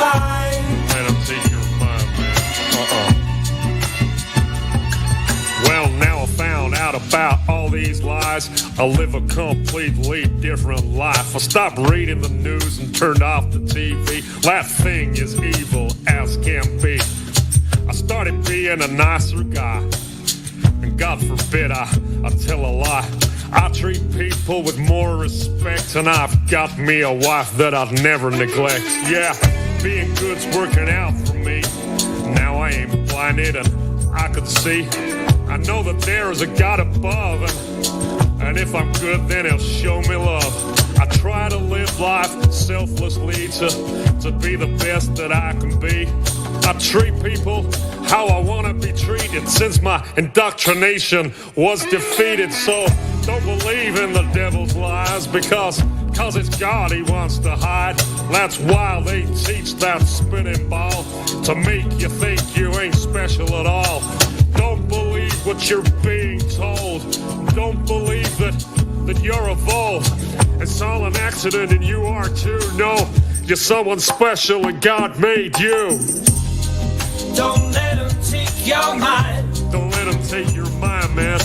mind. Let them take your mind, man. Well, now I found out about all these lies. I live a completely different life. I stopped reading the news and turned off the TV. That thing is evil as can be. I started being a nicer guy. And God forbid I tell a lie. I treat people with more respect, and I've got me a wife that I'd never neglect. Yeah, being good's working out for me. Now I ain't blinded and I could see. I know that there is a God above, and if I'm good, then he'll show me love. I try to live life selflessly to be the best that I can be. I treat people how I want to be treated since my indoctrination was defeated. So don't believe in the devil's lies because it's God he wants to hide. That's why they teach that spinning ball to make you think you ain't special at all. Don't believe what you're being told. Don't believe that you're evolved. It's all an accident and you are too. No, you're someone special and God made you. Don't let them take your mind. Don't let them take your mind, man.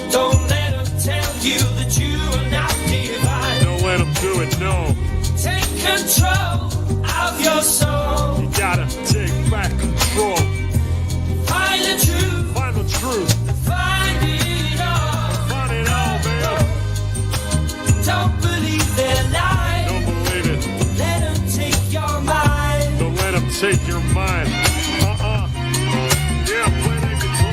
Don't let them tell you that you are not divine. Don't let them do it, no. Take control of your soul. You gotta take back control. Find the truth. Find the truth. Find it all. Find it all, man. Don't believe their lies. Don't believe it. Let them take your mind. Don't let them take your mind. Yeah, play that guitar.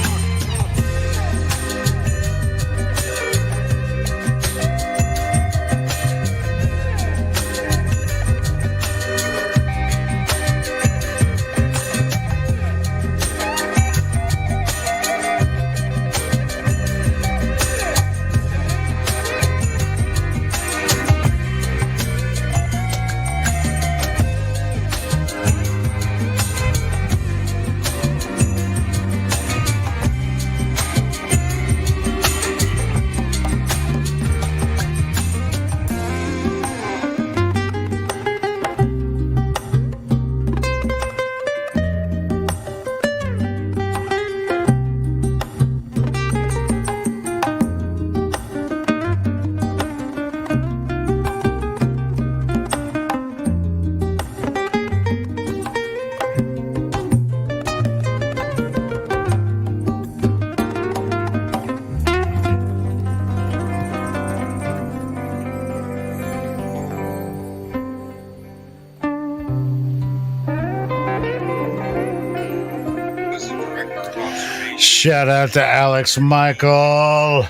Shout out to Alex Michael,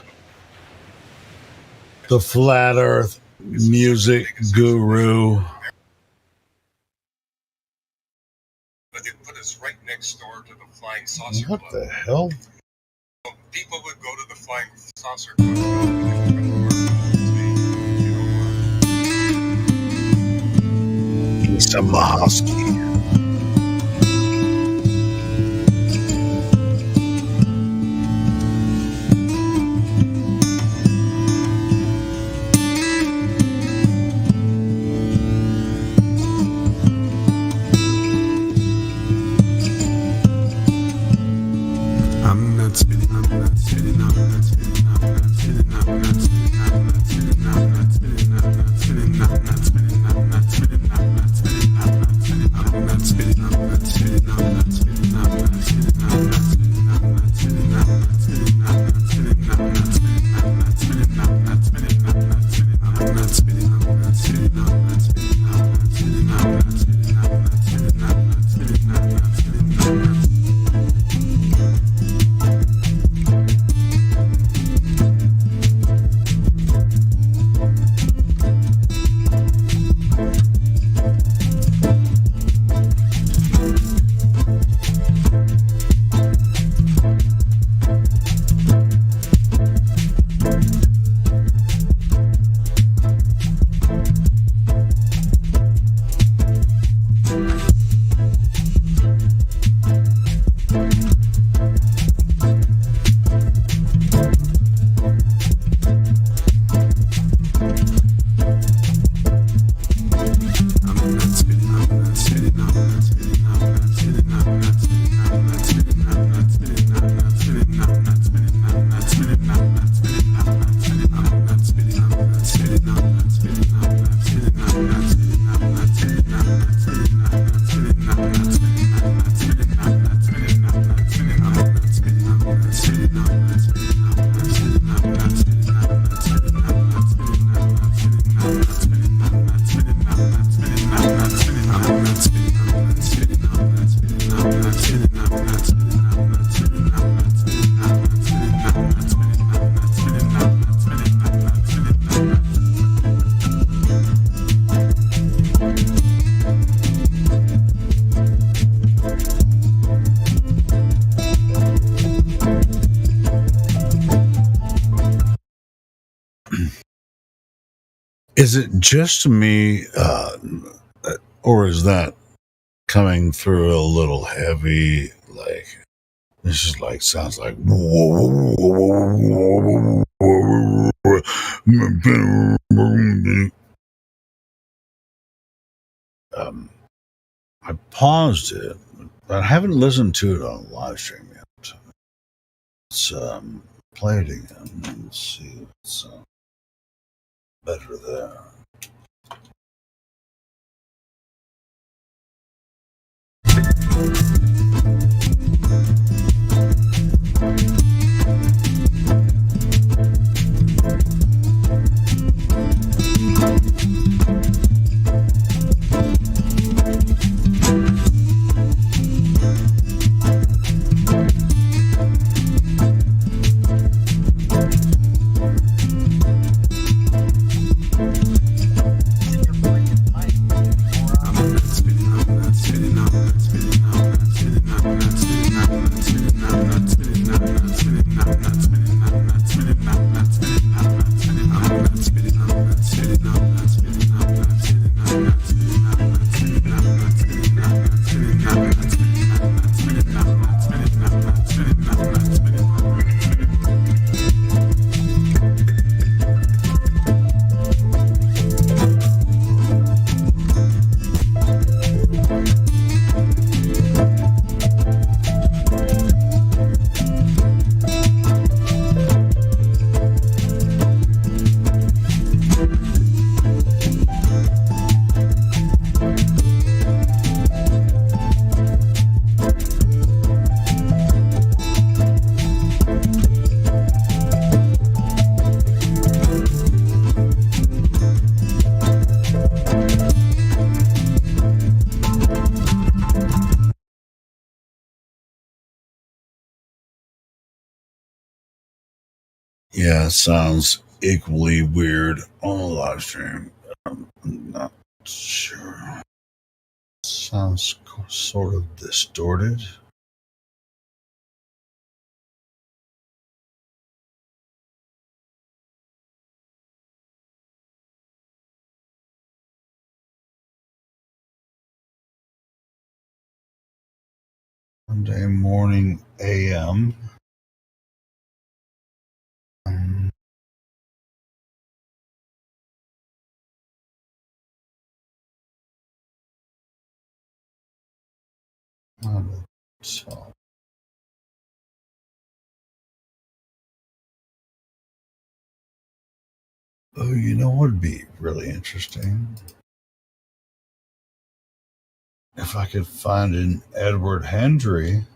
the Flat Earth music guru. But they put us right next door to the Flying Saucer Club. What the hell? People would go to the Flying Saucer Club. Some Mahosky. Is it just me, or is that coming through a little heavy? Like, this is like, sounds like. I paused it, but I haven't listened to it on live stream yet. Let's play it again and see what's better there. Yeah, it sounds equally weird on the live stream. I'm not sure. Sounds sort of distorted. Monday morning AM. So, oh, you know what would be really interesting? If I could find an Edward Hendry.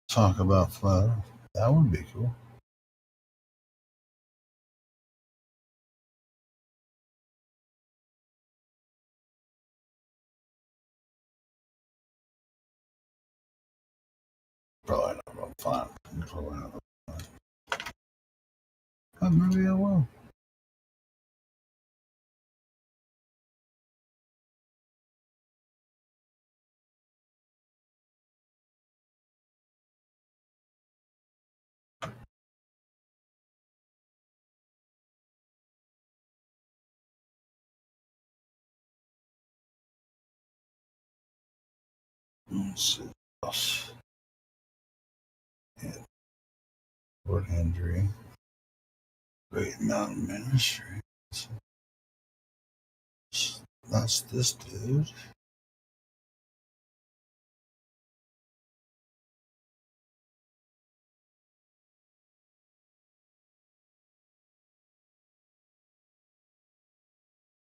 Talk about flat Earth. That would be cool. Probably not going to find it. Probably not going to find it. But maybe I will. Let's see. Edward Hendry. Great Mountain Ministry. That's this dude.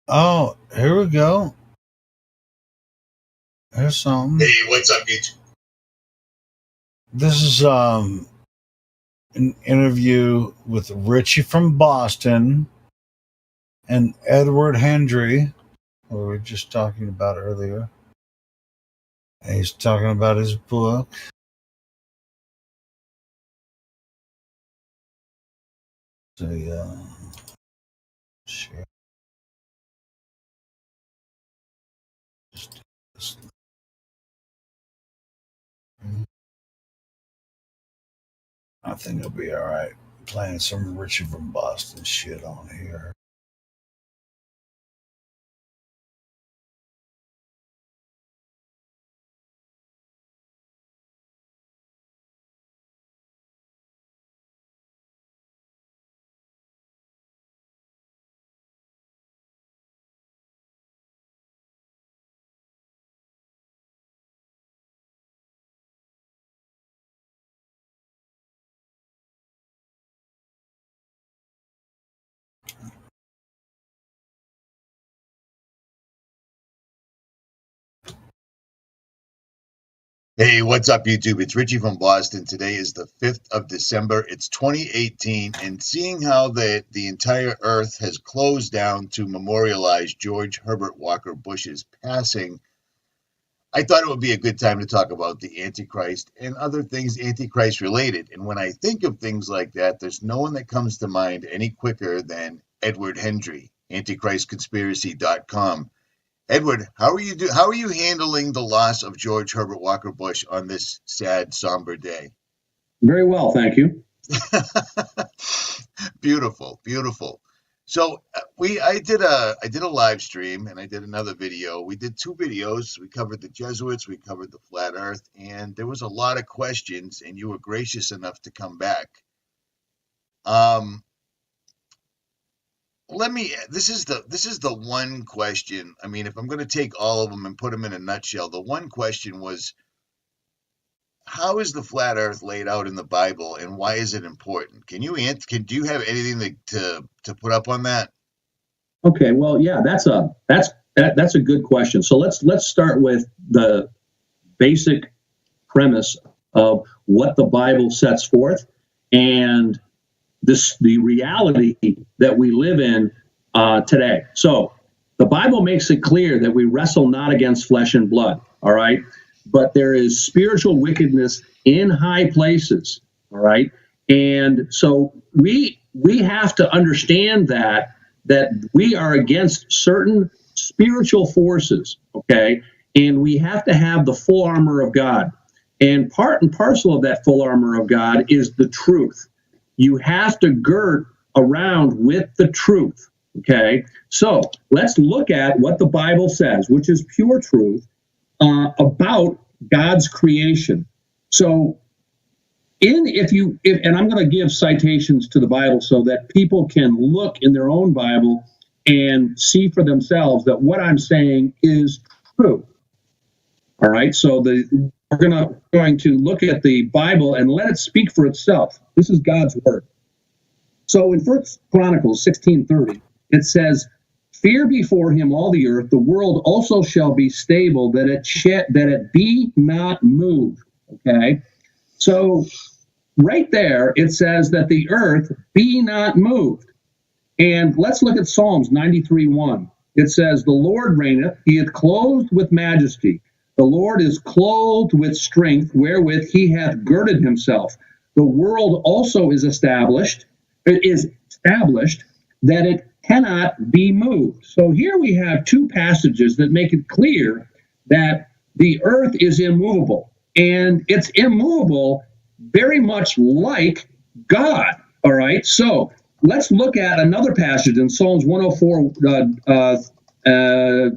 Oh, here we go. Here's something. Hey, what's up, YouTube? This is an interview with Richie from Boston and Edward Hendry, who we were just talking about earlier. And he's talking about his book. So, share. Just do this. I think it'll be all right. Playing some Richie from Boston shit on here. Hey, what's up, YouTube? It's Richie from Boston. Today is the 5th of December. It's 2018, and seeing how the entire earth has closed down to memorialize George Herbert Walker Bush's passing, I thought it would be a good time to talk about the Antichrist and other things Antichrist related. And when I think of things like that, there's no one that comes to mind any quicker than Edward Hendry, AntichristConspiracy.com. Edward, how are you handling the loss of George Herbert Walker Bush on this sad, somber day? Very well, thank you. Beautiful, beautiful. So I did a live stream and I did another video. We did two videos. We covered the Jesuits, we covered the flat Earth, and there was a lot of questions, and you were gracious enough to come back. This is the one question. I mean, if I'm going to take all of them and put them in a nutshell, the one question was, how is the flat Earth laid out in the Bible, and why is it important? Do you have anything to put up on that? Okay, well, yeah, that's a good question. So let's start with the basic premise of what the Bible sets forth and the reality that we live in today. So the Bible makes it clear that we wrestle not against flesh and blood, all right? But there is spiritual wickedness in high places, all right? And so we have to understand that we are against certain spiritual forces, okay? And we have to have the full armor of God. And part and parcel of that full armor of God is the truth. You have to gird around with the truth, okay? So let's look at what the Bible says, which is pure truth, about God's creation. So and I'm going to give citations to the Bible so that people can look in their own Bible and see for themselves that what I'm saying is true. All right, so we're going to look at the Bible and let it speak for itself. This is God's word. So in 1 Chronicles 16:30, it says, "Fear before him all the earth, the world also shall be stable, that it be not moved." Okay, so right there it says that the earth be not moved. And let's look at Psalms 93:1. It says, "The Lord reigneth; he is clothed with majesty. The Lord is clothed with strength, wherewith he hath girded himself. The world also is established that it cannot be moved." So here we have two passages that make it clear that the earth is immovable, and it's immovable very much like God. All right, so let's look at another passage in Psalms 104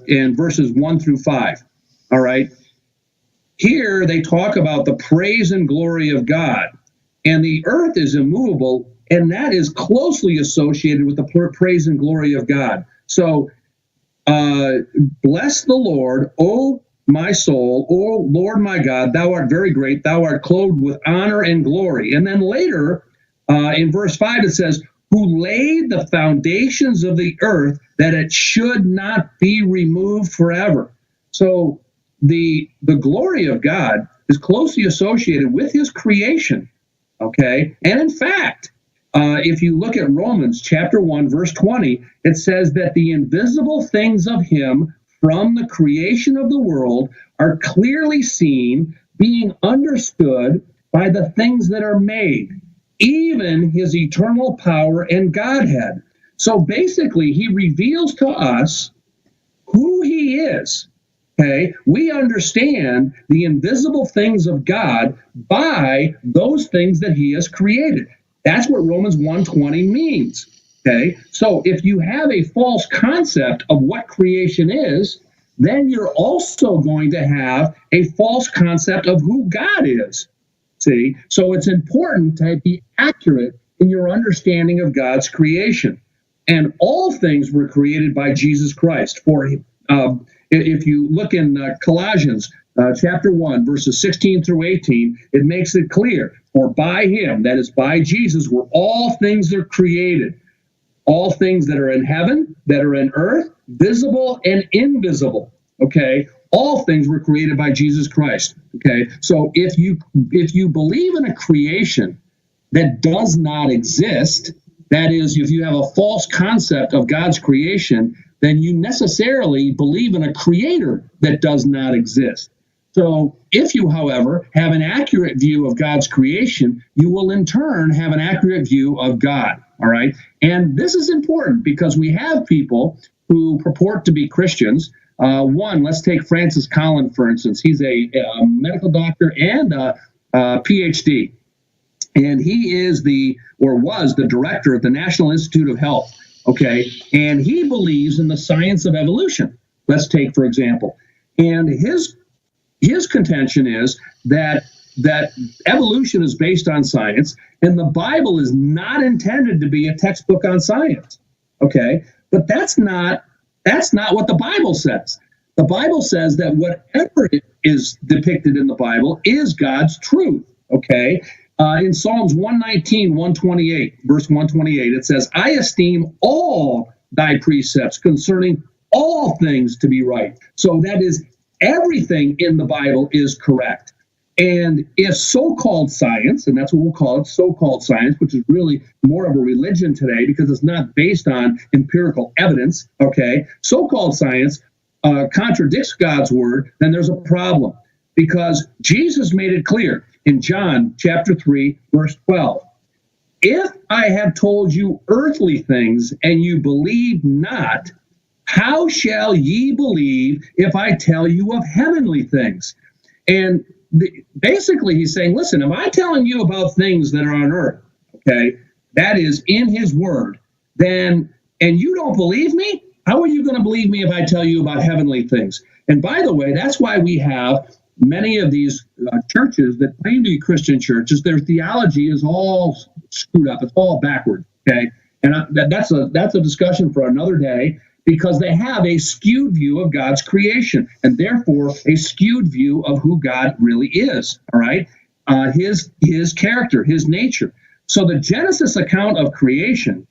in verses 1-5. All right, here they talk about the praise and glory of God, and the earth is immovable, and that is closely associated with the praise and glory of God. So, bless the Lord, O my soul, O Lord my God, thou art very great, thou art clothed with honor and glory. And then later, in verse 5, it says, "Who laid the foundations of the earth, that it should not be removed forever." So the glory of God is closely associated with his creation. Okay. And in fact, if you look at Romans chapter 1, verse 20, it says that the invisible things of him from the creation of the world are clearly seen, being understood by the things that are made, even his eternal power and Godhead. So basically, he reveals to us who he is. Okay, we understand the invisible things of God by those things that he has created. That's what Romans 1:20 means. Okay, so if you have a false concept of what creation is, then you're also going to have a false concept of who God is. See, so it's important to be accurate in your understanding of God's creation. And all things were created by Jesus Christ. For if you look in Colossians chapter 1, verses 16 through 18, it makes it clear, for by him, that is by Jesus, were all things are created. All things that are in heaven, that are in earth, visible and invisible. Okay, all things were created by Jesus Christ. Okay, so if you believe in a creation that does not exist, that is, if you have a false concept of God's creation, then you necessarily believe in a creator that does not exist. So if you, however, have an accurate view of God's creation, you will in turn have an accurate view of God. All right. And this is important because we have people who purport to be Christians. Let's take Francis Collin, for instance. He's a medical doctor and a PhD. And he is was the director of the National Institute of Health. Okay. And he believes in the science of evolution. Let's take, for example. And his contention is that evolution is based on science, and the Bible is not intended to be a textbook on science. Okay, but that's not what the Bible says. The Bible says that whatever is depicted in the Bible is God's truth. Okay, in Psalms 119, 128, verse 128, it says, "I esteem all thy precepts concerning all things to be right." So that is, everything in the Bible is correct. And if so-called science, and that's what we'll call it, so-called science, which is really more of a religion today because it's not based on empirical evidence, okay, so-called science contradicts God's word, then there's a problem. Because Jesus made it clear in John chapter 3, verse 12, "If I have told you earthly things and you believe not, how shall ye believe if I tell you of heavenly things?" And basically he's saying, listen, if I'm telling you about things that are on earth, okay, that is in his word, then, and you don't believe me, how are you going to believe me if I tell you about heavenly things? And by the way, that's why we have many of these churches that claim to be Christian churches, their theology is all screwed up. It's all backward, okay? And that's a discussion for another day, because they have a skewed view of God's creation and therefore a skewed view of who God really is, all right? His character, his nature. So the Genesis account of creation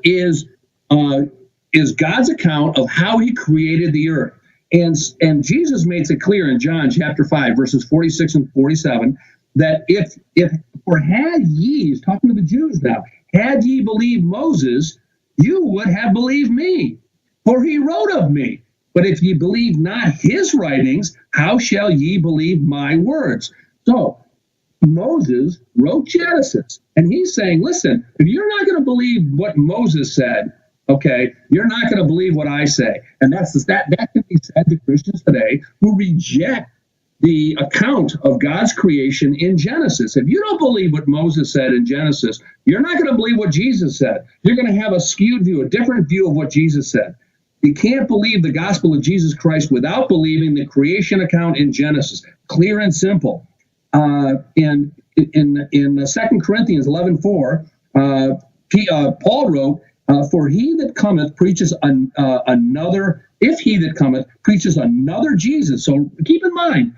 is God's account of how he created the earth. And Jesus makes it clear in John chapter 5, verses 46 and 47, that if had ye, he's talking to the Jews now, had ye believed Moses, you would have believed me, for he wrote of me. But if ye believe not his writings, how shall ye believe my words? So Moses wrote Genesis, and he's saying, listen, if you're not going to believe what Moses said, okay, you're not going to believe what I say. And that can be said to Christians today who reject the account of God's creation in Genesis. If you don't believe what Moses said in Genesis, you're not going to believe what Jesus said. You're going to have a skewed view, a different view of what Jesus said. You can't believe the gospel of Jesus Christ without believing the creation account in Genesis. Clear and simple. In 2 Corinthians 11:4, Paul wrote, "For he that cometh preaches another, if he that cometh preaches another Jesus." So keep in mind,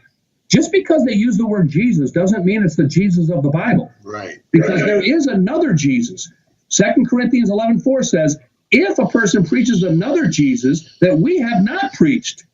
just because they use the word Jesus doesn't mean it's the Jesus of the Bible. Right. Because there is another Jesus. 2 Corinthians 11:4 says, "If a person preaches another Jesus that we have not preached,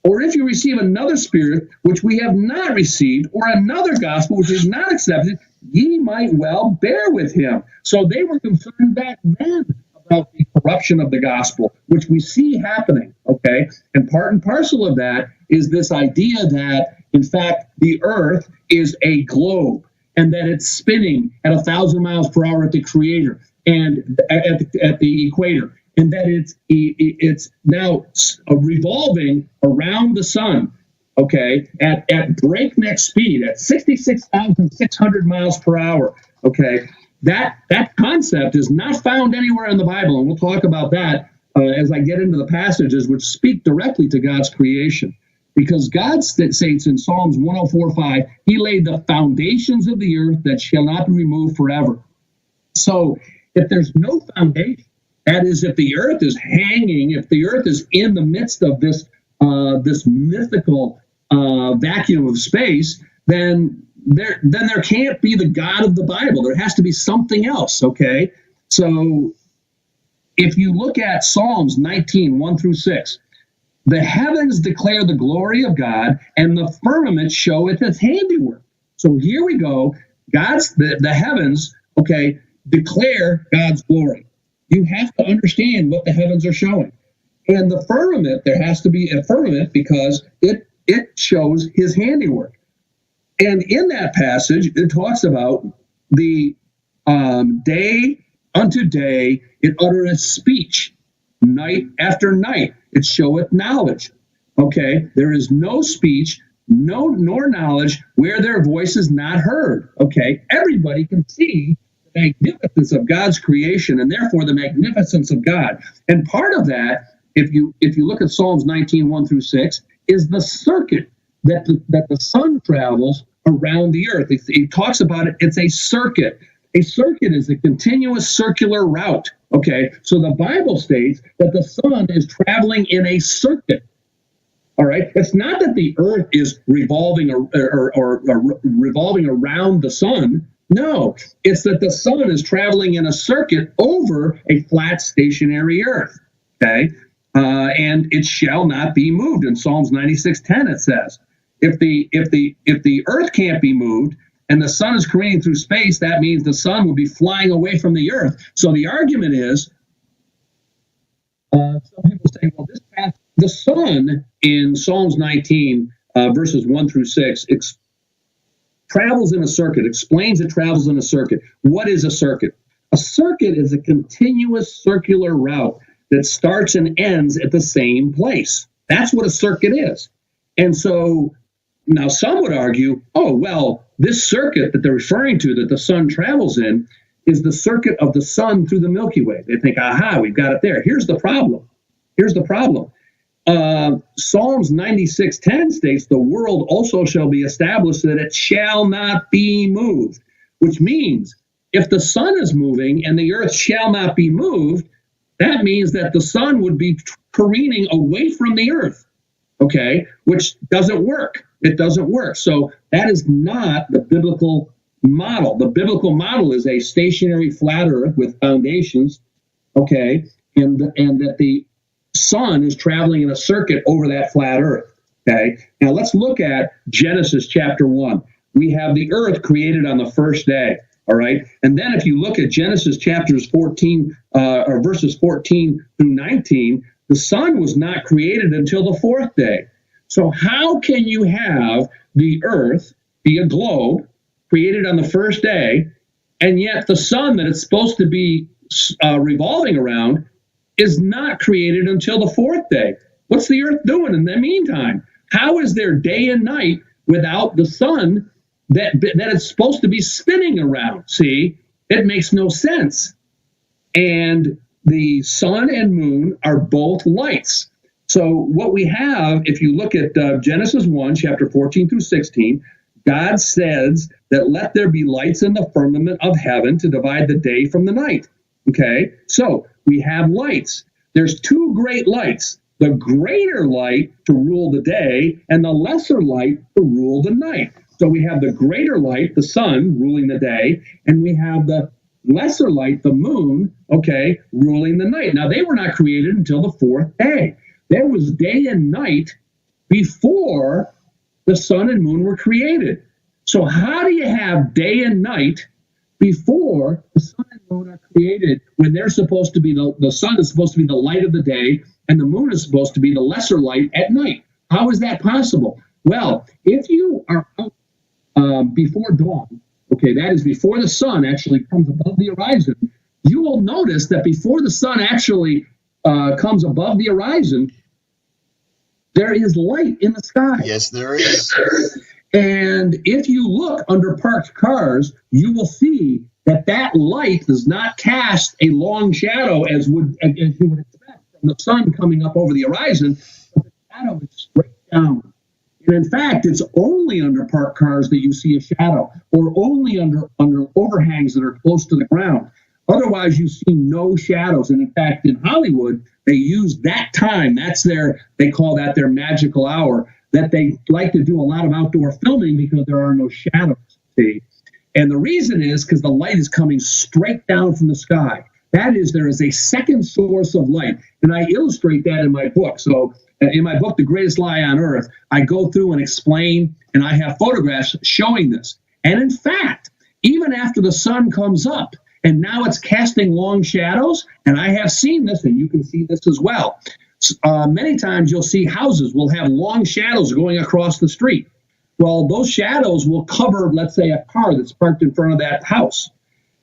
Or if you receive another spirit which we have not received, or another gospel which is not accepted, ye might well bear with him. So they were concerned back then about the corruption of the gospel, which we see happening, okay? And part and parcel of that is this idea that, in fact, the earth is a globe and that it's spinning at 1,000 miles per hour at the creator and at the equator, and that it's now revolving around the sun, okay, at breakneck speed, at 66,600 miles per hour, okay? That concept is not found anywhere in the Bible, and we'll talk about that as I get into the passages which speak directly to God's creation. Because God states in Psalms 104:5, he laid the foundations of the earth that shall not be removed forever. So if there's no foundation, that is, if the earth is hanging, if the earth is in the midst of this mythical vacuum of space, then there can't be the God of the Bible. There has to be something else, okay? So if you look at Psalms 19, 1 through 6, the heavens declare the glory of God, and the firmament showeth his handiwork. So here we go. The heavens, okay, declare God's glory. You have to understand what the heavens are showing. And the firmament, there has to be a firmament because it shows his handiwork. And in that passage, it talks about the day unto day, it uttereth speech. Night after night, it showeth knowledge. Okay, there is no speech, nor knowledge where their voice is not heard. Okay, everybody can see the magnificence of God's creation and therefore the magnificence of God. And part of that, if you look at Psalms 19, 1 through 6, is the circuit that the sun travels around the earth. It talks about it. It's a circuit. A circuit is a continuous circular route. Okay, so the Bible states that the sun is traveling in a circuit. All right, it's not that the earth is revolving or revolving around the sun. No, it's that the sun is traveling in a circuit over a flat stationary earth. Okay, and it shall not be moved. In Psalms 96:10, it says, if the earth can't be moved, and the sun is careening through space, that means the sun will be flying away from the earth. So the argument is, some people say, well, the sun in Psalms 19, verses 1 through 6, travels in a circuit, explains it travels in a circuit. What is a circuit? A circuit is a continuous circular route that starts and ends at the same place. That's what a circuit is. And so now some would argue, oh, well, this circuit that they're referring to, that the sun travels in, is the circuit of the sun through the Milky Way. They think, aha, we've got it there. Here's the problem. Psalms 96:10 states, the world also shall be established that it shall not be moved, which means if the sun is moving and the earth shall not be moved, that means that the sun would be careening away from the earth, okay, which doesn't work. It doesn't work. So that is not the biblical model. The biblical model is a stationary flat earth with foundations, okay, and that the sun is traveling in a circuit over that flat earth, okay? Now let's look at Genesis chapter 1. We have the earth created on the first day, all right? And then if you look at Genesis chapters 14, or verses 14 through 19, the sun was not created until the fourth day. So how can you have the earth be a globe created on the first day, and yet the sun that it's supposed to be revolving around is not created until the fourth day? What's the earth doing in the meantime? How is there day and night without the sun that it's supposed to be spinning around? See, it makes no sense. And the sun and moon are both lights. So what we have, if you look at Genesis 1, chapter 14 through 16, God says that let there be lights in the firmament of heaven to divide the day from the night. Okay, so we have lights. There's two great lights, the greater light to rule the day and the lesser light to rule the night. So we have the greater light, the sun, ruling the day, and we have the lesser light, the moon, okay, ruling the night. Now, they were not created until the fourth day. There was day and night before the sun and moon were created. So how do you have day and night before the sun and moon are created, when they're supposed to be the sun is supposed to be the light of the day and the moon is supposed to be the lesser light at night? How is that possible? Well, if you are out before dawn, okay, that is before the sun actually comes above the horizon, you will notice that before the sun actually comes above the horizon, there is light in the sky. Yes, there is. And if you look under parked cars, you will see that that light does not cast a long shadow as you would expect from the sun coming up over the horizon. But the shadow is straight down. And in fact, it's only under parked cars that you see a shadow, or only under overhangs that are close to the ground. Otherwise, you see no shadows. And in fact, in Hollywood, they use that time. They call that their magical hour, that they like to do a lot of outdoor filming because there are no shadows. See? And the reason is because the light is coming straight down from the sky. That is, there is a second source of light. And I illustrate that in my book. So in my book, The Greatest Lie on Earth, I go through and explain, and I have photographs showing this. And in fact, even after the sun comes up, and now it's casting long shadows, and I have seen this, and you can see this as well. Many times you'll see houses will have long shadows going across the street. Well, those shadows will cover, let's say, a car that's parked in front of that house.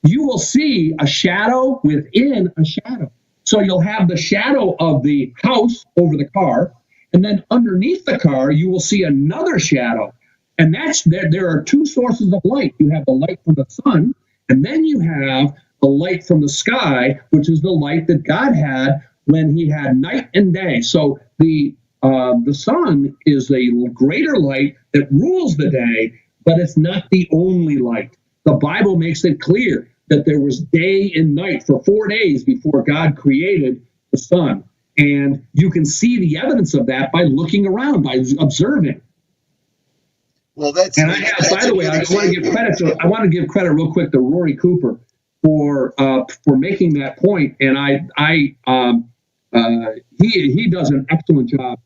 You will see a shadow within a shadow. So you'll have the shadow of the house over the car, and then underneath the car, you will see another shadow. And there are two sources of light. You have the light from the sun, and then you have the light from the sky, which is the light that God had when he had night and day. So the sun is a greater light that rules the day, but it's not the only light. The Bible makes it clear that there was day and night for 4 days before God created the sun. And you can see the evidence of that by looking around, by observing. Well, that's. And I have, by the way, I want to give credit real quick to Rory Cooper for making that point. And he does an excellent job.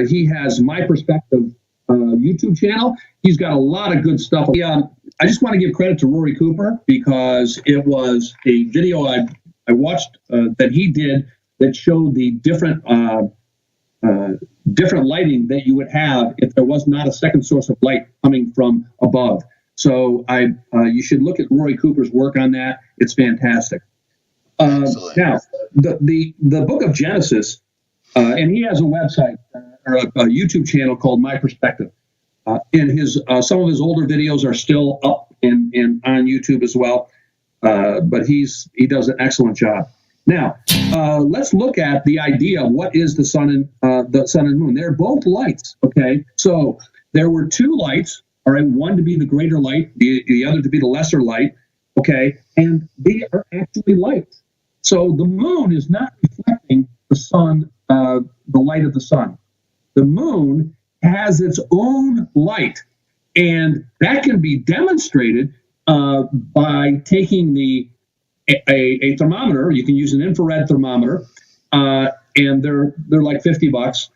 He has My Perspective YouTube channel. He's got a lot of good stuff. I just want to give credit to Rory Cooper because it was a video I watched that he did that showed the different lighting that you would have if there was not a second source of light coming from above. So you should look at Rory Cooper's work on that. It's fantastic. Now, the book of Genesis, and he has a website or a YouTube channel called My Perspective. And his some of his older videos are still up and on YouTube as well. But he does an excellent job. Now, let's look at the idea of what is the sun and moon. They're both lights, okay? So there were two lights, all right, one to be the greater light, the other to be the lesser light, okay? And they are actually lights. So the moon is not reflecting the sun, the light of the sun. The moon has its own light, and that can be demonstrated by taking a thermometer. You can use an infrared thermometer, and they're like $50.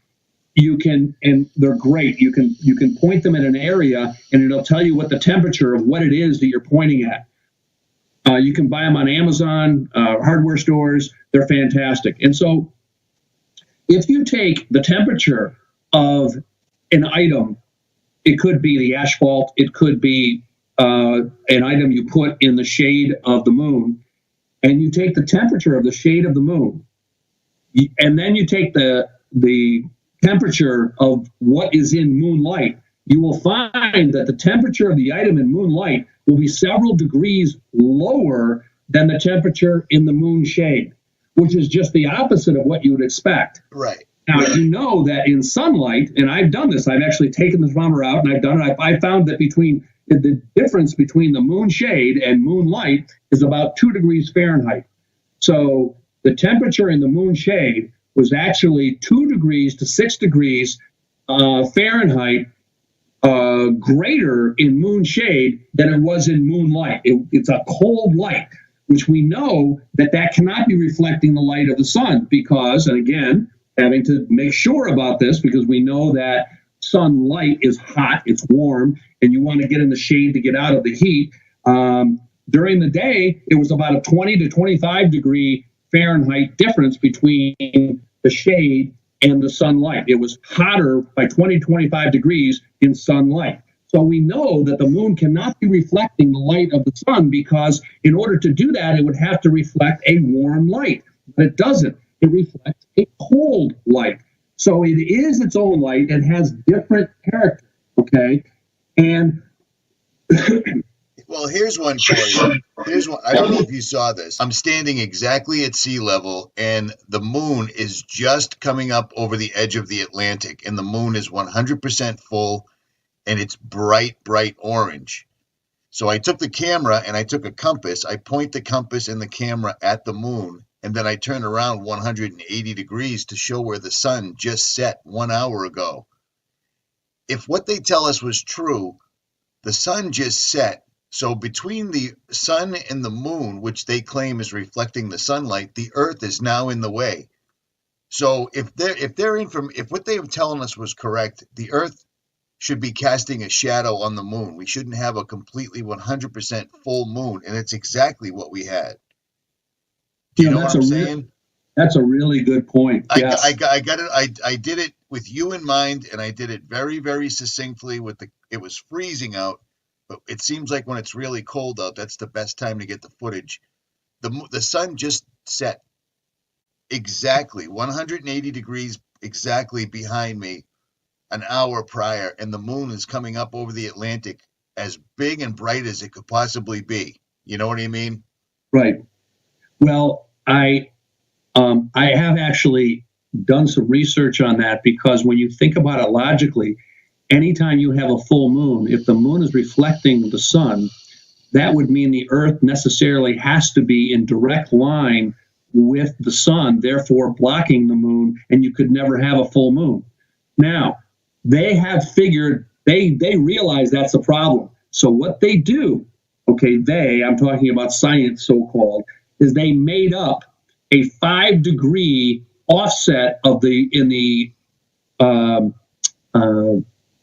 And they're great. You can point them at an area, and it'll tell you what the temperature of what it is that you're pointing at. You can buy them on Amazon, hardware stores. They're fantastic. And so, if you take the temperature of an item, it could be the asphalt, it could be an item you put in the shade of the moon, and you take the temperature of the shade of the moon, and then you take the temperature of what is in moonlight, you will find that the temperature of the item in moonlight will be several degrees lower than the temperature in the moon shade, which is just the opposite of what you would expect. Right. Now, you know that in sunlight, and I've done this, I've actually taken the thermometer out and I've done it. I found that the difference between the moon shade and moonlight is about 2 degrees Fahrenheit. So the temperature in the moon shade was actually 2 degrees to 6 degrees Fahrenheit greater in moon shade than it was in moonlight. It's a cold light, which we know that cannot be reflecting the light of the sun because, and again, having to make sure about this because we know that sunlight is hot, it's warm, and you want to get in the shade to get out of the heat. During the day, it was about a 20 to 25 degree Fahrenheit difference between the shade and the sunlight. It was hotter by 20 to 25 degrees in sunlight. So we know that the moon cannot be reflecting the light of the sun because in order to do that, it would have to reflect a warm light. But it doesn't. It reflects a cold light. So it is its own light. It has different character, okay? And Well, here's one for you. Here's one. I don't know if you saw this. I'm standing exactly at sea level, and the moon is just coming up over the edge of the Atlantic, and the moon is 100% full, and it's bright, bright orange. So I took the camera and I took a compass. I point the compass and the camera at the moon, and then I turn around 180 degrees to show where the sun just set 1 hour ago. If what they tell us was true, the sun just set. So between the sun and the moon, which they claim is reflecting the sunlight, the earth is now in the way. So if what they were telling us was correct, the earth should be casting a shadow on the moon. We shouldn't have a completely 100% full moon, and it's exactly what we had. Do you know what I'm saying? That's a really good point. Yes. I got it. I did it with you in mind, and I did it very, very succinctly. It was freezing out, but it seems like when it's really cold out, that's the best time to get the footage. The sun just set exactly 180 degrees exactly behind me an hour prior, and the moon is coming up over the Atlantic as big and bright as it could possibly be. You know what I mean? Right. Well, I have actually done some research on that because when you think about it logically, anytime you have a full moon, if the moon is reflecting the sun, that would mean the earth necessarily has to be in direct line with the sun, therefore blocking the moon, and you could never have a full moon. Now, they have figured, they realize that's a problem. So what they do, I'm talking about science so-called, is they made up a 5-degree offset in the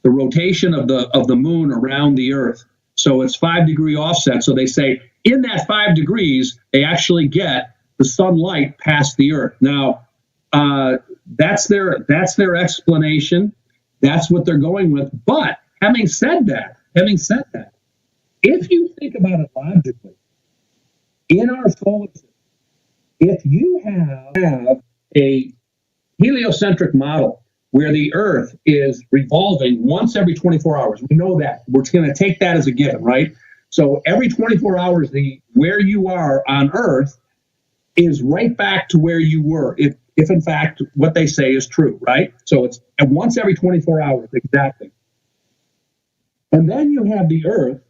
rotation of the moon around the earth. So it's 5-degree offset. So they say in that 5 degrees, they actually get the sunlight past the earth. Now, that's their explanation. That's what they're going with. But having said that, if you think about it logically, in our solar system, if you have a heliocentric model where the Earth is revolving once every 24 hours, we know that. We're going to take that as a given, right? So every 24 hours, where you are on Earth is right back to where you were, if in fact what they say is true, right? So it's once every 24 hours, exactly. And then you have the Earth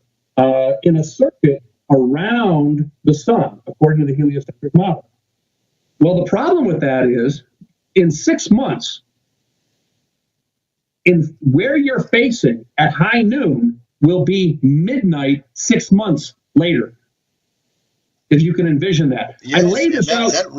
in a circuit around the sun, according to the heliocentric model. Well, the problem with that is, in 6 months, in where you're facing at high noon will be midnight 6 months later. If you can envision that. Yes, I laid this out. That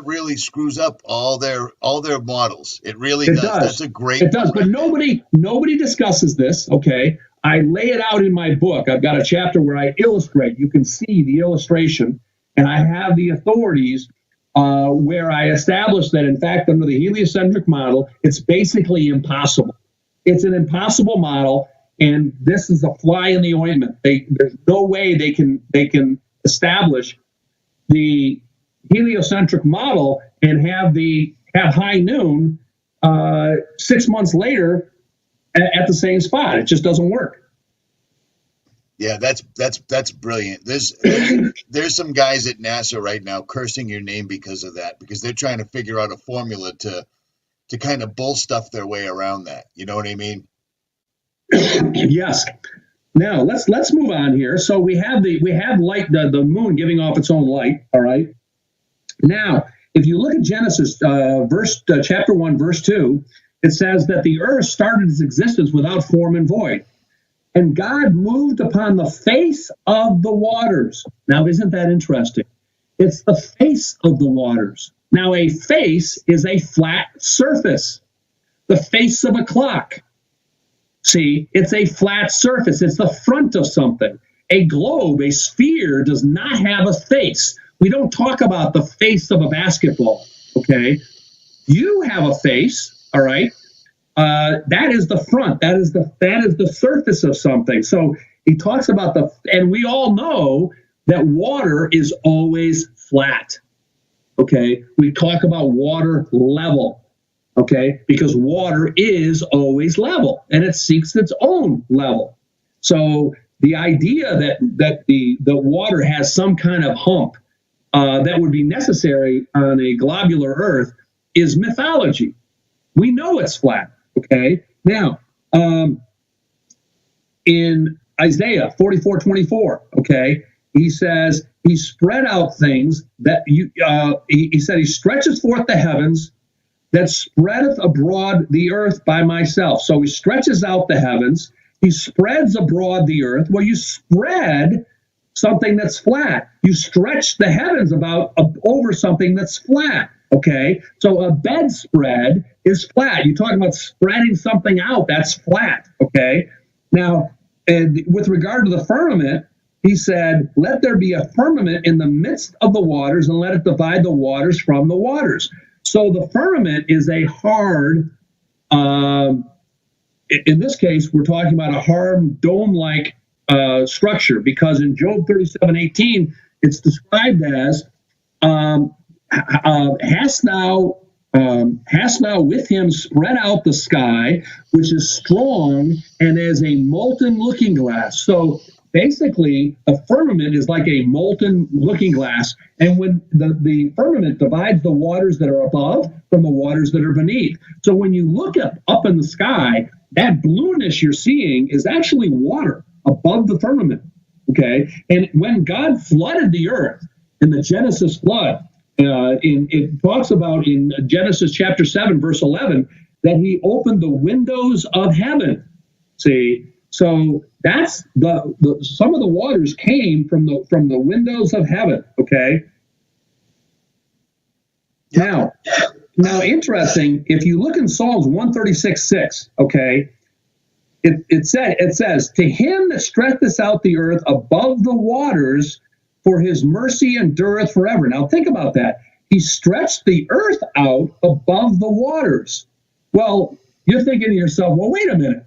really screws up all their models. It really does. That's a great. It does, but nobody discusses this. Okay, I lay it out in my book. I've got a chapter where I illustrate. You can see the illustration, and I have the authorities where I establish that, in fact, under the heliocentric model, it's basically impossible. It's an impossible model, and this is a fly in the ointment. There's no way they can establish the heliocentric model and have high noon 6 months later at the same spot. It just doesn't work. Yeah, that's brilliant. There's some guys at NASA right now cursing your name because of that, because they're trying to figure out a formula to kind of bull stuff their way around that. You know what I mean? Yes. Now let's move on here. So we have light, the moon giving off its own light. All right. Now, if you look at Genesis chapter 1, verse 2, it says that the earth started its existence without form and void. And God moved upon the face of the waters. Now, isn't that interesting? It's the face of the waters. Now, a face is a flat surface. The face of a clock. See, it's a flat surface. It's the front of something. A globe, a sphere, does not have a face. We don't talk about the face of a basketball, okay? You have a face, all right? That is the front. That is the surface of something. So he talks about and we all know that water is always flat, okay? We talk about water level, okay? Because water is always level, and it seeks its own level. So the idea that the water has some kind of hump that would be necessary on a globular Earth is mythology. We know it's flat, okay? Now, in Isaiah 44:24, okay, he says, he spread out things that he said, he stretches forth the heavens that spreadeth abroad the earth by myself. So he stretches out the heavens. He spreads abroad the earth. Well, you spread something that's flat. You stretch the heavens over something that's flat, okay? So a bedspread is flat. You're talking about spreading something out, that's flat, okay? Now, and with regard to the firmament, he said, let there be a firmament in the midst of the waters, and let it divide the waters from the waters. So the firmament is a hard, in this case, we're talking about a hard dome-like structure, because in Job 37:18, it's described as, hast thou with him spread out the sky, which is strong and as a molten looking glass. So basically, a firmament is like a molten looking glass. And when the firmament divides the waters that are above from the waters that are beneath. So when you look up in the sky, that blueness you're seeing is actually water above the firmament, okay? And when God flooded the earth in the Genesis flood, it talks about in Genesis chapter 7, verse 11, that he opened the windows of heaven. See, so that's some of the waters came from the windows of heaven, okay? Now, interesting, if you look in Psalms 136:6, okay, it says, to him that stretcheth out the earth above the waters, for his mercy endureth forever. Now think about that. He stretched the earth out above the waters. Well, you're thinking to yourself, well, wait a minute.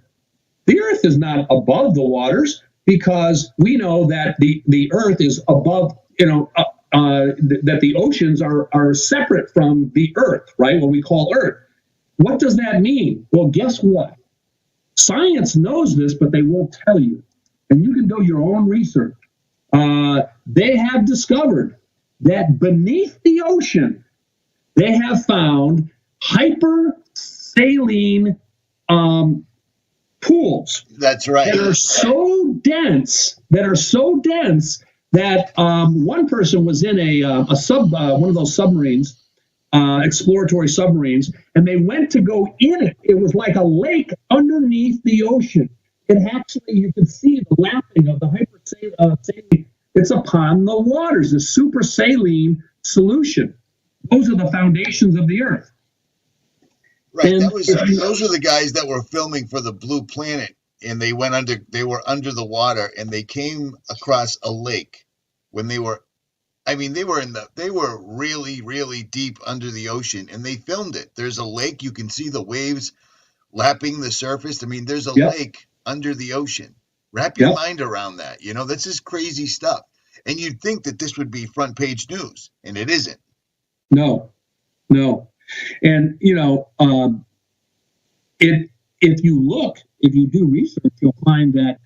The earth is not above the waters, because we know that the earth is above, that the oceans are separate from the earth, right? What we call earth. What does that mean? Well, guess what? Science knows this, but they won't tell you. And you can do your own research. They have discovered that beneath the ocean, they have found hypersaline pools. That's right. That are so dense that one person was in one of those submarines, exploratory submarines, and they went to go in it. It was like a lake underneath the ocean. It actually, you could see the lapping of the hypersaline. It's upon the waters, the super saline solution. Those are the foundations of the earth. Right. Those are the guys that were filming for the Blue Planet, and they were under the water, and they came across a lake when they were really, really deep under the ocean, and they filmed it. There's a lake. You can see the waves lapping the surface. I mean, there's a lake under the ocean. Wrap your mind around that. This is crazy stuff. And you'd think that this would be front page news, and it isn't. No. And, if you do research, you'll find that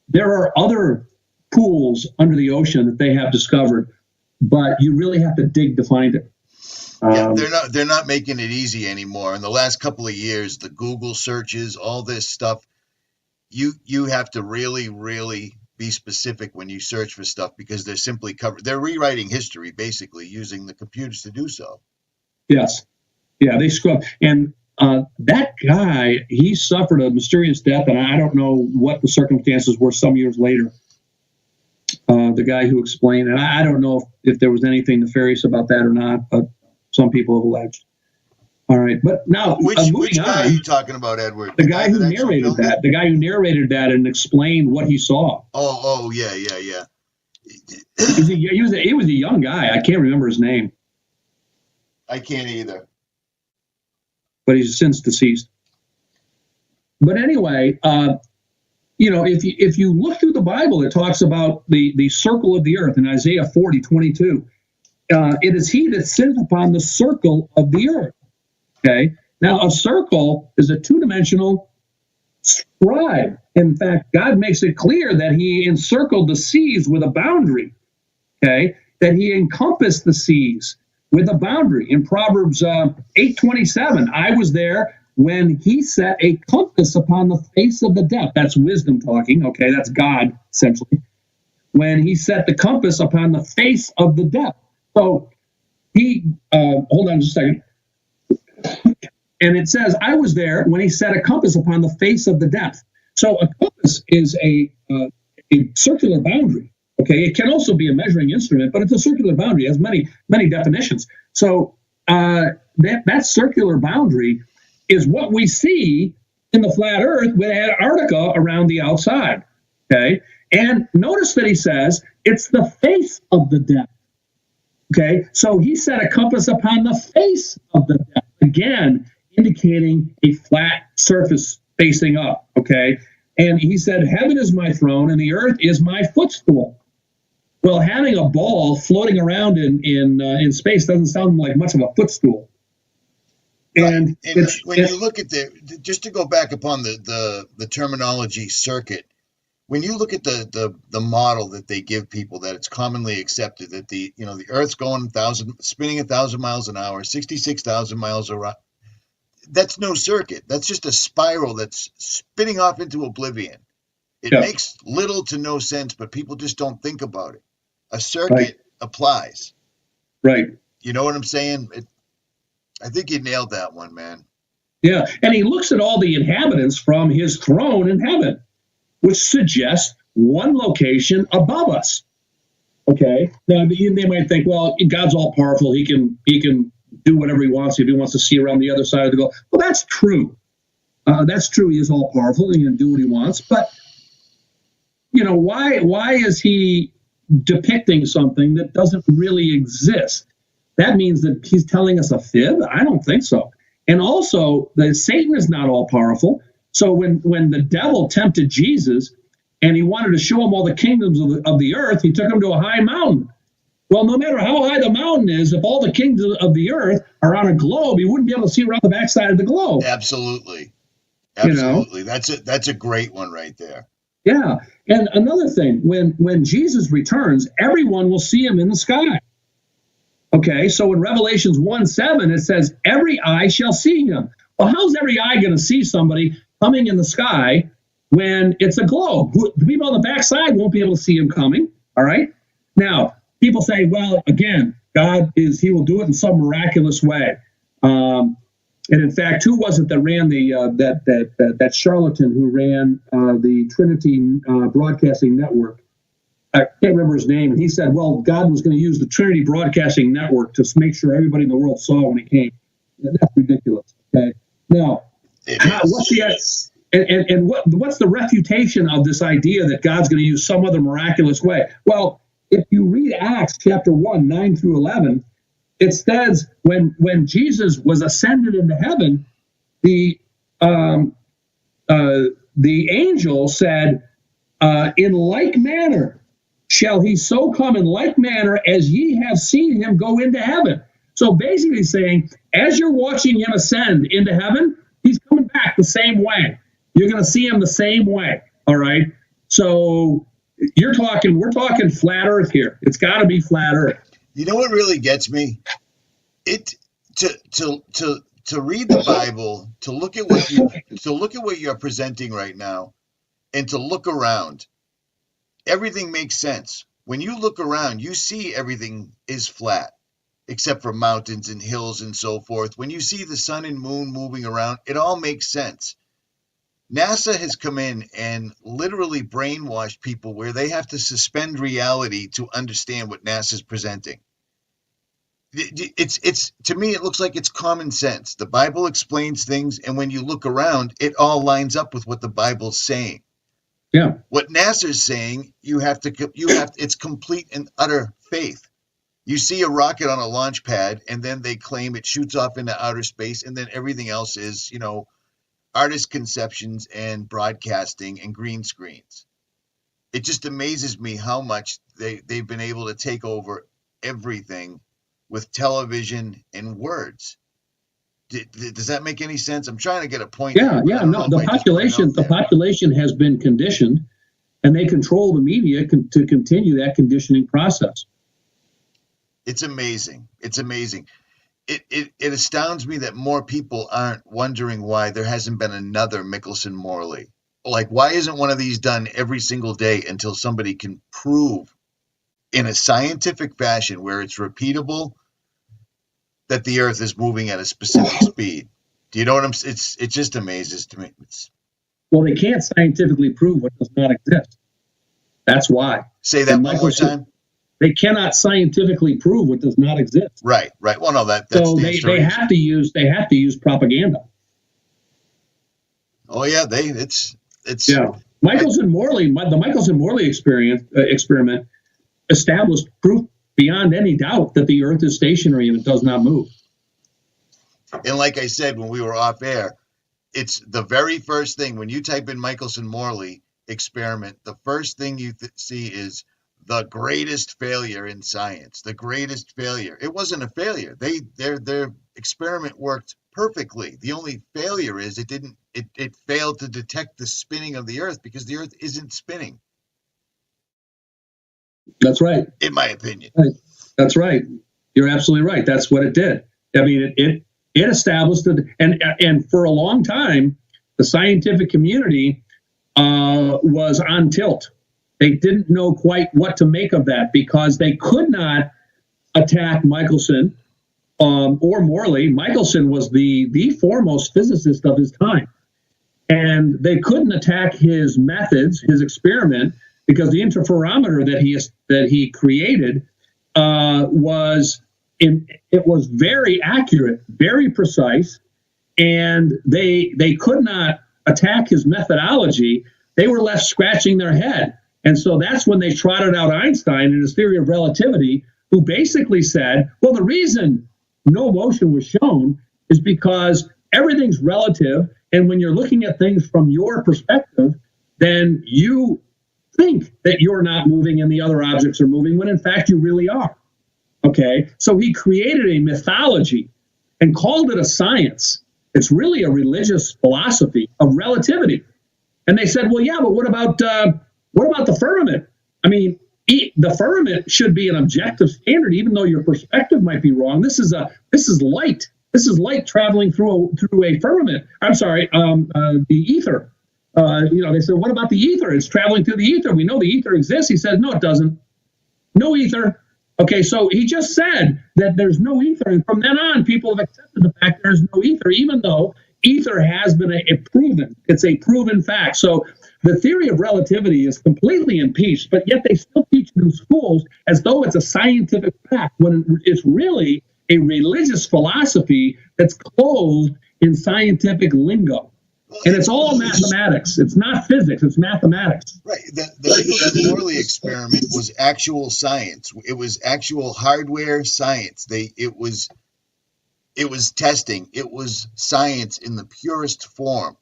there are other pools under the ocean that they have discovered, but you really have to dig to find it. They're not making it easy anymore. In the last couple of years, the Google searches, all this stuff, you have to really, really be specific when you search for stuff, because they're rewriting history basically using the computers to do so. Yes. Yeah, they scrub. And that guy, he suffered a mysterious death, and I don't know what the circumstances were some years later. The guy who explained, and I don't know if there was anything nefarious about that or not, but some people have alleged. All right, but now Which moving guy are on, you talking about, Edward? the guy who that actually narrated filmed it? that, the guy who narrated that and explained what he saw. Oh, yeah. He was a young guy. I can't remember his name, I can't either. but he's since deceased. But anyway, if you look through the Bible, it talks about the circle of the earth in Isaiah 40:22. It is he that sitteth upon the circle of the earth. Okay. Now, a circle is a two-dimensional scribe. In fact, God makes it clear that he encircled the seas with a boundary. Okay. That he encompassed the seas with a boundary. In Proverbs 8:27, I was there when he set a compass upon the face of the depth. That's wisdom talking. Okay, that's God, essentially. When he set the compass upon the face of the depth. So hold on just a second. And it says, I was there when he set a compass upon the face of the depth. So a compass is a circular boundary. Okay, it can also be a measuring instrument, but it's a circular boundary. It has many, many definitions. So that circular boundary is what we see in the flat earth with Antarctica around the outside. Okay, and notice that he says it's the face of the depth. Okay, so he set a compass upon the face of the depth, again indicating a flat surface facing up. Okay, and he said, heaven is my throne and the earth is my footstool. Well, having a ball floating around in space doesn't sound like much of a footstool. And when you look at just to go back upon the terminology circuit, when you look at the model that they give people, that it's commonly accepted that the Earth's going spinning 1,000 miles an hour, 66,000 miles around. That's no circuit. That's just a spiral that's spinning off into oblivion. It makes little to no sense, but people just don't think about it. A circuit applies. Right. You know what I'm saying? I think you nailed that one, man. Yeah, and he looks at all the inhabitants from his throne in heaven, which suggests one location above us. Okay, now they might think, well, God's all powerful; he can do whatever he wants if he wants to see around the other side of the globe. Well, that's true. That's true. He is all powerful; he can do what he wants. But why is he depicting something that doesn't really exist? That means that he's telling us a fib? I don't think so. And also, that Satan is not all powerful. So when the devil tempted Jesus and he wanted to show him all the kingdoms of the earth, he took him to a high mountain. Well, no matter how high the mountain is, if all the kingdoms of the earth are on a globe, he wouldn't be able to see around the backside of the globe. Absolutely. That's a great one right there. Yeah. And another thing, when Jesus returns, everyone will see him in the sky. Okay, so in Revelations 1:7, it says, every eye shall see him. Well, how's every eye going to see somebody coming in the sky when it's a globe? The people on the backside won't be able to see him coming, all right? Now, people say, well, again, he will do it in some miraculous way. And in fact, who was it that ran that charlatan who ran the Trinity Broadcasting Network? I can't remember his name. And he said, well, God was going to use the Trinity Broadcasting Network to make sure everybody in the world saw when he came. That's ridiculous. Okay. Now, what's the refutation of this idea that God's going to use some other miraculous way? Well, if you read Acts chapter 1, 9 through 11, it says when Jesus was ascended into heaven, the angel said, in like manner shall he so come in like manner as ye have seen him go into heaven. So basically saying, as you're watching him ascend into heaven, he's coming back the same way. You're going to see him the same way. All right. So we're talking flat earth here. It's got to be flat earth. You know what really gets me? To read the Bible, to look at what you're presenting right now, and to look around. Everything makes sense. When you look around, you see everything is flat, except for mountains and hills and so forth. When you see the sun and moon moving around, it all makes sense. NASA has come in and literally brainwashed people where they have to suspend reality to understand what NASA's presenting. It's to me, it looks like it's common sense. The Bible explains things, and when you look around, it all lines up with what the Bible's saying. Yeah. What NASA's saying, it's complete and utter faith. You see a rocket on a launch pad, and then they claim it shoots off into outer space, and then everything else is, artist conceptions and broadcasting and green screens. It just amazes me how much they've been able to take over everything with television and words. Does that make any sense? I'm trying to get a point. Yeah, no. The population has been conditioned, and they control the media to continue that conditioning process. It's amazing. It's amazing. It astounds me that more people aren't wondering why there hasn't been another Mickelson Morley. Like, why isn't one of these done every single day until somebody can prove in a scientific fashion where it's repeatable that the Earth is moving at a specific speed? Do you know what I'm saying? It just amazes to me. Well, they can't scientifically prove what does not exist. That's why. Say that one more time. They cannot scientifically prove what does not exist. Right. Well, no, that's so they have to use propaganda. Oh yeah, it's yeah. Michelson Morley, the Michelson Morley experiment established proof beyond any doubt that the Earth is stationary and it does not move. And like I said when we were off air, it's the very first thing when you type in Michelson Morley experiment. The first thing you see is the greatest failure in science. The greatest failure. It wasn't a failure. Their experiment worked perfectly. The only failure is it failed to detect the spinning of the Earth because the Earth isn't spinning. That's right. In my opinion. Right. That's right. You're absolutely right. That's what it did. I mean, it established it, and for a long time, the scientific community was on tilt. They didn't know quite what to make of that because they could not attack Michelson or Morley. Michelson was the foremost physicist of his time. And they couldn't attack his methods, his experiment, because the interferometer that he created was very accurate, very precise, and they could not attack his methodology. They were left scratching their head. And so that's when they trotted out Einstein and his theory of relativity, who basically said, well, the reason no motion was shown is because everything's relative. And when you're looking at things from your perspective, then you think that you're not moving and the other objects are moving when in fact you really are. Okay. So he created a mythology and called it a science. It's really a religious philosophy of relativity. And they said, well, yeah, but what about the firmament? I mean, the firmament should be an objective standard, even though your perspective might be wrong. This is light. This is light traveling through a firmament. I'm sorry, the ether. They said, what about the ether? It's traveling through the ether. We know the ether exists. He said, no, it doesn't. No ether. Okay, so he just said that there's no ether. And from then on, people have accepted the fact there's no ether, even though ether has been it's a proven fact. So the theory of relativity is completely impeached, but yet they still teach it in schools as though it's a scientific fact, when it's really a religious philosophy that's clothed in scientific lingo. And it's all mathematics. It's not physics. It's mathematics. Right. The Morley experiment was actual science. It was actual hardware science. It was testing. It was science in the purest form.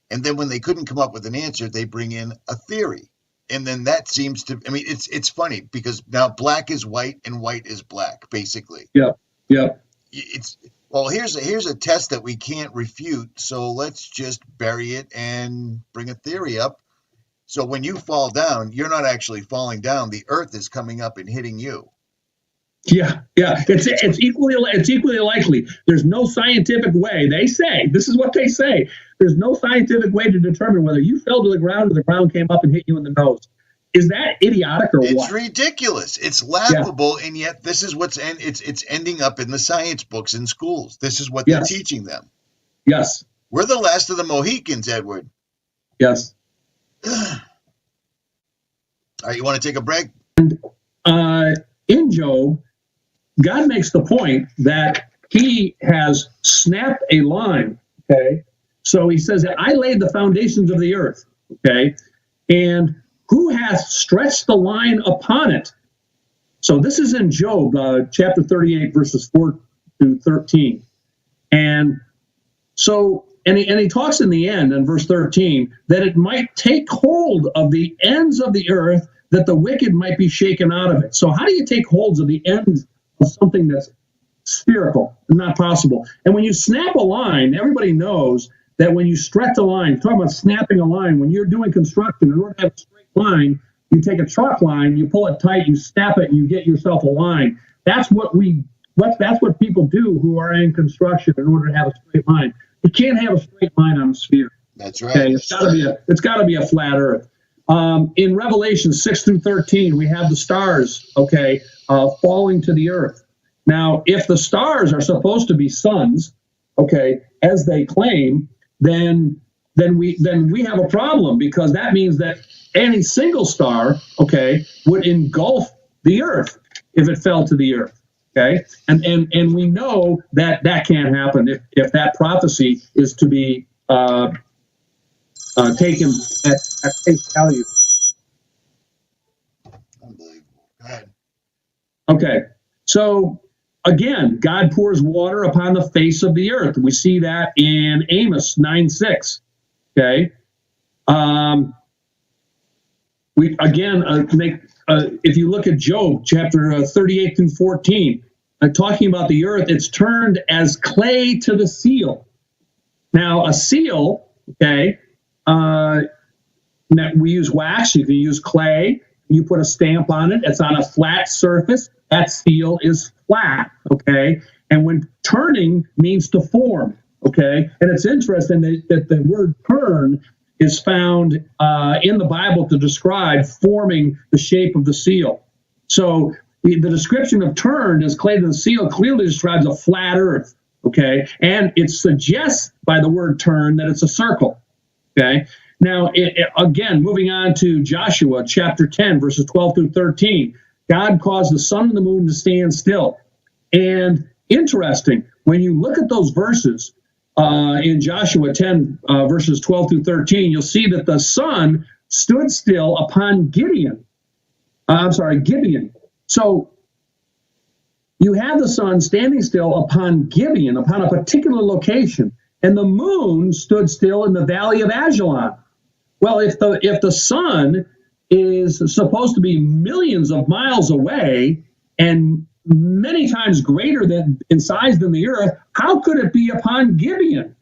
And then when they couldn't come up with an answer, they bring in a theory. And then that seems to, I mean, it's funny because now black is white and white is black, basically. Yeah. Well, here's a test that we can't refute, so let's just bury it and bring a theory up. So when you fall down, you're not actually falling down. The Earth is coming up and hitting you. Yeah. It's equally likely. There's no scientific way. They say, this is what they say. There's no scientific way to determine whether you fell to the ground or the ground came up and hit you in the nose. Is that idiotic or what? It's ridiculous. It's laughable, and yet this is it's ending up in the science books in schools. This is what they're teaching them. Yes. We're the last of the Mohicans, Edward. Yes. All right, you want to take a break? In Job, God makes the point that he has snapped a line, okay? So he says that I laid the foundations of the earth, okay? And who hath stretched the line upon it? So this is in Job, chapter 38, verses 4 to 13. And so, and he talks in the end, in verse 13, that it might take hold of the ends of the earth, that the wicked might be shaken out of it. So how do you take holds of the ends of something that's spherical? Not possible. And when you snap a line, everybody knows that when you stretch a line, talking about snapping a line, when you're doing construction, in order to have a straight line, you take a chalk line, you pull it tight, you snap it, and you get yourself a line. That's what people do who are in construction in order to have a straight line. You can't have a straight line on a sphere. That's right. Okay, it's got to be a flat Earth. In Revelation 6 through 13, we have the stars, okay, falling to the earth. Now, if the stars are supposed to be suns, okay, as they claim, then we have a problem, because that means that any single star, okay, would engulf the earth if it fell to the earth. Okay, and we know that can't happen if that prophecy is to be taken at face value. Unbelievable. Go ahead. Okay, so again, God pours water upon the face of the earth. We see that in Amos 9:6. Okay, we again if you look at Job chapter 38 through 14, talking about the earth, it's turned as clay to the seal. Now, a seal, okay, we use wax, you can use clay, you put a stamp on it, it's on a flat surface, that seal is flat, okay? And when turning means to form, okay? And it's interesting that the word turn is found in the Bible to describe forming the shape of the seal. So the description of turned as clay to the seal clearly describes a flat earth, okay? And it suggests by the word turn that it's a circle, okay? Now, again, moving on to Joshua chapter 10, verses 12 through 13, God caused the sun and the moon to stand still. And interesting, when you look at those verses, in Joshua 10, verses 12 through 13, you'll see that the sun stood still upon Gibeon. So you have the sun standing still upon Gibeon, upon a particular location, and the moon stood still in the valley of Ajalon. Well, if the sun is supposed to be millions of miles away and many times greater than in size than the earth, how could it be upon Gibeon?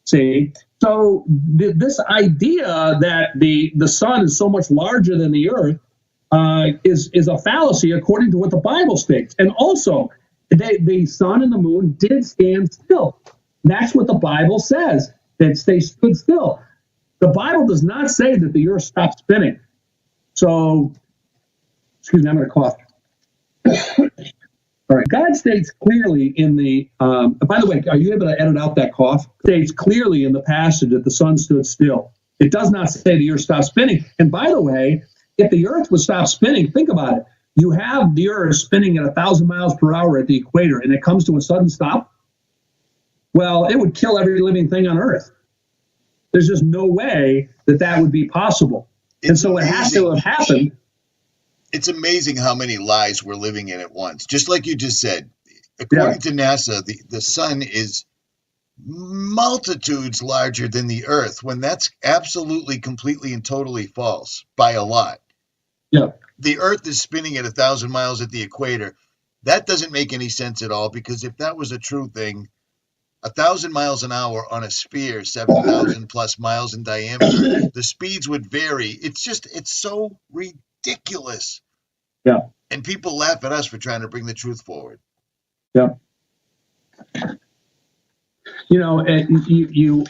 See, so this idea that the sun is so much larger than the earth is a fallacy according to what the Bible states. And also, the sun and the moon did stand still. That's what the Bible says, that they stood still. The Bible does not say that the earth stopped spinning. So, excuse me, I'm going to cough. All right. God states clearly in the, by the way, are you able to edit out that cough? States clearly in the passage that the sun stood still. It does not say the earth stopped spinning. And by the way, if the earth would stop spinning, think about it. You have the earth spinning at 1,000 miles per hour at the equator, and it comes to a sudden stop. Well, it would kill every living thing on earth. There's just no way that would be possible. And so it has to have happened. It's amazing how many lies we're living in at once. Just like you just said, according to NASA, the sun is multitudes larger than the earth, when that's absolutely, completely, and totally false by a lot. Yeah. The earth is spinning at 1,000 miles at the equator. That doesn't make any sense at all, because if that was a true thing, 1,000 miles an hour on a sphere, 7,000 plus miles in diameter, the speeds would vary. It's so ridiculous. Yeah. And people laugh at us for trying to bring the truth forward. Yeah. You know, you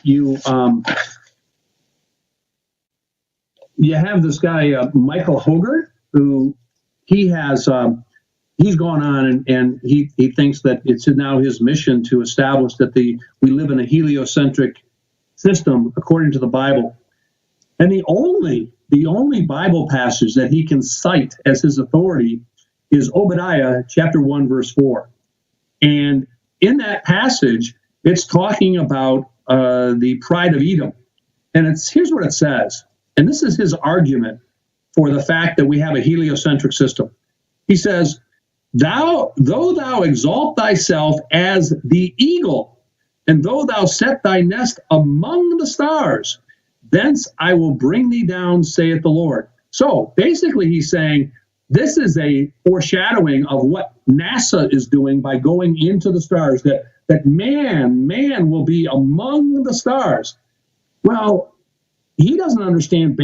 have this guy, Michael Hogarth, who he's gone on and he thinks that it's now his mission to establish that we live in a heliocentric system according to the Bible. And the only Bible passage that he can cite as his authority is Obadiah chapter 1, verse 4. And in that passage, it's talking about the pride of Edom. And here's what it says. And this is his argument for the fact that we have a heliocentric system. He says, though thou exalt thyself as the eagle, and though thou set thy nest among the stars, thence I will bring thee down, saith the Lord. So basically he's saying this is a foreshadowing of what NASA is doing by going into the stars, that man will be among the stars. Well, he doesn't understand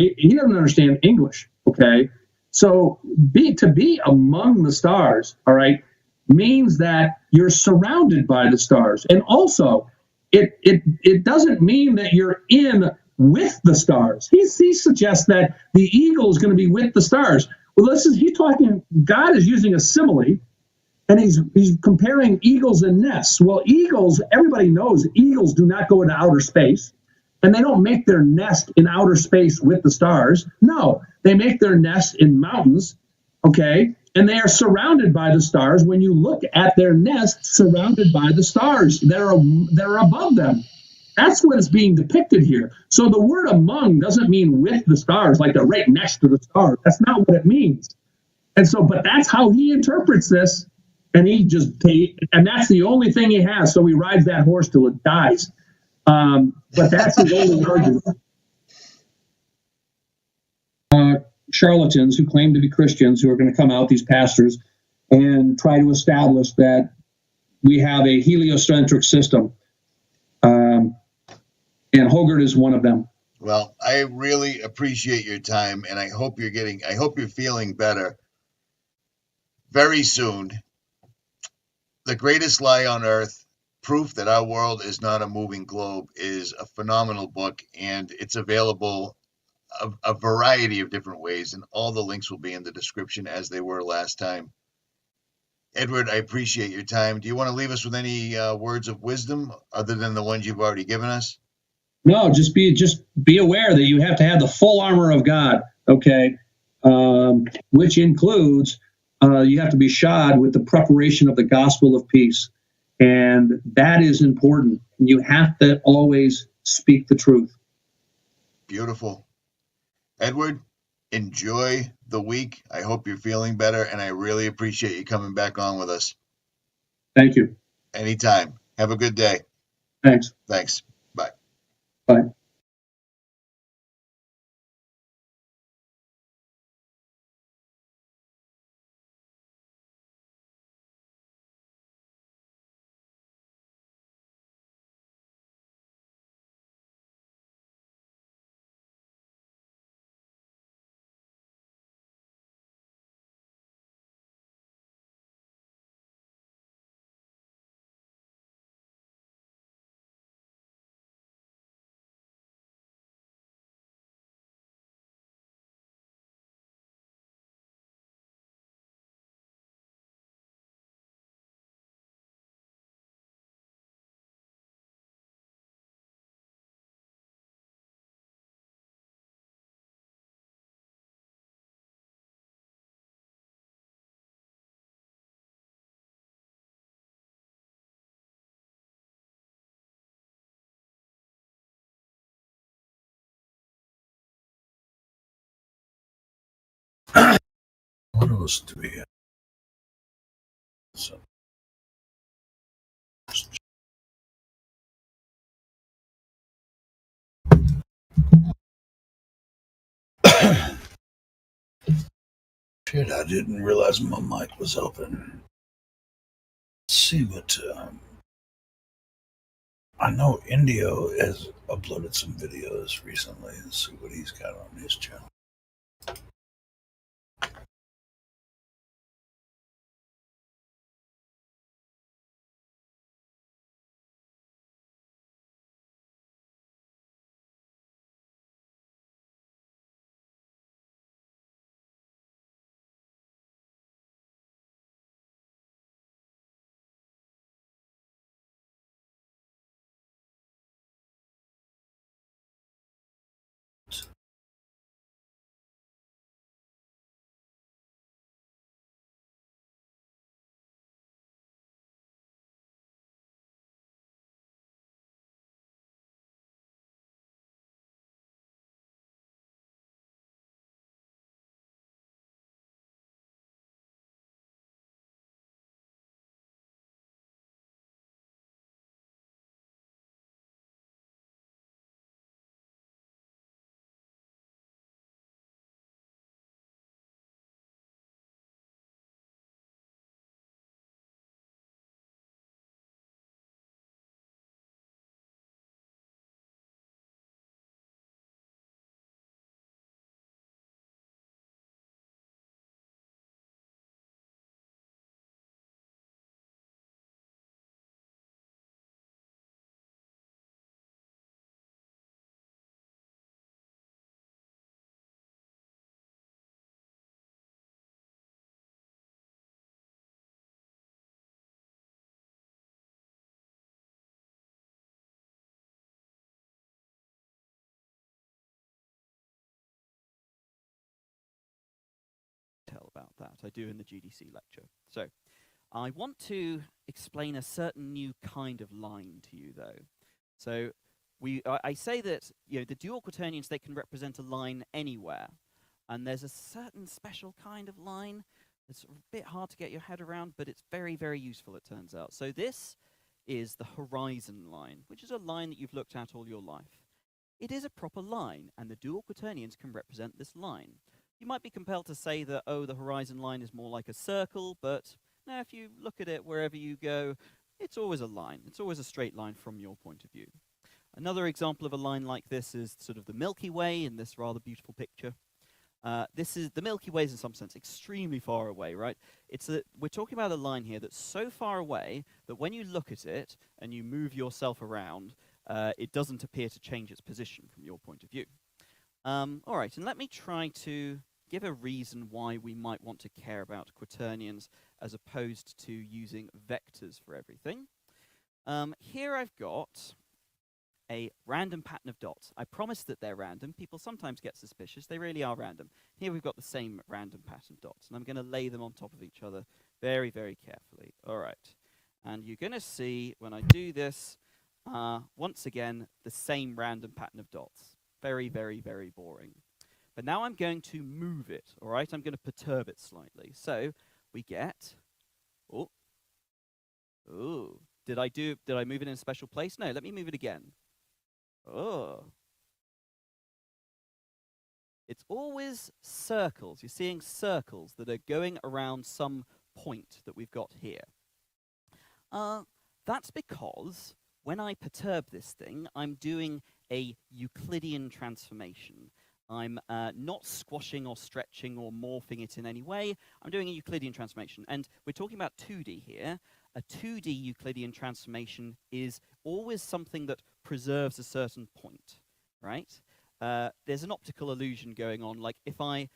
English, okay? So to be among the stars, all right, means that you're surrounded by the stars. And also, it doesn't mean that you're in with the stars. He suggests that the eagle is going to be with the stars. Well, God is using a simile, and he's comparing eagles and nests. Well, eagles, everybody knows eagles do not go into outer space, and they don't make their nest in outer space with the stars. No, they make their nest in mountains, okay? And they are surrounded by the stars. When you look at their nest, surrounded by the stars, they're above them. That's what is being depicted here. So the word among doesn't mean with the stars, like they're right next to the stars. That's not what it means. And so, but that's how he interprets this. And and that's the only thing he has. So he rides that horse till it dies. But that's his only argument. Charlatans who claim to be Christians who are going to come out, these pastors, and try to establish that we have a heliocentric system. And Hoggard is one of them. Well, I really appreciate your time, and I hope you're feeling better very soon. The Greatest Lie on Earth, Proof That Our World Is Not a Moving Globe, is a phenomenal book, and it's available a variety of different ways, and all the links will be in the description as they were last time. Edward, I appreciate your time. Do you want to leave us with any words of wisdom other than the ones you've already given us? No, just be aware that you have to have the full armor of God, okay? Which includes you have to be shod with the preparation of the gospel of peace. And that is important. You have to always speak the truth. Beautiful. Edward, enjoy the week. I hope you're feeling better, and I really appreciate you coming back on with us. Thank you. Anytime. Have a good day. Thanks. Thanks. Bye. Bye. What else do we have? So, shit, I didn't realize my mic was open. Let's see what. I know Indio has uploaded some videos recently. Let's see what he's got on his channel. tell about that. I do in the GDC lecture. So I want to explain a certain new kind of line to you, though. So I say that the dual quaternions, they can represent a line anywhere. And there's a certain special kind of line that's a bit hard to get your head around, but it's very, very useful, it turns out. So this is the horizon line, which is a line that you've looked at all your life. It is a proper line, and the dual quaternions can represent this line. You might be compelled to say that, oh, the horizon line is more like a circle, but no, if you look at it wherever you go, it's always a line. It's always a straight line from your point of view. Another example of a line like this is sort of the Milky Way in this rather beautiful picture. This is the Milky Way is in some sense extremely far away, right? We're talking about a line here that's so far away that when you look at it and you move yourself around, it doesn't appear to change its position from your point of view. All right, and let me try to give a reason why we might want to care about quaternions as opposed to using vectors for everything. Here I've got a random pattern of dots. I promise that they're random. People sometimes get suspicious. They really are random. Here we've got the same random pattern of dots, and I'm going to lay them on top of each other very, very carefully. All right. And you're going to see, when I do this, once again, the same random pattern of dots. Very, very, very boring. But now I'm going to move it, all right? I'm going to perturb it slightly. So we get, did I move it in a special place? No, let me move it again. Oh. It's always circles. You're seeing circles that are going around some point that we've got here. That's because when I perturb this thing, I'm doing a Euclidean transformation. I'm not squashing or stretching or morphing it in any way. I'm doing a Euclidean transformation. And we're talking about 2D here. A 2D Euclidean transformation is always something that preserves a certain point, right? There's an optical illusion going on. Like if I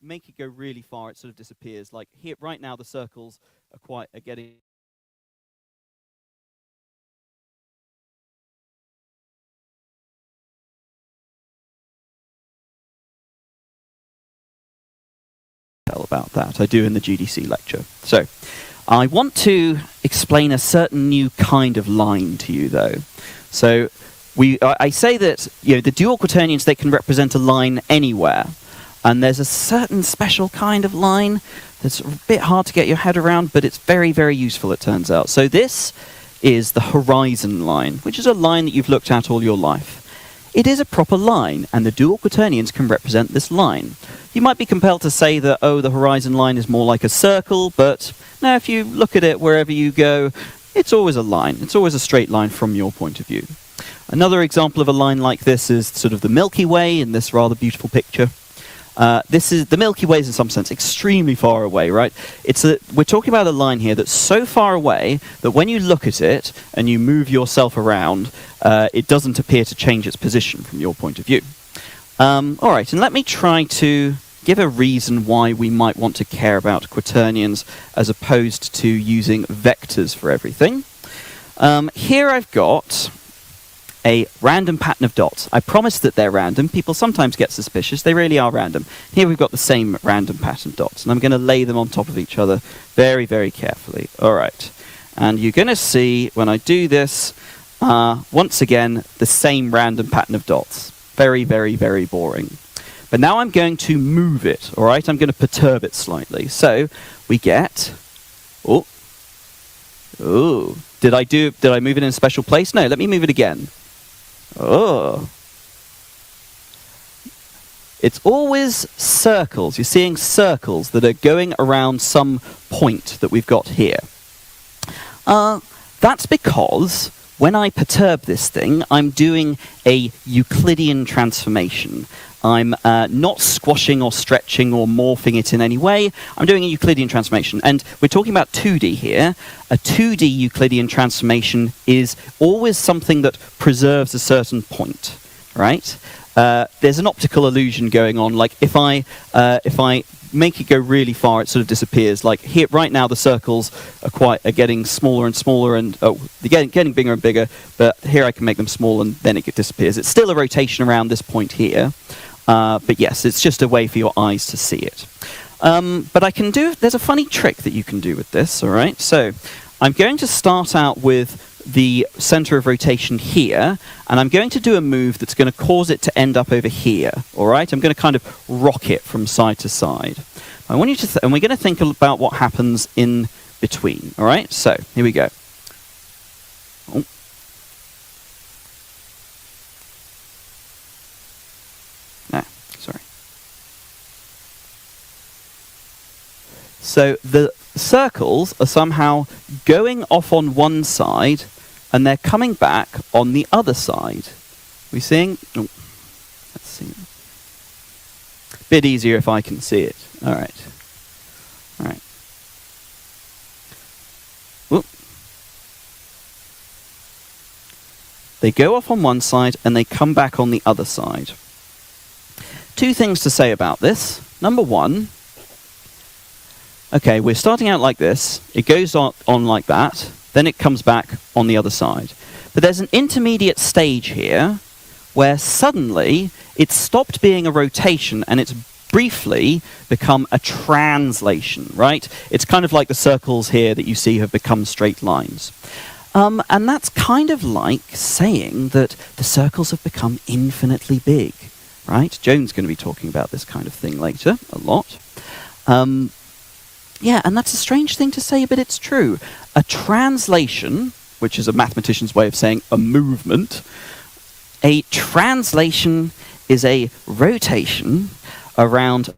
make it go really far, it sort of disappears. Like here, right now, the circles are getting about that. I do in the GDC lecture. So I want to explain a certain new kind of line to you, though. So I say that the dual quaternions, they can represent a line anywhere, and there's a certain special kind of line that's a bit hard to get your head around, but it's very, very useful, it turns out. So this is the horizon line, which is a line that you've looked at all your life. It is a proper line, and the dual quaternions can represent this line. You might be compelled to say that, oh, the horizon line is more like a circle, but no, if you look at it wherever you go, it's always a line. It's always a straight line from your point of view. Another example of a line like this is sort of the Milky Way in this rather beautiful picture. The Milky Way is in some sense extremely far away, right? We're talking about a line here that's so far away that when you look at it and you move yourself around, it doesn't appear to change its position from your point of view. All right, and let me try to give a reason why we might want to care about quaternions as opposed to using vectors for everything. Here I've got a random pattern of dots. I promise that they're random. People sometimes get suspicious. They really are random. Here we've got the same random pattern of dots, and I'm going to lay them on top of each other very, very carefully. All right. And you're going to see, when I do this, once again, the same random pattern of dots. Very, very, very boring. But now I'm going to move it, all right? I'm going to perturb it slightly. So we get, did I move it in a special place? No, let me move it again. Oh. It's always circles. You're seeing circles that are going around some point that we've got here. That's because when I perturb this thing, I'm doing a Euclidean transformation. I'm not squashing or stretching or morphing it in any way. I'm doing a Euclidean transformation. And we're talking about 2D here. A 2D Euclidean transformation is always something that preserves a certain point, right? There's an optical illusion going on. Like if I make it go really far, it sort of disappears. Like here, right now, the circles are getting smaller and smaller, and they're getting bigger and bigger. But here, I can make them small, and then it disappears. It's still a rotation around this point here, but yes, it's just a way for your eyes to see it. But I can do, there's a funny trick that you can do with this, all right? So I'm going to start out with the center of rotation here, and I'm going to do a move that's going to cause it to end up over here, all right? I'm going to kind of rock it from side to side. I want you to, and we're going to think about what happens in between, all right? So here we go. Oh. Sorry. So the circles are somehow going off on one side and they're coming back on the other side. We seeing? Oh, let's see. Bit easier if I can see it. All right. All right. Whoop. They go off on one side and they come back on the other side. Two things to say about this. Number one, okay, we're starting out like this. It goes on like that. Then it comes back on the other side. But there's an intermediate stage here where suddenly it's stopped being a rotation and it's briefly become a translation, right? It's kind of like the circles here that you see have become straight lines. And that's kind of like saying that the circles have become infinitely big, right? Joan's going to be talking about this kind of thing later a lot. Yeah, and that's a strange thing to say, but it's true. A translation, which is a mathematician's way of saying a movement, a translation is a rotation around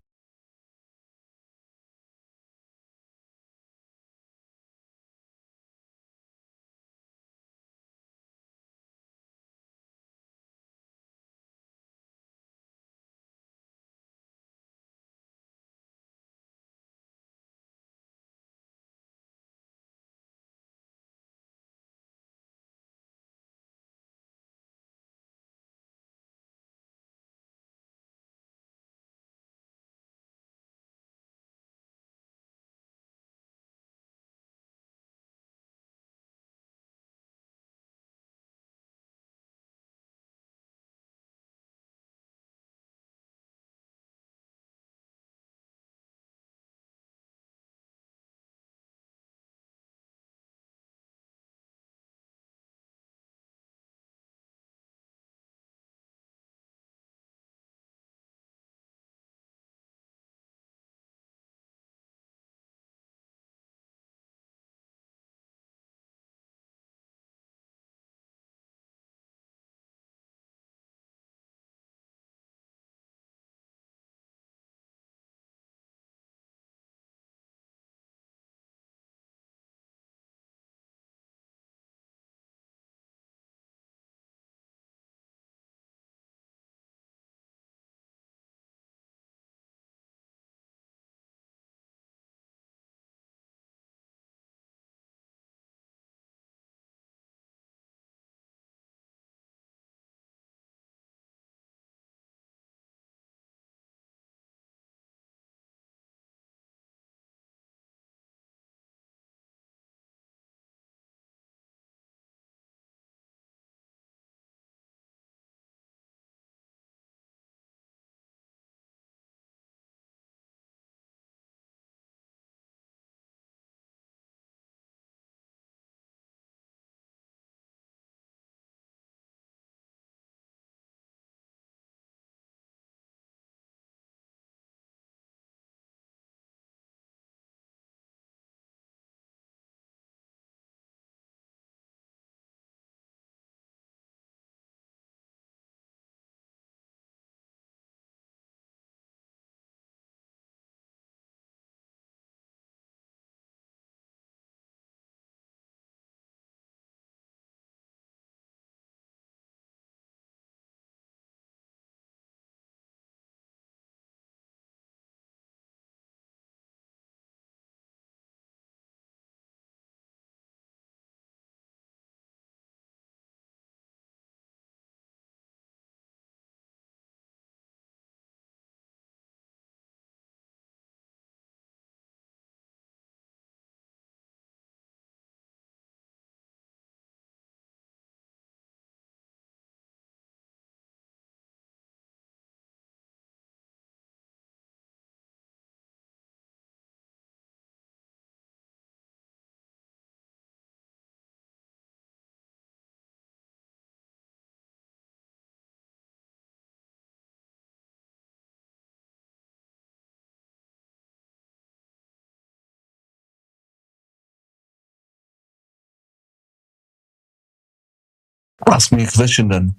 Ask me a question then.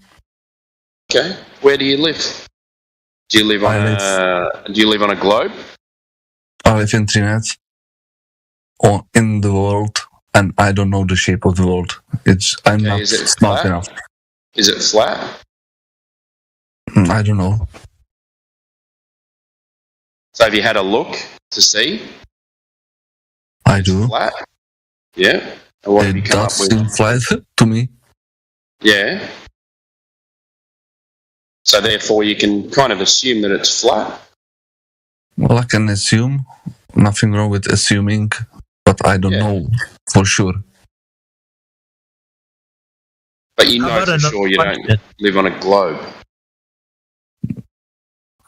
Okay. Where do you live? Do you live on a globe? I live in Trinidad, or in the world, and I don't know the shape of the world. I'm not Is it smart flat? enough. Is it flat? I don't know. So have you had a look to see? I do. Flat? Yeah. And what have you It come up does with? seem flat to me. Yeah. So therefore you can kind of assume that it's flat. Well, I can assume. Nothing wrong with assuming, but I don't know for sure. But you How know about for another sure you question? don't live on a globe.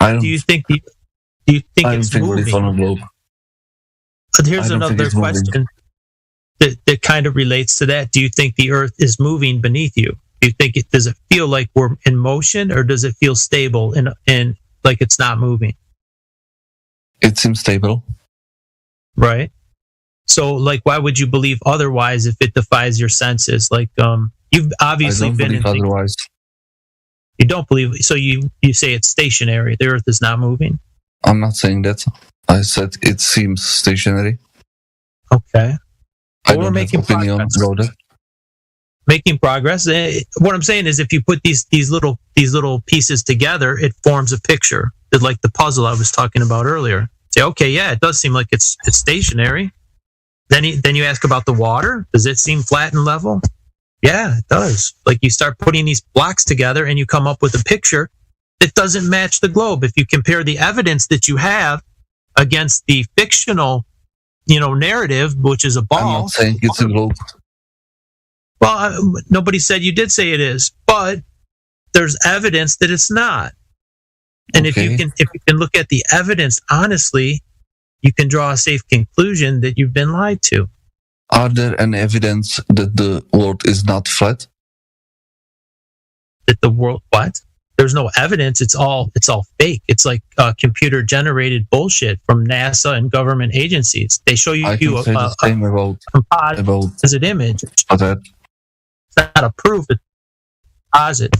I don't. Do you think I don't it's think we live moving? on a globe. But here's I don't think another it's moving. question that kind of relates to that. Do you think the Earth is moving beneath you? Do you think does it feel like we're in motion, or does it feel stable and like it's not moving? It seems stable. Right. So, like, why would you believe otherwise if it defies your senses? Like, you've obviously I don't been in believe things otherwise. you don't believe. So you say it's stationary. The Earth is not moving. I'm not saying that. I said it seems stationary. Okay. I Well, we're don't making have opinion progress. about it. Making progress. What I'm saying is, if you put these little pieces together, it forms a picture. It's like the puzzle I was talking about earlier. Say, okay, yeah, it does seem like it's stationary. Then you ask about the water. Does it seem flat and level? Yeah, it does. Like, you start putting these blocks together and you come up with a picture that doesn't match the globe. If you compare the evidence that you have against the fictional, narrative, which is a ball. I'm not saying it's a globe. Well, nobody said you did say it is, but there's evidence that it's not. And Okay. if you can look at the evidence honestly, you can draw a safe conclusion that you've been lied to. Are there any evidence that the world is not flat? That the world what? There's no evidence. It's all fake. It's like computer generated bullshit from NASA and government agencies. They show you I can say the same about composite image. that. It's not a proof. It's a composite.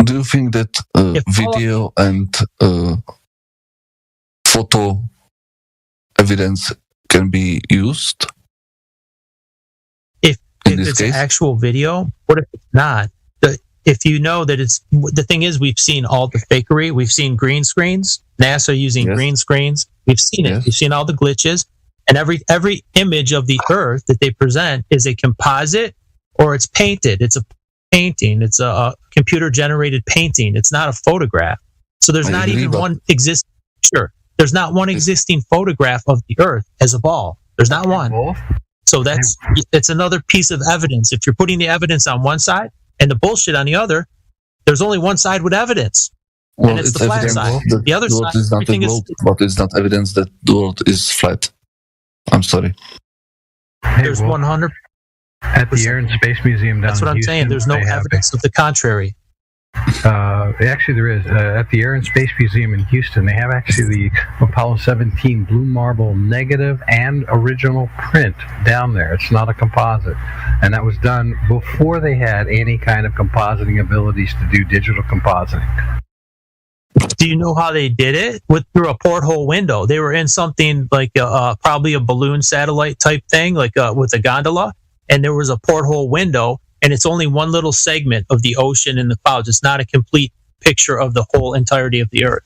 Do you think that video and photo evidence can be used? If this it's case? actual video, what if it's not? If you know that it's the thing is, we've seen all the fakery. We've seen green screens, NASA using Yes. green screens. We've seen it. Yes. We've seen all the glitches, and every image of the Earth that they present is a composite or it's painted. It's a painting. It's a computer generated painting. It's not a photograph. So there's I not agree, even but- one existing picture. There's not one existing photograph of the Earth as a ball. There's not one. So it's another piece of evidence. If you're putting the evidence on one side and the bullshit on the other, there's only one side with evidence. Well, And it's the flat evidence side. that The other the world side, is not a everything is- globe, but it's not evidence that the world is flat. I'm sorry. There's 100. At the Air and Space Museum down That's what in I'm Houston, saying. There's no they have evidence of the contrary. actually, there is. At the Air and Space Museum in Houston, they have actually the Apollo 17 blue marble negative and original print down there. It's not a composite. And that was done before they had any kind of compositing abilities to do digital compositing. Do you know how they did it? Through a porthole window. They were in something like probably a balloon satellite type thing, like with a gondola, and there was a porthole window, and it's only one little segment of the ocean and the clouds. It's not a complete picture of the whole entirety of the Earth.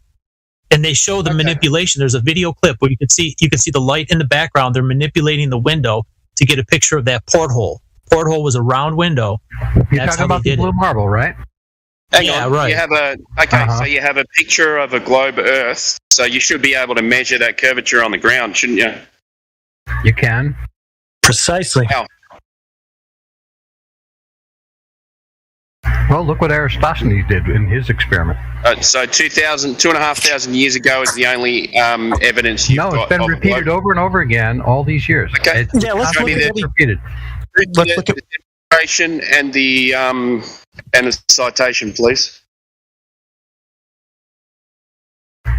And they show the manipulation. There's a video clip where you can see the light in the background. They're manipulating the window to get a picture of that porthole. Porthole was a round window. You're talking about the blue marble, right? Hang on. right. You have so you have a picture of a globe Earth, so you should be able to measure that curvature on the ground, shouldn't you? You can. Precisely. How? Well, look what Eratosthenes did in his experiment. So 2,500 years ago is the only evidence you've got. No, it's been of a repeated globe. over and over again all these years. Okay. It's constantly repeated. Let's look at the demonstration and the citation, please.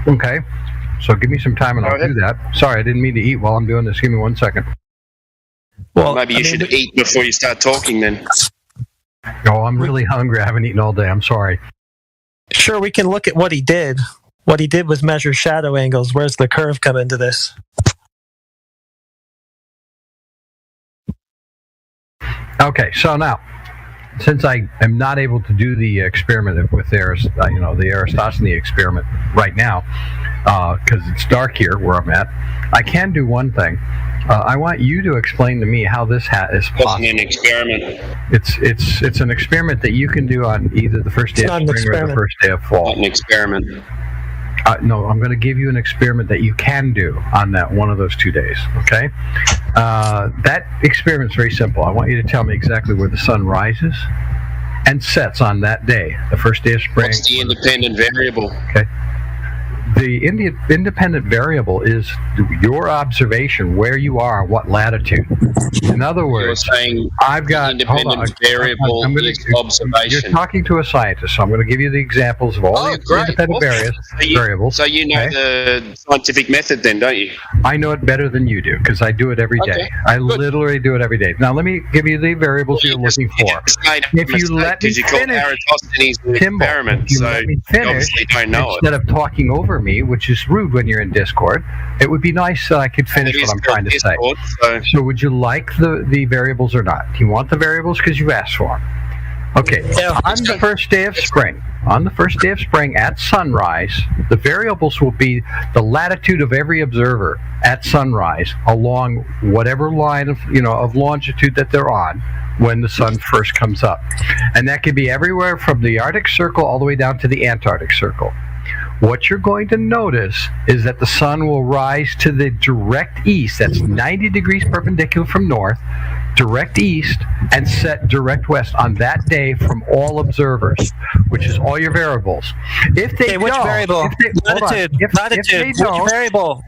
Okay. So give me some time and Go I'll ahead. do that. Sorry, I didn't mean to eat while I'm doing this. Give me 1 second. Well, maybe you should eat before you start talking then. Oh, I'm really hungry. I haven't eaten all day. I'm sorry. Sure, we can look at what he did. What he did was measure shadow angles. Where's the curve come into this? Okay, so now, since I am not able to do the experiment with the Eratosthenes experiment right now, because it's dark here where I'm at, I can do one thing. I want you to explain to me how this is possible. Wasn't an experiment. It's an experiment that you can do on either the first day of spring or the first day of fall. Not an experiment. No, I'm going to give you an experiment that you can do on that one of those 2 days, okay? That experiment's very simple. I want you to tell me exactly where the sun rises and sets on that day, the first day of spring. What's the independent variable? Okay. The independent variable is your observation, where you are, what latitude. In other words, you're saying I've got independent variable is observation. You're talking to a scientist, so I'm going to give you the examples of all the independent variables. So you know the scientific method then, don't you? I know it better than you do because I do it every day. I literally do it every day. Now let me give you the variables you're looking for. If you let me finish, Timbo, if you let me finish, instead of talking over me, which is rude when you're in Discord, it would be nice that I could finish what I'm trying to say. So would you like the variables or not? Do you want the variables because you asked for them? Okay, on the first day of spring, at sunrise, the variables will be the latitude of every observer at sunrise along whatever line of longitude that they're on when the sun first comes up. And that can be everywhere from the Arctic Circle all the way down to the Antarctic Circle. What you're going to notice is that the sun will rise to the direct east, that's 90 degrees perpendicular from north, direct east, and set direct west on that day from all observers, which is all your variables. If they which don't, variable? Latitude. Which variable?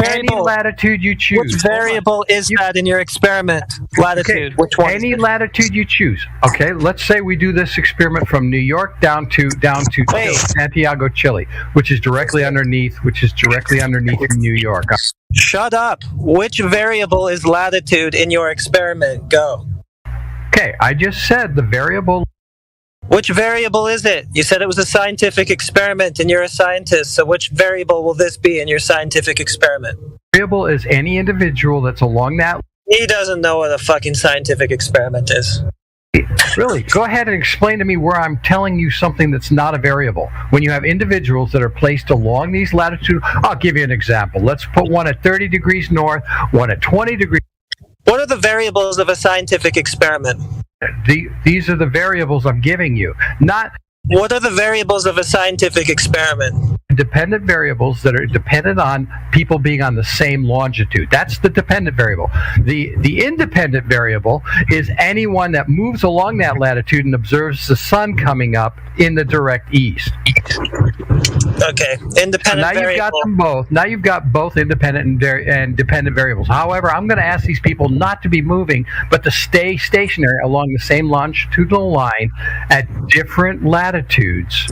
Any latitude you choose. Which variable is that in your experiment? Latitude. Okay. Which one? Any latitude you choose. Okay, let's say we do this experiment from New York down to Chile, Santiago, Chile, which is directly underneath New York. Shut up. Which variable is latitude in your experiment? Go. Okay, I just said the variable. Which variable is it? You said it was a scientific experiment and you're a scientist, so which variable will this be in your scientific experiment? Variable is any individual that's along that. He doesn't know what a fucking scientific experiment is. Really? Go ahead and explain to me where I'm telling you something that's not a variable. When you have individuals that are placed along these latitudes, I'll give you an example. Let's put one at 30 degrees north, one at 20 degrees. What are the variables of a scientific experiment? These are the variables I'm giving you. Not. What are the variables of a scientific experiment? Dependent variables that are dependent on people being on the same longitude. That's the dependent variable. The independent variable is anyone that moves along that latitude and observes the sun coming up in the direct east. Okay, independent now variable. You've got them both. Now you've got both independent and dependent variables. However, I'm going to ask these people not to be moving, but to stay stationary along the same longitudinal line at different latitudes.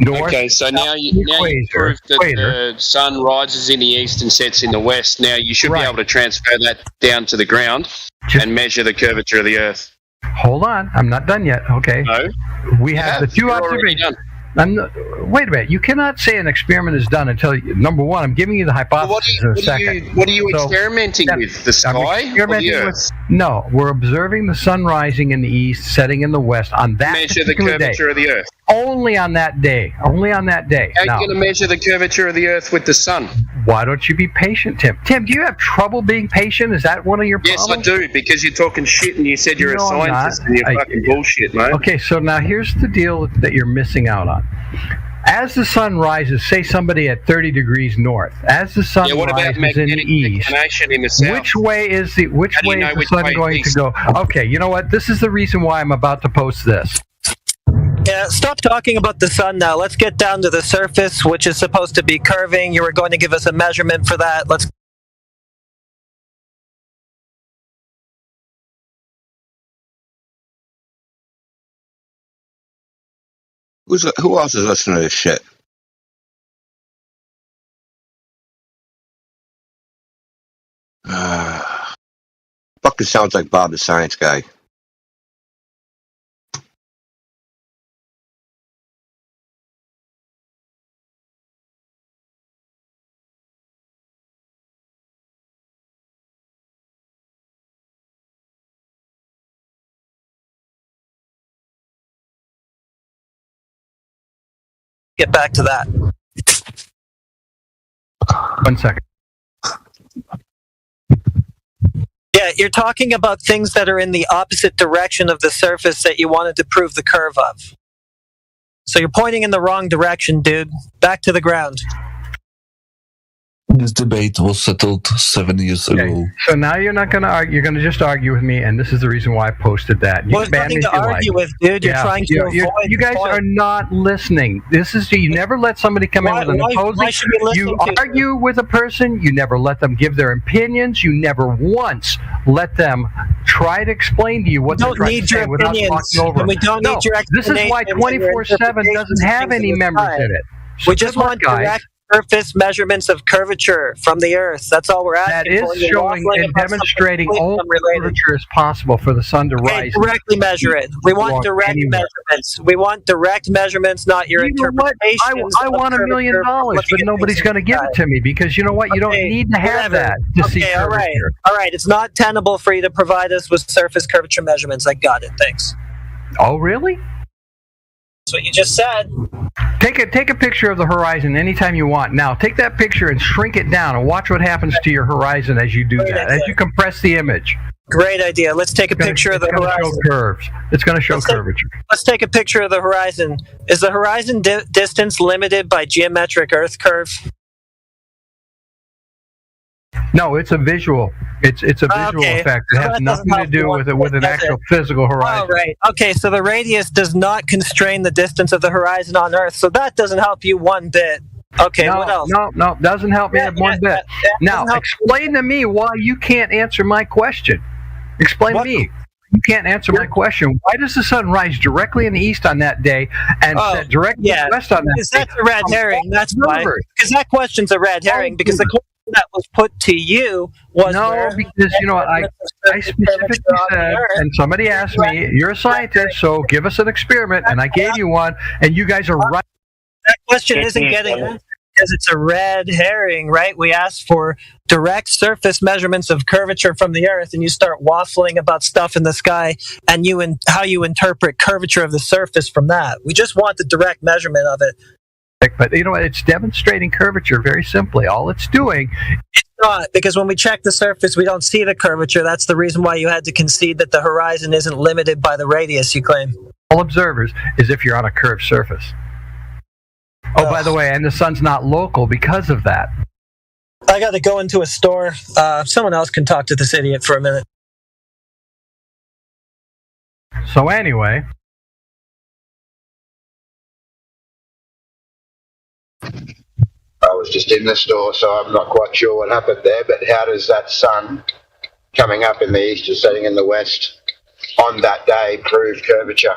Okay, so now you proved that the sun rises in the east and sets in the west. Now you should be able to transfer that down to the ground and measure the curvature of the Earth. Hold on, I'm not done yet. Okay. No. We have the two observations. Wait a minute. You cannot say an experiment is done until, number one, I'm giving you the hypothesis in a second. What are you experimenting with? The sky or the Earth? No, we're observing the sun rising in the east, setting in the west on that measure the curvature of the Earth. Only on that day. Only on that day. How are you going to measure the curvature of the Earth with the sun? Why don't you be patient, Tim? Tim, do you have trouble being patient? Is that one of your problems? Yes, I do, because you're talking shit and you said you're a scientist and you're fucking bullshit, mate. Okay, so now here's the deal that you're missing out on. As the sun rises, say somebody at 30 degrees north, as the sun rises in the east, in the south? which way is the sun going to go? Okay, you know what? This is the reason why I'm about to post this. Yeah, stop talking about the sun now. Let's get down to the surface, which is supposed to be curving. You were going to give us a measurement for that. Let's. Who else is listening to this shit? fucking sounds like Bob the Science Guy. Get back to that. 1 second. Yeah, you're talking about things that are in the opposite direction of the surface that you wanted to prove the curve of. So you're pointing in the wrong direction, dude. Back to the ground. This debate was settled 7 years ago. So now you're not going to argue. You're going to just argue with me, and this is the reason why I posted that. Well, there's nothing to argue with, dude. You're trying to avoid. You guys are not listening. This is you never let somebody come in with an opposing. Why should we listen you to argue with a person. You never let them give their opinions. You never once let them try to explain to you what they're trying to say without talking over them. We don't need your This is why 24/7 doesn't have any members in it. So we just want direct surface measurements of curvature from the Earth. That's all we're asking for. for. That is showing and demonstrating all curvature as possible for the sun to rise. Directly measure it. We want direct measurements. We want direct measurements, not your interpretations. I want $1 million, but nobody's going to give it to me because you know what? You don't need to have that to see curvature. All right. It's not tenable for you to provide us with surface curvature measurements. I got it. Thanks. Oh, really? That's what you just said. Take a picture of the horizon anytime you want. Now, take that picture and shrink it down and watch what happens to your horizon as you do that, as you compress the image. Great idea. Let's take a picture of the horizon. Show curves. It's going to show curvature. Let's take a picture of the horizon. Is the horizon distance limited by geometric Earth curve? No, it's a visual. It's a visual effect. It has nothing to do with an actual physical horizon. Oh, right. Okay, so the radius does not constrain the distance of the horizon on Earth, so that doesn't help you one bit. Okay, what else? No, doesn't help me one bit. Now, explain to me why you can't answer my question. Explain to me. You can't answer my question. Why does the sun rise directly in the east on that day and set directly west on that day? Because that's a red herring. That's why. Because that question's a red herring. Because the question that was put to you was because you know what I specifically said, and somebody asked me, "You're a scientist, so give us an experiment," and I gave you one, and you guys are right. That question isn't getting answered because it's a red herring, right? We asked for direct surface measurements of curvature from the Earth, and you start waffling about stuff in the sky and how you interpret curvature of the surface from that. We just want the direct measurement of it. But you know what? It's demonstrating curvature very simply. All it's doing. It's not, because when we check the surface, we don't see the curvature. That's the reason why you had to concede that the horizon isn't limited by the radius, you claim. All observers is if you're on a curved surface. Oh, by the way, and the sun's not local because of that. I got to go into a store. Someone else can talk to this idiot for a minute. So anyway. I was just in the store, so I'm not quite sure what happened there, but how does that sun coming up in the east and setting in the west on that day prove curvature?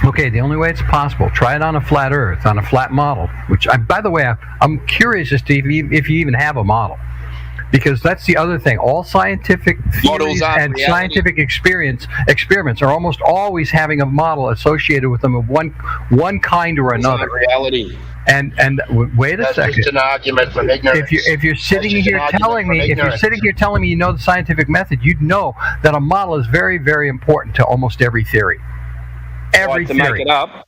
Okay, the only way it's possible, try it on a flat Earth, on a flat model, which, by the way, I'm curious as to if you even have a model. Because that's the other thing. All scientific theories and scientific experiments are almost always having a model associated with them of one kind or another. Reality. And wait a second. That's just an argument from ignorance. If you're sitting here telling me you know the scientific method, you'd know that a model is very, very important to almost every theory. Every theory. To make it up.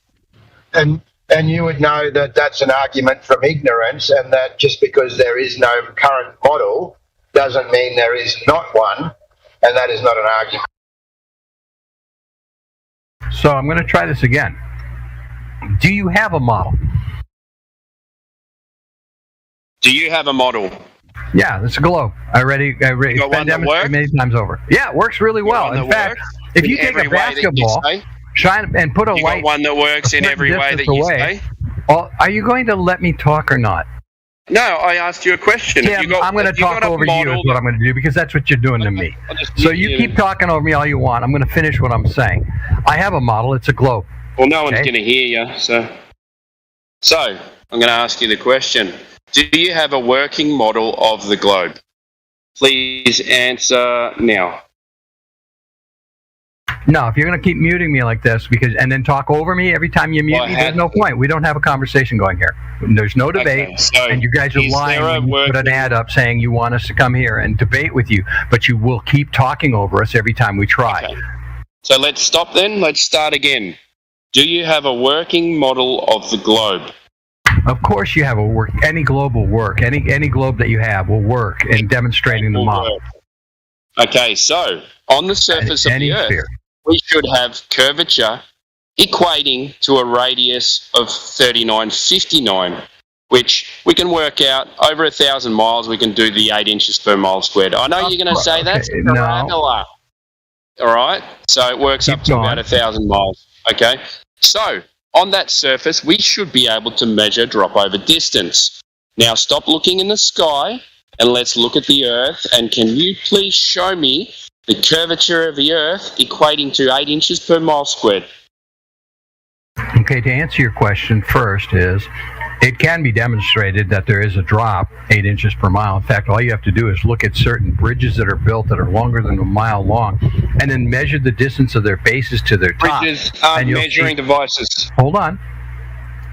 And you would know that that's an argument from ignorance, and that just because there is no current model doesn't mean there is not one, and that is not an argument. So I'm going to try this again. Do you have a model? Do you have a model? Yeah, it's a globe. It's been demonstrated many times over. Yeah, it works really well. In fact, if you take a basketball, shine and put a light. You got one that works in every way that you say. Are you going to let me talk or not? No, I asked you a question. Tim, I'm going to talk over you is what I'm going to do, because that's what you're doing to me. So you keep talking over me all you want. I'm going to finish what I'm saying. I have a model. It's a globe. Well, no one's going to hear you, so I'm going to ask you the question. Do you have a working model of the globe? Please answer now. No, if you're going to keep muting me like this and then talk over me every time you mute me, there's no point. We don't have a conversation going here. There's no debate, Okay, so and you guys are is lying there a when you put an ad up saying you want us to come here and debate with you, but you will keep talking over us every time we try. Okay. So let's stop then. Let's start again. Do you have a working model of the globe? Of course you have any globe will work. Any globe that you have will work in demonstrating the model. Okay, so on the surface of the Earth, we should have curvature equating to a radius of 3959, which we can work out over 1,000 miles. We can do the 8 inches per mile squared. I know you're going to say that's parabola. All right, so it works up to about 1,000 miles. Okay, so on that surface, we should be able to measure drop over distance. Now stop looking in the sky and let's look at the Earth. And can you please show me the curvature of the Earth equating to 8 inches per mile squared? Okay, to answer your question first is, it can be demonstrated that there is a drop 8 inches per mile. In fact, all you have to do is look at certain bridges that are built that are longer than a mile long and then measure the distance of their bases to their top. Bridges aren't measuring devices. Hold on.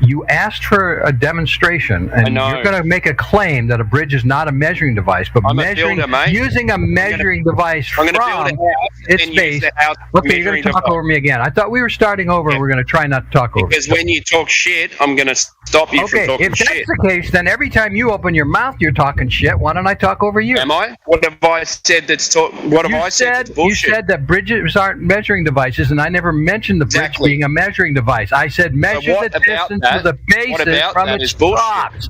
You asked for a demonstration, and you're going to make a claim that a bridge is not a measuring device, but using a measuring device from its base. Okay, you're going to talk over me again. I thought we were starting over, and we're going to try not to talk over. Because when you talk shit, I'm going to stop you from talking shit. Okay, if that's the case, then every time you open your mouth, you're talking shit. Why don't I talk over you? Am I? What have I said that's what have I said that's bullshit? You said that bridges aren't measuring devices, and I never mentioned the bridge being a measuring device. I said measure the distance to the bases from its tops.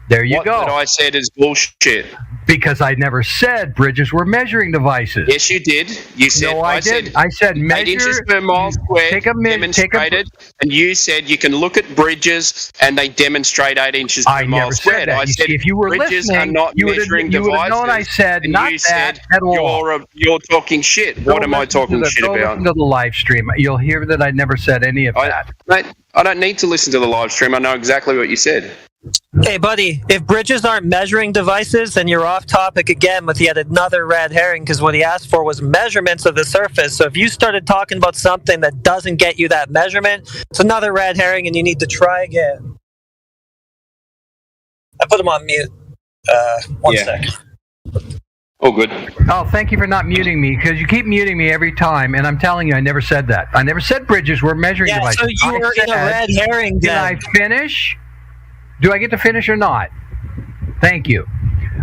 There you go. What I said is bullshit. Because I never said bridges were measuring devices. Yes, you did. You said no, I did. I said measure 8 inches per mile squared demonstrated, and you said you can look at bridges and they demonstrate 8 inches per mile squared. I said if you were bridges are not measuring devices. You would have known I said not that at all. You're talking shit. What am I talking shit about? Go listen to the live stream. You'll hear that I never said any of that. I don't need to listen to the live stream. I know exactly what you said. Hey, buddy, if bridges aren't measuring devices, then you're off topic again with yet another red herring, because what he asked for was measurements of the surface. So if you started talking about something that doesn't get you that measurement, it's another red herring and you need to try again. I put him on mute. One sec. Oh, good. Oh, thank you for not muting me, because you keep muting me every time, and I'm telling you, I never said that. I never said bridges were measuring devices. So you were in a red herring. Did I finish? Do I get to finish or not? Thank you.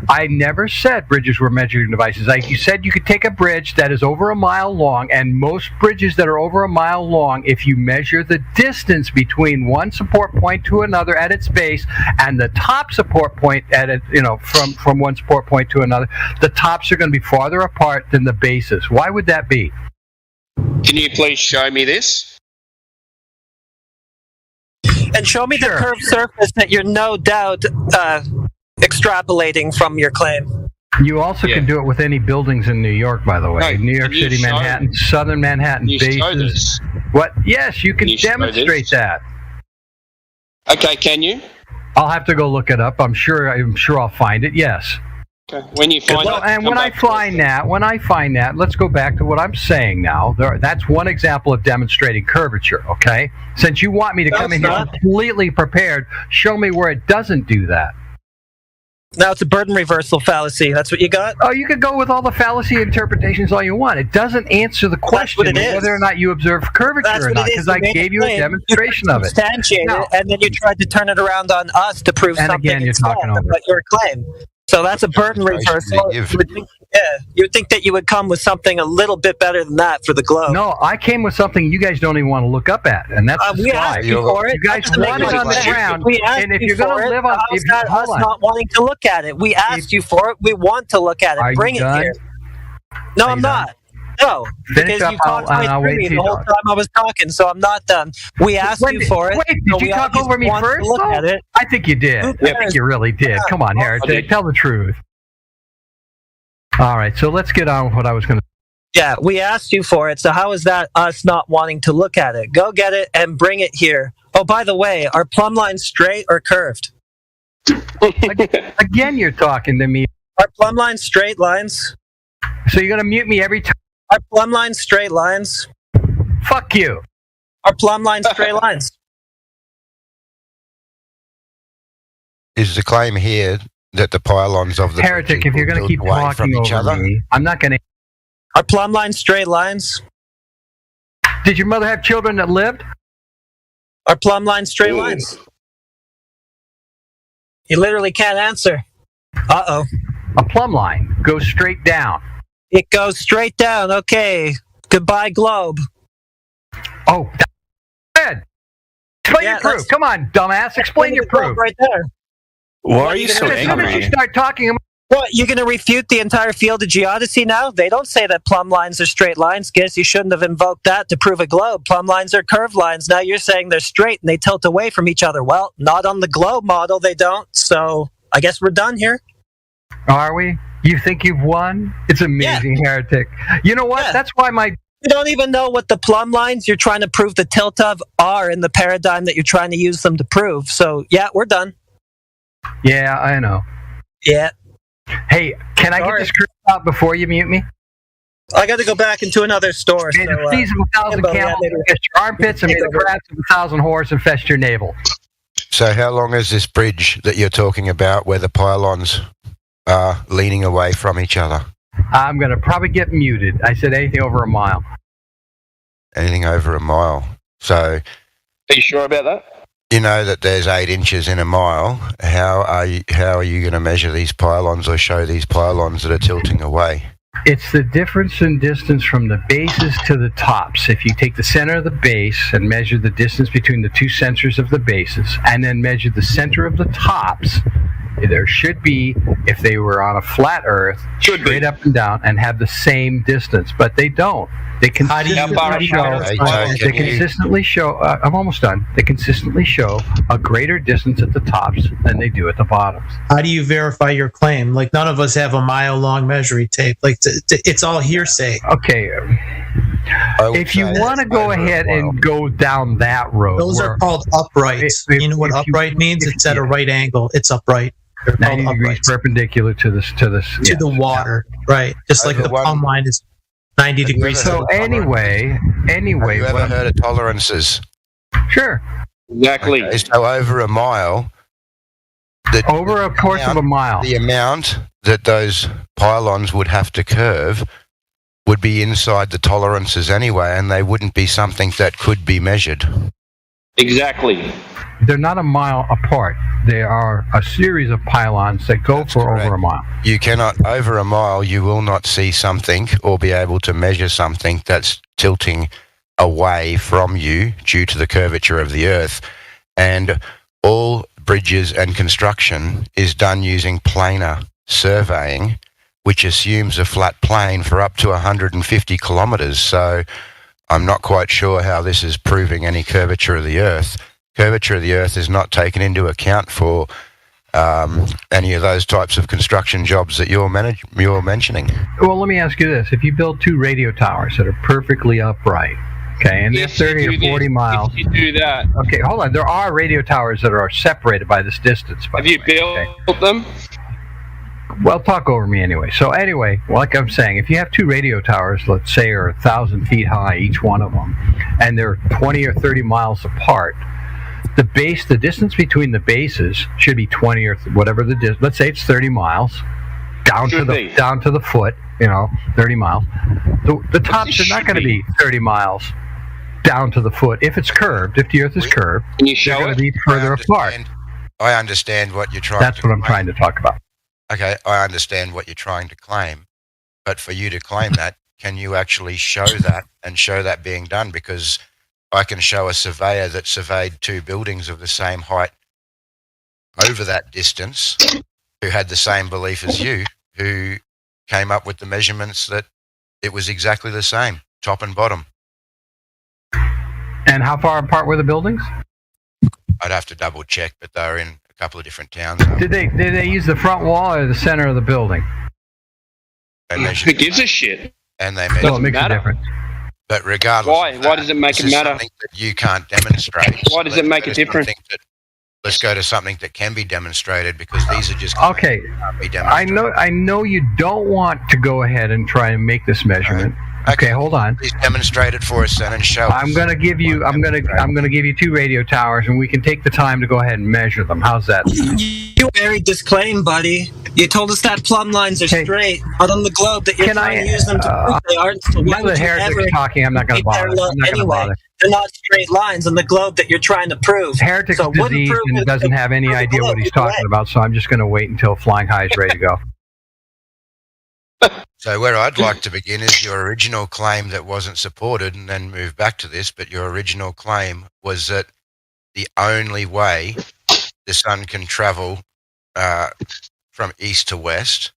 I never said bridges were measuring devices. You said you could take a bridge that is over a mile long, and most bridges that are over a mile long, if you measure the distance between one support point to another at its base and the top support point at it, from one support point to another, the tops are going to be farther apart than the bases. Why would that be? Can you please show me this? And show me the curved surface that you're no doubt extrapolating from your claim. You also can do it with any buildings in New York, by the way. New York City, Manhattan, Southern Manhattan bases. What? Yes, you can demonstrate that. Okay, can you? I'll have to go look it up. I'm sure I'll find it. Yes. Okay. When you find it, and when I find that, let's go back to what I'm saying now. That's one example of demonstrating curvature, okay? Since you want me to come in here completely prepared, show me where it doesn't do that. Now it's a burden reversal fallacy. That's what you got? Oh, you could go with all the fallacy interpretations all you want. It doesn't answer the question of whether or not you observe curvature or not, because I gave you a demonstration of it. And then you tried to turn it around on us to prove something again, you're talking over about your claim. So that's a burden reversal. You would think that you would come with something a little bit better than that for the globe. No, I came with something you guys don't even want to look up at, and that's we asked you for it. You guys want it on the ground, and if you're going to live on, if us not wanting to look at it, we asked you for it. We want to look at it. Bring it here. No, I'm not. No, because you talked right through me the whole time I was talking, so I'm not done. We asked you for it. Wait, did you talk over me first? Look at it. I think you did. I think you really did. Come on, Heretic, tell the truth. All right, so let's get on with what I was going to. Yeah, we asked you for it, so how is that us not wanting to look at it? Go get it and bring it here. Oh, by the way, are plumb lines straight or curved? Again, you're talking to me. Are plumb lines straight lines? So you're going to mute me every time? Are plumb lines straight lines? Fuck you. Are plumb lines straight lines? Is the claim here that the pylons of the Heretic, if you're going to keep talking over me, I'm not going to... Are plumb lines straight lines? Did your mother have children that lived? Are plumb lines straight lines? You literally can't answer. Uh-oh. A plumb line goes straight down. It goes straight down. Okay. Goodbye, globe. Oh, good. Explain your proof. Come on, dumbass. Explain your proof. Right there. Why are you so angry? As soon as you start talking about... What, you're going to refute the entire field of geodesy now? They don't say that plumb lines are straight lines. Guess you shouldn't have invoked that to prove a globe. Plumb lines are curved lines. Now you're saying they're straight and they tilt away from each other. Well, not on the globe model, they don't. So I guess we're done here. Are we? You think you've won? It's amazing, Heretic. You know what? That's why my... You don't even know what the plumb lines you're trying to prove the tilt of are in the paradigm that you're trying to use them to prove. So, yeah, we're done. Yeah, I know. Yeah. Hey, can I get this group out before you mute me? I got to go back into another store. May the fleas of 1,000 camels infest your armpits, and may the crabs of 1,000 whores infest your navel. So how long is this bridge that you're talking about where the pylons are leaning away from each other? I'm going to probably get muted. I said anything over a mile. Anything over a mile. So... Are you sure about that? You know that there's 8 inches in a mile. How are you going to measure these pylons or show these pylons that are tilting away? It's the difference in distance from the bases to the tops. If you take the center of the base and measure the distance between the two centers of the bases, and then measure the center of the tops, there should be, if they were on a flat Earth, straight up and down, and have the same distance. But they don't. They consistently show. I'm almost done. They consistently show a greater distance at the tops than they do at the bottoms. How do you verify your claim? Like, none of us have a mile-long measuring tape. Like, it's all hearsay. Okay. If you want to go ahead and go down that road, those are called uprights. You know what upright means? It's at a right angle. It's upright. 90 degrees perpendicular to the water, right? Just like the plumb line is 90 degrees. So anyway, have you ever heard of tolerances? Sure. Exactly. Okay, so over a mile, over a course of a mile, the amount that those pylons would have to curve would be inside the tolerances anyway, and they wouldn't be something that could be measured. Exactly. They're not a mile apart. They are a series of pylons that go for over a mile. You cannot, over a mile, you will not see something or be able to measure something that's tilting away from you due to the curvature of the Earth. And all bridges and construction is done using planar surveying, which assumes a flat plane for up to 150 kilometres. So I'm not quite sure how this is proving any curvature of the Earth. Curvature of the Earth is not taken into account for any of those types of construction jobs that you're mentioning. Well, let me ask you this. If you build 2 radio towers that are perfectly upright, okay, and they're 30 or 40 miles. If you do that. Okay, hold on. There are radio towers that are separated by this distance. Have you built them? Well, talk over me anyway. So anyway, like I'm saying, if you have 2 radio towers, let's say, are 1,000 feet high, each one of them, and they're 20 or 30 miles apart, the distance between the bases should be 20 or whatever the distance. Let's say it's 30 miles down to the foot. 30 miles. The tops are not going to be 30 miles down to the foot if it's curved. If the Earth is curved, can you show they're going to be further apart. I understand what you're trying. That's what I'm trying to talk about. Okay, I understand what you're trying to claim, but for you to claim that, can you actually show that and show that being done? Because I can show a surveyor that surveyed 2 buildings of the same height over that distance, who had the same belief as you, who came up with the measurements that it was exactly the same, top and bottom. And how far apart were the buildings? I'd have to double check, but they were in a couple of different towns. Did they use the front wall or the center of the building? Who gives a shit? And they measured. Well, it makes a difference. But regardless, why does it make it matter? Something that you can't demonstrate. Why does it make a difference? let's go to something that can be demonstrated, because these are just Okay. be demonstrated. I know you don't want to go ahead and try and make this measurement. Okay, hold on. Please demonstrate it for us then and show us. I'm going to give you 2 radio towers, and we can take the time to go ahead and measure them. How's that? You very disclaimed, buddy. You told us that plumb lines are straight, but on the globe that you're trying to use them to prove they aren't. So why now would that you Heretic's ever talking, I'm not going to bother. anyway? They're not straight lines on the globe that you're trying to prove. Heretic's so diseased and doesn't have any idea what he's talking about, so I'm just going to wait until Flying High is ready to go. So where I'd like to begin is your original claim that wasn't supported, and then move back to this, but your original claim was that the only way the sun can travel from east to west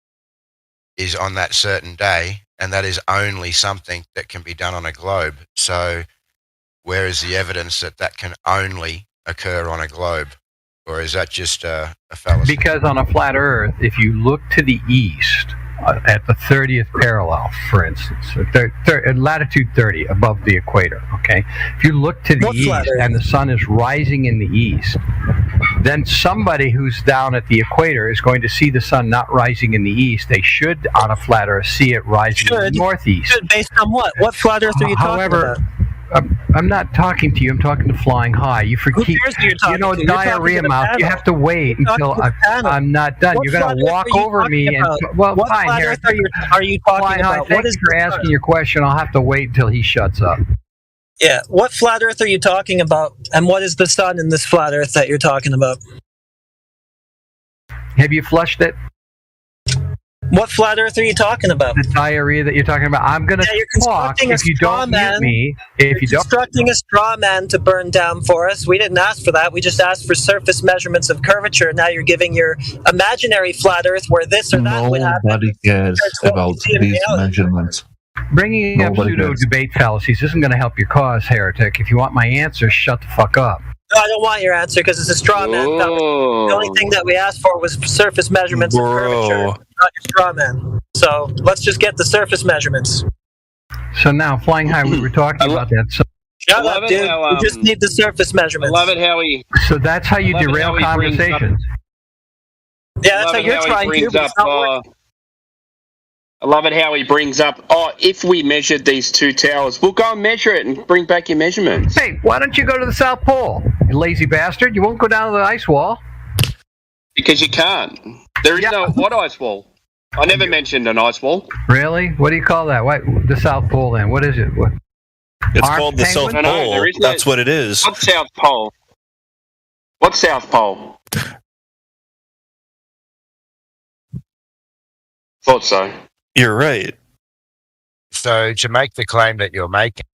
is on that certain day, and that is only something that can be done on a globe. So where is the evidence that that can only occur on a globe? Or is that just a fallacy? Because on a flat Earth, if you look to the east, at the 30th parallel, for instance, at latitude 30, above the equator, okay? If you look to the east and the sun is rising in the east, then somebody who's down at the equator is going to see the sun not rising in the east. They should, on a flat Earth, see it rising in the northeast. Based on what? What flat Earth are you talking about? I'm not talking to you. I'm talking to Flying High. You forget. Diarrhea mouth. You have to wait until I'm not done. You're going to walk over me and what flat Earth are you talking Flying High, about? Thanks for asking your question. I'll have to wait until he shuts up. Yeah. What flat Earth are you talking about? And what is the sun in this flat Earth that you're talking about? Have you flushed it? What flat Earth are you talking about? The diarrhea that you're talking about. I'm going to talk if you don't mute me. If you don't, constructing a straw man to burn down for us. We didn't ask for that. We just asked for surface measurements of curvature. Now you're giving your imaginary flat Earth where this or that would happen. Nobody cares about these measurements. Bringing up pseudo-debate fallacies isn't going to help your cause, Heretic. If you want my answer, shut the fuck up. No, I don't want your answer because it's a straw man. The only thing that we asked for was surface measurements of curvature, not your straw man. So let's just get the surface measurements. So now, Flying High, we were talking about that. So, shut up, dude. We just need the surface measurements. I love it how he... So that's how you derail conversations. Yeah, that's how you're trying to, but it's not working. I love it how he brings up, if we measured these two towers, we'll go and measure it and bring back your measurements. Hey, why don't you go to the South Pole, you lazy bastard? You won't go down to the ice wall. Because you can't. There is no... What ice wall? I never mentioned an ice wall. Really? What do you call that? What, the South Pole then? What is it? What? It's called the South Pole. That's what it is. What's South Pole? What's South Pole? Thought so. You're right. So to make the claim that you're making...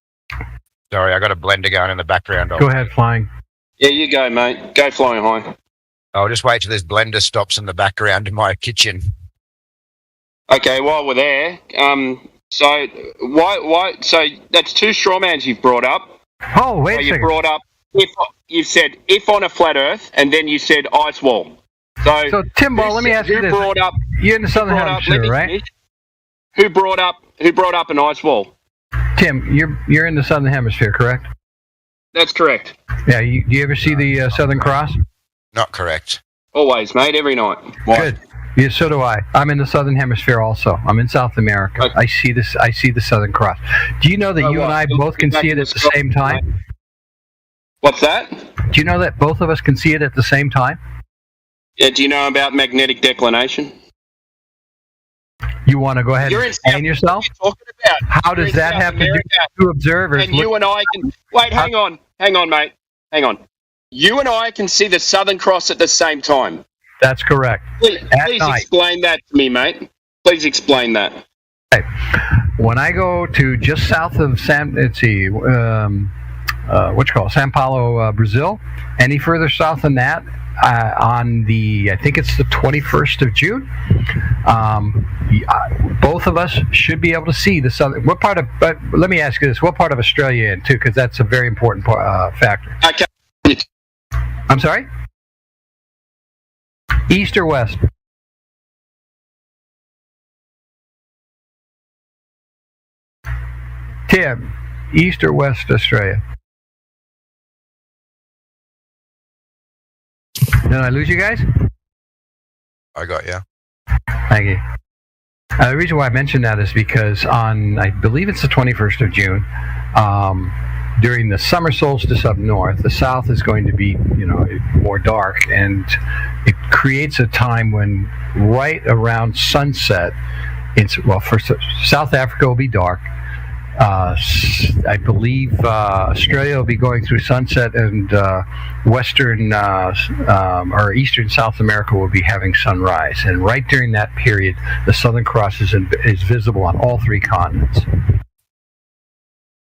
Sorry, I got a blender going in the background. Go ahead, Flying. Yeah, you go, mate. Go Flying High. I'll just wait till this blender stops in the background in my kitchen. Okay, while we're there, so why? So that's two strawmans you've brought up. Oh, wait a second. You brought up you said if on a flat Earth, and then you said ice wall. So Timbo, let me ask you this: you're in the Southern Hemisphere, right? Who brought up an ice wall? Tim, you're in the Southern Hemisphere, correct? That's correct. Yeah. Do you ever see the Southern Cross? Not correct. Always, mate. Every night. Why? Good. Yeah, so do I. I'm in the Southern Hemisphere also. I'm in South America. Okay. I see the Southern Cross. Do you know that you and I both can see it at the same time? What's that? Do you know that both of us can see it at the same time? Yeah. Do you know about magnetic declination? You want to go ahead and explain yourself? How does that have to do with two observers? And you and I can... Wait, hang on, mate. Hang on. You and I can see the Southern Cross at the same time. That's correct. Please explain that to me, mate. Please explain that. Okay. When I go to just south of Sao Paulo, Brazil, any further south than that, on the, I think it's the 21st of June, both of us should be able to see the southern. What part of? But let me ask you this: what part of Australia in too? Because that's a very important factor. Okay. I'm sorry. East or west? Tim, east or west Australia? Did I lose you guys? I got you. Thank you. The reason why I mentioned that is because on, I believe it's the 21st of June, during the summer solstice up north, the south is going to be, more dark, and it creates a time when right around sunset, first South Africa will be dark. I believe Australia will be going through sunset, and western or eastern South America will be having sunrise. And right during that period, the Southern Cross is visible on all three continents.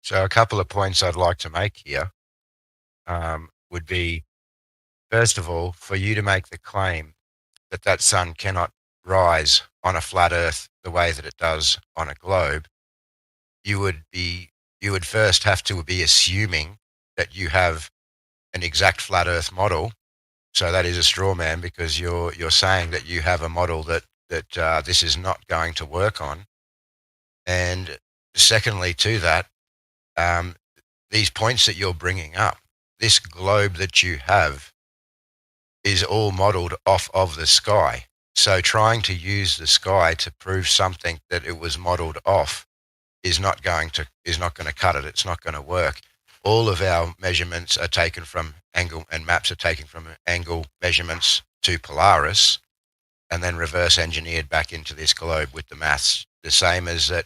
So a couple of points I'd like to make here would be, first of all, for you to make the claim that sun cannot rise on a flat Earth the way that it does on a globe, you would first have to be assuming that you have an exact flat Earth model. So that is a straw man, because you're saying that you have a model that this is not going to work on. And secondly to that, these points that you're bringing up, this globe that you have is all modeled off of the sky. So trying to use the sky to prove something that it was modeled off is not going to cut it. It's not going to work. All of our measurements are taken from angle, and maps are taken from angle measurements to Polaris, and then reverse engineered back into this globe with the maths. The same as that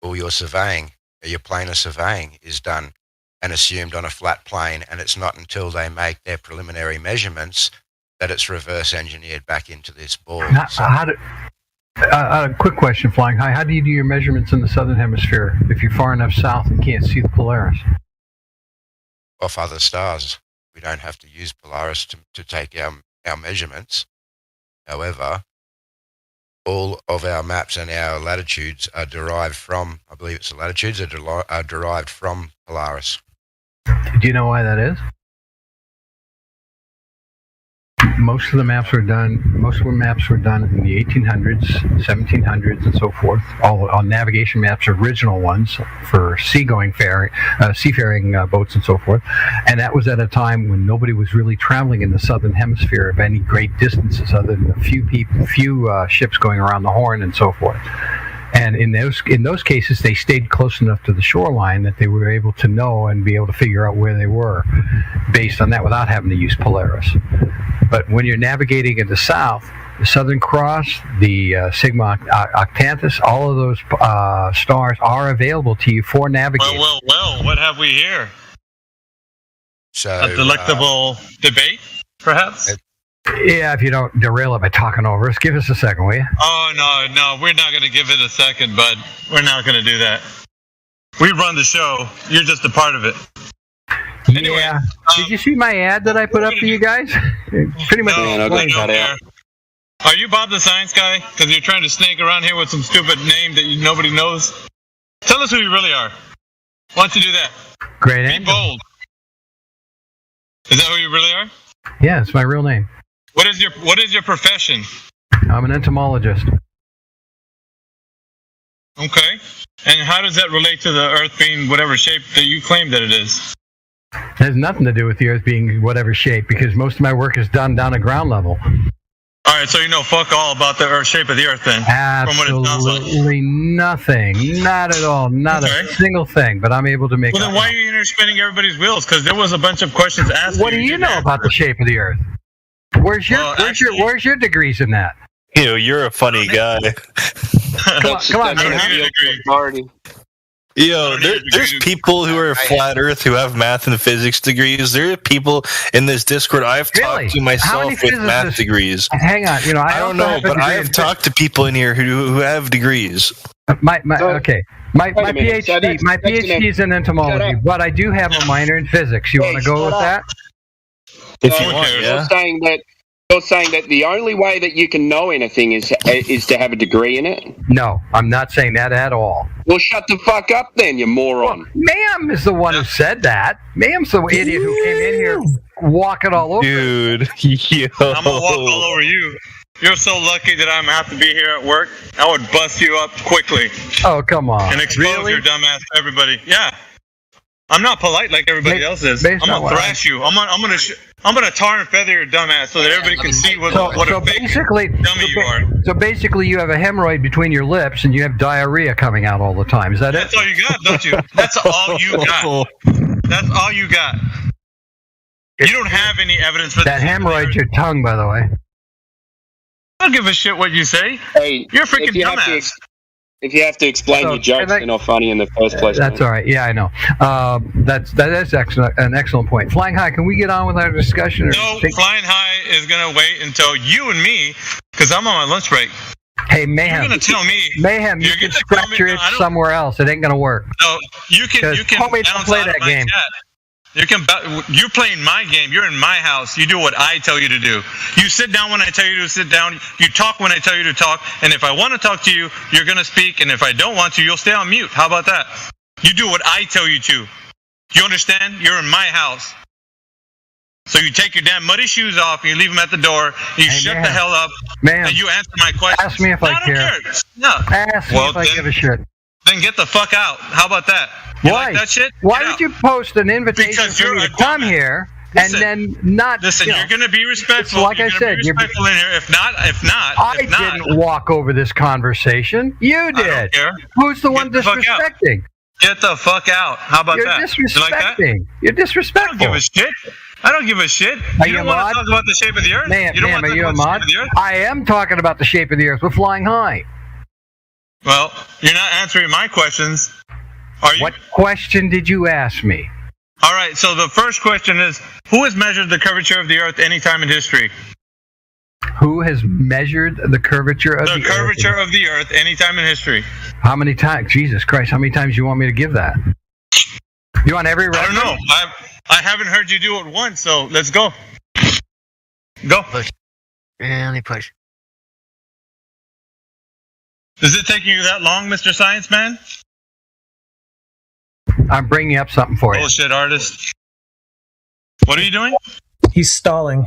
all your surveying, your planar surveying is done and assumed on a flat plane, and it's not until they make their preliminary measurements that it's reverse engineered back into this ball. A quick question, Flying High. How do you do your measurements in the southern hemisphere if you're far enough south and can't see the Polaris? Off other stars. We don't have to use Polaris to take our measurements. However, all of our maps and our latitudes are derived from, I believe it's the latitudes, are derived from Polaris. Do you know why that is? Most of the maps were done in the 1800s, 1700s, and so forth. All on navigation maps, original ones for seafaring boats and so forth. And that was at a time when nobody was really traveling in the southern hemisphere of any great distances, other than a few ships going around the Horn and so forth. And in those cases, they stayed close enough to the shoreline that they were able to know and be able to figure out where they were based on that without having to use Polaris. But when you're navigating in the south, the Southern Cross, the Sigma Octantis, all of those stars are available to you for navigating. Well, what have we here? So, a delectable debate, perhaps? Yeah, if you don't derail it by talking over us, give us a second, will you? Oh, no, we're not going to give it a second, bud. We're not going to do that. We run the show. You're just a part of it. Anyway, yeah. Did you see my ad that I put up for you guys? Pretty much. Are you Bob the Science Guy? Because you're trying to snake around here with some stupid name that nobody knows. Tell us who you really are. Why don't you do that? Great. Be bold. Is that who you really are? Yeah, it's my real name. What is your profession? I'm an entomologist. Okay. And how does that relate to the Earth being whatever shape that you claim that it is? It has nothing to do with the Earth being whatever shape, because most of my work is done down at ground level. All right, so you know fuck all about the shape of the Earth then? Absolutely nothing. Not at all. Not a single thing. But I'm able to make. Well, then why are you spinning everybody's wheels? Because there was a bunch of questions asked. What do you know about the shape of the Earth? Where's your degrees in that? You're a funny guy. come on, man. There's people who are flat Earth who have math and physics degrees. There are people in this Discord I've talked to myself with math degrees. Hang on, I don't know, but I have talked to people in here who have degrees. My PhD is in entomology, but I do have a minor in physics. You want to go with that? If you want, yeah. You're saying that the only way that you can know anything is to have a degree in it? No, I'm not saying that at all. Well, shut the fuck up then, you moron. Well, Ma'am is the one who said that. Ma'am's the idiot who came in here walking all over. Dude, I'm gonna walk all over you. You're so lucky that I'm have to be here at work. I would bust you up quickly. Oh, come on. And expose your dumb ass to everybody. Yeah. I'm not polite like everybody else is. I'm gonna thrash you. I'm gonna tar and feather your dumb ass so that everybody can see what a fake dummy you are. So basically, you have a hemorrhoid between your lips, and you have diarrhea coming out all the time. Is that That's all you got, don't you? That's all you got. That's all you got. You don't have any evidence for that hemorrhoid's your tongue, by the way. I don't give a shit what you say. Hey, you're a freaking dumbass. If you have to explain your jokes, they're not funny in the first place. That's all right. Yeah, I know. That's excellent, an excellent point. Flying High, can we get on with our discussion? No, Flying High is gonna wait until you and me, because I'm on my lunch break. Hey, Mayhem. You're gonna tell me. Mayhem, you can scratch your itch somewhere else. It ain't gonna work. No, you can homie, don't play that game. You're playing my game. You're in my house. You do what I tell you to do. You sit down when I tell you to sit down. You talk when I tell you to talk. And if I want to talk to you, you're going to speak. And if I don't want to, you'll stay on mute. How about that? You do what I tell you to. You understand? You're in my house. So you take your damn muddy shoes off and you leave them at the door. You shut the hell up. And you answer my questions. Ask me if I care. No. Ask me if I give a shit. Then get the fuck out. How about that? You like that shit? Why did you post an invitation for me to come here and then not? Listen, you're going to be respectful. Like I said, you're respectful in here. If not, I didn't walk over this conversation. You did. I don't care. Who's the one disrespecting? Get the fuck out. How about that? You're disrespecting. You're disrespectful. I don't give a shit. I don't give a shit. You don't want to talk about the shape of the earth? You don't want to talk about the shape of the earth? I am talking about the shape of the earth. We're flying high. Well, you're not answering my questions. Are you? What question did you ask me? All right, so the first question is, who has measured the curvature of the earth any time in history? Who has measured the curvature of the earth? The curvature of the earth any time in history. How many times? Jesus Christ, how many times do you want me to give that? You want every record? I don't know. I haven't heard you do it once, so let's go. Go. Push. Really push. Is it taking you that long, Mr. Science Man? I'm bringing up something for you. Bullshit artist. What are you doing? He's stalling.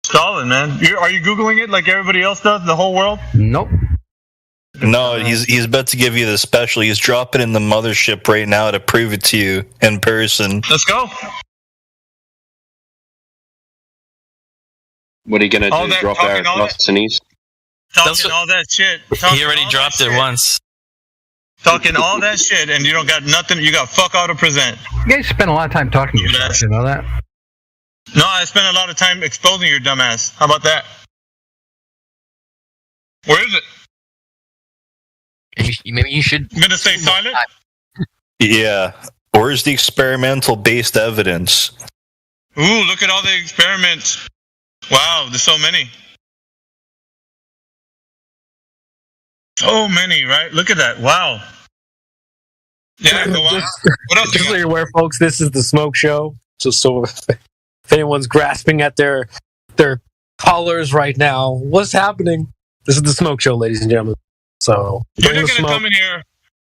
Stalling, man. Are you Googling it like everybody else does, the whole world? Nope. No, he's about to give you the special. He's dropping in the mothership right now to prove it to you in person. Let's go. What are you going to do? Drop Aristophanes? Talking all that shit. He already dropped it once. Talking all that shit, and you don't got nothing. You got fuck all to present. You guys spend a lot of time talking to yourself. You know that? No, I spent a lot of time exposing your dumbass. How about that? Where is it? Maybe you should. I'm gonna say silent. Yeah. Where's the experimental-based evidence? Ooh, look at all the experiments. Wow, there's so many. So many, right? Look at that. Wow. Yeah, go on. What else? Just so you're aware, folks, this is the Smoke Show. So if anyone's grasping at their collars right now, what's happening? This is the Smoke Show, ladies and gentlemen. So you're not gonna come in here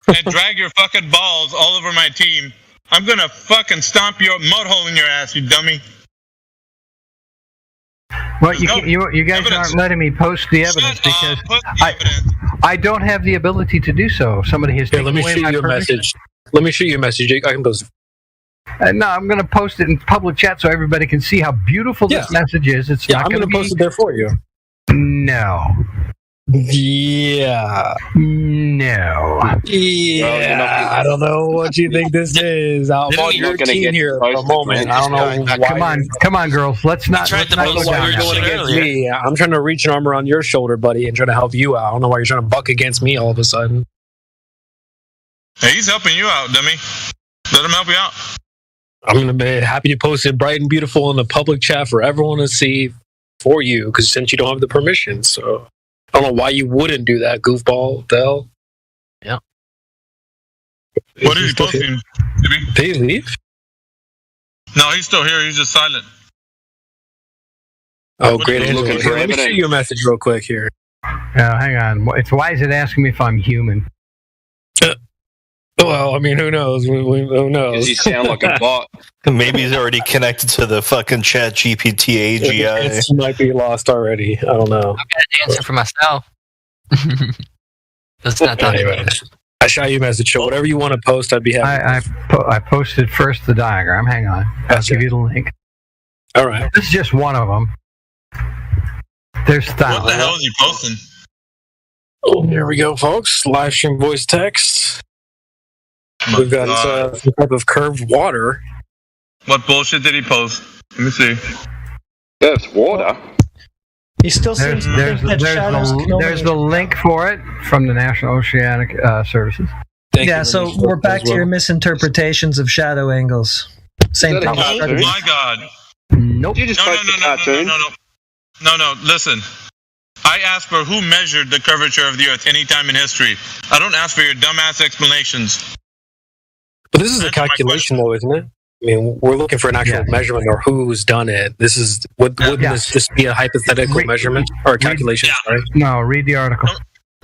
and drag your fucking balls all over my team. I'm gonna fucking stomp your mud hole in your ass, you dummy. Well, you guys aren't letting me post the evidence because I don't have the ability to do so. Somebody has taken away my permission. Let me shoot you a message. Let me shoot you a message. I can post it. No, I'm going to post it in public chat so everybody can see how beautiful this message is. It's not I'm going to post it there for you. No. Yeah. No. Yeah. I don't know what you think this is. I'm on your team here for a moment. I don't know why. Come on, girls. Let's not go down. Going against me. I'm trying to reach an arm around your shoulder, buddy, and trying to help you out. I don't know why you're trying to buck against me all of a sudden. Hey, he's helping you out, dummy. Let him help you out. I'm going to be happy to post it bright and beautiful in the public chat for everyone to see for you, because since you don't have the permission, so I don't know why you wouldn't do that, goofball. The hell? Yeah. What are you posting, Jimmy? Did he leave? No, he's still here. He's just silent. Oh, great. Let me shoot you a message real quick here. Hang on. Why is it asking me if I'm human? Well, I mean, who knows? Who knows? Does he sound like a bot? Maybe he's already connected to the fucking Chat GPT AGI. It might be lost already. I don't know. I've got an answer for myself. That's not that anyway. I shot you a message. So whatever you want to post, I'd be happy. I posted first the diagram. Hang on. I'll give you the link. All right. This is just one of them. There's thousands. What the hell is he posting? Oh, here we go, folks. Live stream voice text. We've got some type of curved water. What bullshit did he post? Let me see. Curved water? He still seems to think that shadows can only... There's the link for it from the National Oceanic Services. Yeah, so we're back to your misinterpretations of shadow angles. Same thing. Oh my God! Nope. You just No. Listen, I asked for who measured the curvature of the Earth any time in history. I don't ask for your dumbass explanations. But this is a calculation, though, isn't it? I mean, we're looking for an actual measurement or who's done it. This is wouldn't this just be a hypothetical measurement or a calculation? Sorry. No, read the article.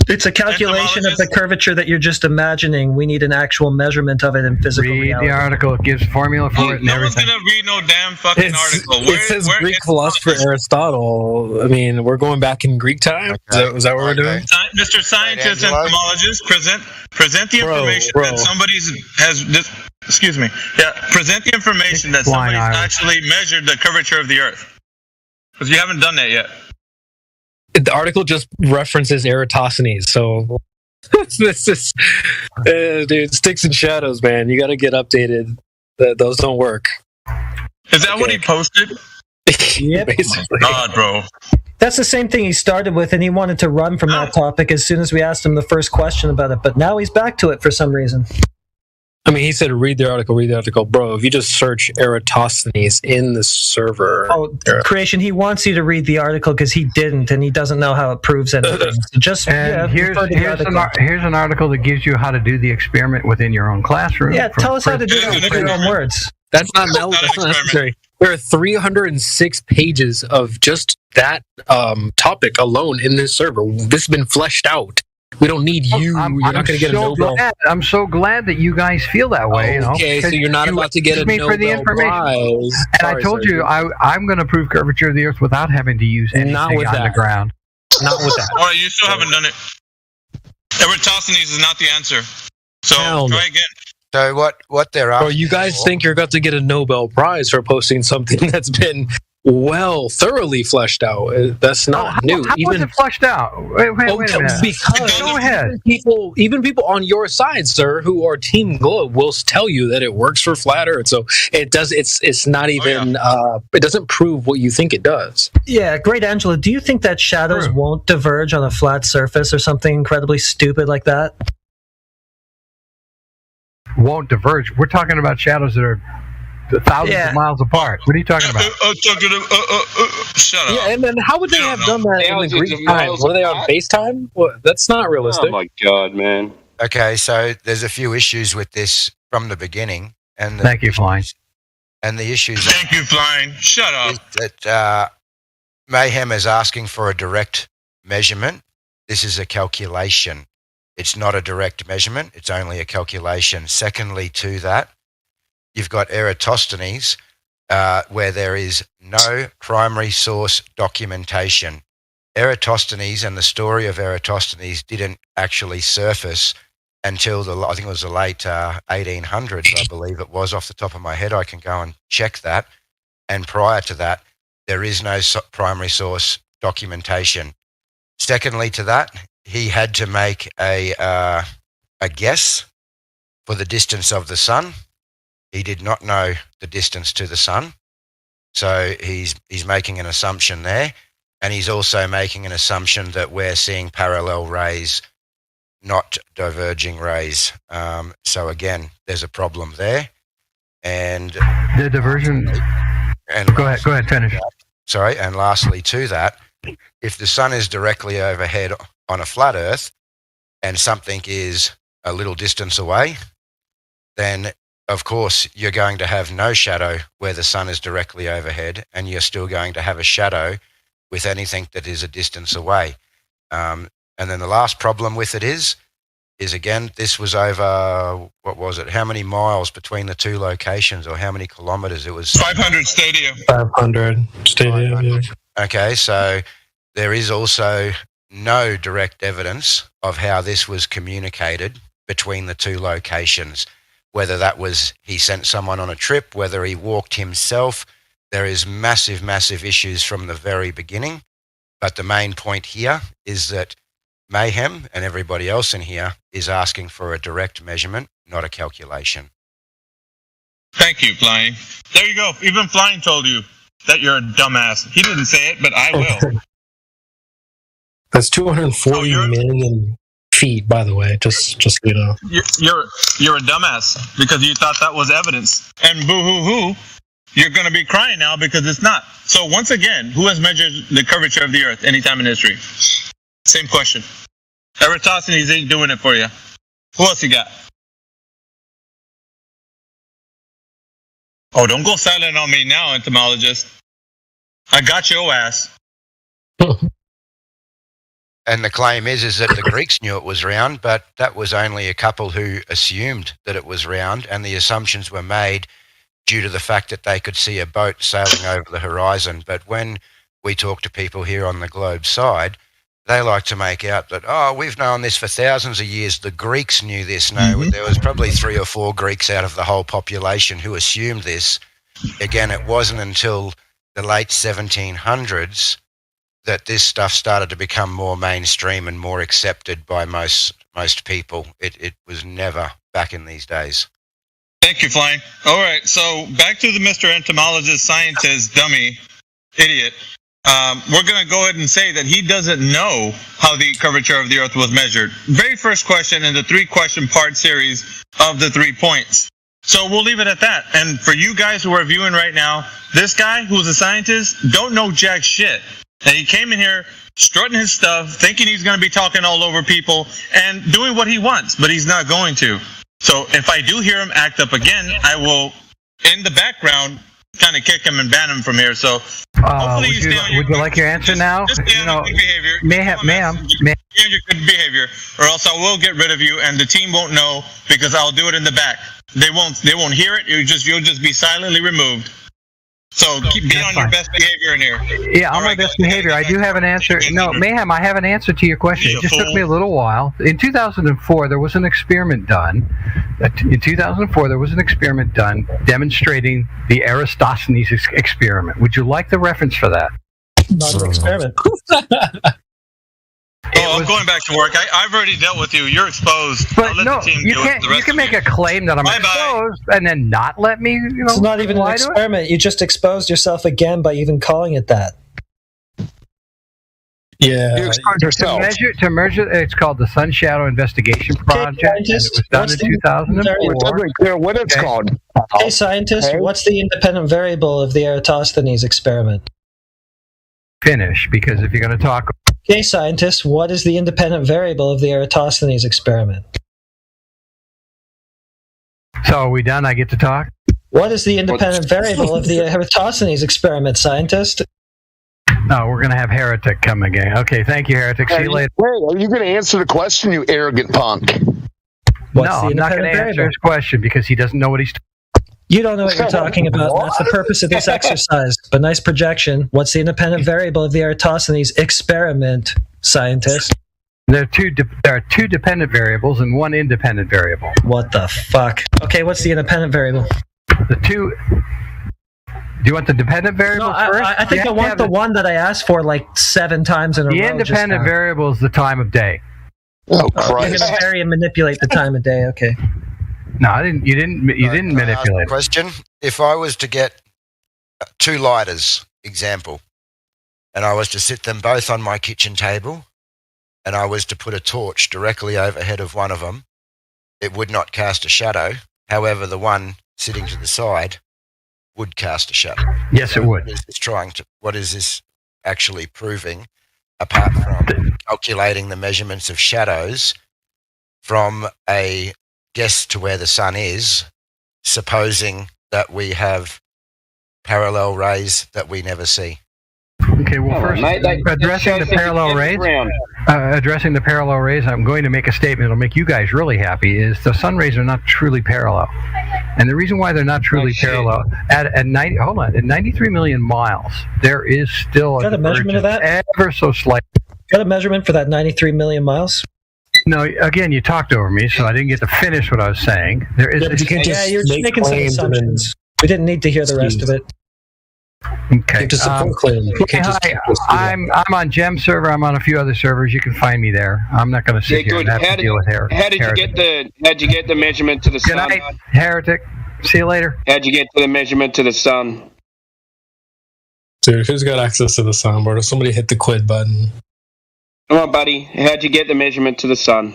It's a calculation of the curvature that you're just imagining. We need an actual measurement of it in physical reality. Read the article. It gives formula for it and everything. No one's gonna read no damn fucking article. It says Greek philosopher Aristotle. I mean, we're going back in Greek time. Is that what we're doing? Mr. Scientist and Entomologist, present the information that somebody's has this. Excuse me. Yeah, present the information that somebody's actually measured the curvature of the Earth. Because you haven't done that yet. The article just references Eratosthenes, so this is, dude, sticks and shadows, man. You got to get updated. Those don't work. Is that what he posted? Yep. Basically. God, bro. That's the same thing he started with, and he wanted to run from that topic as soon as we asked him the first question about it. But now he's back to it for some reason. I mean, he said, read the article. Bro, if you just search Eratosthenes in the server... Oh, Creation, he wants you to read the article because he didn't, and he doesn't know how it proves anything. So just here's an article that gives you how to do the experiment within your own classroom. Yeah, tell us how to do it with your own words. That's not necessary. There are 306 pages of just that topic alone in this server. This has been fleshed out. We don't need you. You're not going to get a Nobel. I'm so glad that you guys feel that way. Okay, so you're not about to get a Nobel Prize. And I told you I'm going to prove curvature of the Earth without having to use anything on the ground. Not with that. All right, you still haven't done it. Eratosthenes is not the answer. So try again. So what they're asking? Or you guys think you're about to get a Nobel Prize for posting something that's been thoroughly fleshed out. That's not new. How was it fleshed out? Wait a minute. Because go ahead. Even people on your side, sir, who are Team Globe, will tell you that it works for flat Earth. So it does. It's not even. It doesn't prove what you think it does. Yeah, great, Angela. Do you think that shadows won't diverge on a flat surface or something incredibly stupid like that? Won't diverge. We're talking about shadows that are thousands of miles apart. What are you talking about? Shut up. Yeah, and then how would they have done that in the Greek times? Were they on FaceTime? Well, that's not realistic. Oh my God, man. Okay, so there's a few issues with this from the beginning. And Thank you, Flying. And the issues... Thank you, Flying. Shut up. That Mayhem is asking for a direct measurement. This is a calculation. It's not a direct measurement. It's only a calculation. Secondly to that, you've got Eratosthenes, where there is no primary source documentation. Eratosthenes and the story of Eratosthenes didn't actually surface until I think it was the late 1800s, I believe it was, off the top of my head. I can go and check that. And prior to that, there is no primary source documentation. Secondly to that, he had to make a guess for the distance of the sun. He did not know the distance to the sun. So he's making an assumption there. And he's also making an assumption that we're seeing parallel rays, not diverging rays. So again, there's a problem there. And the diversion... Go ahead, finish. Sorry, and lastly to that, if the sun is directly overhead on a flat Earth and something is a little distance away, then of course you're going to have no shadow where the sun is directly overhead, and you're still going to have a shadow with anything that is a distance away. And then the last problem with it is again, this was over, what was it? How many miles between the two locations, or how many kilometers? It was 500 stadia. 500 stadia. Yeah. Okay, so there is also no direct evidence of how this was communicated between the two locations. Whether that was he sent someone on a trip, whether he walked himself, there is massive, massive issues from the very beginning. But the main point here is that Mayhem and everybody else in here is asking for a direct measurement, not a calculation. Thank you, Flying. There you go. Even Flying told you that you're a dumbass. He didn't say it, but I will. That's 240 million feet, by the way. Just so you know. You're a dumbass because you thought that was evidence. And boo-hoo-hoo, you're going to be crying now because it's not. So once again, who has measured the curvature of the Earth anytime in history? Same question. Eratosthenes ain't doing it for you. Who else you got? Oh, don't go silent on me now, entomologist. I got your ass. And the claim is that the Greeks knew it was round, but that was only a couple who assumed that it was round, and the assumptions were made due to the fact that they could see a boat sailing over the horizon. But when we talk to people here on the globe side, they like to make out that, oh, we've known this for thousands of years. The Greeks knew this. No, there was probably 3 or 4 Greeks out of the whole population who assumed this. Again, it wasn't until the late 1700s that this stuff started to become more mainstream and more accepted by most people. It was never back in these days. Thank you, Flying. All right, so back to the Mr. Entomologist, Scientist, Dummy, Idiot. We're going to go ahead and say that he doesn't know how the curvature of the Earth was measured. Very first question in the 3-question part series of the 3 points. So we'll leave it at that. And for you guys who are viewing right now, this guy who's a scientist don't know jack shit. And he came in here strutting his stuff, thinking he's going to be talking all over people and doing what he wants, but he's not going to. So if I do hear him act up again, I will, in the background, kind of kick him and ban him from here. So hopefully would you like your answer now? Just stay on good behavior. Ma'am. Your good behavior, or else I will get rid of you, and the team won't know because I'll do it in the back. They won't hear it. You'll just be silently removed. So be on your best behavior in here. Yeah, on my best behavior. I do have an answer. No, Mayhem, I have an answer to your question. It just took me a little while. In 2004, there was an experiment done. Demonstrating the Eratosthenes experiment. Would you like the reference for that? Not an experiment. I'm going back to work. I've already dealt with you. You're exposed. But no, you can make a claim that I'm exposed and then not let me, It's not even an experiment. You just exposed yourself again by even calling it that. Yeah. You exposed yourself. To measure, it's called the Sun Shadow Investigation Project. And it was done in 2004. It doesn't clear what it's called. Hey, scientist, what's the independent variable of the Eratosthenes experiment? Finish, because if you're going to talk... Okay, scientist, what is the independent variable of the Eratosthenes experiment? So are we done? I get to talk? What is the independent variable of the Eratosthenes experiment, scientist? No, we're going to have Heretic come again. Okay, thank you, Heretic. See you later. Wait, are you going to answer the question, you arrogant punk? No, I'm not going to answer his question because he doesn't know what he's talking. You don't know what you're talking about. That's the purpose of this exercise. But nice projection. What's the independent variable of the Eratosthenes experiment, scientist? There are two dependent variables and one independent variable. What the fuck? Okay, what's the independent variable? Do you want the dependent variable first? I think I want the one that I asked for like 7 times in a row. The independent variable is the time of day. Oh, Christ. You're going to vary and manipulate the time of day. Okay. No, I didn't. You didn't manipulate. Question: if I was to get 2 lighters, example, and I was to sit them both on my kitchen table, and I was to put a torch directly overhead of one of them, it would not cast a shadow. However, the one sitting to the side would cast a shadow. Yes, it would. What is this actually proving, apart from calculating the measurements of shadows from a guess to where the sun is, supposing that we have parallel rays that we never see? Okay, well, first, addressing the parallel rays, I'm going to make a statement that'll make you guys really happy, is the sun rays are not truly parallel. And the reason why they're not truly parallel, at 93 million miles, there is still a measurement of that? Ever so slight. Got a measurement for that 93 million miles? No, again, you talked over me, so I didn't get to finish what I was saying. There is. You're just making some assumptions. We didn't need to hear the rest of it. Okay. I'm on Gem server. I'm on a few other servers. You can find me there. I'm not going to sit here and have to deal with Heretic. How'd you get the measurement to the Good sun? night, Heretic. See you later. How'd you get to the measurement to the sun? Dude, who's got access to the soundboard? If somebody hit the quit button. Come on, buddy. How'd you get the measurement to the sun?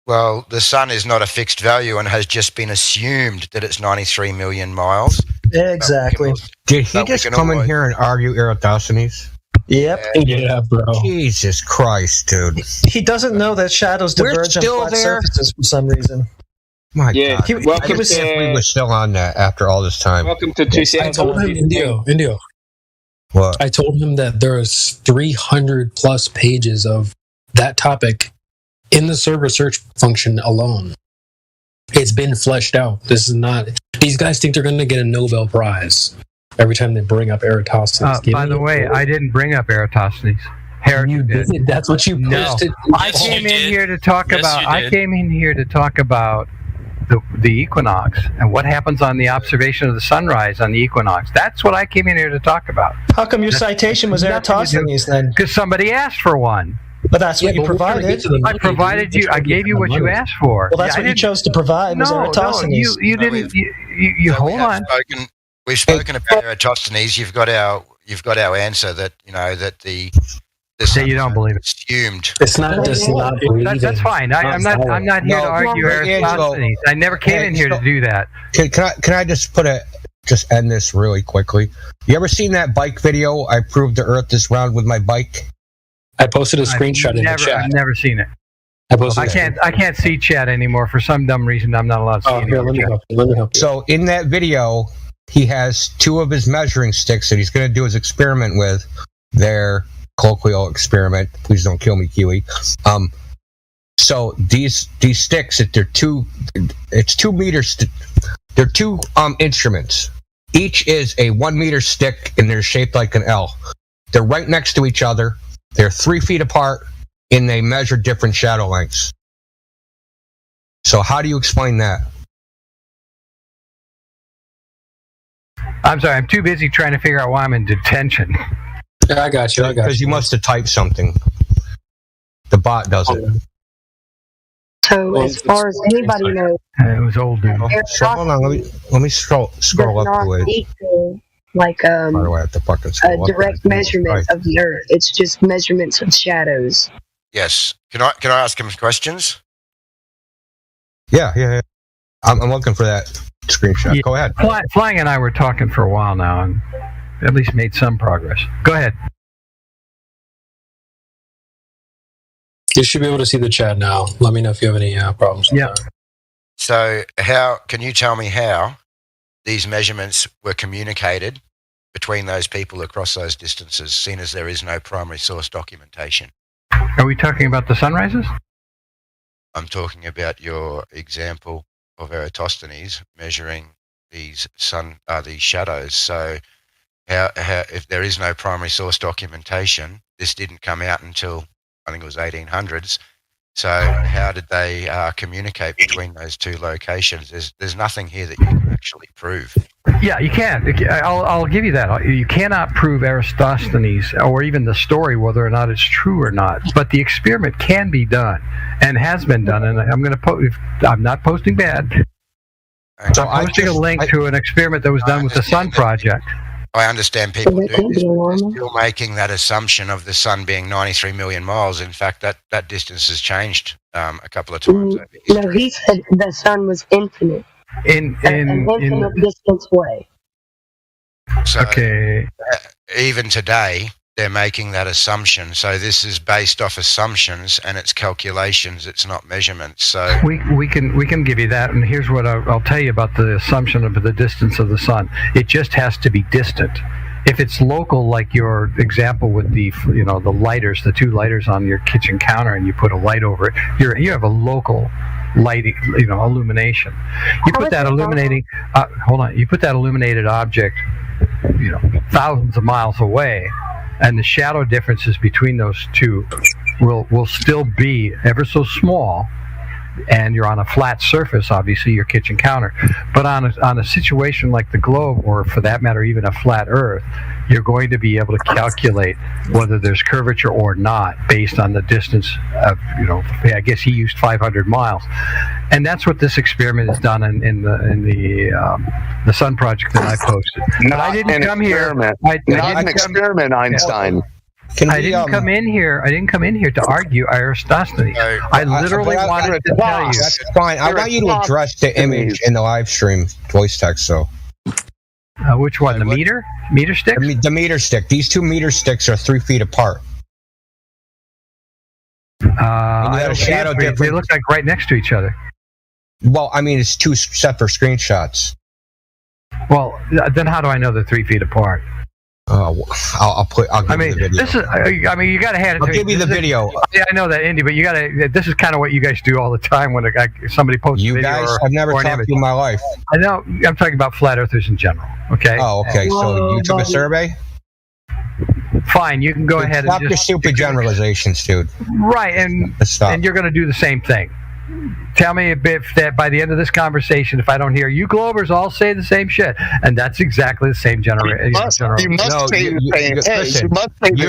Well, the sun is not a fixed value and has just been assumed that it's 93 million miles. Exactly. Did he just come in here and argue Eratosthenes? Yep. Yeah, bro. Jesus Christ, dude. He doesn't know that shadows We're diverge on still flat there? surfaces for some reason. My Yeah, God. he I didn't was- think we were still on that after all this time. Welcome to I told him, Indio. What? I told him that there's 300 plus pages of that topic in the server search function alone. It's been fleshed out. This is not. These guys think they're going to get a Nobel Prize every time they bring up Eratosthenes. By the way, I didn't bring up Eratosthenes. Heretic did. That's what you posted. No. I came in here to talk about the equinox and what happens on the observation of the sunrise on the equinox. That's what I came in here to talk about. How come your citation was Eratosthenes then? Because somebody asked for one. But that's what you provided. I provided you. I gave you what you asked for. Well, that's what you chose to provide. Was Eratosthenes. You didn't. You hold on. We've spoken about Eratosthenes. You've got our answer that that the that you don't believe it. Assumed. It's not just not believing. That's fine. I'm not here to argue Eratosthenes. I never came in here to do that. Can I just end this really quickly? You ever seen that bike video? I proved the Earth is round with my bike. I posted a screenshot in the chat. I've never seen it. I can't see chat anymore for some dumb reason. I'm not allowed to see it. Let me help you. So in that video, he has two of his measuring sticks that he's going to do his experiment with. Their colloquial experiment. Please don't kill me, Kiwi. So these sticks, it's 2 meters. They're two instruments. Each is a 1 meter stick, and they're shaped like an L. They're right next to each other. They're 3 feet apart, and they measure different shadow lengths. So how do you explain that? I'm sorry. I'm too busy trying to figure out why I'm in detention. Yeah, I got you. Because you must have typed something. The bot does it. So as far as anybody knows, it was old dude. So hold on, let me scroll up the way. Equal, like By the way, I have to fucking a scroll up direct measurement of the Earth. It's just measurements of shadows. Yes. Can I ask him questions? Yeah. I'm looking for that screenshot. Yeah. Go ahead. Flying and I were talking for a while now, and at least made some progress. Go ahead. You should be able to see the chat now. Let me know if you have any problems. Yeah. So can you tell me how these measurements were communicated between those people across those distances, seeing as there is no primary source documentation? Are we talking about the sunrises? I'm talking about your example of Eratosthenes measuring these shadows. So how if there is no primary source documentation, this didn't come out until I think it was 1800s. So how did they communicate between those two locations? There's nothing here that you can actually prove. Yeah, you can. I'll give you that. You cannot prove Eratosthenes or even the story whether or not it's true or not. But the experiment can be done and has been done. And I'm going to I'm not posting bad. So I'm posting a link to an experiment that was done with the Sun Project. I understand people do this, but they're still making that assumption of the sun being 93 million miles. In fact, that distance has changed a couple of times. No, he said the sun was infinite. An infinite distance away. So okay. Even today, they're making that assumption. So this is based off assumptions and it's calculations. It's not measurements. So we can give you that. And here's what I'll tell you about the assumption of the distance of the sun. It just has to be distant. If it's local, like your example with the the lighters, the two lighters on your kitchen counter, and you put a light over it, you have a local lighting, illumination. You put that illuminating. You put that illuminated object, thousands of miles away. And the shadow differences between those two, will still be ever so small, and you're on a flat surface, obviously your kitchen counter. But on a situation like the globe, or for that matter even a flat Earth, you're going to be able to calculate whether there's curvature or not based on the distance of, I guess he used 500 miles. And that's what this experiment is done in the Sun Project that I posted. But I didn't come here. Not an experiment, Einstein. I didn't come in here to argue Aristosthenes. I literally wanted to tell you. That's fine. I want you to address the image in the live stream voice text. So, which one? The meter stick? The meter stick. These 2 meter sticks are 3 feet apart. I don't shadow. They look like right next to each other. Well, I mean, it's 2 separate screenshots. Well, then how do I know they're 3 feet apart? I'll give you the video. This is. I mean, you got to hand it to me. I'll give you the video. Yeah, I know that, Indy, but you got to. This is kind of what you guys do all the time when somebody posts a video. I've never talked to you in my life. I know. I'm talking about flat earthers in general. Okay. Oh, okay. So you took a survey? Fine, you can go ahead and stop your stupid generalizations, dude. Right, and you're going to do the same thing. Tell me if that by the end of this conversation, if I don't hear you Globers all say the same shit, and that's exactly the same generation. You're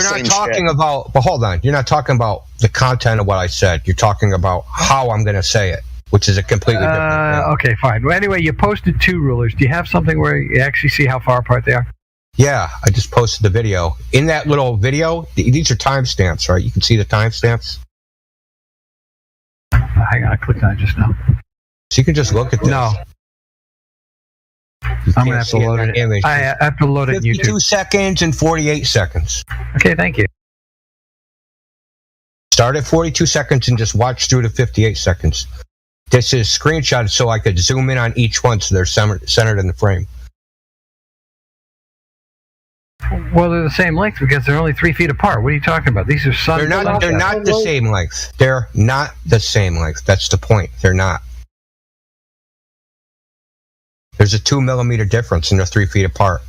not talking about. But hold on, you're not talking about the content of what I said. You're talking about how I'm going to say it, which is a completely different thing. Okay, fine. Well, anyway, you posted 2 rulers. Do you have something where you actually see how far apart they are? Yeah, I just posted the video. In that little video, these are timestamps, right? You can see the timestamps. Hang on, I clicked on it just now. So you can just look at this. No. I'm going to have to load it. Image. I have to load it in YouTube. 52 seconds and 48 seconds. Okay, thank you. Start at 42 seconds and just watch through to 58 seconds. This is screenshotted so I could zoom in on each one so they're centered in the frame. Well, they're the same length because they're only 3 feet apart. What are you talking about? These are sun. They're not the same length. They're not the same length. That's the point. They're not. There's a 2 millimeter difference and they're 3 feet apart.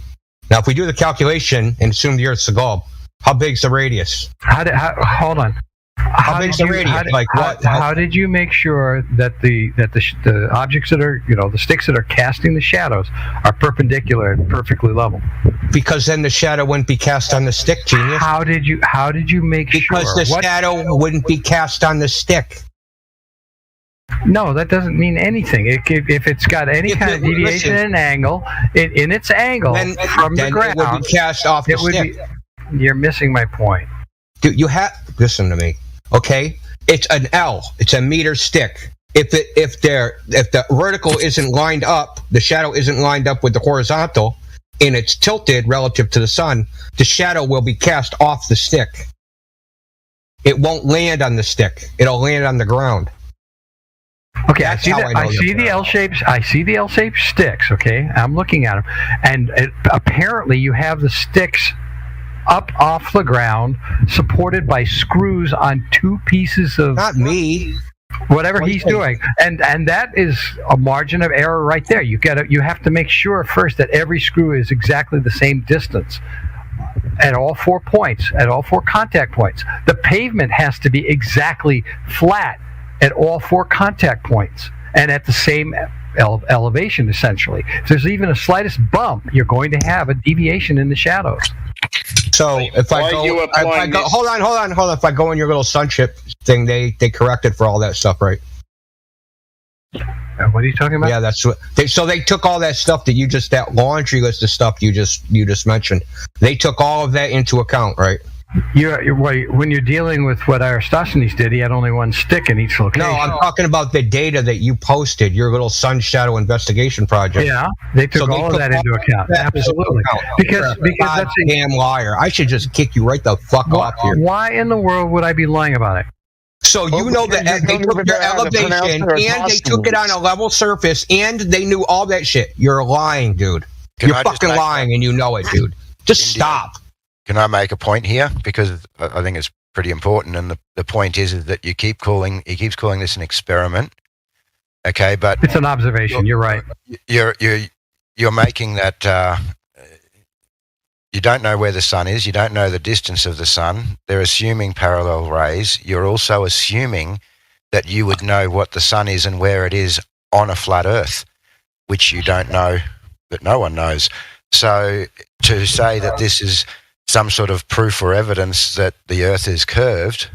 Now, if we do the calculation and assume the Earth's a globe, how big's the radius? Hold on. How big's the radius? How did you make sure that the objects that are, the sticks that are casting the shadows are perpendicular and perfectly level? Because then the shadow wouldn't be cast on the stick, genius. How did you make sure? Because the shadow wouldn't be cast on the stick. No, that doesn't mean anything. If it's got any kind of deviation in an angle, in its angle from the ground, it would be cast off the stick. You're missing my point. Dude, listen to me. Okay, it's an L. It's a meter stick. If the vertical isn't lined up, the shadow isn't lined up with the horizontal, and it's tilted relative to the sun, the shadow will be cast off the stick. It won't land on the stick. It'll land on the ground. Okay, I see the L-shapes. I see the L-shaped sticks. Okay, I'm looking at them, and apparently you have the sticks up off the ground, supported by screws on 2 pieces of. Not me. Whatever he's doing, and that is a margin of error right there. You have to make sure first that every screw is exactly the same distance at all 4 points, at all 4 contact points. The pavement has to be exactly flat at all 4 contact points and at the same elevation, essentially. If there's even a slightest bump, you're going to have a deviation in the shadows. So if I go, hold on. If I go in your little sunship thing, they corrected for all that stuff, right? What are you talking about? Yeah, that's what. So they took all that stuff that laundry list of stuff you just mentioned. They took all of that into account, right? When you're dealing with what Aristosthenes did, he had only 1 stick in each location. No, I'm talking about the data that you posted, your little sun shadow investigation project. Yeah, they took all of that into account. Absolutely. Because that's a damn liar. I should just kick you right the fuck off here. Why in the world would I be lying about it? So you know that they took your elevation and they took it on a level surface and they knew all that shit. You're lying, dude. You're fucking lying and you know it, dude. Just stop. Can I make a point here? Because I think it's pretty important, and the point is that he keeps calling this an experiment. Okay, but it's an observation. You're right. You're making that You don't know where the sun is. You don't know the distance of the sun. They're assuming parallel rays. You're also assuming that you would know what the sun is and where it is on a flat Earth, which you don't know, that no one knows. So to say that this is some sort of proof or evidence that the Earth is curved...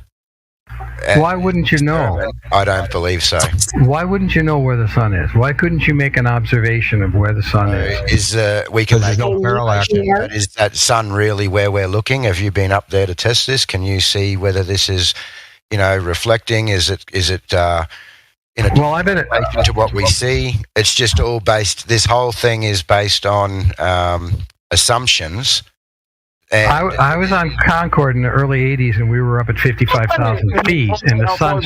Why wouldn't you know? I don't believe so. Why wouldn't you know where the sun is? Why couldn't you make an observation of where the sun is? We can make no parallel. Is that sun really where we're looking? Have you been up there to test this? Can you see whether this is, reflecting? Is it well, I've been relation to what we see? It's just all based. This whole thing is based on assumptions. I was on Concorde in the early 80s, and we were up at 55,000 feet, and the sun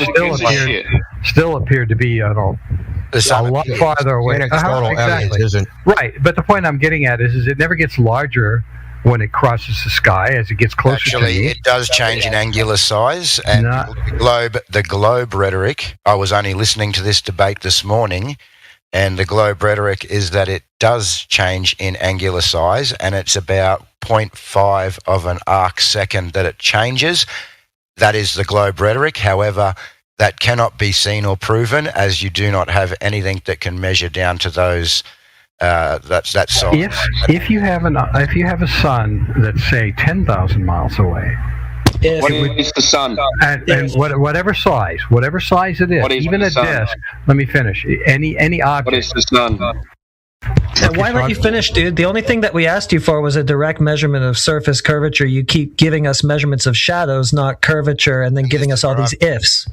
still appeared to be, a lot farther away. Exactly. Right, but the point I'm getting at is it never gets larger when it crosses the sky as it gets closer to me. It does change in angular size, and the globe rhetoric. I was only listening to this debate this morning, and the globe rhetoric is that it does change in angular size, and it's about 0.5 of an arc second that it changes. That is the globe rhetoric. However, that cannot be seen or proven, as you do not have anything that can measure down to those that size. If you have a sun that's, say, 10,000 miles away. What is the sun? And whatever size it is, even a disk. Let me finish. Any object. What is the sun? Why let you finish, dude? The only thing that we asked you for was a direct measurement of surface curvature. You keep giving us measurements of shadows, not curvature, and then giving us all these ifs.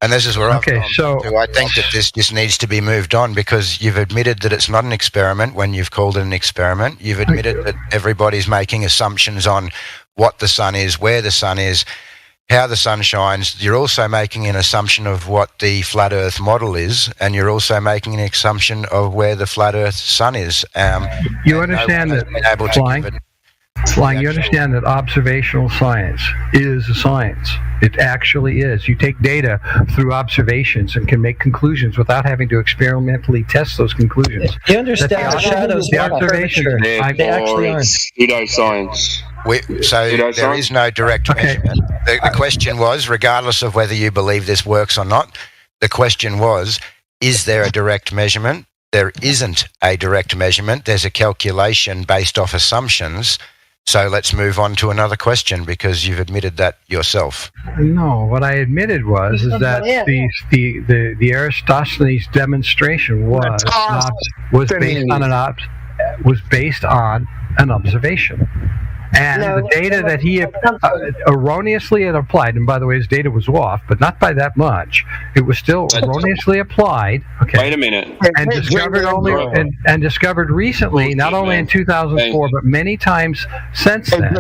And this is where I think that this just needs to be moved on, because you've admitted that it's not an experiment when you've called it an experiment. You've admitted that everybody's making assumptions on what the sun is, where the sun is, how the sun shines. You're also making an assumption of what the flat Earth model is, and you're also making an assumption of where the flat Earth sun is. You understand that, Flying, you understand that observational science is a science. It actually is. You take data through observations and can make conclusions without having to experimentally test those conclusions. You understand shadows, the observation. They actually aren't. Pseudoscience. There is no direct measurement. The question was, regardless of whether you believe this works or not, the question was, is there a direct measurement? There isn't a direct measurement. There's a calculation based off assumptions. So let's move on to another question, because you've admitted that yourself. No, what I admitted was that the Eratosthenes demonstration was based on an observation. And the data that he erroneously had applied, and by the way, his data was off, but not by that much. It was still erroneously applied. Okay. Wait a minute. And discovered recently, not only in 2004, but many times since then,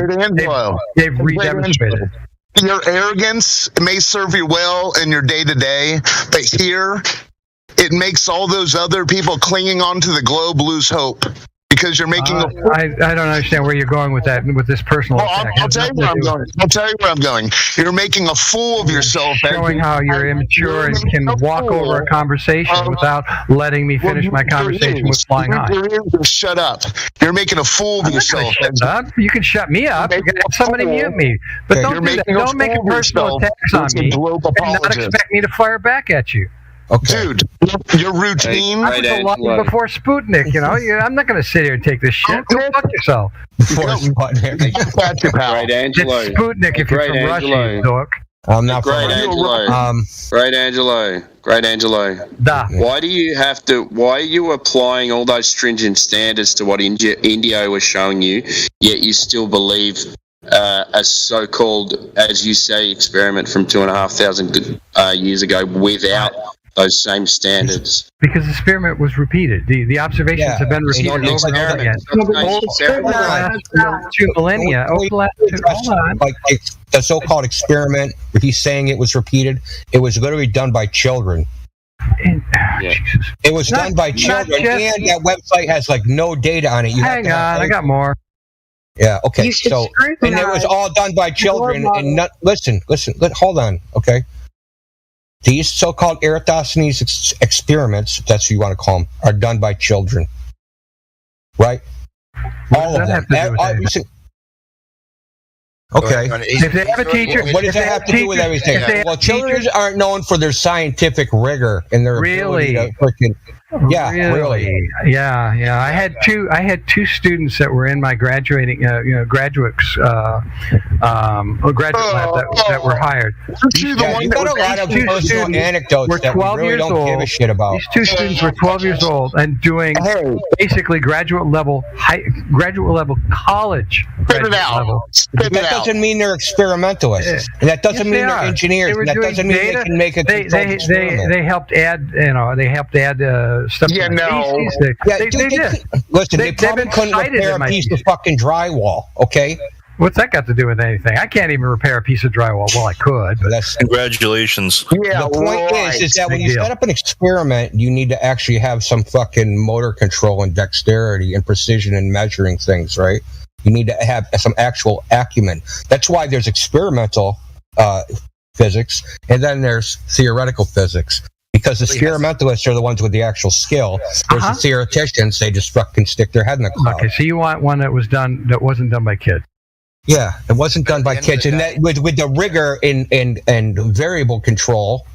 they've re-demonstrated. Your arrogance may serve you well in your day-to-day, but here, it makes all those other people clinging onto the globe lose hope. Because you're making I don't understand where you're going with that, with this personal attack. I'll tell you where I'm going. You're making a fool of yourself. Showing how you're immature and can walk over a conversation without letting me finish my conversation with Flying High. Shut up. You're making a fool of yourself. You can shut me up. You can have somebody mute me. But don't do that. Don't make a personal attacks on me and not expect me to fire back at you. Okay. Dude, your routine. I was alive before Sputnik, I'm not going to sit here and take this shit. Go fuck yourself. Before Sputnik. Great Angelo. It's Sputnik if you're from Russia, you dork. I'm not Great Angelo. Great Angelo. Why are you applying all those stringent standards to what Indio was showing you, yet you still believe a so-called, as you say, experiment from 2,500 years ago without those same standards? Because the experiment was repeated. The observations have been repeated over and over again. Over the last 2 millennia. Like the so-called experiment, he's saying it was repeated. It was literally done by children. It was done by children, and that website has no data on it. Hang on, I got more. Yeah, okay. So, and it was all done by children. And listen, hold on, okay? These so-called Eratosthenes experiments, if that's what you want to call them, are done by children. Right? All of them. Okay. If they have a teacher, what does that have to do with everything? Well, teachers aren't known for their scientific rigor and their ability to freaking. Yeah, really. Yeah. I had two students that were in my graduating, graduates, graduate lab that were hired. You got a lot of personal anecdotes that we really don't give a shit about. These two students were 12 years old and doing basically graduate level college. Spit it out. That doesn't mean they're experimentalists, and that doesn't mean they're engineers. And that doesn't mean they can make a controlled experiment. They helped add, stuff. Yeah, no. They did. Listen, they probably couldn't repair a piece of fucking drywall. Okay. What's that got to do with anything? I can't even repair a piece of drywall. Well, I could, but that's congratulations. Yeah, the point is that when you set up an experiment, you need to actually have some fucking motor control and dexterity and precision in measuring things, right? You need to have some actual acumen. That's why there's experimental physics, and then there's theoretical physics. Because the experimentalists are the ones with the actual skill. There's the theoreticians; they just fucking stick their head in the cloud. Okay, so you want one that wasn't done by kids? Yeah, it wasn't done by kids, and that with the rigor and variable control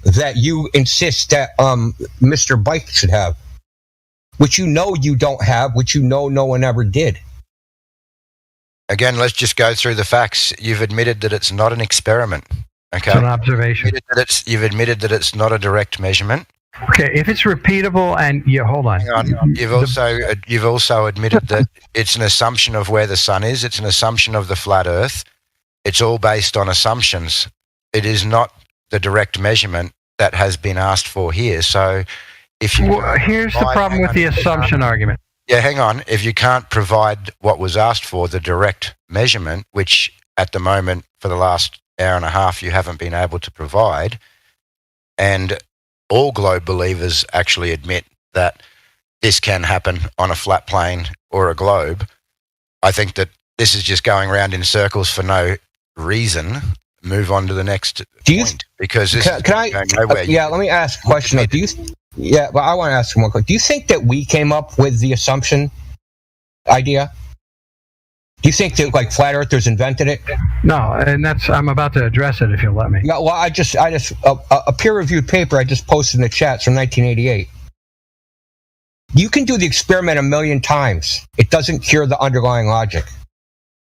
that you insist that Mr. Bike should have, which you don't have, which no one ever did. Again, let's just go through the facts. You've admitted that it's not an experiment. Okay. It's an observation. You've admitted that it's not a direct measurement. Okay, if it's repeatable and hold on. Hang on. You've also admitted that it's an assumption of where the sun is. It's an assumption of the flat Earth. It's all based on assumptions. It is not the direct measurement that has been asked for here. So, if you here's the problem with the assumption argument. Yeah, hang on. If you can't provide what was asked for, the direct measurement, which at the moment for the last hour and a half you haven't been able to provide, and all globe believers actually admit that this can happen on a flat plane or a globe, I think that this is just going around in circles for no reason. Move on to the next point, because this is going nowhere. Let me ask a question. I want to ask one question. Do you think that we came up with the assumption idea? Do you think that flat earthers invented it? No, and I'm about to address it if you'll let me. Yeah, well, I just a peer-reviewed paper I just posted in the chats from 1988. You can do the experiment 1 million times. It doesn't cure the underlying logic.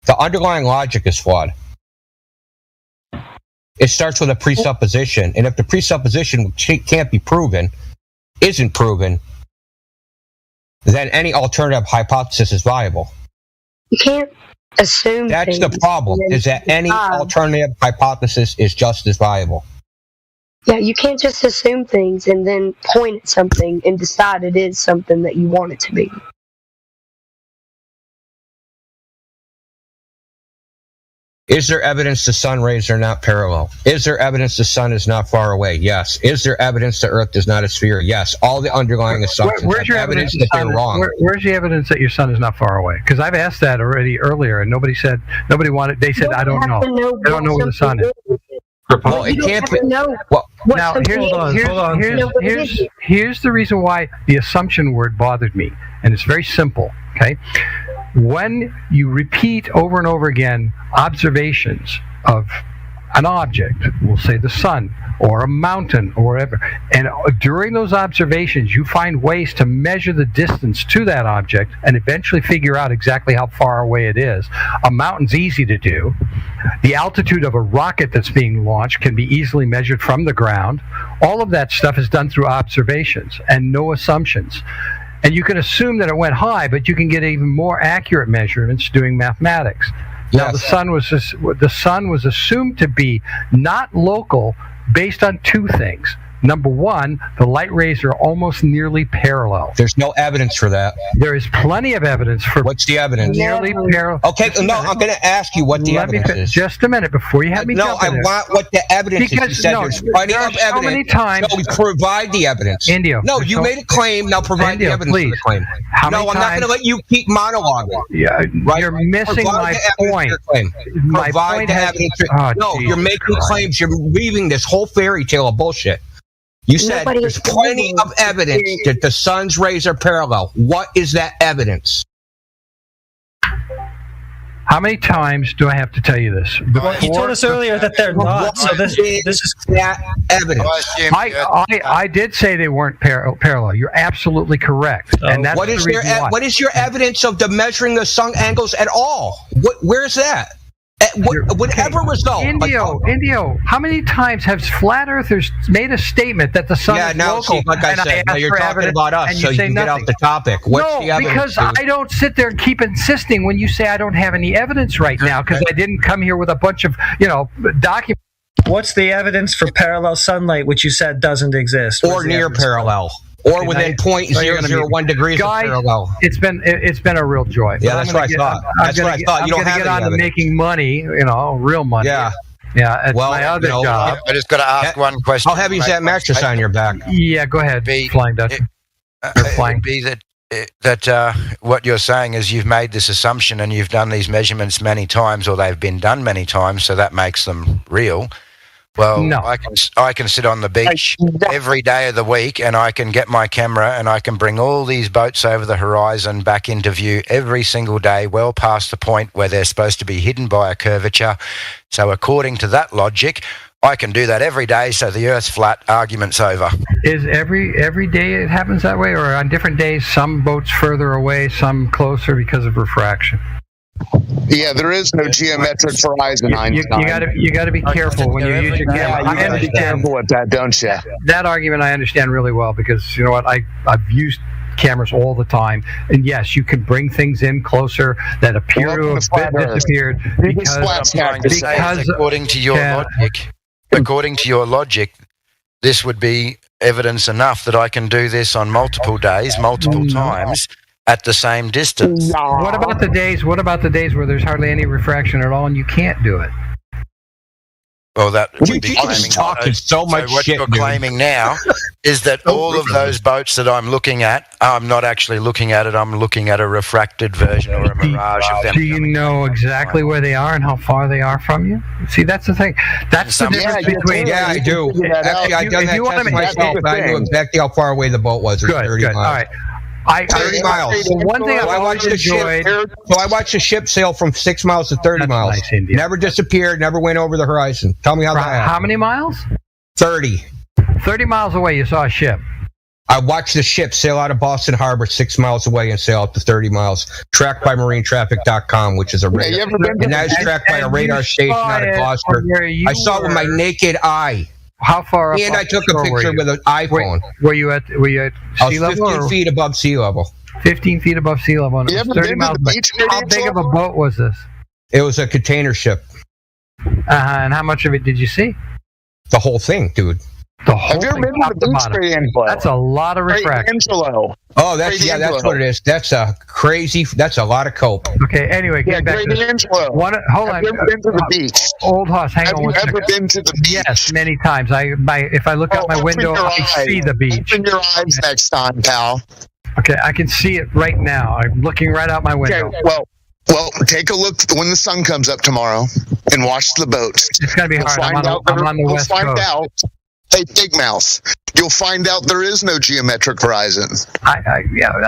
The underlying logic is flawed. It starts with a presupposition, and if the presupposition can't be proven, isn't proven, then any alternative hypothesis is viable. You can't assume. That's the problem, is that any alternative hypothesis is just as viable. Yeah, you can't just assume things and then point at something and decide it is something that you want it to be. Is there evidence the sun rays are not parallel? Is there evidence the sun is not far away? Yes. Is there evidence the Earth is not a sphere? Yes. All the underlying assumptions where's your evidence that they're wrong. Where's the evidence that your sun is not far away? Because I've asked that already earlier, and nobody wanted. They said, I don't know. I don't know where the sun is. Well, it can't be. Now, here's the reason why the assumption word bothered me, and it's very simple. Okay. When you repeat over and over again observations of an object, we'll say the sun or a mountain or whatever, and during those observations you find ways to measure the distance to that object and eventually figure out exactly how far away it is. A mountain's easy to do. The altitude of a rocket that's being launched can be easily measured from the ground. All of that stuff is done through observations and no assumptions. And you can assume that it went high, but you can get even more accurate measurements doing mathematics. Yes. Now, the sun was assumed to be not local based on two things. Number one, the light rays are almost nearly parallel. There's no evidence for that. There is plenty of evidence for. What's the evidence? Nearly parallel. Okay, no, I'm going to ask you what the evidence is. Just a minute before you have me. No, I want what the evidence is. You said there's plenty of evidence. So many times. No, provide the evidence. Indio. No, you made a claim. Now provide the evidence for the claim. I'm not going to let you keep monologuing. Yeah, right? You're missing my point. Provide the evidence. No, you're making claims. You're weaving this whole fairy tale of bullshit. You said there's plenty of evidence that the sun's rays are parallel. What is that evidence? How many times do I have to tell you this? You told us earlier that they're not. So this is that evidence. I did say they weren't parallel. You're absolutely correct. And that's what is the reason why. What is your evidence of the measuring the sun angles at all? Where's that? Whatever result. Indio, how many times has flat earthers made a statement that the sun is local? See, like I said, now you're talking about us, so you can get off the topic. What's the evidence? Because I don't sit there and keep insisting when you say I don't have any evidence right now, because I didn't come here with a bunch of, documents. What's the evidence for parallel sunlight, which you said doesn't exist? Or near parallel. Or within 0.001 degrees of parallel. It's been a real joy. Yeah, that's what I thought. That's what I thought. You don't have to get on to making money, real money. Yeah. Yeah, it's my other job. I just got to ask one question. How heavy is that mattress on your back? Yeah, go ahead. Flying Dutch. Flying. Be that what you're saying is you've made this assumption and you've done these measurements many times, or they've been done many times, so that makes them real. Well, no. I can sit on the beach every day of the week, and I can get my camera and I can bring all these boats over the horizon back into view every single day, well past the point where they're supposed to be hidden by a curvature. So according to that logic, I can do that every day, so the Earth's flat, argument's over. Is every day it happens that way, or on different days, some boats further away, some closer because of refraction? Yeah, there is no geometric horizon. You got to be careful when you use your camera. Yeah, you got to be careful with that, don't you? That argument I understand really well, because you know what, I've used cameras all the time, and yes, you can bring things in closer that appear to have disappeared because according to your logic, this would be evidence enough that I can do this on multiple days, multiple times, at the same distance. What about the days where there's hardly any refraction at all and you can't do it? Well, that would be talking so much what shit, you're claiming now is that all of those boats that I'm looking at, I'm not actually looking at it, I'm looking at a refracted version or a mirage of them. Do you know exactly where they are and how far they are from you? See, that's the thing. That's the difference between... Yeah, I do. Actually, I've done that test myself. I knew exactly how far away the boat was. It was 30 miles. All right. 30 miles. One thing I watched the ship sail from 6 miles to 30 miles. Nice, never disappeared, never went over the horizon. Tell me how that happened. How many miles? 30. 30 miles away, you saw a ship. I watched the ship sail out of Boston Harbor 6 miles away and sail up to 30 miles. Tracked by marinetraffic.com, which is a radar. And that is tracked by a radar station out of Gloucester. I saw it with my naked eye. How far up? And I took a picture with an iPhone. Were you at sea level? 15 feet above sea level. 15 feet above sea level. And 30 miles. How big of a boat was this? It was a container ship. And how much of it did you see? The whole thing, dude. The whole thing. That's a lot of refraction. Oh, that's what it is. That's a lot of cope. Okay, anyway, get back to this. Hold on. Have you ever been to the beach? Old Hoss, hang on one second. Have you ever been to the beach? Yes, many times. If I look out my window, I see the beach. Open your eyes next time, pal. Okay, I can see it right now. I'm looking right out my window. Okay, well, take a look when the sun comes up tomorrow and watch the boats. It's going to be hard. I'm on the West Coast. Hey, Big Mouth, you'll find out there is no geometric horizon. I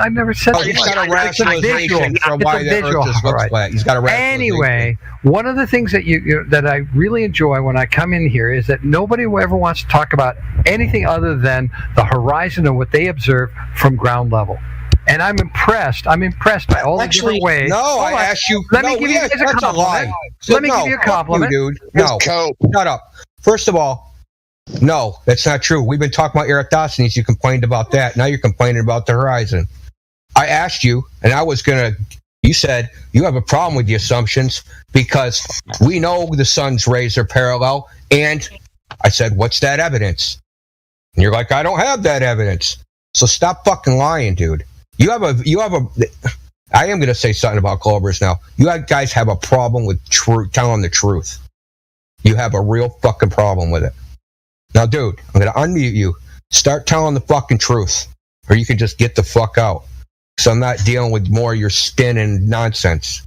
never said that. He's got a rationalization for why the Earth just looks flat. He's got a rationalization. Anyway, one of the things that that I really enjoy when I come in here is that nobody ever wants to talk about anything other than the horizon and what they observe from ground level. And I'm impressed. By all the different ways. No, I asked you. Let me give you guys a compliment. Let me give you a compliment. Dude. No, shut up. First of all, no, that's not true. We've been talking about Eratosthenes. You complained about that. Now you're complaining about the horizon. I asked you, and you said you have a problem with the assumptions because we know the sun's rays are parallel. And I said, what's that evidence? And you're like, I don't have that evidence. So stop fucking lying, dude. I am going to say something about Clovers now. You guys have a problem with telling the truth. You have a real fucking problem with it. Now, dude, I'm going to unmute you. Start telling the fucking truth, or you can just get the fuck out. So I'm not dealing with more of your spin and nonsense.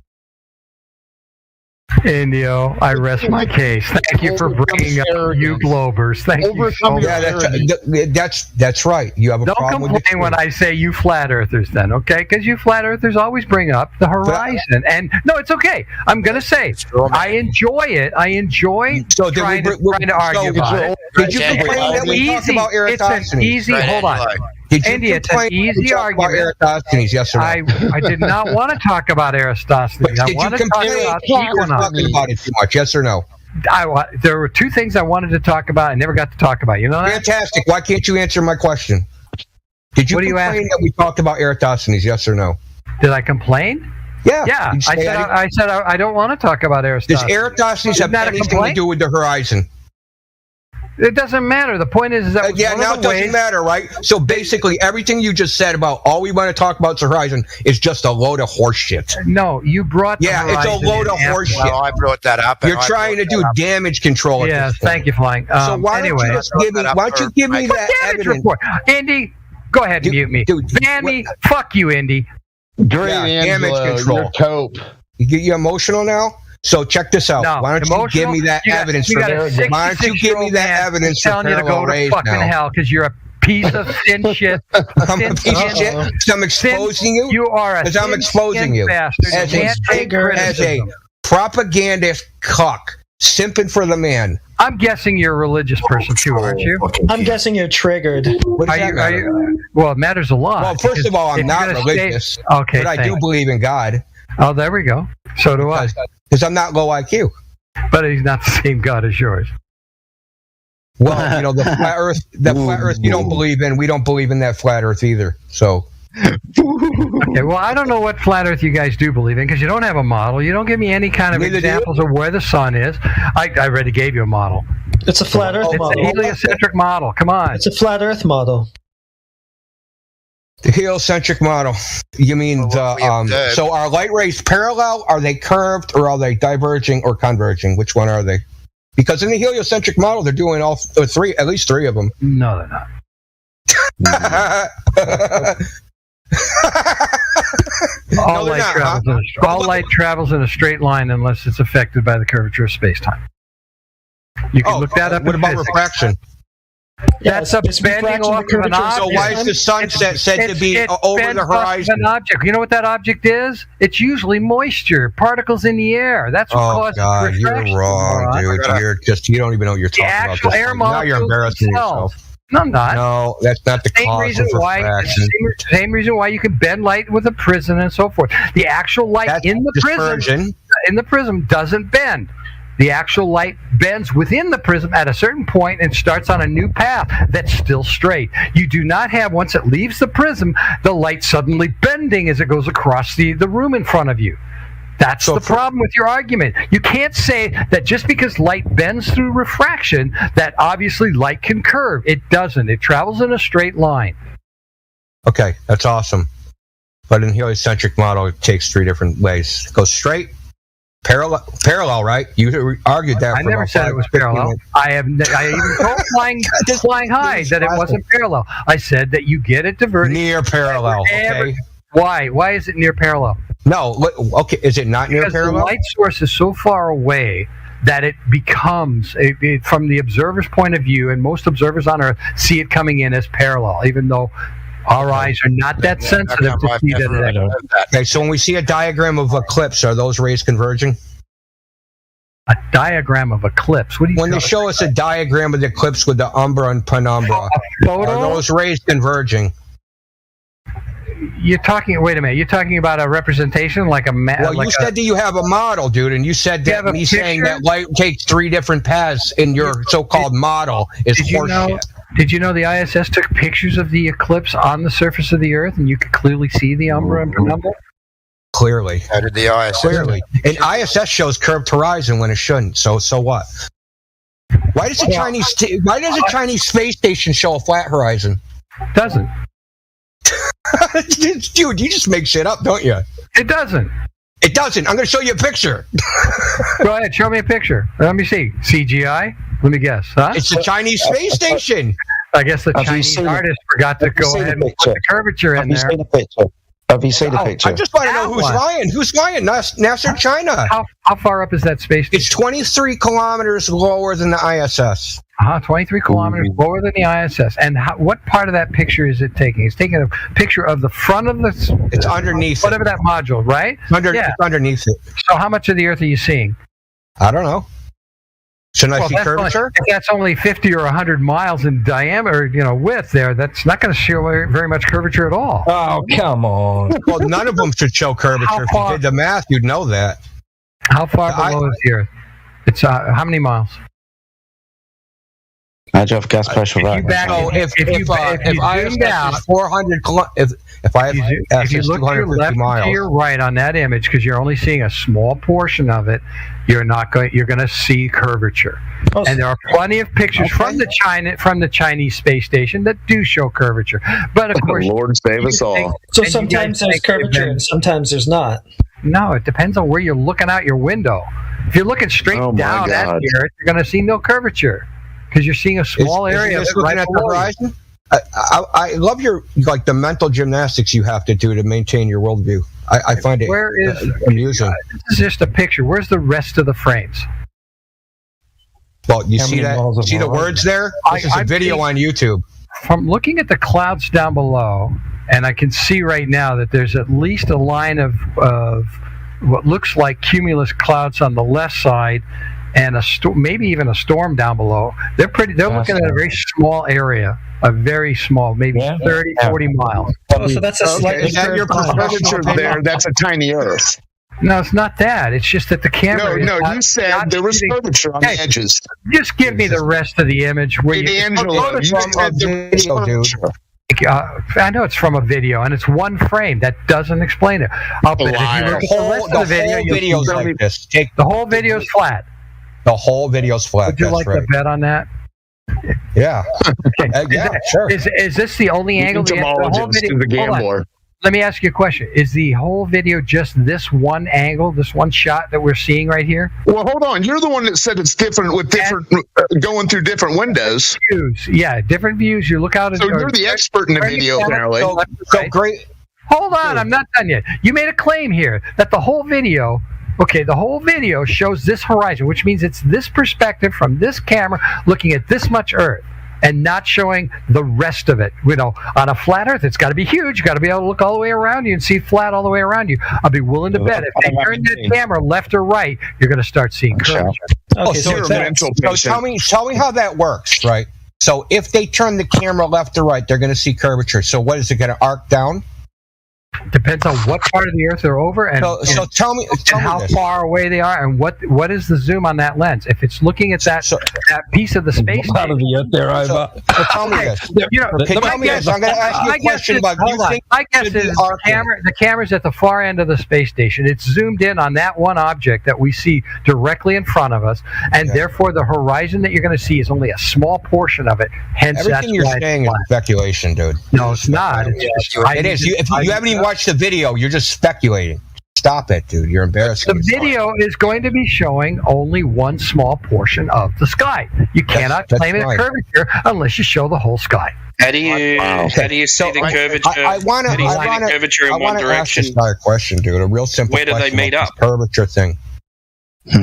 Indio, I rest my case. Thank you for bringing up you Globers. Thank you so much. Yeah, that's right. You have a problem with it. Don't complain when I say you flat earthers then, okay? Because you flat earthers always bring up the horizon. And no, it's okay. I'm going to say, I enjoy it. I enjoy trying to argue about it. Did you complain that we talked about Eratosthenes? It's an easy, hold on. Andy, it's an easy argument. Eratosthenes, yes or no? I did not want to talk about Eratosthenes. I want to talk about Equinox. Talking about it too much, yes or no? There were two things I wanted to talk about. I never got to talk about. You know that? Fantastic. Why can't you answer my question? Did you complain that we talked about Eratosthenes, yes or no? Did I complain? Yeah. Yeah. I said I don't want to talk about Eratosthenes. Does Eratosthenes have anything to do with the horizon? It doesn't matter. The point is that now it doesn't matter, right? So basically, everything you just said about all we want to talk about is the horizon is just a load of horse shit. No, you brought the horizon. It's a load of horse shit. Well, I brought that up. You're trying to do damage control. Yeah, thank you, Flying. So why don't you give me that evidence report? Andy, go ahead and mute me. Ban me. Fuck you, Andy. Damage control. Cope. You emotional now? So check this out. No, why don't you give me that evidence? Why don't you give me that evidence for telling you to go to fucking hell because you're a piece of thin shit. I'm a piece of shit because I'm exposing you. You are a I'm exposing you as a propagandist cuck, simping for the man. I'm guessing you're a religious person too, aren't you? I'm guessing you're triggered. Well, it matters a lot. Well, first of all, I'm not religious. Okay, but I do believe in God. Oh, there we go. So do I. Because I'm not low IQ. But he's not the same God as yours. Well, the flat Earth you don't believe in. We don't believe in that flat Earth either. So. Okay, well, I don't know what flat Earth you guys do believe in because you don't have a model. You don't give me any kind of examples of where the sun is. I already gave you a model. It's a flat Earth model. It's a heliocentric model. Come on. It's a flat Earth model. The heliocentric model. You mean so are light rays parallel? Are they curved, or are they diverging or converging? Which one are they? Because in the heliocentric model, they're doing all three, at least three of them. No, they're not. All light travels in a straight line unless it's affected by the curvature of space-time. You can look that up. What about refraction? That's a bending off of an object. So why is the sun said to be over the horizon? An object. You know what that object is? It's usually moisture, particles in the air. That's what causes refraction. You're wrong, dude. You don't even know what you're talking about. The actual air molecules. Now you're embarrassing yourself. No, I'm not. No, that's not the cause of refraction. Same reason why you can bend light with a prism and so forth. The actual light in the prism doesn't bend. The actual light bends within the prism at a certain point and starts on a new path that's still straight. You do not have, once it leaves the prism, the light suddenly bending as it goes across the room in front of you. That's the problem with your argument. You can't say that just because light bends through refraction, that obviously light can curve. It doesn't. It travels in a straight line. Okay, that's awesome. But in the heliocentric model, it takes three different ways. It goes straight, parallel, right? You argued that. I never said it was parallel. I even told Flying High that it wasn't parallel. I said that you get it diverted. Near parallel, okay. Why? Why is it near parallel? No, okay. Is it not near parallel? Because the light source is so far away that it becomes, from the observer's point of view, and most observers on Earth see it coming in as parallel, even though our eyes are not that sensitive to see that. Okay, so when we see a diagram of eclipse, are those rays converging? A diagram of eclipse? What do you When they show us a diagram of the eclipse with the umbra and penumbra, are those rays converging? You're talking. Wait a minute. You're talking about a representation, like a map. Well, you said that you have a model, dude, and you said that me saying that light takes three different paths in your so-called model is horseshit. Did you know the ISS took pictures of the eclipse on the surface of the Earth, and you could clearly see the umbra and penumbra? Clearly. How did the ISS? Clearly. And ISS shows curved horizon when it shouldn't. So what? Why does a Chinese space station show a flat horizon? Doesn't. Dude, you just make shit up, don't you? It doesn't. It doesn't. I'm going to show you a picture. Go ahead, show me a picture. Let me see. CGI? Let me guess. Huh? It's the Chinese space station. I guess the Chinese artist forgot to go ahead and put the curvature in there. Have you seen a picture? Have you seen the picture? I just want to know who's lying. Who's lying? NASA or China? How far up is that space station? It's 23 kilometers lower than the ISS. 23 kilometers lower than the ISS. And what part of that picture is it taking? It's taking a picture of the front of the... It's underneath whatever that module, right? It's underneath it. So how much of the Earth are you seeing? I don't know. Shouldn't I see curvature? If that's only 50 or 100 miles in diameter, width there, that's not going to show very much curvature at all. Oh, come on. Well, none of them should show curvature. If you did the math, you'd know that. How far below is the Earth? It's how many miles? How'd you have gas pressure right? If ISS is 400 if you look to your left and to your right on that image, because you're only seeing a small portion of it, you're going to see curvature. And there are plenty of pictures from the Chinese space station that do show curvature. But of course, Lord save us all. So sometimes there's curvature and sometimes there's not. No, it depends on where you're looking out your window. If you're looking straight down at the Earth, you're going to see no curvature because you're seeing a small area. Is looking at the horizon? I love the mental gymnastics you have to do to maintain your worldview. I find it amusing. This is just a picture. Where's the rest of the frames? Well, you see the words there? This is a video on YouTube. From looking at the clouds down below, and I can see right now that there's at least a line of what looks like cumulus clouds on the left side, and maybe even a storm down below. They're looking at a very small area. A very small, maybe 30, 40 miles. Oh, so that's a slightly your curvature there. That's a tiny Earth. No, it's not that. It's just that the camera. No, you said there was curvature on the edges. Just give me the rest of the image. Angelo, you said there was curvature. I know it's from a video, and it's one frame. That doesn't explain it. I'll bet if you look at the rest of the video, like this. The whole video's flat. The whole video's flat. Would you like to bet on that? Yeah. Sure. Is this the only angle? The whole video, the gambler. Let me ask you a question. Is the whole video just this one angle, this one shot that we're seeing right here? Well, hold on. You're the one that said it's different with different going through different windows. Views. Yeah, different views. You look out at. So you're the expert in the video, apparently. So great. Hold on, I'm not done yet. You made a claim here that the whole video shows this horizon, which means it's this perspective from this camera looking at this much Earth and not showing the rest of it. On a flat Earth, it's got to be huge. You got to be able to look all the way around you and see flat all the way around you. I'll be willing to bet if they turn that camera left or right, you're going to start seeing curvature. So tell me how that works, right? So if they turn the camera left or right, they're going to see curvature. So what is it going to arc down? Depends on what part of the Earth they're over, and so tell me how far away they are, and what is the zoom on that lens. If it's looking at that piece of the space part of the Earth they're over. So tell me this. Tell me this. I'm going to ask you a question about. My guess is the camera's at the far end of the space station. It's zoomed in on that one object that we see directly in front of us, and therefore the horizon that you're going to see is only a small portion of it. Hence, everything you're saying is speculation, dude. No, it's not. It is. If you haven't even watched the video, you're just speculating. Stop it, dude. You're embarrassing. The video is going to be showing only one small portion of the sky. You cannot claim it curvature unless you show the whole sky. How do you see the curvature? I want to curvature in one direction. Ask a question, dude. A real simple question. Where do they meet up? Curvature thing.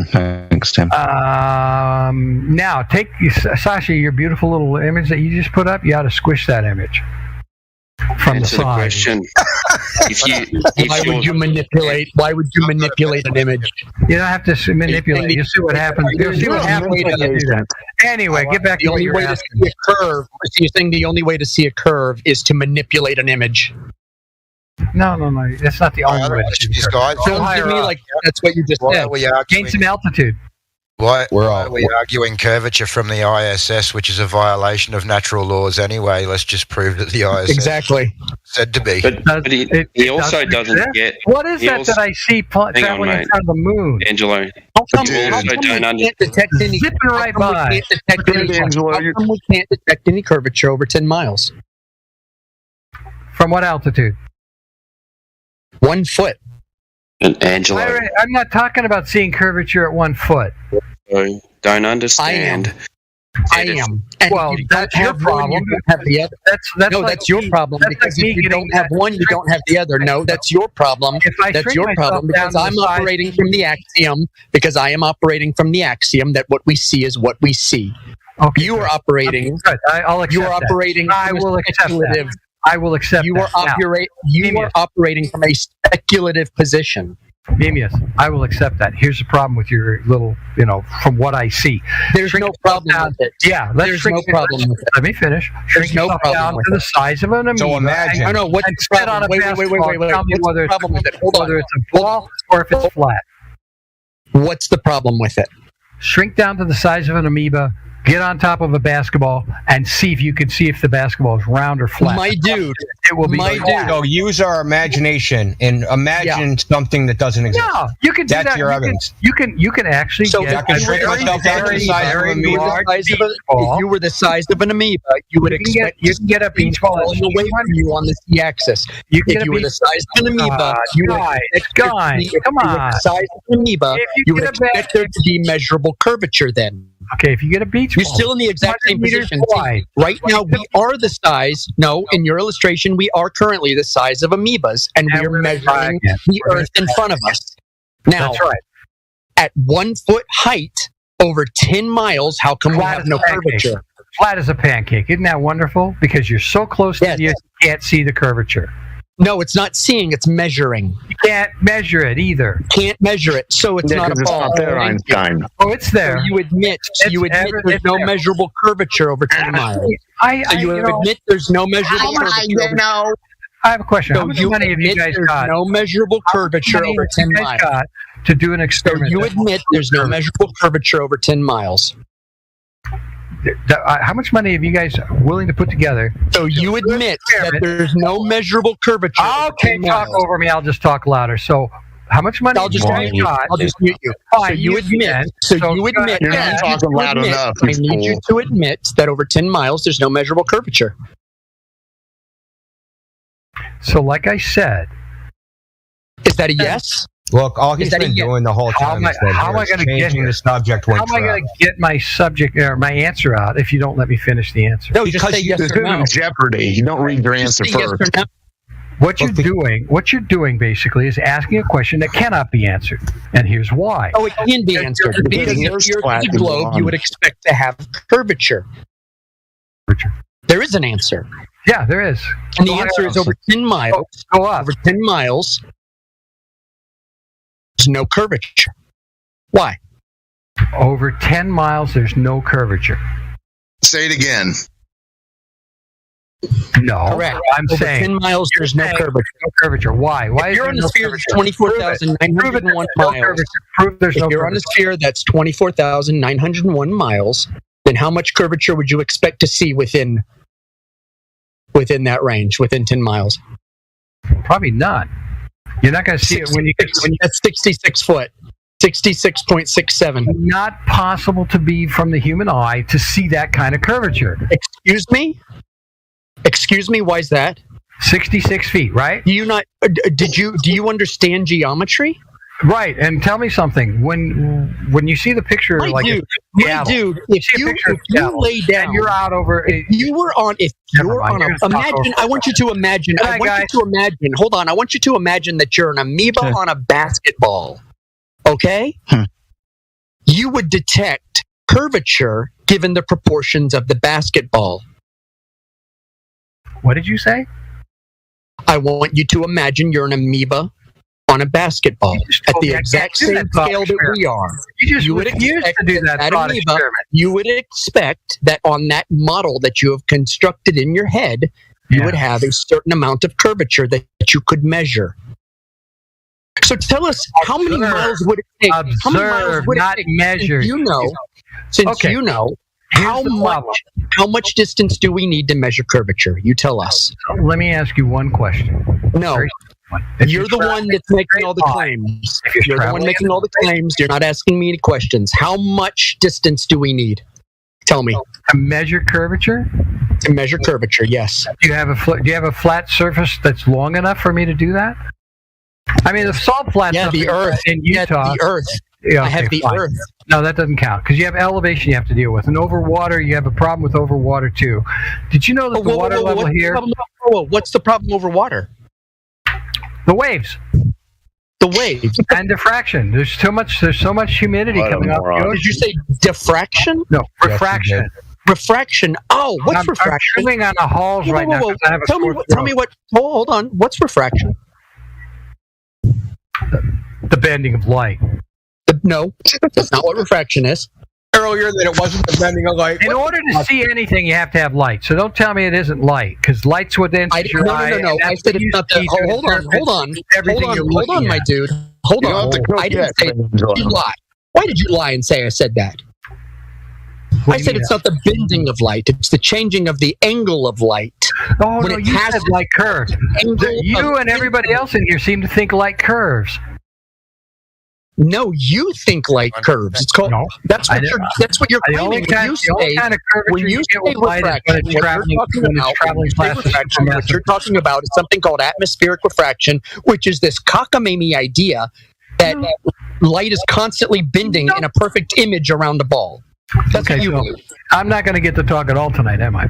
Thanks, Tim. Now, take Sasha, your beautiful little image that you just put up. You ought to squish that image from the side. Question. Why would you manipulate an image? You don't have to manipulate. You see what happens. You'll see what happens when you do that. Anyway, get back to what you're asking. See a curve. So you're saying the only way to see a curve is to manipulate an image? No. That's not the only way. Sounds to me like that's what you just said. Gain some altitude. Why are we arguing curvature from the ISS, which is a violation of natural laws anyway? Let's just prove that the ISS said to be. But he also doesn't get... What is that I see traveling in front of the moon? Angelo. How come we can't detect any curvature over 10 miles? From what altitude? 1 foot. And Angelo. I'm not talking about seeing curvature at 1 foot. Don't understand. I am. And well, that's your problem. You don't have the other. That's your problem. Because if you don't have one, you don't have the other. No, that's your problem. That's your problem because I'm operating from the axiom. Because I am operating from the axiom that what we see is what we see. Okay, you are operating. Good. I'll accept you are operating. I will accept that. I will accept you are operating from a speculative position. Yes, I will accept that. Here's the problem with your little, from what I see. There's no problem with it. Yeah, there's no problem with it. Let me finish. There's no problem down with to the size of an amoeba. So imagine. I know what's the problem. Wait. Tell me whether it's a ball or if it's flat. What's the problem with it? Shrink down to the size of an amoeba. Get on top of a basketball and see if you can see if the basketball is round or flat. My dude, it will be flat. So use our imagination and imagine something that doesn't exist. No, you can do That's that. your evidence. You can actually. So get I can shrink myself down to the size of an amoeba. If you were the size of an amoeba, you would expect you can get a beach ball away from you on the z-axis. If you were the size of an amoeba, you would come on. The size of an amoeba, you would expect there to be measurable curvature then. Okay, if you get a beach ball, you're ball, still in the exact same position. Right now, we are the size. No, in your illustration, we are currently the size of amoebas, and we are measuring the Earth in front of us. Now, that's right. At 1 foot height, over 10 miles, how come we have no curvature? Flat as a pancake. Isn't that wonderful? Because you're so close to the Earth, you can't see the curvature. No, it's not seeing, it's measuring. You can't measure it either. Can't measure it, so it's not a ball. It's not there, Einstein. Oh, it's there. So you admit there's no measurable curvature over 10 miles. You admit there's no measurable curvature. I have a question. So How much you money have you guys got? No measurable curvature over 10 miles. To do an experiment. So you admit there's no measurable curvature over 10 miles. How much money have you guys willing to put together? So you admit that there's no measurable curvature. Okay, talk over me. I'll just talk louder. So, how much money? I'll just mute you. So you admit. You're not talking loud enough. I need you to admit that over 10 miles, there's no measurable curvature. So, like I said, is that a yes? Look, all he's been doing the whole time is changing the subject. How am I going to get my subject or my answer out if you don't let me finish the answer? No, because this is in jeopardy. You don't read your answer first. What you're doing basically is asking a question that cannot be answered, and here's why. Oh, it can be answered because if you're the globe, you would expect to have curvature. There is an answer. Yeah, there is. And the answer is over 10 miles. Go up. Over 10 miles. There's no curvature. Why? Over 10 miles, there's no curvature. Say it again. No, correct. I'm over saying 10 miles, there's no curvature. No curvature. Why? Why if is you're there on no a sphere curvature? that's 24,901 miles. Prove there's no If you're on a sphere that's 24,901 miles, then how much curvature would you expect to see within that range, within 10 miles? Probably none. You're not going to see it when you get. That's 66 foot. 66.67. Not possible to be from the human eye to see that kind of curvature. Excuse me? Excuse me, why is that? 66 feet, right? Do you understand geometry? Right, and tell me something. When you see the picture, if you lay down, and you're out over. Imagine. I want you to imagine. Hold on. I want you to imagine that you're an amoeba on a basketball. Okay. You would detect curvature given the proportions of the basketball. What did you say? I want you to imagine you're an amoeba on a basketball at the exact same scale that we are. You would expect to do that amoeba, you would expect that on that model that you have constructed in your head, you would have a certain amount of curvature that you could measure. So tell us, how many miles would it take? How many miles would it take? Measure. Since you know, how much distance do we need to measure curvature? You tell us. Let me ask you one question. No. You're the one that's making all the claims. You're the one making all the claims. You're not asking me any questions. How much distance do we need? Tell me. To measure curvature? To measure curvature, yes. Do you have a flat surface that's long enough for me to do that? I mean, the salt flats the Earth in Utah. the Earth. Yeah, I have the Earth. No, that doesn't count because you have elevation you have to deal with, and over water you have a problem with over water too. Did you know that the water level here? What's the problem over water? The waves. The waves and diffraction. There's so much humidity coming off the ocean. Did you say diffraction? No, refraction. Refraction. Oh, what's refraction? I'm swimming on the halls right now. I have a tell me what. Hold on. What's refraction? The bending of light. No, that's not what refraction is. Earlier that it wasn't the bending of light. In order to see anything, you have to have light. So don't tell me it isn't light, because light's what enters your eye. No. I said it's not the. Hold on, my dude. Hold on. I didn't say you lie. Why did you lie and say I said that? I said it's not the bending of light; it's the changing of the angle of light. Oh no, you said light curves. You and everybody else in here seem to think light curves. No, you think light curves. It's called. No, that's what you're claiming. When you say refraction, what you're talking about is something called atmospheric refraction, which is this cockamamie idea that light is constantly bending in a perfect image around a ball. That's what you believe. I'm not going to get to talk at all tonight, am I?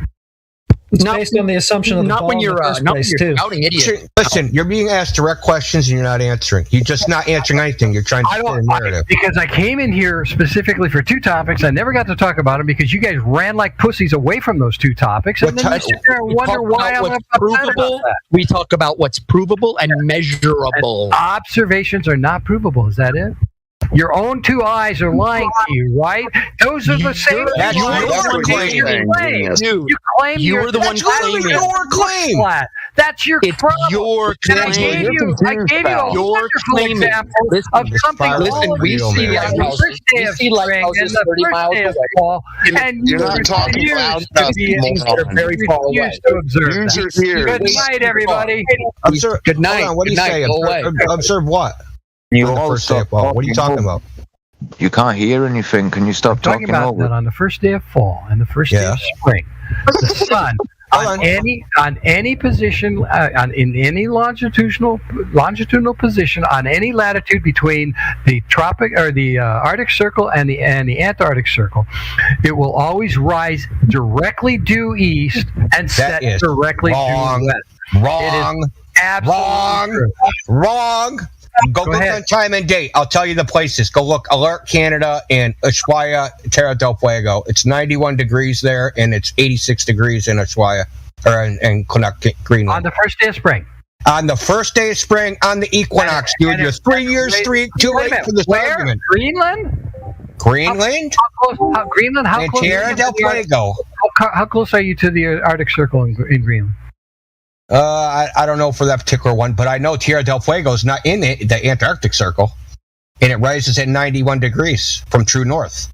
It's based on the assumption of the ball in the first place, too. Idiot. Listen, you're being asked direct questions and you're not answering. You're just not answering anything. You're trying to fit a narrative. Because I came in here specifically for two topics. I never got to talk about them because you guys ran like pussies away from those two topics. And then you sit there and wonder why I'm upset about that. We talk about what's provable and measurable. And observations are not provable. Is that it? Your own two eyes are lying to you, right? Those are the same. That's your claim. You claim you were the one claiming your claim. That's your problem. Your claim. I gave you a wonderful example of something. Listen, we see lighthouses 30 miles away. And you're not talking about things that are very far away. Use your ears. Good night, everybody. Good night. What do you say? Observe what? What are you talking about? You can't hear anything. Can you stop talking about that on the first day of fall and the first day of spring? The sun on any position in any longitudinal position on any latitude between the tropic or the Arctic Circle and the Antarctic Circle, it will always rise directly due east and set directly due west. Wrong. Go look on time and date. I'll tell you the places. Go look Alert Canada and Ushuaia, Tierra del Fuego. It's 91 degrees there, and it's 86 degrees in Ushuaia or in Greenland. On the first day of spring. On the first day of spring, on the equinox, dude. You're 3 years too late for this argument. Greenland? Greenland? How Greenland? How close? Tierra del Fuego. How close are you to the Arctic Circle in Greenland? I don't know for that particular one, but I know Tierra del Fuego is not in the Antarctic Circle, and it rises at 91 degrees from true north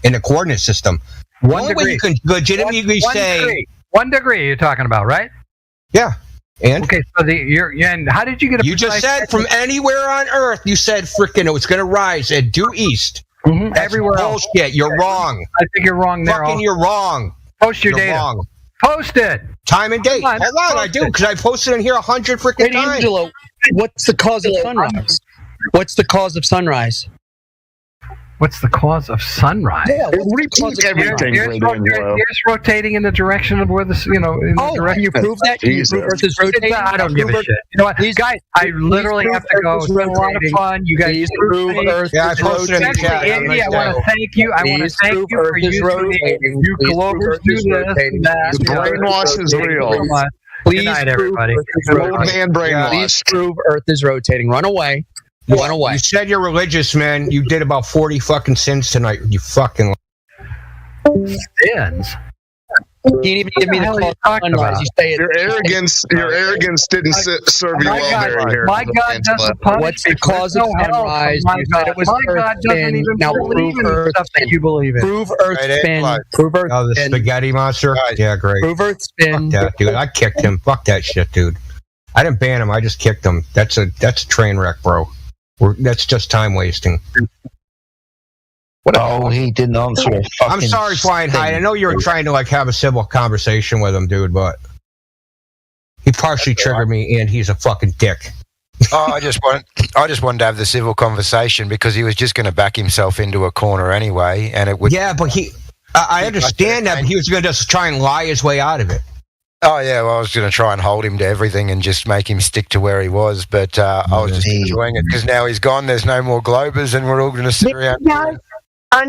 in the coordinate system. The only way you can legitimately say 1 degree you're talking about, right? Yeah. And okay, so and how did you get a? You just said from anywhere on Earth. You said freaking it was going to rise at due east. Mm-hmm. That's everywhere bullshit. Else. You're wrong. I think you're wrong there. Fucking, you're wrong. Post your data. Wrong. Post it. Time and date. Hold on, I do, because I posted in here 100 freaking times. Angelo, what's the cause of sunrise? What's the cause of sunrise? What's the cause of sunrise? Yeah, Earth's rotating in the direction of where the direction. You prove that? Can you prove Earth is rotating? I don't give a shit. You know what, guys? I literally have to go. It's been a lot of fun. You guys prove Earth is rotating. Andy, I want to thank you. I want to thank you for using you Globers do this. Brainwash is real. Please Good night, everybody. Please prove Earth is rotating. Run away. Run away. You said you're religious, man. You did about 40 fucking sins tonight. You fucking sins. You didn't even give me the call sunrise. You say your arrogance didn't serve you well, Barry here. My God doesn't punish. What's the cause of sunrise? My God doesn't even believe in the stuff that you believe in. Prove Earth spin. Prove Earth spin. Oh, the spaghetti monster? Yeah, great. Prove Earth spin. Fuck that, dude. I kicked him. Fuck that shit, dude. I didn't ban him. I just kicked him. That's a train wreck, bro. That's just time wasting. He didn't answer a fucking I'm sorry, Flying High. I know you were trying to have a civil conversation with him, dude, but he partially triggered me, and he's a fucking dick. Oh, I just wanted to have the civil conversation because he was just going to back himself into a corner anyway, and it would. Yeah, but I understand that, but he was going to just try and lie his way out of it. Oh yeah, well, I was going to try and hold him to everything and just make him stick to where he was, but I was just enjoying it because now he's gone. There's no more Globers, and we're all going to sit around.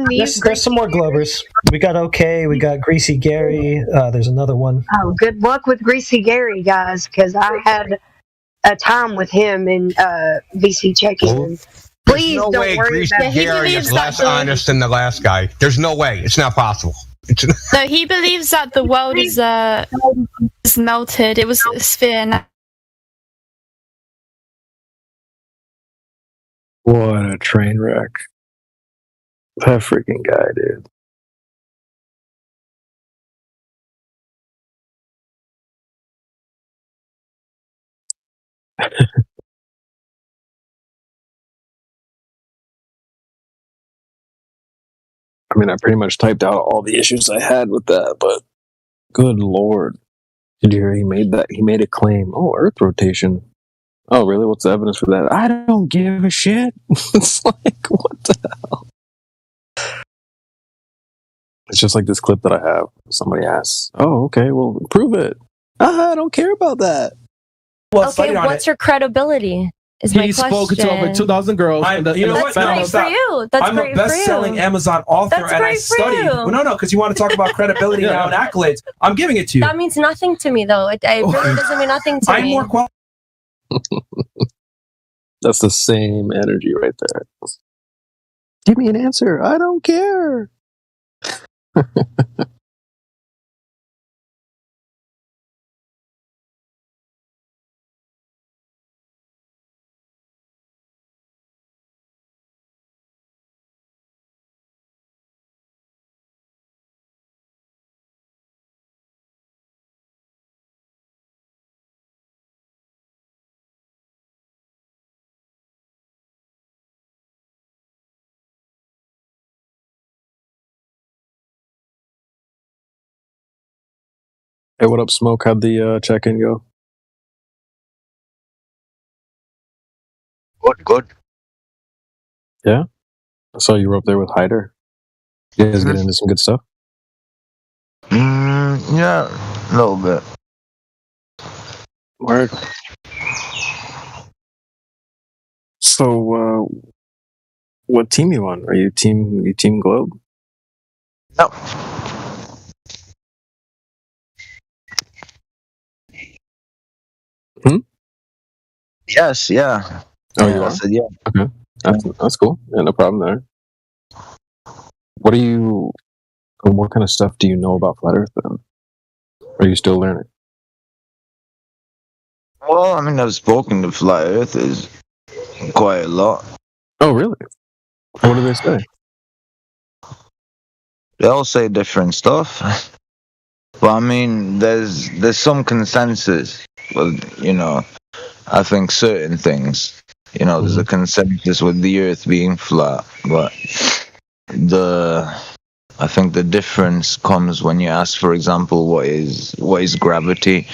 There's some more Globers. We got OK. We got Greasy Gary. There's another one. Oh, good luck with Greasy Gary, guys, because I had a time with him in VC check-in. Please no don't way worry Greasy about Gary is less honest than the last guy. There's no way. It's not possible. So he believes that the world is melted. It was a sphere. Now. What a train wreck. That freaking guy, dude. I mean, I pretty much typed out all the issues I had with that, but good lord. Did you hear he made that? He made a claim. Oh, Earth rotation. Oh, really? What's the evidence for that? I don't give a shit. It's like, what the hell? It's just like this clip that I have. Somebody asks, oh, okay, well, prove it. I don't care about that. Well, okay, what's your credibility? Is my question. He spoke to over 2,000 girls. You know what? That's great for you. That's I'm great a best-selling Amazon author, and I study. Well, no, because you want to talk about credibility now and accolades. I'm giving it to you. That means nothing to me, though. It really doesn't mean nothing to me. I'm more That's the same energy right there. Give me an answer. I don't care. Hey, what up, Smoke? How'd the check-in go? Good. Yeah? I saw you were up there with Hyder. You guys get into some good stuff? Yeah, a little bit. Word. So, what team you on? Are you team Globe? Yep. Yes, yeah. Oh, you I are? said yeah. Okay. That's cool. Yeah, no problem there. What kind of stuff do you know about Flat Earth then? Are you still learning? Well, I mean, I've spoken to Flat Earthers quite a lot. Oh, really? What do they say? They all say different stuff. But I mean, there's some consensus. Well, you know, I think certain things, you know, there's a consensus with the Earth being flat, but I think the difference comes when you ask, for example, what is gravity,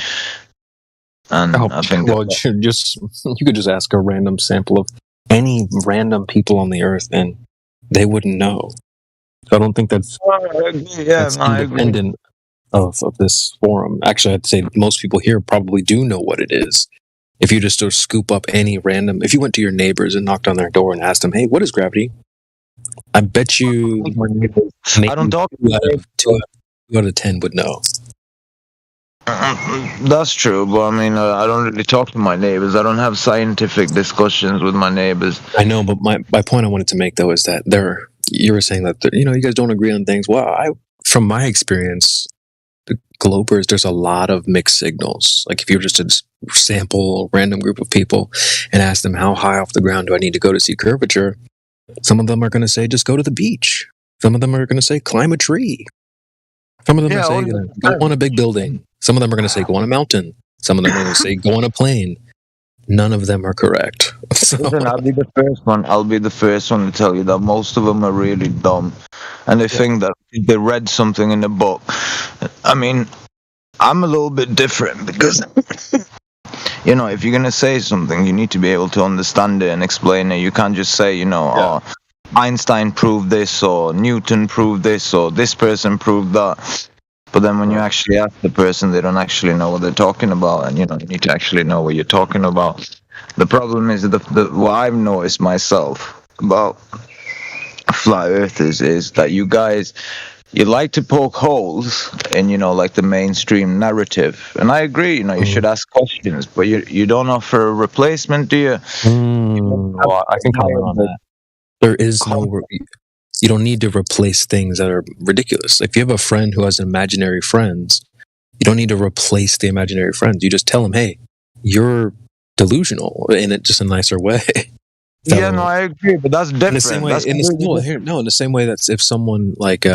and I think you could just ask a random sample of any random people on the Earth, and they wouldn't know. So I don't think that's independent of this forum. Actually, I'd say most people here probably do know what it is. If you just scoop up any random, if you went to your neighbors and knocked on their door and asked them, "Hey, what is gravity?" I bet you I don't talk two out of 10 would know. That's true, but I mean, I don't really talk to my neighbors. I don't have scientific discussions with my neighbors. I know, but my point I wanted to make though is that you were saying that you guys don't agree on things. Well, from my experience, the Globers, there's a lot of mixed signals. Like if you were just to sample a random group of people and ask them how high off the ground do I need to go to see curvature, some of them are going to say just go to the beach. Some of them are going to say climb a tree. Some of them are saying go on a big building. Some of them are going to say go on a mountain. Some of them are going to say go on a plane. None of them are correct. Listen, I'll be the first one. I'll be the first one to tell you that most of them are really dumb, and they think that they read something in the book. I mean, I'm a little bit different because you know, if you're gonna say something, you need to be able to understand it and explain it. You can't just say, you know, oh, Einstein proved this, or Newton proved this, or this person proved that. But then when you actually ask the person, they don't actually know what they're talking about, and you know, you need to actually know what you're talking about. The problem is what I've noticed myself about flat earthers is that you guys, you like to poke holes in, you know, like the mainstream narrative. And I agree, you know, you should ask questions, but you don't offer a replacement, do you? Well, I can comment on that. There is no... You don't need to replace things that are ridiculous. If you have a friend who has imaginary friends, you don't need to replace the imaginary friends. You just tell them, hey, you're delusional, in it just a nicer way. So, yeah, no, I agree, but that's different. In the same way that if someone like,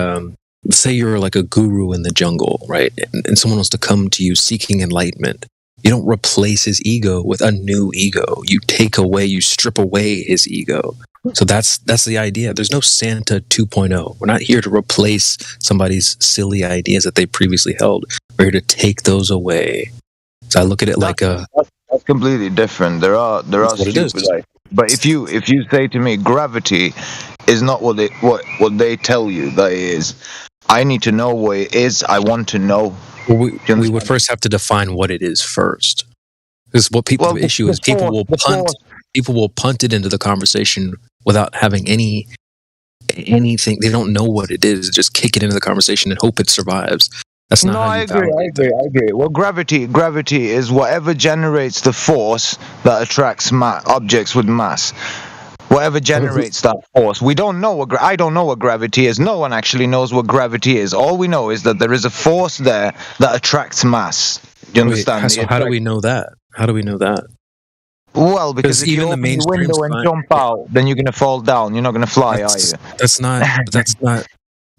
say you're like a guru in the jungle, right? And someone wants to come to you seeking enlightenment. You don't replace his ego with a new ego. You strip away his ego. So that's the idea. There's no Santa 2.0. We're not here to replace somebody's silly ideas that they previously held. We're here to take those away. So I look at it like a... That's completely different. There are stupid, like, but if you say to me gravity is not what they tell you that it is, I need to know what it is. I want to know. Well, we would first have to define what it is first. Because the issue is people will punt it into the conversation without having anything. They don't know what it is. Just kick it into the conversation and hope it survives. That's not. No, I agree. Well, gravity is whatever generates the force that attracts objects with mass. Whatever generates that force. We don't know I don't know what gravity is. No one actually knows what gravity is. All we know is that there is a force there that attracts mass. Do you understand? So how do we know that? Well, because if you open the window and jump out, then you're going to fall down. You're not going to fly, are you?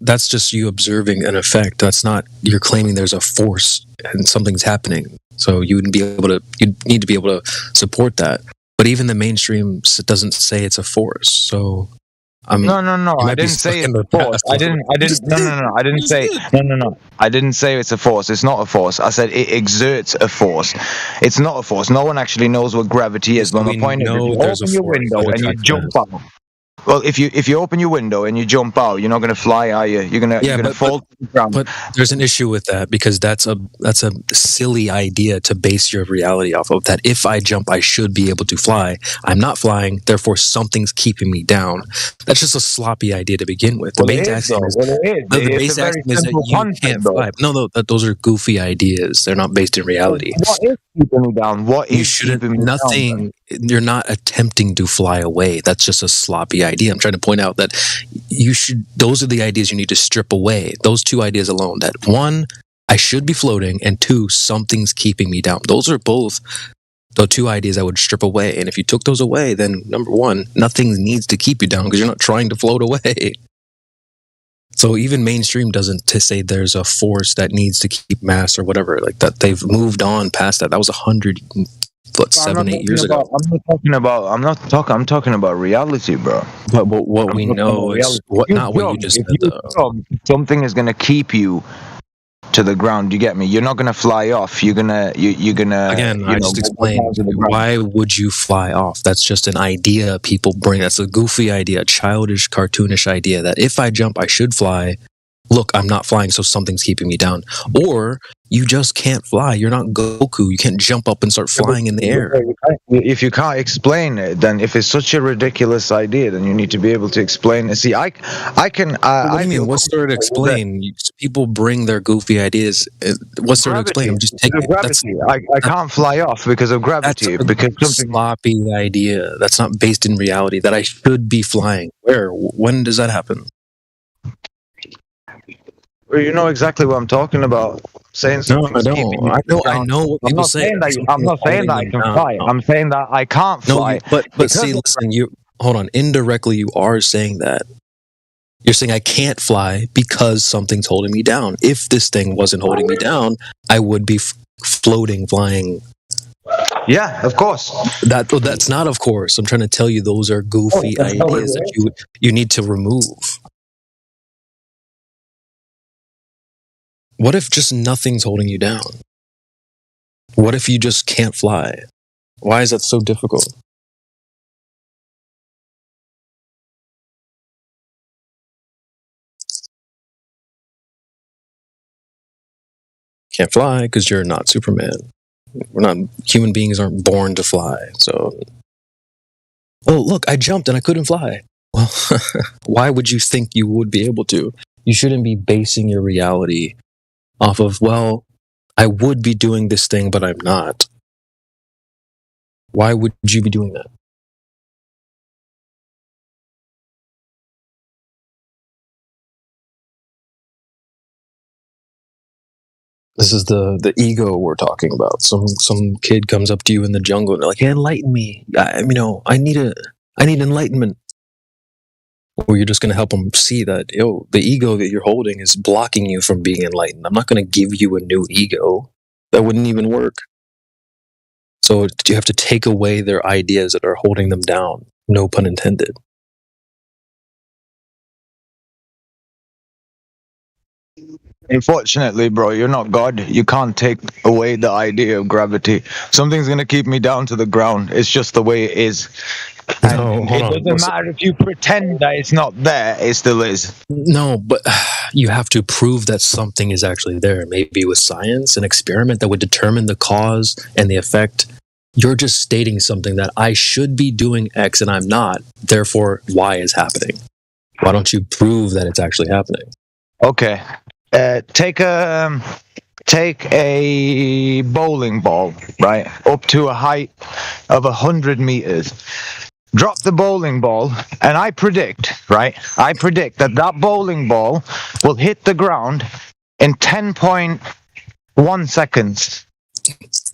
That's just you observing an effect. That's not, you're claiming there's a force and something's happening. So you'd need to be able to support that. But even the mainstream doesn't say it's a force. So no. I didn't say it's a force. I didn't say it's a force. It's not a force. I said it exerts a force. It's not a force. No one actually knows what gravity is. But my point is, if you open your window and you jump out. Well, if you open your window and you jump out, you're not going to fly, are you? You're going to fall to the ground. But there's an issue with that, because that's a silly idea to base your reality off of. That if I jump, I should be able to fly. I'm not flying, therefore something's keeping me down. That's just a sloppy idea to begin with. The base axiom is that you can't fly. No, those are goofy ideas. They're not based in reality. What is keeping me down? You're not attempting to fly away. That's just a sloppy idea. I'm trying to point out that those are the ideas you need to strip away. Those two ideas alone. That one, I should be floating, and two, something's keeping me down. Those are both the two ideas I would strip away. And if you took those away, then number one, nothing needs to keep you down because you're not trying to float away. So even mainstream doesn't say there's a force that needs to keep mass or whatever like that. They've moved on past that. That was 7-8 years ago. I'm talking about reality, bro. But what we know is what you just said. Something is going to keep you to the ground. You get me? You're not going to fly off. You're gonna. Again, I just explained. Why would you fly off? That's just an idea people bring. That's a goofy idea, a childish, cartoonish idea that if I jump, I should fly. Look, I'm not flying, so something's keeping me down. Or you just can't fly. You're not Goku. You can't jump up and start flying in the air. If you can't explain it, then if it's such a ridiculous idea, then you need to be able to explain it. See, I can. What do you mean? What's there to explain? People bring their goofy ideas. What's there to explain? I'm just taking gravity. I can't fly off because of gravity. Because something sloppy idea. That's not based in reality. That I should be flying. Where? When does that happen? You know exactly what I'm talking about. Saying something. No, I know what people say. I'm not saying that I can fly. I'm saying that I can't fly. No, but see, listen. Hold on. Indirectly, you are saying that. You're saying I can't fly because something's holding me down. If this thing wasn't holding me down, I would be floating, flying. Yeah, of course. That's not of course. I'm trying to tell you those are goofy ideas that you need to remove. What if just nothing's holding you down? What if you just can't fly? Why is that so difficult? Can't fly because you're not Superman. We're not, human beings aren't born to fly. So, oh, look, I jumped and I couldn't fly. Well, why would you think you would be able to? You shouldn't be basing your reality off of, well, I would be doing this thing, but I'm not. Why would you be doing that? This is the ego we're talking about. Some kid comes up to you in the jungle and they're like, hey, enlighten me. I need enlightenment. Or you're just going to help them see that, the ego that you're holding is blocking you from being enlightened. I'm not going to give you a new ego. That wouldn't even work. So you have to take away their ideas that are holding them down. No pun intended. Unfortunately, bro, you're not God. You can't take away the idea of gravity. Something's going to keep me down to the ground. It's just the way it is. And it doesn't matter if you pretend that it's not there, it still is. No, but you have to prove that something is actually there. Maybe with science, an experiment that would determine the cause and the effect. You're just stating something that I should be doing X and I'm not. Therefore, Y is happening. Why don't you prove that it's actually happening? Okay. Take a bowling ball, right, up to a height of 100 meters. Drop the bowling ball, and I predict that bowling ball will hit the ground in 10.1 seconds.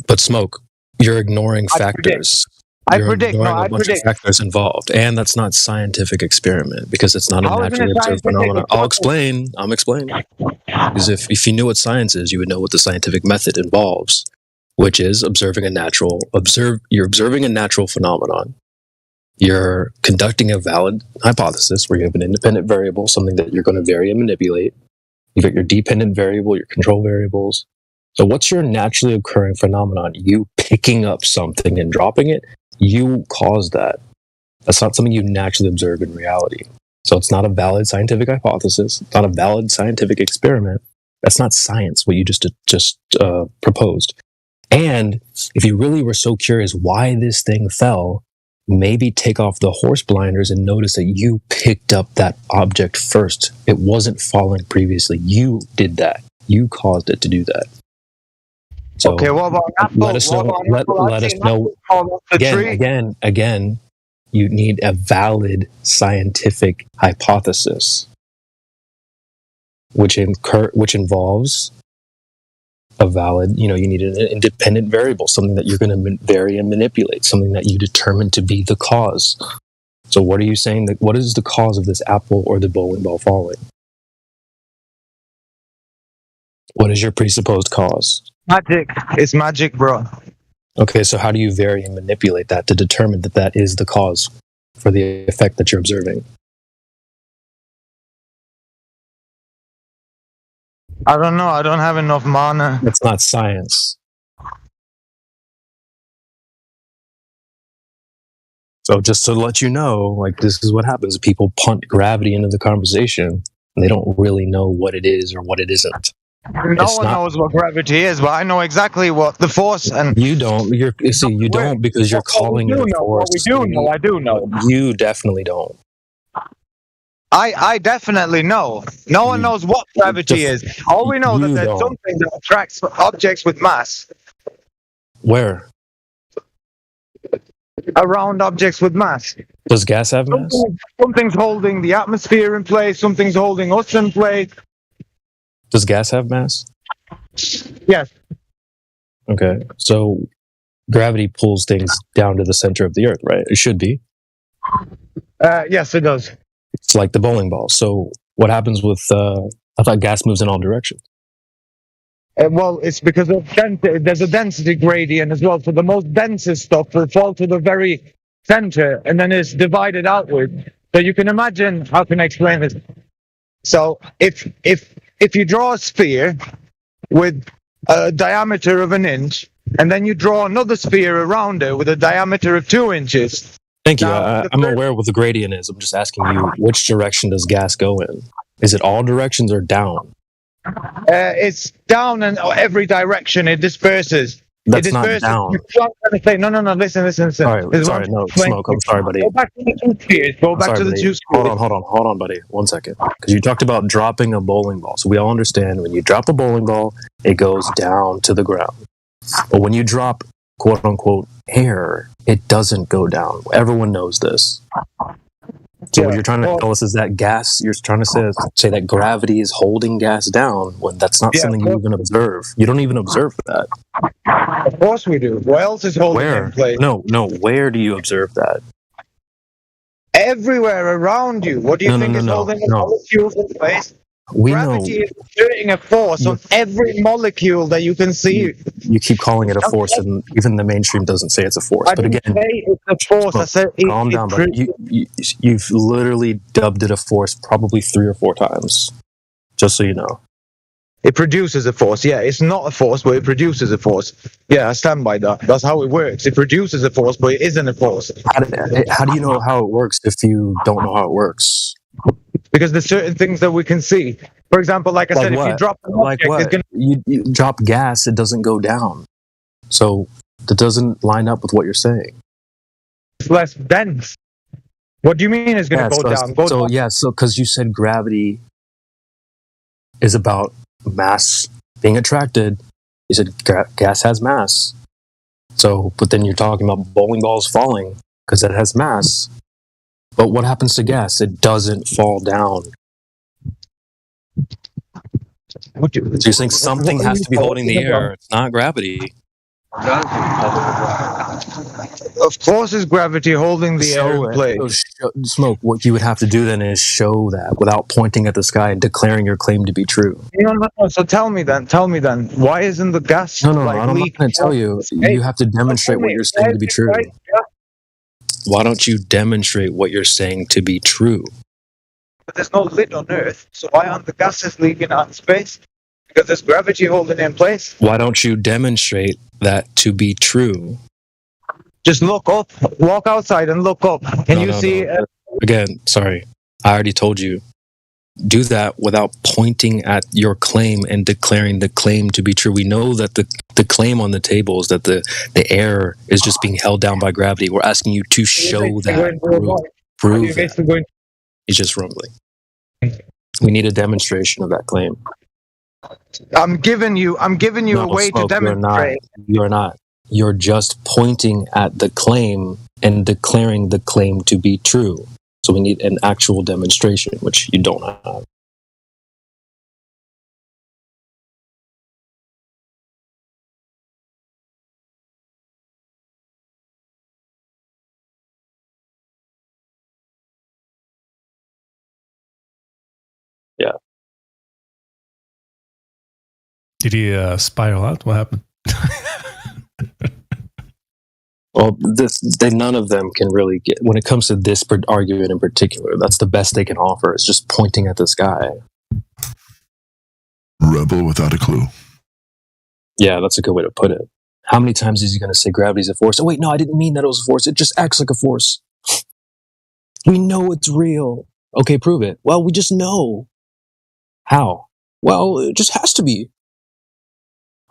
But Smoke, you're ignoring factors. You're ignoring a bunch of factors involved, and that's not scientific experiment because it's not a naturally observed phenomenon. I'm explaining. Because if you knew what science is, you would know what the scientific method involves, which is observing a natural phenomenon. You're conducting a valid hypothesis where you have an independent variable, something that you're going to vary and manipulate. You've got your dependent variable, your control variables. So what's your naturally occurring phenomenon? You picking up something and dropping it, you caused that. That's not something you naturally observe in reality. So it's not a valid scientific hypothesis. It's not a valid scientific experiment. That's not science, what you just proposed. And if you really were so curious why this thing fell, maybe take off the horse blinders and notice that you picked up that object first. It wasn't falling previously. You did that. You caused it to do that. So okay, what about Apple? Let us know. Let us know. Again, you need a valid scientific hypothesis, which involves a valid. You need an independent variable, something that you're going to vary and manipulate, something that you determine to be the cause. So, what are you saying? What is the cause of this apple or the bowling ball falling? What is your presupposed cause? Magic. It's magic, bro. Okay, so how do you vary and manipulate that to determine that that is the cause for the effect that you're observing? I don't know. I don't have enough mana. It's not science. So just to let you know, this is what happens. People punt gravity into the conversation, and they don't really know what it is or what it isn't. No one knows what gravity is, but I know exactly what the force and... You don't. You don't because you're calling it a force. I do know. You definitely don't. I definitely know. No one knows what gravity is. All we know is that there's something that attracts objects with mass. Where? Around objects with mass. Does gas have mass? Something's holding the atmosphere in place. Something's holding us in place. Does gas have mass? Yes. Okay, so gravity pulls things down to the center of the earth, right? It should be. Yes, it does. It's like the bowling ball. So what happens with, I thought gas moves in all directions. Well, it's because of there's a density gradient as well. So the most densest stuff will fall to the very center and then it's divided outward. So you can imagine, how can I explain this? So if you draw a sphere with a diameter of 1 inch and then you draw another sphere around it with a diameter of 2 inches. Thank you. I'm aware of what the gradient is. I'm just asking you, which direction does gas go in? Is it all directions or down? It's down in every direction. It disperses. That's it disperses. not down. No. Listen. Sorry, no, Smoke. I'm sorry, buddy. Go back to the 2 spheres. Go back to the 2 spheres. Hold on, buddy. 1 second. Because you talked about dropping a bowling ball. So we all understand when you drop a bowling ball, it goes down to the ground. But when you drop, quote unquote, air, it doesn't go down. Everyone knows this. So what you're trying to tell us is that gas, you're trying to say that gravity is holding gas down when that's not something you even observe. You don't even observe that. Of course we do. What else is holding it in place? No, where do you observe that? Everywhere around you. What do you think is holding the molecules in place? Gravity is exerting a force on every molecule that you can see. You keep calling it a force, and even the mainstream doesn't say it's a force. But again, it's a force. I said calm down, but you've literally dubbed it a force probably 3 or 4 times. Just so you know, it produces a force. Yeah, it's not a force, but it produces a force. Yeah, I stand by that. That's how it works. It produces a force, but it isn't a force. How do you know how it works if you don't know how it works? Because there's certain things that we can see. For example, like I said, if you drop an object, it's gonna... you drop gas, it doesn't go down. So that doesn't line up with what you're saying. It's less dense. What do you mean it's going to go down? So because you said gravity is about mass being attracted. You said gas has mass. So, but then you're talking about bowling balls falling because it has mass. But what happens to gas? It doesn't fall down. So you're saying something has to be holding the air. It's not gravity. Of course it's gravity holding the air in place. Smoke, what you would have to do then is show that without pointing at the sky and declaring your claim to be true. No. So tell me then, why isn't the gas I'm not going to tell you. You have to demonstrate what you're saying to be true. Why don't you demonstrate what you're saying to be true? But there's no lid on Earth, so why aren't the gases leaking out in space? Because there's gravity holding it in place. Why don't you demonstrate that to be true? Just look up. Walk outside and look up. Can you see? Again, sorry. I already told you. Do that without pointing at your claim and declaring the claim to be true. We know that the claim on the table is that the air is just being held down by gravity. We're asking you to show that. Prove that. It's just rumbling. We need a demonstration of that claim. I'm giving you a way to demonstrate. You're not. You're just pointing at the claim and declaring the claim to be true. So we need an actual demonstration, which you don't have. Yeah. Did he spiral out? What happened? Well, none of them can really get, when it comes to this argument in particular, that's the best they can offer, is just pointing at the sky. Rebel without a clue. Yeah, that's a good way to put it. How many times is he going to say gravity's a force? Oh, wait, no, I didn't mean that it was a force. It just acts like a force. We know it's real. Okay, prove it. Well, we just know. How? Well, it just has to be.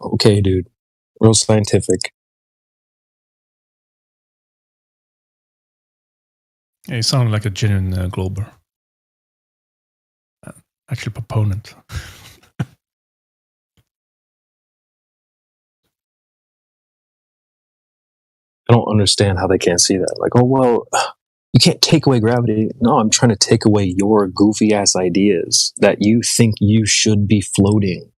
Okay, dude. Real scientific. Yeah, he sounded like a genuine Glober. Actually, proponent. I don't understand how they can't see that. Like, oh, well, you can't take away gravity. No, I'm trying to take away your goofy ass ideas that you think you should be floating.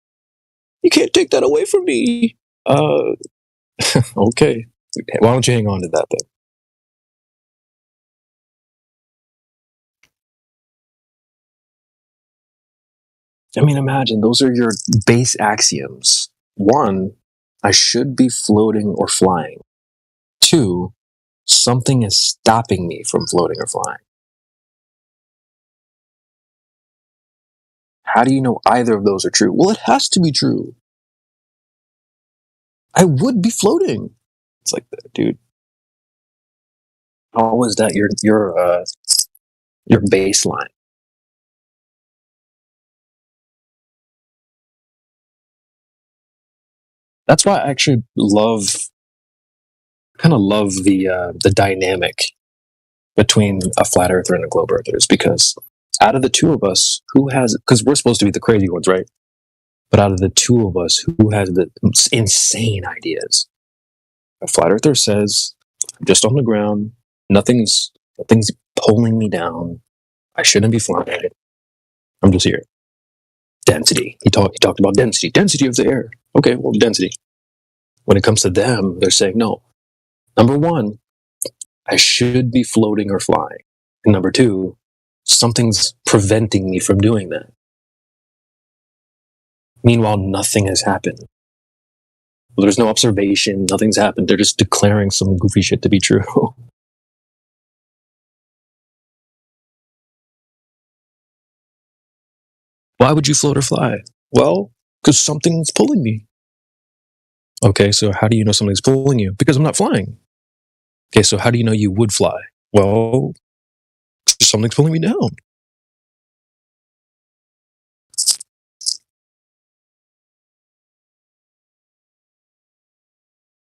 You can't take that away from me. Okay. Why don't you hang on to that then? I mean, imagine those are your base axioms. 1, I should be floating or flying. 2, something is stopping me from floating or flying. How do you know either of those are true? Well, it has to be true. I would be floating. It's like, dude, how is that your baseline? That's why I actually love the dynamic between a flat earther and a globe earther, is because out of the two of us, because we're supposed to be the crazy ones, right? But out of the two of us, who has the insane ideas? A flat earther says, I'm just on the ground, nothing's pulling me down, I shouldn't be flying, I'm just here. Density. He talked about density of the air. Okay, well, density. When it comes to them, they're saying, no. Number one, I should be floating or flying. And number two, something's preventing me from doing that. Meanwhile, nothing has happened. There's no observation, nothing's happened. They're just declaring some goofy shit to be true. Why would you float or fly? Well, because something's pulling me. Okay, so how do you know something's pulling you? Because I'm not flying. Okay, so how do you know you would fly? Well, something's pulling me down.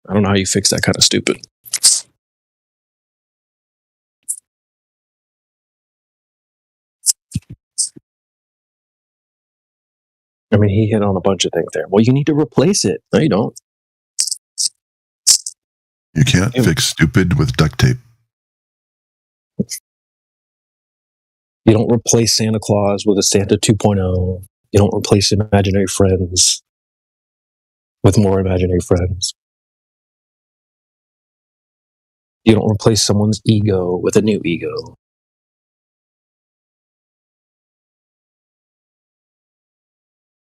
I don't know how you fix that kind of stupid. I mean, he hit on a bunch of things there. Well, you need to replace it. No, you don't. You can't fix stupid with duct tape. You don't replace Santa Claus with a Santa 2.0. You don't replace imaginary friends with more imaginary friends. You don't replace someone's ego with a new ego.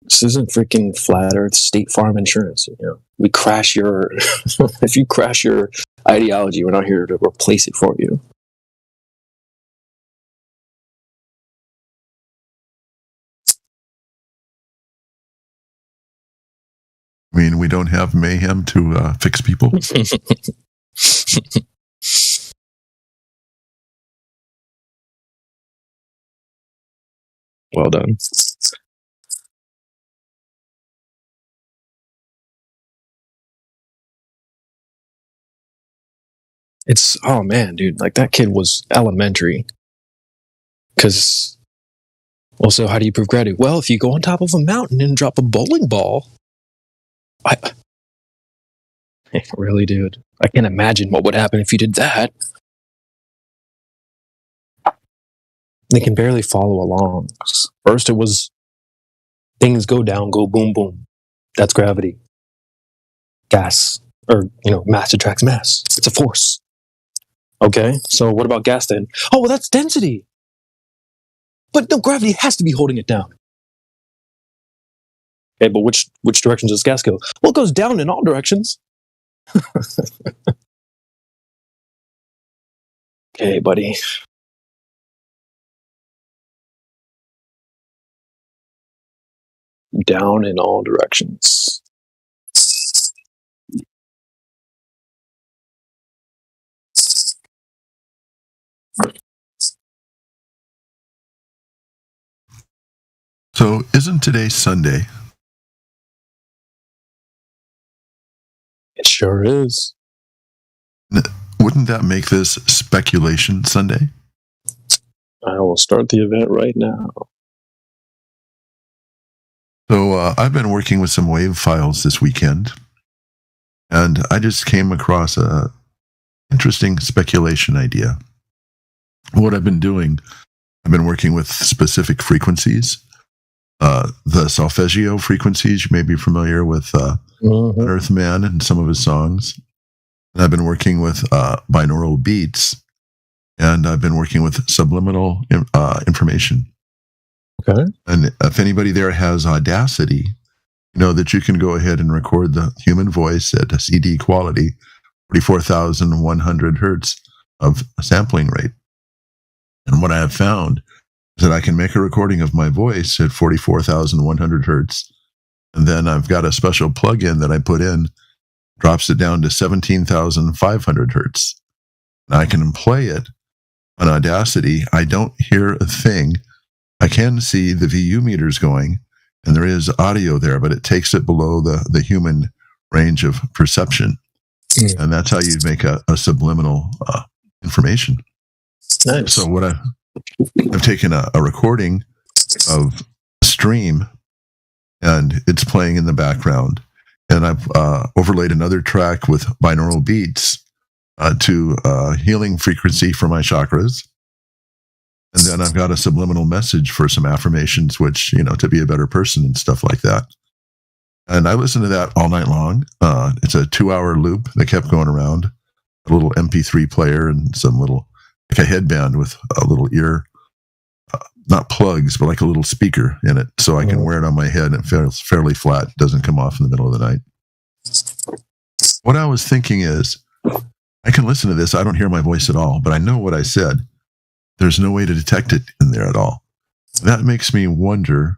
This isn't freaking Flat Earth State Farm Insurance. You know, we crash your. If you crash your ideology, we're not here to replace it for you. I mean, we don't have mayhem to fix people. Well done. It's, oh man, dude, like that kid was elementary. Because, also, how do you prove gravity? Well, if you go on top of a mountain and drop a bowling ball, really, dude, I can't imagine what would happen if you did that. They can barely follow along. First, it was things go down, go boom, boom. That's gravity. Gas, or, mass attracts mass. It's a force. Okay, so what about gas then? Oh, well, that's density. But no, gravity has to be holding it down. Okay, but which direction does gas go? Well, it goes down in all directions. Okay, buddy. Down in all directions. So, isn't today Sunday? It sure is. Wouldn't that make this Speculation Sunday? I will start the event right now. So, I've been working with some wave files this weekend, and I just came across a interesting speculation idea. What I've been doing, I've been working with specific frequencies. The solfeggio frequencies, you may be familiar with Earthman and some of his songs. And I've been working with binaural beats, and I've been working with subliminal information. Okay. And if anybody there has Audacity, you know that you can go ahead and record the human voice at a CD quality, 44,100 hertz of sampling rate. And what I have found is that I can make a recording of my voice at 44,100 hertz. And then I've got a special plug-in that I put in drops it down to 17,500 hertz. And I can play it on Audacity. I don't hear a thing. I can see the VU meters going, and there is audio there, but it takes it below the human range of perception. And that's how you make a subliminal information. Nice. So what I've taken a recording of a stream, and it's playing in the background, and I've overlaid another track with binaural beats to healing frequency for my chakras. And then I've got a subliminal message for some affirmations, which, to be a better person and stuff like that. And I listened to that all night long. It's a 2-hour loop that kept going around, a little MP3 player and some little, like a headband with a little ear, not plugs, but like a little speaker in it. So I can wear it on my head and it feels fairly flat. Doesn't come off in the middle of the night. What I was thinking is, I can listen to this. I don't hear my voice at all, but I know what I said. There's no way to detect it in there at all. That makes me wonder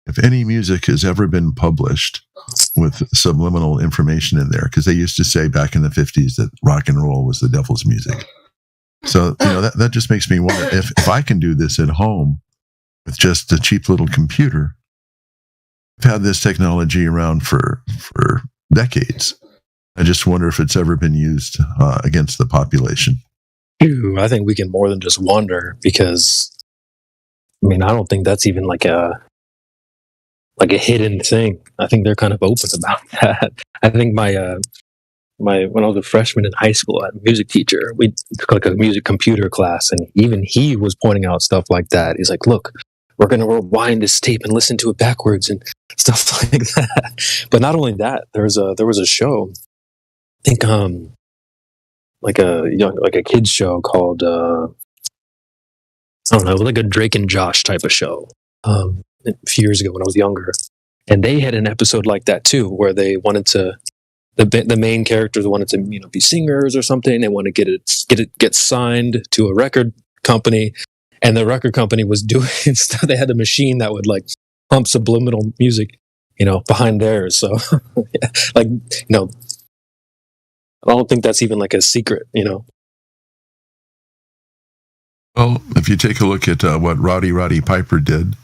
if any music has ever been published with subliminal information in there, because they used to say back in the 50s that rock and roll was the devil's music. So, that just makes me wonder if I can do this at home with just a cheap little computer. I've had this technology around for decades. I just wonder if it's ever been used against the population. I think we can more than just wonder, because I don't think that's even like a hidden thing. I think they're kind of open about that. I think my when I was a freshman in high school, I had a music teacher. We took like a music computer class, and even he was pointing out stuff like that. He's like, "Look, we're going to rewind this tape and listen to it backwards and stuff like that." But not only that, there was a show, I think, like a kids show called I don't know, like a Drake and Josh type of show. A few years ago when I was younger, and they had an episode like that too, where they wanted to, the main characters wanted to be singers or something. They want to get signed to a record company, and the record company was doing stuff. They had a machine that would like pump subliminal music, behind theirs. So, I don't think that's even like a secret, Well, if you take a look at what Roddy Piper did,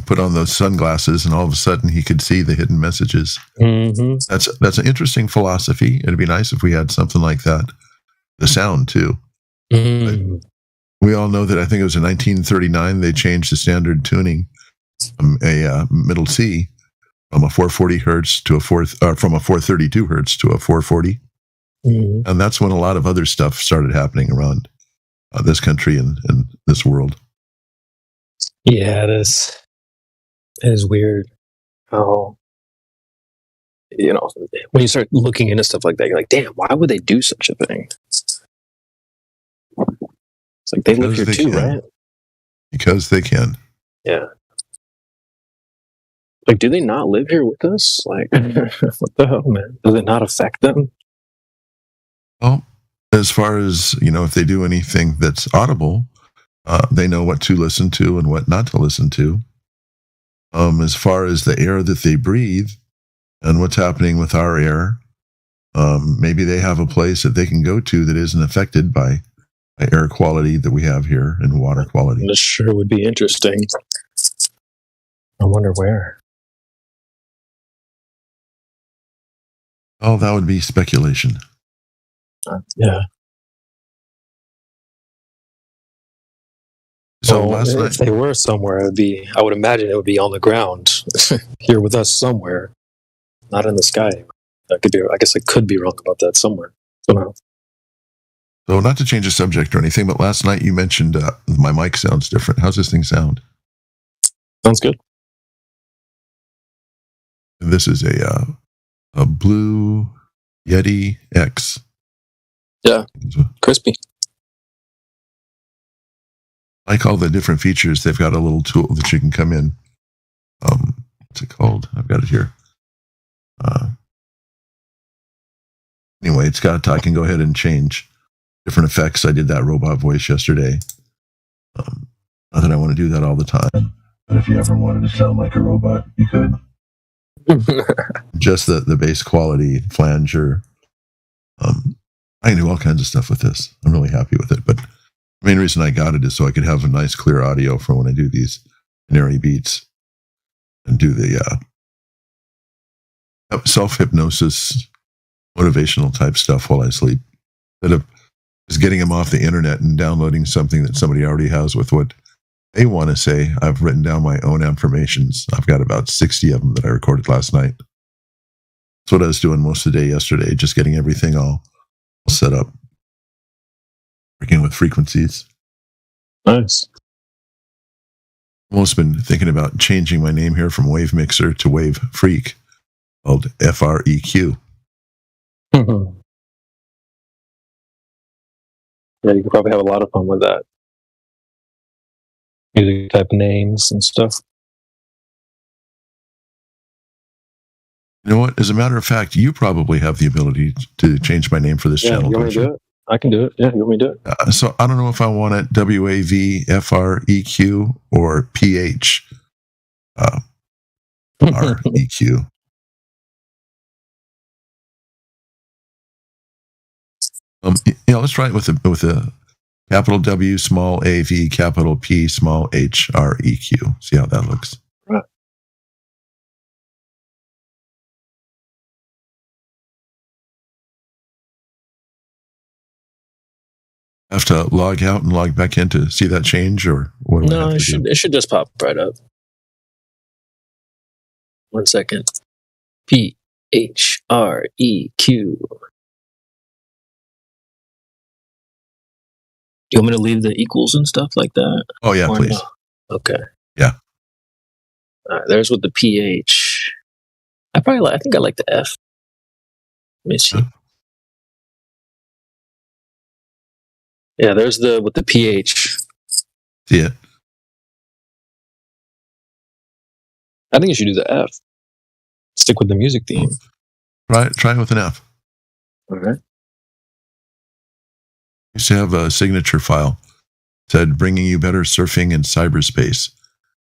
put on those sunglasses, and all of a sudden he could see the hidden messages. Mm-hmm. That's an interesting philosophy. It'd be nice if we had something like that. The sound too. Mm-hmm. We all know that I think it was in 1939 they changed the standard tuning from a middle C from a 440 hertz to from a 432 hertz to a 440, and that's when a lot of other stuff started happening around this country and this world. Yeah, it is. It is weird how, when you start looking into stuff like that, you're like, damn, why would they do such a thing? It's like they live here too, right? Because they can. Yeah. Like, do they not live here with us? Like, what the hell, man? Does it not affect them? Well, as far as, if they do anything that's audible, they know what to listen to and what not to listen to. As far as the air that they breathe and what's happening with our air, maybe they have a place that they can go to that isn't affected by air quality that we have here and water quality. This sure would be interesting. I wonder where. Oh, that would be speculation. Yeah. So last night, if they were somewhere, I would imagine it would be on the ground here with us somewhere, not in the sky. I guess I could be wrong about that somewhere. Somehow. So not to change the subject or anything, but last night you mentioned my mic sounds different. How's this thing sound? Sounds good. This is a Blue Yeti X. Yeah, crispy. I like all the different features. They've got a little tool that you can come in. What's it called? I've got it here. Anyway, I can go ahead and change different effects. I did that robot voice yesterday. Not that I want to do that all the time, but if you ever wanted to sound like a robot, you could. just the base quality flanger. I can do all kinds of stuff with this. I'm really happy with it. But the main reason I got it is so I could have a nice, clear audio for when I do these canary beats and do the self-hypnosis, motivational type stuff while I sleep. Instead of just getting them off the internet and downloading something that somebody already has with what they want to say. I've written down my own affirmations. I've got about 60 of them that I recorded last night. That's what I was doing most of the day yesterday, just getting everything all set up, working with frequencies. Nice. Almost been thinking about changing my name here from Wave Mixer to Wave Freak, called FREQ. Yeah, you could probably have a lot of fun with that. Music type names and stuff. You know what? As a matter of fact, you probably have the ability to change my name for this channel. You want me to do it? I can do it. Yeah, you want me to do it? So I don't know if I want it WAVFREQ or PH REQ. Let's try it with a capital W, small a V, capital P, small H R E Q. See how that looks. Right. I have to log out and log back in to see that change, or what? No, it should just pop right up. 1 second. PHREQ. Do you want me to leave the equals and stuff like that? Oh, yeah, please. No? Okay. Yeah. All right, there's with the PH. I think I like the F. Let me see. Yeah, there's with the PH. See it? I think you should do the F. Stick with the music theme. Try it with an F. All right. I used to have a signature file that said bringing you better surfing in cyberspace,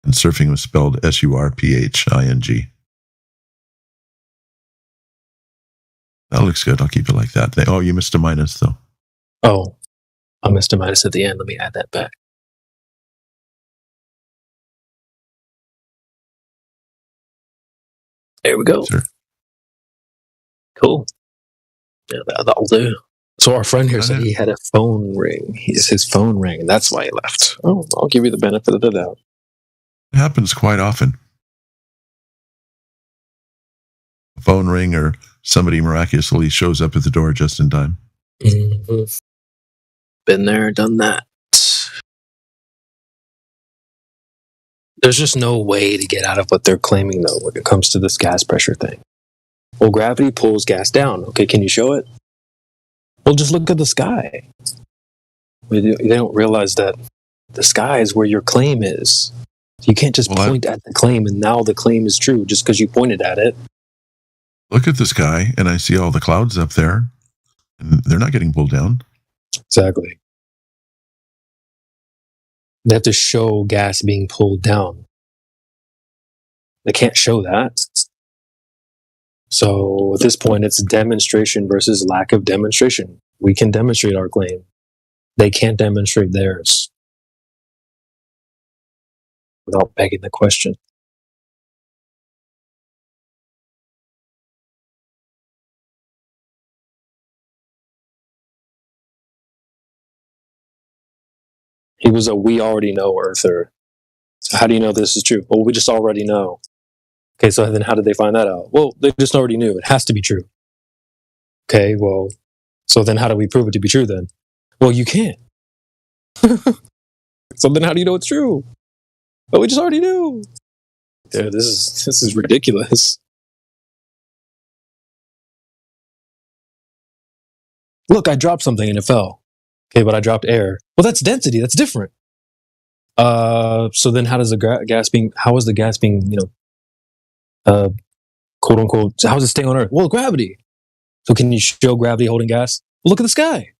and surfing was spelled SURPHING. That looks good. I'll keep it like that. Oh, you missed a minus though. Oh, I missed a minus at the end. Let me add that back. There we go. Sure. Cool. Yeah, that'll do. So our friend here said he had a phone ring. His phone rang, and that's why he left. Oh, I'll give you the benefit of the doubt. It happens quite often. A phone ring or somebody miraculously shows up at the door just in time. Mm-hmm. Been there, done that. There's just no way to get out of what they're claiming, though, when it comes to this gas pressure thing. Well, gravity pulls gas down. Okay, can you show it? Well, just look at the sky. They don't realize that the sky is where your claim is. You can't just point at the claim and now the claim is true just because you pointed at it. Look at the sky and I see all the clouds up there. And they're not getting pulled down. Exactly. They have to show gas being pulled down. They can't show that. So at this point, it's demonstration versus lack of demonstration. We can demonstrate our claim. They can't demonstrate theirs without begging the question. He was a we already know earther. So how do you know this is true? Well, we just already know. Okay, so then how did they find that out? Well, they just already knew. It has to be true. Okay, well, so then how do we prove it to be true then? Well, you can't. So then how do you know it's true? But we just already knew. Dude, this is ridiculous. Look, I dropped something and it fell. Okay, but I dropped air. Well, that's density. That's different. So then how does the gas being, quote unquote, how is it staying on Earth? Well, gravity. So can you show gravity holding gas? Well, look at the sky.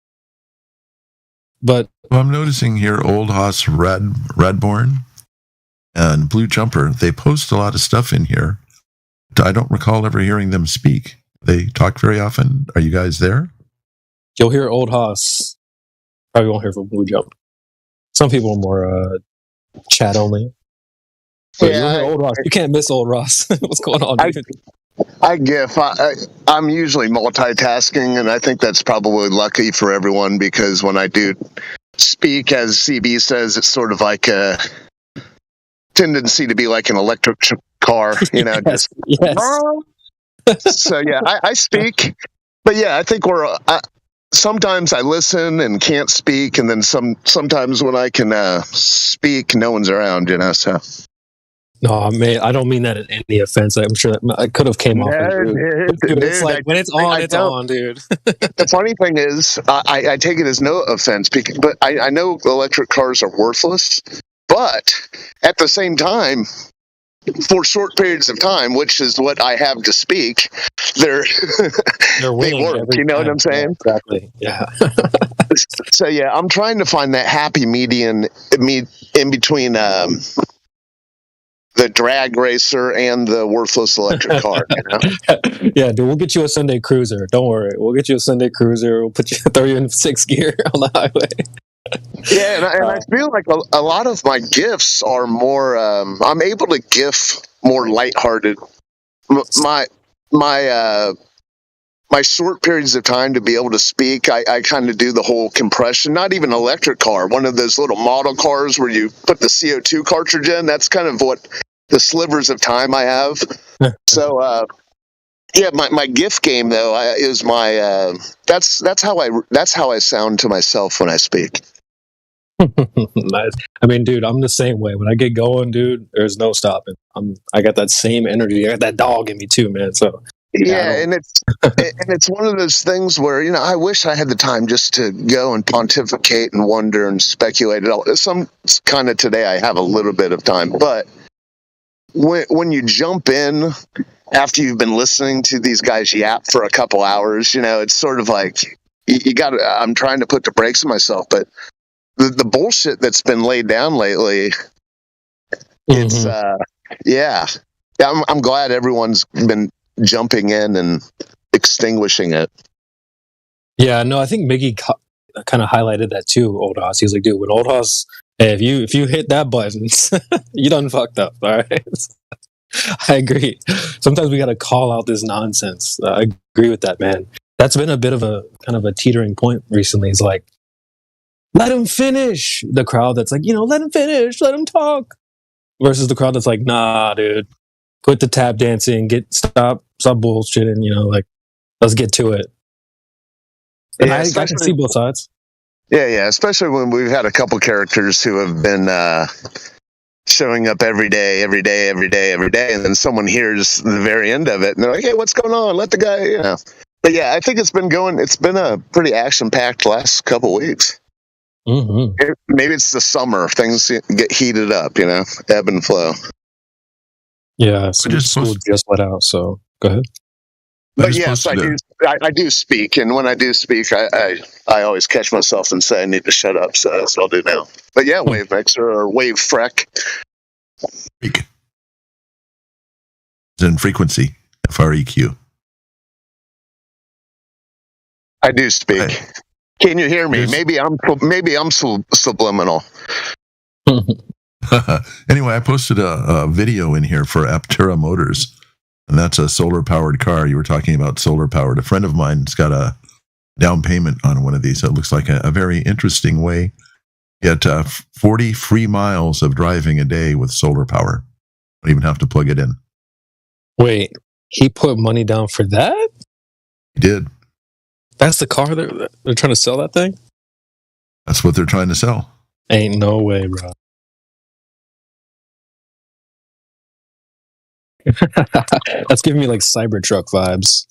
But I'm noticing here Old Hoss Radborn and Blue Jumper, they post a lot of stuff in here. I don't recall ever hearing them speak. They talk very often. Are you guys there? You'll hear Old Hoss. Probably won't hear from Blue Jump. Some people are more chat only. But you'll hear Old Ross. You can't miss Old Ross. What's going on, dude? I GIF. I'm usually multitasking, and I think that's probably lucky for everyone because when I do speak, as CB says, it's sort of like a tendency to be like an electric car, you know. So yeah, I speak, but yeah, I think sometimes I listen and can't speak, and then sometimes when I can speak, no one's around, you know. So. No, I don't mean that in any offense. I'm sure that I could have came off. Dude, it's like when it's on, it's on, dude. The funny thing is, I take it as no offense, but I know electric cars are worthless. But at the same time, for short periods of time, which is what I have to speak, they work. You know what I'm saying? Yeah, exactly. Yeah. So yeah, I'm trying to find that happy median in between. The drag racer and the worthless electric car. You know? Yeah, dude, we'll get you a Sunday Cruiser. Don't worry, we'll get you a Sunday Cruiser. We'll throw you in 6th gear on the highway. Yeah, and I feel like a lot of my gifts are more. I'm able to gif more lighthearted. My short periods of time to be able to speak, I kind of do the whole compression. Not even an electric car, one of those little model cars where you put the CO2 cartridge in. That's kind of what the slivers of time I have. So, yeah, my GIF game though is my. That's how I sound to myself when I speak. Nice. I mean, dude, I'm the same way. When I get going, dude, there's no stopping. I got that same energy. I got that dog in me too, man. So. Yeah, and it's one of those things where, you know, I wish I had the time just to go and pontificate and wonder and speculate. Some kind of today I have a little bit of time, but when you jump in after you've been listening to these guys yap for a couple hours, you know, it's sort of like you got. I'm trying to put the brakes on myself, but the bullshit that's been laid down lately, it's yeah. I'm glad everyone's been jumping in and extinguishing it. Yeah, no, I think Miggy kind of highlighted that too, Old Hoss. He's like, dude, when Old Hoss, hey, if you hit that button, you done fucked up, all right? I agree. Sometimes we got to call out this nonsense. I agree with that, man. That's been a bit of a kind of a teetering point recently. It's like, let him finish. The crowd that's like, you know, let him finish, let him talk. Versus the crowd that's like, nah, dude. Quit the tap dancing. Stop bullshitting. You know, like let's get to it. And yeah, I can see both sides. Yeah, especially when we've had a couple characters who have been showing up every day, and then someone hears the very end of it, and they're like, "Hey, what's going on? Let the guy," you know. But yeah, I think it's been a pretty action-packed last couple weeks. Mm-hmm. Maybe it's the summer; things get heated up, you know, ebb and flow. Yeah, school just let out, so go ahead. But yes, I do speak, and when I do speak, I always catch myself and say I need to shut up, so that's what I'll do now. But yeah, Wave Mixer or Wave Freck. Speak. It's in frequency, FREQ. I do speak. Can you hear me? Maybe I'm subliminal. Anyway, I posted a video in here for Aptera Motors, and that's a solar-powered car. You were talking about solar-powered. A friend of mine's got a down payment on one of these. So it looks like a very interesting way. Get 40 free miles of driving a day with solar power. Don't even have to plug it in. Wait, he put money down for that? He did. That's the car they're trying to sell, that thing? That's what they're trying to sell. Ain't no way, bro. That's giving me like Cybertruck vibes.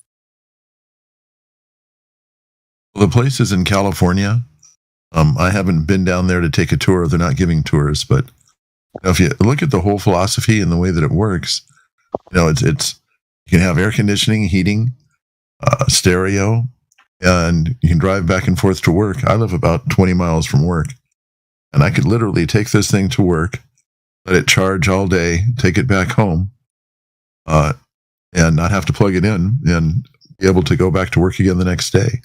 Well, the place is in California. I haven't been down there to take a tour. They're not giving tours, but if you look at the whole philosophy and the way that it works, you know, it's you can have air conditioning, heating, stereo, and you can drive back and forth to work. I live about 20 miles from work, and I could literally take this thing to work, let it charge all day, take it back home, and not have to plug it in and be able to go back to work again the next day.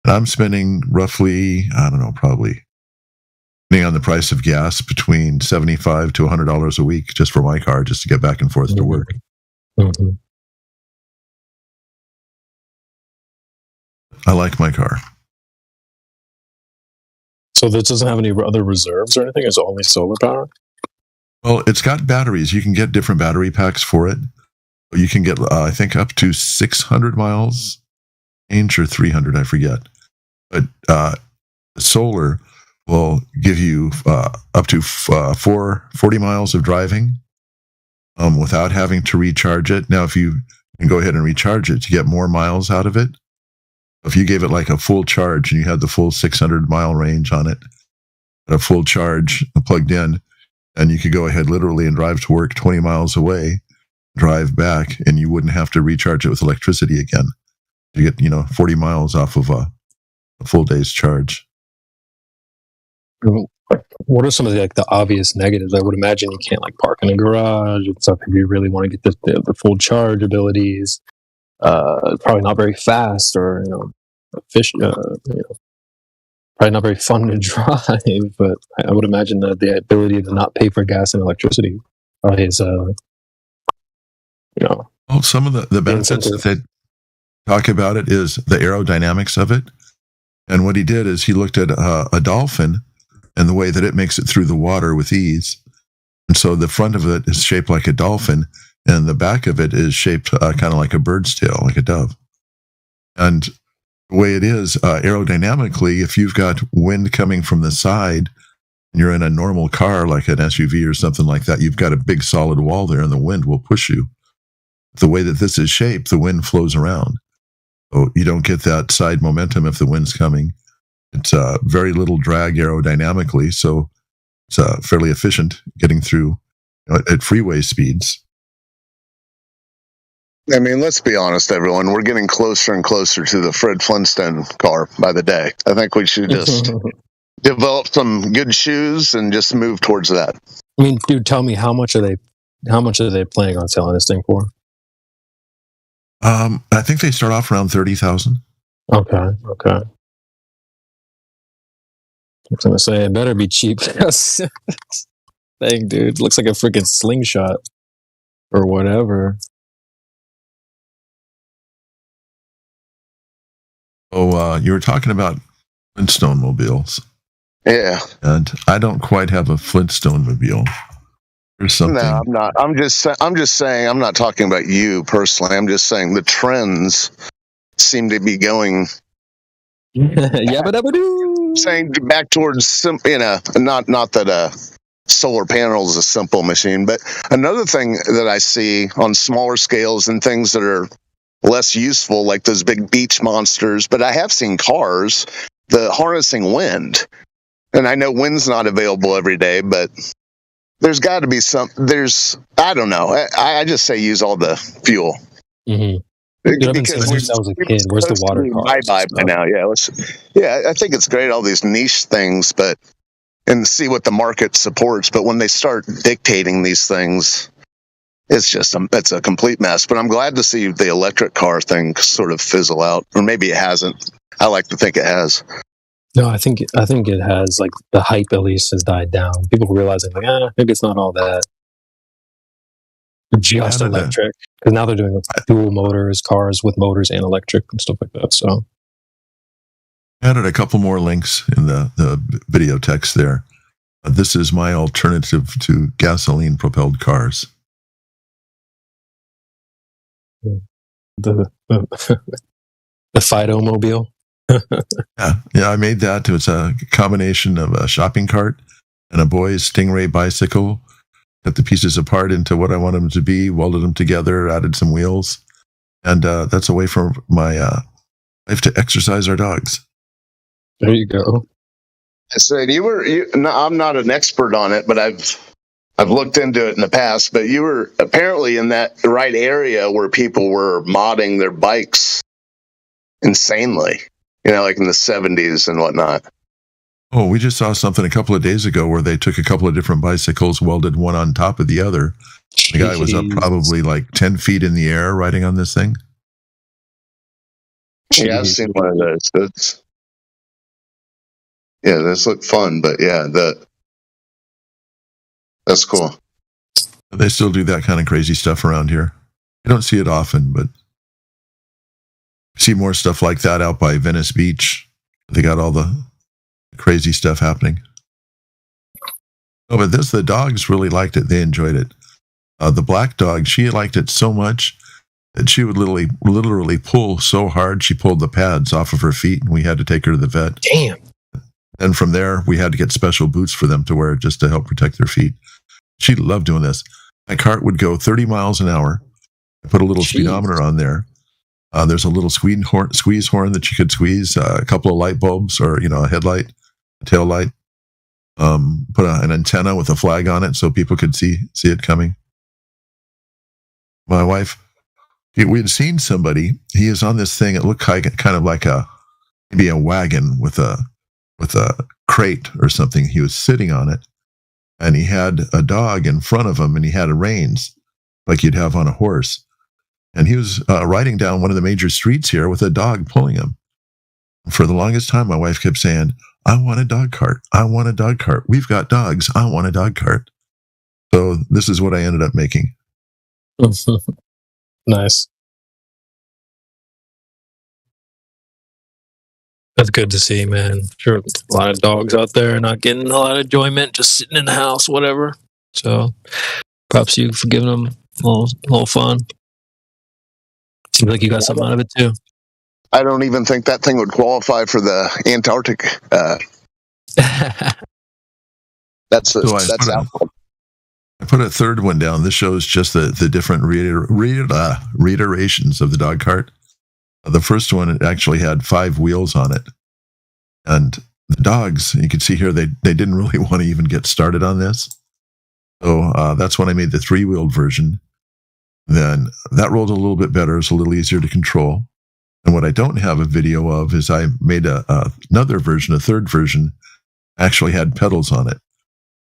And I'm spending roughly, I don't know, probably, depending on the price of gas, between $75 to $100 a week just for my car, just to get back and forth to work. Mm-hmm. I like my car. So this doesn't have any other reserves or anything? It's only solar power? Well, it's got batteries. You can get different battery packs for it. You can get, I think, up to 600 miles range or 300, I forget. But solar will give you up to 40 miles of driving without having to recharge it. Now, if you can go ahead and recharge it to get more miles out of it, if you gave it like a full charge and you had the full 600-mile range on it, at a full charge plugged in, and you could go ahead literally and drive to work 20 miles away, drive back, and you wouldn't have to recharge it with electricity again. You get, 40 miles off of a full day's charge. What are some of the obvious negatives? I would imagine you can't park in a garage and stuff if you really want to get the full charge abilities. Probably not very fast or efficient. Probably not very fun to drive. But I would imagine that the ability to not pay for gas and electricity is Well, some of the benefits that they talk about it is the aerodynamics of it. And what he did is he looked at a dolphin and the way that it makes it through the water with ease. And so the front of it is shaped like a dolphin, and the back of it is shaped kind of like a bird's tail, like a dove. And the way it is, aerodynamically, if you've got wind coming from the side, and you're in a normal car like an SUV or something like that, you've got a big solid wall there, and the wind will push you. The way that this is shaped, the wind flows around. So you don't get that side momentum if the wind's coming. It's very little drag aerodynamically, so it's fairly efficient getting through at freeway speeds. I mean, let's be honest, everyone. We're getting closer and closer to the Fred Flintstone car by the day. I think we should just develop some good shoes and just move towards that. I mean, dude, tell me how much are they planning on selling this thing for? I think they start off around 30,000. Okay. I was gonna say it better be cheap. Dang, dude, looks like a freaking slingshot or whatever. Oh, you were talking about Flintstone mobiles. Yeah. And I don't quite have a Flintstone mobile. There's something. No, I'm not. I'm just saying. I'm not talking about you personally. I'm just saying the trends seem to be going. Saying back towards not that solar panel is a simple machine, but another thing that I see on smaller scales and things that are less useful, like those big beach monsters. But I have seen cars the harnessing wind, and I know wind's not available every day, but there's got to be some. I don't know. I just say use all the fuel. Mm-hmm. Dude, I've been saying since I was a kid. Where's the water cars? Bye by now. Yeah, I think it's great, all these niche things, and see what the market supports. But when they start dictating these things, it's a complete mess. But I'm glad to see the electric car thing sort of fizzle out, or maybe it hasn't. I like to think it has. No, I think it has. Like the hype at least has died down. People realizing maybe it's not all that. Just electric, because now they're doing dual motors, cars with motors and electric and stuff like that. So, added a couple more links in the video text there. This is my alternative to gasoline-propelled cars. The Fido mobile. Yeah, I made that. It was a combination of a shopping cart and a boy's Stingray bicycle. Cut the pieces apart into what I wanted them to be, welded them together, added some wheels, and that's a way for my wife to exercise our dogs. There you go. I said I'm not an expert on it, but I've looked into it in the past. But you were apparently in that right area where people were modding their bikes insanely, like in the 70s and whatnot. Oh, we just saw something a couple of days ago where they took a couple of different bicycles, welded one on top of the other, The guy was up probably like 10 feet in the air riding on this thing. Yeah, I've seen one of those. Those look fun, but that's cool. They still do that kind of crazy stuff around here. I don't see it often, but I see more stuff like that out by Venice Beach. They got all the crazy stuff happening. Oh, but the dogs really liked it. They enjoyed it. The black dog, she liked it so much that she would literally pull so hard she pulled the pads off of her feet, and we had to take her to the vet. Damn. And from there, we had to get special boots for them to wear just to help protect their feet. She loved doing this. My cart would go 30 miles an hour. I put a little speedometer on there. There's a little squeeze horn that you could squeeze, a couple of light bulbs, or a headlight, a tail light. Put an antenna with a flag on it so people could see it coming. My wife, we had seen somebody. He is on this thing. It looked kind of like maybe a wagon with a crate or something. He was sitting on it, and he had a dog in front of him, and he had reins like you'd have on a horse. And he was riding down one of the major streets here with a dog pulling him. For the longest time, my wife kept saying, "I want a dog cart. I want a dog cart. We've got dogs. I want a dog cart." So this is what I ended up making. Nice. That's good to see, man. Sure, a lot of dogs out there not getting a lot of enjoyment, just sitting in the house, whatever. So, props to you for giving them a little fun. Seems like you got something out of it too. I don't even think that thing would qualify for the Antarctic. That's out. I put a third one down. This shows just the different reiterations of the dog cart. The first one, it actually had 5 wheels on it. And the dogs, you can see here, they didn't really want to even get started on this. So that's when I made the 3-wheeled version. Then that rolled a little bit better. It's a little easier to control. And what I don't have a video of is I made another version, a third version, actually had pedals on it.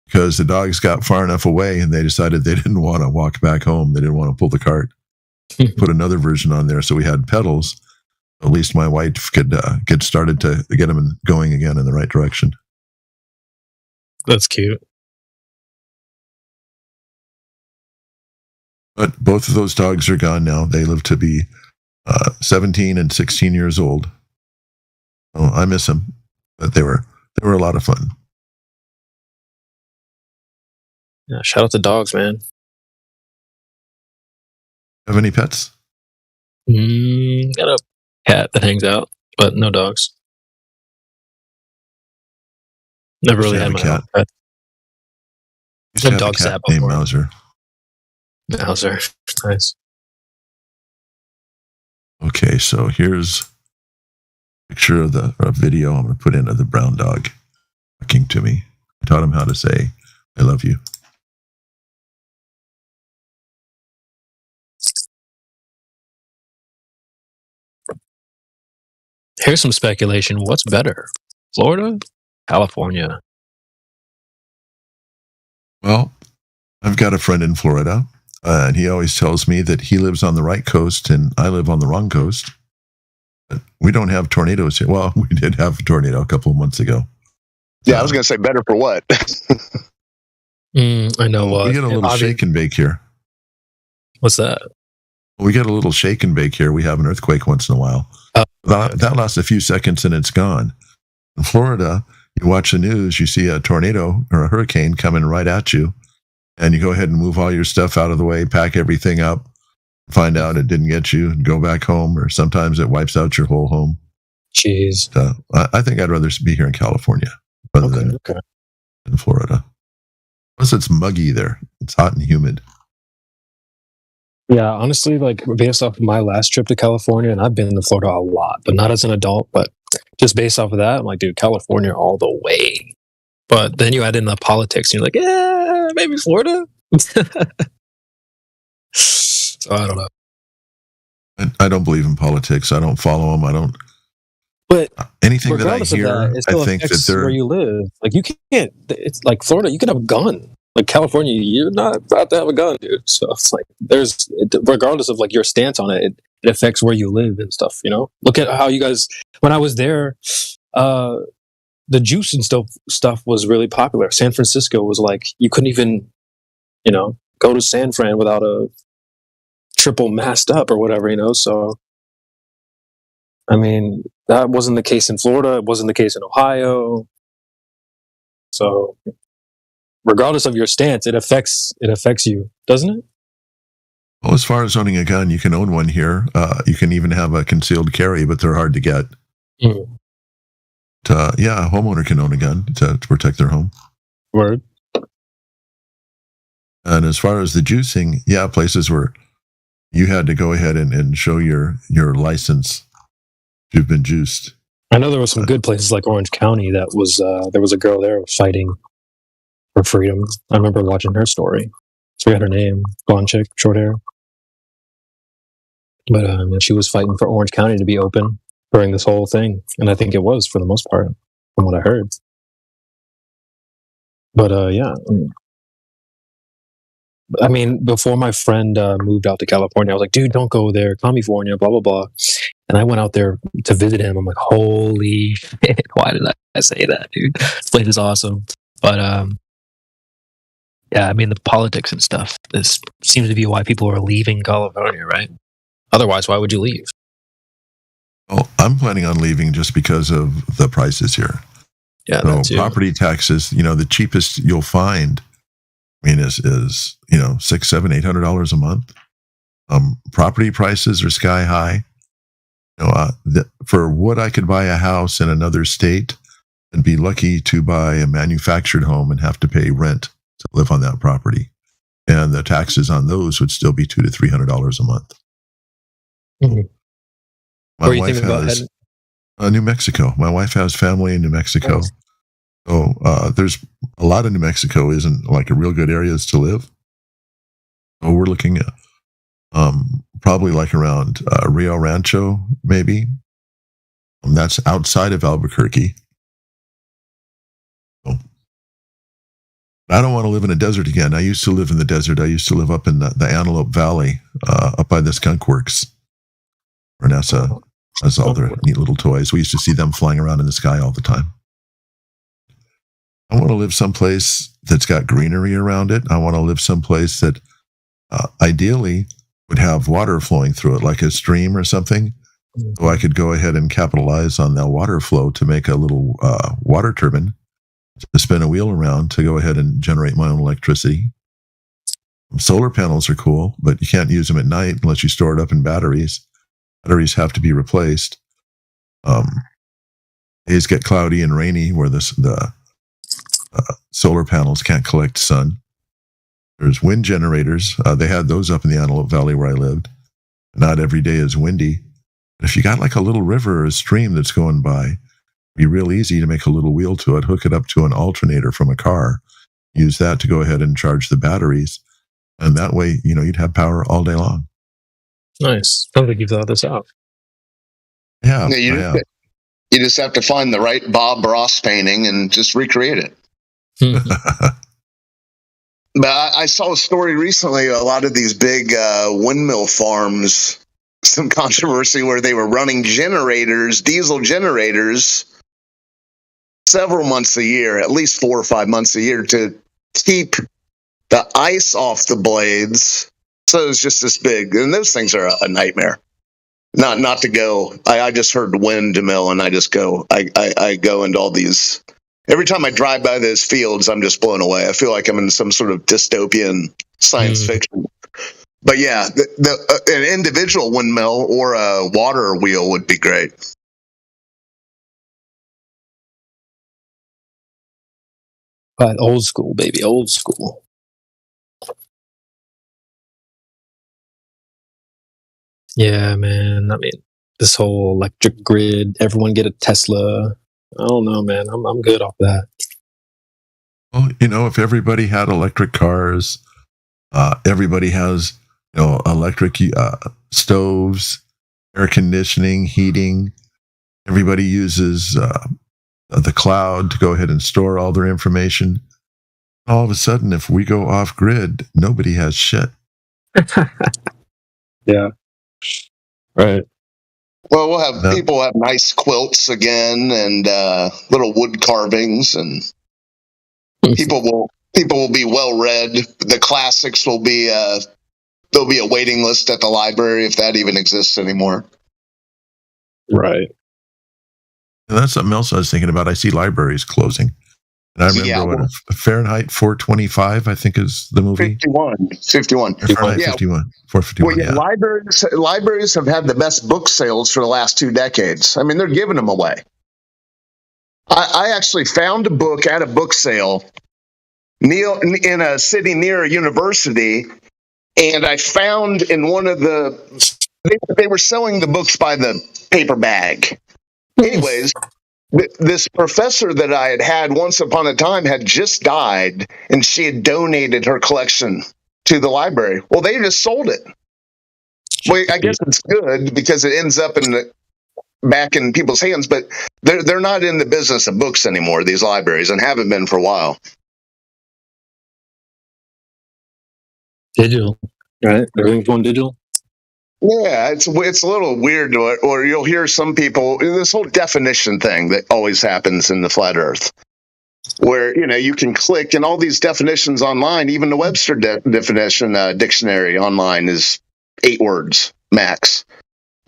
Because the dogs got far enough away and they decided they didn't want to walk back home. They didn't want to pull the cart. Put another version on there so we had pedals. At least my wife could get started to get them going again in the right direction. That's cute. But both of those dogs are gone now. They live to be 17 and 16 years old. Oh, I miss them, but they were a lot of fun. Yeah, shout out to dogs, man. Have any pets? Got a cat that hangs out, but no dogs. Never really had my own pet. Used to have a cat named Mauser. Mauser, nice. Okay, so here's a picture of a video I'm going to put in of the brown dog talking to me. I taught him how to say, "I love you." Here's some speculation. What's better, Florida, California? Well, I've got a friend in Florida, and he always tells me that he lives on the right coast and I live on the wrong coast. But we don't have tornadoes here. Well, we did have a tornado a couple of months ago. Yeah, I was going to say better for what? I know what. We get a little shake and bake here. What's that? We get a little shake and bake here. We have an earthquake once in a while. That lasts a few seconds and it's gone. In Florida, you watch the news, you see a tornado or a hurricane coming right at you, and you go ahead and move all your stuff out of the way, pack everything up, find out it didn't get you, and go back home, or sometimes it wipes out your whole home. Jeez. So, I think I'd rather be here in California rather than in Florida. Plus, it's muggy there. It's hot and humid. Yeah, honestly, like based off of my last trip to California, and I've been to Florida a lot, but not as an adult, but just based off of that, I'm like, dude, California all the way. But then you add in the politics, and you're like, yeah, maybe Florida. So I don't know. I don't believe in politics. I don't follow them. I don't. But anything that I hear, I think that they're where you live. Like you can't. It's like Florida. You can have a gun. Like California, you're not about to have a gun, dude. So it's like regardless of like your stance on it, it affects where you live and stuff. Look at how you guys. When I was there, the juice and stuff was really popular. San Francisco was like you couldn't even, go to San Fran without a triple masked up or whatever. So. I mean, that wasn't the case in Florida. It wasn't the case in Ohio. So, regardless of your stance, it affects you, doesn't it? Well, as far as owning a gun, you can own one here. You can even have a concealed carry, but they're hard to get. Mm. A homeowner can own a gun to protect their home. Word. And as far as the juicing, places where you had to go ahead and show your license. You've been juiced. I know there were some good places like Orange County that was there was a girl there fighting for freedom. I remember watching her story. I forgot her name. Blonde chick, short hair. But she was fighting for Orange County to be open during this whole thing, and I think it was for the most part, from what I heard. But I mean, before my friend moved out to California, I was like, dude, don't go there, California, blah blah blah. And I went out there to visit him. I'm like, holy shit, why did I say that, dude? This place is awesome. But I mean, the politics and stuff, this seems to be why people are leaving California, right? Otherwise, why would you leave? Well, I'm planning on leaving just because of the prices here. Yeah, so property taxes, the cheapest you'll find, is $600, $700, $800 a month. Property prices are sky high. For what I could buy a house in another state and be lucky to buy a manufactured home and have to pay rent to live on that property. And the taxes on those would still be $200 to $300 a month. Mm-hmm. My wife has New Mexico. My wife has family in New Mexico. Nice. So there's a lot of New Mexico isn't like a real good areas to live. So we're looking at probably like around Rio Rancho, maybe. That's outside of Albuquerque. So, I don't want to live in a desert again. I used to live in the desert. I used to live up in the Antelope Valley, up by the Skunk Works. Or NASA has all their neat little toys. We used to see them flying around in the sky all the time. I want to live someplace that's got greenery around it. I want to live someplace that ideally would have water flowing through it, like a stream or something. So I could go ahead and capitalize on that water flow to make a little water turbine to spin a wheel around to go ahead and generate my own electricity. Solar panels are cool, but you can't use them at night unless you store it up in batteries. Batteries have to be replaced. Days get cloudy and rainy where the solar panels can't collect sun. There's wind generators. They had those up in the Antelope Valley where I lived. Not every day is windy. But if you got like a little river or a stream that's going by, it'd be real easy to make a little wheel to it, hook it up to an alternator from a car, use that to go ahead and charge the batteries. And that way, you'd have power all day long. Nice. Sounds like you thought this out. Yeah. You just have to find the right Bob Ross painting and just recreate it. But I saw a story recently, a lot of these big windmill farms, some controversy where they were running generators, diesel generators, several months a year, at least 4 or 5 months a year to keep the ice off the blades. So it's just this big, and those things are a nightmare. Not to go, I just heard windmill and I just go, I go into all these. Every time I drive by those fields, I'm just blown away. I feel like I'm in some sort of dystopian science fiction. But yeah, an individual windmill or a water wheel would be great. Old school, baby, old school. Yeah, man. I mean, this whole electric grid, everyone get a Tesla. I don't know, man. I'm good off that. Well, if everybody had electric cars, everybody has, electric stoves, air conditioning, heating. Everybody uses the cloud to go ahead and store all their information. All of a sudden, if we go off grid, nobody has shit. Yeah. Right. Well, we'll have people have nice quilts again and little wood carvings, and people will be well read. The classics will be there'll be a waiting list at the library if that even exists anymore. Right. And that's something else I was thinking about. I see libraries closing. And I remember what Fahrenheit 425, I think, is the movie. 51. Fahrenheit 51. 451. Well, libraries have had the best book sales for the last 2 decades. I mean, they're giving them away. I actually found a book at a book sale in a city near a university, and I found in one of they were selling the books by the paper bag. Anyways, this professor that I had once upon a time had just died, and she had donated her collection to the library. Well, they just sold it. Well, I guess it's good because it ends up back in people's hands, but they're not in the business of books anymore, these libraries, and haven't been for a while. Digital, right? Everything's going digital. Yeah, it's a little weird, or you'll hear some people, this whole definition thing that always happens in the flat earth, where, you can click and all these definitions online, even the Webster definition dictionary online is 8 words max.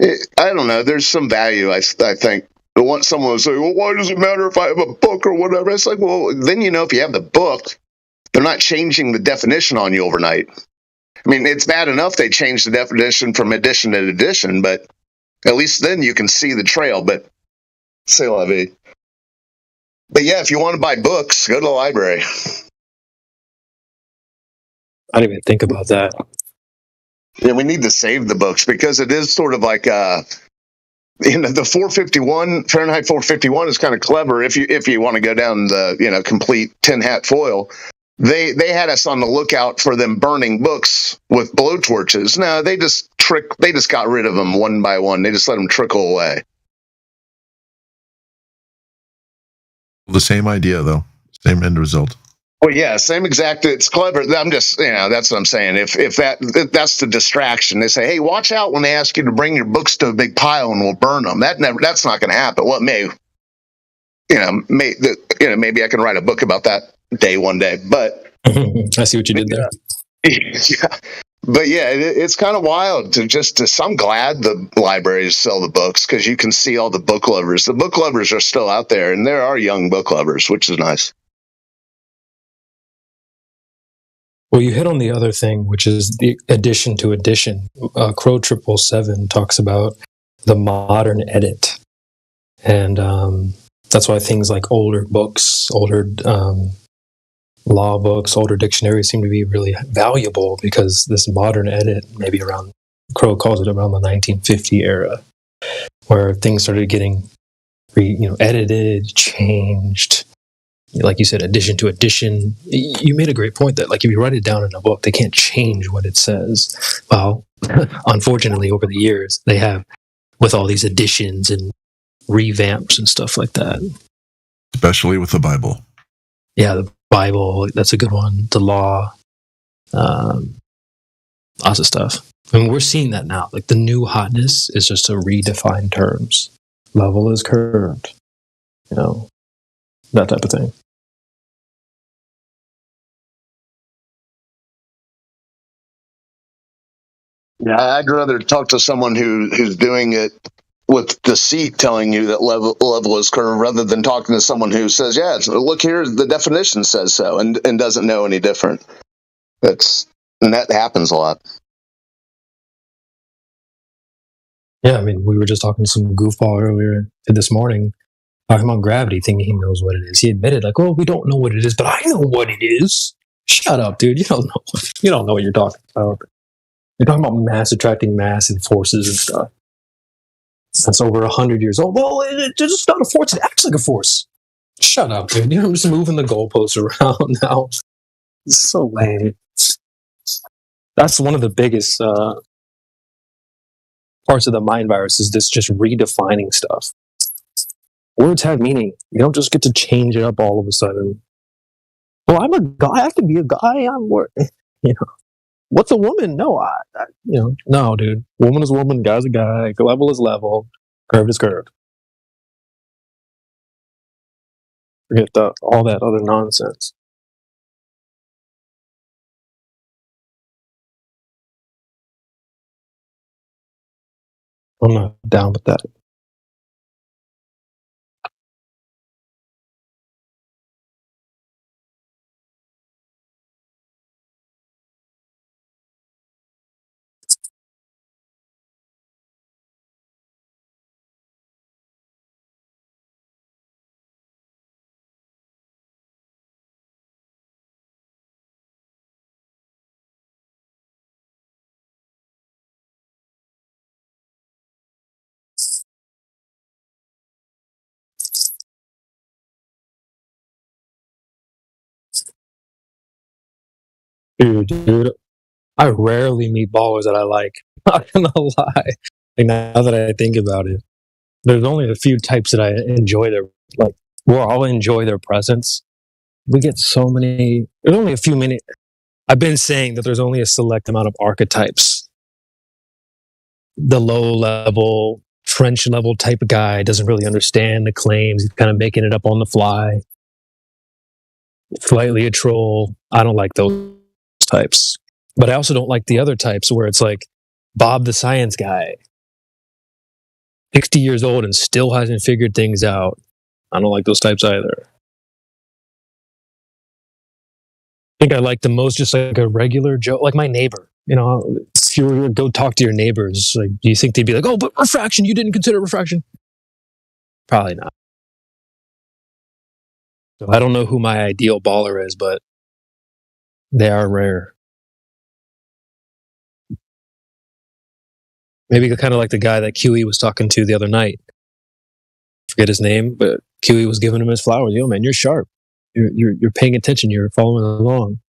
I don't know. There's some value, I think. I want someone to say, well, why does it matter if I have a book or whatever? It's like, well, then if you have the book, they're not changing the definition on you overnight. I mean, it's bad enough they changed the definition from edition to edition, but at least then you can see the trail. But c'est la vie. But yeah, if you want to buy books, go to the library. I didn't even think about that. Yeah, we need to save the books because it is sort of like the 451 Fahrenheit 451 is kind of clever if you want to go down the complete tin hat foil. They had us on the lookout for them burning books with blowtorches. No, they just got rid of them one by one. They just let them trickle away. The same idea, though. Same end result. Well, yeah, same exact. It's clever. I'm just, that's what I'm saying. If that's the distraction, they say, hey, watch out when they ask you to bring your books to a big pile and we'll burn them. That's not going to happen. Well, maybe I can write a book about that one day. But I see what you did there. Yeah. But yeah, it's kind of wild I'm glad the libraries sell the books because you can see all the book lovers. The book lovers are still out there, and there are young book lovers, which is nice. Well, you hit on the other thing, which is the addition to edition. Crow 777 talks about the modern edit. And that's why things like older books, older law books, older dictionaries seem to be really valuable because this modern edit, maybe around, Crow calls it around the 1950 era, where things started getting edited, changed. Like you said, addition to addition. You made a great point that, like, if you write it down in a book, they can't change what it says. Well, unfortunately, over the years, they have, with all these additions and revamps and stuff like that. Especially with the Bible. Yeah, the Bible, that's a good one. The law, lots of stuff. I mean, we're seeing that now. Like, the new hotness is just to redefine terms. Level is curved. That type of thing. Yeah, I'd rather talk to someone who's doing it with deceit, telling you that level is curved, rather than talking to someone who says, "Yeah, look here, the definition says so," and doesn't know any different. That happens a lot. Yeah, I mean, we were just talking to some goofball earlier this morning, talking about gravity, thinking he knows what it is. He admitted, like, "Oh, we don't know what it is, but I know what it is." Shut up, dude. You don't know. You don't know what you're talking about. You're talking about mass attracting mass and forces and stuff. That's over 100 years old. Well, it's just not a force. It acts like a force. Shut up, dude. I'm just moving the goalposts around now. It's so lame. That's one of the biggest parts of the mind virus, is this just redefining stuff. Words have meaning. You don't just get to change it up all of a sudden. Well, I'm a guy. I can be a guy. You know, what's a woman? No, no, dude. Woman is woman. Guy's a guy. Level is level. Curved is curved. Forget all that other nonsense. I'm not down with that. Dude, I rarely meet ballers that I like. Not gonna lie. Like, now that I think about it, there's only a few types that I enjoy where I'll enjoy their presence. We get so many. There's only a few minutes. I've been saying that there's only a select amount of archetypes. The low level, French level type of guy doesn't really understand the claims. He's kind of making it up on the fly. Slightly a troll. I don't like those types. But I also don't like the other types where it's like Bob the science guy, 60 years old and still hasn't figured things out. I don't like those types either. I think I like the most just like a regular Joe, like my neighbor. You know, if you were to go talk to your neighbors, like, do you think they'd be like, "Oh, but refraction, you didn't consider refraction"? Probably not. So I don't know who my ideal baller is, but they are rare. Maybe kind of like the guy that QE was talking to the other night. Forget his name, but QE was giving him his flowers. Yo, man, you're sharp. You're paying attention. You're following along.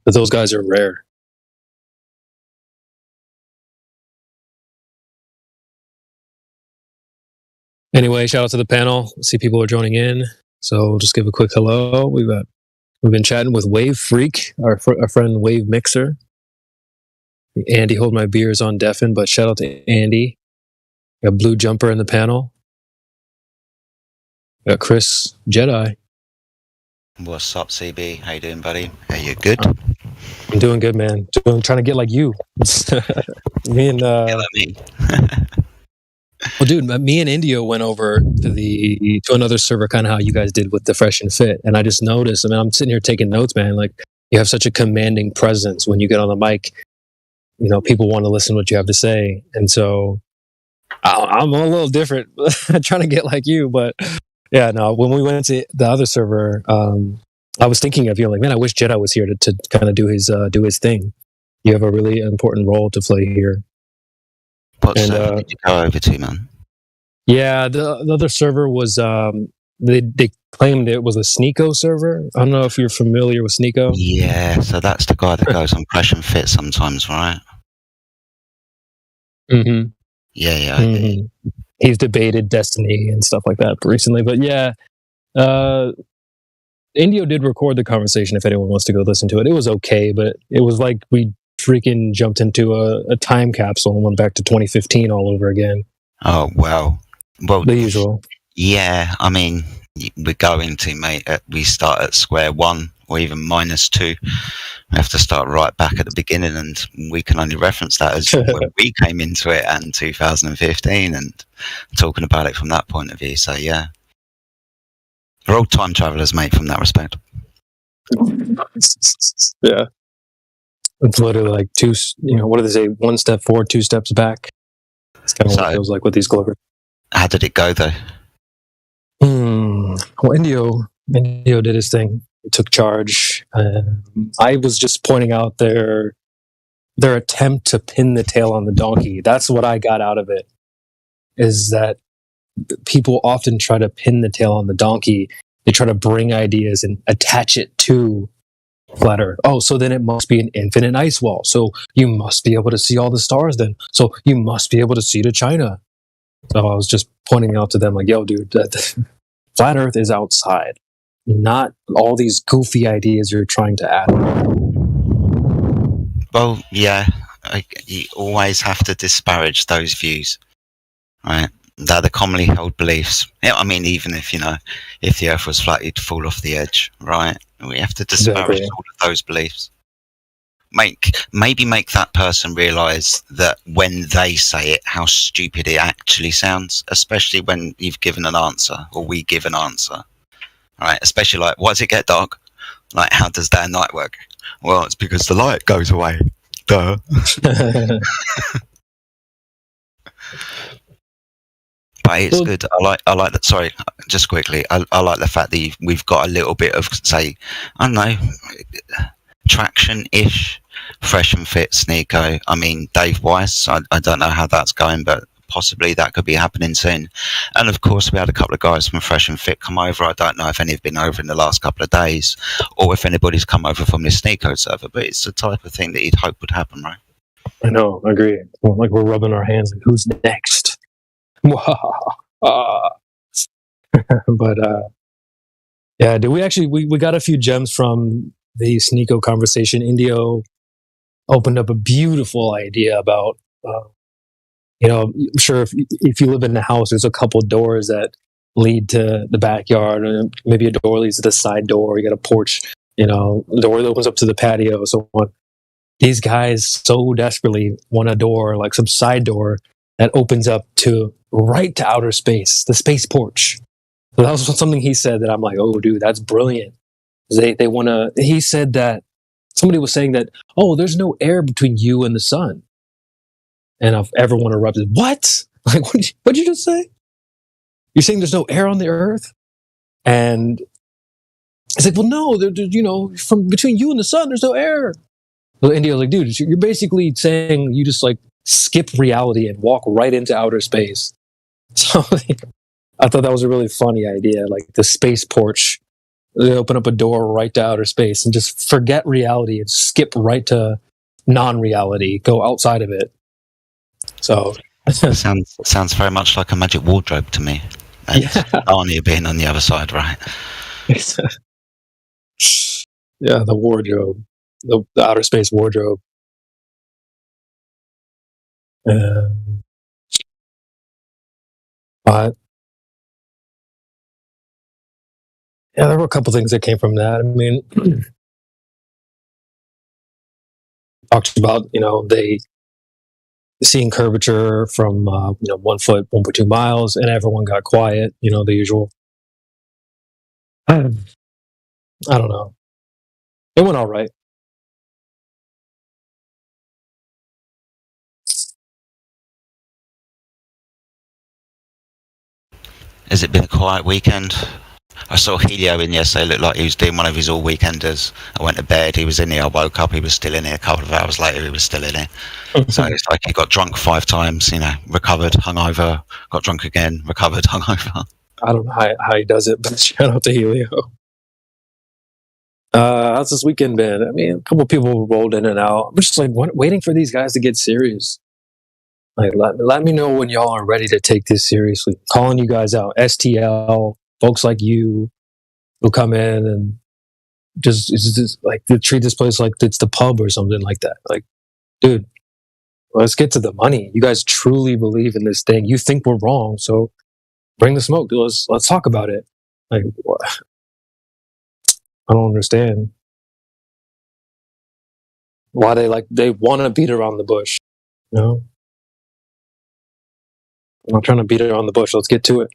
But those guys are rare. Anyway, shout out to the panel. I see people are joining in. So we'll just give a quick hello. We've been chatting with Wave Freak, our friend Wave Mixer. Andy Hold My Beer is on Deafen, but shout out to Andy. Got Blue Jumper in the panel. Got Chris Jedi. What's up, CB? How you doing, buddy? Are you good? I'm doing good, man. I'm trying to get like you. Me and me. Well, dude, me and Indio went over to another server, kind of how you guys did with the Fresh and Fit, and I just noticed. I mean, I'm sitting here taking notes, man. Like, you have such a commanding presence when you get on the mic. You know, people want to listen to what you have to say, and so I'm a little different. Trying to get like you, but yeah, no. When we went to the other server, I was thinking of you, like, man, I wish Jedi was here to kind of do his thing. You have a really important role to play here. What server did you go over to, man? Yeah, the other server was they claimed it was a Sneeko server. I don't know if you're familiar with Sneeko. Yeah, so that's the guy that goes on Fresh and Fit sometimes, right? Mm-hmm. Yeah. Mm-hmm. He's debated Destiny and stuff like that recently, but yeah, Indio did record the conversation. If anyone wants to go listen to it, it was okay, but it was like we freaking jumped into a time capsule and went back to 2015 all over again. Oh, well, the usual. Yeah, I mean, we go into, mate, we start at square one or even -2. We have to start right back at the beginning, and we can only reference that as when we came into it in 2015 and talking about it from that point of view. So, yeah. We're all time travelers, mate, from that respect. Yeah. It's literally like what do they say? 1 step forward, 2 steps back. It's kind of what it feels like with these Glovers. How did it go, though? Well, Indio did his thing. He took charge. I was just pointing out their attempt to pin the tail on the donkey. That's what I got out of it, is that people often try to pin the tail on the donkey. They try to bring ideas and attach it to flat Earth. Oh, so then it must be an infinite ice wall. So you must be able to see all the stars then. So you must be able to see to China. So I was just pointing out to them like, yo, dude, flat Earth is outside, not all these goofy ideas you're trying to add. Well, yeah, you always have to disparage those views, right? They're the commonly held beliefs. I mean, even if, if the Earth was flat, you'd fall off the edge, right? We have to disparage all of those beliefs. Maybe make that person realise that when they say it, how stupid it actually sounds, especially when you've given an answer, or we give an answer, right? Especially like, why does it get dark? Like, how does day and night work? Well, it's because the light goes away. Duh. But it's good. I like that. Sorry, just quickly. I like the fact that we've got a little bit of, say, I don't know, traction-ish, fresh and fit Sneeko. I mean, Dave Weiss. I don't know how that's going, but possibly that could be happening soon. And of course, we had a couple of guys from Fresh and Fit come over. I don't know if any have been over in the last couple of days, or if anybody's come over from the Sneeko server. But it's the type of thing that you'd hope would happen, right? I know. I agree. Like we're rubbing our hands. Like, who's next? But yeah, did we actually we got a few gems from the Sneeko conversation. Indio opened up a beautiful idea about I'm sure if you live in a house, there's a couple doors that lead to the backyard, and maybe a door leads to the side door. You got a porch, the door that opens up to the patio, so on. These guys so desperately want a door, like some side door that opens up right to outer space, the space porch. So that was something he said that I'm like, oh, dude, that's brilliant. They want to. He said that somebody was saying that, oh, there's no air between you and the sun, and everyone erupted. What? Like, what'd you just say? You're saying there's no air on the Earth? And it's like, well, no, from between you and the sun, there's no air. So India was like, dude, you're basically saying you just like skip reality and walk right into outer space. So I thought that was a really funny idea, like the space porch. They open up a door right to outer space and just forget reality and skip right to non-reality, go outside of it. So sounds very much like a magic wardrobe to me. And Arnie being on the other side, right? Yeah, the wardrobe, the outer space wardrobe. But yeah, there were a couple things that came from that. I mean, talked about they seeing curvature from 1 foot, 1.2 miles, and everyone got quiet. The usual. I don't know. It went all right. Has it been a quiet weekend? I saw Helio in yesterday. Looked like he was doing one of his all weekenders. I went to bed. He was in here. I woke up. He was still in here. A couple of hours later, he was still in here. So it's like he got drunk 5 times. Recovered, hungover, got drunk again, recovered, hungover. I don't know how he does it, but shout out to Helio. How's this weekend been? I mean, a couple of people rolled in and out. I'm just like waiting for these guys to get serious. Like, let me know when y'all are ready to take this seriously. Calling you guys out. STL, folks like you who come in and just like to treat this place like it's the pub or something like that. Like, dude, let's get to the money. You guys truly believe in this thing. You think we're wrong, so bring the smoke. Let's talk about it. Like, what? I don't understand why they want to beat around the bush. I'm not trying to beat around the bush. Let's get to it.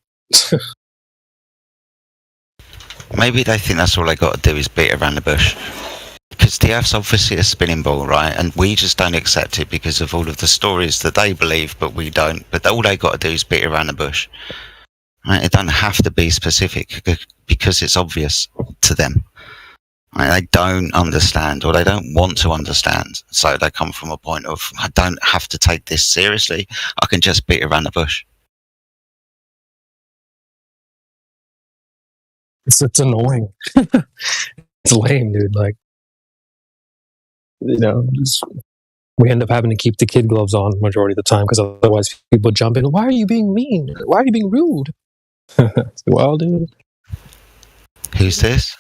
Maybe they think that's all they got to do is beat around the bush. Because the Earth's obviously a spinning ball, right? And we just don't accept it because of all of the stories that they believe, but we don't. But all they got to do is beat around the bush. Right? It don't have to be specific because it's obvious to them. Right? They don't understand, or they don't want to understand. So they come from a point of, I don't have to take this seriously. I can just beat around the bush. It's annoying. It's lame, dude. Like, we end up having to keep the kid gloves on majority of the time because otherwise people jump in. Why are you being mean? Why are you being rude? Well, dude. Who's this?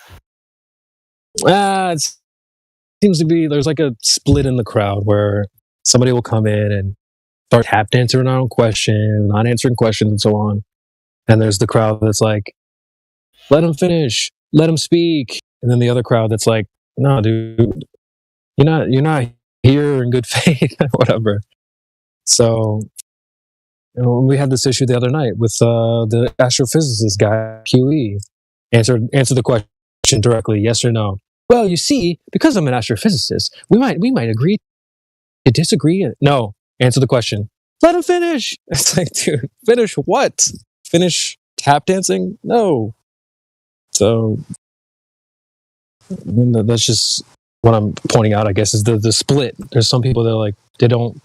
It seems to be there's like a split in the crowd where somebody will come in and start tap dancing around questions, not answering questions, and so on. And there's the crowd that's like, let him finish, let him speak. And then the other crowd that's like, no, dude, you're not here in good faith, whatever. So we had this issue the other night with the astrophysicist guy, QE. Answer the question directly, yes or no. Well, you see, because I'm an astrophysicist, we might agree to disagree. No, answer the question. Let him finish. It's like, dude, finish what? Finish tap dancing? No. So that's just what I'm pointing out, I guess, is the split. There's some people that are like, doesn't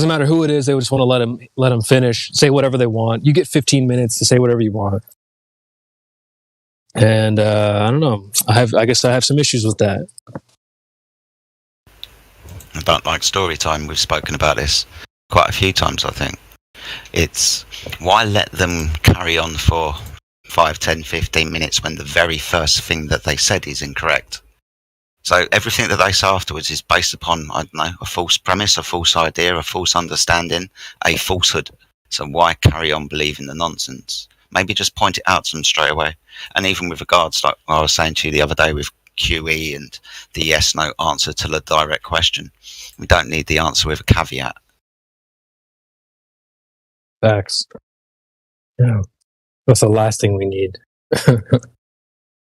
matter who it is, they just want to let them finish, say whatever they want. You get 15 minutes to say whatever you want. And I don't know. I guess I have some issues with that. About like story time, we've spoken about this quite a few times, I think. It's why let them carry on for 5, 10, 15 minutes when the very first thing that they said is incorrect. So everything that they say afterwards is based upon, I don't know, a false premise, a false idea, a false understanding, a falsehood. So why carry on believing the nonsense? Maybe just point it out to them straight away. And even with regards, like I was saying to you the other day with QE and the yes-no answer to the direct question, we don't need the answer with a caveat. Facts. Yeah. That's the last thing we need.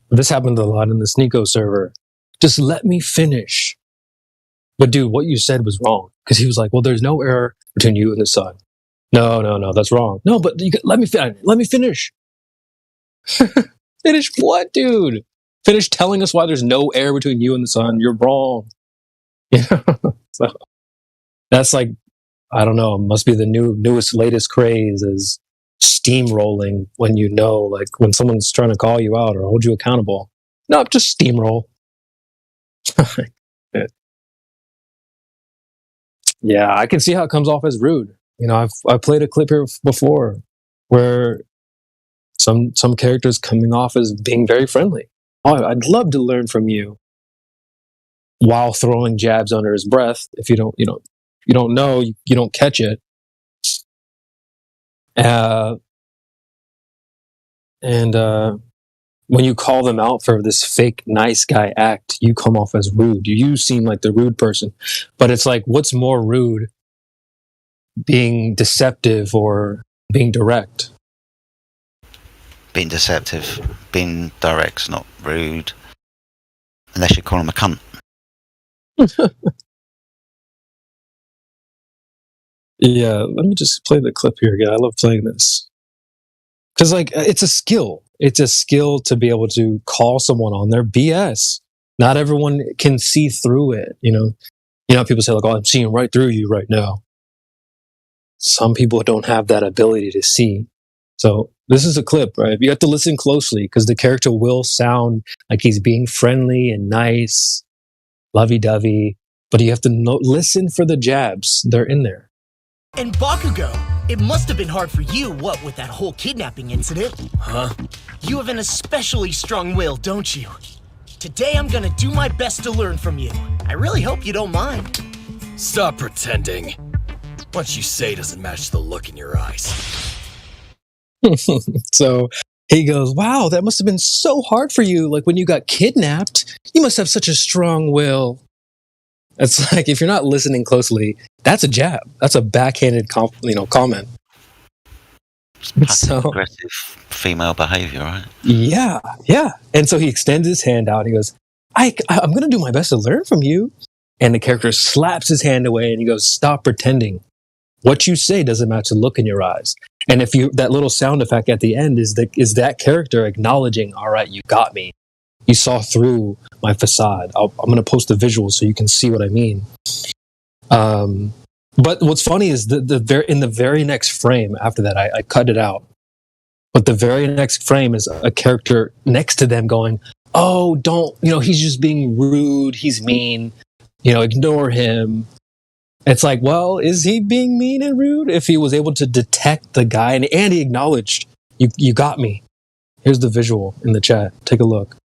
This happened a lot in the Sneeko server. Just let me finish. But dude, what you said was wrong. Because he was like, well, there's no error between you and the sun. No, that's wrong. No, but let me finish. Finish what, dude? Finish telling us why there's no error between you and the sun. You're wrong. So that's like, I don't know, must be the newest, latest craze is steamrolling when like when someone's trying to call you out or hold you accountable. No, just steamroll. Yeah, I can see how it comes off as rude. I've played a clip here before where some characters coming off as being very friendly. Oh, I'd love to learn from you, while throwing jabs under his breath. If you don't know, you don't catch it. When you call them out for this fake nice guy act, you come off as rude. You seem like the rude person. But it's like, what's more rude? Being deceptive or being direct? Being deceptive. Being direct's not rude. Unless you call him a cunt. Yeah, let me just play the clip here again. I love playing this. Because, it's a skill. It's a skill to be able to call someone on their BS. Not everyone can see through it, people say, I'm seeing right through you right now. Some people don't have that ability to see. So this is a clip, right? You have to listen closely because the character will sound like he's being friendly and nice, lovey-dovey, but you have to listen for the jabs. They're in there. And Bakugo, it must have been hard for you, what, with that whole kidnapping incident? Huh? You have an especially strong will, don't you? Today I'm gonna do my best to learn from you. I really hope you don't mind. Stop pretending. What you say doesn't match the look in your eyes. So he goes, wow, that must have been so hard for you. Like when you got kidnapped, you must have such a strong will. It's like, if you're not listening closely, that's a jab. That's a backhanded comment. So aggressive female behavior, right? Yeah. And so he extends his hand out. And he goes, I'm going to do my best to learn from you. And the character slaps his hand away and he goes, stop pretending. What you say doesn't match the look in your eyes. And if that little sound effect at the end is that character acknowledging, all right, you got me. You saw through my facade. I'm going to post the visual so you can see what I mean. But what's funny is in the very next frame after that, I cut it out. But the very next frame is a character next to them going, oh, don't, he's just being rude, he's mean, ignore him. It's like, well, is he being mean and rude? If he was able to detect the guy and he acknowledged, you got me. Here's the visual in the chat. Take a look.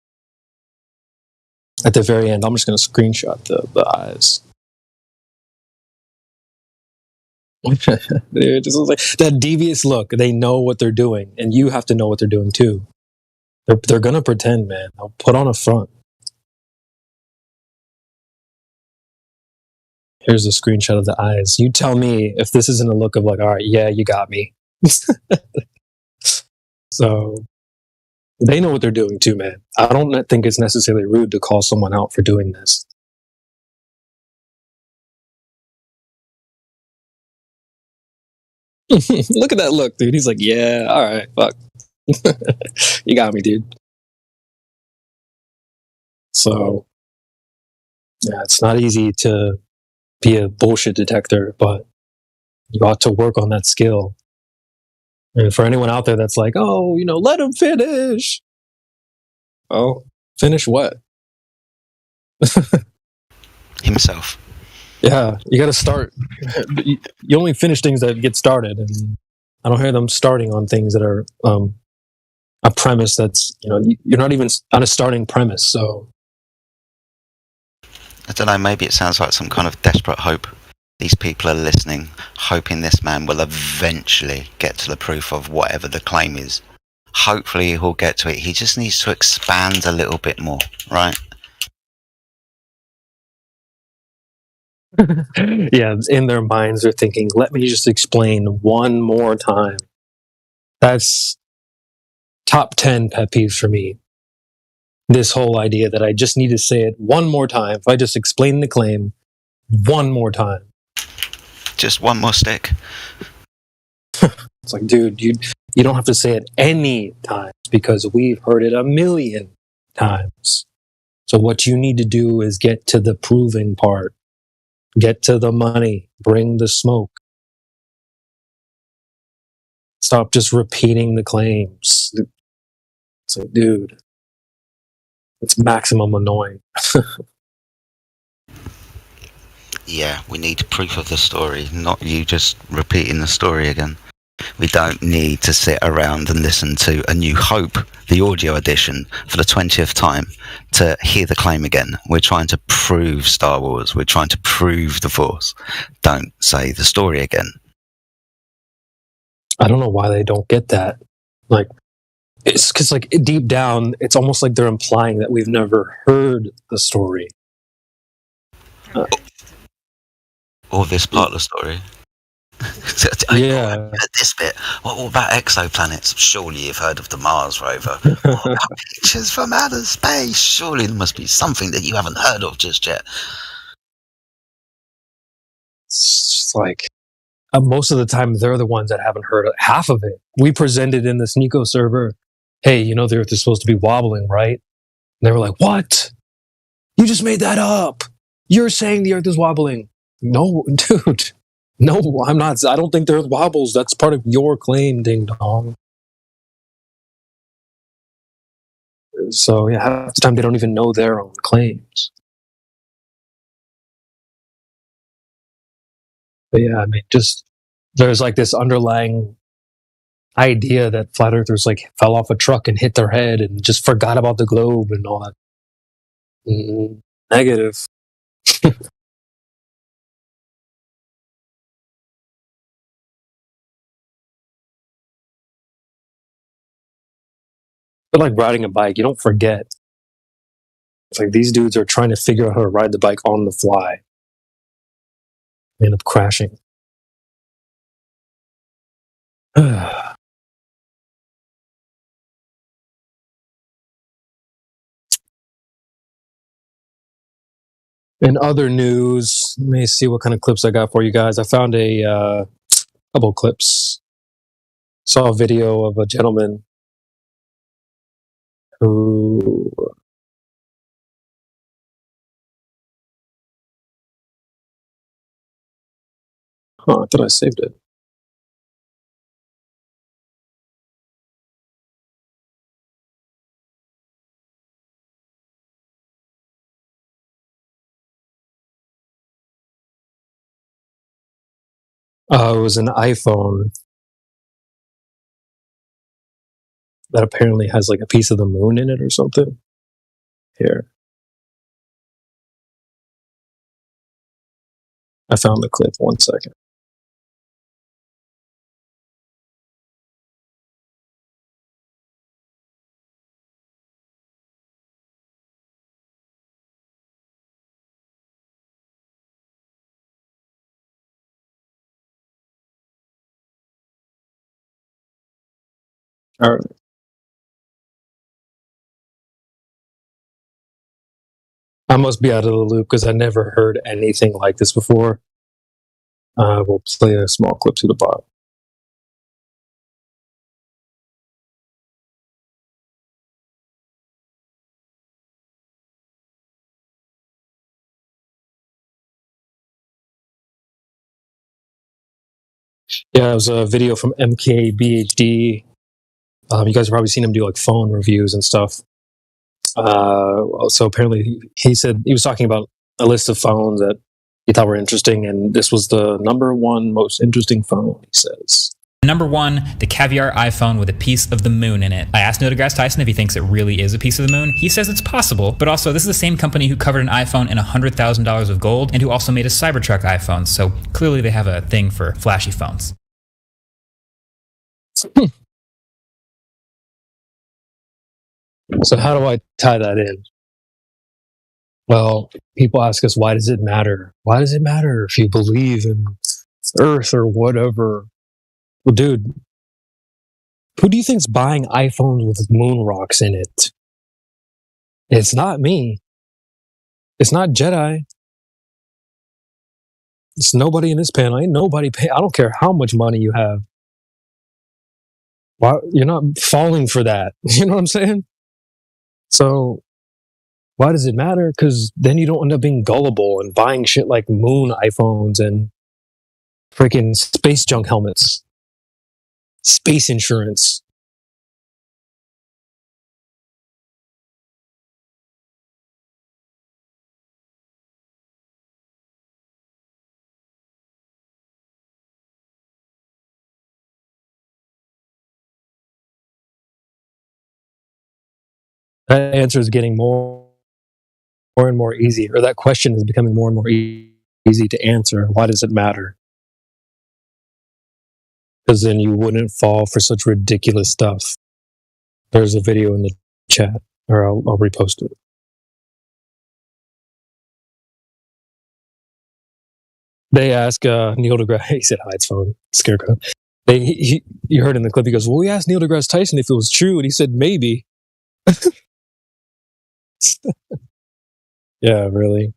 At the very end, I'm just going to screenshot the eyes. Dude, this is like that devious look. They know what they're doing, and you have to know what they're doing too. They're going to pretend, man. They'll put on a front. Here's a screenshot of the eyes. You tell me if this isn't a look of like, all right, yeah, you got me. So they know what they're doing too, man. I don't think it's necessarily rude to call someone out for doing this. Look at that look, dude. He's like, yeah, all right, fuck. You got me, dude. So, yeah, it's not easy to be a bullshit detector, but you ought to work on that skill. And for anyone out there that's like, oh, let him finish. Oh, finish what? Himself. Yeah, you got to start. You only finish things that get started, and I don't hear them starting on things that are a premise that's you're not even on a starting premise. So I don't know. Maybe it sounds like some kind of desperate hope. These people are listening, hoping this man will eventually get to the proof of whatever the claim is. Hopefully he'll get to it. He just needs to expand a little bit more, right? Yeah, in their minds they're thinking, let me just explain one more time. That's top 10 pet peeves for me. This whole idea that I just need to say it one more time. If I just explain the claim one more time. Just one more stick. It's like, dude, you don't have to say it any times because we've heard it a million times. So what you need to do is get to the proving part. Get to the money. Bring the smoke. Stop just repeating the claims. It's like, dude, it's maximum annoying. Yeah, we need proof of the story, not you just repeating the story again. We don't need to sit around and listen to A New Hope, the audio edition, for the 20th time to hear the claim again. We're trying to prove Star Wars. We're trying to prove the Force. Don't say the story again. I don't know why they don't get that. Like, it's because, like, deep down, it's almost like they're implying that we've never heard the story. Or this part of the story. Yeah. This bit. What about exoplanets? Surely you've heard of the Mars rover. What about pictures from outer space? Surely there must be something that you haven't heard of just yet. It's just like, most of the time, they're the ones that haven't heard half of it. We presented in this Nico server, hey, the Earth is supposed to be wobbling, right? And they were like, what? You just made that up. You're saying the Earth is wobbling. No, dude. No, I'm not. I don't think the Earth wobbles. That's part of your claim, ding dong. So, yeah, half the time they don't even know their own claims. But yeah, I mean, just there's like this underlying idea that flat earthers like fell off a truck and hit their head and just forgot about the globe and all that. Negative. But like riding a bike, you don't forget. It's like these dudes are trying to figure out how to ride the bike on the fly. They end up crashing. In other news, let me see what kind of clips I got for you guys. I found a couple clips. Saw a video of a gentleman who I thought I saved it. It was an iPhone that apparently has like a piece of the moon in it or something. Here. I found the clip. 1 second. All right. I must be out of the loop because I never heard anything like this before. We'll play a small clip to the bottom. Yeah, it was a video from MKBHD. You guys have probably seen him do like phone reviews and stuff. So apparently he said he was talking about a list of phones that he thought were interesting, and this was the #1 most interesting phone, he says. Number 1, the Caviar iPhone with a piece of the moon in it. I asked Neil deGrasse Tyson if he thinks it really is a piece of the moon. He says it's possible, but also this is the same company who covered an iPhone in $100,000 of gold and who also made a Cybertruck iPhone, so clearly they have a thing for flashy phones. So how do I tie that in? Well, people ask us, why does it matter? Why does it matter if you believe in Earth or whatever? Well, dude, who do you think's buying iPhones with moon rocks in it? It's not me. It's not Jedi. It's nobody in this panel. Ain't nobody pay. I don't care how much money you have. Why you're not falling for that? You know what I'm saying? So why does it matter? Because then you don't end up being gullible and buying shit like moon iPhones and freaking space junk helmets. Space insurance. That answer is getting more and more easy, or that question is becoming more and more easy to answer. Why does it matter? Because then you wouldn't fall for such ridiculous stuff. There's a video in the chat, or I'll repost it. They ask Neil deGrasse. He said, "Hi, it's phone scarecrow." You heard in the clip. He goes, "Well, we asked Neil deGrasse Tyson if it was true, and he said maybe." Yeah, really.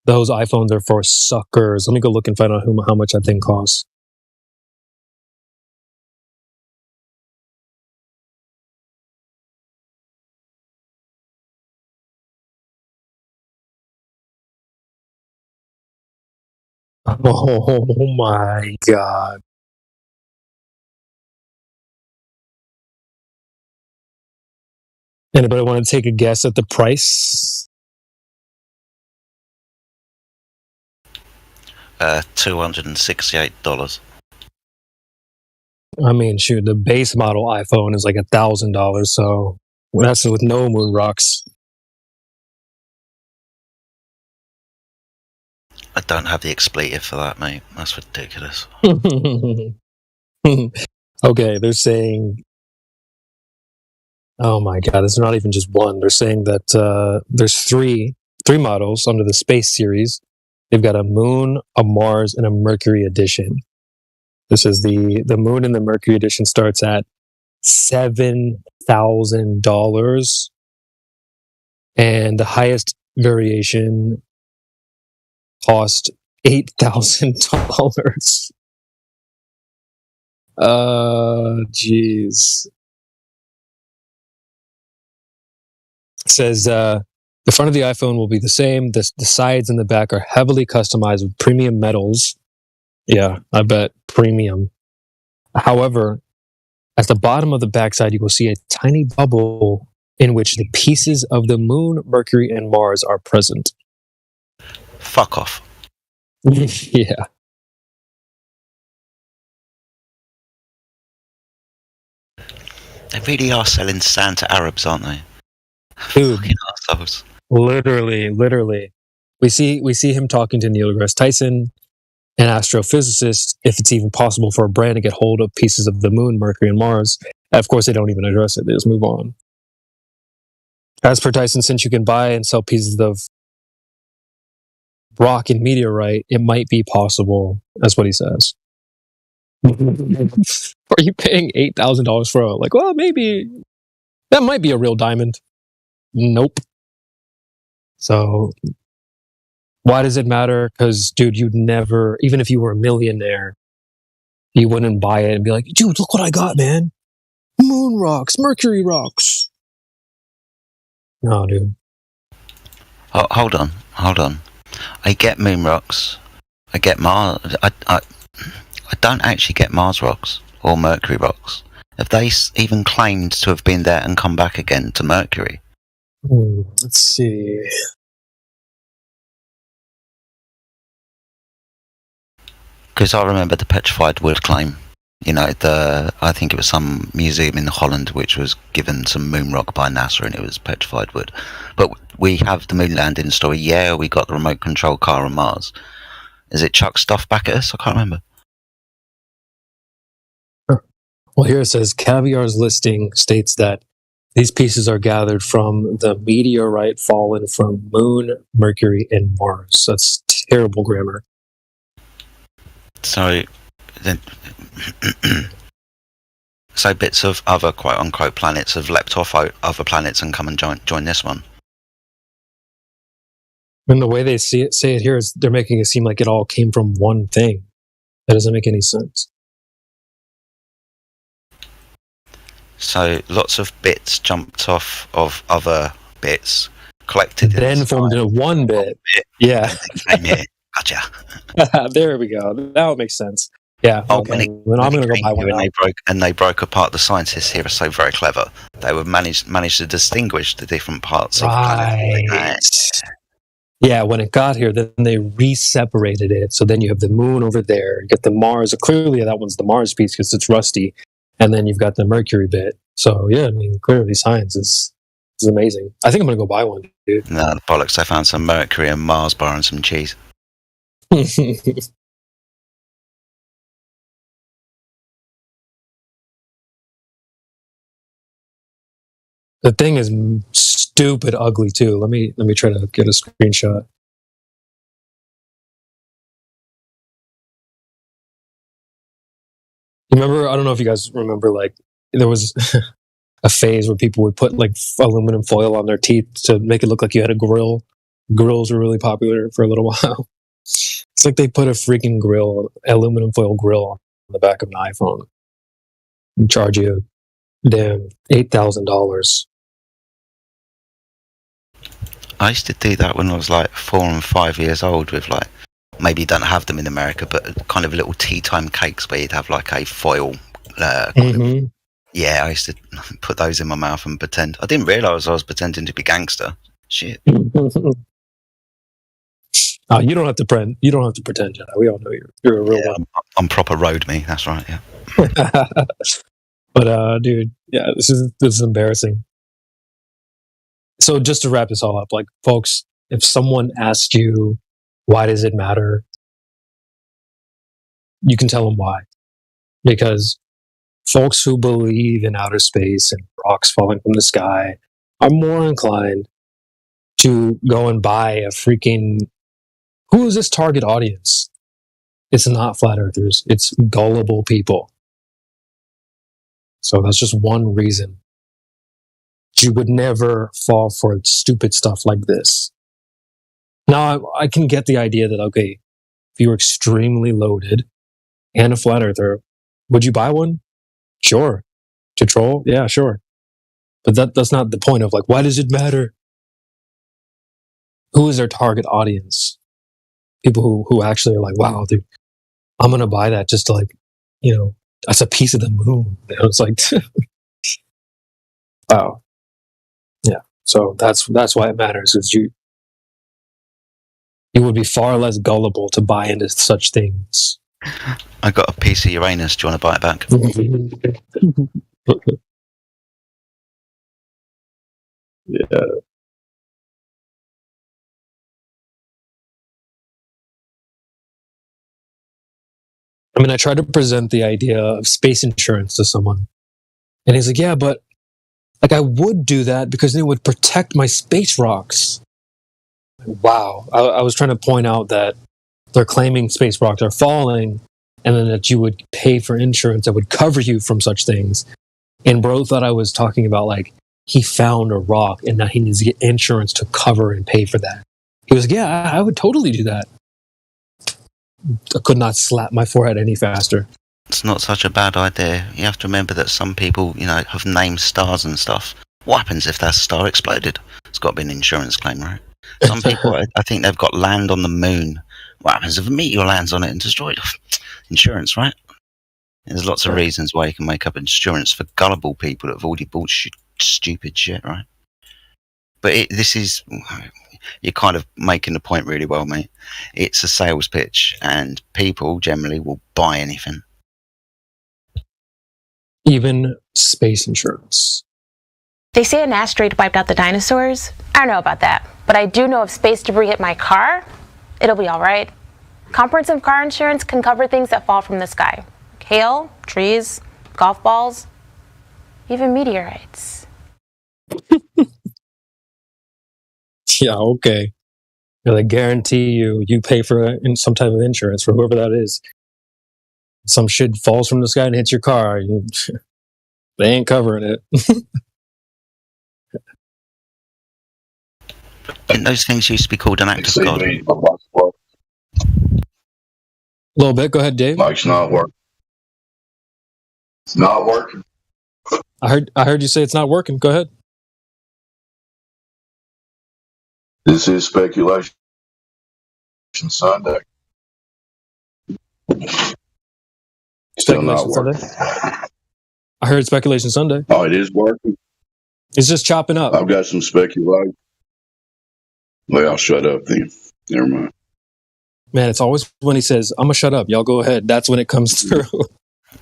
Those iPhones are for suckers. Let me go look and find out how much that thing costs. Oh my god. Anybody want to take a guess at the price? $268. I mean, shoot, the base model iPhone is like $1,000, so that's with no moon rocks. I don't have the expletive for that, mate. That's ridiculous. Okay, they're saying... Oh my god, it's not even just one. They're saying that there's three models under the Space Series. They've got a Moon, a Mars, and a Mercury edition. This is the Moon and the Mercury edition starts at $7,000, and the highest variation cost $8,000. Jeez. It says the front of the iPhone will be the same. The sides and the back are heavily customized with premium metals. Yeah, I bet premium. However, at the bottom of the backside, you will see a tiny bubble in which the pieces of the Moon, Mercury, and Mars are present. Fuck off. Yeah. They really are selling sand to Arabs, aren't they? Dude, Fucking assholes. literally. We see him talking to Neil deGrasse Tyson, an astrophysicist, if it's even possible for a brand to get hold of pieces of the moon, Mercury, and Mars. And of course, they don't even address it. They just move on. As per Tyson, since you can buy and sell pieces of rock and meteorite, it might be possible. That's what he says. Are you paying $8,000 for a, like, well, maybe that might be a real diamond? Nope. So why does it matter? Because, dude, you'd never, even if you were a millionaire, you wouldn't buy it and be like, dude, look what I got, man. Moon rocks, Mercury rocks. No, dude. Oh, hold on. I get moon rocks. I get Mars. I don't actually get Mars rocks or Mercury rocks. Have they even claimed to have been there and come back again to Mercury? Let's see. Because I remember the petrified wood claim. You know, I think it was some museum in Holland which was given some moon rock by NASA and it was petrified wood. But we have the moon landing story. Yeah, we got the remote control car on Mars. Is it chuck stuff back at us? I can't remember. Well, here it says Caviar's listing states that these pieces are gathered from the meteorite fallen from Moon, Mercury, and Mars. That's terrible grammar. So, then, so bits of other quote-unquote planets have leapt off other planets and come and join this one. And the way they say it here is they're making it seem like it all came from one thing. That doesn't make any sense. So lots of bits jumped off of other bits, collected, then formed into one bit. Yeah. Gotcha. There we go. That would make sense. Yeah. Oh, okay. Well, I'm going to go buy one. They broke apart. The scientists here are so very clever. They would manage to distinguish the different parts of the planet. Yeah, when it got here, then they re-separated it. So then you have the moon over there. You get the Mars. Clearly, that one's the Mars piece because it's rusty. And then you've got the Mercury bit. So, yeah, I mean, clearly science is amazing. I think I'm going to go buy one, dude. No, the bollocks. I found some Mercury and Mars bar and some cheese. The thing is stupid ugly, too. Let me try to get a screenshot. Remember, I don't know if you guys remember, like, there was a phase where people would put, like, aluminum foil on their teeth to make it look like you had a grill. Grills were really popular for a little while. It's like they put a freaking aluminum foil grill on the back of an iPhone and charge you damn $8,000. I used to do that when I was like 4 and 5 years old with like, maybe you don't have them in America, but kind of little tea time cakes where you'd have like a foil. Yeah, I used to put those in my mouth and pretend. I didn't realise I was pretending to be gangster. Shit. Oh, you don't have to pretend. You don't have to pretend, Jedi. We all know you're a real one. I'm proper road me. That's right. Yeah. But dude, yeah, this is embarrassing. So just to wrap this all up, like, folks, if someone asked you, why does it matter? You can tell them why. Because folks who believe in outer space and rocks falling from the sky are more inclined to go and buy a freaking... Who is this target audience? It's not flat earthers. It's gullible people. So that's just one reason. You would never fall for stupid stuff like this. Now, I can get the idea that, okay, if you were extremely loaded and a flat earther, would you buy one? Sure. To troll? Yeah, sure. But that's not the point of, like, why does it matter? Who is their target audience? People who actually are like, wow, dude, I'm going to buy that just to, like, you know, that's a piece of the moon. You know, it's like, wow. Yeah. So that's why it matters, is you would be far less gullible to buy into such things. I got a piece of Uranus. Do you want to buy it back? Yeah. I mean, I tried to present the idea of space insurance to someone, and he's like, "Yeah, but like I would do that because it would protect my space rocks." Wow, I was trying to point out that they're claiming space rocks are falling, and then that you would pay for insurance that would cover you from such things. And bro thought I was talking about like he found a rock and now he needs to get insurance to cover and pay for that. He was like, "Yeah, I would totally do that." I could not slap my forehead any faster. It's not such a bad idea. You have to remember that some people, have named stars and stuff. What happens if that star exploded? It's got to be an insurance claim, right? Some people, I think they've got land on the moon. What happens if a meteor lands on it and destroys it? Insurance, right? There's lots of reasons why you can make up insurance for gullible people that have already bought stupid shit, right? But you're kind of making the point really well, mate. It's a sales pitch, and people generally will buy anything. Even space insurance. They say an asteroid wiped out the dinosaurs. I don't know about that, but I do know if space debris hit my car, it'll be all right. Comprehensive car insurance can cover things that fall from the sky. Hail, trees, golf balls, even meteorites. Yeah, okay. And I guarantee you pay for some type of insurance for whoever that is. Some shit falls from the sky and hits your car. They ain't covering it. Didn't those things used to be called an act of God? A little bit. Go ahead, Dave. Mike's not working. It's not working. I heard you say it's not working. Go ahead. This is Speculation Sunday. Still not working. I heard Speculation Sunday. Oh, it is working. It's just chopping up. I've got some speculation. Well, shut up then. Never mind. Man, it's always when he says, "I'm gonna shut up, y'all go ahead." That's when it comes through.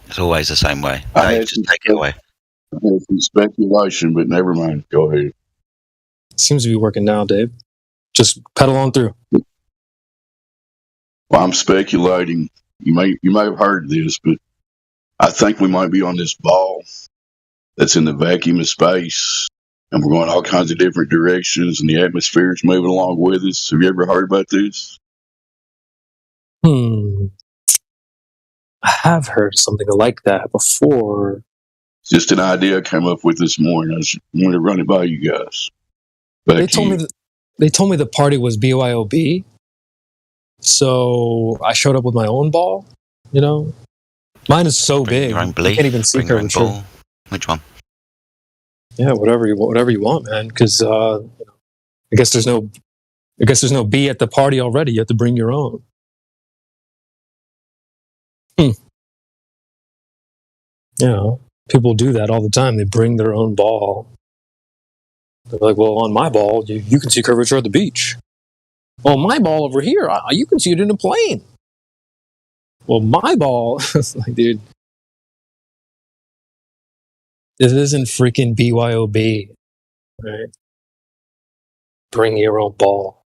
It's always the same way. Dave, just take it away. I had some speculation, but never mind. Go ahead. Seems to be working now, Dave. Just pedal on through. Well, I'm speculating. You may have heard this, but I think we might be on this ball that's in the vacuum of space, and we're going all kinds of different directions, and the atmosphere is moving along with us. Have you ever heard about this? I have heard something like that before. It's just an idea I came up with this morning. I just wanted to run it by you guys. They told me the party was BYOB, so I showed up with my own ball. Mine is so big, your own belief, you can't even see curvature. Which one? Yeah, whatever you want, man. Because I guess there's no B at the party already. You have to bring your own. People do that all the time. They bring their own ball. They're like, well, on my ball, you can see curvature at the beach. Well, my ball over here, you can see it in a plane. Well, my ball, it's like, dude, this isn't freaking BYOB, right? Bring your own ball.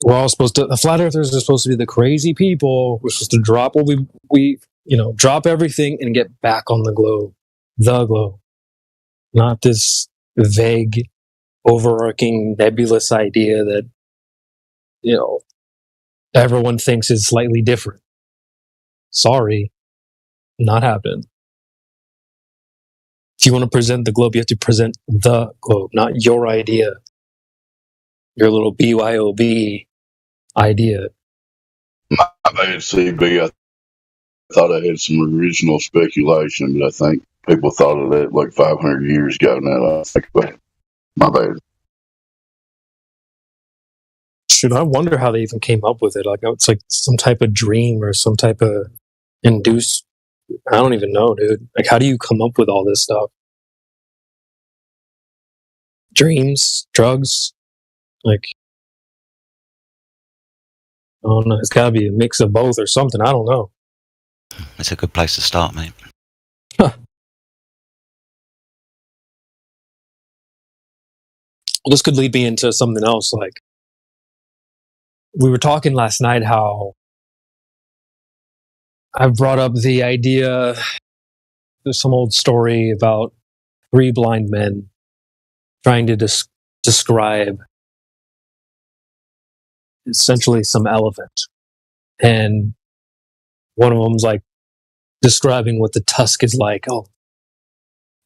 We're all supposed to, the flat earthers are supposed to be the crazy people. We're supposed to drop what we drop everything and get back on the globe. The globe. Not this vague, overarching, nebulous idea that, everyone thinks is slightly different. Sorry. Not happening. If you want to present the globe, you have to present the globe, not your idea. Your little BYOB idea. My bad, CB. I thought I had some original speculation, but I think people thought of that like 500 years ago now. I think about it. My bad. Shoot, I wonder how they even came up with it. Like, it's like some type of dream or some type of induced. I don't even know, dude. Like, how do you come up with all this stuff? Dreams, drugs, like, I don't know. It's got to be a mix of both or something. I don't know. It's a good place to start, mate. Well, this could lead me into something else. Like, we were talking last night how I brought up the idea, there's some old story about 3 blind men trying to describe essentially some elephant. And one of them's like describing what the tusk is like. Oh,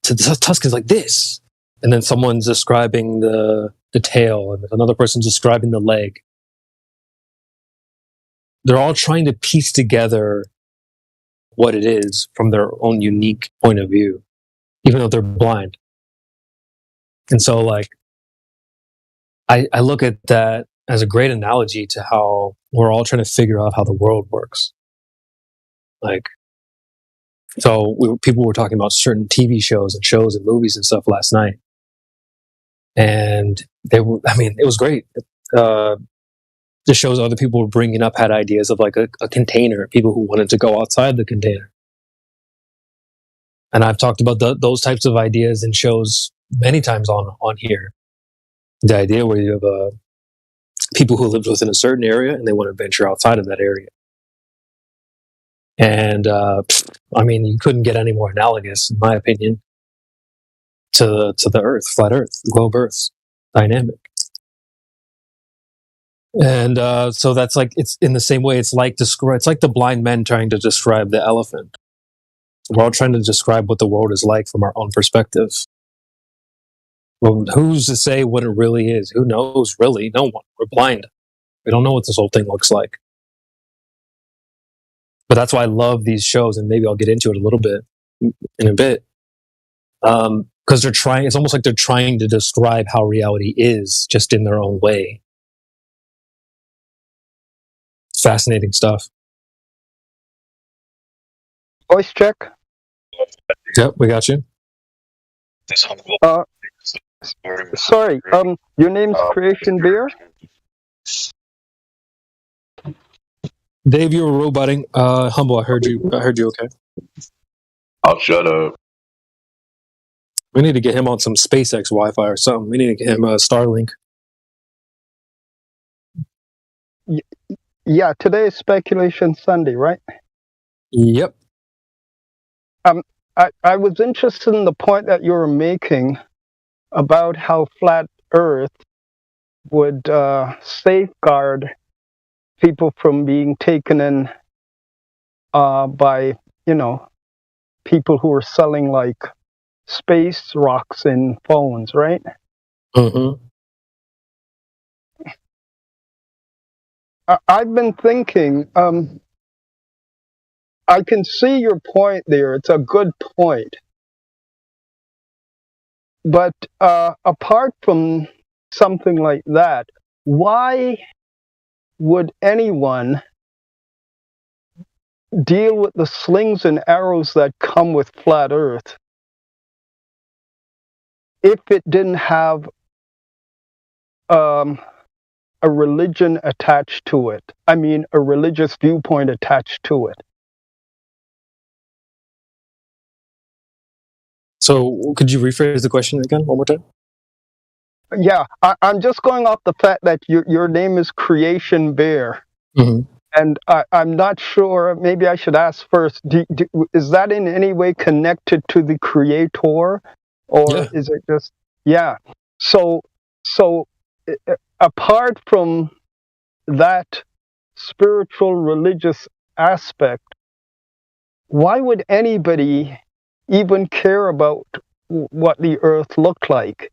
the tusk is like this. And then someone's describing the tail, and another person's describing the leg. They're all trying to piece together what it is from their own unique point of view, even though they're blind. And so, like, I look at that as a great analogy to how we're all trying to figure out how the world works. Like, so people were talking about certain TV shows and movies and stuff last night. And it was great. The shows other people were bringing up had ideas of like a container, people who wanted to go outside the container. And I've talked about those types of ideas in shows many times on here. The idea where you have people who lived within a certain area and they want to venture outside of that area. And you couldn't get any more analogous, in my opinion, to the Earth, flat Earth, globe Earth dynamic. And so that's like, it's in the same way. It's like the blind men trying to describe the elephant. We're all trying to describe what the world is like from our own perspective. Well, who's to say what it really is? Who knows, really? No one. We're blind. We don't know what this whole thing looks like. But that's why I love these shows, and maybe I'll get into it a little bit in a bit. Because it's almost like they're trying to describe how reality is, just in their own way. It's fascinating stuff. Voice check. Yep, we got you. Sorry, your name's Creation Beer? Dave, you were roboting. Humble, I heard you okay. I'll shut up. We need to get him on some SpaceX Wi-Fi or something. We need to get him Starlink. Yeah, today is Speculation Sunday, right? Yep. I was interested in the point that you were making about how flat Earth would safeguard people from being taken in by, people who are selling like space rocks in phones, right? Mm-hmm. I've been thinking, I can see your point there. It's a good point. But apart from something like that, why would anyone deal with the slings and arrows that come with flat Earth if it didn't have a religion attached to it? I mean, a religious viewpoint attached to it. So could you rephrase the question again one more time? Yeah, I'm just going off the fact that your name is Creation Bear. Mm-hmm. And I'm not sure, maybe I should ask first, is that in any way connected to the Creator? Or is it just, So apart from that spiritual religious aspect, why would anybody even care about what the Earth looked like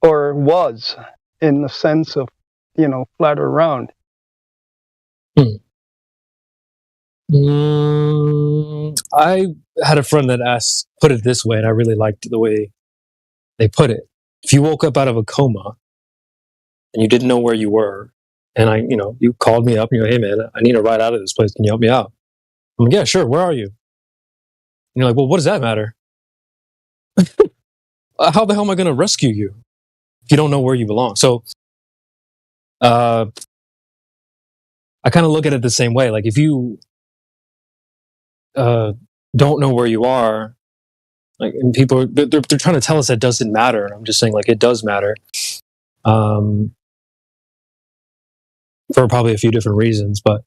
or was, in the sense of, flat or round? I had a friend that put it this way, and I really liked the way they put it. If you woke up out of a coma and you didn't know where you were, and you called me up and you're like, hey man, I need a ride out of this place. Can you help me out? I'm like, yeah, sure. Where are you? And you're like, well, what does that matter? How the hell am I going to rescue you if you don't know where you belong? So, I kind of look at it the same way. Like, if you don't know where you are. Like, and people they're trying to tell us that doesn't matter. I'm just saying, like, it does matter. For probably a few different reasons, but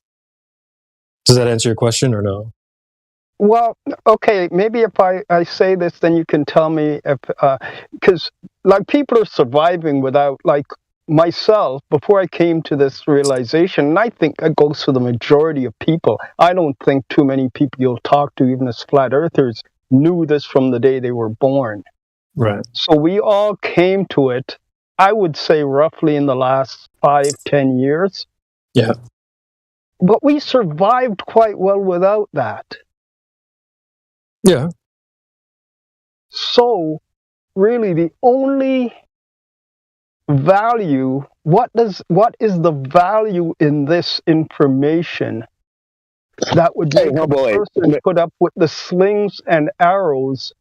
does that answer your question or no? Well, okay, maybe if I say this, then you can tell me if, because like people are surviving without, like myself, before I came to this realization, and I think that goes for the majority of people. I don't think too many people you'll talk to, even as flat earthers, knew this from the day they were born. Right. So we all came to it, I would say roughly in the last 5-10 years. Yeah. But we survived quite well without that. Yeah. So, really, the only value, what is the value in this information that would make a person put up with the slings and arrows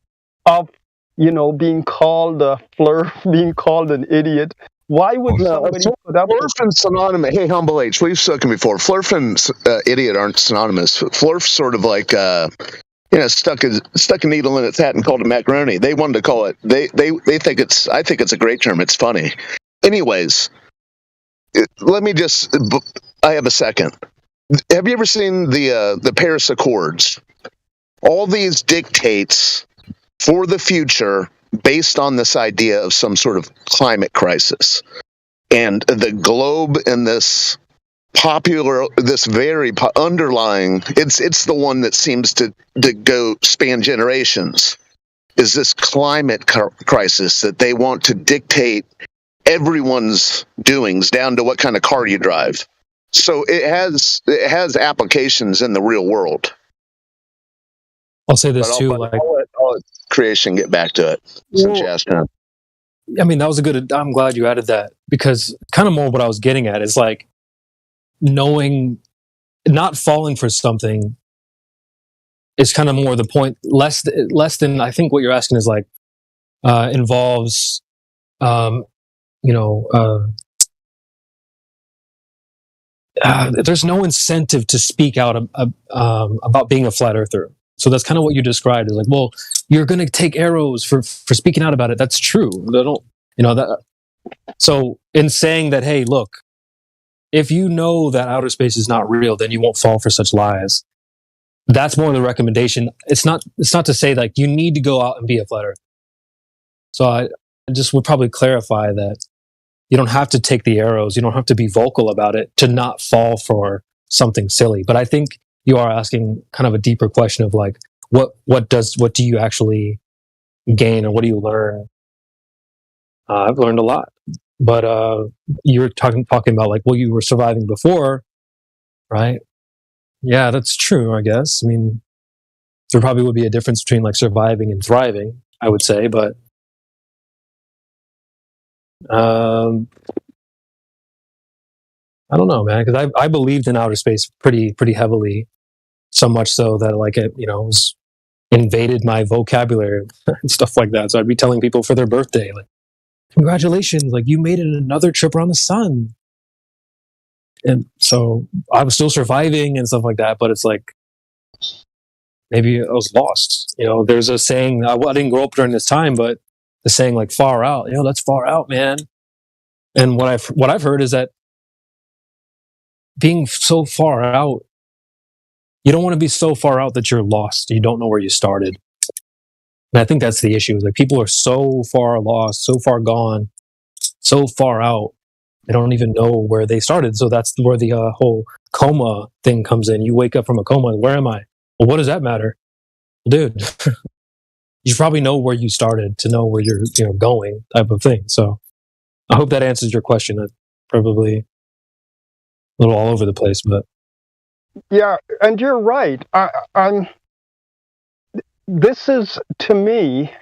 of, being called a flirt, being called an idiot? Why would somebody put up Flurf and synonymous? Hey, Humble H, we've spoken before. Flurf and idiot aren't synonymous. Flurf's sort of like, stuck a needle in its hat and called it macaroni. They wanted to call it. They think it's. I think it's a great term. It's funny. Anyways, let me just. I have a second. Have you ever seen the Paris Accords? All these dictates for the future based on this idea of some sort of climate crisis, and the globe and this very underlying, it's the one that seems to go span generations, is this climate crisis that they want to dictate everyone's doings down to what kind of car you drive. So it has applications in the real world. I'll say this too, I'll let creation get back to it since you asked him. I mean, that was a good. I'm glad you added that, because kind of more what I was getting at is like knowing, not falling for something is kind of more the point. Less than I think what you're asking is like involves, there's no incentive to speak out about being a flat earther. So that's kind of what you described. Is like, well, you're going to take arrows for speaking out about it. That's true. They don't, that. So in saying that, hey, look, if you know that outer space is not real, then you won't fall for such lies. That's more the recommendation. It's not to say like you need to go out and be a flat earther. So I just would probably clarify that you don't have to take the arrows. You don't have to be vocal about it to not fall for something silly. But I think you are asking kind of a deeper question of like, what do you actually gain, or what do you learn? I've learned a lot, but you were talking about like, well, you were surviving before, right? Yeah, that's true, I guess. I mean, there probably would be a difference between like surviving and thriving, I would say, but I don't know, man, because I believed in outer space pretty heavily, so much so that like it was invaded my vocabulary and stuff like that. So I'd be telling people for their birthday, like, congratulations, like you made it another trip around the sun. And so I was still surviving and stuff like that, but it's like maybe I was lost. There's a saying, I didn't grow up during this time, but the saying like far out, that's far out, man. And what I've heard is that being so far out, you don't want to be so far out that you're lost. You don't know where you started. And I think that's the issue. Like people are so far lost, so far gone, so far out, they don't even know where they started. So that's where the whole coma thing comes in. You wake up from a coma. Where am I? Well, what does that matter? Well, dude, you probably know where you started to know where you're going, type of thing. So I hope that answers your question. That's probably a little all over the place, but yeah, and you're right. This is to me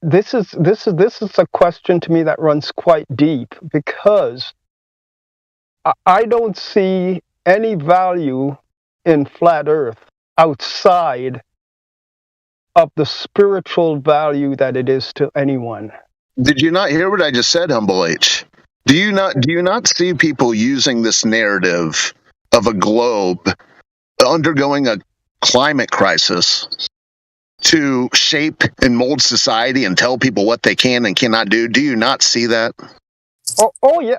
this is a question to me that runs quite deep, because I don't see any value in flat Earth outside of the spiritual value that it is to anyone. Did you not hear what I just said, Humble H? Do you not see people using this narrative of a globe undergoing a climate crisis to shape and mold society and tell people what they can and cannot do. Do you not see that? Oh yeah,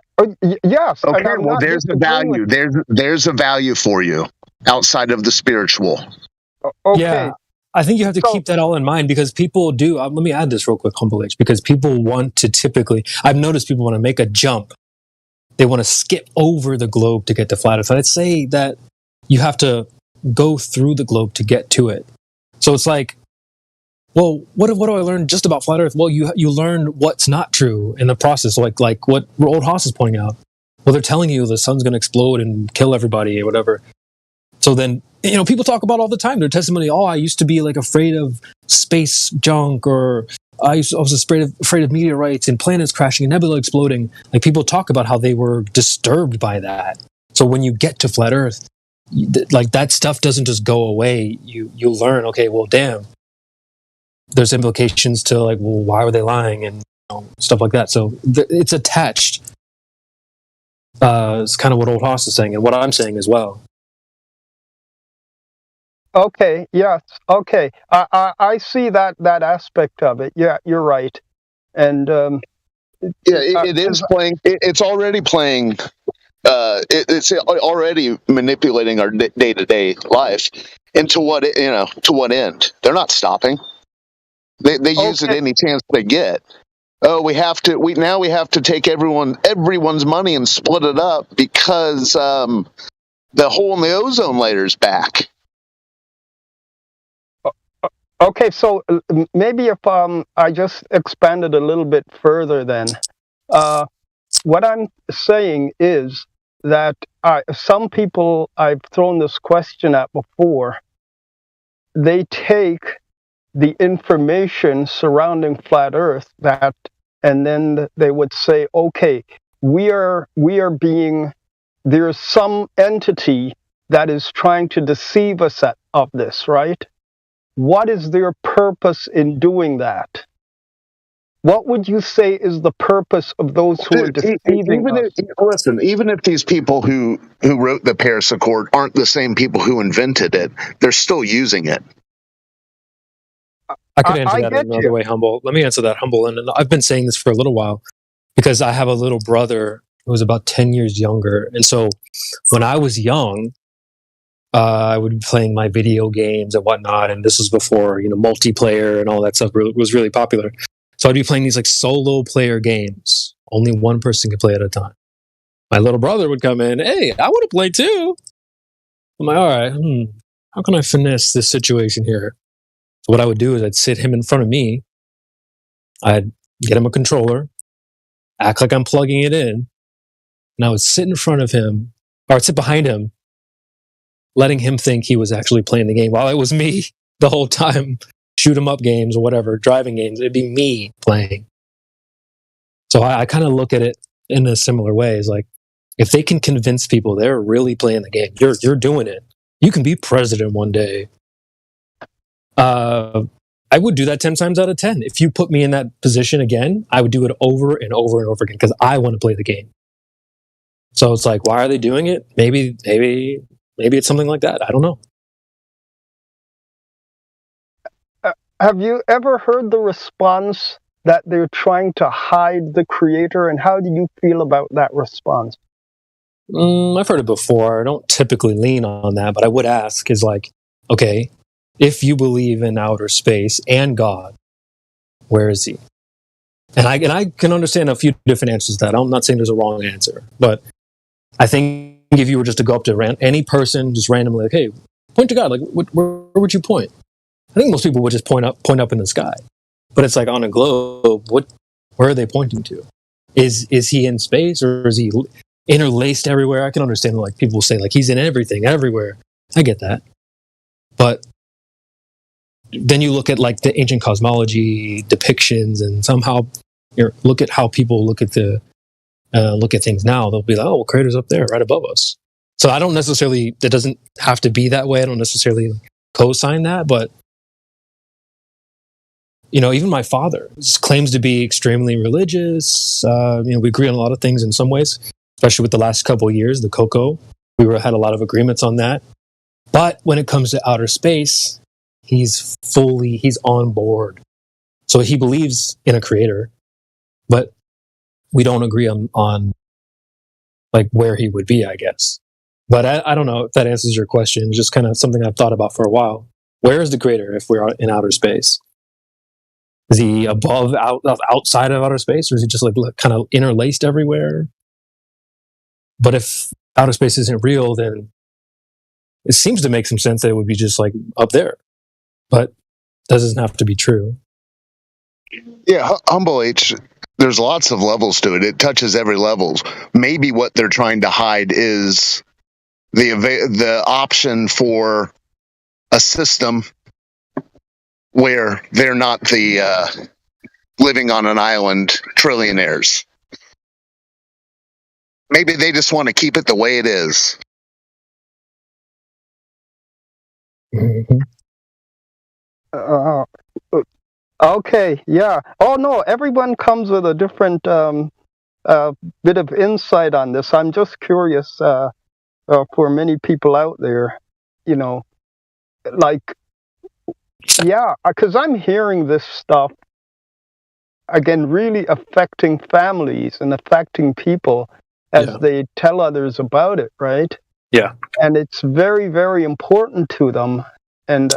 yes. Okay, well, there's a value. There's a value for you outside of the spiritual. Okay. Yeah, I think you have to keep that all in mind because people do. Let me add this real quick, Humble H, because people want to typically. I've noticed people want to make a jump. They want to skip over the globe to get to flat Earth. I'd say that you have to go through the globe to get to it. So it's like, well, what do I learn just about flat Earth? Well, you learn what's not true in the process, like what Old Haas is pointing out. Well, they're telling you the sun's going to explode and kill everybody or whatever. So then, people talk about all the time their testimony. Oh, I used to be like afraid of space junk, or I was afraid of meteorites and planets crashing and nebula exploding. Like people talk about how they were disturbed by that. So when you get to flat Earth, like that stuff doesn't just go away. You learn, okay, well, damn. There's implications to like, well, why were they lying and stuff like that. So it's attached. It's kind of what Old Haas is saying and what I'm saying as well. Okay. Yes. Okay. I see that aspect of it. Yeah, you're right. And it is playing. It's already playing. It's already manipulating our day-to-day life. And to what end? They're not stopping. They use it any chance they get. Oh, we have to take everyone's money and split it up because the hole in the ozone layer is back. Okay, so maybe if I just expanded a little bit further, then what I'm saying is that some people I've thrown this question at before, they take the information surrounding flat Earth and then they would say, okay, we are being, there's some entity that is trying to deceive us of this, right? What is their purpose in doing that? What would you say is the purpose of those who are deceiving us? Even if these people who wrote the Paris Accord aren't the same people who invented it, they're still using it. I could answer that in another way, Humble. Let me answer that, Humble. And I've been saying this for a little while because I have a little brother who was about 10 years younger. And so when I was young, I would be playing my video games and whatnot. And this was before, multiplayer and all that stuff was really popular. So I'd be playing these like solo player games. Only one person could play at a time. My little brother would come in. Hey, I want to play too. I'm like, all right, how can I finesse this situation here? So what I would do is I'd sit him in front of me. I'd get him a controller, act like I'm plugging it in, and I would sit in front of him, or I'd sit behind him, letting him think he was actually playing the game while it was me the whole time. Shoot 'em up games or whatever, driving games, it'd be me playing. So I kind of look at it in a similar way. It's like, if they can convince people they're really playing the game, you're doing it. You can be president one day. I would do that 10 times out of 10. If you put me in that position again, I would do it over and over and over again because I want to play the game. So it's like, why are they doing it? Maybe it's something like that. I don't know. Have you ever heard the response that they're trying to hide the creator, and how do you feel about that response? I've heard it before. I don't typically lean on that, but I would ask is like, okay, if you believe in outer space and God, where is he? And I can understand a few different answers to that. I'm not saying there's a wrong answer, but I think if you were just to go up to any person, just randomly, like, hey, point to God, like, where would you point? I think most people would just point up in the sky. But it's like on a globe, where are they pointing to? Is he in space, or is he interlaced everywhere? I can understand like people say like he's in everything, everywhere. I get that. But then you look at like the ancient cosmology depictions, and somehow look at how people look at things now. They'll be like, oh, well, creator's up there, right above us. So I don't necessarily. It doesn't have to be that way. I don't necessarily co-sign that, but even my father claims to be extremely religious. We agree on a lot of things in some ways, especially with the last couple of years, the cocoa. We had a lot of agreements on that. But when it comes to outer space, he's on board. So he believes in a creator, but we don't agree on like where he would be, I guess. But I don't know if that answers your question. It's just kind of something I've thought about for a while. Where is the creator if we're in outer space? Is he outside of outer space, or is he just like kind of interlaced everywhere? But if outer space isn't real, then it seems to make some sense that it would be just like up there. But that doesn't have to be true. Yeah, Humble H, there's lots of levels to it. It touches every level. Maybe what they're trying to hide is the option for a system where they're not the living on an island trillionaires. Maybe they just want to keep it the way it is. Mm-hmm. Okay, yeah. Oh no, everyone comes with a different bit of insight on this. I'm just curious for many people out there, you know, like, yeah, because I'm hearing this stuff again, really affecting families and affecting people as they tell others about it, right? Yeah. And it's very, very important to them. And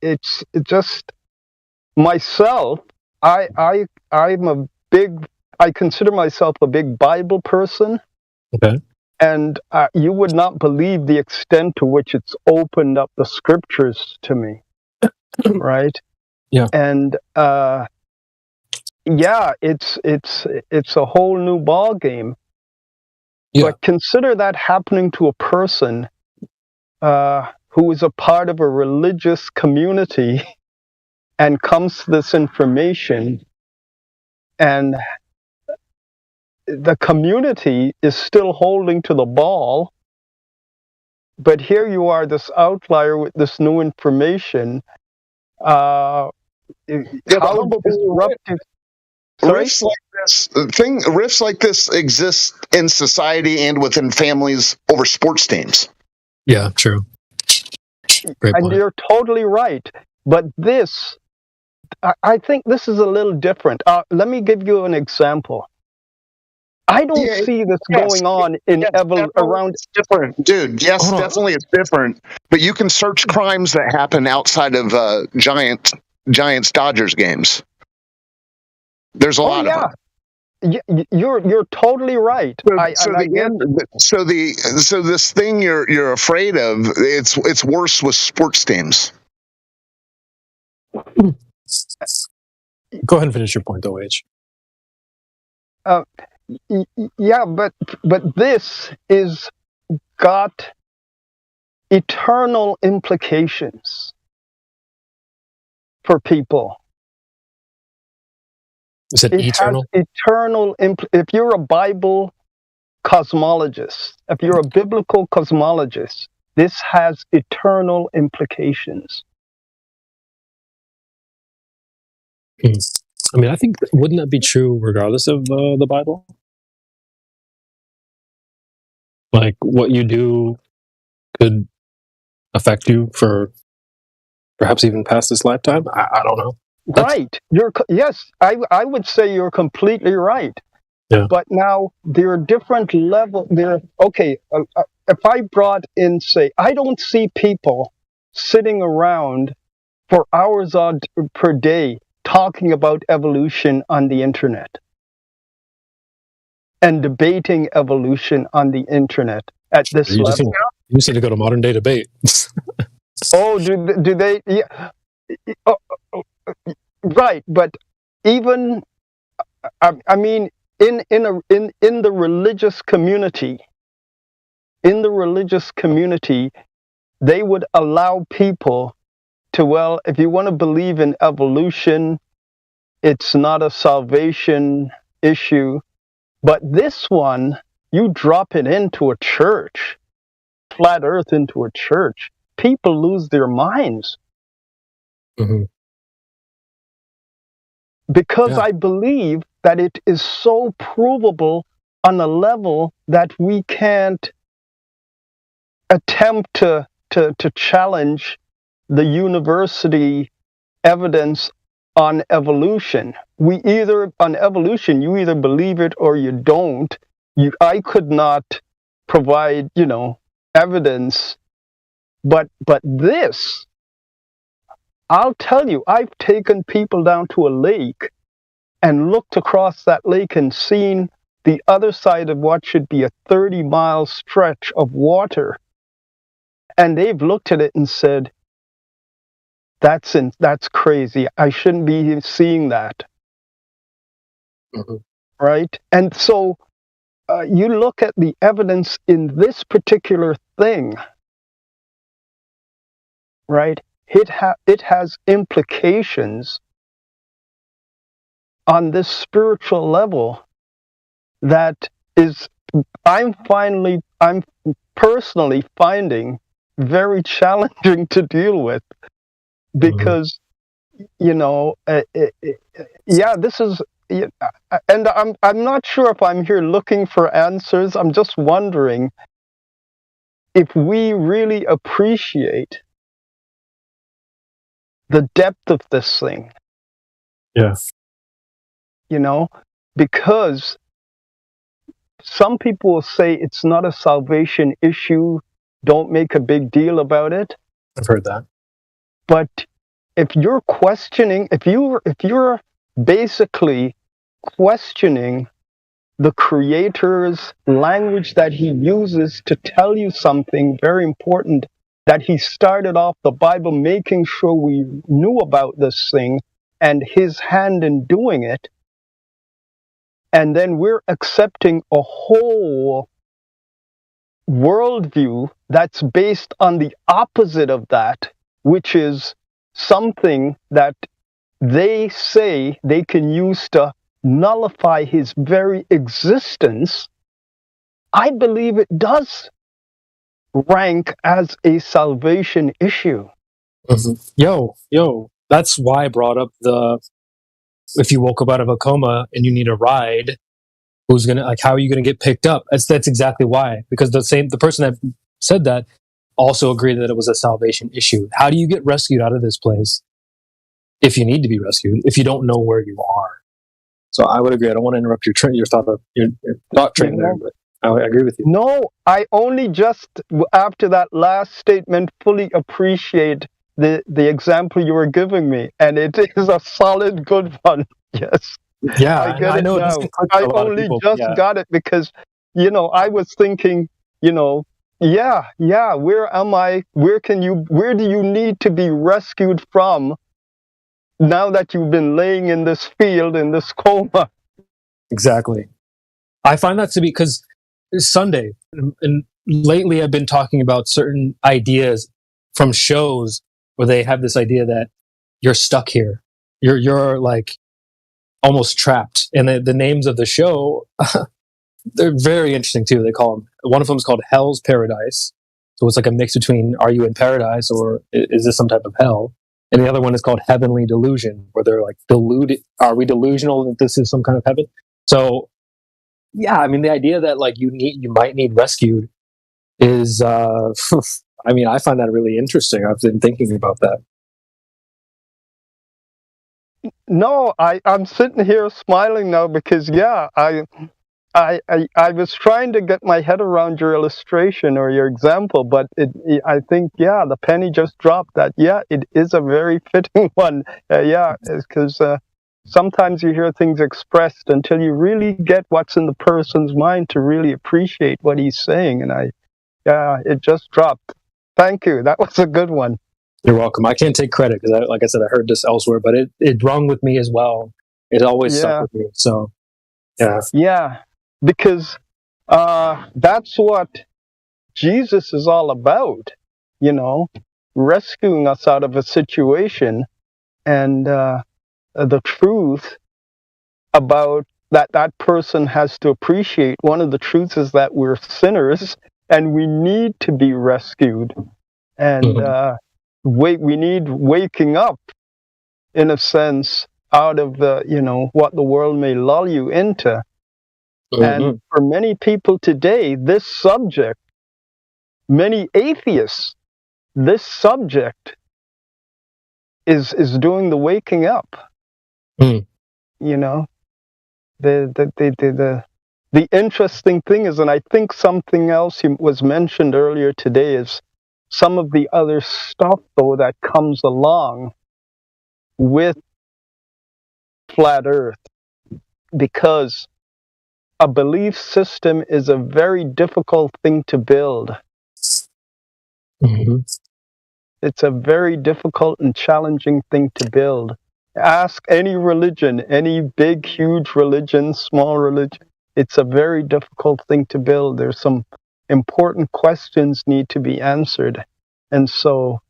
it's just myself. I consider myself a big Bible person. Okay. And you would not believe the extent to which it's opened up the scriptures to me, right? Yeah. And it's a whole new ball game. Yeah. But consider that happening to a person who is a part of a religious community and comes to this information, and the community is still holding to the ball, but here you are, this outlier with this new information. How disruptive. Rifts like this exist in society and within families over sports teams. Yeah, true. Great and point. You're totally right. But this, I think this is a little different. Let me give you an example. I don't see this going on in around. It's different, dude. Yes, definitely it's different. But you can search crimes that happen outside of Giants Dodgers games. There's a lot of them. You're totally right. So this thing you're afraid of, it's worse with sports teams. Go ahead and finish your point, though, H. Yeah, but this is got eternal implications for people. Is it eternal? Has eternal. If you're a Bible cosmologist, if you're a biblical cosmologist, this has eternal implications. I mean, I think, wouldn't that be true regardless of the Bible? Like, what you do could affect you for perhaps even past this lifetime? I don't know. Right. I would say you're completely right. Yeah. But now there are different levels. If I brought in, say, I don't see people sitting around for hours per day talking about evolution on the internet and debating evolution on the internet at this level. You just need to go to modern day debate. Oh, do they? Yeah. Right, but even I mean, in the religious community, they would allow people to, well, if you want to believe in evolution, it's not a salvation issue. But this one, you drop it into a church, flat earth into a church, people lose their minds. Mm-hmm. Because I believe that it is so provable on a level that we can't attempt to challenge the university evidence on evolution. On evolution, you either believe it or you don't. I could not provide, evidence, but this, I'll tell you, I've taken people down to a lake and looked across that lake and seen the other side of what should be a 30-mile stretch of water. And they've looked at it and said, that's crazy. I shouldn't be seeing that. Mm-hmm. Right? And so you look at the evidence in this particular thing, right? It has implications on this spiritual level that is, I'm personally finding very challenging to deal with, because, this is, and I'm not sure if I'm here looking for answers. I'm just wondering if we really appreciate the depth of this thing. Yes. Because some people will say it's not a salvation issue, don't make a big deal about it. I've heard that. But if you're questioning, if you're basically questioning the Creator's language that he uses to tell you something very important, that he started off the Bible making sure we knew about this thing and his hand in doing it, and then we're accepting a whole worldview that's based on the opposite of that, which is something that they say they can use to nullify his very existence. I believe it does rank as a salvation issue. Mm-hmm. Yo, that's why I brought up if you woke up out of a coma and you need a ride, how are you gonna get picked up? That's exactly why. Because the person that said that also agreed that it was a salvation issue. How do you get rescued out of this place if you need to be rescued, if you don't know where you are? So I would agree. I don't want to interrupt your thought train there, but I agree with you. No, I only just, after that last statement, fully appreciate the example you were giving me, and it is a solid, good one. Yes. Yeah, I get I it know. now. I only just got it because, I was thinking, where am I? Where do you need to be rescued from now that you've been laying in this field, in this coma? Exactly. I find that to be, because it's Sunday, and lately I've been talking about certain ideas from shows where they have this idea that you're stuck here. You're like almost trapped. And the names of the show, they're very interesting too. They call them, one of them is called Hell's Paradise. So it's like a mix between, are you in paradise or is this some type of hell? And the other one is called Heavenly Delusion, where they're like, are we delusional that this is some kind of heaven? So yeah, I mean, the idea that like you might need rescued is, I mean, I find that really interesting. I've been thinking about that. No, I'm sitting here smiling now because, I was trying to get my head around your illustration or your example, but I think, the penny just dropped that. Yeah, it is a very fitting one. Because sometimes you hear things expressed until you really get what's in the person's mind to really appreciate what he's saying. And it just dropped. Thank you. That was a good one. You're welcome. I can't take credit because, like I said, I heard this elsewhere, but it rung with me as well. It always stuck with me. So, yeah. Yeah, because that's what Jesus is all about, rescuing us out of a situation, and the truth about that person has to appreciate. One of the truths is that we're sinners and we need to be rescued. And we need waking up, in a sense, out of the, what the world may lull you into. And for many people today, this subject many atheists, this subject is doing the waking up. You know, the interesting thing is, and I think something else was mentioned earlier today, is some of the other stuff though that comes along with flat Earth, because a belief system is a very difficult thing to build. It's a very difficult and challenging thing to build. Ask any religion, any big, huge religion, small religion. It's a very difficult thing to build. There's some important questions need to be answered. And so,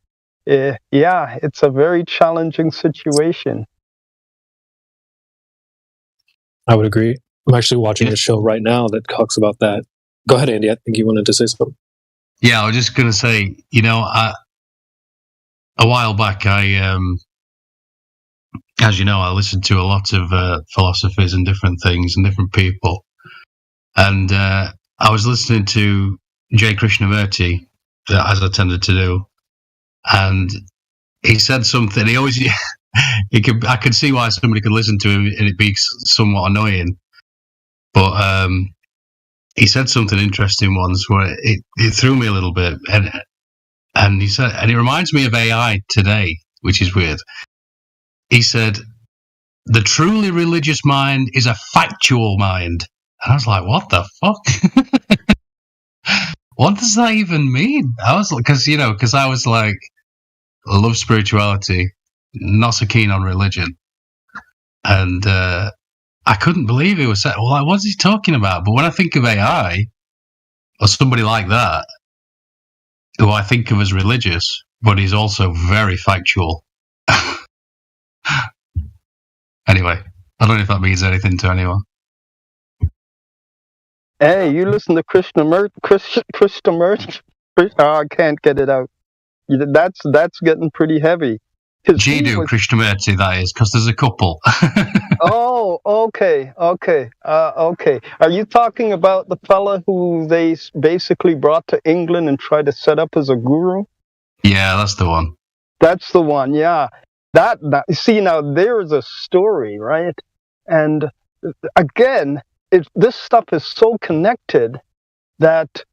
yeah, it's a very challenging situation. I would agree. I'm actually watching a show right now that talks about that. Go ahead, Andy. I think you wanted to say something. Yeah, I was just going to say, you know, a while back, as you know, I listened to a lot of philosophies and different things and different people. And I was listening to J. Krishnamurti, as I tended to do. And he said something, I could see why somebody could listen to him and it'd be somewhat annoying. But he said something interesting once where it threw me a little bit. And he said, and it reminds me of AI today, which is weird. He said, the truly religious mind is a factual mind. And I was like, what the fuck? What does that even mean? I was like, because I was like, I love spirituality, not so keen on religion. And I couldn't believe he was saying, well, like, what's he talking about? But when I think of AI or somebody like that, who I think of as religious, but he's also very factual. Anyway, I don't know if that means anything to anyone. Hey, you listen to Krishnamurti? Oh, I can't get it out. That's getting pretty heavy. Jiddu Krishnamurti, that is, because there's a couple. Oh, okay. Are you talking about the fella who they basically brought to England and tried to set up as a guru? Yeah, that's the one. That's the one, yeah. That see, now there's a story, right? And again, this stuff is so connected that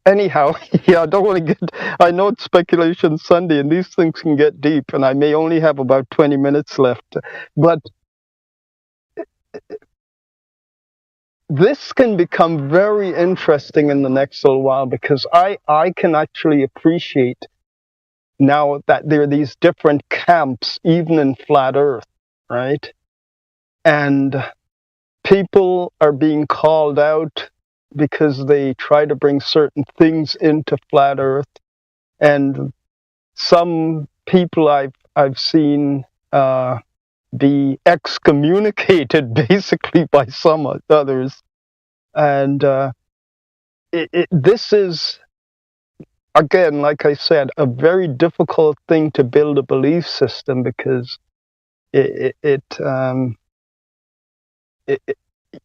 anyhow, yeah, I don't want to get, I know it's Speculation Sunday and these things can get deep and I may only have about 20 minutes left, but this can become very interesting in the next little while, because I can actually appreciate now that there are these different camps, even in flat Earth, right? And people are being called out because they try to bring certain things into flat Earth. And some people I've seen be excommunicated basically by some others. And this is, again, like I said, a very difficult thing to build a belief system, because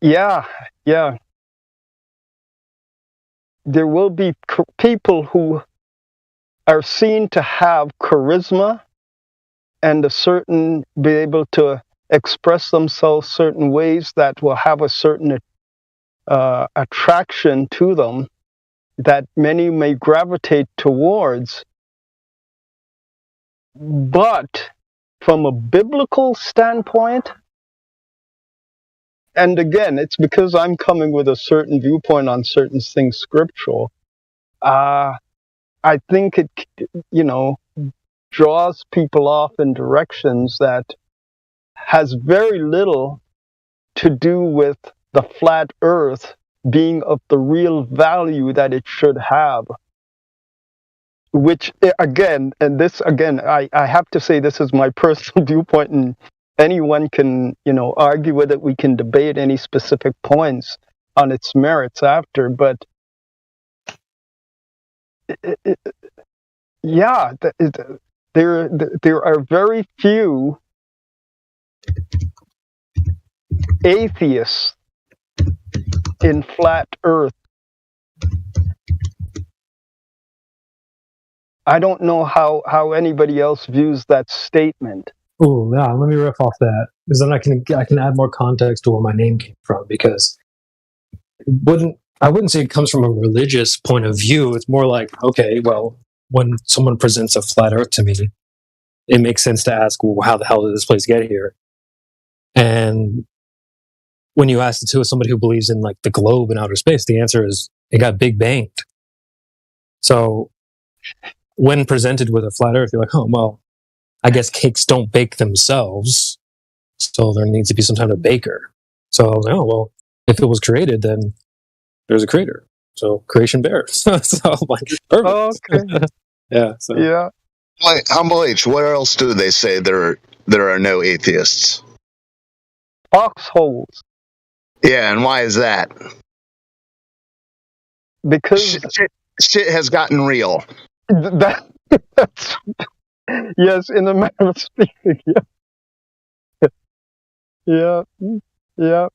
yeah. There will be people who are seen to have charisma and be able to express themselves certain ways that will have a certain attraction to them that many may gravitate towards. But from a biblical standpoint, and again, it's because I'm coming with a certain viewpoint on certain things scriptural, I think it, draws people off in directions that has very little to do with the flat Earth being of the real value that it should have. Which, again, I have to say this is my personal viewpoint, and anyone can, argue with it. We can debate any specific points on its merits after, but there are very few atheists in flat Earth I don't know how anybody else views that statement. Oh yeah, let me riff off that because then I can add more context to where my name came from. Because I wouldn't say it comes from a religious point of view. It's more like, okay, well, when someone presents a flat Earth to me, it makes sense to ask, well, how the hell did this place get here? And when you ask it to somebody who believes in like the globe and outer space, the answer is it got big banged. So when presented with a flat Earth, you're like, oh, well, I guess cakes don't bake themselves, so there needs to be some kind of baker. So I was like, oh, well, if it was created, then there's a creator. So creation bears. So I'm like, perfect. Oh, okay. Yeah. So. Yeah. Like, Humble H, where else do they say there are no atheists? Foxholes. Yeah, and why is that? Because shit has gotten real. That's, yes, in a manner of speaking, yeah. Yeah.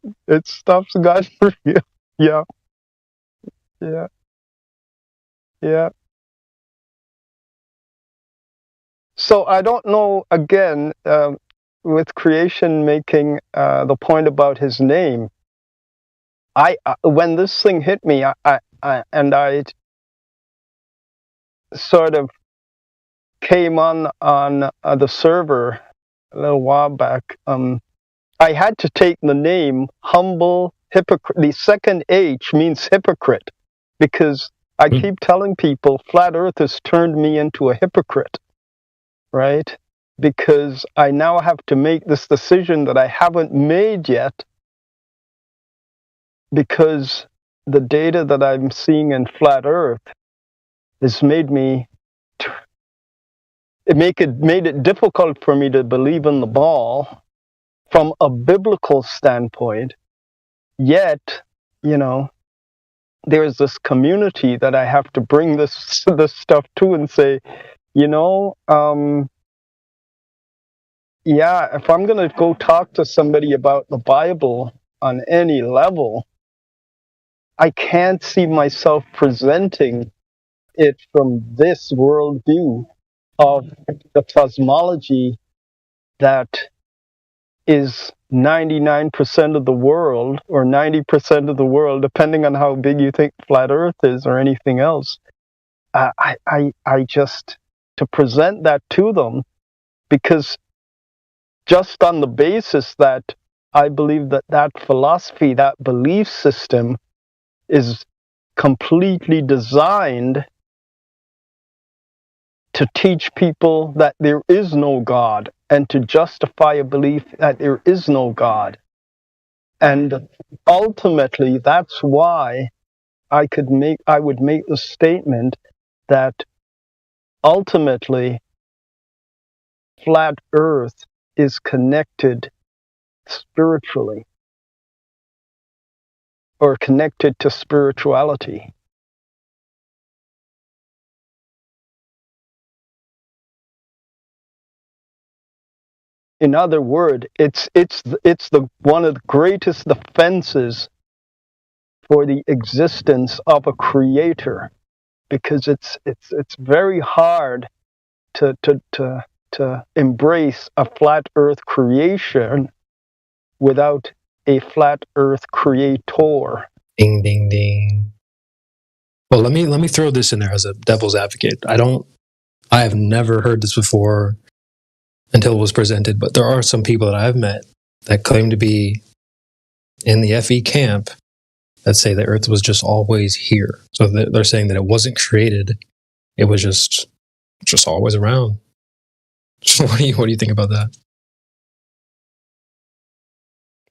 Stuff's gotten real. Yeah. So I don't know, again, with creation making the point about his name, when this thing hit me, I sort of came on the server a little while back. I had to take the name Humble Hypocrite. The second H means hypocrite, because I keep telling people Flat Earth has turned me into a hypocrite, right? Because I now have to make this decision that I haven't made yet, because the data that I'm seeing in Flat Earth has made it difficult for me to believe in the ball from a biblical standpoint. Yet, there's this community that I have to bring this stuff to and say, if I'm going to go talk to somebody about the Bible on any level, I can't see myself presenting it from this worldview of the cosmology that is 99% of the world, or 90% of the world, depending on how big you think Flat Earth is or anything else. I just, to present that to them, because just on the basis that I believe that philosophy, that belief system is completely designed to teach people that there is no God, and to justify a belief that there is no God. And ultimately, that's why I would make the statement that ultimately Flat Earth is connected spiritually, or connected to spirituality. In other words, it's one of the greatest defenses for the existence of a creator, because it's very hard to embrace a flat Earth creation without a flat Earth creator. Ding ding ding. Well, let me throw this in there as a devil's advocate. I have never heard this before until it was presented, but there are some people that I've met that claim to be in the FE camp that say the Earth was just always here. So they're saying that it wasn't created; it was just always around. So what do you think about that?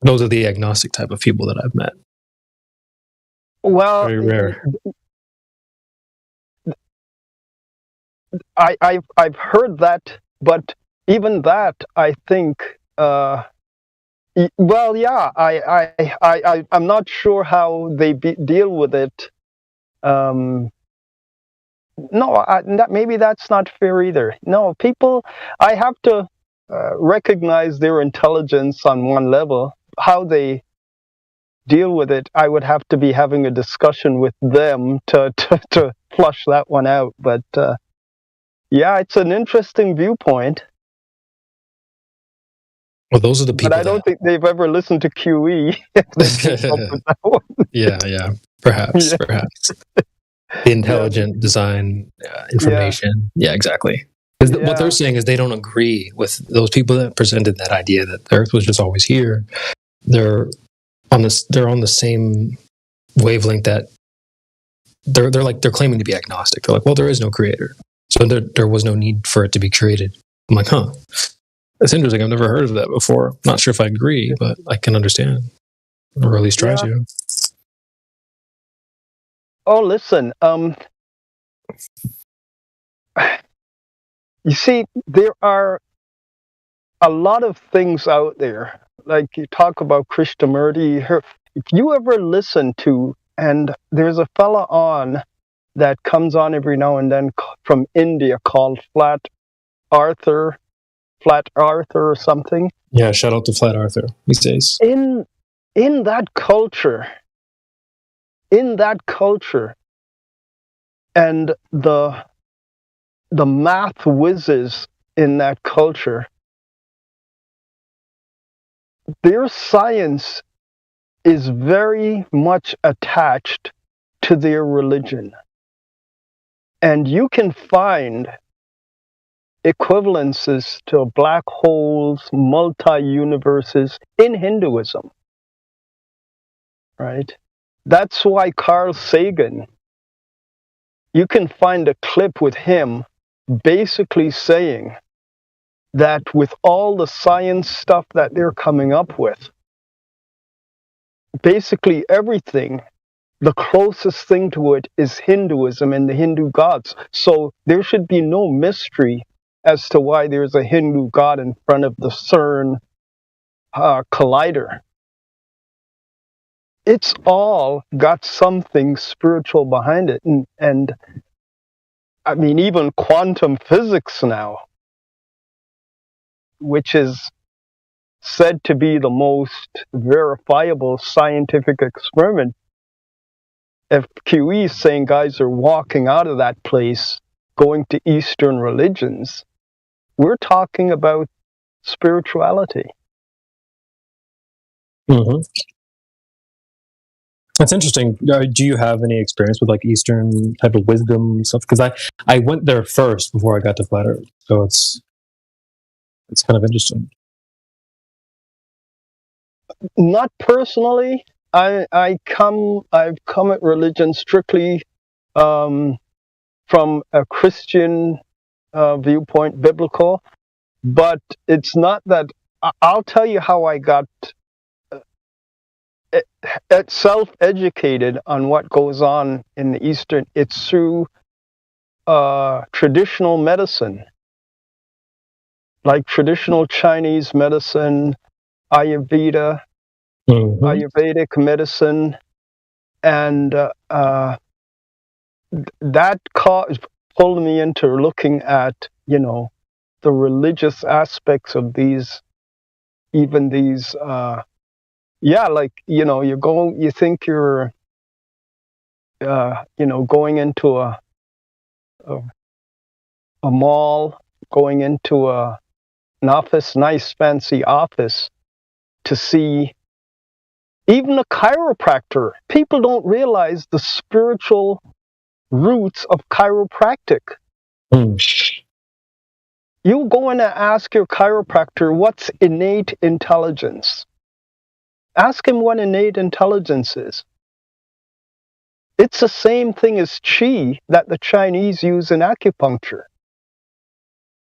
Those are the agnostic type of people that I've met. Well, very rare. I've heard that, but even that, I think, I'm not sure how they deal with it. Maybe that's not fair either. No, people, I have to recognize their intelligence on one level. How they deal with it, I would have to be having a discussion with them to flush that one out. But Yeah, it's an interesting viewpoint. Well, those are the people. But I don't think they've ever listened to QE. Yeah, perhaps. The intelligent design information. Yeah, exactly. Because what they're saying is they don't agree with those people that presented that idea that the Earth was just always here. They're on the same wavelength that they're claiming to be agnostic. They're like, well, there is no creator, so there was no need for it to be created. I'm like, huh. It's interesting. I've never heard of that before. Not sure if I agree, but I can understand. Or at least try to. Oh, listen. You see, there are a lot of things out there. Like you talk about Krishnamurti. If you ever listen to, and there's a fella on that comes on every now and then from India called Flat Arthur or something. Yeah, shout out to Flat Arthur these days. In that culture, and the math whizzes in that culture, their science is very much attached to their religion. And you can find equivalences to black holes, multi-universes in Hinduism, right? That's why Carl Sagan, you can find a clip with him basically saying that with all the science stuff that they're coming up with, basically everything, the closest thing to it is Hinduism and the Hindu gods. So there should be no mystery as to why there's a Hindu god in front of the CERN collider. It's all got something spiritual behind it. And I mean, even quantum physics now, which is said to be the most verifiable scientific experiment, if QE is saying guys are walking out of that place, going to Eastern religions, we're talking about spirituality. Mm-hmm. That's interesting. Do you have any experience with like Eastern type of wisdom stuff? Because I went there first before I got to Flat Earth, so it's kind of interesting. Not personally. I've come at religion strictly from a Christian viewpoint, biblical. But it's not that. I'll tell you how I got self-educated on what goes on in the Eastern. It's through traditional medicine, like traditional Chinese medicine, Ayurveda, Ayurvedic medicine, and that pulled me into looking at, the religious aspects of these, even these, you think you're, going into a mall, going into an office, nice fancy office, to see even a chiropractor. People don't realize the spiritual roots of chiropractic. You go in and ask your chiropractor, what's innate intelligence? Ask him what innate intelligence is. It's the same thing as qi that the Chinese use in acupuncture.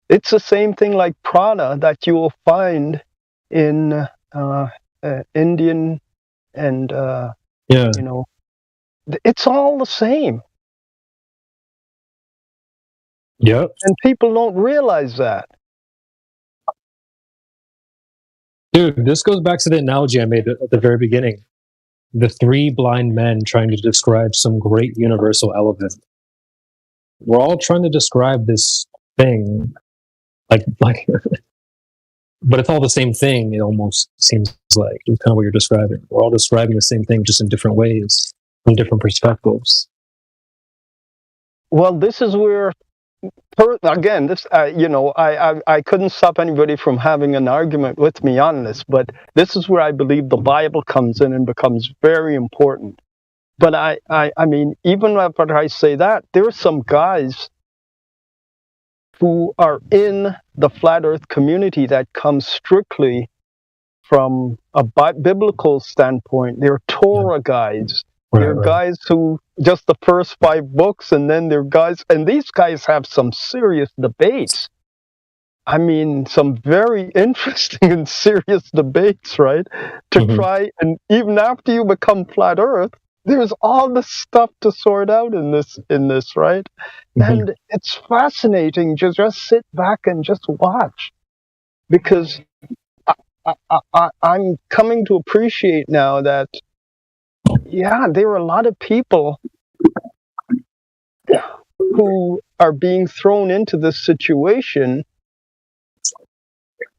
It's the same thing like prana that you will find in Indian and, it's all the same. Yep. And people don't realize that. Dude, this goes back to the analogy I made at the very beginning. The three blind men trying to describe some great universal element. We're all trying to describe this thing, like, but it's all the same thing. It almost seems like it's kind of what you're describing. We're all describing the same thing, just in different ways, from different perspectives. Well, this is where again, this I couldn't stop anybody from having an argument with me on this, but this is where I believe the Bible comes in and becomes very important. But I mean, even after I say that, there are some guys who are in the flat Earth community that come strictly from a biblical standpoint. They're Torah guys. They're guys who just the first 5 books, and then they're guys, and these guys have some serious debates. I mean, some very interesting and serious debates, right? To try, and even after you become flat Earth, there's all this stuff to sort out in this, right? And it's fascinating to just sit back and just watch, because I'm coming to appreciate now that, yeah, there are a lot of people who are being thrown into this situation.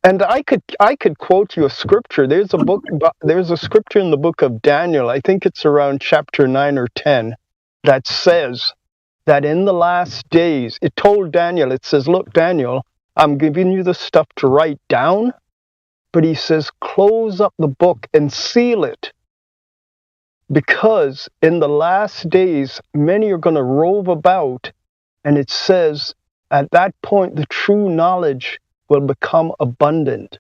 And I could quote you a scripture. There's a scripture in the book of Daniel. I think it's around chapter 9 or 10 that says that in the last days, it told Daniel, it says, look, Daniel, I'm giving you the stuff to write down, but he says, close up the book and seal it, because in the last days, many are going to rove about, and it says, at that point, the true knowledge will become abundant.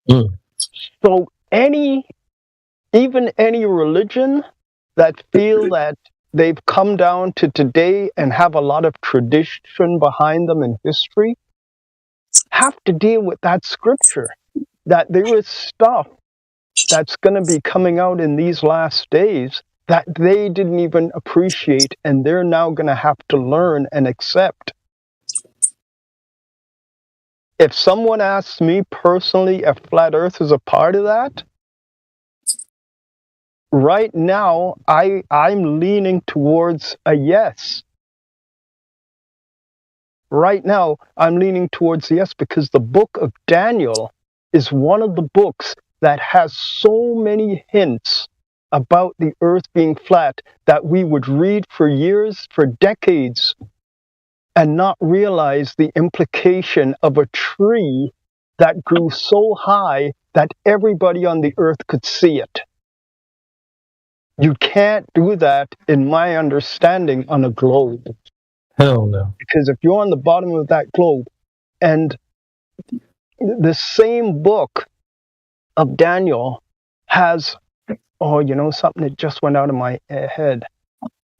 So even any religion that feel that they've come down to today and have a lot of tradition behind them in history, have to deal with that scripture, that there is stuff that's going to be coming out in these last days that they didn't even appreciate, and they're now going to have to learn and accept. If someone asks me personally if flat Earth is a part of that, right now I'm leaning towards a yes. Right now I'm leaning towards yes, because the book of Daniel is one of the books that has so many hints about the Earth being flat that we would read for years, for decades, and not realize the implication of a tree that grew so high that everybody on the earth could see it. You can't do that, in my understanding, on a globe. Hell no. Because if you're on the bottom of that globe, and the same book of Daniel has, something that just went out of my head.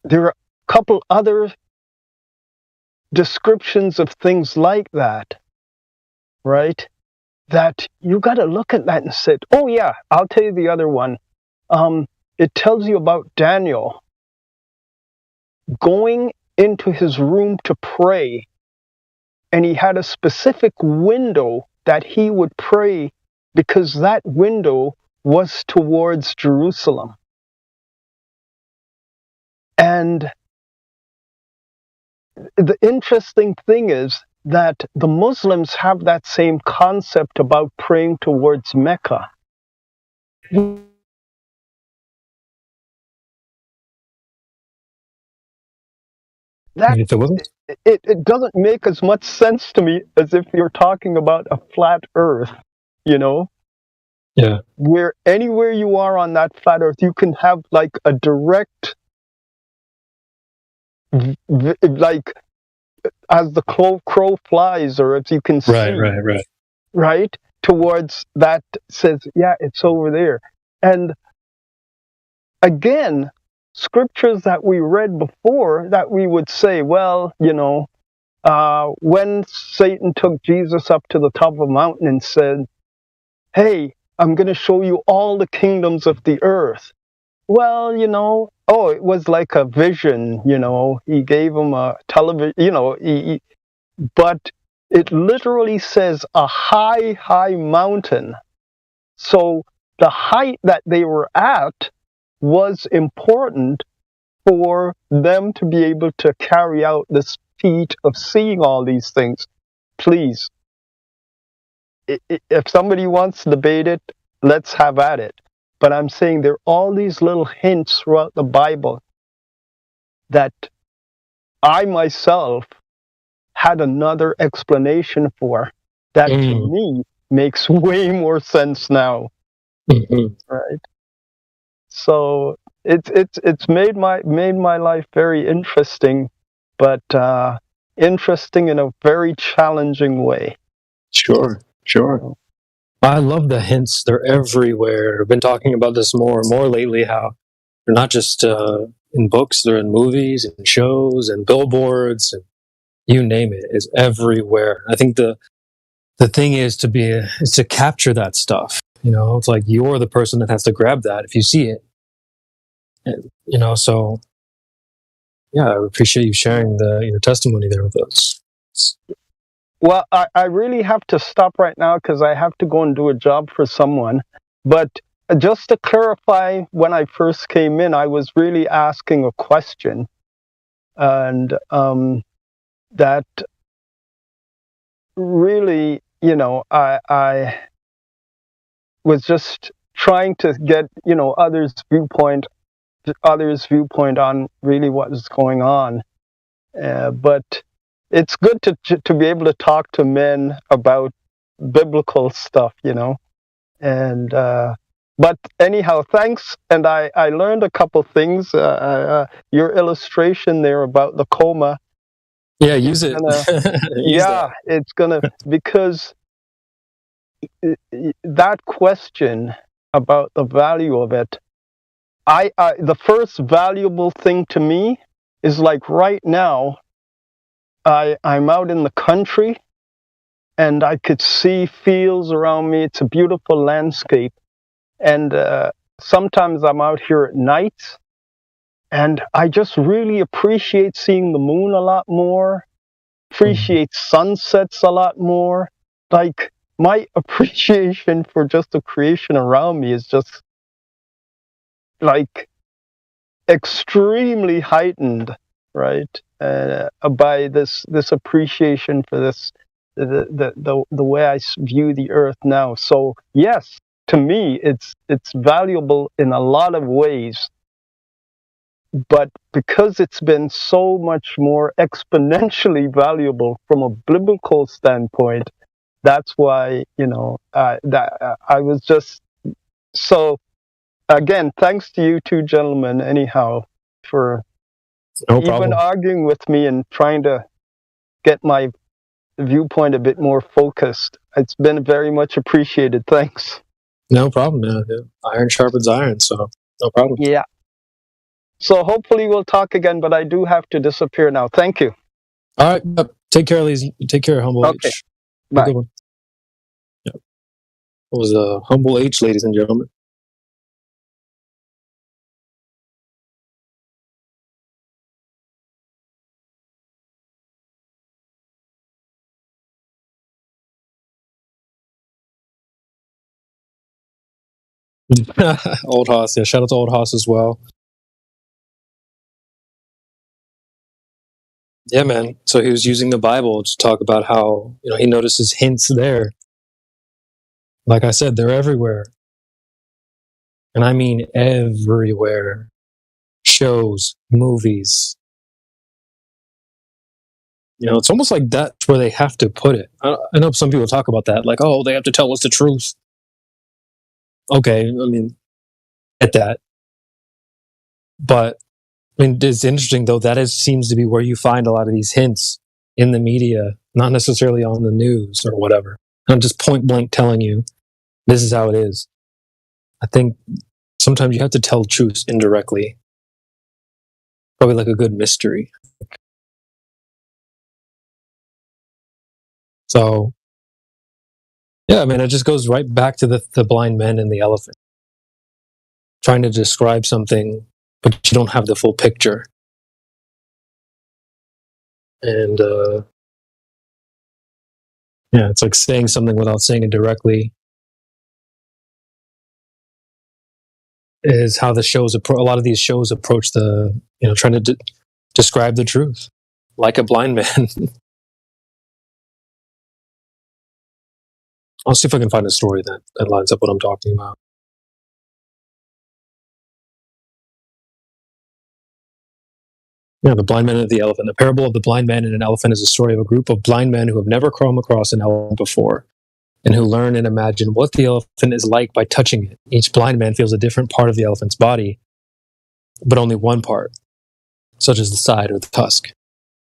There are a couple other descriptions of things like that, right? That you got to look at that and say, oh yeah, I'll tell you the other one. It tells you about Daniel going into his room to pray, and he had a specific window that he would pray, because that window was towards Jerusalem. And the interesting thing is that the Muslims have that same concept about praying towards Mecca. It doesn't make as much sense to me as if you're talking about a flat Earth, Yeah. Where anywhere you are on that flat Earth, you can have like a direct, like as the crow flies, or if you can see, right, towards that says, yeah, it's over there. And again, scriptures that we read before that we would say, well, when Satan took Jesus up to the top of a mountain and said, hey, I'm going to show you all the kingdoms of the earth. Well, it was like a vision, he gave him a television, but it literally says a high, high mountain. So the height that they were at was important for them to be able to carry out this feat of seeing all these things. Please, if somebody wants to debate it, let's have at it. But I'm saying there are all these little hints throughout the Bible that I myself had another explanation for that to me makes way more sense now. Right? So it's made my life very interesting, but interesting in a very challenging way. Sure. I love the hints. They're everywhere. I've been talking about this more and more lately, how they're not just in books, they're in movies and shows and billboards and you name it. It's everywhere. I think the thing is to capture that stuff. You know, it's like you're the person that has to grab that if you see it. And, you know, so yeah, I appreciate you sharing your testimony there with us. Well, I really have to stop right now because I have to go and do a job for someone. But just to clarify, when I first came in, I was really asking a question. And that really, you know, I was just trying to get, you know, others' viewpoint on really what is going on. But it's good to be able to talk to men about biblical stuff, you know. And but anyhow, thanks. And I learned a couple things. Your illustration there about the coma. Yeah, use it. It's gonna, because that question about the value of it, I the first valuable thing to me is, like, right now I'm out in the country and I could see fields around me. It's a beautiful landscape. And sometimes I'm out here at night and I just really appreciate seeing the moon a lot more, appreciate sunsets a lot more. Like, my appreciation for just the creation around me is just, like, extremely heightened, right? By this appreciation for this, the way I view the earth now. So yes, to me, it's valuable in a lot of ways, but because it's been so much more exponentially valuable from a biblical standpoint, that's why, you know, that I was just so. Again, thanks to you two gentlemen, anyhow, for even arguing with me and trying to get my viewpoint a bit more focused. It's been very much appreciated. Thanks. No problem, man. Yeah. Iron sharpens iron, so no problem. Yeah. So hopefully we'll talk again, but I do have to disappear now. Thank you. All right. Take care, Lise. Take care, Humble Okay. H. Bye. Good one. Yeah. It was Humble H, ladies and gentlemen. Old Hoss, yeah. Shout out to Old Hoss as well. Yeah, man. So he was using the Bible to talk about how, you know, he notices hints there. Like I said, they're everywhere. And I mean everywhere. Shows, movies. You know, it's almost like that's where they have to put it. I know some people talk about that, like, oh, they have to tell us the truth. Okay, I mean, at that. But I mean, it's interesting though. Seems to be where you find a lot of these hints in the media, not necessarily on the news or whatever. I'm just point blank telling you, this is how it is. I think sometimes you have to tell truths indirectly. Probably like a good mystery. So, yeah, I mean, it just goes right back to the blind man and the elephant. Trying to describe something, but you don't have the full picture. And, yeah, it's like saying something without saying it directly is how the shows, a lot of these shows approach the, you know, trying to describe the truth like a blind man. I'll see if I can find a story that lines up what I'm talking about. Yeah, the blind man and the elephant. The parable of the blind man and an elephant is a story of a group of blind men who have never come across an elephant before, and who learn and imagine what the elephant is like by touching it. Each blind man feels a different part of the elephant's body, but only one part, such as the side or the tusk.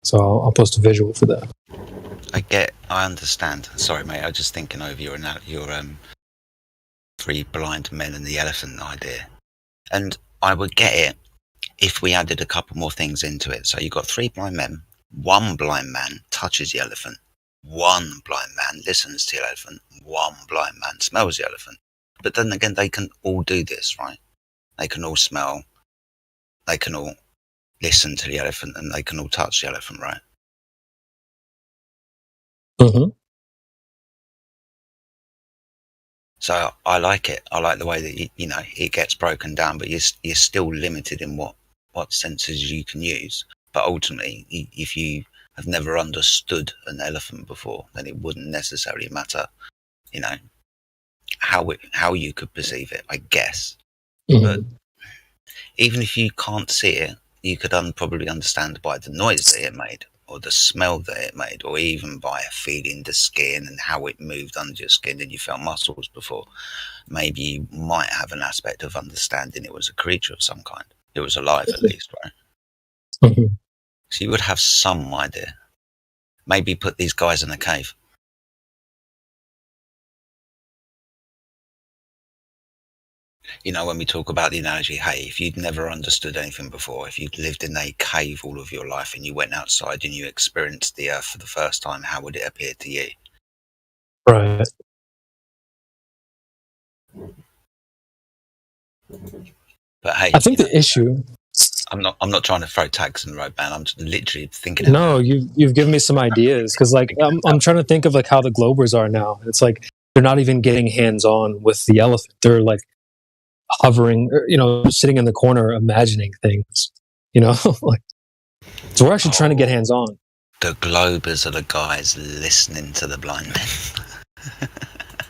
So I'll post a visual for that. I understand. Sorry, mate. I was just thinking over your three blind men and the elephant idea, and I would get it if we added a couple more things into it. So you've got three blind men. One blind man touches the elephant. One blind man listens to the elephant. One blind man smells the elephant. But then again, they can all do this, right? They can all smell. They can all listen to the elephant, and they can all touch the elephant, right? Mm-hmm. So I like it. I like the way that it gets broken down, but you're still limited in what senses you can use. But ultimately, if you have never understood an elephant before, then it wouldn't necessarily matter, how you could perceive it, I guess. Mm-hmm. But even if you can't see it, you could probably understand by the noise that it made, or the smell that it made, or even by feeling the skin and how it moved under your skin and you felt muscles before. Maybe you might have an aspect of understanding it was a creature of some kind. It was alive at least, right? Mm-hmm. So you would have some idea. Maybe put these guys in a cave. When we talk about the analogy, hey, if you'd never understood anything before, if you'd lived in a cave all of your life and you went outside and you experienced the earth for the first time, how would it appear to you? Right. But hey, I think the issue. I'm not trying to throw tags in the road, man. I'm just literally thinking. No, you've given me some ideas, because I'm trying to think of how the Globers are now. It's like they're not even getting hands on with the elephant. They're like hovering, sitting in the corner, imagining things. So we're actually trying to get hands on. The Globers are the guys listening to the blind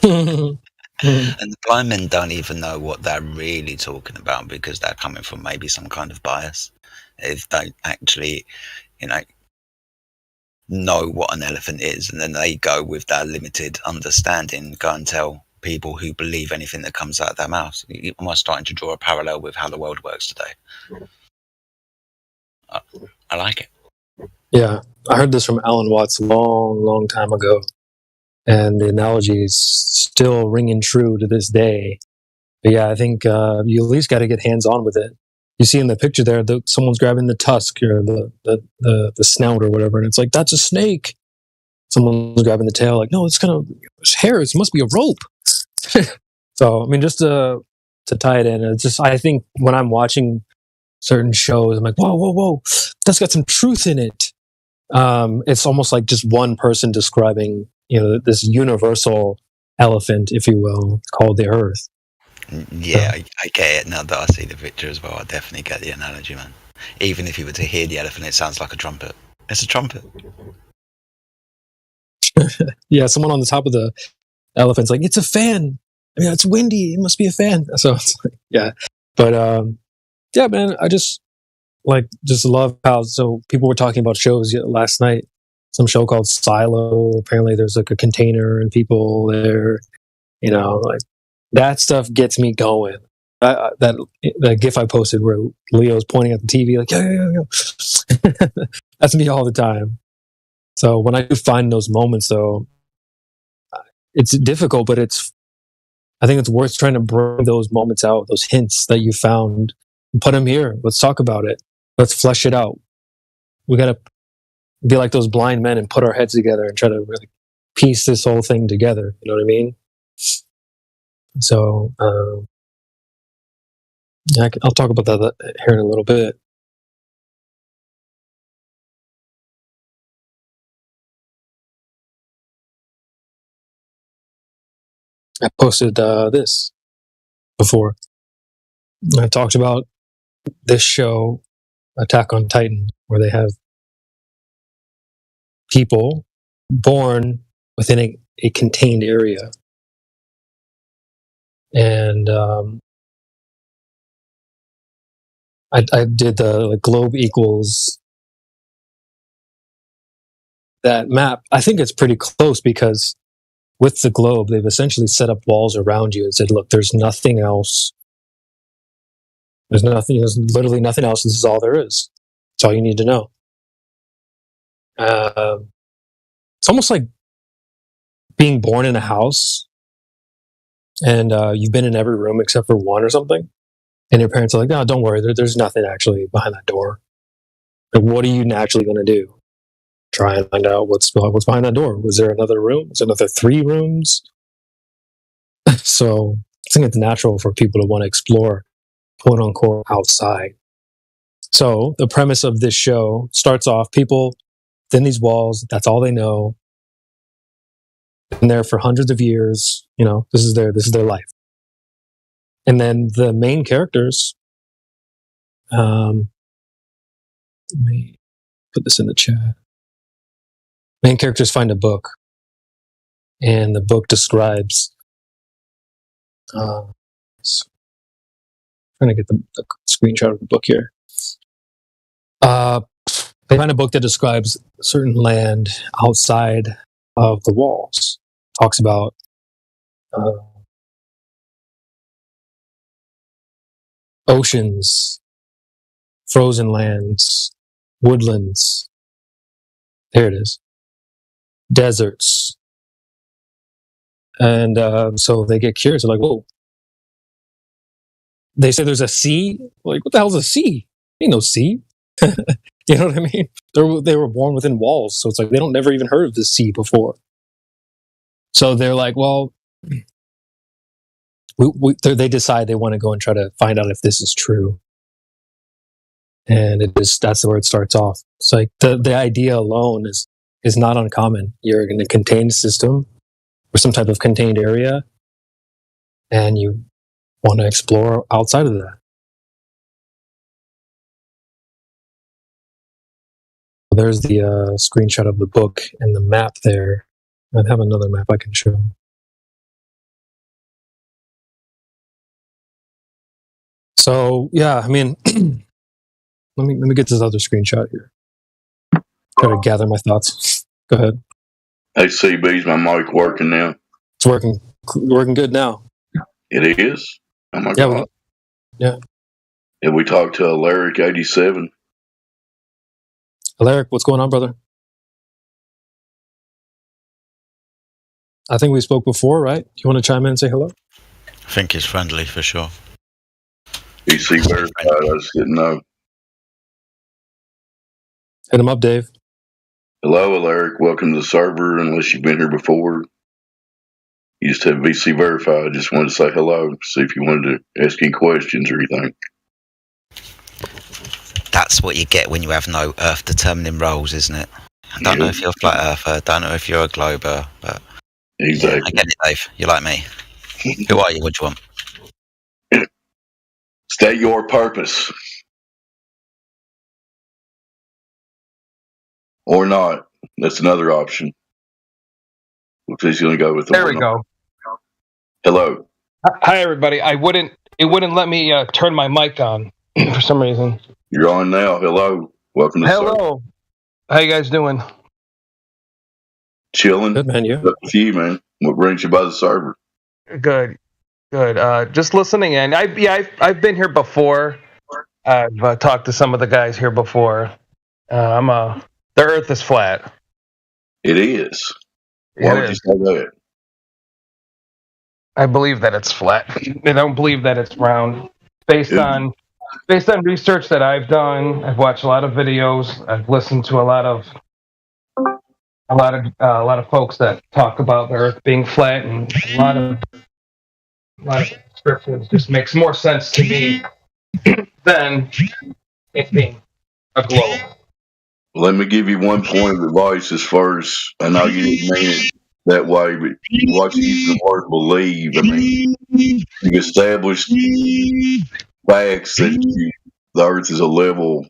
men. And the blind men don't even know what they're really talking about, because they're coming from maybe some kind of bias. They don't actually, know what an elephant is, and then they go with their limited understanding, go and tell people who believe anything that comes out of their mouths. Am I starting to draw a parallel with how the world works today? I like it. Yeah, I heard this from Alan Watts a long time ago, and the analogy is still ringing true to this day. But yeah, I think you at least got to get hands on with it. You see in the picture there, someone's grabbing the tusk or the snout or whatever, and it's like, that's a snake. Someone's grabbing the tail, like, no, it's hair. It must be a rope. So, I mean, just to tie it in, it's just, I think when I'm watching certain shows, I'm like, whoa, that's got some truth in it. It's almost like just one person describing, this universal elephant, if you will, called the Earth. Yeah, I get it now that I see the picture as well. I definitely get the analogy, man. Even if you were to hear the elephant, it sounds like a trumpet. It's a trumpet. Yeah, someone on the top of the elephant's like, it's a fan. I mean, it's windy. It must be a fan. So it's like, yeah. But yeah, man, I just love how, so people were talking about shows last night. Some show called Silo. Apparently there's like a container and people there, like that stuff gets me going. That GIF I posted where Leo's pointing at the TV like, yo. That's me all the time. So when I do find those moments, though, it's difficult, but I think it's worth trying to bring those moments out, those hints that you found, and put them here. Let's talk about it. Let's flesh it out. We got to be like those blind men and put our heads together and try to really piece this whole thing together. You know what I mean? So, I'll talk about that here in a little bit. I posted this before. I talked about this show, Attack on Titan, where they have people born within a contained area. And I did the globe equals that map, I think it's pretty close because with the globe, they've essentially set up walls around you and said, look, there's nothing else. There's literally nothing else. This is all there is. It's all you need to know. It's almost like being born in a house and you've been in every room except for one or something. And your parents are like, no, don't worry. There's nothing actually behind that door. Like, what are you naturally going to do? Try and find out what's behind that door. Was there another room? Was there another 3 rooms? So I think it's natural for people to want to explore, quote unquote, outside. So the premise of this show starts off people within these walls. That's all they know. Been there for hundreds of years. You know, this is their life. And then the main characters, let me put this in the chat. Main characters find a book, and the book describes. Trying to get the screenshot of the book here. They find a book that describes certain land outside of the walls. Talks about oceans, frozen lands, woodlands. There it is. Deserts. And so they get curious. They're like, whoa. They say there's a sea. Like, what the hell's a sea? Ain't no sea. You know what I mean? They were born within walls. So it's like they don't never even heard of the sea before. So they're like, well, they decide they want to go and try to find out if this is true. And that's where it starts off. It's like the idea alone is not uncommon. You're in a contained system or some type of contained area, and you want to explore outside of that. There's the screenshot of the book and the map there. I have another map I can show. So yeah, I mean, let me get this other screenshot here. Try to gather my thoughts. Go ahead. Hey, CB's my mic working now? It's working good now. It is? Oh my God. Yeah. Have we talked to Alaric 87? Alaric, what's going on, brother? I think we spoke before, right? You want to chime in and say hello? I think he's friendly for sure. PC verified, I just didn't know. Hit him up, Dave. Hello, Alaric. Welcome to the server. Unless you've been here before, you just have VC verified. I just wanted to say hello, see if you wanted to ask any questions or anything. That's what you get when you have no Earth-determining roles, isn't it? I don't know if you're a flat earther, I don't know if you're a glober, but exactly. I get it, Dave. You're like me. Who are you? What do you want? State your purpose. Or not. That's another option. We're just going to go with the There we go. Hello. Hi, everybody. It wouldn't let me turn my mic on for some reason. You're on now. Hello. Welcome to the server. Hello. How you guys doing? Chilling. Good, man. You? Up with you, man. What brings you by the server? Good. Just listening in. I've been here before. I've talked to some of the guys here before. The Earth is flat. It is. Why would you say that? I believe that it's flat. I don't believe that it's round. Based on research that I've done, I've watched a lot of videos. I've listened to a lot of folks that talk about the Earth being flat, and a lot of descriptions just makes more sense to me than it being a globe. Let me give you one point of advice as far as, I know you didn't mean it that way, but watch you use the word believe. I mean, you established facts that the Earth is a level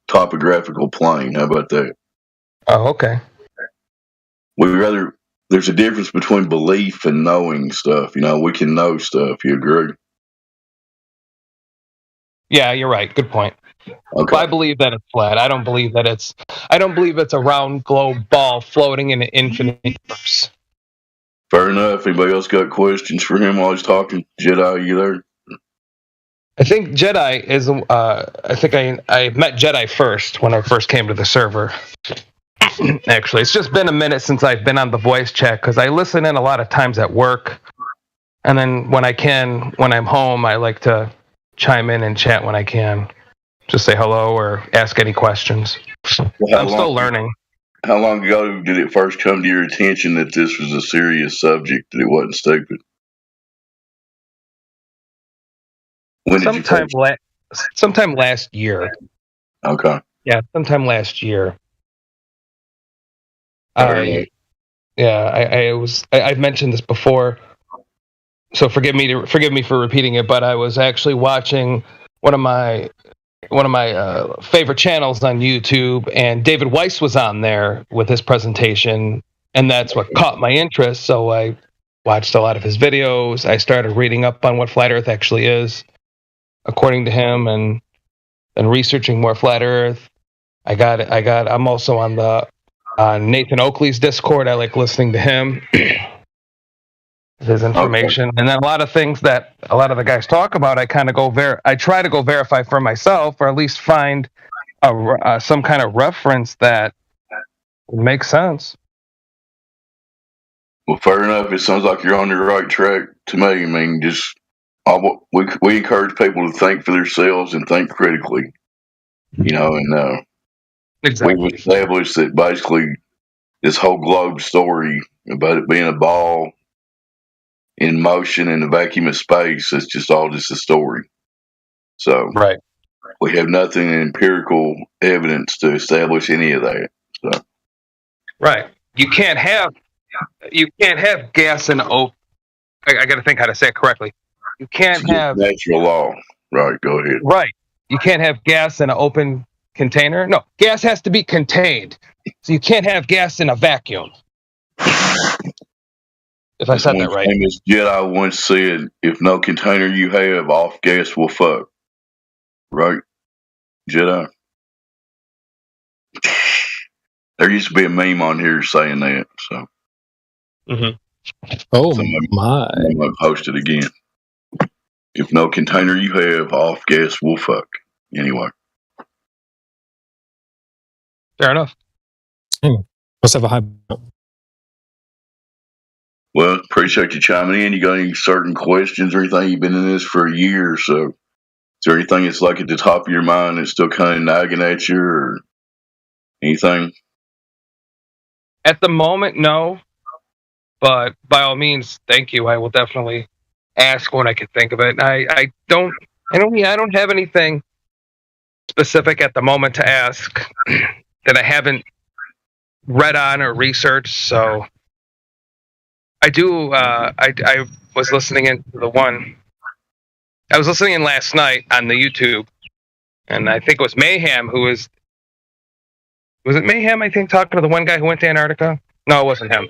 topographical plane. How about that? Oh, okay. There's a difference between belief and knowing stuff. You know, we can know stuff. You agree? Yeah, you're right. Good point. Okay. I believe that it's flat. I don't believe it's a round globe ball floating in an infinite universe. Fair enough. Anybody else got questions for him while he's talking? Jedi, are you there? I think Jedi is. I think I met Jedi first when I first came to the server. Actually, it's just been a minute since I've been on the voice chat because I listen in a lot of times at work, and then when I'm home, I like to chime in and chat when I can. Just say hello or ask any questions. I'm still learning. How long ago did it first come to your attention that this was a serious subject, that it wasn't stupid? When did sometime last year. Okay. Yeah, sometime last year. I've mentioned this before, so forgive me for repeating it. But I was actually watching one of my favorite channels on YouTube, and David Weiss was on there with his presentation, and that's what caught my interest. So I watched a lot of his videos. I started reading up on what flat Earth actually is, according to him, and researching more flat Earth. I'm also on Nathan Oakley's Discord. I like listening to him, his information, and then a lot of things that a lot of the guys talk about. I try to go verify for myself, or at least find some kind of reference that makes sense. Well, fair enough. It sounds like you're on the right track to me. I mean, we encourage people to think for themselves and think critically, and exactly. We've established that basically this whole globe story about it being a ball in motion in the vacuum of space, it's just all just a story. So right. We have nothing empirical evidence to establish any of that. So. Right. You can't have gas in open. I got to think how to say it correctly. You can't have natural law. Right. Go ahead. Right. You can't have gas in an open container. No, gas has to be contained. So you can't have gas in a vacuum. If I said that right. Famous Jedi once said, "If no container you have, off gas will fuck." Right, Jedi. There used to be a meme on here saying that. So. Mm-hmm. Oh my! I'm gonna post it again. If no container you have, off gas will fuck. Anyway. Fair enough. Let's have a high. Well, appreciate you chiming in. You got any certain questions or anything? You've been in this for a year, so is there anything that's like at the top of your mind that's still kind of nagging at you or anything? At the moment, no. But by all means, thank you. I will definitely ask when I can think of it. I don't have anything specific at the moment to ask that I haven't read on or researched. So I do. I was listening in to the one. I was listening in last night on the YouTube, and I think it was Mayhem who was. Was it Mayhem? I think talking to the one guy who went to Antarctica. No, it wasn't him.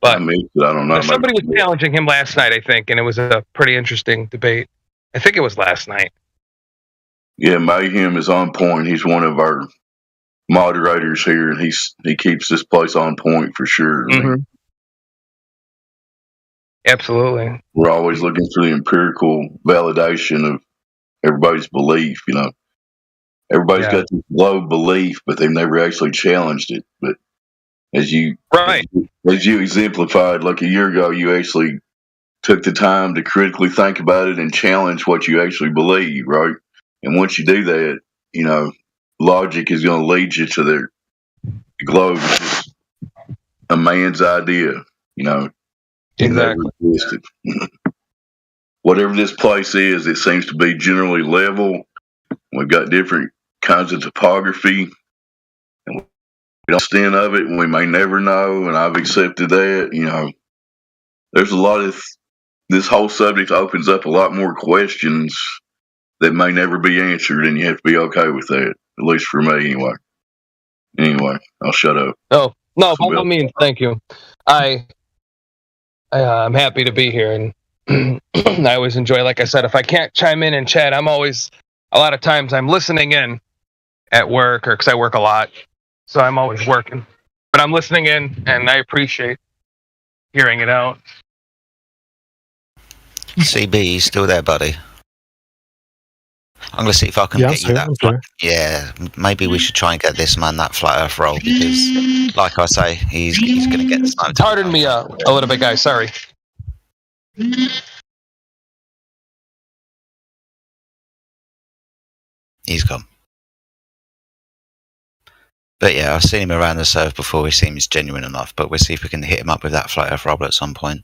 But I don't know. Somebody was challenging him last night, I think, and it was a pretty interesting debate. I think it was last night. Yeah, Mayhem is on point. He's one of our moderators here, and he keeps this place on point for sure. Mm-hmm. Absolutely. We're always looking for the empirical validation of everybody's belief. Everybody's got this low belief, but they've never actually challenged it. But as you exemplified, like a year ago, you actually took the time to critically think about it and challenge what you actually believe, right? And once you do that, logic is going to lead you to the globe. It's just a man's idea, Exactly. Whatever this place is, it seems to be generally level. We've got different kinds of topography, and we don't understand of it, and we may never know. And I've accepted that. There's a lot of this whole subject opens up a lot more questions that may never be answered, and you have to be okay with that. At least for me, anyway. Anyway, I'll shut up. Oh no, by all means, thank you. I'm happy to be here, and I always enjoy. Like I said, if I can't chime in and chat, I'm always a lot of times I'm listening in at work, or because I work a lot, so I'm always working. But I'm listening in, and I appreciate hearing it out. CB, you still there, buddy? I'm going to see if I can get you that. Yeah, maybe we should try and get this man that flat earth roll, because, like I say, he's going to get sniped. Pardon me a little bit, guys. Sorry. He's gone. But yeah, I've seen him around the serve before. He seems genuine enough, but we'll see if we can hit him up with that flat earth roll at some point.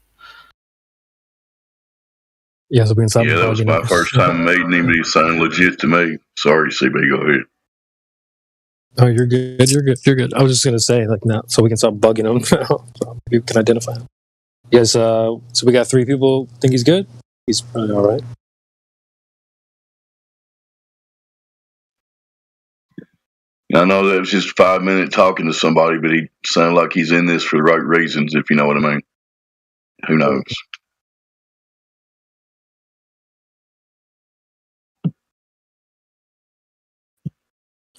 Yeah, so that was my first time meeting him. He sounded legit to me. Sorry, CB, go ahead. Oh, you're good. You're good. You're good. I was just gonna say, like, now, so we can stop bugging him. So you can identify him. Yes. So we got 3 people think he's good. He's probably all right. I know that was just 5 minutes talking to somebody, but he sounded like he's in this for the right reasons, if you know what I mean. Who knows?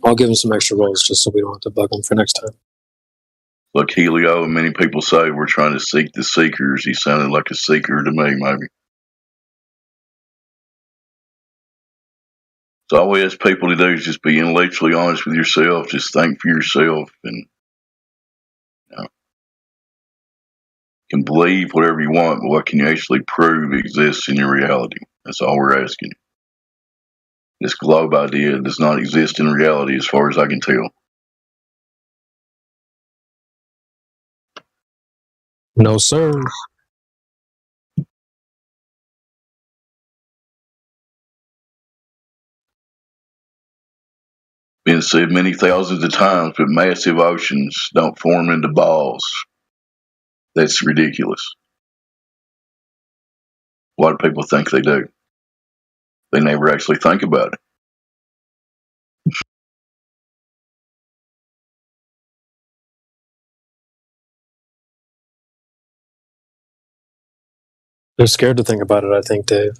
I'll give him some extra rolls just so we don't have to bug him for next time. Like Helio, and many people say we're trying to seek the seekers. He sounded like a seeker to me, maybe. So all we ask people to do is just be intellectually honest with yourself. Just think for yourself, and you can believe whatever you want, but what can you actually prove exists in your reality? That's all we're asking. This globe idea does not exist in reality as far as I can tell. No, sir. Been said many thousands of times, but massive oceans don't form into balls. That's ridiculous. A lot of people think they do. They never actually think about it. They're scared to think about it, I think, Dave.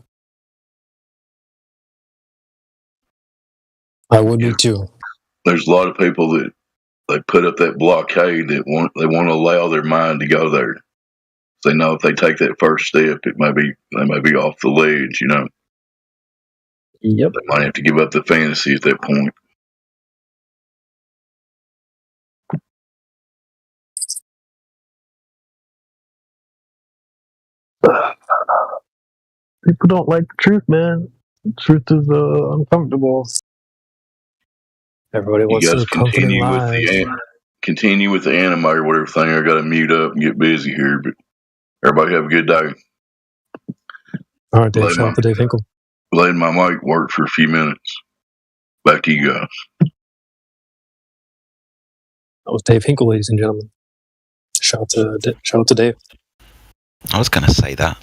I would be too. There's a lot of people that they put up that blockade that they want to allow their mind to go there. They know if they take that first step, they may be off the ledge, you know. Yep. They might have to give up the fantasy at that point. People don't like the truth, man. The truth is uncomfortable. Everybody wants to continue with the anime or whatever thing. I got to mute up and get busy here, but everybody have a good day. All right, Dave. Shout out to Dave Hinkle. Letting my mic work for a few minutes. Back to you guys. That was Dave Hinkle, ladies and gentlemen. Shout out to Dave. I was going to say that.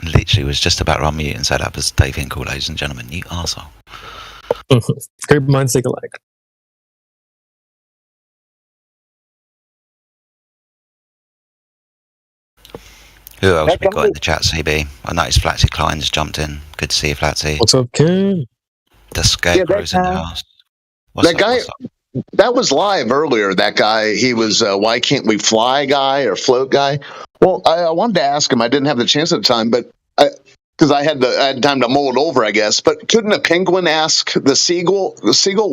Literally was just about to unmute and say that was Dave Hinkle, ladies and gentlemen. You arsehole. Great minds think alike. Who else we got in the chat, CB? I noticed Flatsy Klein's jumped in. Good to see you, Flatsy. What's up, Ken? The Scarecrow's in the house. That guy, that was live earlier. That guy, he was Why Can't We Fly guy or float guy. Well, I wanted to ask him. I didn't have the chance at the time, but because I had time to mull it over, I guess. But couldn't a penguin ask the seagull,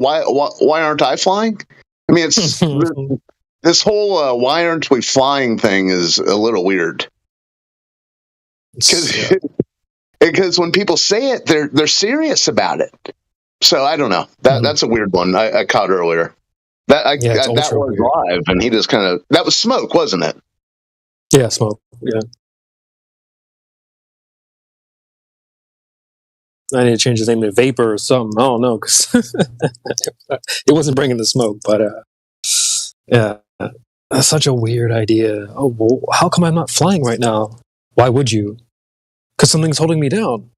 why aren't I flying? I mean, it's this whole why aren't we flying thing is a little weird. Because when people say it, they're serious about it. So I don't know. That's a weird one I caught earlier. That was live, and he just kind of that was Smoke, wasn't it? Yeah, Smoke. Yeah. I need to change his name to Vapor or something. I don't know, because it wasn't bringing the smoke. But yeah, that's such a weird idea. Oh, well, how come I'm not flying right now? Why would you? Because something's holding me down.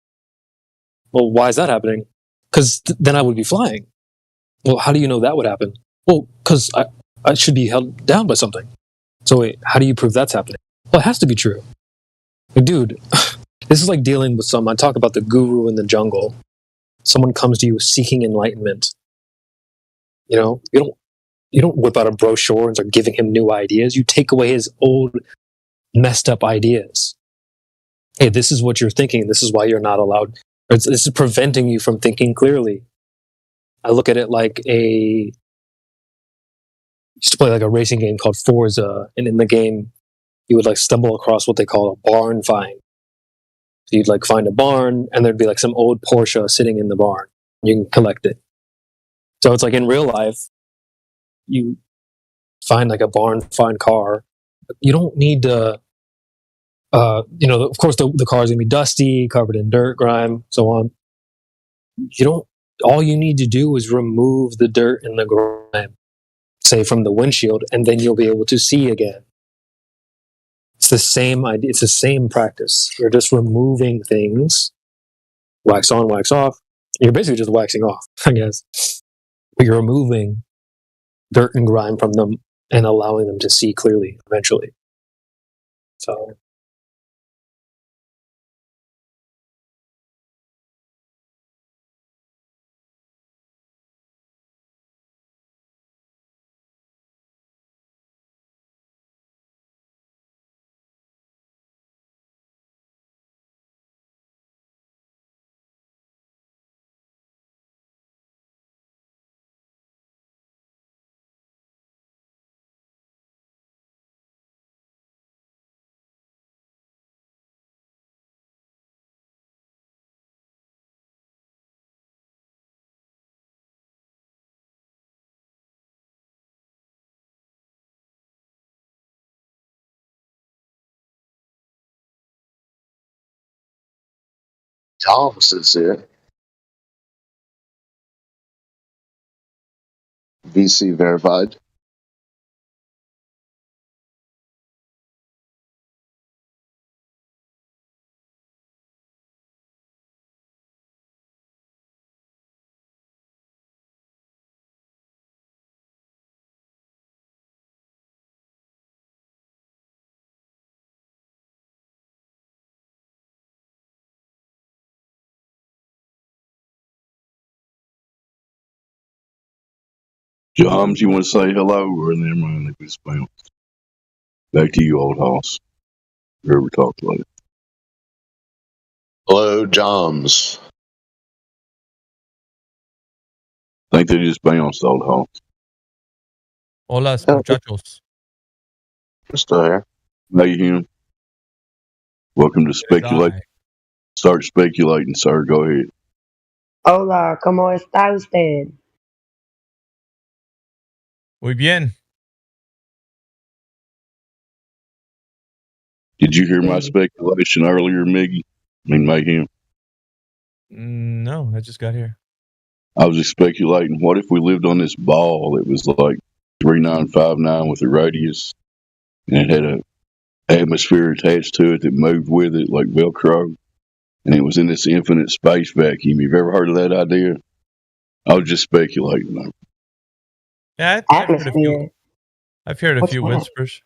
Well, why is that happening? Because then I would be flying. Well, how do you know that would happen? Well, because I should be held down by something. So wait, how do you prove that's happening? Well, it has to be true. Like, dude, this is like dealing with I talk about the guru in the jungle. someone comes to you seeking enlightenment, you don't whip out a brochure and start giving him new ideas. You take away his old messed up ideas. Hey, this is what you're thinking. This is why you're not allowed. This is preventing you from thinking clearly. I look at it like I used to play like a racing game called Forza, and in the game, you would like stumble across what they call a barn find. So you'd like find a barn, and there'd be like some old Porsche sitting in the barn. You can collect it. So it's like in real life, you find like a barn find car. You don't need to, of course the car is gonna be dusty, covered in dirt, grime, so on. All you need to do is remove the dirt and the grime, say from the windshield, and then you'll be able to see again. It's the same idea. It's the same practice. You're just removing things, wax on, wax off. You're basically just waxing off, I guess. But you're removing dirt and grime from them and allowing them to see clearly eventually. So. Thomas is here. VC verified. Joms, you want to say hello, or never mind, they just bounced. Back to you, old hoss. Whoever talked later. Hello, Joms. I think they just bounced, old hoss. Hola, muchachos. Still here. Hey, him. Welcome to Speculate. Start speculating, sir. Go ahead. Hola, ¿cómo está usted? Muy bien. Did you hear my speculation earlier, Miggy? Mayhem? No, I just got here. I was just speculating, what if we lived on this ball that was like 3959 with a radius, and it had a atmosphere attached to it that moved with it like Velcro, and it was in this infinite space vacuum. You've ever heard of that idea? I was just speculating, though. Yeah, I've heard a few. I've heard a few whispers.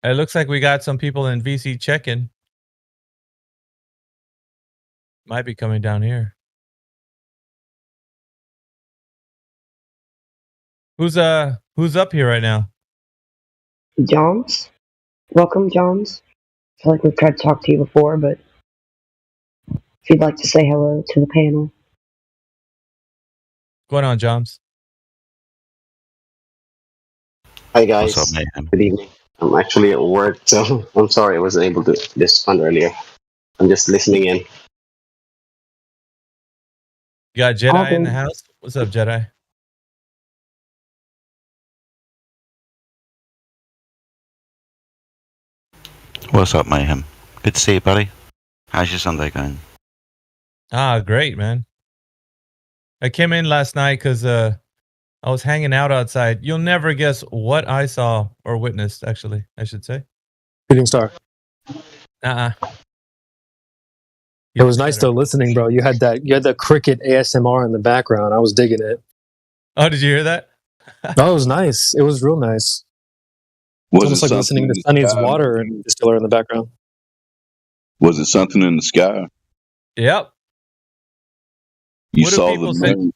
It looks like we got some people in VC check-in. Might be coming down here. Who's up here right now? Joms? Welcome, Joms. I feel like we've tried to talk to you before, but if you'd like to say hello to the panel. What's going on, Joms? Hi guys. What's up, man? Good evening. I'm actually at work, so I'm sorry I wasn't able to respond earlier. I'm just listening in. You got Jedi in the house? What's up, Jedi? What's up, Mayhem? Good to see you, buddy. How's your Sunday going? Great, man. I came in last night because I was hanging out outside. You'll never guess what I saw or witnessed, actually, I should say. Shooting star. Uh-uh. It was nice though listening, bro. You had that cricket ASMR in the background. I was digging it. Oh, did you hear that? Oh, it was nice. It was real nice. It's almost like listening to Sunny's water and distiller in the background. Was it something in the sky? Yep. You What do saw people the say? moon.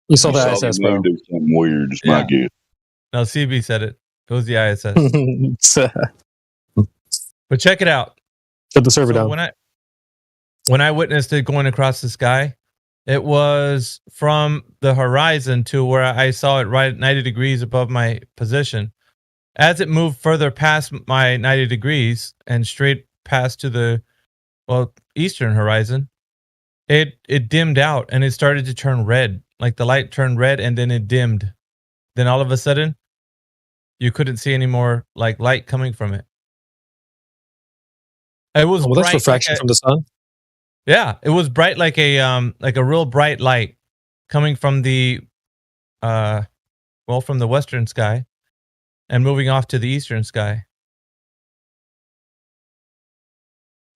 You saw You the saw the ISS, moon bro. do something weird. Is my guess. No, CB said it. It was the ISS. But check it out. Shut the server down. When I witnessed it going across the sky, it was from the horizon to where I saw it right at 90 degrees above my position. As it moved further past my 90 degrees and straight past to the eastern horizon, it dimmed out and it started to turn red. Like the light turned red and then it dimmed. Then all of a sudden, you couldn't see any more like light coming from it. It was well, that's refraction from the sun. Yeah, it was bright like a real bright light coming from the from the western sky and moving off to the eastern sky.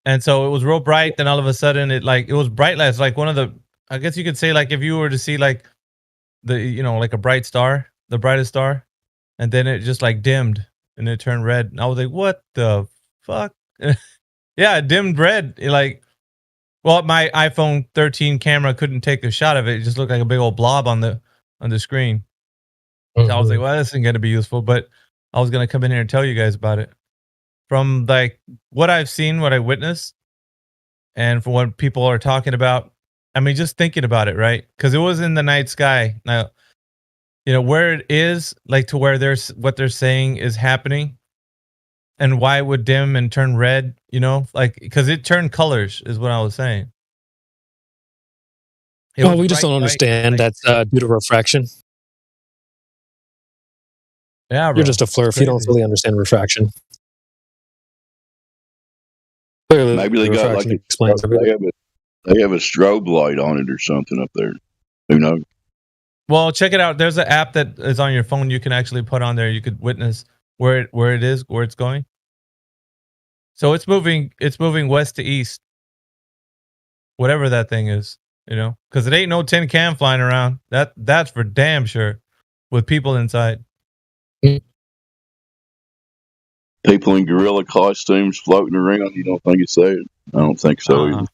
And so it was real bright, then all of a sudden it was bright lights, like one of the, I guess you could say, like if you were to see like the like a bright star, the brightest star, and then it just like dimmed and it turned red. And I was like, what the fuck? Yeah, it dimmed red. My iPhone 13 camera couldn't take a shot of it. It just looked like a big old blob on the screen. So I was like, well, this isn't going to be useful, but I was going to come in here and tell you guys about it. From like what I've seen, what I witnessed, and from what people are talking about, I mean, just thinking about it, right? Because it was in the night sky. Now, where it is, like to where what they're saying is happening, and why it would dim and turn red, because it turned colors, is what I was saying. Well, we just don't understand that's due to refraction. Yeah, bro. You're just a flirt. You don't really understand refraction. Clearly, maybe they got like explains everything. They have a strobe light on it or something up there. Who knows? Well, check it out. There's an app that is on your phone. You can actually put on there. You could witness where it is, where it's going. So it's moving west to east. Whatever that thing is, because it ain't no tin can flying around. That's for damn sure, with people inside. People in gorilla costumes floating around. You don't think it's there? I don't think so either.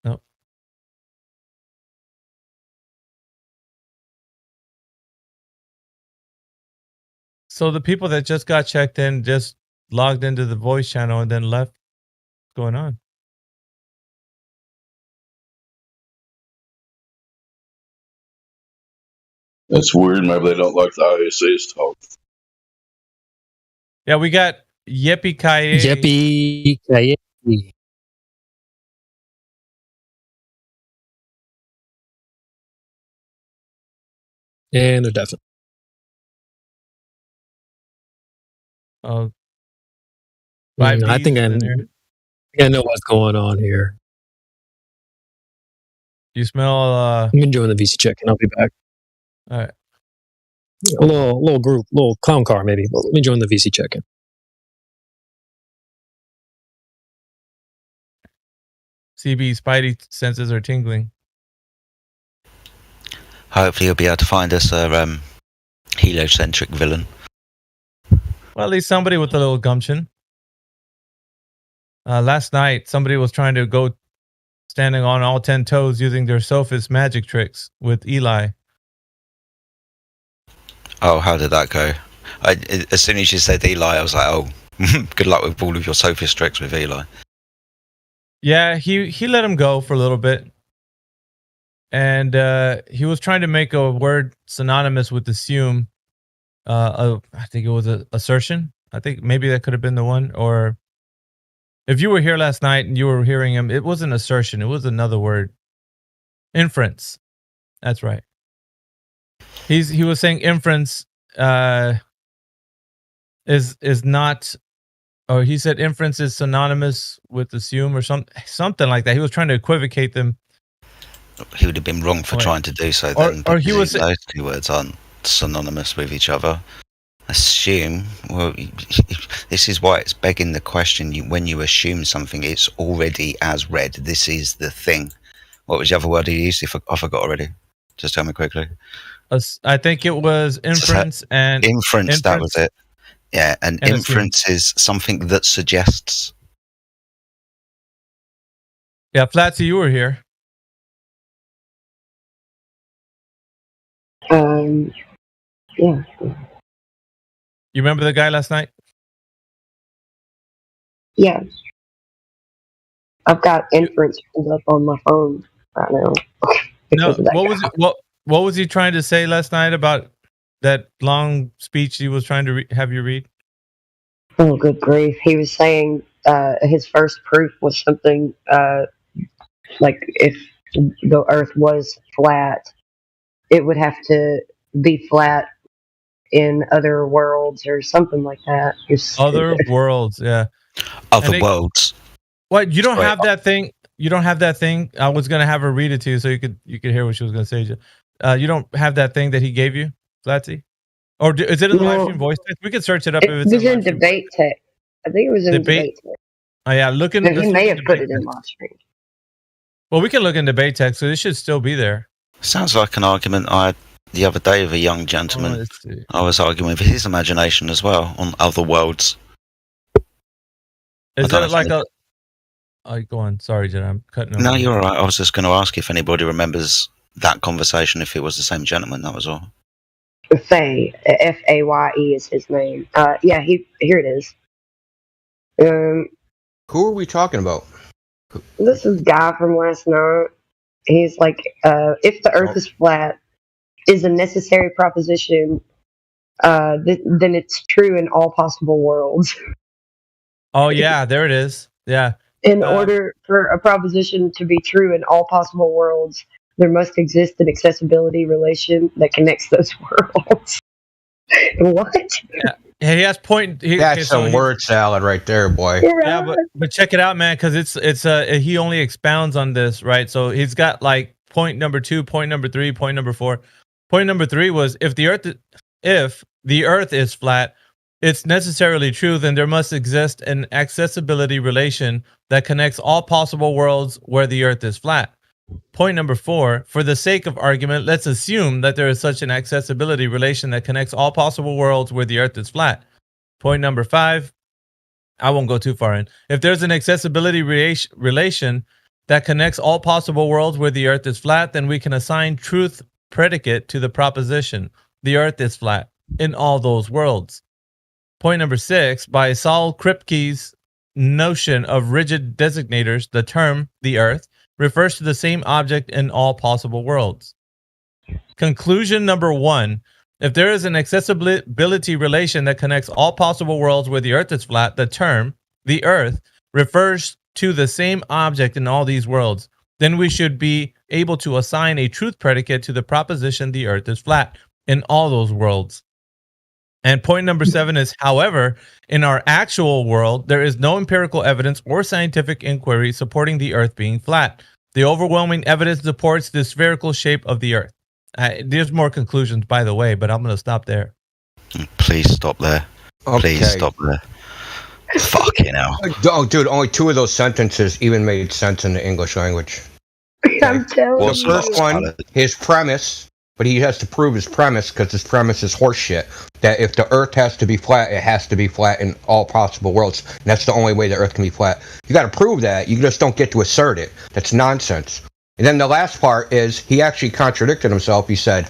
Nope. So the people that just got checked in just logged into the voice channel and then left. What's going on? That's weird. Maybe they don't like the ISS talk. Yeah, we got Yippee Kaye. Yippee Kaye. And they're definitely. Oh. I think I know what's going on here. You smell I'm enjoying the VC check and I'll be back. All right. A little group, little clown car maybe. But let me join the VC check-in. CB Spidey senses are tingling. Hopefully you'll be able to find us a heliocentric villain. Well, at least somebody with a little gumption. Last night, somebody was trying to go standing on all 10 toes using their Sophist magic tricks with Eli. Oh, how did that go? As soon as you said Eli, I was like, oh, good luck with all of your Sophist tricks with Eli. Yeah, he let him go for a little bit. And he was trying to make a word synonymous with assume. I think it was an assertion. I think maybe that could have been the one. Or if you were here last night and you were hearing him, it wasn't assertion. It was another word. Inference. That's right. He was saying inference is not, or he said inference is synonymous with assume or something like that. He was trying to equivocate them. He would have been wrong for trying to do so then. Or he was those two words aren't synonymous with each other. Assume. Well, this is why it's begging the question. When you assume something, it's already as read. This is the thing. What was the other word he used? I forgot already. Just tell me quickly. I think it was inference and inference. That was it. Yeah, an And inference is something that suggests. Yeah, Flatsy, you were here. Yeah. You remember the guy last night? Yeah. I've got inference pulled up on my phone right now. No. because of that What guy. was it, what was he trying to say last night about that long speech he was trying to have you read? Oh, good grief. He was saying his first proof was something like if the earth was flat, it would have to be flat in other worlds or something like that. Other worlds, yeah. Other And worlds. What, you don't Sorry. have that thing? You don't have that thing? I was gonna have her read it to you so you could hear what she was gonna say. You don't have that thing that he gave you, Flatsy? Or is it in the live stream voice text? We could search it up if It it's was in in live stream. debate tech. I think it was in Debate- debate tech. Oh yeah, look in. But let's he look may in have put debate it in text. live stream. Well, we can look in debate text, so it should still be there. Sounds like an argument I had the other day with a young gentleman. let's see. I was arguing with his imagination as well on other worlds. Is I don't that know like if a? Oh, go on. Sorry, Jen. I'm cutting. over No, you. you're all right. I was just going to ask if anybody remembers that conversation, if it was the same gentleman. That was all. Faye, Faye is his name. Yeah, here it is. Who are we talking about? This is guy from last night. He's like, if the Earth is flat, is a necessary proposition. Then it's true in all possible worlds. Oh yeah, there it is. Yeah. In order for a proposition to be true in all possible worlds, there must exist an accessibility relation that connects those worlds. What? Yeah. He has point. That's some word salad right there, boy. Yeah, but check it out, man, because it's he only expounds on this, right? So he's got like point number 2, point number 3, point number 4. Point number 3 was if the Earth is flat, it's necessarily true, then there must exist an accessibility relation that connects all possible worlds where the Earth is flat. Point number 4, for the sake of argument, let's assume that there is such an accessibility relation that connects all possible worlds where the Earth is flat. Point number 5, I won't go too far in. If there's an accessibility relation that connects all possible worlds where the Earth is flat, then we can assign truth predicate to the proposition, the Earth is flat, in all those worlds. Point number 6, by Saul Kripke's notion of rigid designators, the term, the Earth, refers to the same object in all possible worlds. Conclusion number 1, if there is an accessibility relation that connects all possible worlds where the Earth is flat, the term, the Earth, refers to the same object in all these worlds, then we should be able to assign a truth predicate to the proposition the Earth is flat in all those worlds. And point number 7 is, however, in our actual world, there is no empirical evidence or scientific inquiry supporting the Earth being flat. The overwhelming evidence supports the spherical shape of the Earth. There's more conclusions, by the way, but I'm going to stop there. Please stop there. Please Okay. stop there. Fucking hell. Oh, dude, only 2 of those sentences even made sense in the English language. I'm telling The first one, his premise, but he has to prove his premise because his premise is horseshit. That if the Earth has to be flat, it has to be flat in all possible worlds. And that's the only way the Earth can be flat. You got to prove that. You just don't get to assert it. That's nonsense. And then the last part is he actually contradicted himself. He said,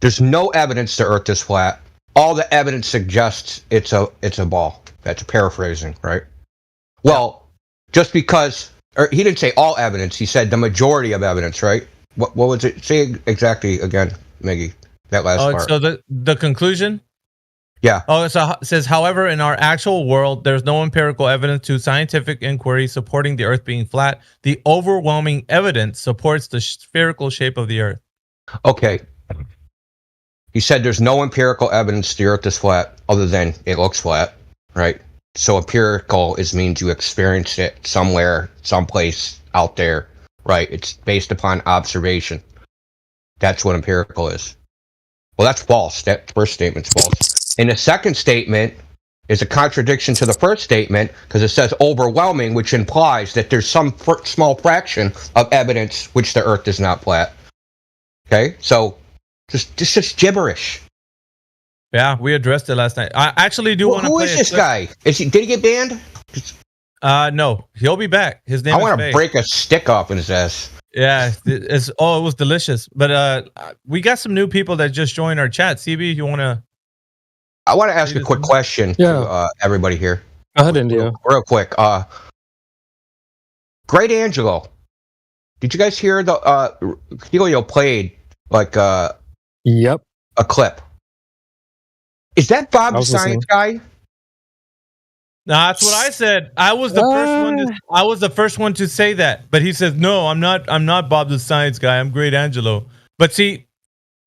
"There's no evidence the Earth is flat. All the evidence suggests it's a ball." That's paraphrasing, right? Well, just because, or he didn't say all evidence. He said the majority of evidence, right? What was it? Say exactly again, Miggy. That last part. So the conclusion? Yeah. Oh, so it says, however, in our actual world, there's no empirical evidence to scientific inquiry supporting the Earth being flat. The overwhelming evidence supports the spherical shape of the Earth. Okay. He said there's no empirical evidence the Earth is flat other than it looks flat, right? So empirical means you experience it somewhere, someplace out there, right? It's based upon observation. That's what empirical is. Well, that's false. That first statement's false. And the second statement is a contradiction to the first statement because it says overwhelming, which implies that there's some small fraction of evidence which the Earth is not flat. Okay, so just gibberish. Yeah, we addressed it last night. I actually do want to Who play is a this clip. guy? Did he get banned? No, he'll be back. His name I is want to Faye. break a stick off in his ass. Yeah, it was delicious. But we got some new people that just joined our chat. CB, you want to? I want to ask a quick question to everybody here. Go ahead, Indio. Real quick. Great Angelo. Did you guys hear the Helio played like Yep. a clip? Is that Bob I the was Science Guy? No, that's what I said. I was the first one. I was the first one to say that. But he says, "No, I'm not. I'm not Bob the Science Guy. I'm Great Angelo." But see,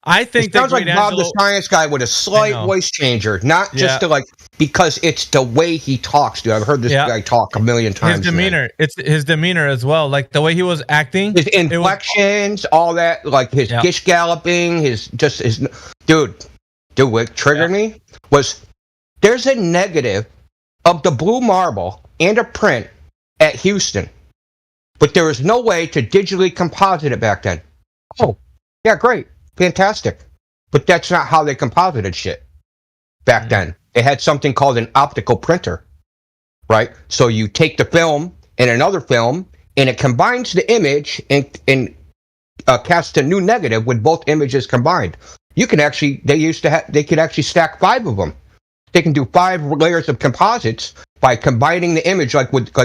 I think It sounds that like Great Bob Angelo, the Science Guy with a slight voice changer, not just Yeah. to like because it's the way he talks, dude. I've heard this guy talk a million times. his demeanor. It's his demeanor as well. Like the way he was acting, His inflections, all that, like his gish galloping, his dude, what triggered me was there's a negative of the blue marble and a print at Houston, but there was no way to digitally composite it back then. Oh, yeah, great, fantastic, but that's not how they composited shit back then. They had something called an optical printer, right? So you take the film and another film, and it combines the image and casts a new negative with both images combined. You can actually, they could actually stack 5 of them. They can do 5 layers of composites by combining the image,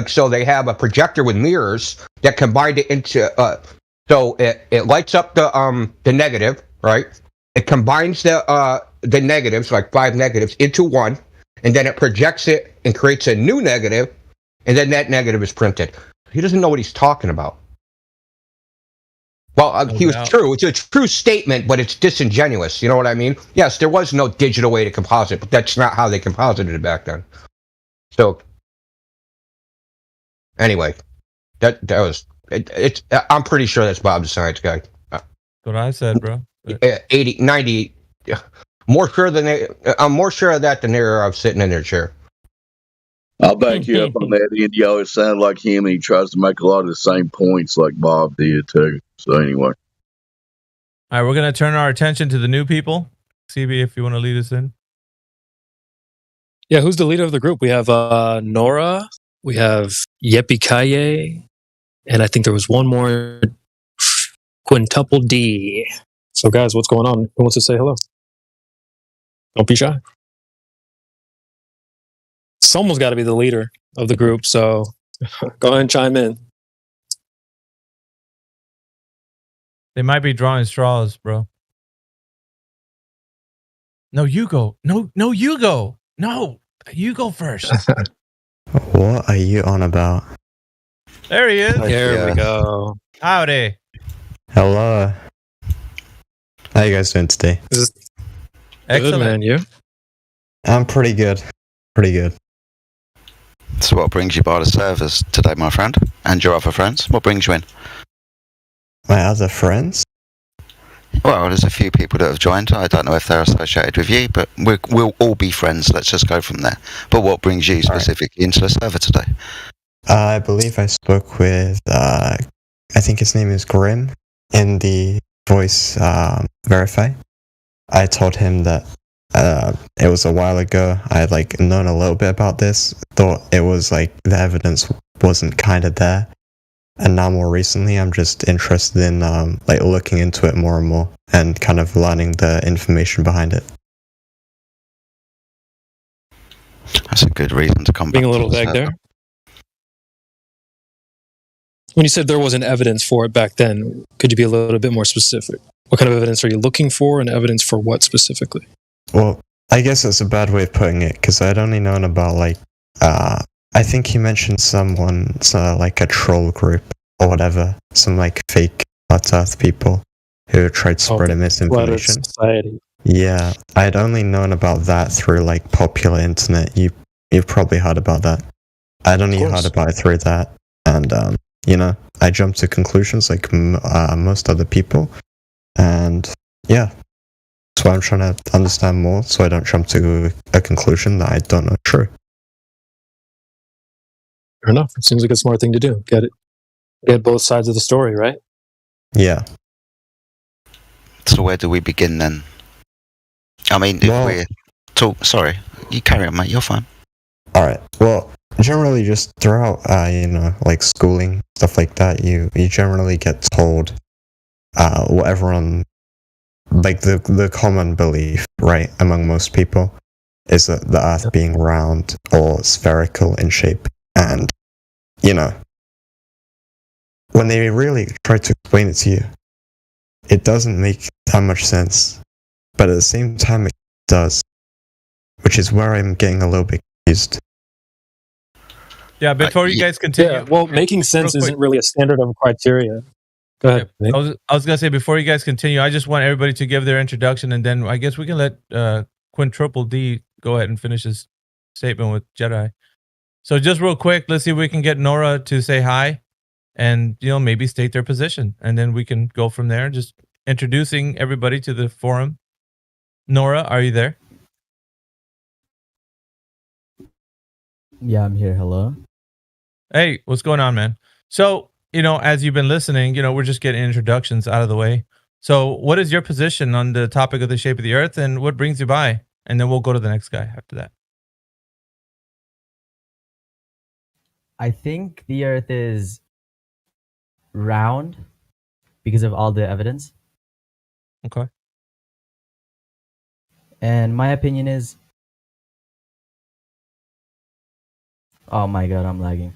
so they have a projector with mirrors that combined it into, so it lights up the negative, right? It combines the negatives, like 5 negatives, into one, and then it projects it and creates a new negative, and then that negative is printed. He doesn't know what he's talking about. Well, he was true. It's a true statement, but it's disingenuous. You know what I mean? Yes, there was no digital way to composite, but that's not how they composited it back then. So, anyway, that was it's. I'm pretty sure that's Bob the Science Guy. That's what I said, bro. 80, 90. More sure than I'm more sure of that than there of sitting in their chair. I'll back you up on that. Indio, it sounded like him, and he tries to make a lot of the same points like Bob did too. So anyway, all right, we're gonna turn our attention to the new people. CB, if you want to lead us in. Yeah, who's the leader of the group? We have Nora, we have Yepi Kaye, and I think there was one more, Quintuple D. So, guys, what's going on? Who wants to say hello? Don't be shy. Someone's got to be the leader of the group, so go ahead and chime in. They might be drawing straws, bro. No, you go. No, you go. No, you go first. What are you on about? There he is. There we go. Howdy. Hello. How you guys doing today? Excellent. Good, man. You? I'm pretty good. Pretty good. So what brings you by the servers today, my friend? And your other friends? What brings you in? My other friends? Well, there's a few people that have joined. I don't know if they're associated with you, but we'll all be friends. Let's just go from there. But what brings you specifically into the server today? I believe I spoke with, I think his name is Grim, in the voice verify. I told him that it was a while ago. I had known a little bit about this, thought it was the evidence wasn't kind of there. And now more recently, I'm just interested in looking into it more and more and kind of learning the information behind it. That's a good reason to come Being back. a little vague there. When you said there wasn't evidence for it back then, could you be a little bit more specific? What kind of evidence are you looking for, and evidence for what specifically? Well, I guess it's a bad way of putting it, because I'd only known about I think he mentioned someone, a troll group or whatever, some fake flat earth people who tried spreading misinformation. Society. Yeah, I'd only known about that through popular internet. You've probably heard about that. I'd only heard about it through that, and I jumped to conclusions like most other people, and yeah, that's why I'm trying to understand more, so I don't jump to a conclusion that I don't know true. Fair enough. It seems like a smart thing to do. Get both sides of the story, right? Yeah. So where do we begin then? I mean, talk. Sorry, you carry on, mate. You're fine. All right. Well, generally, just throughout, like schooling stuff like that, you generally get told, what everyone, like the common belief, right, among most people, is that the Earth being round or spherical in shape, and when they really try to explain it to you, it doesn't make that much sense, but at the same time, it does, which is where I'm getting a little bit confused. Yeah, before you guys continue. Yeah, well, making sense isn't really a standard of criteria. Go ahead. Nick. I was gonna say, before you guys continue, I just want everybody to give their introduction, and then I guess we can let Quintuple D go ahead and finish his statement with Jedi. So just real quick, let's see if we can get Nora to say hi, and maybe state their position, and then we can go from there. Just introducing everybody to the forum. Nora, are you there? Yeah, I'm here. Hello. Hey, what's going on, man? So, as you've been listening, we're just getting introductions out of the way. So, what is your position on the topic of the shape of the Earth, and what brings you by? And then we'll go to the next guy after that. I think the Earth is round because of all the evidence. Okay. And my opinion is... Oh my god, I'm lagging.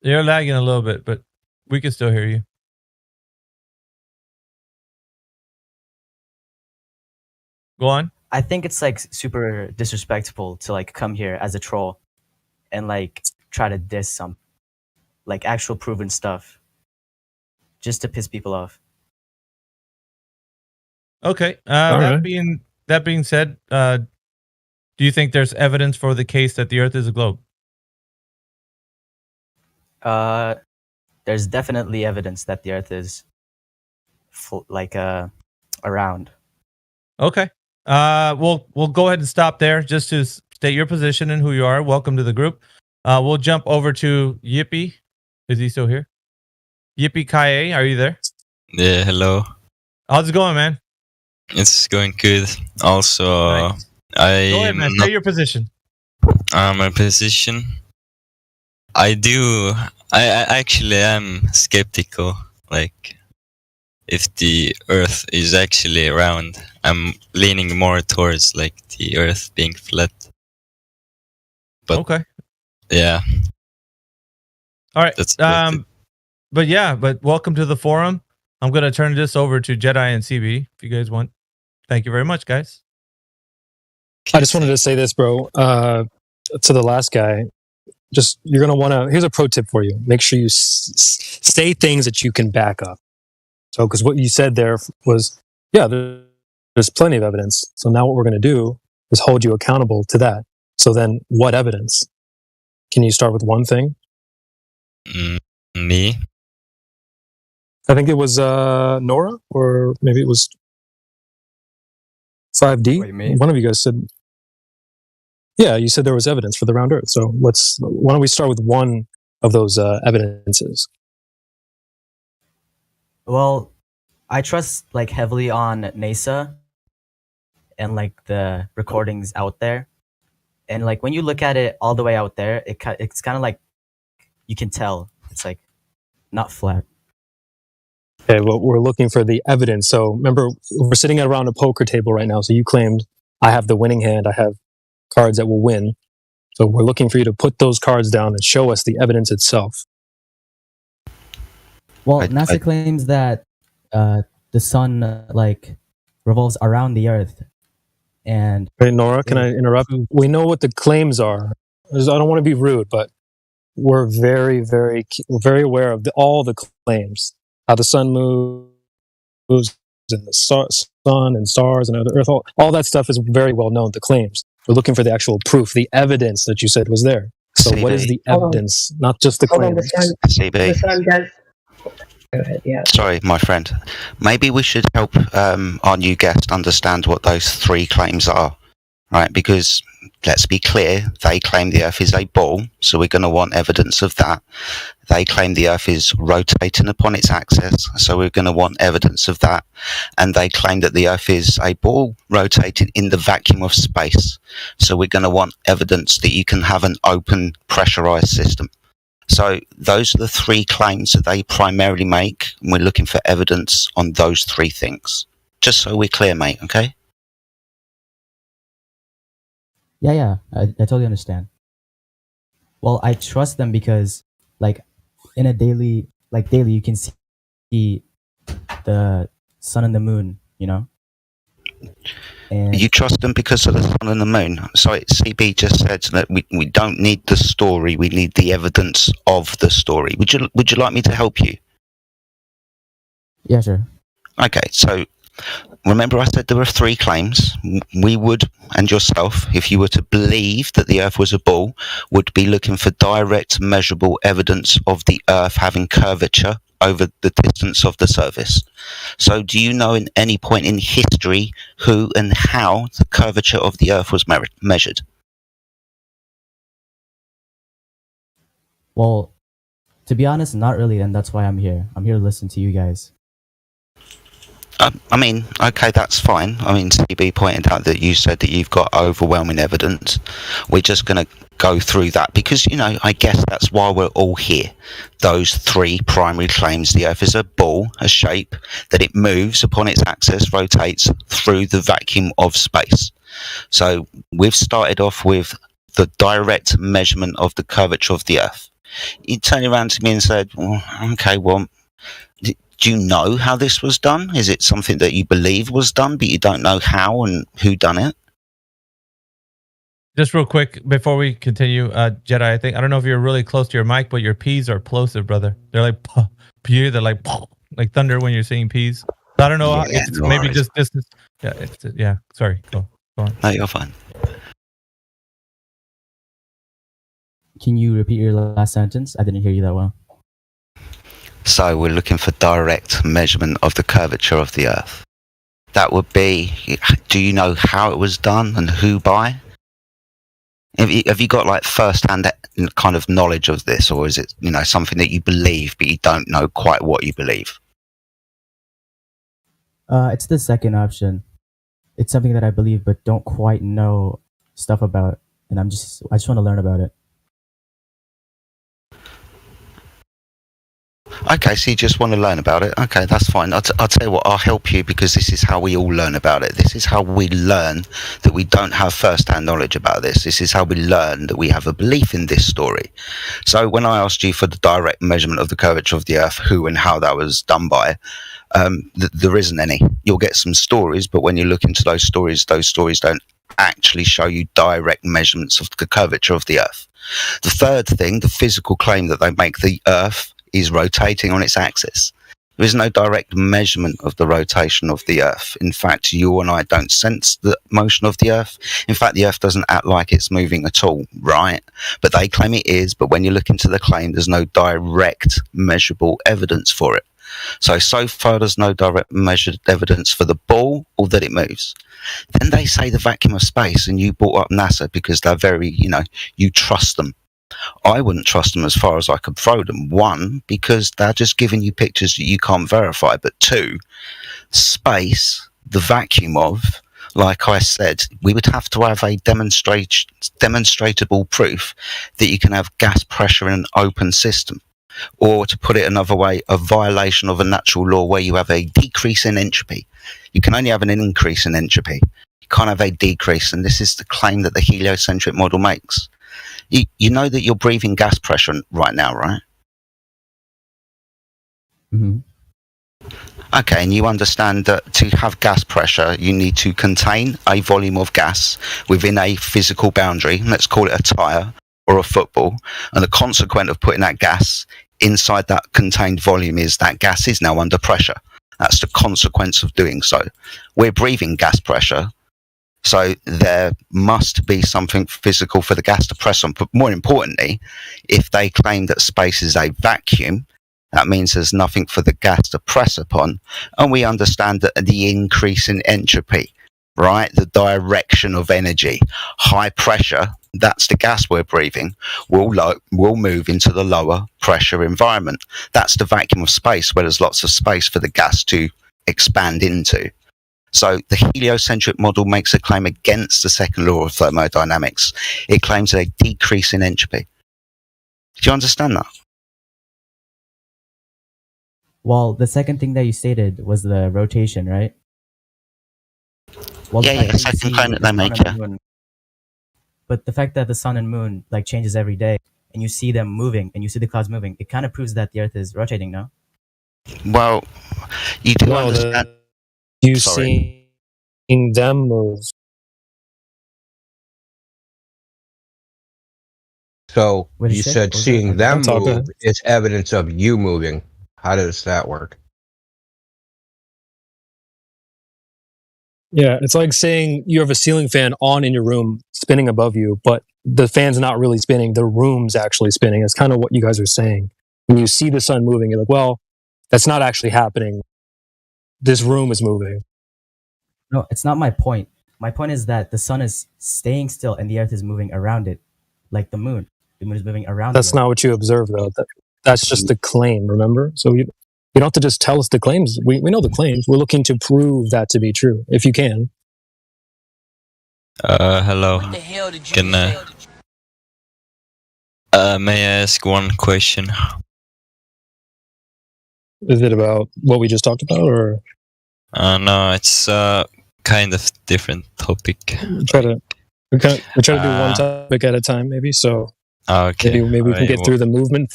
You're lagging a little bit, but we can still hear you. Go on. I think it's like super disrespectful to like come here as a troll and like try to diss some like actual proven stuff just to piss people off. Okay. right. That being said, do you think there's evidence for the case that the Earth is a globe? There's definitely evidence that the Earth is around. Okay. We'll go ahead and stop there just to state your position and who you are. Welcome to the group. We'll jump over to Yippee. Is he still here? Yippee Kaye, are you there? Yeah, hello. How's it going, man? It's going good. Also, Nice. Go ahead, man. State your position. My position. I actually am skeptical. Like, if the Earth is actually round, I'm leaning more towards like the Earth being flat. But okay. Yeah. All right. That's but welcome to the forum. I'm going to turn this over to Jedi and CB if you guys want. Thank you very much, guys. I just wanted to say this, bro. To the last guy, you're going to want to, here's a pro tip for you. Make sure you say things that you can back up. So, because what you said there was, yeah, there's plenty of evidence. So now what we're going to do is hold you accountable to that. So then what evidence? Can you start with one thing? Me? I think it was Nora, or maybe it was 5D. Wait, one of you guys said, yeah, you said there was evidence for the round Earth. So why don't we start with one of those evidences? Well, I trust like heavily on NASA and like the recordings out there. And like when you look at it all the way out there, it's kind of like you can tell it's like not flat. Okay, well, we're looking for the evidence. So remember, we're sitting around a poker table right now. So you claimed I have the winning hand. I have cards that will win. So we're looking for you to put those cards down and show us the evidence itself. Well, NASA claims that the sun like revolves around the Earth. And hey, Nora, can I interrupt? We know what the claims are. I don't want to be rude, but we're very, very aware of all the claims. How the sun moves, and the sun and stars and other Earth, all that stuff is very well known. The claims. We're looking for the actual proof, the evidence that you said was there. So, CB. what is the evidence? Not just the claims. CB. The sun does. Go ahead, yeah. Sorry, my friend. Maybe we should help our new guest understand what those three claims are, right? Because let's be clear, they claim the Earth is a ball, so we're going to want evidence of that. They claim the Earth is rotating upon its axis, so we're going to want evidence of that. And they claim that the Earth is a ball rotating in the vacuum of space, so we're going to want evidence that you can have an open pressurized system. So those are the three claims that they primarily make, and we're looking for evidence on those three things. Just so we're clear, mate, okay? Yeah, I totally understand. Well, I trust them because, like, in a daily you can see the sun and the moon, you know? And You trust them because of the sun and the moon. So CB just said that we don't need the story, we need the evidence of the story. Would you like me to help you? yeah, sure. Okay, so remember I said there were three claims. We would, and yourself, if you were to believe that the Earth was a ball, would be looking for direct measurable evidence of the Earth having curvature over the distance of the surface. So do you know in any point in history who and how the curvature of the Earth was measured? Well, to be honest, not really, and that's why I'm here. I'm here to listen to you guys. I mean, okay, that's fine. I mean, CB pointed out that you said that you've got overwhelming evidence. We're just going to go through that because, you know, I guess that's why we're all here. Those three primary claims: the Earth is a ball, a shape, that it moves upon its axis, rotates through the vacuum of space. So we've started off with the direct measurement of the curvature of the Earth. You turned around to me and said, well, okay, well, do you know how this was done? Is it something that you believe was done, but you don't know how and who done it? Just real quick before we continue, Jedi, I don't know if you're really close to your mic, but your P's are plosive, brother. They're like pew, they're like thunder when you're saying P's. So I don't know if it's maybe just distance. Yeah, sorry. Go on. No, you're fine. Can you repeat your last sentence? I didn't hear you that well. So we're looking for direct measurement of the curvature of the Earth. That would be, do you know how it was done and who by? Have you got like first-hand kind of knowledge of this, or is it, you know, something that you believe but you don't know quite what you believe? It's the second option. It's something that I believe but don't quite know stuff about, and I just want to learn about it. Okay, so you just want to learn about it. Okay, that's fine. I'll tell you what, I'll help you because this is how we all learn about it. This is how we learn that we don't have first-hand knowledge about this. This is how we learn that we have a belief in this story. So when I asked you for the direct measurement of the curvature of the Earth, who and how that was done by, there isn't any. You'll get some stories, but when you look into those stories don't actually show you direct measurements of the curvature of the Earth. The third thing, the physical claim that they make, the Earth is rotating on its axis. There is no direct measurement of the rotation of the Earth. In fact, you and I don't sense the motion of the Earth. In fact, the Earth doesn't act like it's moving at all, right? But they claim it is, but when you look into the claim, there's no direct measurable evidence for it. So far there's no direct measured evidence for the ball or that it moves. Then they say the vacuum of space, and you brought up NASA because they're very, you know, you trust them. I wouldn't trust them as far as I could throw them. One, because they're just giving you pictures that you can't verify. But two, space, the vacuum of, like I said, we would have to have a demonstratable proof that you can have gas pressure in an open system. Or to put it another way, a violation of a natural law where you have a decrease in entropy. You can only have an increase in entropy. You can't have a decrease. And this is the claim that the heliocentric model makes. You know that you're breathing gas pressure right now, right? Mm-hmm. Okay, and you understand that to have gas pressure, you need to contain a volume of gas within a physical boundary. Let's call it a tire or a football. And the consequence of putting that gas inside that contained volume is that gas is now under pressure. That's the consequence of doing so. We're breathing gas pressure. So there must be something physical for the gas to press on. But more importantly, if they claim that space is a vacuum, that means there's nothing for the gas to press upon. And we understand that the increase in entropy right? The direction of energy. High pressure, that's the gas we're breathing, will move into the lower pressure environment. That's the vacuum of space, where there's lots of space for the gas to expand into. So the heliocentric model makes a claim against the second law of thermodynamics. It claims a decrease in entropy. Do you understand that? Well, the second thing that you stated was the rotation, right? Well, Yeah, the second claim that they make, yeah. But the fact that the sun and moon like changes every day, and you see them moving, and you see the clouds moving, it kind of proves that the Earth is rotating, no? Well, you do understand. You seeing them move. So What did you you say? said What was seeing that? them I'm talking. move is evidence of you moving. How does that work? Yeah, it's like saying you have a ceiling fan on in your room spinning above you, but the fan's not really spinning, the room's actually spinning. It's kind of what you guys are saying. When you see the sun moving, you're like, well, that's not actually happening. This room is moving. No, it's not my point. My point is that the sun is staying still and the Earth is moving around it, like the moon. The moon is moving around. That's not what you observe, though. That's just the claim, remember? So you don't have to just tell us the claims. We know the claims. We're looking to prove that to be true, if you can. Hello. Can may I ask one question? Is it about what we just talked about, or? No, it's kind of different topic. We try to do one topic at a time, maybe. So okay. maybe we can get through the movement.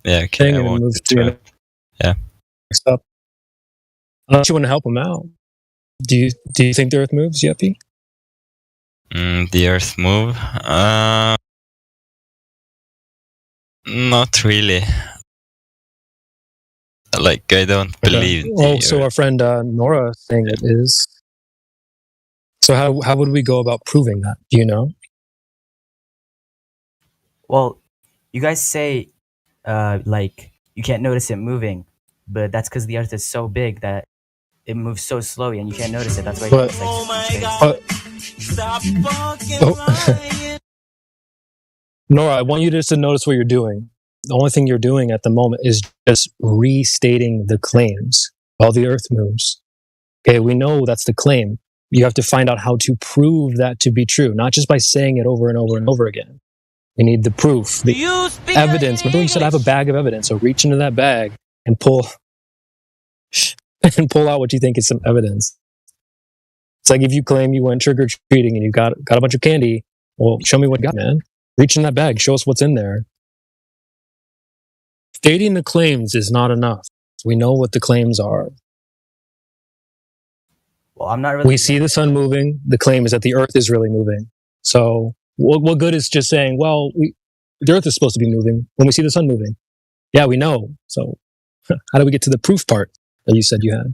Yeah, okay. Thing and move to the next up. Unless you want to help them out. Do you think the Earth moves, Yeppy? The Earth move? Not really. Like, I don't believe. Oh, so our friend Nora is saying it is. So how would we go about proving that? Do you know? Well, you guys say like you can't notice it moving, but that's because the Earth is so big that it moves so slowly and you can't notice it. That's why it looks like Nora, I want you just to notice what you're doing. The only thing you're doing at the moment is just restating the claims while the Earth moves. Okay, we know that's the claim. You have to find out how to prove that to be true, not just by saying it over and over and over again. We need the proof, the evidence. Remember you said I have a bag of evidence, so reach into that bag and pull out what you think is some evidence. It's like if you claim you went trick-or-treating and you got a bunch of candy, well, show me what you got, man. Reach in that bag, show us what's in there. Stating the claims is not enough. We know what the claims are. Well, I'm not really. We see the sun moving. The claim is that the Earth is really moving. So, what good is just saying, well, the Earth is supposed to be moving when we see the sun moving? Yeah, we know. So, how do we get to the proof part that you said you had?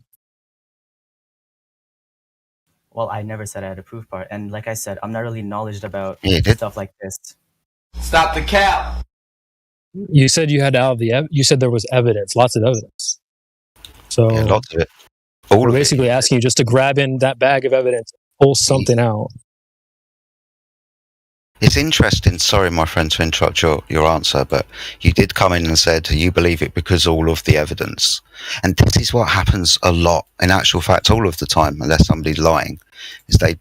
Well, I never said I had a proof part, and like I said, I'm not really knowledgeable about stuff like this. Stop the cap. You said you had to have you said there was evidence, lots of evidence. So yeah, lots of it. We're basically asking you just to grab in that bag of evidence, pull something out. It's interesting. Sorry, my friend, to interrupt your answer, but you did come in and said you believe it because all of the evidence. And this is what happens a lot. In actual fact, all of the time, unless somebody's lying, is they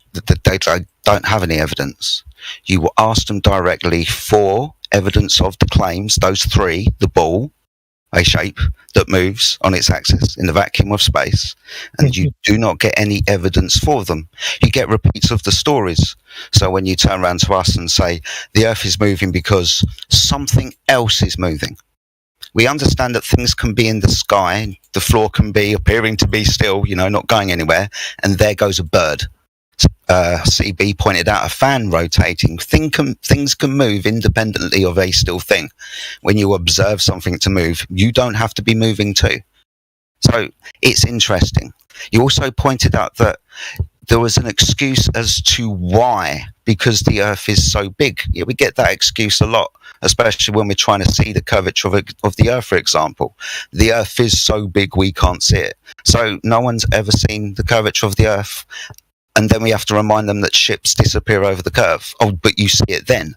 don't have any evidence. You will ask them directly for evidence of the claims, those three: the ball, a shape that moves on its axis in the vacuum of space, and you do not get any evidence for them. You get repeats of the stories. So when you turn around to us and say the Earth is moving because something else is moving, we understand that things can be in the sky, the floor can be appearing to be still, not going anywhere, and there goes a bird. CB pointed out a fan rotating. Things can move independently of a still thing. When you observe something to move, you don't have to be moving too. So it's interesting. You also pointed out that there was an excuse as to why, because the Earth is so big. Yeah, we get that excuse a lot, especially when we're trying to see the curvature of the Earth, for example. The Earth is so big we can't see it. So no one's ever seen the curvature of the Earth and then we have to remind them that ships disappear over the curve. Oh, but you see it then.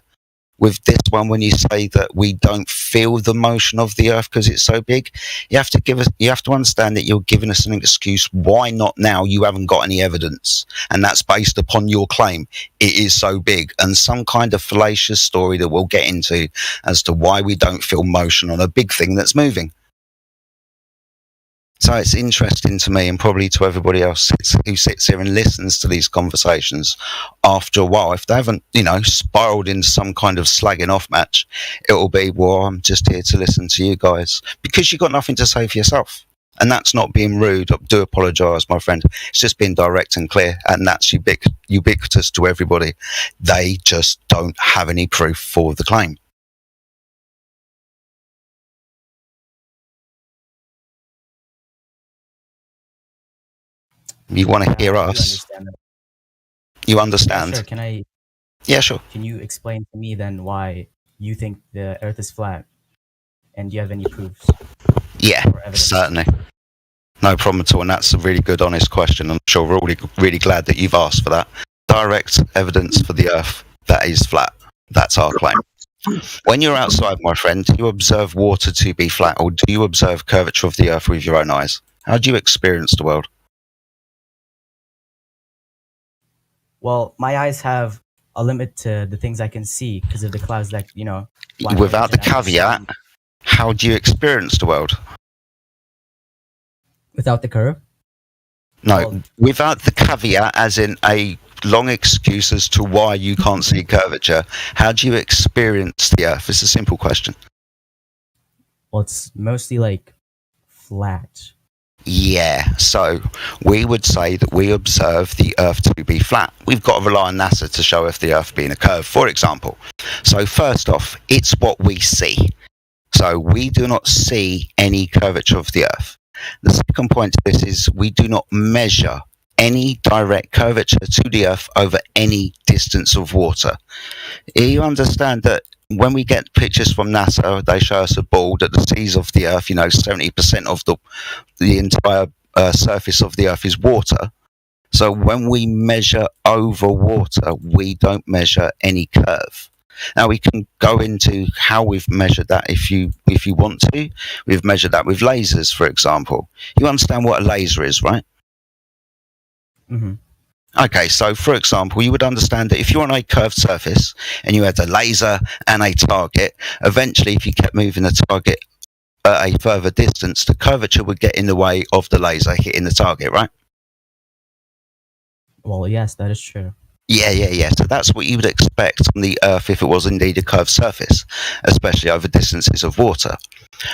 With this one, when you say that we don't feel the motion of the Earth because it's so big, you have to understand that you're giving us an excuse. Why not now? You haven't got any evidence, and that's based upon your claim. It is so big, and some kind of fallacious story that we'll get into as to why we don't feel motion on a big thing that's moving. So it's interesting to me, and probably to everybody else who sits here and listens to these conversations after a while. If they haven't, spiraled into some kind of slagging off match, it will be, well, I'm just here to listen to you guys because you've got nothing to say for yourself. And that's not being rude. I do apologise, my friend. It's just being direct and clear, and that's ubiquitous to everybody. They just don't have any proof for the claim. You want to hear us? You understand? Sure. Can I? Yeah, sure. Can you explain to me then why you think the Earth is flat, and do you have any proofs? Yeah, certainly. No problem at all, and that's a really good, honest question. I'm sure we're all really glad that you've asked for that. Direct evidence for the Earth that is flat. That's our claim. When you're outside, my friend, do you observe water to be flat, or do you observe curvature of the Earth with your own eyes? How do you experience the world? Well, my eyes have a limit to the things I can see because of the clouds that, Without the caveat, how do you experience the world? Without the curve? No, without the caveat, as in a long excuse as to why you can't see curvature. How do you experience the Earth? It's a simple question. Well, it's mostly flat. Yeah, so we would say that we observe the Earth to be flat. We've got to rely on NASA to show if the Earth being a curve, for example. So first off, it's what we see. So we do not see any curvature of the Earth. The second point to this is we do not measure any direct curvature to the Earth over any distance of water. You understand that when we get pictures from NASA, they show us a ball that the seas of the Earth, 70% of the entire surface of the Earth is water. So when we measure over water, we don't measure any curve. Now we can go into how we've measured that if you want to. We've measured that with lasers, for example. You understand what a laser is, right? Mm-hmm. Okay, so for example, you would understand that if you're on a curved surface and you had a laser and a target, eventually if you kept moving the target at a further distance, the curvature would get in the way of the laser hitting the target, right? Well, yes, that is true. Yeah. So that's what you would expect on the Earth if it was indeed a curved surface, especially over distances of water.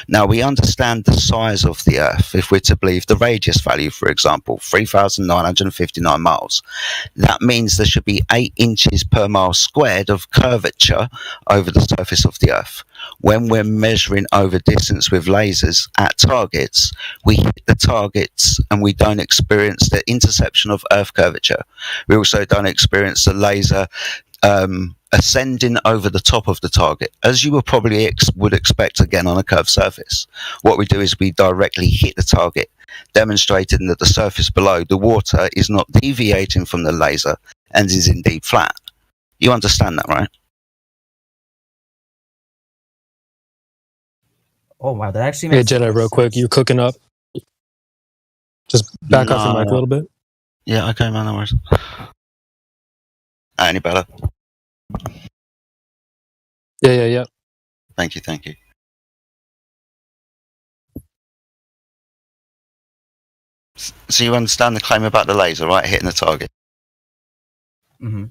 Now, we understand the size of the Earth if we're to believe the radius value, for example, 3,959 miles. That means there should be 8 inches per mile squared of curvature over the surface of the Earth. When we're measuring over distance with lasers at targets, we hit the targets and we don't experience the interception of Earth curvature. We also don't experience the laser ascending over the top of the target, as you would probably would expect again on a curved surface. What we do is we directly hit the target, demonstrating that the surface below, the water, is not deviating from the laser and is indeed flat. You understand that, right? Oh wow, that actually Hey makes Jedi, real quick, you cooking up? Just back off your mic a little bit. Yeah, okay, man, no worries. Any better? Yeah. Thank you. So you understand the claim about the laser, right? Hitting the target. Mm-hmm.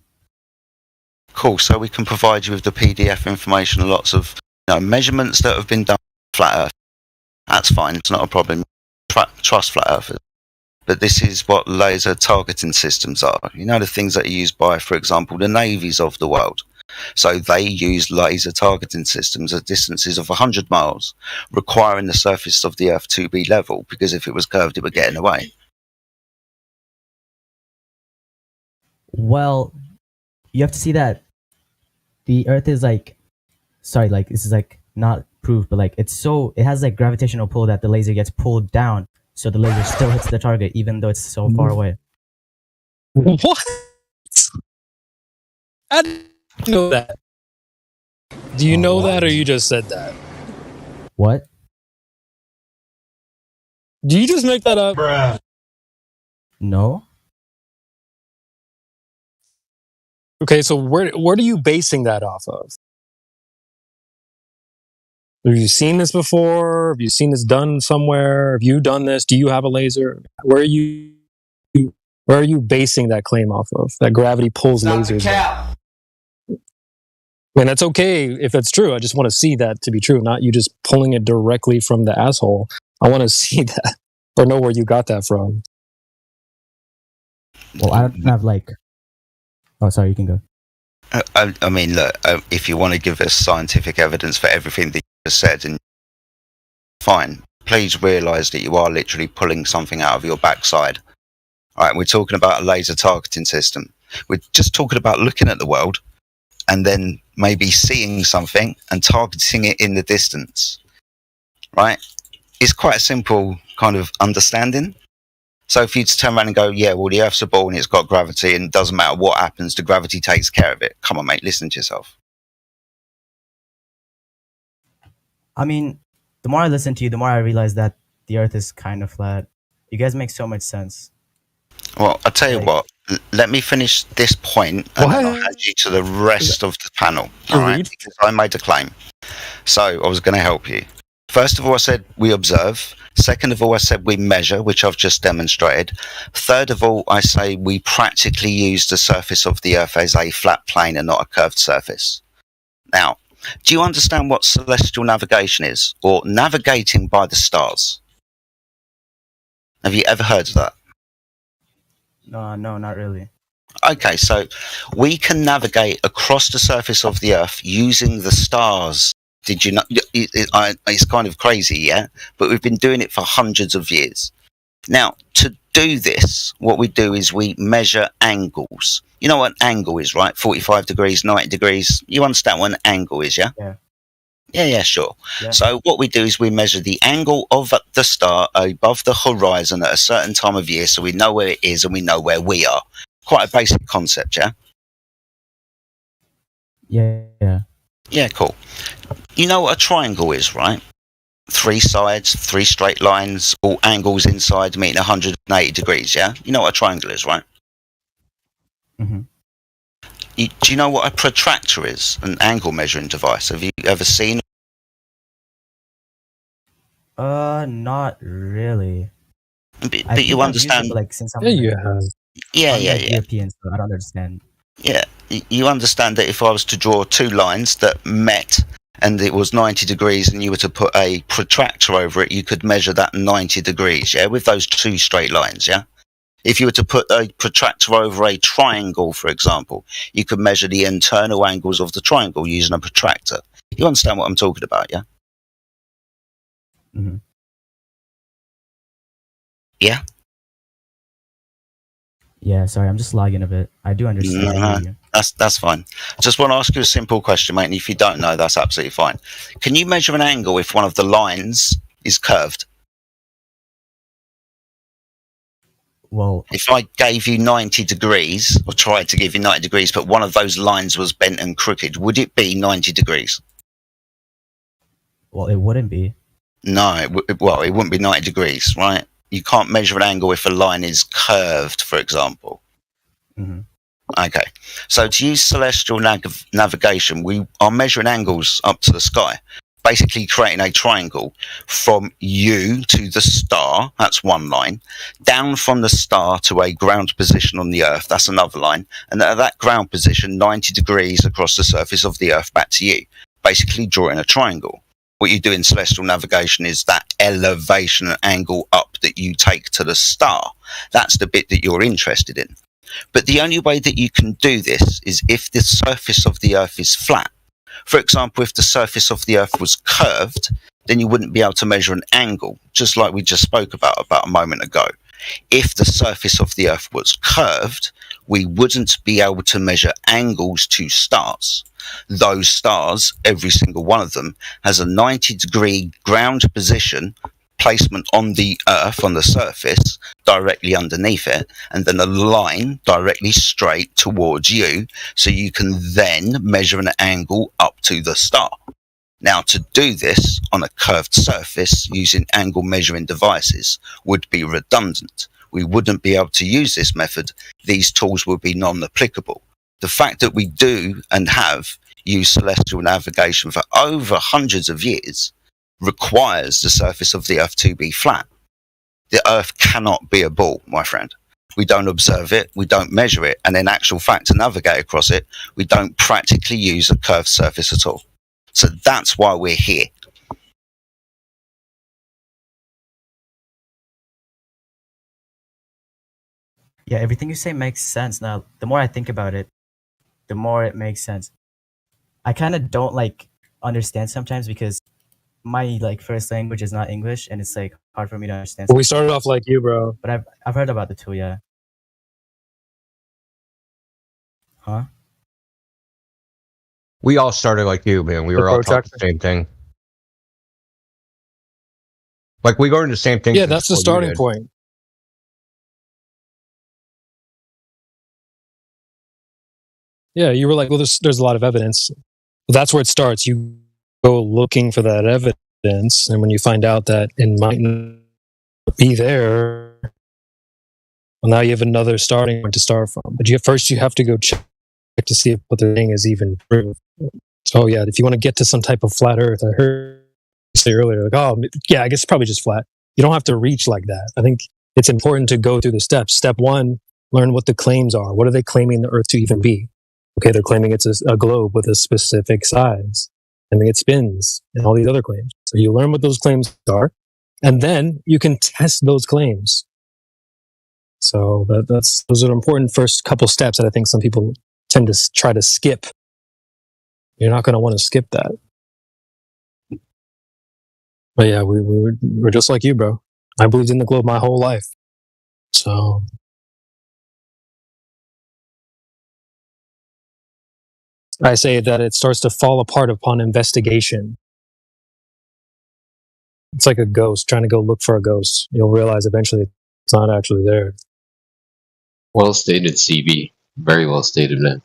Cool. So we can provide you with the PDF information and lots of measurements that have been done on flat Earth. That's fine. It's not a problem. Trust flat earthers. But this is what laser targeting systems are. The things that are used by, for example, the navies of the world. So they use laser targeting systems at distances of 100 miles, requiring the surface of the Earth to be level, because if it was curved, it would get in the way. Well, you have to see that the Earth is this is not proof, but it has gravitational pull that the laser gets pulled down, so the laser still hits the target even though it's so far away. What? I didn't know that. Do you know that, or you just said that? What? Do you just make that up? No. Okay, so what are you basing that off of? Have you seen this before? Have you seen this done somewhere? Have you done this? Do you have a laser? Where are you basing that claim off of? That gravity pulls lasers. And that's okay if that's true. I just want to see that to be true, not you just pulling it directly from the asshole. I want to see that or know where you got that from. Well, I don't have like. Oh, sorry. You can go. I mean, look, if you want to give us scientific evidence for everything that you just said, and fine, please realise that you are literally pulling something out of your backside. All right, we're talking about a laser targeting system. We're just talking about looking at the world and then maybe seeing something and targeting it in the distance. Right? It's quite a simple kind of understanding. So if you just turn around and go, yeah, well, the Earth's a ball and it's got gravity and it doesn't matter what happens, the gravity takes care of it. Come on, mate, listen to yourself. I mean, the more I listen to you, the more I realize that the Earth is kind of flat. You guys make so much sense. Well, I'll tell you what, let me finish this point and then I'll hand you to the rest of the panel. All right? Because I made a claim. So I was going to help you. First of all, I said we observe. Second of all, I said we measure, which I've just demonstrated. Third of all, I say we practically use the surface of the Earth as a flat plane and not a curved surface. Now, do you understand what celestial navigation is, or navigating by the stars? Have you ever heard of that? No, not really. Okay, so we can navigate across the surface of the Earth using the stars. Did you know? It's kind of crazy, yeah? But we've been doing it for hundreds of years. Now, to do this, what we do is we measure angles. You know what an angle is, right? 45 degrees, 90 degrees. You understand what an angle is, yeah? Yeah, sure. Yeah. So what we do is we measure the angle of the star above the horizon at a certain time of year so we know where it is and we know where we are. Quite a basic concept, yeah? Yeah. Yeah, cool. You know what a triangle is, right? 3 sides, 3 straight lines, all angles inside meeting 180 degrees, yeah? You know what a triangle is, right? Mm-hmm. Do you know what a protractor is? An angle measuring device. Have you ever seen? Not really. But you understand? Like since I'm Yeah. European, so I don't understand. Yeah, you understand that if I was to draw 2 lines that met and it was 90 degrees and you were to put a protractor over it, you could measure that 90 degrees, yeah, with those 2 straight lines, yeah? If you were to put a protractor over a triangle, for example, you could measure the internal angles of the triangle using a protractor. You understand what I'm talking about, yeah? Mm-hmm. Yeah? Yeah, sorry, I'm just lagging a bit. I do understand. No, that's fine. Just want to ask you a simple question, mate, and if you don't know, that's absolutely fine. Can you measure an angle if one of the lines is curved? Well, if I gave you 90 degrees, or tried to give you 90 degrees, but one of those lines was bent and crooked, would it be 90 degrees? Well, it wouldn't be. No, it wouldn't be 90 degrees, right? You can't measure an angle if a line is curved, for example. Mm-hmm. Okay, so to use celestial navigation, we are measuring angles up to the sky, basically creating a triangle from you to the star, that's one line, down from the star to a ground position on the Earth, that's another line, and at that ground position, 90 degrees across the surface of the Earth back to you, basically drawing a triangle. What you do in celestial navigation is that elevation and angle up that you take to the star. That's the bit that you're interested in. But the only way that you can do this is if the surface of the Earth is flat. For example, if the surface of the Earth was curved, then you wouldn't be able to measure an angle, just like we just spoke about a moment ago. If the surface of the Earth was curved, we wouldn't be able to measure angles to stars. Those stars, every single one of them, has a 90-degree ground position placement on the Earth, on the surface, directly underneath it, and then a line directly straight towards you, so you can then measure an angle up to the star. Now, to do this on a curved surface using angle measuring devices would be redundant. We wouldn't be able to use this method. These tools would be non-applicable. The fact that we do and have used celestial navigation for over hundreds of years requires the surface of the Earth to be flat. The Earth cannot be a ball, my friend. We don't observe it, we don't measure it, and in actual fact, to navigate across it, we don't practically use a curved surface at all. So that's why we're here. Yeah, everything you say makes sense. Now, the more I think about it, the more it makes sense. I kind of don't like understand sometimes because my like first language is not English, and it's like hard for me to understand. Well, we started off like you, bro. But I've heard about the tool, yeah. Huh? We all started like you, man. We were all taught the same thing. Like we learned the same thing. Yeah, that's the starting point. Yeah, you were like, well, there's a lot of evidence. Well, that's where it starts. You go looking for that evidence, and when you find out that it might not be there, well, now you have another starting point to start from. But first you have to go check to see if what they're saying is even true. So yeah, if you want to get to some type of flat Earth, I heard you say earlier, like, oh yeah, I guess it's probably just flat. You don't have to reach like that. I think it's important to go through the steps. Step one, learn what the claims are. What are they claiming the Earth to even be? Okay, they're claiming it's a globe with a specific size. I mean, it spins and all these other claims. So you learn what those claims are, and then you can test those claims. So those are important first couple steps that I think some people tend to try to skip. You're not going to want to skip that. But yeah, we're just like you, bro. I believed in the globe my whole life. So I say that it starts to fall apart upon investigation. It's like a ghost trying to go look for a ghost. You'll realize eventually it's not actually there. Well stated, CB. Very well stated, man.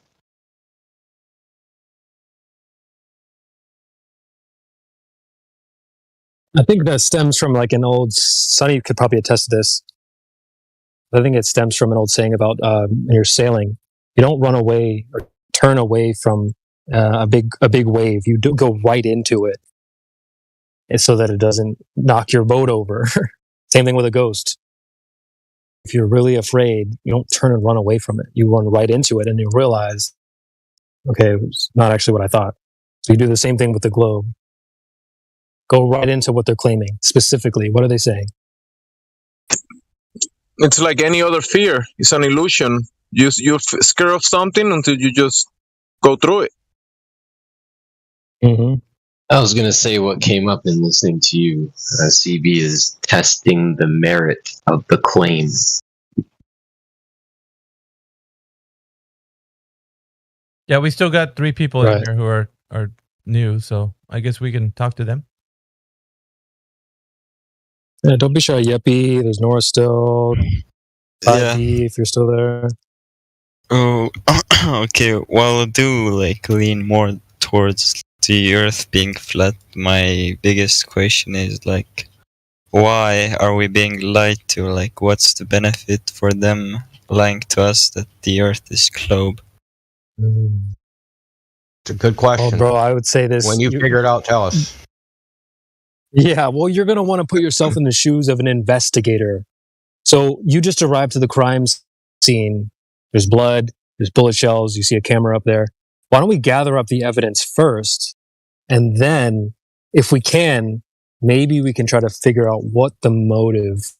I think that stems from like an old, Sonny could probably attest to this. I think it stems from an old saying about when you're sailing, you don't run away or turn away from a big wave. You do go right into it, so that it doesn't knock your boat over. Same thing with a ghost. If you're really afraid, you don't turn and run away from it. You run right into it, and you realize, okay, it was not actually what I thought. So you do the same thing with the globe. Go right into what they're claiming. Specifically, what are they saying? It's like any other fear. It's an illusion. You're scared of something until you just go through it. Mm-hmm. I was going to say what came up in listening to you, CB, is testing the merit of the claim. Yeah, we still got 3 people in here who are new, so I guess we can talk to them. Yeah, don't be shy, Yeppy. There's Nora still. Yeah. if you're still there. Oh, okay. Well, I do like lean more towards the Earth being flat. My biggest question is like, why are we being lied to? Like, what's the benefit for them lying to us that the Earth is globe? It's a good question. Oh, bro, I would say this. When you figure it out, tell us. Yeah, well, you're going to want to put yourself in the shoes of an investigator. So you just arrived to the crime scene. There's blood, there's bullet shells, you see a camera up there. Why don't we gather up the evidence first? And then, if we can, maybe we can try to figure out what the motive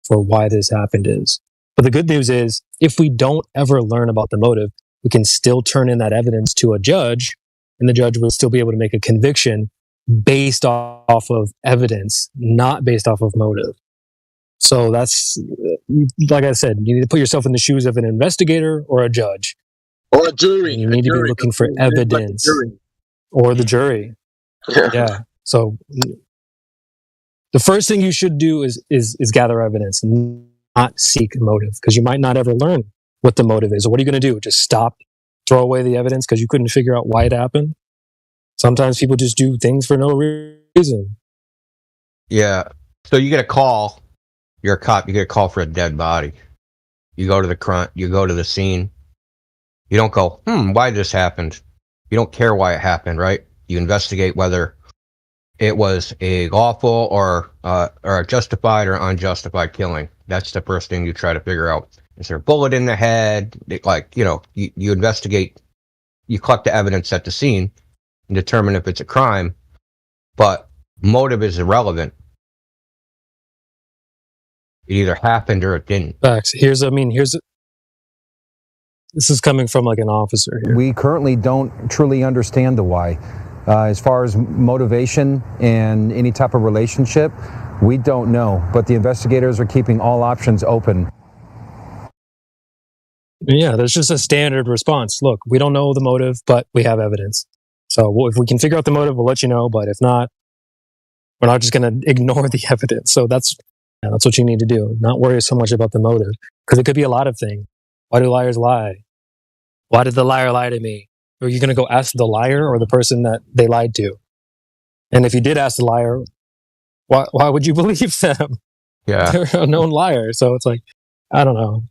for why this happened is. But the good news is, if we don't ever learn about the motive, we can still turn in that evidence to a judge, and the judge will still be able to make a conviction based off of evidence, not based off of motive. So that's, like I said, you need to put yourself in the shoes of an investigator or a judge. Or a jury. And you need to be looking for evidence. Or the jury. Yeah. So the first thing you should do is gather evidence. And not seek motive, because you might not ever learn what the motive is. So what are you going to do? Just stop, throw away the evidence because you couldn't figure out why it happened? Sometimes people just do things for no reason. Yeah. So you get a call. You're a cop. You get a call for a dead body. You go to the scene. You don't go, why this happened? You don't care why it happened, right? You investigate whether it was a lawful or a justified or unjustified killing. That's the first thing you try to figure out. Is there a bullet in the head? You investigate, you collect the evidence at the scene and determine if it's a crime, but motive is irrelevant. It either happened or it didn't. Facts. This is coming from like an officer here. We currently don't truly understand the why. As far as motivation and any type of relationship, we don't know, but the investigators are keeping all options open. Yeah, there's just a standard response. Look, we don't know the motive, but we have evidence. So if we can figure out the motive, we'll let you know, but if not, we're not just going to ignore the evidence. So that's what you need to do. Not worry so much about the motive, because it could be a lot of things. Why do liars lie? Why did the liar lie to me? Are you going to go ask the liar or the person that they lied to? And if you did ask the liar, why would you believe them? Yeah. They're a known liar. So it's like, I don't know.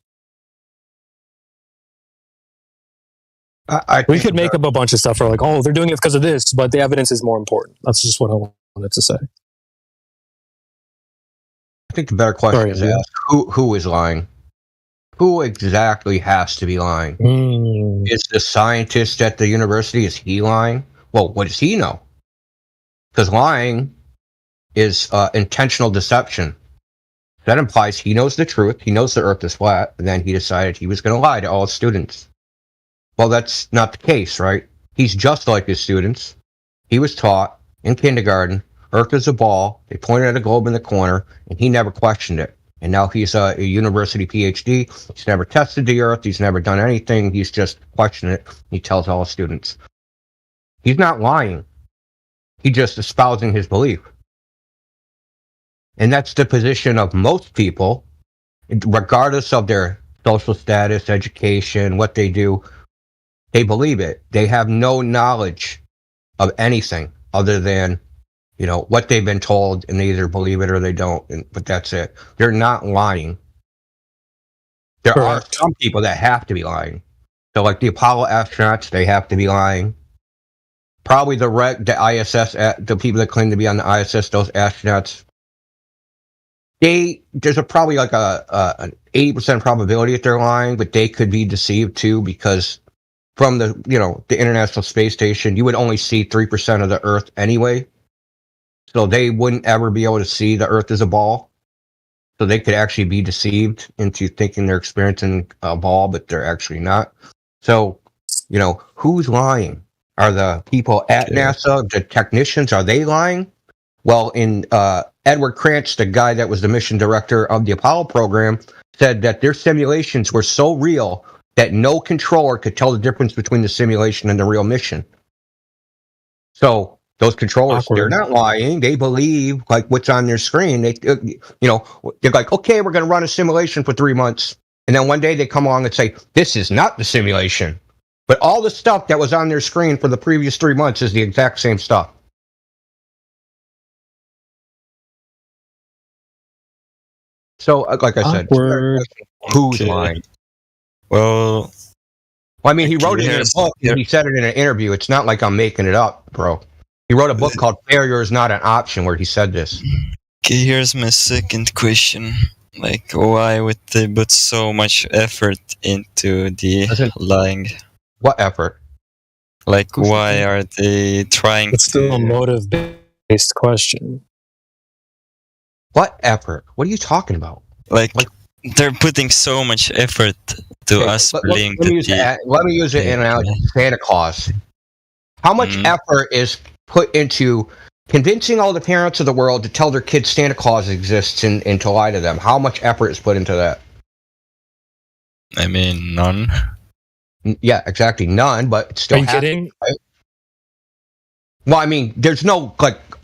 We could make up a bunch of stuff for like, oh, they're doing it because of this, but the evidence is more important. That's just what I wanted to say. I think the better question is ask, who is lying? Who exactly has to be lying? Is the scientist at the university, is he lying? Well, what does he know? Because lying is intentional deception. That implies he knows the truth, he knows the earth is flat, and then he decided he was going to lie to all his students. Well, that's not the case, right? He's just like his students. He was taught in kindergarten, earth is a ball, they pointed at a globe in the corner, and he never questioned it. And now he's a university PhD. He's never tested the earth. He's never done anything. He's just questioned it. He tells all his students. He's not lying. He's just espousing his belief. And that's the position of most people, regardless of their social status, education, what they do. They believe it. They have no knowledge of anything other than what they've been told, and they either believe it or they don't, but that's it. They're not lying. There are some people that have to be lying. So like the Apollo astronauts, they have to be lying. Probably the ISS, the people that claim to be on the ISS, those astronauts, there's probably like an 80% probability that they're lying, but they could be deceived too, because from the International Space Station, you would only see 3% of the Earth anyway. So they wouldn't ever be able to see the Earth as a ball. So they could actually be deceived into thinking they're experiencing a ball, but they're actually not. So, who's lying? Are the people at NASA, the technicians, are they lying? Well, in Edward Krantz, the guy that was the mission director of the Apollo program, said that their simulations were so real that no controller could tell the difference between the simulation and the real mission. So those controllers, they're not lying. They believe like what's on their screen. They're like, okay, we're going to run a simulation for 3 months. And then one day they come along and say, this is not the simulation. But all the stuff that was on their screen for the previous 3 months is the exact same stuff. So, like I said, who's lying? Well, I mean, he wrote it in a book, and he said it in an interview. It's not like I'm making it up, bro. He wrote a book called Failure is Not an Option, where he said this. Okay, here's my second question. Like, why would they put so much effort into the lying? What effort? Like, why are they trying It's still a motive-based question. What effort? What are you talking about? Like they're putting so much effort to us believing let me use it in an analogy. Santa Claus. How much effort is put into convincing all the parents of the world to tell their kids Santa Claus exists and to lie to them? How much effort is put into that? I mean, none. Yeah, exactly, none. But it's still. Are you kidding? Right? Well, I mean, there's no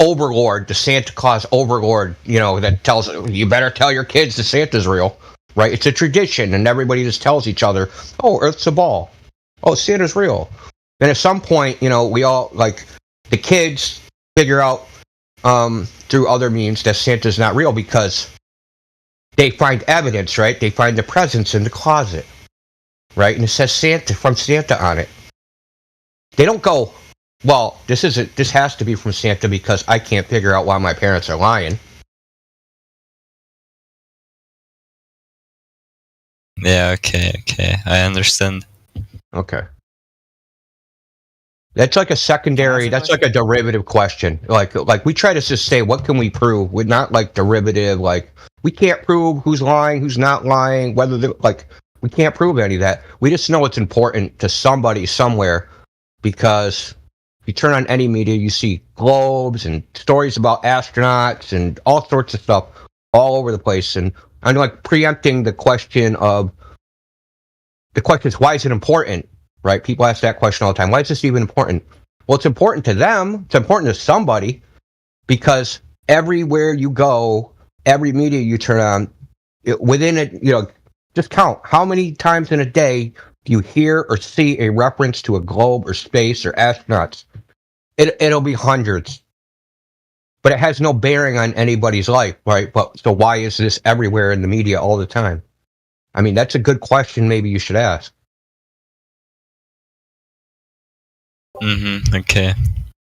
overlord, the Santa Claus overlord, that tells you better tell your kids the Santa's real. right? It's a tradition, and everybody just tells each other, "Oh, Earth's a ball. Oh, Santa's real." And at some point, you know, we all like the kids figure out through other means that Santa's not real because they find evidence, right? They find the presents in the closet, right? And it says Santa from Santa on it. They don't go, well, this has to be from Santa because I can't figure out why my parents are lying. Yeah, okay. I understand. Okay. That's like a secondary, that's like a derivative question. Like we try to just say, what can we prove? We're not like derivative, like we can't prove who's lying, who's not lying, whether we can't prove any of that. We just know it's important to somebody somewhere because if you turn on any media, you see globes and stories about astronauts and all sorts of stuff all over the place. And I'm like preempting the question is why is it important? Right? People ask that question all the time. Why is this even important? Well, it's important to them. It's important to somebody because everywhere you go, every media you turn on, within it, you know, just count how many times in a day do you hear or see a reference to a globe or space or astronauts. It'll be hundreds, but it has no bearing on anybody's life, right? But so why is this everywhere in the media all the time? I mean, that's a good question. Maybe you should ask. Okay.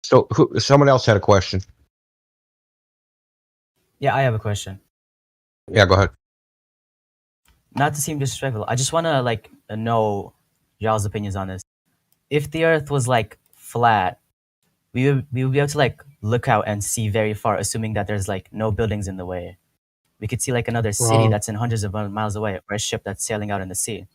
So someone else had a question. Yeah, I have a question. Yeah, go ahead. Not to seem disrespectful, I just want to know y'all's opinions on this. If the Earth was flat, we would be able to look out and see very far, assuming that there's no buildings in the way. We could see another city Wrong. that's in hundreds of miles away, or a ship that's sailing out in the sea.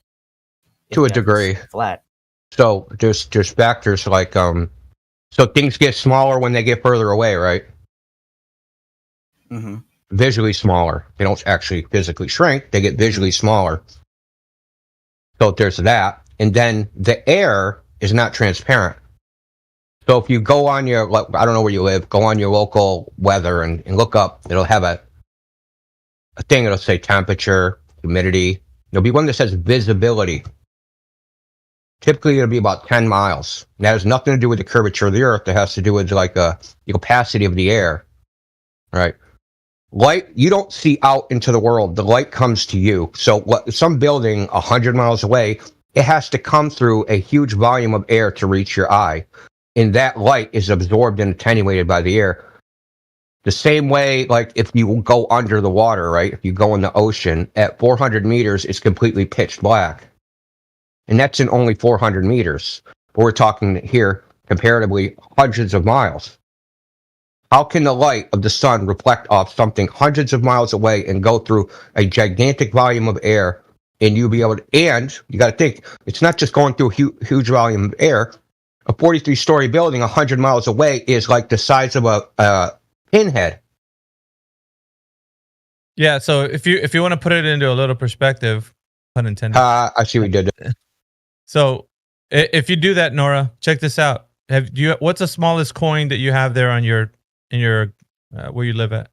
To a degree. Flat. So there's factors like so things get smaller when they get further away, right? Mm-hmm. Visually smaller. They don't actually physically shrink. They get visually smaller. So there's that. And then the air is not transparent. So if you go on your, I don't know where you live, go on your local weather and look up, it'll have a thing, it'll say temperature, humidity. There'll be one that says visibility. Typically, it'll be about 10 miles. And that has nothing to do with the curvature of the Earth. It has to do with the opacity of the air, right? Light, you don't see out into the world. The light comes to you. So some building 100 miles away, it has to come through a huge volume of air to reach your eye. And that light is absorbed and attenuated by the air. The same way, if you go under the water, right? If you go in the ocean, at 400 meters, it's completely pitch black. And that's in only 400 meters. But we're talking here, comparatively, hundreds of miles. How can the light of the sun reflect off something hundreds of miles away and go through a gigantic volume of air and you be able to, and you got to think, it's not just going through a huge volume of air. A 43-story building 100 miles away is like the size of a pinhead. Yeah, so if you want to put it into a little perspective, pun intended. I see we did it. So if you do that, Nora, check this out. What's the smallest coin that you have there on your where you live at?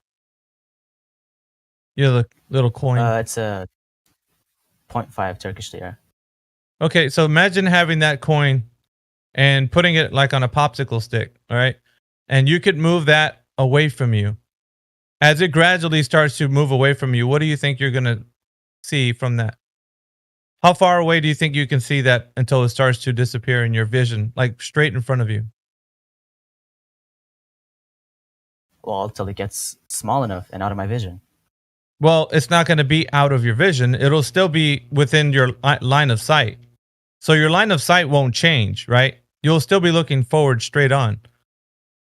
Your little coin. It's a 0.5 Turkish lira. Okay, so imagine having that coin and putting it on a popsicle stick, all right? And you could move that away from you. As it gradually starts to move away from you, what do you think you're going to see from that? How far away do you think you can see that until it starts to disappear in your vision, straight in front of you? Well, until it gets small enough and out of my vision. Well, it's not going to be out of your vision. It'll still be within your line of sight. So your line of sight won't change, right? You'll still be looking forward straight on.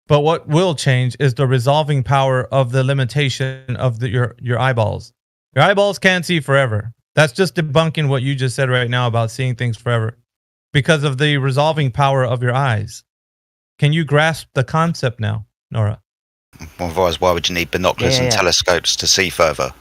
But what will change is the resolving power of the limitation of your eyeballs. Your eyeballs can't see forever. That's just debunking what you just said right now about seeing things forever because of the resolving power of your eyes. Can you grasp the concept now, Nora? Otherwise, why would you need binoculars and telescopes to see further?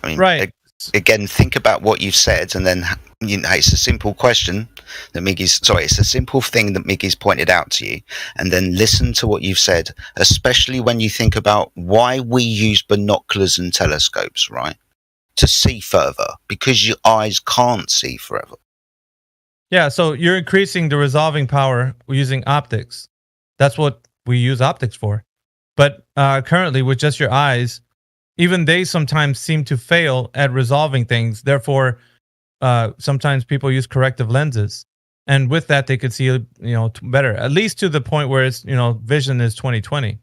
I mean, right. Again, think about what you've said, and then it's a simple question that it's a simple thing that Miggy's pointed out to you, and then listen to what you've said, especially when you think about why we use binoculars and telescopes, right? to see further because your eyes can't see forever. Yeah, so you're increasing the resolving power using optics. That's what we use optics for. But currently, with just your eyes, even they sometimes seem to fail at resolving things. Therefore, sometimes people use corrective lenses, and with that, they could see better. At least to the point where it's vision is 20/20,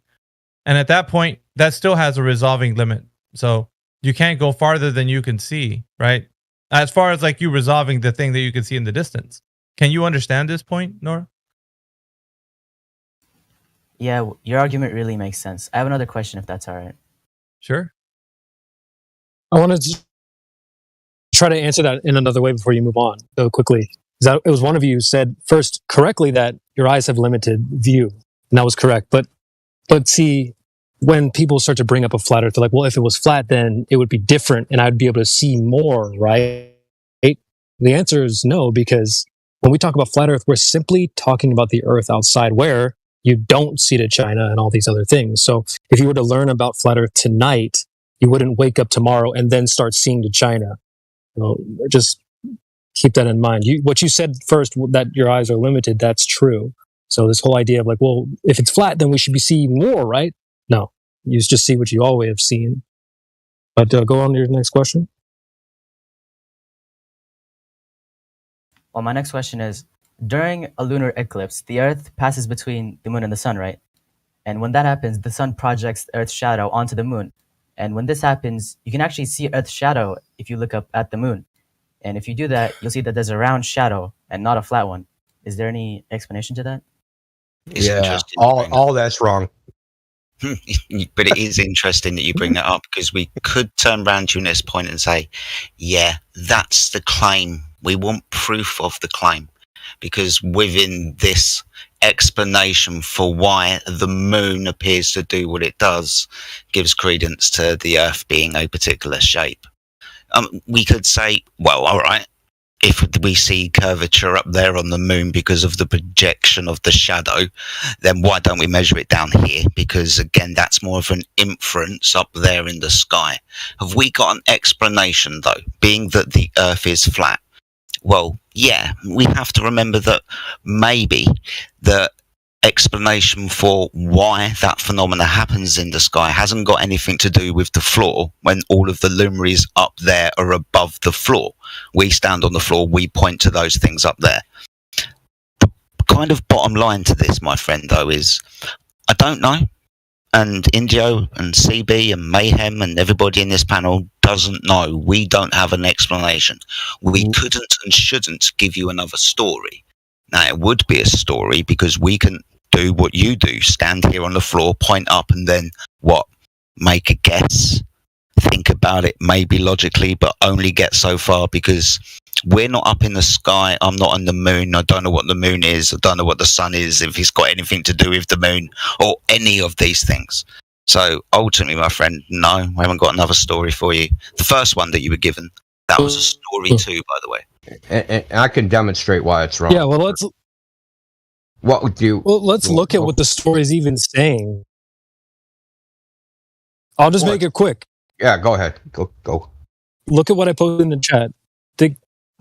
and at that point, that still has a resolving limit. So you can't go farther than you can see, right? As far as like you resolving the thing that you can see in the distance. Can you understand this point, Nora? Yeah, your argument really makes sense. I have another question, if that's all right. Sure. I wanted to try to answer that in another way before you move on, though, quickly. It was one of you who said first correctly that your eyes have limited view, and that was correct. But see, when people start to bring up a flat Earth, they're like, well, if it was flat, then it would be different, and I'd be able to see more, right? The answer is no, because when we talk about flat Earth, we're simply talking about the Earth outside, where you don't see to China and all these other things. So if you were to learn about flat Earth tonight, you wouldn't wake up tomorrow and then start seeing to China. Just keep that in mind. What you said first, that your eyes are limited, that's true. So this whole idea of like, well, if it's flat, then we should be seeing more, right? No, you just see what you always have seen. But go on to your next question. Well, my next question is, during a lunar eclipse, the Earth passes between the moon and the sun, right? And when that happens, the sun projects the Earth's shadow onto the moon. And when this happens, you can actually see Earth's shadow if you look up at the moon. And if you do that, you'll see that there's a round shadow and not a flat one. Is there any explanation to that? It's Yeah, interesting. all that's wrong. But it is interesting that you bring that up, because we could turn around to this point and say, yeah, that's the claim. We want proof of the claim, because within this explanation for why the moon appears to do what it does gives credence to the Earth being a particular shape. We could say, well, all right, if we see curvature up there on the moon because of the projection of the shadow, then why don't we measure it down here? Because again, that's more of an inference up there in the sky. Have we got an explanation though, being that the Earth is flat? Well, yeah, we have to remember that maybe the explanation for why that phenomena happens in the sky hasn't got anything to do with the floor, when all of the luminaries up there are above the floor. We stand on the floor, we point to those things up there. The kind of bottom line to this, my friend, though, is I don't know. And Indio and CB and Mayhem and everybody in this panel doesn't know. We don't have an explanation. We couldn't and shouldn't give you another story. Now, it would be a story because we can do what you do, stand here on the floor, point up, and then what? Make a guess, think about it, maybe logically, but only get so far, because we're not up in the sky. I'm not on the moon. I don't know what the moon is. I don't know what the sun is, if it's got anything to do with the moon or any of these things. So ultimately, my friend, no, I haven't got another story for you. The first one that you were given, that was a story too, by the way. And I can demonstrate why it's wrong. Yeah, well, let's look at what the story is even saying. I'll just make it quick. Yeah, go ahead. Go. Look at what I posted in the chat.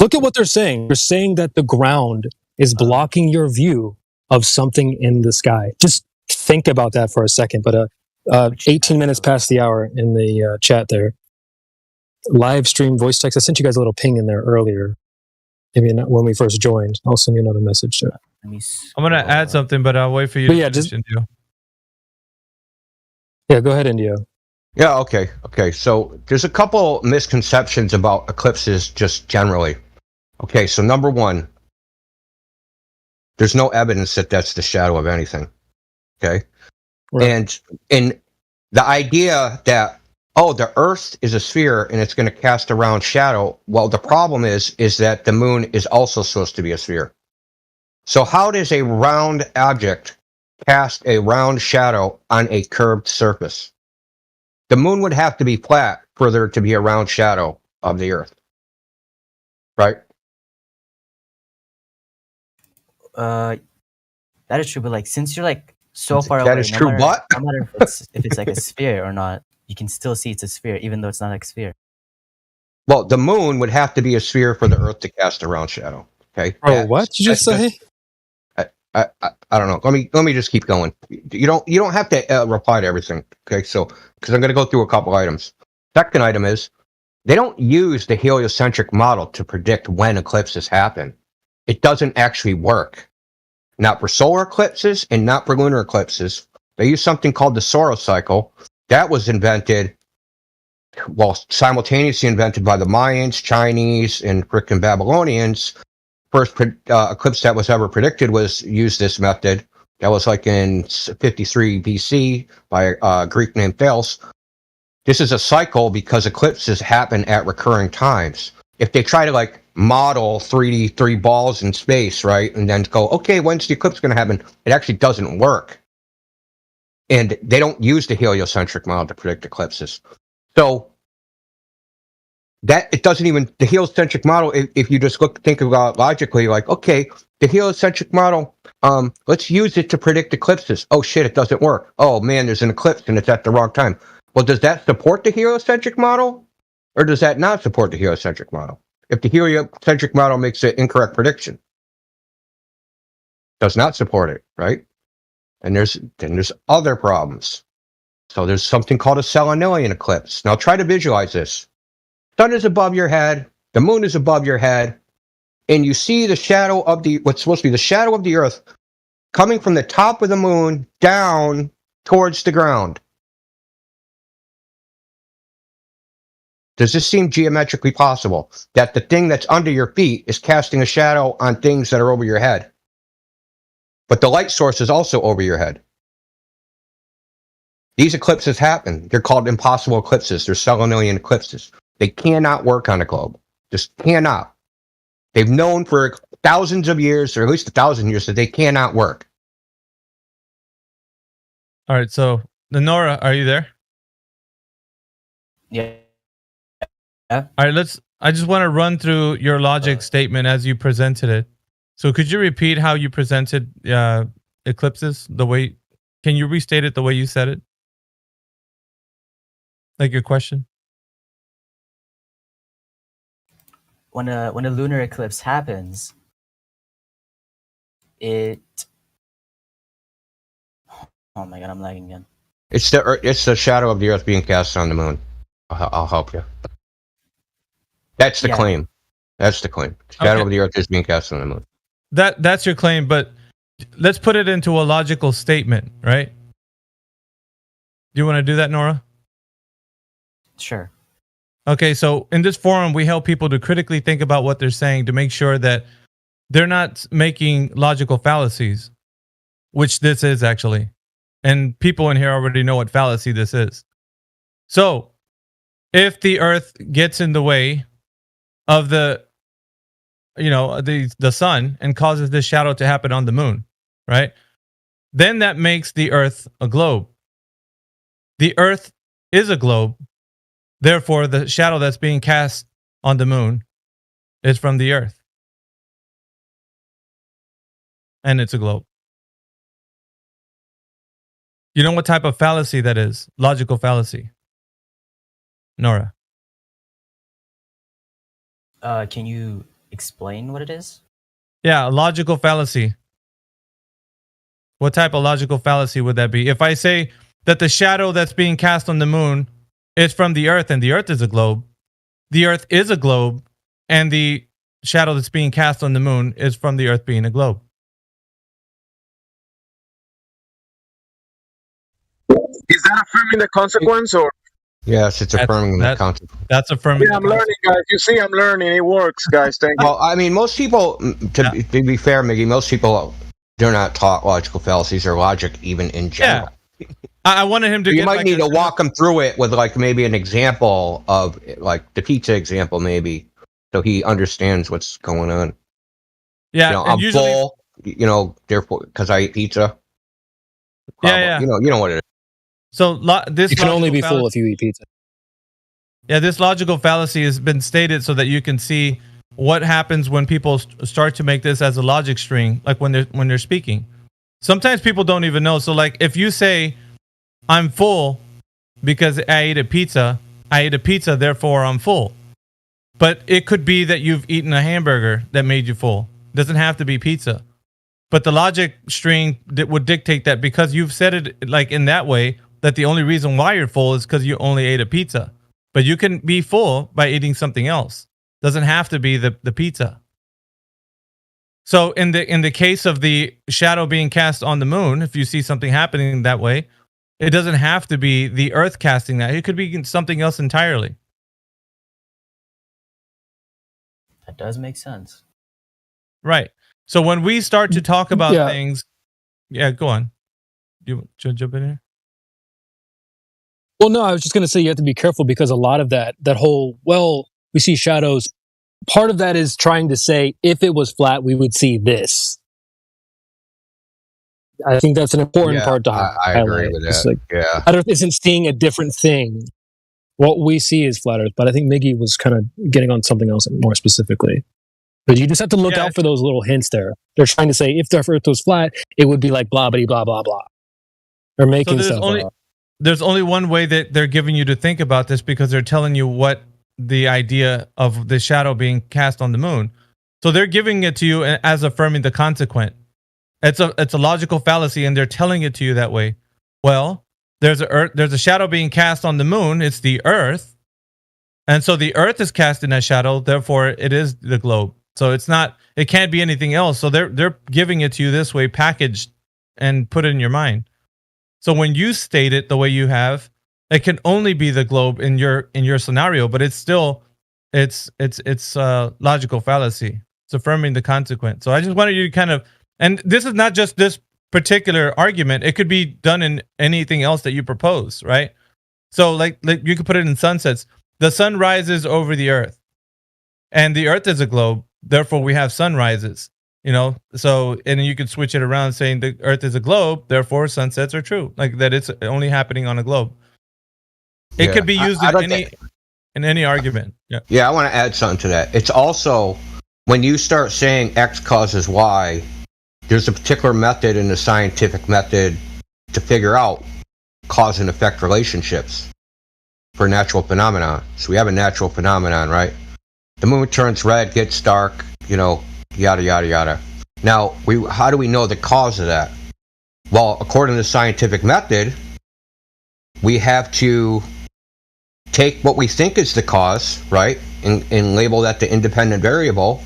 Look at what they're saying. They're saying that the ground is blocking your view of something in the sky. Just think about that for a second. But 18 minutes past the hour in the chat there. Live stream voice text. I sent you guys a little ping in there earlier. Maybe not when we first joined. I'll send you another message there. I'm going to add something, but I'll wait for you to finish, Indio. Yeah, go ahead, Indio. Yeah, okay. So there's a couple misconceptions about eclipses just generally. Okay, so number one, there's no evidence that that's the shadow of anything. Okay? Right. And the idea that, oh, the Earth is a sphere and it's going to cast a round shadow, well, the problem is that the moon is also supposed to be a sphere. So how does a round object cast a round shadow on a curved surface? The moon would have to be flat for there to be a round shadow of the Earth. Right? That is true, but like, since you're like so far away, that is true, but no matter if it's like a sphere or not, you can still see it's a sphere, even though it's not like a sphere. Well, the moon would have to be a sphere for the Earth to cast a round shadow. Okay. Oh, what did you just say? I don't know. Let me just keep going. You don't have to reply to everything. Okay. So because I'm going to go through a couple items. Second item is they don't use the heliocentric model to predict when eclipses happen. It doesn't actually work. Not for solar eclipses and not for lunar eclipses. They use something called the Saros cycle. That was invented, simultaneously invented by the Mayans, Chinese, and frickin' Babylonians. First eclipse that was ever predicted was used this method. That was like in 53 BC by a Greek named Thales. This is a cycle because eclipses happen at recurring times. If they try to like model 3 balls in space, right, and then go, okay, when's the eclipse going to happen? It actually doesn't work. And they don't use the heliocentric model to predict eclipses. So that it doesn't even the heliocentric model. If you just think about it logically, like, okay, the heliocentric model, let's use it to predict eclipses. Oh shit, it doesn't work. Oh man, there's an eclipse and it's at the wrong time. Well, does that support the heliocentric model, or does that not support the heliocentric model? If the heliocentric model makes an incorrect prediction, does not support it, right? And there's other problems. So there's something called a selenilian eclipse. Now try to visualize this. Sun is above your head, the moon is above your head, and you see the shadow of what's supposed to be the shadow of the Earth coming from the top of the moon down towards the ground. Does this seem geometrically possible that the thing that's under your feet is casting a shadow on things that are over your head? But the light source is also over your head. These eclipses happen. They're called impossible eclipses. They're selenilian eclipses. They cannot work on a globe. Just cannot. They've known for thousands of years, or at least 1,000 years, that they cannot work. All right, so Nora, are you there? Yeah. All right, I just want to run through your logic statement as you presented it. So could you repeat how you presented eclipses? Can you restate it the way you said it? Like your question? When a lunar eclipse happens, oh my god, I'm lagging again. It's the shadow of the Earth being cast on the moon. I'll help you. That's the claim. That's the claim. Shadow of the Earth is being cast on the moon. That's your claim, but let's put it into a logical statement, right? Do you want to do that, Nora? Sure. Okay, so in this forum, we help people to critically think about what they're saying to make sure that they're not making logical fallacies, which this is actually. And people in here already know what fallacy this is. So, if the Earth gets in the way of the sun and causes this shadow to happen on the moon, right? Then that makes the Earth a globe. The Earth is a globe. Therefore, the shadow that's being cast on the moon is from the Earth. And it's a globe. You know what type of fallacy that is? Logical fallacy. Nora. Can you explain what it is? Yeah, a logical fallacy. What type of logical fallacy would that be? If I say that the shadow that's being cast on the moon is from the Earth and the Earth is a globe, the Earth is a globe, and the shadow that's being cast on the moon is from the Earth being a globe. Is that affirming the consequence, or? Yes, it's affirming the consequence. That's affirming. Yeah, I'm learning, guys. You see, I'm learning. It works, guys. Thank you. Well, I mean, most people, to be fair, Miggy, most people, they're not taught logical fallacies or logic even in general. Yeah. I wanted him to. You might need to walk them through it with like maybe an example of like the pizza example, maybe, so he understands what's going on. Yeah, I'm full. Therefore, because I eat pizza. Yeah. You know what it is. So this you can only be full if you eat pizza. Yeah, this logical fallacy has been stated so that you can see what happens when people start to make this as a logic string, like when they're speaking. Sometimes people don't even know. So like if you say, I'm full because I ate a pizza, therefore I'm full. But it could be that you've eaten a hamburger that made you full. It doesn't have to be pizza. But the logic string that would dictate that because you've said it like in that way, that the only reason why you're full is because you only ate a pizza. But you can be full by eating something else. Doesn't have to be the pizza. So in the case of the shadow being cast on the moon, if you see something happening that way, it doesn't have to be the Earth casting that. It could be something else entirely. That does make sense. Right. So when we start to talk about Yeah. things, yeah, go on. You jump in here? Well, no, I was just going to say you have to be careful because a lot of that whole, well, we see shadows. Part of that is trying to say, if it was flat, we would see this. I think that's an important part to highlight. I agree with It's that. like, Yeah. Earth isn't seeing a different thing. What we see is flat Earth, but I think Miggy was kind of getting on something else more specifically. But you just have to look out for those little hints there. They're trying to say, if the Earth was flat, it would be like blah, blah, blah, blah, blah. They're making stuff up. There's only one way that they're giving you to think about this because they're telling you what the idea of the shadow being cast on the moon. So they're giving it to you as affirming the consequent. It's a logical fallacy, and they're telling it to you that way. Well, there's a shadow being cast on the moon. It's the Earth, and so the Earth is casting that shadow. Therefore, it is the globe. So it's not. It can't be anything else. So they're giving it to you this way, packaged, and put it in your mind. So when you state it the way you have, it can only be the globe in your scenario, but it's still it's logical fallacy. It's affirming the consequent. So I just wanted you to kind of, and this is not just this particular argument. It could be done in anything else that you propose, right? So like you could put it in sunsets. The sun rises over the Earth, and the Earth is a globe. Therefore, we have sunrises. You know, so and you could switch it around saying the Earth is a globe. Therefore, sunsets are true. Like that, it's only happening on a globe. It could be used in any argument. Yeah. Yeah, I want to add something to that. It's also when you start saying X causes Y, there's a particular method in the scientific method to figure out cause and effect relationships for natural phenomena. So we have a natural phenomenon, right? The moon turns red, gets dark, you know, yada yada yada. Now, how do we know the cause of that? Well, according to the scientific method, we have to take what we think is the cause, right, and label that the independent variable,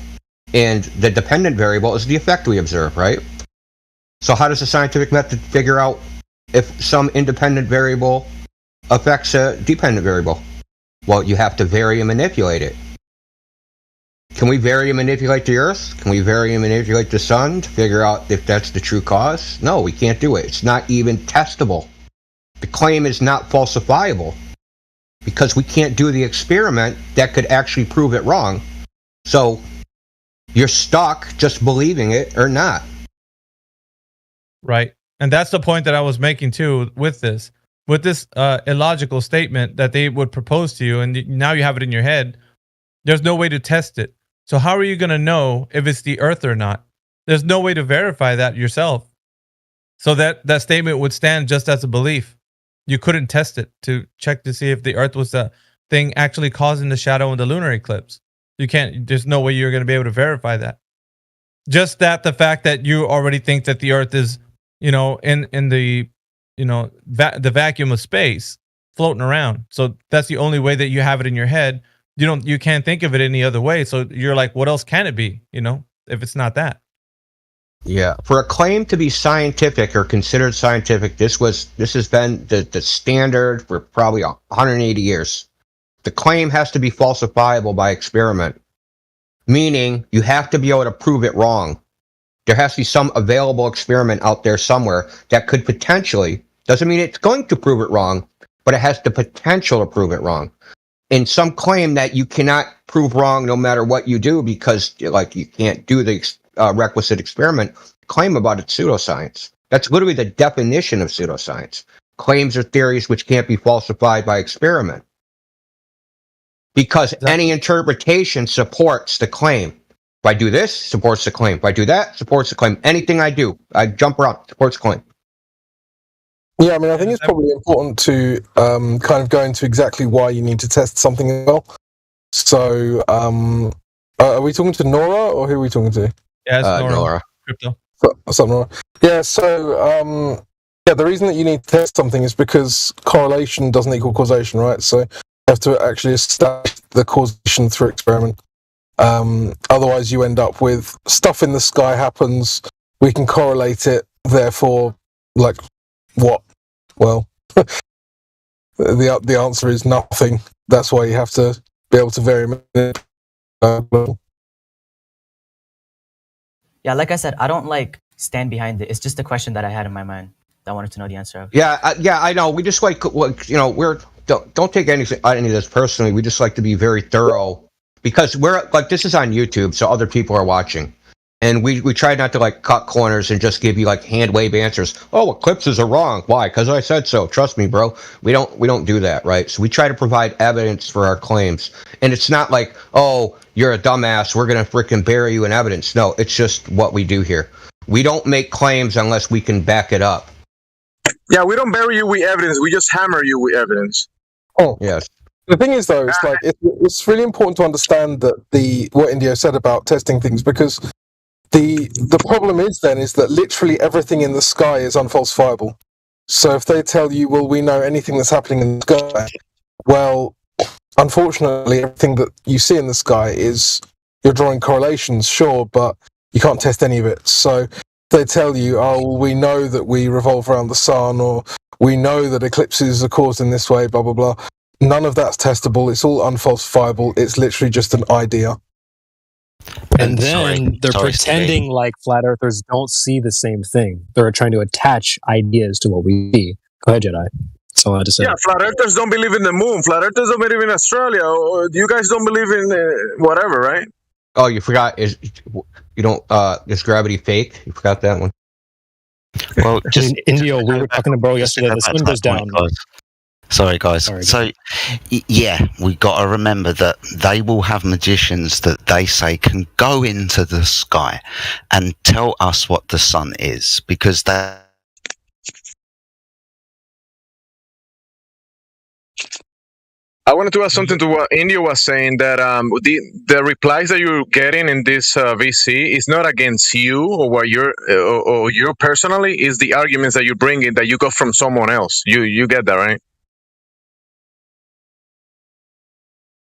and the dependent variable is the effect we observe, right? So how does the scientific method figure out if some independent variable affects a dependent variable? Well, you have to vary and manipulate it. Can we vary and manipulate the Earth? Can we vary and manipulate the sun to figure out if that's the true cause? No, we can't do it. It's not even testable. The claim is not falsifiable because we can't do the experiment that could actually prove it wrong. So you're stuck just believing it or not. Right. And that's the point that I was making too with this illogical statement that they would propose to you. And now you have it in your head. There's no way to test it. So how are you going to know if it's the Earth or not? There's no way to verify that yourself. So that statement would stand just as a belief. You couldn't test it to check to see if the Earth was the thing actually causing the shadow in the lunar eclipse. You can't, there's no way you're going to be able to verify that. Just that the fact that you already think that the Earth is, you know, in the, you know, the vacuum of space floating around. So that's the only way that you have it in your head. You can't think of it any other way. So you're like, what else can it be? You know, if it's not that. Yeah, for a claim to be scientific or considered scientific, this has been the standard for probably 180 years. The claim has to be falsifiable by experiment, meaning you have to be able to prove it wrong. There has to be some available experiment out there somewhere that could potentially, doesn't mean it's going to prove it wrong, but it has the potential to prove it wrong. And some claim that you cannot prove wrong no matter what you do because like you can't do the requisite experiment, claim about it's pseudoscience. That's literally the definition of pseudoscience. Claims or theories which can't be falsified by experiment. Because any interpretation supports the claim. If I do this, supports the claim. If I do that, supports the claim. Anything I do, I jump around, supports the claim. Yeah, I mean, I think it's probably important to kind of go into exactly why you need to test something as well. So, are we talking to Nora or who are we talking to? Yeah, it's Nora. Nora. Crypto. What's up, Nora? Yeah, so, yeah, the reason that you need to test something is because correlation doesn't equal causation, right? So you have to actually establish the causation through experiment. Otherwise, you end up with stuff in the sky happens, we can correlate it, therefore, like, what? Well, the answer is nothing. That's why you have to be able to vary. Yeah, like I said, I don't like stand behind it. It's just a question that I had in my mind that I wanted to know the answer of. Yeah, I know. We just like, we're don't take any of this personally. We just like to be very thorough because we're like, this is on YouTube, so other people are watching, and we try not to like cut corners and just give you like hand wave answers. Oh, eclipses are wrong. Why? Because I said so. Trust me, bro. We don't do that, right? So we try to provide evidence for our claims, and it's not like, oh, you're a dumbass, we're gonna freaking bury you in evidence. No, it's just what we do here. We don't make claims unless we can back it up. Yeah, we don't bury you with evidence. We just hammer you with evidence. Oh, yes. The thing is, though, it's like it's really important to understand that what Indio said about testing things, because the problem is that literally everything in the sky is unfalsifiable. So if they tell you, well, we know anything that's happening in the sky, well, unfortunately, everything that you see in the sky is, you're drawing correlations, sure, but you can't test any of it. So they tell you, oh, we know that we revolve around the sun, or we know that eclipses are caused in this way, blah, blah, blah. None of that's testable. It's all unfalsifiable. It's literally just an idea. And then they're pretending like flat earthers don't see the same thing. They're trying to attach ideas to what we see. Go ahead, Jedi. That's all I had to say. Yeah, flat earthers don't believe in the moon. Flat earthers don't believe in Australia. Or you guys don't believe in whatever, right? Oh, you forgot? Is gravity fake? You forgot that one. Well, just in India, we were talking to bro yesterday. The sun goes down. Sorry, guys. So, yeah, we got to remember that they will have magicians that they say can go into the sky and tell us what the sun is, because they. I wanted to ask something to what India was saying, that the replies that you're getting in this VC is not against you or what or you personally, is the arguments that you're bringing that you got from someone else. You get that, right?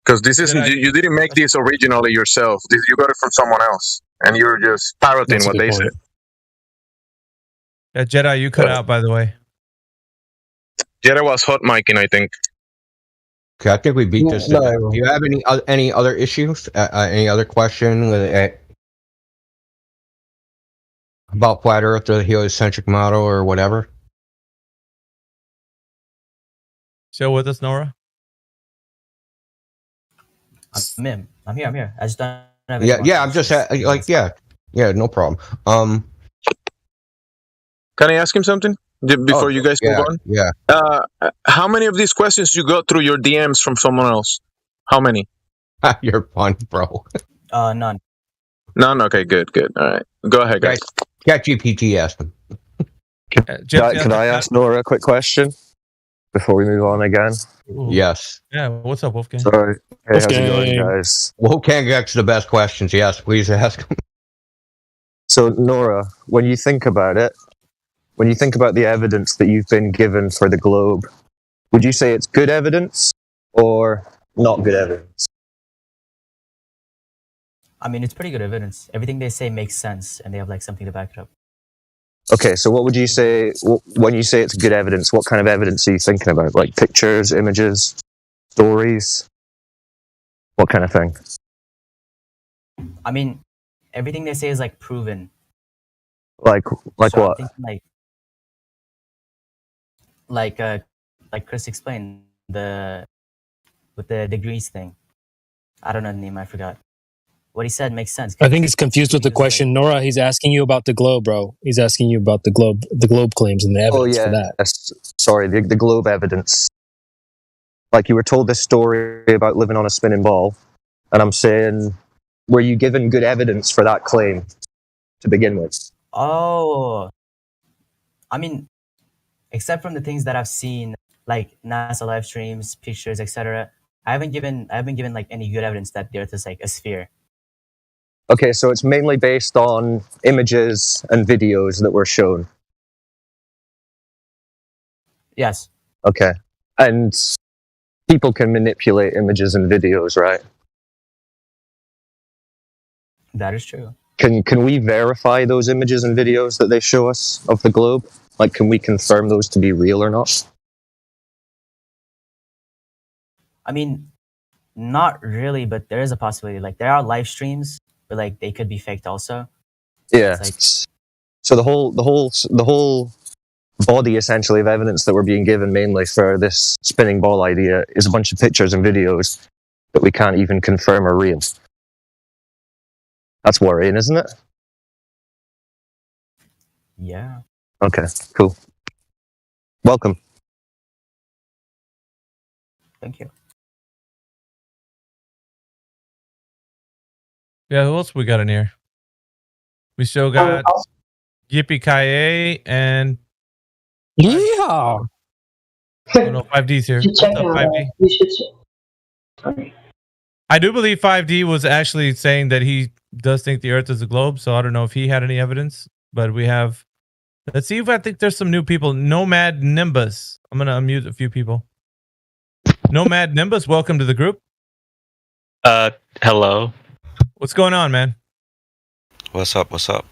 Because this isn't, you didn't make this originally yourself. You got it from someone else, and you're just parroting what they said. Yeah, Jedi, you cut out, by the way. Jedi was hot micing, I think. Okay, I think we beat this to death. Do you have any other issues? Any other question about flat Earth or the heliocentric model or whatever? Still with us, Nora? I'm here. I just don't have Yeah. I'm just no problem. Can I ask him something before you guys move on? Yeah. How many of these questions you got through your DMs from someone else? How many? You're fun, bro. None. None. Okay, good. All right, go ahead, guys. ChatGPT asked him. Can I ask Nora a quick question before we move on again? Yes. Yeah. What's up, Wolfgang? Sorry. Hey, how's it going, guys? Wolfgang gets the best questions. Yes, please ask him. So, Nora, when you think about it, when you think about the evidence that you've been given for the globe, would you say it's good evidence or not good evidence? I mean, it's pretty good evidence. Everything they say makes sense, and they have like something to back it up. Okay, so what would you say when you say it's good evidence? What kind of evidence are you thinking about? Like pictures, images, stories? What kind of thing? I mean, everything they say is like proven. Like So what? I'm thinking like Chris explained, with the degrees thing. I don't know the name. I forgot. What he said makes sense. I think he's confused with the question. Nora, he's asking you about the globe, bro. He's asking you about the globe claims and the evidence for that. Sorry, the globe evidence. Like you were told this story about living on a spinning ball, and I'm saying, were you given good evidence for that claim to begin with? Oh, I mean, except from the things that I've seen, like NASA live streams, pictures, etc. I haven't given like any good evidence that the Earth is like a sphere. Okay, so it's mainly based on images and videos that were shown. Yes. Okay. And people can manipulate images and videos, right? That is true. Can we verify those images and videos that they show us of the globe? Like, can we confirm those to be real or not? I mean, not really, but there is a possibility. Like, there are live streams, but like they could be faked also. Yeah. It's So the whole body essentially of evidence that we're being given mainly for this spinning ball idea is a bunch of pictures and videos that we can't even confirm are real. That's worrying, isn't it? Yeah. Okay, cool. Welcome. Thank you. Yeah, who else we got in here? We still got Yippee Kaye and yeah. Oh no, 5D's here. What's up, 5D? I do believe 5D was actually saying that he does think the Earth is a globe, so I don't know if he had any evidence. But we have, let's see if I think there's some new people. Nomad Nimbus. I'm gonna unmute a few people. Nomad Nimbus, welcome to the group. Hello. What's going on, man? What's up? What's up?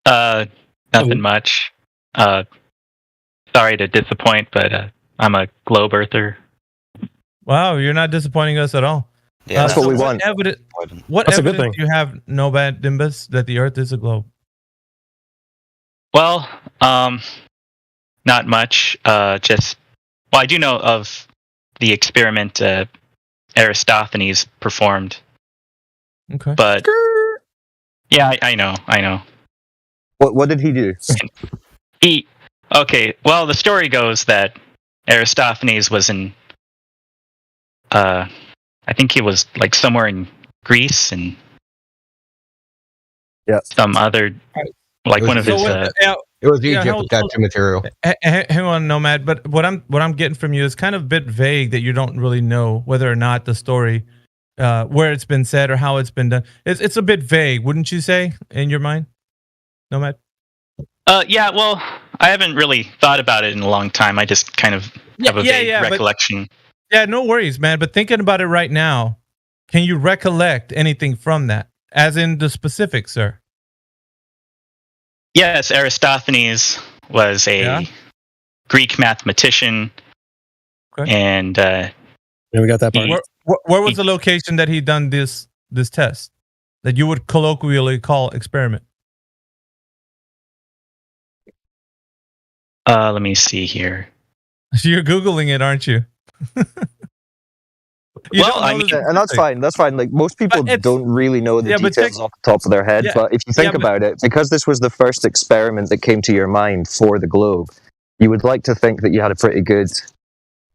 Nothing much. Sorry to disappoint, but I'm a globe earther. Wow, you're not disappointing us at all. Yeah, that's what we want. What That's a good evidence do you have, Nomad Nimbus, that the Earth is a globe? Well, not much. I do know of the experiment Aristophanes performed. Okay. But yeah, I know. What did he do? Well, the story goes that Aristophanes was in I think he was like somewhere in Greece and some other like one of his it was Egypt with that material. Hang on, Nomad. But what I'm getting from you is kind of a bit vague that you don't really know whether or not the story, where it's been said or how it's been done. It's a bit vague, wouldn't you say, in your mind, Nomad? Yeah. Well, I haven't really thought about it in a long time. I just kind of have a vague recollection. Yeah, no worries, man. But thinking about it right now, can you recollect anything from that, as in the specifics, sir? Yes, Aristophanes was a Greek mathematician, and yeah, we got that part. Where was the location that he done this test that you would colloquially call experiment? Let me see here. You're Googling it, aren't you? And that's fine. That's fine. Like, most people don't really know the details off the top of their head. But if you think about it, because this was the first experiment that came to your mind for the globe, you would like to think that you had a pretty good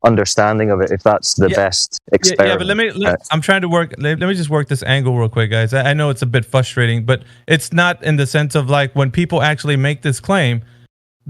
understanding of it, if that's the best experiment. Yeah, but I'm trying to work. Let me just work this angle real quick, guys. I know it's a bit frustrating, but it's not in the sense of like when people actually make this claim,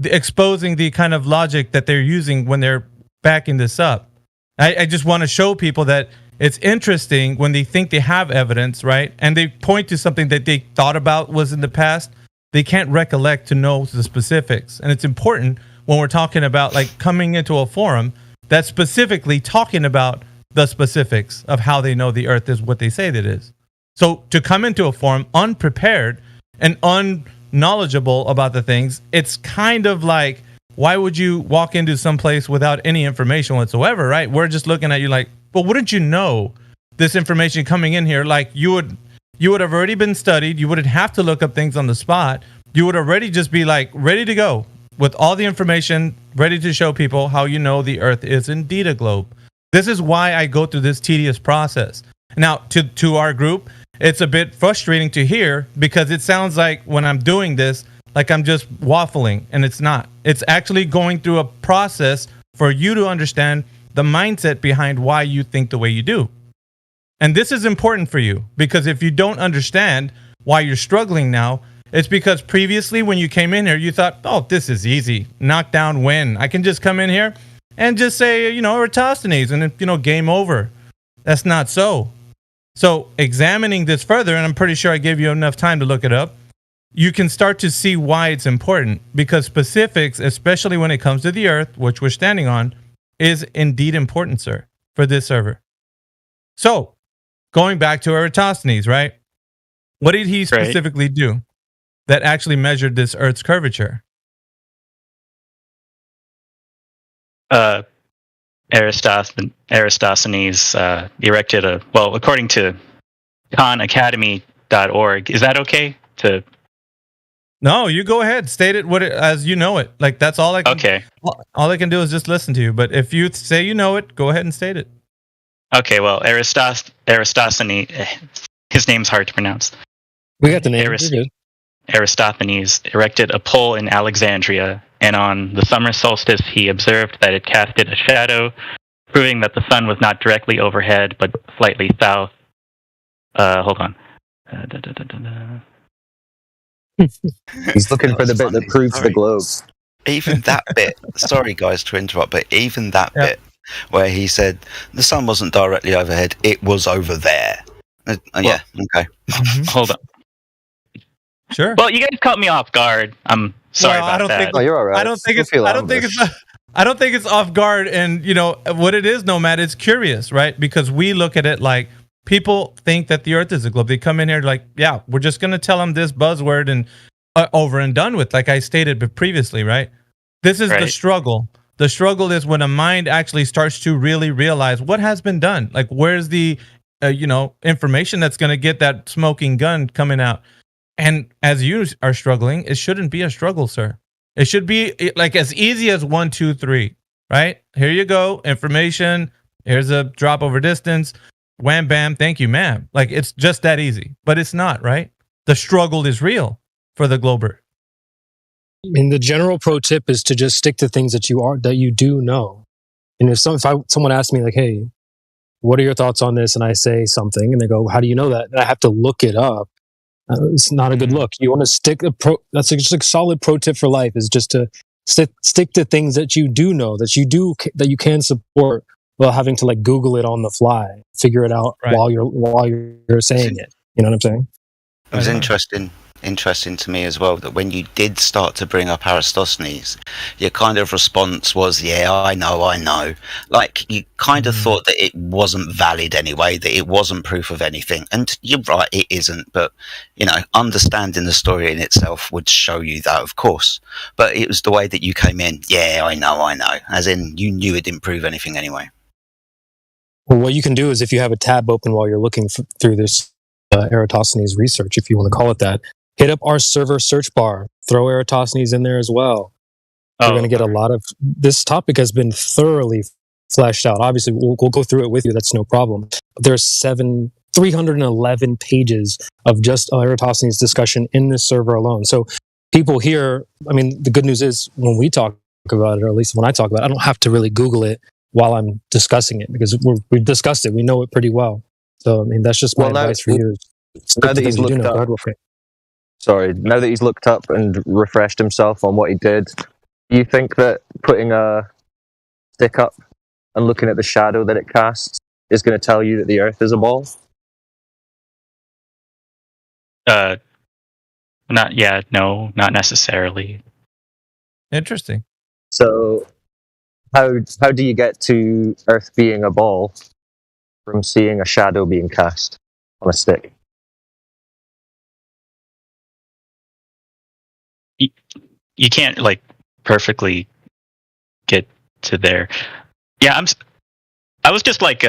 exposing the kind of logic that they're using when they're backing this up. I just want to show people that it's interesting when they think they have evidence, right? And they point to something that they thought about was in the past. They can't recollect to know the specifics. And it's important when we're talking about like coming into a forum that's specifically talking about the specifics of how they know the Earth is what they say that it is. So to come into a forum unprepared and unknowledgeable about the things, it's kind of like, why would you walk into some place without any information whatsoever, right? We're just looking at you like, but wouldn't you know this information coming in here? Like you would have already been studied. You wouldn't have to look up things on the spot. You would already just be like ready to go with all the information, ready to show people how you know the Earth is indeed a globe. This is why I go through this tedious process. Now, to our group, it's a bit frustrating to hear because it sounds like when I'm doing this, like I'm just waffling, and it's not. It's actually going through a process for you to understand the mindset behind why you think the way you do. And this is important for you because if you don't understand why you're struggling now, it's because previously when you came in here, you thought, oh, this is easy. Knock down win. I can just come in here and just say, Eratosthenes, and then, game over. That's not so. So examining this further, and I'm pretty sure I gave you enough time to look it up, you can start to see why it's important, because specifics, especially when it comes to the Earth, which we're standing on, is indeed important, sir, for this server. So going back to Eratosthenes, right? What did he specifically do that actually measured this Earth's curvature? Eratosthenes erected a, well, according to khanacademy.org, is that okay to? No, you go ahead, state it as you know it. Like, that's all I can. Okay. All I can do is just listen to you. But if you say you know it, go ahead and state it. Okay, well, Eratosthenes, his name's hard to pronounce. We got the name. Eratosthenes erected a pole in Alexandria, and on the summer solstice he observed that it casted a shadow, proving that the sun was not directly overhead, but slightly south. Hold on. He's looking for the bit that proves the globe. Even that bit, sorry guys to interrupt, but even that bit where he said the sun wasn't directly overhead, it was over there. Yeah, okay. Hold on. Sure. Well, you guys caught me off guard. I'm sorry about that. Oh, you're all right. I don't think it's off guard. And you know what it is, Nomad. It's curious, right? Because we look at it like people think that the Earth is a globe. They come in here like, yeah, we're just gonna tell them this buzzword and over and done with. Like I stated previously, right? This is the struggle. The struggle is when a mind actually starts to really realize what has been done. Like, where's the information that's gonna get that smoking gun coming out. And as you are struggling, it shouldn't be a struggle, sir. It should be like as easy as 1, 2, 3, right? Here you go. Information. Here's a drop over distance. Wham, bam. Thank you, ma'am. Like it's just that easy, but it's not, right? The struggle is real for the Glober. I mean, the general pro tip is to just stick to things that you do know. And if someone asks me like, hey, what are your thoughts on this? And I say something and they go, how do you know that? And I have to look it up. It's not a good look. You want to stick that's just a solid pro tip for life is just to stick to things that you do know, that you can support without having to like Google it on the fly, figure it out while you're saying it. You know what I'm saying? It was interesting to me as well that when you did start to bring up Eratosthenes, your kind of response was, yeah, I know. Like you kind of thought that it wasn't valid anyway, that it wasn't proof of anything. And you're right, it isn't. But, understanding the story in itself would show you that, of course. But it was the way that you came in, yeah, I know. As in, you knew it didn't prove anything anyway. Well, what you can do is if you have a tab open while you're looking through this Eratosthenes research, if you want to call it that, hit up our server search bar. Throw Eratosthenes in there as well. You're going to get a lot of... This topic has been thoroughly fleshed out. Obviously, we'll go through it with you. That's no problem. There's 311 pages of just Eratosthenes discussion in this server alone. So people here... I mean, the good news is when we talk about it, or at least when I talk about it, I don't have to really Google it while I'm discussing it because we've discussed it. We know it pretty well. So, I mean, that's just my advice for you. Now that he's looked up... now that he's looked up and refreshed himself on what he did, do you think that putting a stick up and looking at the shadow that it casts is going to tell you that the Earth is a ball? Not necessarily. Interesting. So, how do you get to Earth being a ball from seeing a shadow being cast on a stick? You can't like perfectly get to there. Yeah, I was just like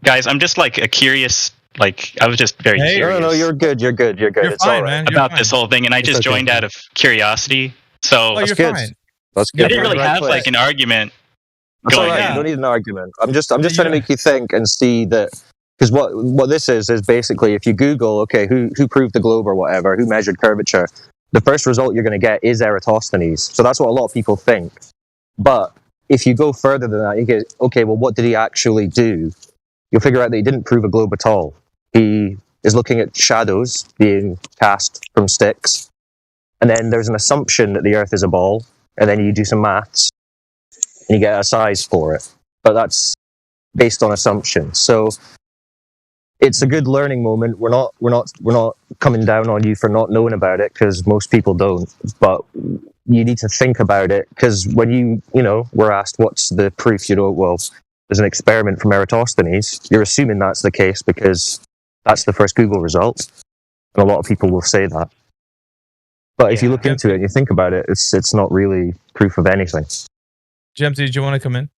guys, I'm just like a curious, like I was just very curious. No, you're good. You're it's fine, all right. man. About this whole thing, and I just joined out of curiosity. So you're fine. That's good. I didn't really have like an argument. That's all right. You don't need an argument. I'm just trying to make you think and see that, because what this is basically if you Google, okay, who proved the globe or whatever, who measured curvature, the first result you're going to get is Eratosthenes. So that's what a lot of people think. But if you go further than that, you get, okay, well, what did he actually do? You'll figure out that he didn't prove a globe at all. He is looking at shadows being cast from sticks. And then there's an assumption that the Earth is a ball. And then you do some maths and you get a size for it. But that's based on assumptions. So it's a good learning moment. We're not coming down on you for not knowing about it, because most people don't. But you need to think about it, because when you were asked what's the proof, well, there's an experiment from Eratosthenes. You're assuming that's the case because that's the first Google result, and a lot of people will say that. But if you look into it and you think about it, it's not really proof of anything. Jemsy, did you want to come in?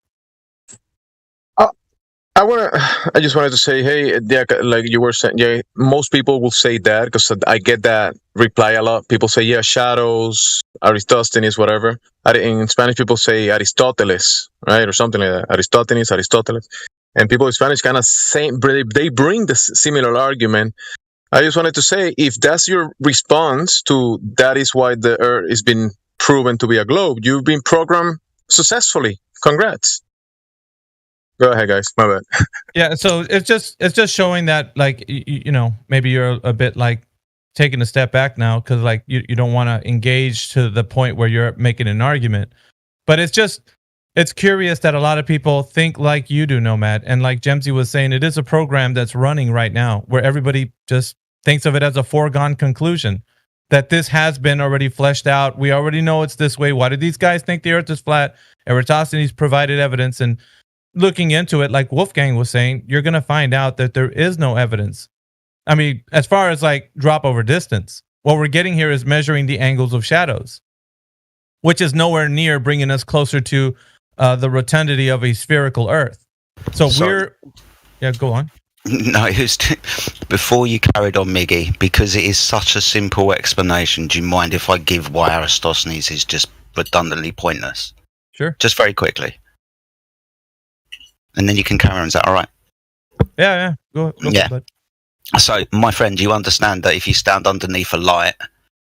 I just wanted to say, hey, yeah, like you were saying, yeah, most people will say that because I get that reply a lot. People say, yeah, shadows, Aristosthenes, whatever. In Spanish, people say Aristoteles, right, or something like that. Aristoteles, and people in Spanish kind of say they bring the similar argument. I just wanted to say, if that's your response to that is why the Earth has been proven to be a globe, you've been programmed successfully. Congrats. Go ahead, guys. My bad. Yeah, so it's just showing that, like, maybe you're a bit like taking a step back now, because like you don't want to engage to the point where you're making an argument. But it's curious that a lot of people think like you do, Nomad, and like Jemsy was saying, it is a program that's running right now where everybody just thinks of it as a foregone conclusion that this has been already fleshed out. We already know it's this way. Why did these guys think the Earth is flat? Eratosthenes provided evidence, and looking into it, like Wolfgang was saying, you're going to find out that there is no evidence. I mean, as far as like drop over distance, what we're getting here is measuring the angles of shadows, which is nowhere near bringing us closer to the rotundity of a spherical Earth. So go on. No, it was before you carried on, Miggy, because it is such a simple explanation. Do you mind if I give why Aristosthenes is just redundantly pointless? Sure. Just very quickly. And then you can carry on. Is that all right? Yeah. Go Yeah. ahead. So, my friend, you understand that if you stand underneath a light,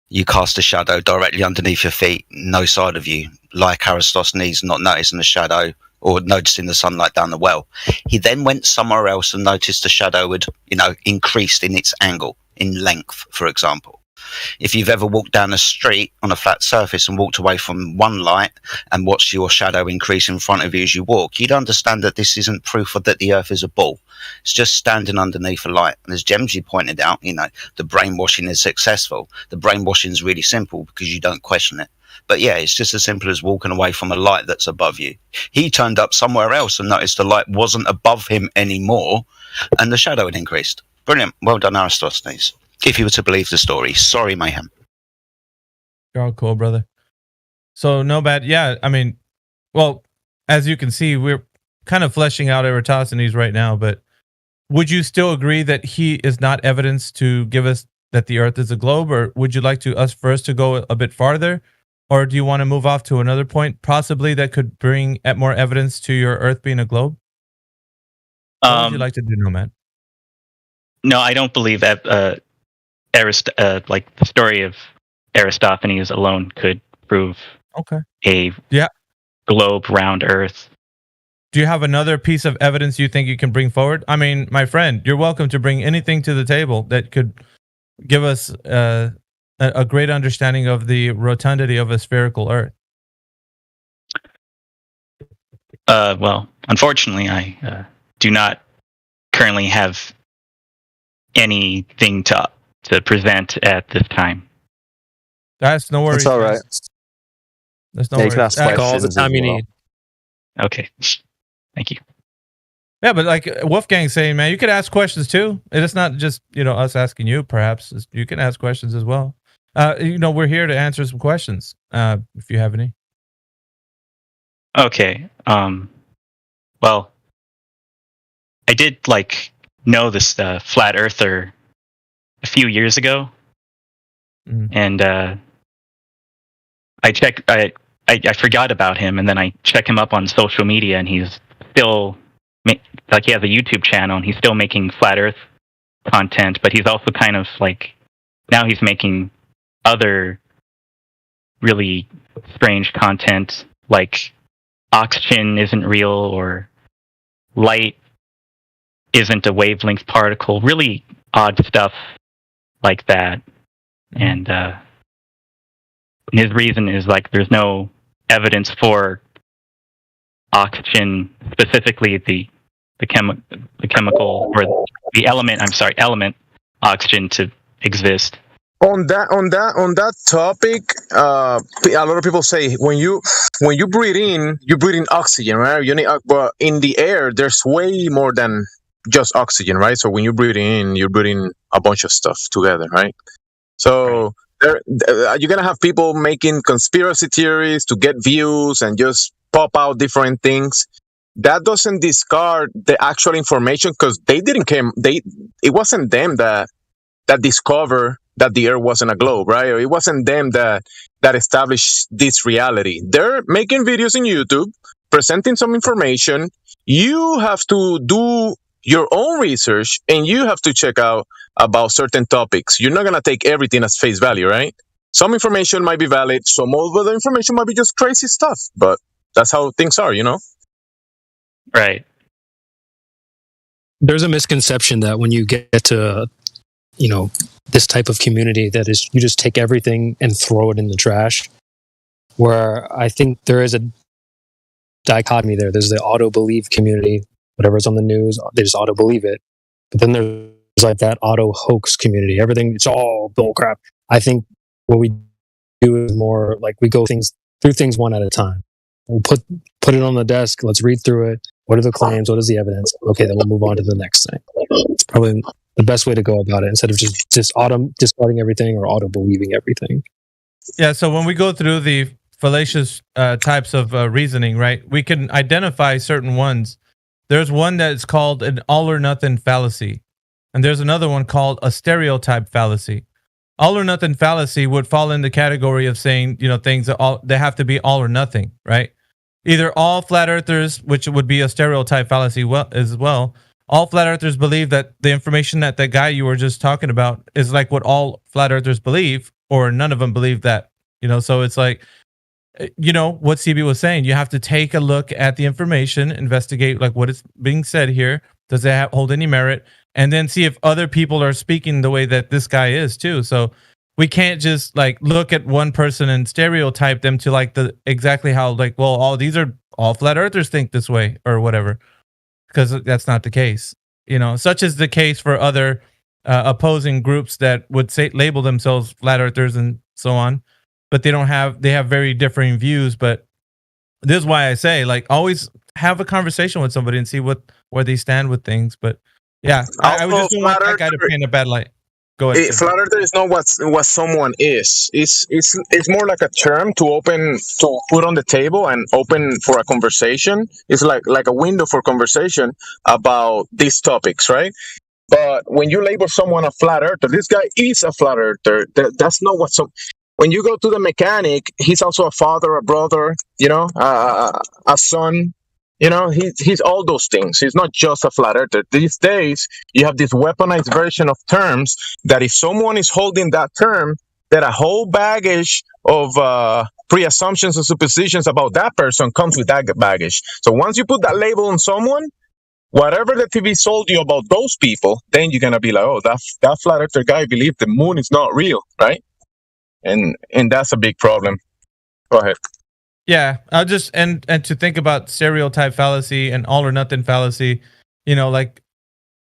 you cast a shadow directly underneath your feet, no side of you, like Aristosthenes not noticing the shadow or noticing the sunlight down the well. He then went somewhere else and noticed the shadow had, increased in its angle, in length, for example. If you've ever walked down a street on a flat surface and walked away from one light and watched your shadow increase in front of you as you walk, you'd understand that this isn't proof that the Earth is a ball. It's just standing underneath a light. And as Jemsy pointed out, the brainwashing is successful. The brainwashing is really simple because you don't question it. But yeah, it's just as simple as walking away from a light that's above you. He turned up somewhere else and noticed the light wasn't above him anymore and the shadow had increased. Brilliant. Well done, Aristosthenes. If you were to believe the story. Sorry, Mayhem. You're all cool, brother. So, no bad. Yeah, I mean, well, as you can see, we're kind of fleshing out Eratosthenes right now, but would you still agree that he is not evidence to give us that the Earth is a globe, or would you like us first to go a bit farther? Or do you want to move off to another point, possibly that could bring more evidence to your Earth being a globe? What would you like to do, Nomad? No, I don't believe that like the story of Aristophanes alone could prove a globe round Earth. Do you have another piece of evidence you think you can bring forward? I mean, my friend, you're welcome to bring anything to the table that could give us a great understanding of the rotundity of a spherical Earth. Well, unfortunately, I do not currently have anything to present at this time. That's no worries. That's all right. That's no Yeah, you worries. can ask All questions the time as you well. need. Okay. Thank you. Yeah, but like Wolfgang's saying, man, you could ask questions too. It's not just us asking you. Perhaps you can ask questions as well. We're here to answer some questions. If you have any. Okay. Well, I did know this flat earther a few years ago, and I forgot about him, and then I check him up on social media, and he's still he has a YouTube channel, and he's still making flat Earth content, but he's also kind of now he's making other really strange content, like oxygen isn't real or light isn't a wavelength particle, really odd stuff like that. And his reason is there's no evidence for oxygen, specifically the the chemical or the element oxygen to exist. On that topic, a lot of people say when you breathe in oxygen, right? But in the air, there's way more than just oxygen, right? So when you breathe in, you're breathing a bunch of stuff together, right? So you're gonna have people making conspiracy theories to get views and just pop out different things. That doesn't discard the actual information because it wasn't them that discovered that the Earth wasn't a globe, right? Or it wasn't them that established this reality. They're making videos on YouTube, presenting some information. You have to do your own research and you have to check out about certain topics. You're not going to take everything as face value, right? Some information might be valid. Some of the information might be just crazy stuff, but that's how things are, you know? Right. There's a misconception that when you get to, this type of community that is, you just take everything and throw it in the trash, where I think there is a dichotomy there. There's the auto-believe community, whatever's on the news, they just auto-believe it. But then there's like that auto-hoax community. Everything, it's all bullcrap. I think what we do is more like we go through things one at a time. We'll put it on the desk. Let's read through it. What are the claims? What is the evidence? Okay, then we'll move on to the next thing. It's probably the best way to go about it instead of just discarding everything or auto-believing everything. Yeah, so when we go through the fallacious types of reasoning, right, we can identify certain ones. There's one that is called an all or nothing fallacy. And there's another one called a stereotype fallacy. All or nothing fallacy would fall in the category of saying, things they have to be all or nothing, right? Either all flat earthers, which would be a stereotype fallacy as well. All flat earthers believe that the information that guy you were just talking about is like what all flat earthers believe, or none of them believe that, so it's like, what CB was saying, you have to take a look at the information, investigate like what is being said here. Does it hold any merit? And then see if other people are speaking the way that this guy is too. So we can't just like look at one person and stereotype them to like exactly how like, well, these are all flat earthers think this way or whatever, because that's not the case. Such is the case for other opposing groups that would label themselves flat earthers and so on, but they have very differing views. But this is why I say, like, always have a conversation with somebody and see where they stand with things. But yeah, I would just don't want that guy to paint a bad light. Go ahead. Flat earther is not what someone is. It's more like a term to put on the table and open for a conversation. It's like a window for conversation about these topics, right? But when you label someone a flat earther, this guy is a flat earther. That's not what when you go to the mechanic, he's also a father, a brother, a son. He's all those things. He's not just a flat earther. These days, you have this weaponized version of terms that if someone is holding that term, that a whole baggage of pre-assumptions and suppositions about that person comes with that baggage. So once you put that label on someone, whatever the TV sold you about those people, then you're going to be like, oh, that flat earther guy believed the moon is not real, right? And that's a big problem. Go ahead. Yeah, I'll just and to think about stereotype fallacy and all or nothing fallacy, like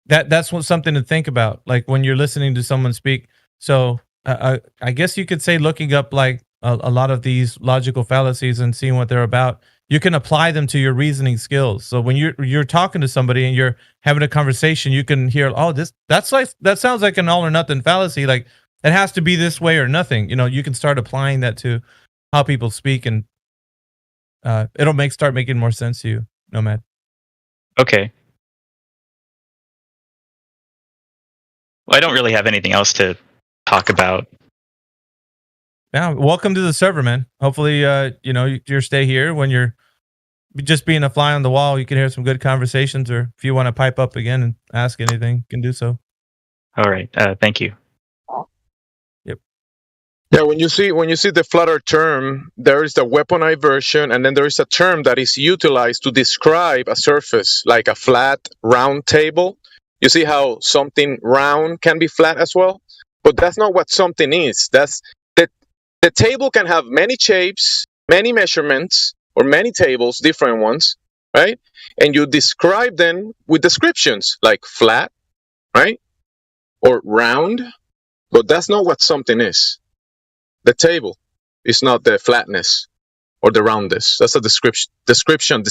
that's something to think about. Like when you're listening to someone speak. So I guess you could say looking up like a lot of these logical fallacies and seeing what they're about, you can apply them to your reasoning skills. So when you're talking to somebody and you're having a conversation, you can hear, oh, that sounds like an all or nothing fallacy. Like it has to be this way or nothing. You can start applying that to how people speak and. It'll start making more sense to you, Nomad. Okay. Well, I don't really have anything else to talk about. Yeah, welcome to the server, man. Hopefully, your stay here when you're just being a fly on the wall, you can hear some good conversations, or if you want to pipe up again and ask anything, you can do so. All right. Thank you. Yeah, when you see the flat earth term, there is the weaponized version, and then there is a term that is utilized to describe a surface, like a flat, round table. You see how something round can be flat as well? But that's not what something is. That's the table can have many shapes, many measurements, or many tables, different ones, right? And you describe them with descriptions like flat, right? Or round, but that's not what something is. The table is not the flatness or the roundness. That's a description.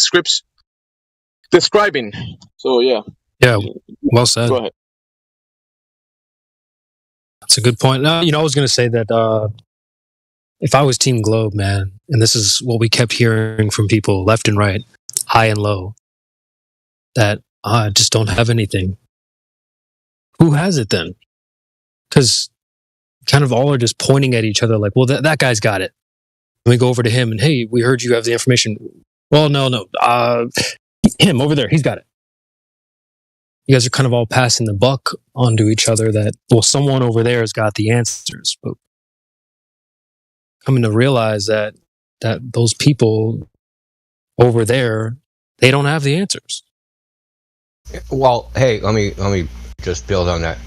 Describing. So yeah. Yeah, well said. Go ahead. That's a good point. I was going to say that if I was Team Globe, man, and this is what we kept hearing from people left and right, high and low, that I just don't have anything. Who has it then? Because kind of all are just pointing at each other like, well, that guy's got it. And we go over to him and, hey, we heard you have the information. Well, no. Him over there, he's got it. You guys are kind of all passing the buck onto each other that, well, someone over there has got the answers. But coming to realize that those people over there, they don't have the answers. Well, hey, let me just build on that.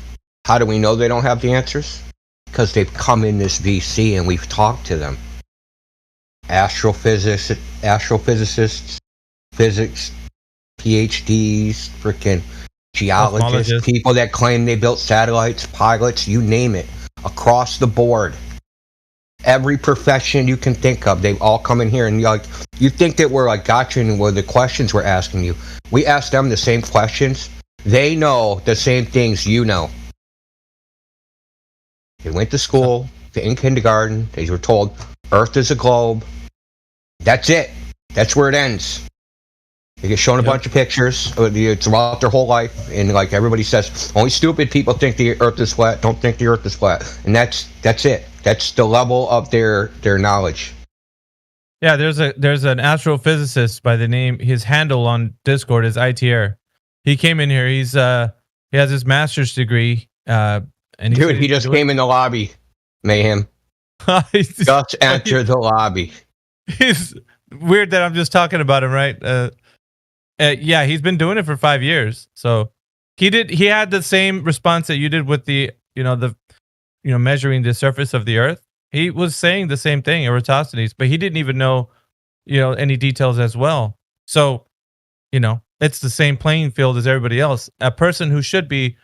How do we know they don't have the answers? Because they've come in this VC and we've talked to them. Astrophysicists, physics, PhDs, freaking geologists, people that claim they built satellites, pilots, you name it, across the board. Every profession you can think of, they've all come in here and you think that we're like gotching with the questions we're asking you. We ask them the same questions. They know the same things you know. They went to school, in kindergarten, they were told Earth is a globe. That's it. That's where it ends. They get shown a bunch of pictures throughout their whole life, and like everybody says, only stupid people think the Earth is flat, don't think the Earth is flat. And that's it. That's the level of their knowledge. Yeah, there's an astrophysicist by the name, his handle on Discord is ITR. He came in here, he has his master's degree. And he just came in the lobby, Mayhem. Just entered the lobby. It's weird that I'm just talking about him, right? Yeah, he's been doing it for 5 years. So he had the same response that you did with the measuring the surface of the Earth. He was saying the same thing, Eratosthenes, but he didn't even know, any details as well. So, it's the same playing field as everybody else. A person who should be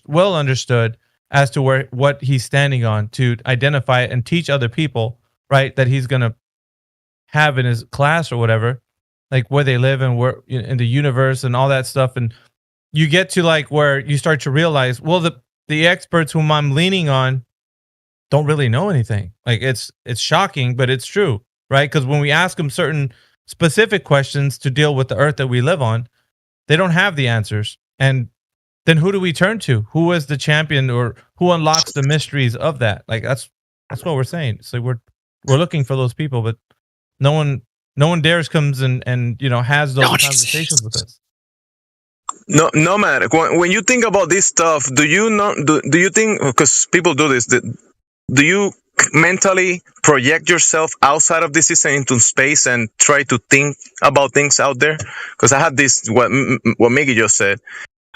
well understood as to what he's standing on to identify it and teach other people, right, that he's going to have in his class or whatever, like where they live and where in the universe and all that stuff. And you get to like where you start to realize, well, the experts whom I'm leaning on don't really know anything. Like it's shocking, but it's true, right? Because when we ask them certain specific questions to deal with the Earth that we live on, they don't have the answers. And then who do we turn to? Who is the champion or who unlocks the mysteries of that? Like that's what we're saying. So we're looking for those people, but no one dares comes and has those conversations with us. No matter when you think about this stuff, do you think, because people do this, do you mentally project yourself outside of this system into space and try to think about things out there? Because I had this what Miggy just said.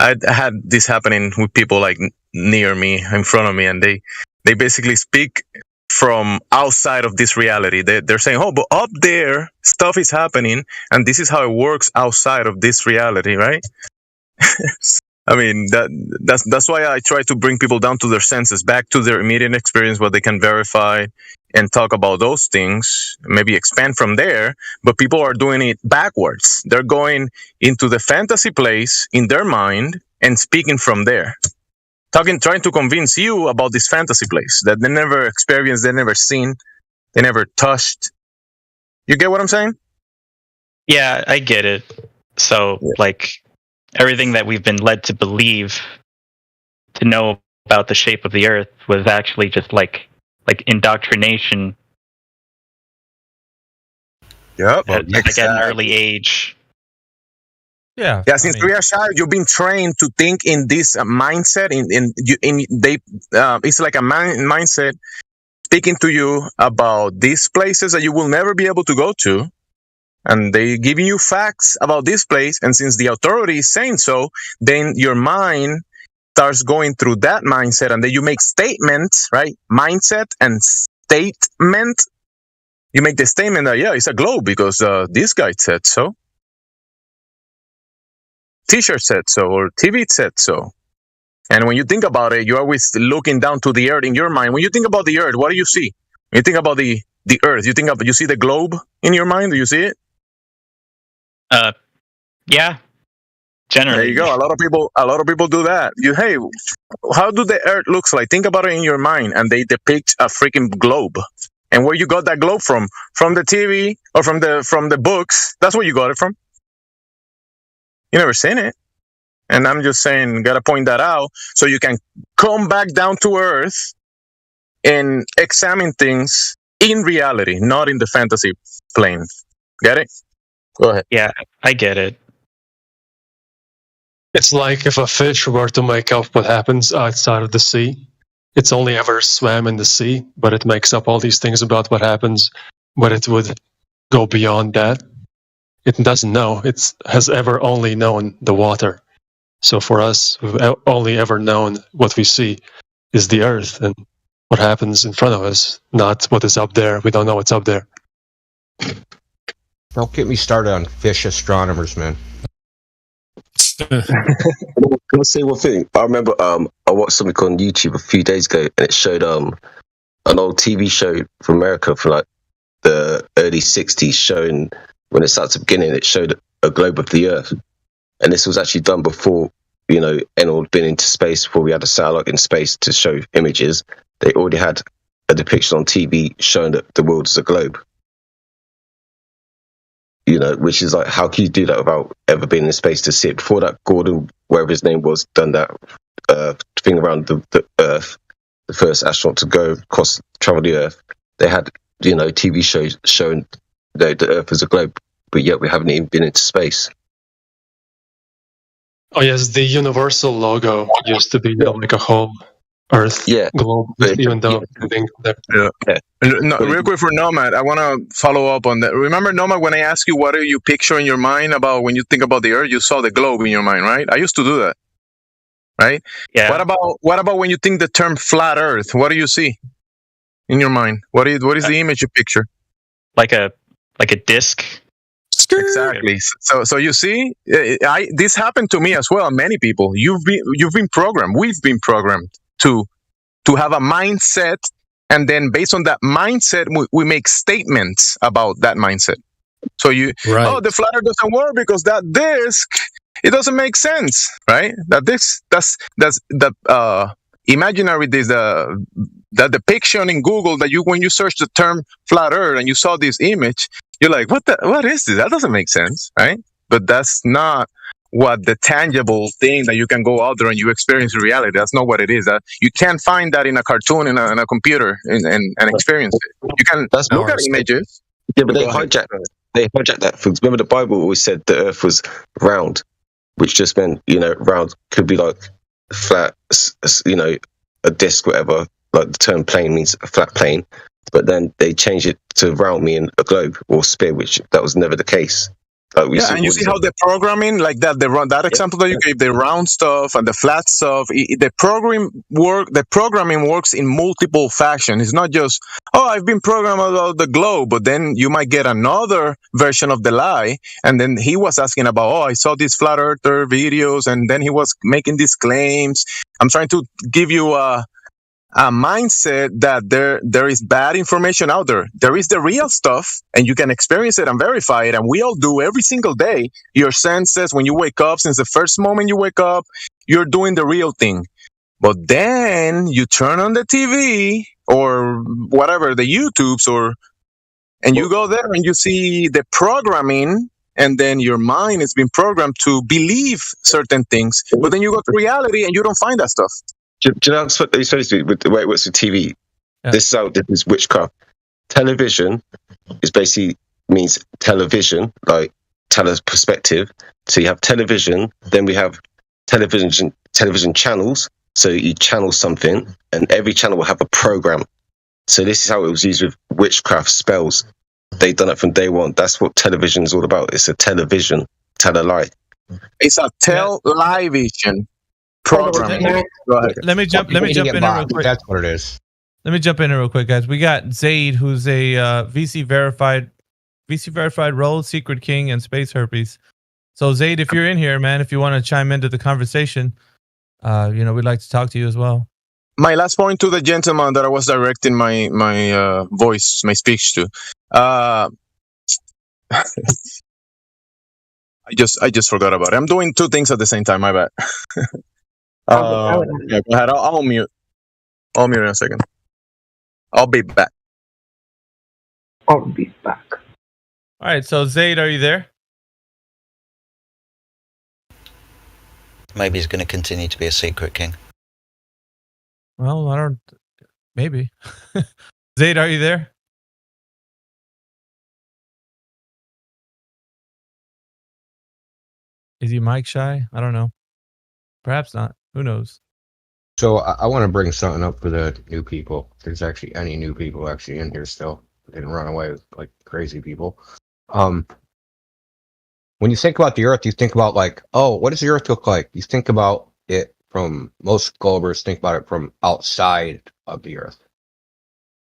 I had this happening with people like near me, in front of me, and they basically speak from outside of this reality. They're saying, oh, but up there stuff is happening, and this is how it works outside of this reality, right? I mean, that's why I try to bring people down to their senses, back to their immediate experience, what they can verify, and talk about those things, maybe expand from there. But people are doing it backwards. They're going into the fantasy place in their mind and speaking from there. Trying to convince you about this fantasy place that they never experienced, they never seen, they never touched. You get what I'm saying? Yeah, I get it. So, like, everything that we've been led to believe, to know about the shape of the Earth, was actually just like indoctrination. Yep. At an early age. Yeah. Since we are child, you've been trained to think in this mindset. It's like a mindset speaking to you about these places that you will never be able to go to, and they giving you facts about this place. And since the authority is saying so, then your mind starts going through that mindset, and then you make statements, right? Mindset and statement. You make the statement that it's a globe because this guy said so. T-shirt said so, or TV said so. And when you think about it, you're always looking down to the earth in your mind. When you think about the earth, what do you see? When you think about the earth, you see the globe in your mind? Do you see it? Yeah. Generally. There you go. A lot of people do that. Hey, how do the earth looks like? Think about it in your mind, and they depict a freaking globe. And where you got that globe from? From the TV or from the books? That's where you got it from. You never seen it. And I'm just saying, gotta point that out so you can come back down to earth and examine things in reality, not in the fantasy plane. Get it? Go ahead. Yeah, I get it. It's like if a fish were to make up what happens outside of the sea. It's only ever swam in the sea, but it makes up all these things about what happens, but it would go beyond that. It doesn't know. It has ever only known the water. So for us, we've only ever known what we see is the earth and what happens in front of us, not what is up there. We don't know what's up there. Don't get me started on fish astronomers, man. Can I say one thing? I remember I watched something on YouTube a few days ago, and it showed an old TV show from America from like the early '60s, showing when it starts at the beginning, it showed a globe of the Earth, and this was actually done before anyone had been into space, before we had a satellite in space to show images. They already had a depiction on TV showing that the world is a globe. Which is like, how can you do that without ever being in space to see it? Before that, Gordon, wherever his name was, done that thing around the Earth, the first astronaut to go travel the Earth. They had, TV shows showing the Earth as a globe, but yet we haven't even been into space. Oh yes, the Universal logo used to be like a whole Earth globe, even though real quick for Nomad, I want to follow up on that. Remember, Nomad, when I asked you what do you picture in your mind about when you think about the Earth, you saw the globe in your mind, right? I used to do that, right? Yeah. What about when you think the term flat Earth? What do you see in your mind? What is the image you picture? Like a disc. Exactly. So you see, this happened to me as well. Many people, you've been programmed. We've been programmed to have a mindset, and then based on that mindset, we make statements about that mindset. So the flat Earth doesn't work because that disc, it doesn't make sense, right? That disc, that's the imaginary disc, the depiction in Google that when you search the term flat Earth and you saw this image, you're like, what is this? That doesn't make sense, right? But that's not what the tangible thing that you can go out there and you experience in reality. That's not what it is. You can't find that in a cartoon, in a computer, and experience it. You can look at images. Yeah, but they hijacked that. Remember, the Bible always said the Earth was round, which just meant round could be like flat, a disc, whatever. Like the term plane means a flat plane, but then they changed it to round meaning a globe or sphere, which that was never the case. And you see how the programming, like that example that you gave, the round stuff and the flat stuff, the programming works in multiple fashions. It's not just, I've been programmed about the globe, but then you might get another version of the lie, and then he was asking about, I saw these flat earther videos, and then he was making these claims. I'm trying to give you a mindset that there is bad information out there. There is the real stuff, and you can experience it and verify it, and we all do every single day. Your senses, when you wake up, since the first moment you wake up, you're doing the real thing. But then you turn on the TV or whatever, the YouTubes, and you go there and you see the programming, and then your mind is being programmed to believe certain things. But then you go to reality and you don't find that stuff. Do you know what you're supposed to do with the way it works with TV? Yeah. This is witchcraft. Television is basically means television, like perspective. So you have television, then we have television channels. So you channel something, and every channel will have a program. So this is how it was used with witchcraft spells. They've done it from day one. That's what television is all about. It's a television, tell a lie. It's a television. Let me jump in here real quick. That's what it is. Let me jump in here real quick, guys. We got Zaid, who's a VC verified role, Secret King, and Space Herpes. So Zaid, if you're in here, man, if you want to chime into the conversation, we'd like to talk to you as well. My last point to the gentleman that I was directing my speech to. I just forgot about it. I'm doing two things at the same time. My bad. Go ahead. I'll mute. I'll mute in a second. I'll be back. I'll be back. All right. So Zaid, are you there? Maybe he's going to continue to be a secret king. Well, I don't. Maybe. Zaid, are you there? Is he mic shy? I don't know. Perhaps not. Who knows? So I want to bring something up for the new people. If there's actually any new people actually in here still. They didn't run away like crazy people. When you think about the Earth, you think about like, oh, what does the Earth look like? You think about it from, most Globers think about it from outside of the Earth.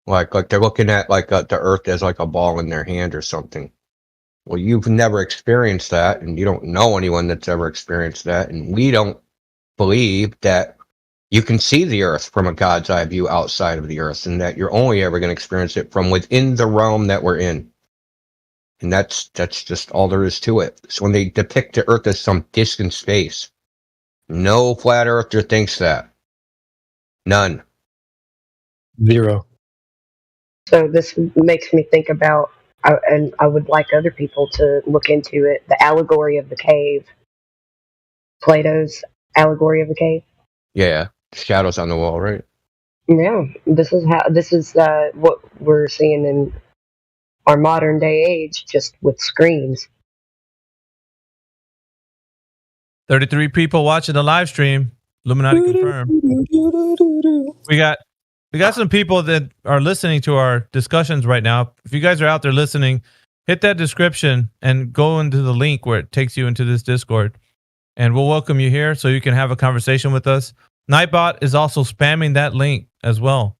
Like they're looking at like the Earth as like a ball in their hand or something. Well, you've never experienced that, and you don't know anyone that's ever experienced that, and we don't believe that you can see the Earth from a God's eye view outside of the Earth, and that you're only ever going to experience it from within the realm that we're in. And that's just all there is to it. So when they depict the Earth as some distant space, no flat earther thinks that. None. Zero. So this makes me think about, and I would like other people to look into it, the allegory of the cave. Plato's allegory of the cave. Yeah, shadows on the wall, right? Yeah, this is what we're seeing in our modern day age, just with screens. 33 people watching the live stream. Illuminati confirmed. We got some people that are listening to our discussions right now. If you guys are out there listening, hit that description and go into the link where it takes you into this Discord. And we'll welcome you here so you can have a conversation with us. Nightbot is also spamming that link as well.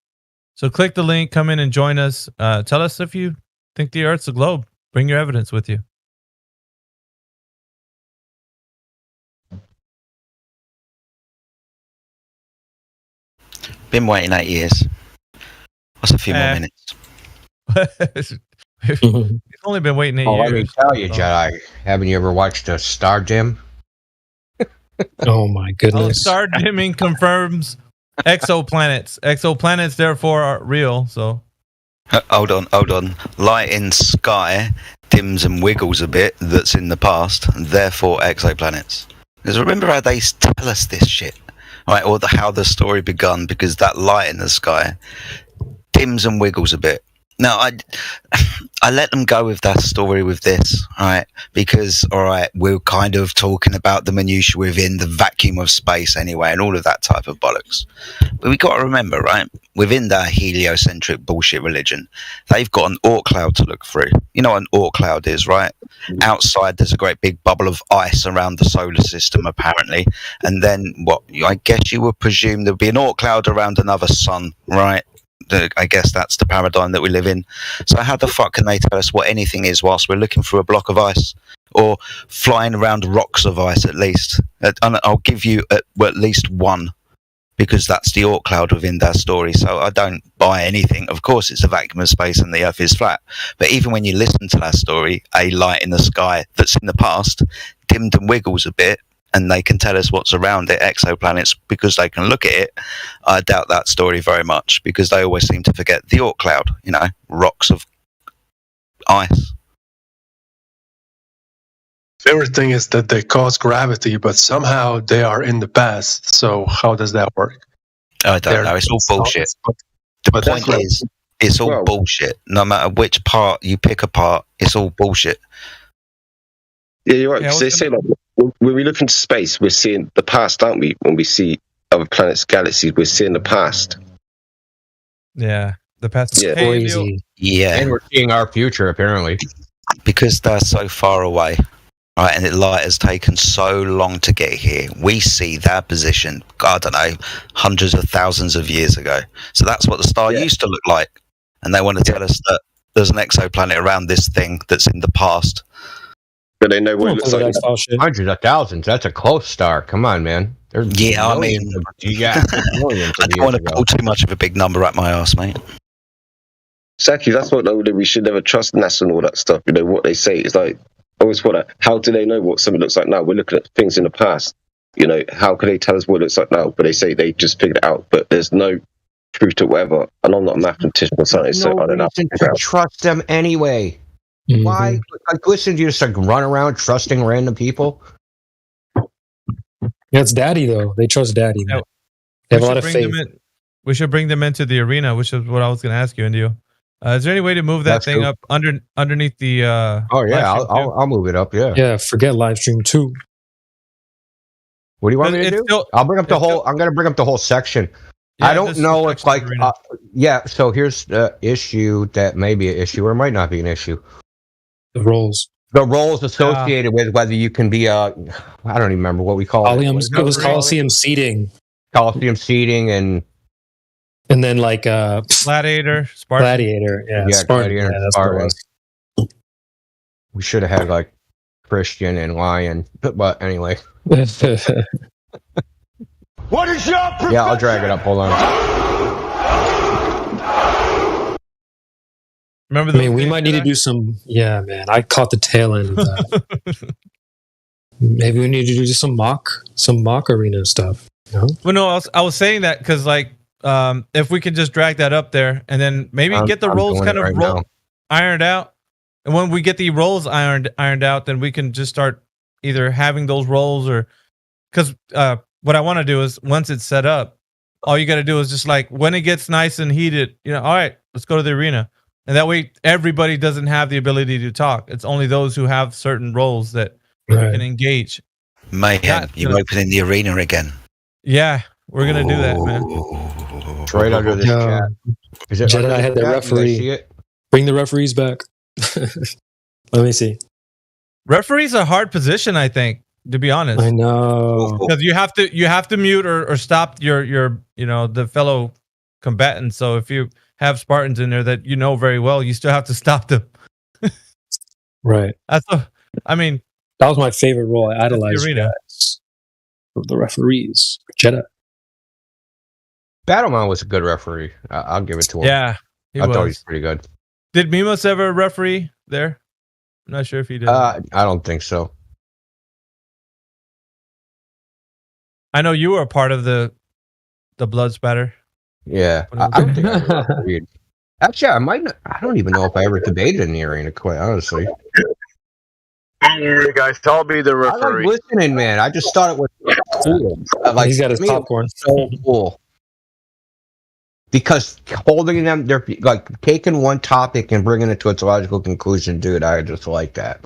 So click the link, come in and join us. Tell us if you think the Earth's a globe. Bring your evidence with you. Been waiting 8 years. What's a few more minutes? You've only been waiting 8 years. Let me tell you, Jedi. Haven't you ever watched a Star Gym? Oh my goodness. Star dimming confirms exoplanets. Exoplanets, therefore, are real. So, hold on. Light in sky dims and wiggles a bit. That's in the past, and therefore exoplanets. Because remember how they tell us this shit, right? Or how the story begun? Because that light in the sky dims and wiggles a bit. No, I let them go with that story with this, right? Because, all right, we're kind of talking about the minutiae within the vacuum of space anyway, and all of that type of bollocks. But we got to remember, right? Within that heliocentric bullshit religion, they've got an Oort cloud to look through. You know what an Oort cloud is, right? Outside, there's a great big bubble of ice around the solar system, apparently. And then, I guess you would presume there'd be an Oort cloud around another sun, right? I guess that's the paradigm that we live in. So how the fuck can they tell us what anything is whilst we're looking through a block of ice or flying around rocks of ice at least? And I'll give you at least one, because that's the Oort cloud within that story. So I don't buy anything. Of course, it's a vacuum of space and the Earth is flat. But even when you listen to that story, a light in the sky that's in the past dimmed and wiggles a bit, and they can tell us what's around it, exoplanets, because they can look at it. I doubt that story very much, because they always seem to forget the Oort cloud, rocks of ice. Favorite thing is that they cause gravity, but somehow they are in the past. So how does that work? I don't know. It's all bullshit. The point is, it's all bullshit. No matter which part you pick apart, it's all bullshit. Yeah, you're right. Because they say, like, when we look into space, we're seeing the past, aren't we? When we see other planets, galaxies, we're seeing the past. Yeah, the past. Yeah. Crazy. Yeah. And we're seeing our future, apparently. Because they're so far away, right? And the light has taken so long to get here. We see their position, I don't know, hundreds of thousands of years ago. So that's what the star used to look like. And they want to tell us that there's an exoplanet around this thing that's in the past. Do they know what it looks like? Hundreds of thousands. That's a close star. Come on, man. There's Yeah, I mean, millions of- yeah, millions I of don't years want to ago. pull too much of a big number up my ass, mate. Exactly. That's what we should never trust NASA and all that stuff. You know what they say. It's like I always thought that. How do they know what something looks like now? We're looking at things in the past. You know, how can they tell us what it looks like now? But they say they just figured it out. But there's no truth to whatever. And I'm not a mathematician or something, so I don't know. reason to trust them anyway. Why? Like, listen, you just like run around trusting random people. Yeah, it's Daddy though. They trust Daddy. Man. They have a lot of faith. We should bring them into the arena, which is what I was going to ask you, Indio. Is there any way to move that That's thing true. up underneath the? Oh yeah, live stream too? I'll move it up. Yeah. Yeah, forget live stream too. What do you want me to It's do? still- I'll bring up the whole. I'm going to bring up the whole section. Yeah, I don't just know the if section like arena. yeah. So here's the issue that may be an issue or it might not be an issue. The roles. The roles associated with whether you can be I don't even remember what we call Coliseum, it. it was Coliseum seating. Coliseum seating and then like Gladiator, Spartan. Gladiator, yeah, yeah, Spartan. Gladiator, Yeah, that's what it Spartan. was. We should have had like Christian and Lion, but anyway. What is your Yeah, I'll drag it up. Hold on. Remember I mean, we might need to do some. Yeah, man, I caught the tail end of that. Maybe we need to do some mock arena stuff. You know? Well, no, I was saying that because like if we could just drag that up there and then maybe get the I'm roles doing kind it of right now. ironed out, and when we get the roles ironed out, then we can just start either having those roles or because what I want to do is once it's set up, all you got to do is just like when it gets nice and heated, you know, all right, let's go to the arena. And that way, everybody doesn't have the ability to talk. It's only those who have certain roles that can engage. Mayhem, you're opening the arena again. Yeah, we're gonna do that, man. It's right under this chat. Is it Jedi under had the the chat? You guys see referee. it? Bring the referees back. Let me see. Referee's a hard position, I think, to be honest. I know because you have to mute or stop your the fellow combatants. So if you have Spartans in there that you know very well, you still have to stop them. Right. I mean, that was my favorite role. I idolized arena. guys. The referees, Jedi. Battlemon was a good referee. I'll give it to him. Yeah, he I thought he was. was pretty good. Did Mimos ever referee there? I'm not sure if he did. I don't think so. I know you were a part of the blood spatter. Yeah, I don't think I ever refereed. Actually, I might not. I don't even know if I ever debated in the arena. Quite honestly, Hey guys, I'll be the I like referee. listening, man. I just thought it was cool. Like, He's got his to me, it was popcorn. So cool. Because holding them, they're like taking one topic and bringing it to its logical conclusion, dude. I just like that.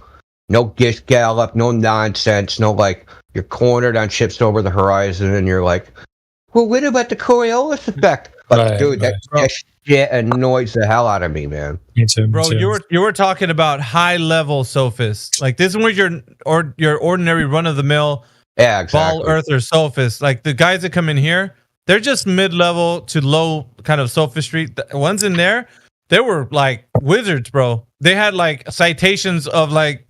No gish gallop, no nonsense, no like you're cornered on ships over the horizon, and you're like, well, what about the Coriolis effect? Like, Right, dude, that shit annoys the hell out of me, man. Me too, Bro, you were talking about high level sophists. Like this was your ordinary run of the mill Yeah, exactly. ball earther sophist. Like the guys that come in here, they're just mid level to low kind of sophistry. The ones in there, they were like wizards, bro. They had like citations of like,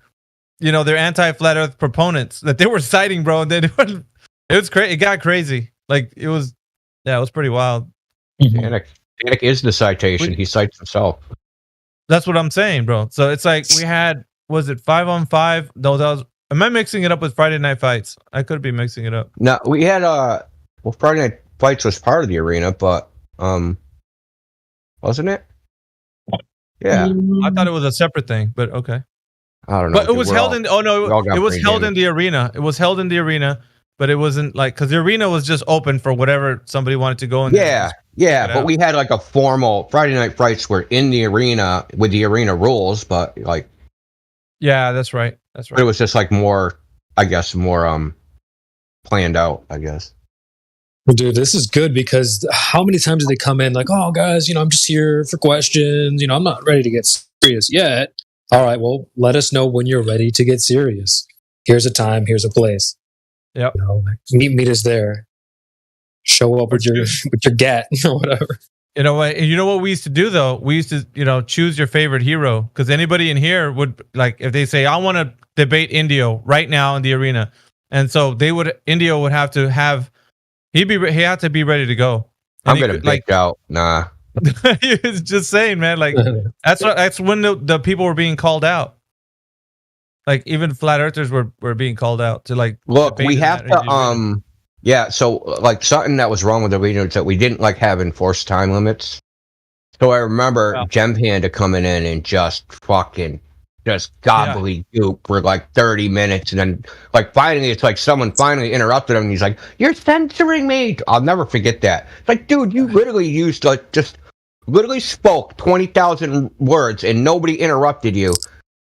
their anti flat earth proponents that they were citing, bro. And then it was crazy. It got crazy. Like it was pretty wild. Danik is the citation. He cites himself. That's what I'm saying, bro. So it's like we had, was it 5-on-5? No, am I mixing it up with Friday Night Fights? I could be mixing it up. No, we had Friday Night Fights was part of the arena, but wasn't it? Yeah, I thought it was a separate thing, but okay. I don't know. But it was held we all got it was brain held damage. in the arena. It was held in the arena, but it wasn't like because the arena was just open for whatever somebody wanted to go in. Yeah, yeah, check it but out. we had like a formal Friday Night Fights were in the arena with the arena rules, but like, Yeah, that's right. That's but it right. was just like more, I guess, more planned out, I guess. Well, dude, this is good because how many times do they come in like, oh, guys, I'm just here for questions. I'm not ready to get serious yet. All right, well, let us know when you're ready to get serious. Here's a time. Here's a place. Yep. Meet us there. Show up with your gat or whatever. You know what? You know what we used to do though? We used to, choose your favorite hero because anybody in here would like if they say, "I want to debate Indio right now in the arena," and so Indio would have to have he had to be ready to go. And I'm gonna bitch out. Nah. It's just saying, man. Like that's when the people were being called out. Like even flat earthers were being called out to like. Look, we have to yeah. So like something that was wrong with the arena is that we didn't like have enforced time limits. So I remember Gem Panda coming in and just fucking gobbledygook for like 30 minutes, and then like finally it's like someone finally interrupted him and he's like, "You're censoring me." I'll never forget that. It's like, dude, you literally used like just literally spoke 20,000 words and nobody interrupted you,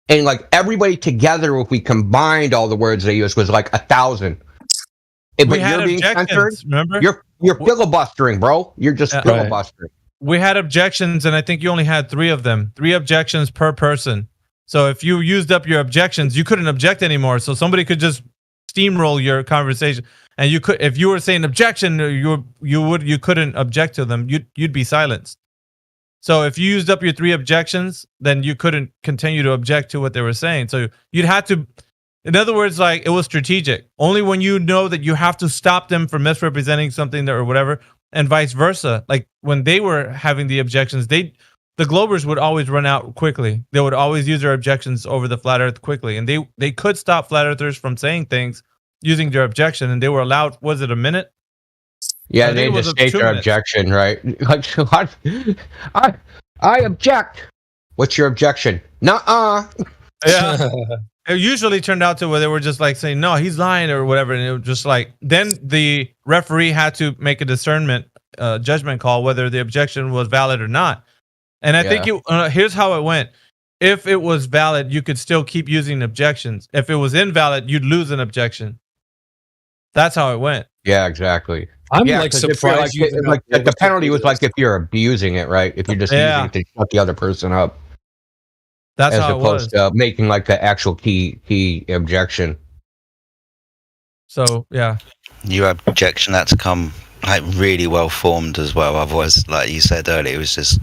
and like everybody together, if we combined all the words they used, was like 1,000. But you're being censored. Remember, you're filibustering, bro. You're just filibustering. We had objections, and I think you only had 3 of them. 3 objections per person. So if you used up your objections, you couldn't object anymore. So somebody could just steamroll your conversation, and you could, if you were saying objection, you couldn't object to them. You'd be silenced. So if you used up your 3 objections, then you couldn't continue to object to what they were saying. So you'd have to, in other words, like it was strategic. Only when you know that you have to stop them from misrepresenting something or whatever, and vice versa. Like when they were having the objections, the Globers would always run out quickly. They would always use their objections over the flat earth quickly. And they could stop flat earthers from saying things using their objection. And they were allowed, was it a minute? Yeah, they just state their objection, right? Like, I object. What's your objection? Nuh-uh. Yeah. It usually turned out to where they were just like saying, no, he's lying or whatever. And it was just like, then the referee had to make a discernment, judgment call, whether the objection was valid or not. And I think here's how it went. If it was valid, you could still keep using objections. If it was invalid, you'd lose an objection. That's how it went. Yeah, exactly. I'm like surprised. The penalty was like if you're abusing it, right? If you're just using it to shut the other person up. That's as how opposed it was. to making like the actual key objection. So yeah, your objection had to come like really well formed as well. Otherwise, like you said earlier, it's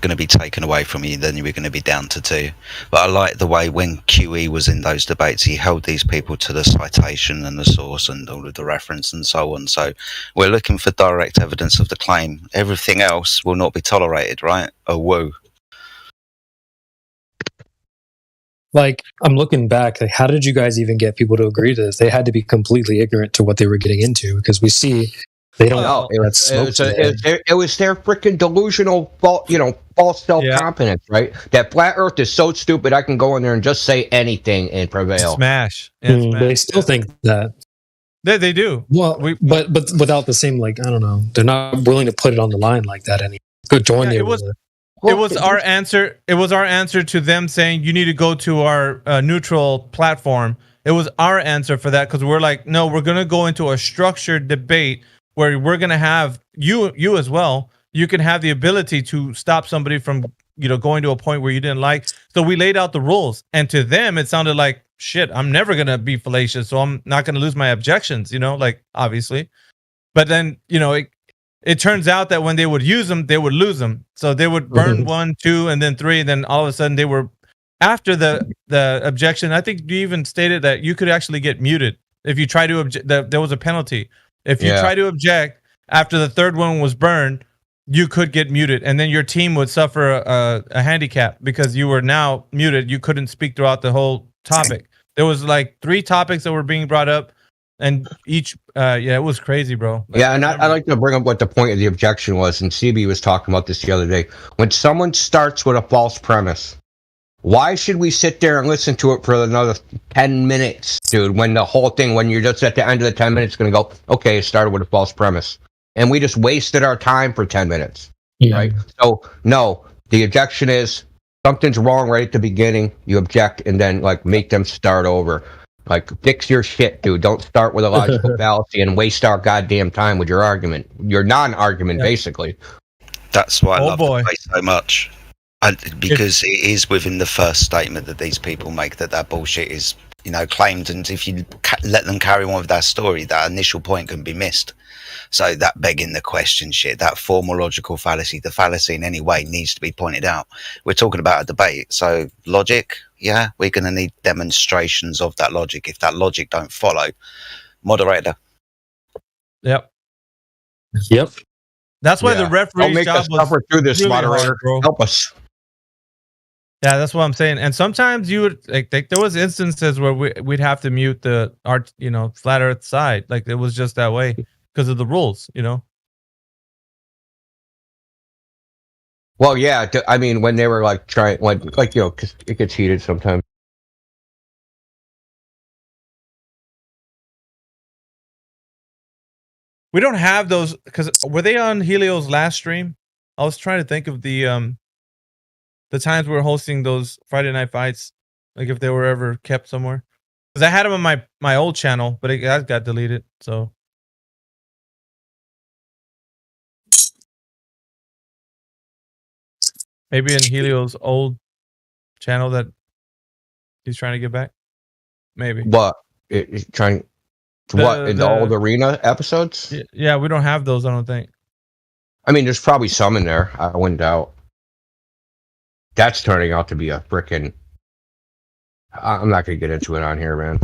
going to be taken away from you. Then you were going to be down to 2. But I like the way when QE was in those debates, he held these people to the citation and the source and all of the reference and so on. So we're looking for direct evidence of the claim. Everything else will not be tolerated, right? Oh, whoa. Like, I'm looking back, like, how did you guys even get people to agree to this? They had to be completely ignorant to what they were getting into, because we see they don't know. It was their freaking delusional, false self-confidence, right? That flat Earth is so stupid, I can go in there and just say anything and prevail. Smash. They still think that. They do. Well, but without the same, like, I don't know, they're not willing to put it on the line like that anymore. Go join the arena. It was our answer. It was our answer to them saying you need to go to our neutral platform. It was our answer for that because we're like, no, we're going to go into a structured debate where we're going to have you as well. You can have the ability to stop somebody from going to a point where you didn't like. So we laid out the rules, and to them it sounded like shit. I'm never going to be fallacious, so I'm not going to lose my objections. Like obviously, but then It turns out that when they would use them, they would lose them. So they would burn 1, 2, and then 3. And then all of a sudden they were after the objection. I think you even stated that you could actually get muted if you try to object. There was a penalty. If you try to object after the 3rd one was burned, you could get muted. And then your team would suffer a handicap because you were now muted. You couldn't speak throughout the whole topic. There was like 3 topics that were being brought up. And each, it was crazy, bro. Yeah, and I like to bring up what the point of the objection was, and CB was talking about this the other day. When someone starts with a false premise, why should we sit there and listen to it for another 10 minutes, dude, when you're just at the end of the 10 minutes going to go, okay, it started with a false premise. And we just wasted our time for 10 minutes, right? So, no, the objection is something's wrong right at the beginning, you object, and then, like, make them start over. Like, fix your shit, dude. Don't start with a logical fallacy and waste our goddamn time with your argument. Your non-argument, basically. That's why I love the debate so much. Because it is within the first statement that these people make that bullshit is claimed, and if you let them carry on with that story, that initial point can be missed. So that begging the question shit, that formal logical fallacy, the fallacy in any way needs to be pointed out. We're talking about a debate, so logic, yeah, we're going to need demonstrations of that logic. If that logic don't follow, moderator. Yep. Yep. That's why Yeah. the referee's Don't make job us was suffer through this, really moderator. hard, bro. Help us. Yeah, that's what I'm saying. And sometimes you would like there was instances where we'd have to mute the flat Earth side. Like it was just that way because of the rules. Well, yeah. I mean, when they were like trying, because it gets heated sometimes. We don't have those because were they on Helio's last stream? I was trying to think of the times we were hosting those Friday night fights, like if they were ever kept somewhere. Because I had them on my old channel, but it got deleted. So maybe in Helio's old channel that he's trying to get back. Maybe. What? Trying what in the old arena episodes? Yeah, we don't have those. I don't think. I mean, there's probably some in there. I wouldn't doubt. That's turning out to be a frickin'. I'm not gonna get into it on here, man.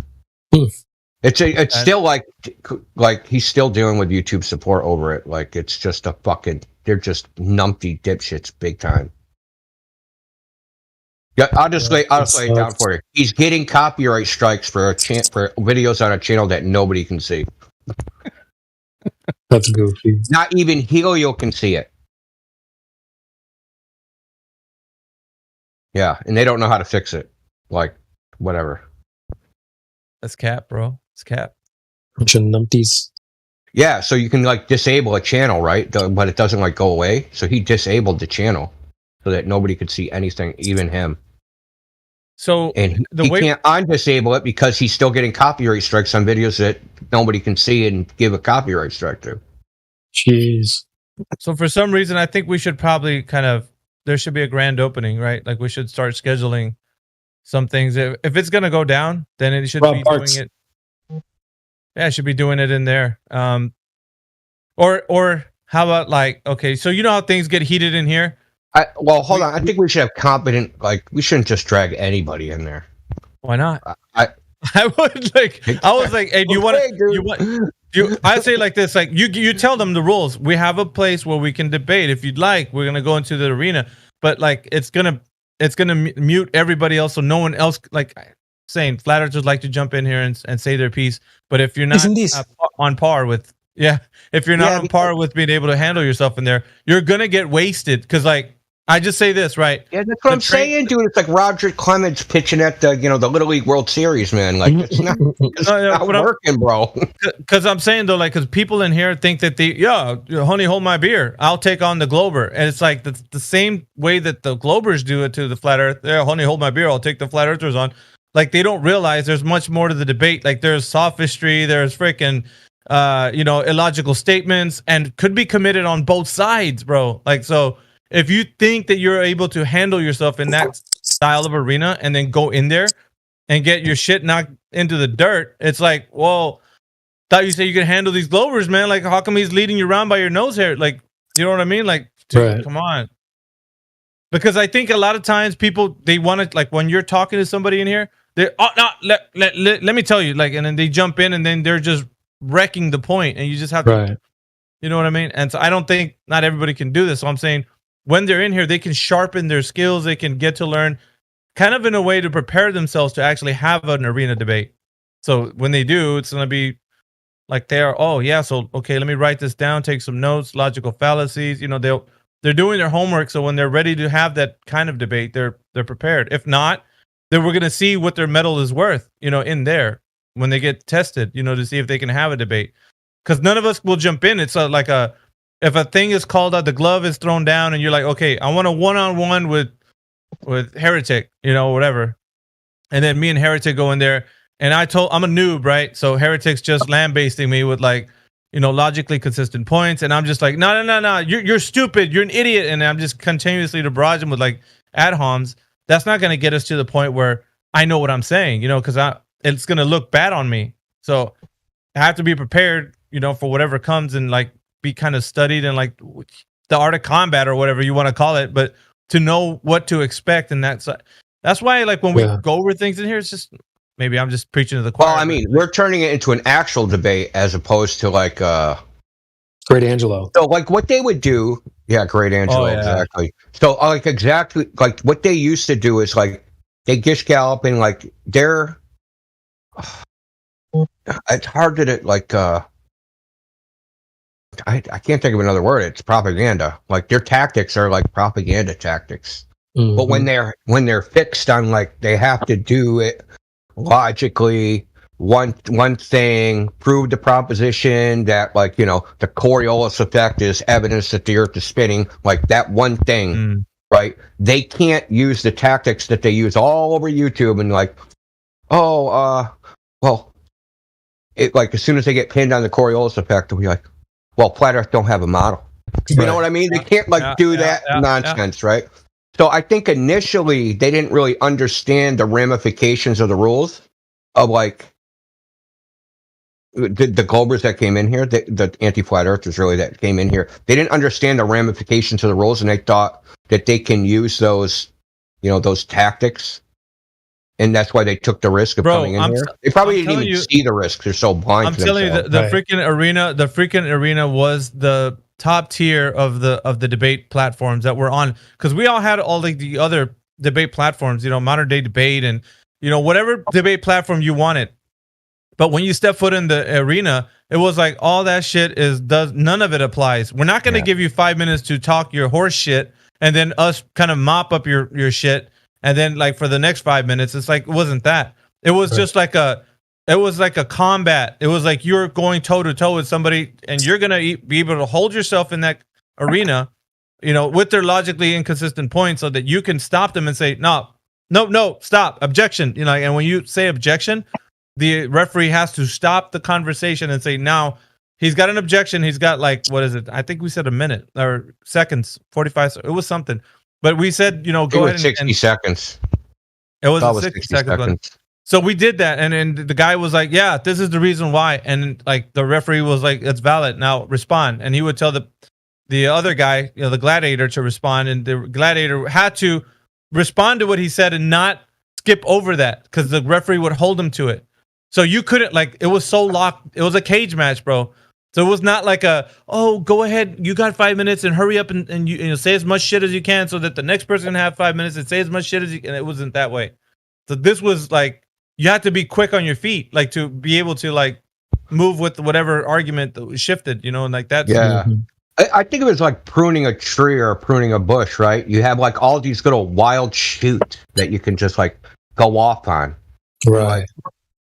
It's still like he's still dealing with YouTube support over it. Like it's just a fucking. They're just numpty dipshits, big time. Yeah, I'll just lay it down for you. He's getting copyright strikes for for videos on a channel that nobody can see. That's goofy. Not even Helio can see it. Yeah, and they don't know how to fix it. Like, whatever. That's cap, bro. It's cap. Bunch of numpties. Yeah, so you can like disable a channel, right? But it doesn't like go away. So he disabled the channel so that nobody could see anything, even him. So and he can't undisable it because he's still getting copyright strikes on videos that nobody can see and give a copyright strike to. Jeez. So for some reason, I think we should probably there should be a grand opening, right? Like we should start scheduling some things. If it's gonna go down, then it should be doing it. Yeah, it should be doing it in there. Or how about like, okay, so you know how things get heated in here? Well, hold on. I think we should have competent, we shouldn't just drag anybody in there. Why not? I would I was like, hey, do you want I say like this, like you tell them the rules. We have a place where we can debate. If you'd like, we're gonna go into the arena, but like it's gonna mute everybody else, so no one else like saying flat earthers like to jump in here and say their piece. But if you're not on par with if you're not on par with being able to handle yourself in there, you're gonna get wasted. Because like I just say this, right? Yeah, that's what I'm saying, dude. It's like Roger Clemens pitching at the the Little League World Series, man. Like it's not working, bro. Because I'm saying though, like, because people in here think that honey, hold my beer. I'll take on the Glober, and it's like the same way that the Globers do it to the flat Earth. Yeah, honey, hold my beer. I'll take the flat Earthers on. Like they don't realize there's much more to the debate. Like there's sophistry, there's freaking illogical statements, and could be committed on both sides, bro. Like so. If you think that you're able to handle yourself in that style of arena and then go in there and get your shit knocked into the dirt, it's like, well, thought you said you could handle these Glovers, man. Like, how come he's leading you around by your nose hair? Like, you know what I mean? Like, dude, come on. Because I think a lot of times people, they want to, like, when you're talking to somebody in here, they're, let me tell you, like, and then they jump in and then they're just wrecking the point, and you just have to, you know what I mean? And so I don't think not everybody can do this. So I'm saying, when they're in here, they can sharpen their skills. They can get to learn kind of in a way to prepare themselves to actually have an arena debate. So when they do, it's going to be like they're, so, okay, let me write this down, take some notes, logical fallacies. They're doing their homework. So when they're ready to have that kind of debate, they're prepared. If not, then we're going to see what their medal is worth, in there when they get tested, to see if they can have a debate. Because none of us will jump in. It's if a thing is called out, the glove is thrown down, and you're like, okay, I want a one-on-one with Heretic, whatever. And then me and Heretic go in there, and I'm a noob, right? So Heretic's just lambasting me with logically consistent points, and I'm just like, no, you're stupid, you're an idiot, and I'm just continuously to barrage him with like ad homs. That's not going to get us to the point where I know what I'm saying, because it's gonna look bad on me. So I have to be prepared, for whatever comes, and like be kind of studied and like the art of combat or whatever you want to call it, but to know what to expect. And that's why, like, when we go over things in here, it's just maybe I'm just preaching to the choir. Well, I mean, we're turning it into an actual debate as opposed to like Great Angelo. So like what they would do, Great Angelo, exactly. So like exactly like what they used to do is like they gish gallop and like they're it's hard to like I can't think of another word. It's propaganda. Like their tactics are like propaganda tactics. Mm-hmm. But when they're fixed on like they have to do it logically, one thing, prove the proposition that like the Coriolis effect is evidence that the Earth is spinning, like that one thing, right? They can't use the tactics that they use all over YouTube and like, well, it like as soon as they get pinned on the Coriolis effect, they'll be like, well, flat Earth don't have a model. You know what I mean? They can't like do that nonsense, right? So I think initially they didn't really understand the ramifications of the rules of like the Globers that came in here, the anti-flat earthers really that came in here. They didn't understand the ramifications of the rules, and they thought that they can use those, those tactics, and that's why they took the risk of coming in here. They probably didn't even see the risk; they're so blind. I'm telling you, the freaking arena was the top tier of the debate platforms that were on, because we all had all like the other debate platforms, Modern Day Debate and whatever debate platform you wanted. But when you step foot in the arena, it was like all that shit none of it applies. We're not going to give you 5 minutes to talk your horse shit and then us kind of mop up your shit. And then like for the next 5 minutes, it's like, it wasn't that. It was just like a combat. It was like you're going toe to toe with somebody and you're going to be able to hold yourself in that arena, with their logically inconsistent points so that you can stop them and say, no, stop, objection. And when you say objection, the referee has to stop the conversation and say, now he's got an objection. He's got like, what is it? I think we said a minute or seconds, 45. It was something, but we said, go ahead. 60 seconds. It was 60 seconds. So we did that. And the guy was like, yeah, this is the reason why. And like the referee was like, it's valid. Now respond. And he would tell the other guy, the gladiator, to respond. And the gladiator had to respond to what he said and not skip over that because the referee would hold him to it. So you couldn't it was so locked. It was a cage match, bro. So it was not like go ahead. You got 5 minutes and hurry up and you say as much shit as you can so that the next person can have 5 minutes and say as much shit as you can. It wasn't that way. So this was like, you had to be quick on your feet, like to be able to like move with whatever argument that was shifted, and like that. Yeah. I think it was like pruning a tree or pruning a bush, right? You have like all these little wild shoots that you can just like go off on. Right.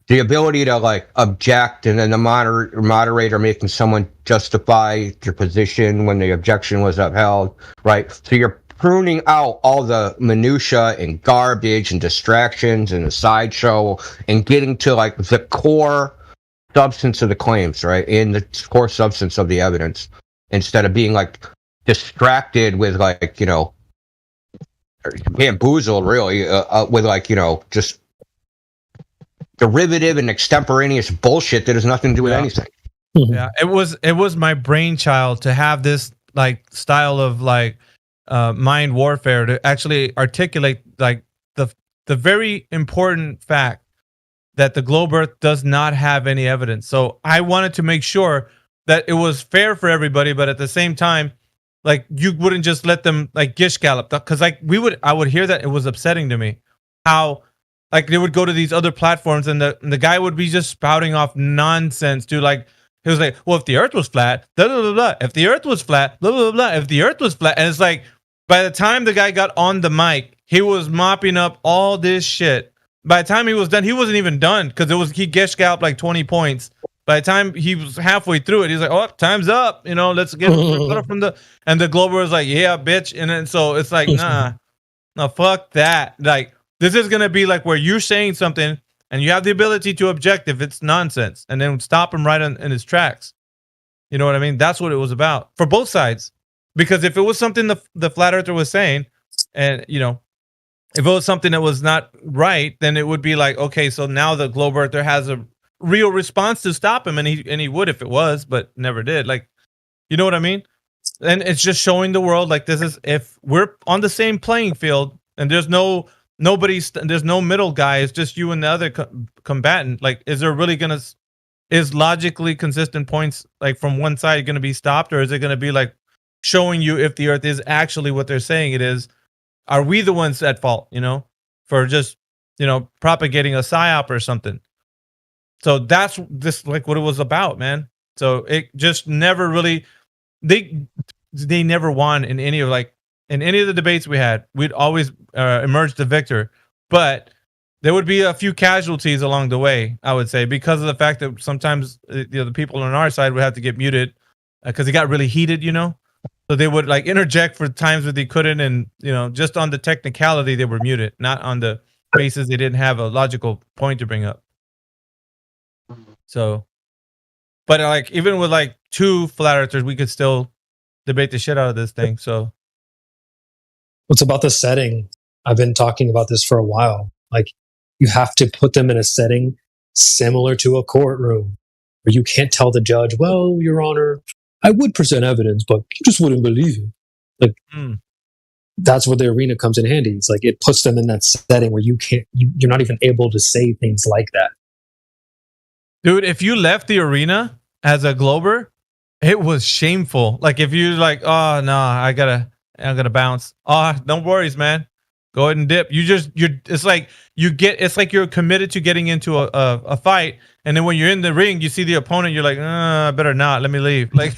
The ability to like object and then the moderator making someone justify their position when the objection was upheld, right? So you're pruning out all the minutia and garbage and distractions and the sideshow and getting to like the core substance of the claims, right? And the core substance of the evidence, instead of being like distracted with like, bamboozled really with like, just derivative and extemporaneous bullshit that has nothing to do with anything. Yeah, it was my brainchild to have this like style of like mind warfare to actually articulate like the very important fact that the globe Earth does not have any evidence. So I wanted to make sure that it was fair for everybody, but at the same time, like you wouldn't just let them like gish gallop, because like I would hear that. It was upsetting to me how like they would go to these other platforms and the guy would be just spouting off nonsense, dude. Like he was like, well, if the Earth was flat, blah, blah, blah, blah. If the Earth was flat, blah, blah, blah. If the Earth was flat. And it's like, by the time the guy got on the mic, he was mopping up all this shit. By the time he was done, he wasn't even done because he gish galloped like 20 points. By the time he was halfway through it, he's like, oh, time's up. Let's get from and the Glober was like, yeah, bitch. And then so it's like, nah, no, fuck that. Like, this is going to be like where you're saying something and you have the ability to object if it's nonsense and then stop him right in his tracks. You know what I mean? That's what it was about for both sides. Because if it was something the flat earther was saying and, if it was something that was not right, then it would be like, okay, so now the globe earther has a real response to stop him, and he would if it was, but never did. Like, you know what I mean? And it's just showing the world like this is, if we're on the same playing field and there's no middle guy, it's just you and the other combatant. Like, is there really is logically consistent points like from one side going to be stopped, or is it going to be like showing you if the Earth is actually what they're saying it is? Are we the ones at fault, for just, propagating a psyop or something? So that's just like what it was about, man. So it just never really, they never won in any of the debates we had. We'd always emerge the victor, but there would be a few casualties along the way, I would say, because of the fact that sometimes the people on our side would have to get muted because it got really heated, So they would like interject for times that they couldn't, and just on the technicality they were muted, not on the basis they didn't have a logical point to bring up. So, but like even with like 2 flat earthers, we could still debate the shit out of this thing. So, what's about the setting? I've been talking about this for a while. Like, you have to put them in a setting similar to a courtroom where you can't tell the judge, "Well, Your Honor, I would present evidence, but you just wouldn't believe it." Like, that's where the arena comes in handy. It's like it puts them in that setting where you're not even able to say things like that. Dude, if you left the arena as a Glober, it was shameful. Like if you like, oh no, I'm gonna bounce. Oh, don't worries, man. Go ahead and dip. It's like you're committed to getting into a fight, and then when you're in the ring, you see the opponent, you're like, I better not. Let me leave. Like,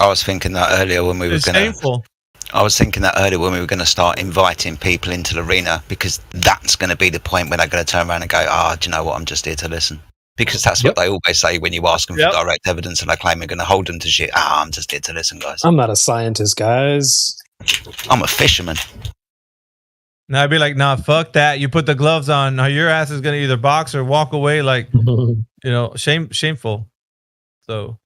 I was thinking that earlier when we were shameful. I was thinking that earlier when we were going to start inviting people into the arena, because that's going to be the point when they're going to turn around and go, do you know what? I'm just here to listen. Because that's what they always say when you ask them for direct evidence, and they claim they're going to hold them to shit. I'm just here to listen, guys. I'm not a scientist, guys. I'm a fisherman. Now I'd be like, nah, fuck that. You put the gloves on. Now your ass is going to either box or walk away. Like, shameful. So.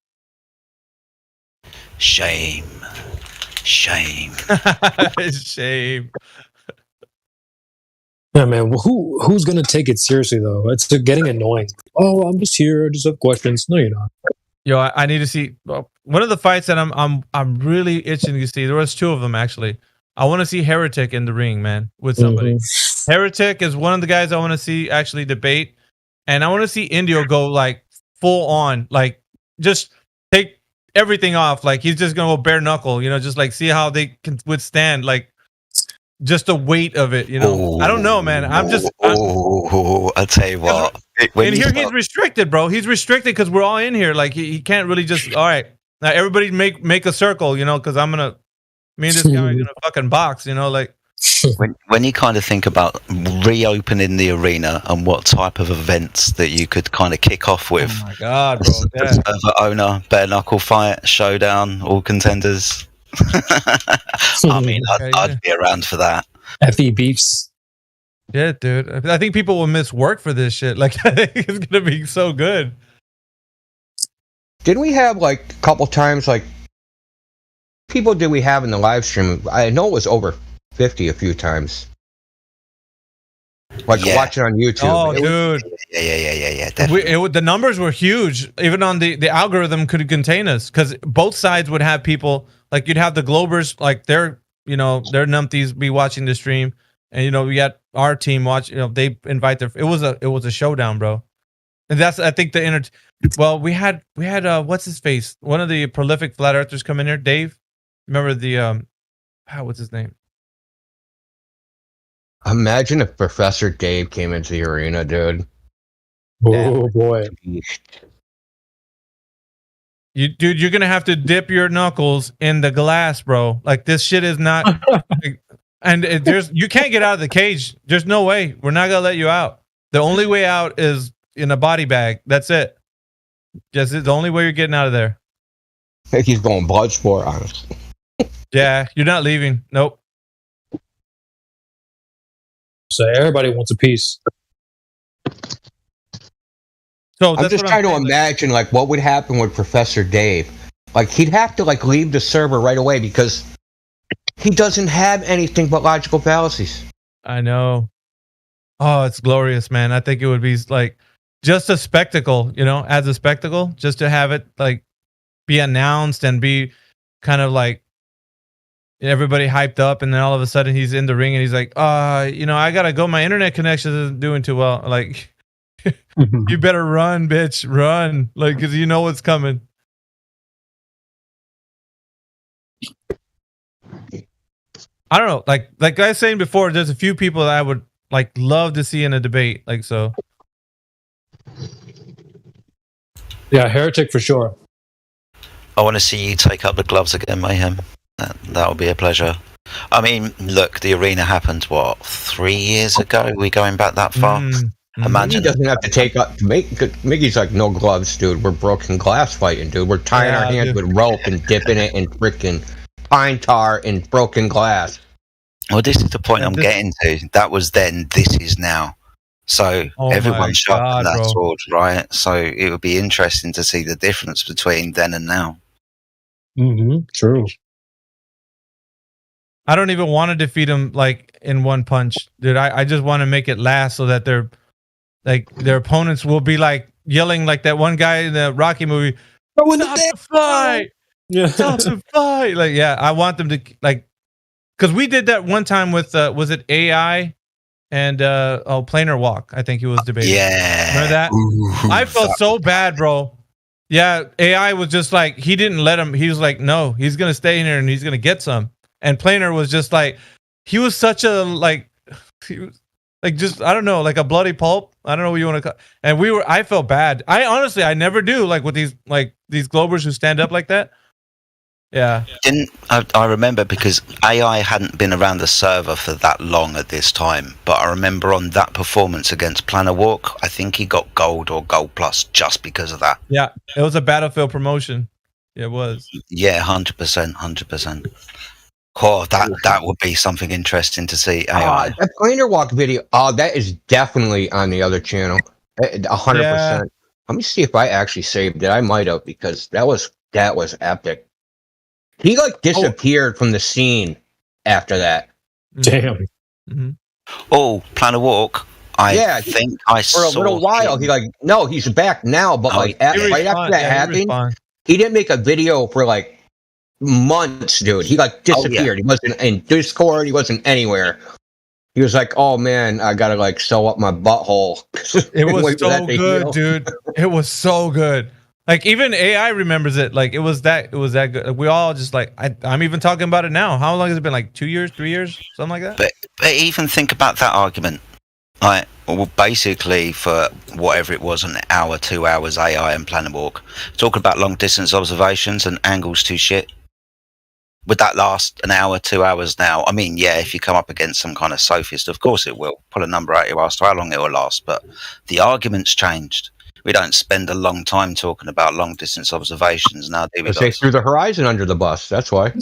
Shame. Shame. Yeah, man. Who's gonna take it seriously though? It's getting annoying. Oh, I'm just here. I just have questions. No, you're not. Yo, I need to see one of the fights that I'm really itching to see. There was 2 of them actually. I want to see Heretic in the ring, man, with somebody. Heretic is one of the guys I want to see actually debate, and I want to see Indio go like full on, like just take everything off. Like he's just gonna go bare knuckle, just like see how they can withstand like just the weight of it. I don't know, man. I'll tell you what. And here he's restricted, bro. He's restricted because we're all in here. Like he can't really just. All right, now everybody make a circle, because me and this guy are gonna fucking box, like. When you kind of think about reopening the arena and what type of events that you could kind of kick off with. Oh my god, bro! Yeah. Server owner, bare knuckle fight, showdown, all contenders. I mean, I'd be around for that. FE beefs. Yeah, dude. I think people will miss work for this shit. Like, I think it's gonna be so good. Didn't we have like a couple times like people did we have in the live stream? I know it was over 50 a few times. Like watching on YouTube. Oh, dude. Yeah. The numbers were huge. Even on the algorithm could contain us because both sides would have people. Like you'd have the Globers, like their numpties be watching the stream, and we got our team watch. They invite their. It was a showdown, bro. And that's I think Well, we had what's his face? One of the prolific flat earthers come in here, Dave. Remember the what's his name? Imagine if Professor Dave came into the arena, dude. Oh boy. You're gonna have to dip your knuckles in the glass, bro. Like this shit is not. And you can't get out of the cage. There's no way. We're not gonna let you out. The only way out is in a body bag. That's it. Just the only way you're getting out of there. I think he's going Bloodsport on us. Yeah, you're not leaving. Nope. So everybody wants a piece. So I'm just trying to imagine like what would happen with Professor Dave. Like he'd have to like leave the server right away because he doesn't have anything but logical fallacies. I know. Oh, it's glorious, man. I think it would be like just a spectacle, as a spectacle, just to have it like be announced and be kind of like everybody hyped up, and then all of a sudden he's in the ring and he's like, I gotta go. My internet connection isn't doing too well. Like, you better run, bitch, run. Like, cause you know what's coming. I don't know. Like I was saying before, there's a few people that I would like love to see in a debate. Like, so. Yeah, Heretic for sure. I want to see you take up the gloves again, Mayhem. That would be a pleasure. I mean, look, the arena happened, 3 years ago? Are we going back that far? Imagine. He doesn't have to take up. Miggy's like, no gloves, dude. We're broken glass fighting, dude. We're tying our hands with rope and dipping it in freaking pine tar and broken glass. Well, this is the point I'm getting to. That was then, this is now. So everyone's sharpened that sword, right? So it would be interesting to see the difference between then and now. True. I don't even want to defeat him like in one punch, dude. I just want to make it last so that their opponents will be like yelling like that one guy in the Rocky movie. Stop the fight! Stop the fight! Like, yeah, I want them to like, because we did that one time with was it AI and Planar Walk? I think he was debating. Yeah, remember that? Ooh, I felt so bad, bro. Yeah, AI was just like, he didn't let him. He was like, no, he's gonna stay in here and he's gonna get some. And Planar was just like, he was such a he was like just, I don't know, like a bloody pulp. I don't know what you want to call. And I felt bad. I never do like with these Globers who stand up like that. Yeah. I remember because AI hadn't been around the server for that long at this time, but I remember on that performance against Planar Walk, I think he got gold or gold plus just because of that. Yeah, it was a Battlefield promotion. Yeah, it was. Yeah, 100%. Oh, that would be something interesting to see. AI. That Planar Walk video, that is definitely on the other channel. 100%. Yeah. Let me see if I actually saved it. I might have, because that was epic. He like disappeared from the scene after that. Damn. Mm-hmm. Oh, Planar Walk. I think I saw for a little while. He he's back now, but right after that happened, he didn't make a video for like months, dude. He like disappeared. He wasn't in Discord. He wasn't anywhere. He was like, "Oh man, I gotta like sew up my butthole." It was so good, dude. It was so good. Like even AI remembers it. Like it was that good. Like, we all just like I'm even talking about it now. How long has it been? Like 2 years, 3 years, something like that. But even think about that argument. Like, well, basically for whatever it was, an hour, 2 hours, AI and Planar Walk, talk about long distance observations and angles to shit. Would that last an hour, 2 hours now? I mean, yeah, if you come up against some kind of sophist, of course it will. Pull a number out your ass to how long it will last. But the argument's changed. We don't spend a long time talking about long distance observations now, do we? They threw the horizon under the bus. That's why.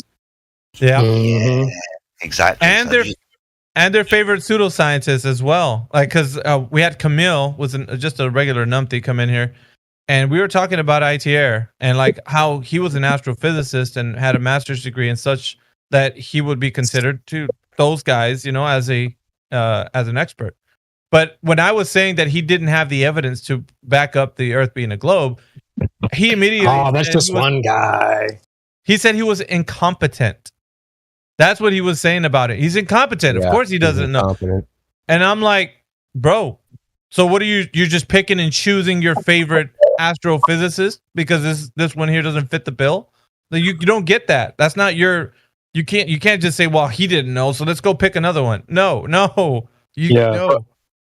Yeah. Yeah, exactly. And their favorite pseudoscientists as well. Like, because we had Camille, just a regular numpty, come in here. And we were talking about ITR and like how he was an astrophysicist and had a master's degree and such that he would be considered to those guys, as an expert. But when I was saying that he didn't have the evidence to back up the Earth being a globe, he immediately that's just one guy. He said he was incompetent. That's what he was saying about it. He's incompetent. Of course he doesn't know. And I'm like, bro, so what are you're just picking and choosing your favorite astrophysicist because this one here doesn't fit the bill? You don't get that. That's not your. You can't just say, well, he didn't know, so let's go pick another one. No. No.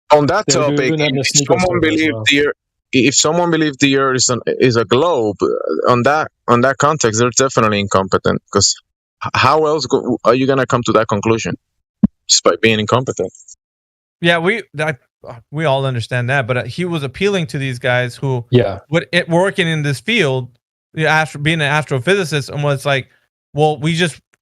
On that topic, if someone believed the Earth is a globe, on that context, they're definitely incompetent. Because how else are you gonna come to that conclusion? Just by being incompetent. Yeah, we all understand that, but he was appealing to these guys who working in this field, being an astrophysicist, and was like, well,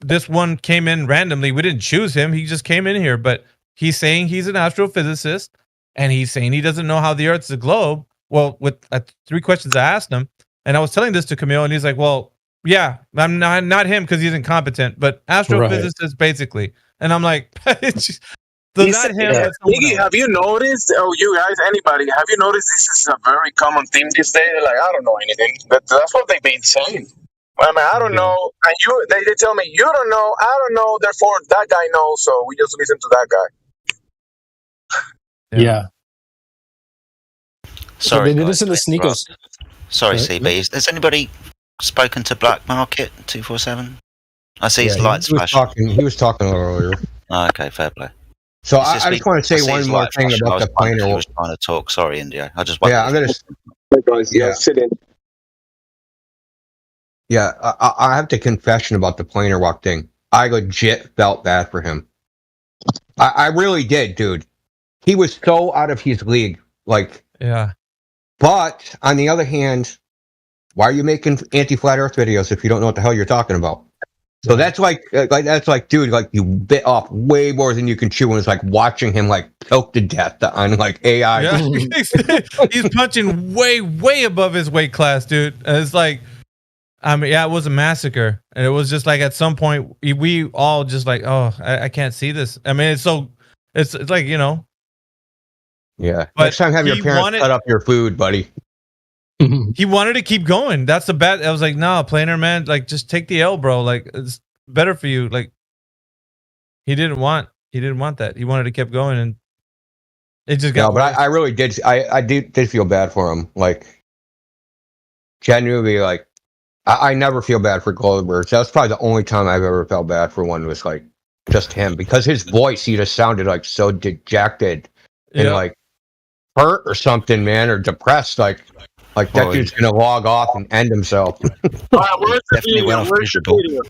this one came in randomly. We didn't choose him. He just came in here, but he's saying he's an astrophysicist, and he's saying he doesn't know how the Earth's a globe. Well, with 3 questions I asked him, and I was telling this to Camille, and he's like, well, Yeah, I'm not him because he's incompetent, but astrophysicist basically. And I'm like, it's just, so not him. But someone Iggy, else. have you noticed? Oh, you guys, anybody, have you noticed this is a very common theme these days? They're like, I don't know anything. That's what they've been saying. I mean, I don't know, and they tell me you don't know, I don't know. Therefore, that guy knows, so we just listen to that guy. Yeah. Sorry, they did guys, this in the to interrupt. sneakers. Sorry, Sorry. CB. Has anybody spoken to Black Market 247? I see his lights flashing. He was talking a little earlier. Oh, okay, fair play. So It's I just want to say see one his more light thing flashing. I about was the wondering if planar he walk. was trying to talk. Sorry, India. I just Yeah, I'm gonna. Hey guys, yeah, sit in. Yeah, I have to confession about the planar walk thing. I legit felt bad for him. I really did, dude. He was so out of his league. Like, yeah. But on the other hand, why are you making anti-flat Earth videos if you don't know what the hell you're talking about? So that's like, dude, like you bit off way more than you can chew, and it's like watching him like choke to death on like AI. Yeah. He's punching way above his weight class, dude. And it's like, I mean, yeah, it was a massacre, and it was just like at some point we all just like, oh, I can't see this. I mean, it's like, you know. Yeah. But Next time, have your he parents wanted- cut up your food, buddy. He wanted to keep going. That's the bad. I was like, no, planar man, like just take the L, bro. Like it's better for you. Like he didn't want that. He wanted to keep going, and it just got. No, but I really did. I did feel bad for him. Like genuinely, like I never feel bad for Goldberg. That's probably the only time I've ever felt bad for one was like just him, because his voice, he just sounded like so dejected and like hurt or something, man, or depressed. Like that dude's gonna log off and end himself. All right, where's the video? Where's the video?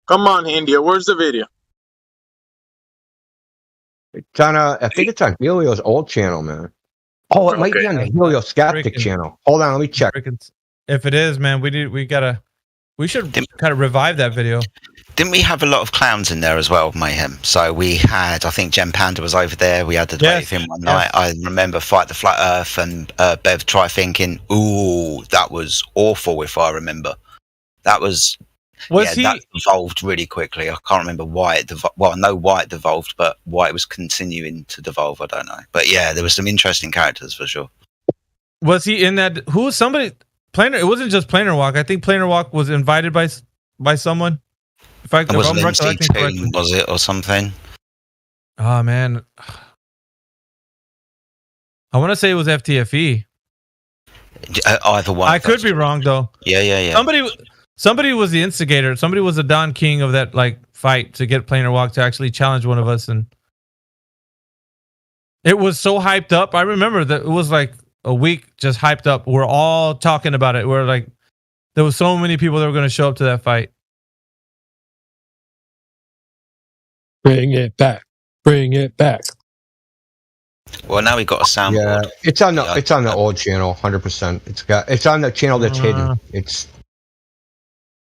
Come on, India. Where's the video? It's on I think it's on Helio's old channel, man. Oh, it might be on the Helio Skeptic channel. Hold on, let me check. If it is, man, we should kind of revive that video. Didn't we have a lot of clowns in there as well, Mayhem? So we had, I think Jen Panda was over there. We had the debate with him one night. I remember Fight the Flat Earth and Bev Try thinking, ooh, that was awful, if I remember. That was... that devolved really quickly. I can't remember why it devolved. Well, I know why it devolved, but why it was continuing to devolve, I don't know. But yeah, there were some interesting characters for sure. Was he in that? Who was somebody? Planar. It wasn't just Planar Walk. I think Planar Walk was invited by someone. If I'm recollecting correctly, was it or something? Oh man, I want to say it was FTFE. Either one. I could be wrong though. Yeah. Somebody was the instigator. Somebody was the Don King of that like fight to get Planar Walk to actually challenge one of us, and it was so hyped up. I remember that it was like a week just hyped up. We're all talking about it. We're like, there was so many people that were going to show up to that fight. Bring it back. Bring it back. Well, now we got a soundboard. Yeah, it's on the old channel, 100%. It's on the channel that's hidden.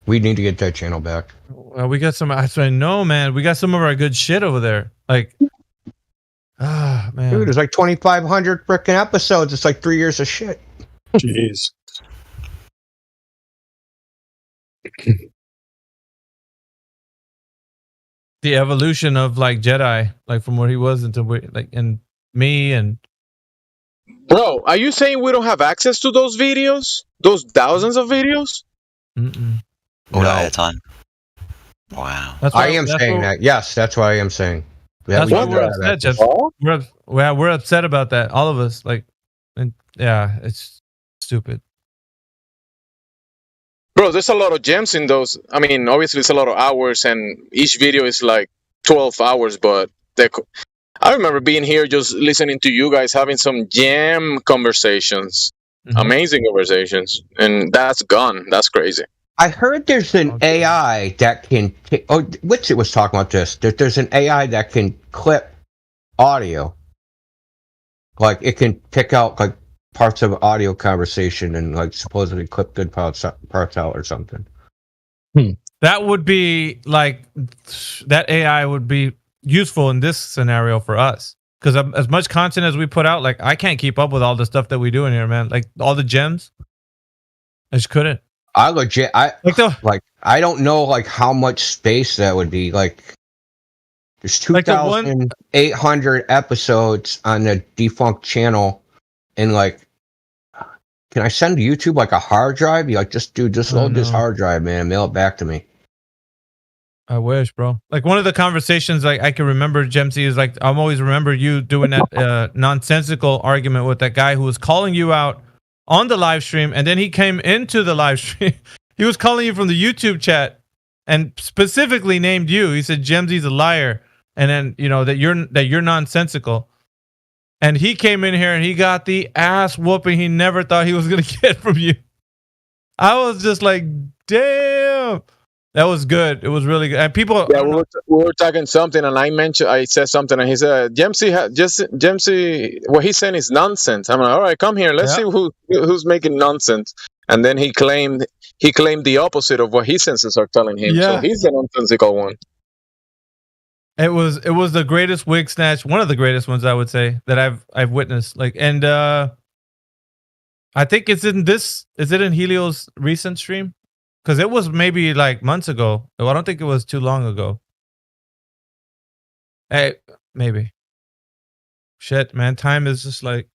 We need to get that channel back. Well, we got some. I know, man. We got some of our good shit over there. Like, man, dude, there's like 2,500 freaking episodes. It's like 3 years of shit. Jeez. The evolution of like Jedi, like from where he was into like and me and. Bro, are you saying we don't have access to those videos? Those thousands of videos? All that at a time. Wow. I am saying that. Yes, that's what I am saying. That's why we're upset. Just we're upset about that. All of us, like, and yeah, it's stupid. Bro, there's a lot of gems in those. I mean, obviously it's a lot of hours, and each video is like 12 hours, but I remember being here just listening to you guys having some gem conversations. Amazing conversations. And that's gone. That's crazy. I heard there's an AI that can... Witsit was talking about this. There's an AI that can clip audio. Like, it can pick out, like, parts of audio conversation and, like, supposedly clip good parts out or something. That would be, like... That AI would be useful in this scenario for us. Because as much content as we put out, like, I can't keep up with all the stuff that we do in here, man. Like, all the gems. I just couldn't. I I don't know like how much space that would be. Like there's Like the one- 2,800 episodes on the defunct channel, and like, can I send to YouTube like a hard drive? You like just load this hard drive, man, and mail it back to me. I wish, bro. Like one of the conversations like I can remember, Gemsy, is like I'm always remember you doing that nonsensical argument with that guy who was calling you out on the live stream, and then he came into the live stream. He was calling you from the YouTube chat and specifically named you. He said Gemsy's a liar, and then that you're nonsensical. And he came in here and he got the ass whooping he never thought he was gonna get from you. I was just like, damn. That was good. It was really good. And people, Yeah, we were talking something, and I said something, and he said, Gemsy, what he's saying is nonsense. I'm like, all right, come here, let's see who's making nonsense. And then he claimed the opposite of what his senses are telling him. Yeah. So he's the nonsensical one. It was the greatest wig snatch, one of the greatest ones I would say that I've witnessed. Like, and I think it's in this. Is it in Helio's recent stream? Because it was maybe like months ago. I don't think it was too long ago. Hey, maybe. Shit, man. Time is just like.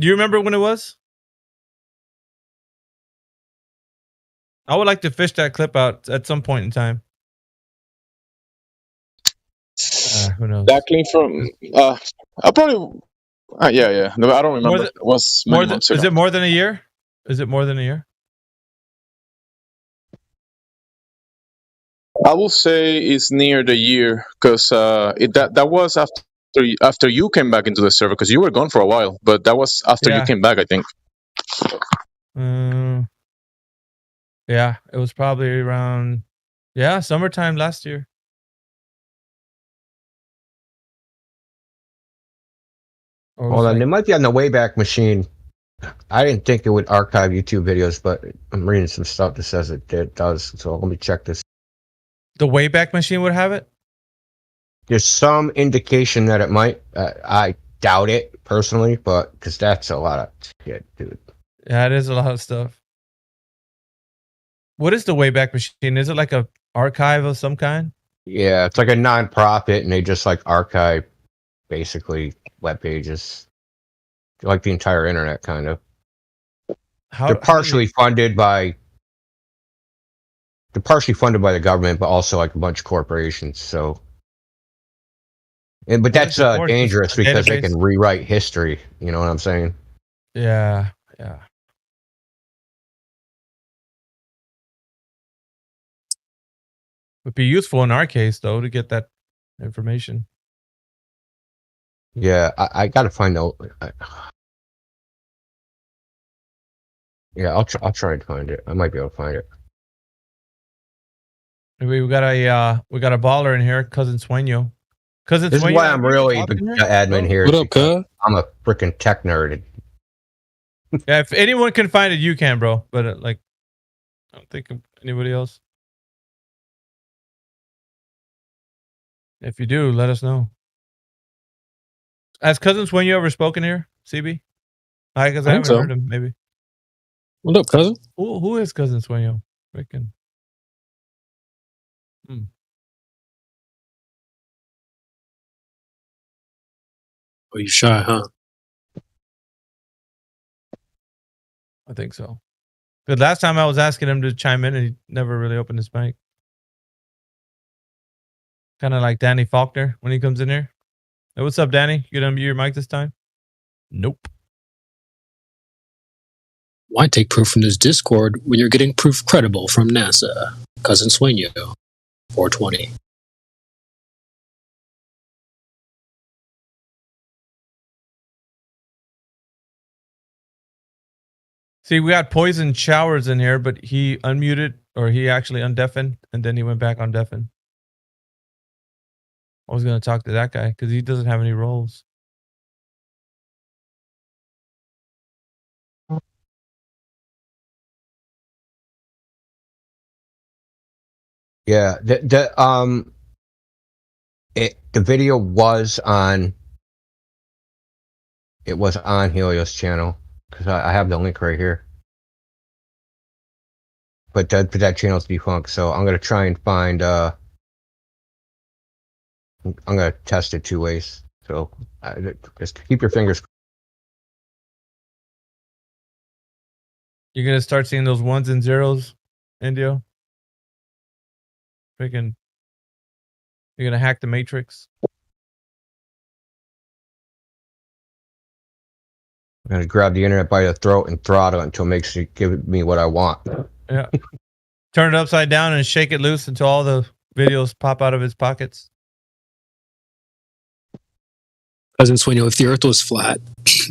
Do you remember when it was? I would like to fish that clip out at some point in time. Who knows? That came from. I probably. Yeah. No, I don't remember. It was many months ago. Is it more than a year? Is it more than a year? I will say it's near the year because that was after you came back into the server because you were gone for a while, but that was after you came back, I think. Yeah, it was probably around summertime last year. Hold on, it might be on the Wayback Machine. I didn't think it would archive YouTube videos, but I'm reading some stuff that says it does. So let me check this. The Wayback Machine would have it? There's some indication that it might. I doubt it personally, but because that's a lot of shit, dude. Yeah, it is a lot of stuff. What is the Wayback Machine? Is it like a archive of some kind? Yeah, it's like a non-profit, and they just like archive basically web pages, like the entire internet, kind of. They're partially funded by the government, but also like a bunch of corporations. So, but that's dangerous because they can rewrite history. You know what I'm saying? Yeah. Would be useful in our case, though, to get that information. Yeah, I gotta find out. Yeah, I'll try to find it. I might be able to find it. We got a baller in here, Cousin Sueño. Cousin This Sueño, is why I'm really the admin here. What up, cuz? I'm a freaking tech nerd. Yeah, if anyone can find it, you can, bro. But I don't think of anybody else. If you do, let us know. Has Cousin Sueño ever spoken here, CB? Because I haven't heard him. Maybe. What up, cousin? Who is Cousin Sueño? Freaking. Oh, you shy, huh? I think so. Good. Last time I was asking him to chime in, and he never really opened his mic. Kind of like Danny Faulkner when he comes in here. Hey, what's up, Danny? You gonna unmute your mic this time? Nope. Why take proof from this Discord when you're getting proof credible from NASA? Cousin Sueño, 420. See, we got Poison Showers in here, but he unmuted, or he actually undeafened, and then he went back on deafen. I was going to talk to that guy because he doesn't have any roles. Yeah, the video was on. It was on Helios channel because I have the link right here. but that channel's defunct. So I'm gonna try and find. I'm gonna test it 2 ways. So just keep your fingers. You're gonna start seeing those ones and zeros, Indio. Freaking, you're gonna hack the Matrix. I'm gonna grab the internet by the throat and throttle it until it makes it give me what I want. Yeah. Turn it upside down and shake it loose until all the videos pop out of its pockets. Cousin Swino, if the Earth was flat,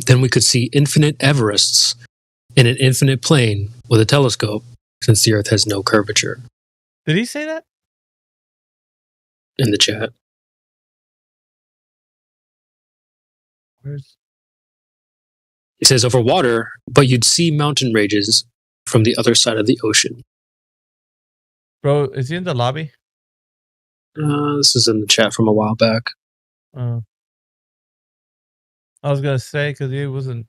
then we could see infinite Everests in an infinite plane with a telescope, since the Earth has no curvature. Did he say that? In the chat. Where's... It says over water, but you'd see mountain ranges from the other side of the ocean. Bro, is he in the lobby? This is in the chat from a while back. I was gonna say because he wasn't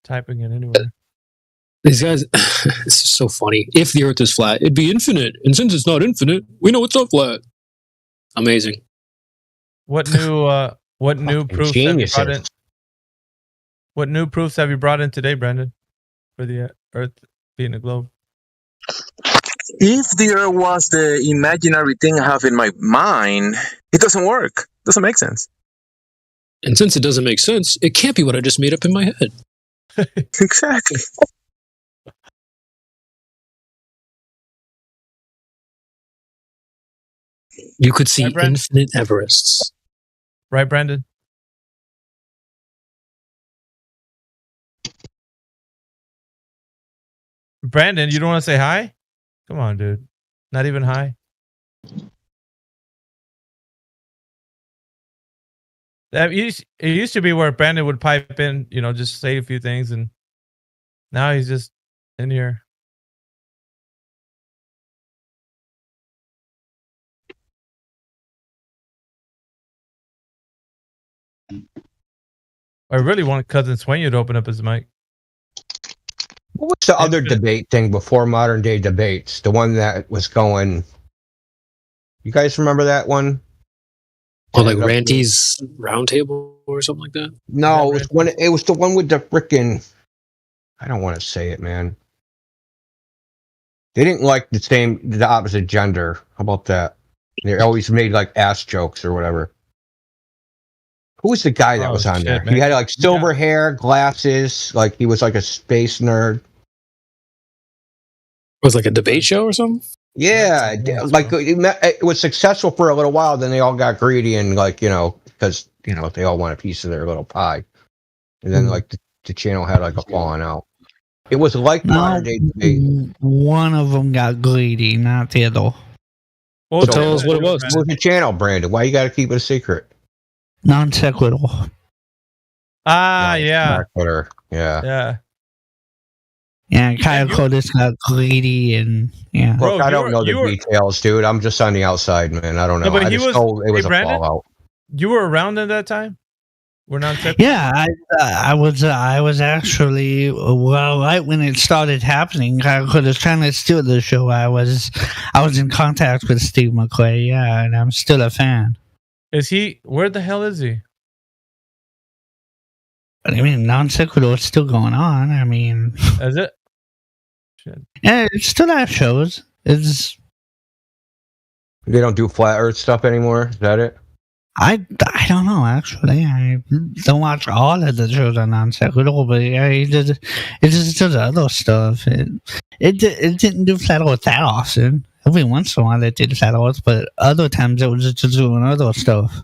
typing it anywhere. These guys, it's just so funny. If the Earth is flat, it'd be infinite, and since it's not infinite, we know it's not flat. Amazing. What new proofs have you brought in? What new proofs have you brought in today, Brandon, for the Earth being a globe? If the Earth was the imaginary thing I have in my mind, it doesn't work. Doesn't make sense. And since it doesn't make sense, it can't be what I just made up in my head. Exactly. You could see infinite Everests. Right, Brandon? Brandon, you don't want to say hi? Come on, dude. Not even hi. It used to be where Brandon would pipe in, just say a few things, and now he's just in here. I really want Cousin Swenya to open up his mic. What was the other debate thing before modern day debates? The one that was going. You guys remember that one? Or like Ranty's Roundtable or something like that? No, it was the one with the frickin'. I don't want to say it, man. They didn't like the opposite gender. How about that? They always made like ass jokes or whatever. Who was the guy that was on there? Man. He had like silver hair, glasses, like he was like a space nerd. It was like a debate show or something? Yeah, like it was successful for a little while. Then they all got greedy and because they all want a piece of their little pie. And then like the channel had like a falling out. It was like modern day debate. One of them got greedy, not the other. Well, so tell us what it was. What was the channel, Brandon? Why you got to keep it a secret? Non sequitur. Ah, yeah. Sequitur. Yeah. Yeah, Kyle just got greedy and yeah. Look, I don't know the details, dude. I'm just on the outside, man. I don't know. No, but I just know it was a fallout. You were around at that time? We're not. Yeah, I was actually right when it started happening. Kyle was trying to steal the show. I was in contact with Steve McQuay. Yeah, and I'm still a fan. Is he? Where the hell is he? I mean, non sequitur is still going on. I mean, is it? Shit. Yeah, it still has shows. It's. They don't do flat Earth stuff anymore. Is that it? I don't know actually. I don't watch all of the shows on non sequitur, but yeah, it just does other stuff. It didn't do flat Earth that often. Every once in a while it did flat Earth, but other times it was just doing other stuff.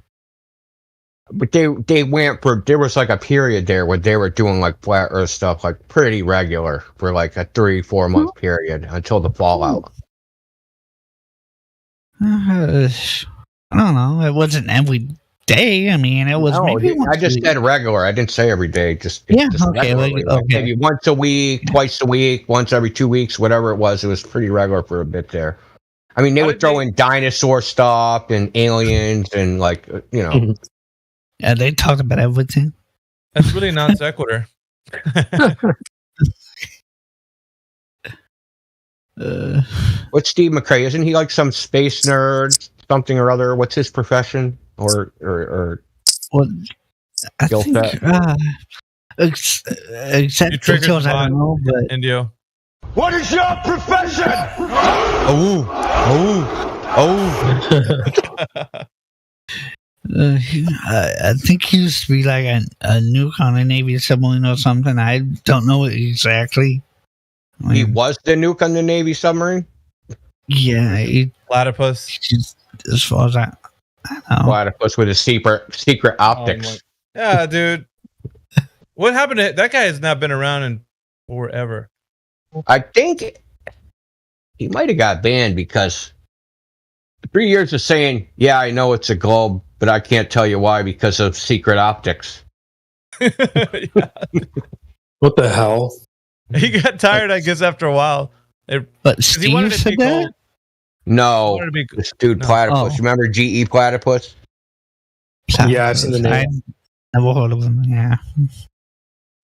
But they went for, there was like a period there where they were doing like flat Earth stuff like pretty regular for like a 3-4 month period until the fallout. I don't know. It wasn't every day. I mean, it was maybe once I just said regular. I didn't say every day. Just okay, like, maybe once a week, twice a week, once every 2 weeks, whatever it was. It was pretty regular for a bit there. I mean, they would throw in dinosaur stuff and aliens and like Yeah, they talked about everything. That's really non sequitur. What's Steve McRae? Isn't he like some space nerd, something or other? What's his profession or Well, I skill think set? except You triggered details the I don't know, but Indio. What is your profession? Oh, I think he used to be like a nuke on a Navy submarine or something. I don't know exactly. He was the nuke on the Navy submarine? Yeah, Platypus. As far as I know. Platypus with his secret optics. Yeah, dude. What happened to that guy? Has not been around in forever. I think he might have got banned because 3 years of saying, yeah, I know it's a globe, but I can't tell you why because of secret optics. What the hell? He got tired, I guess, after a while. But 'cause he Steve wanted to said be that? gold. No, wanted to be- this dude No. Platypus. Oh. Remember GE Platypus? Yeah, I've seen the name. I never heard of him. Yeah.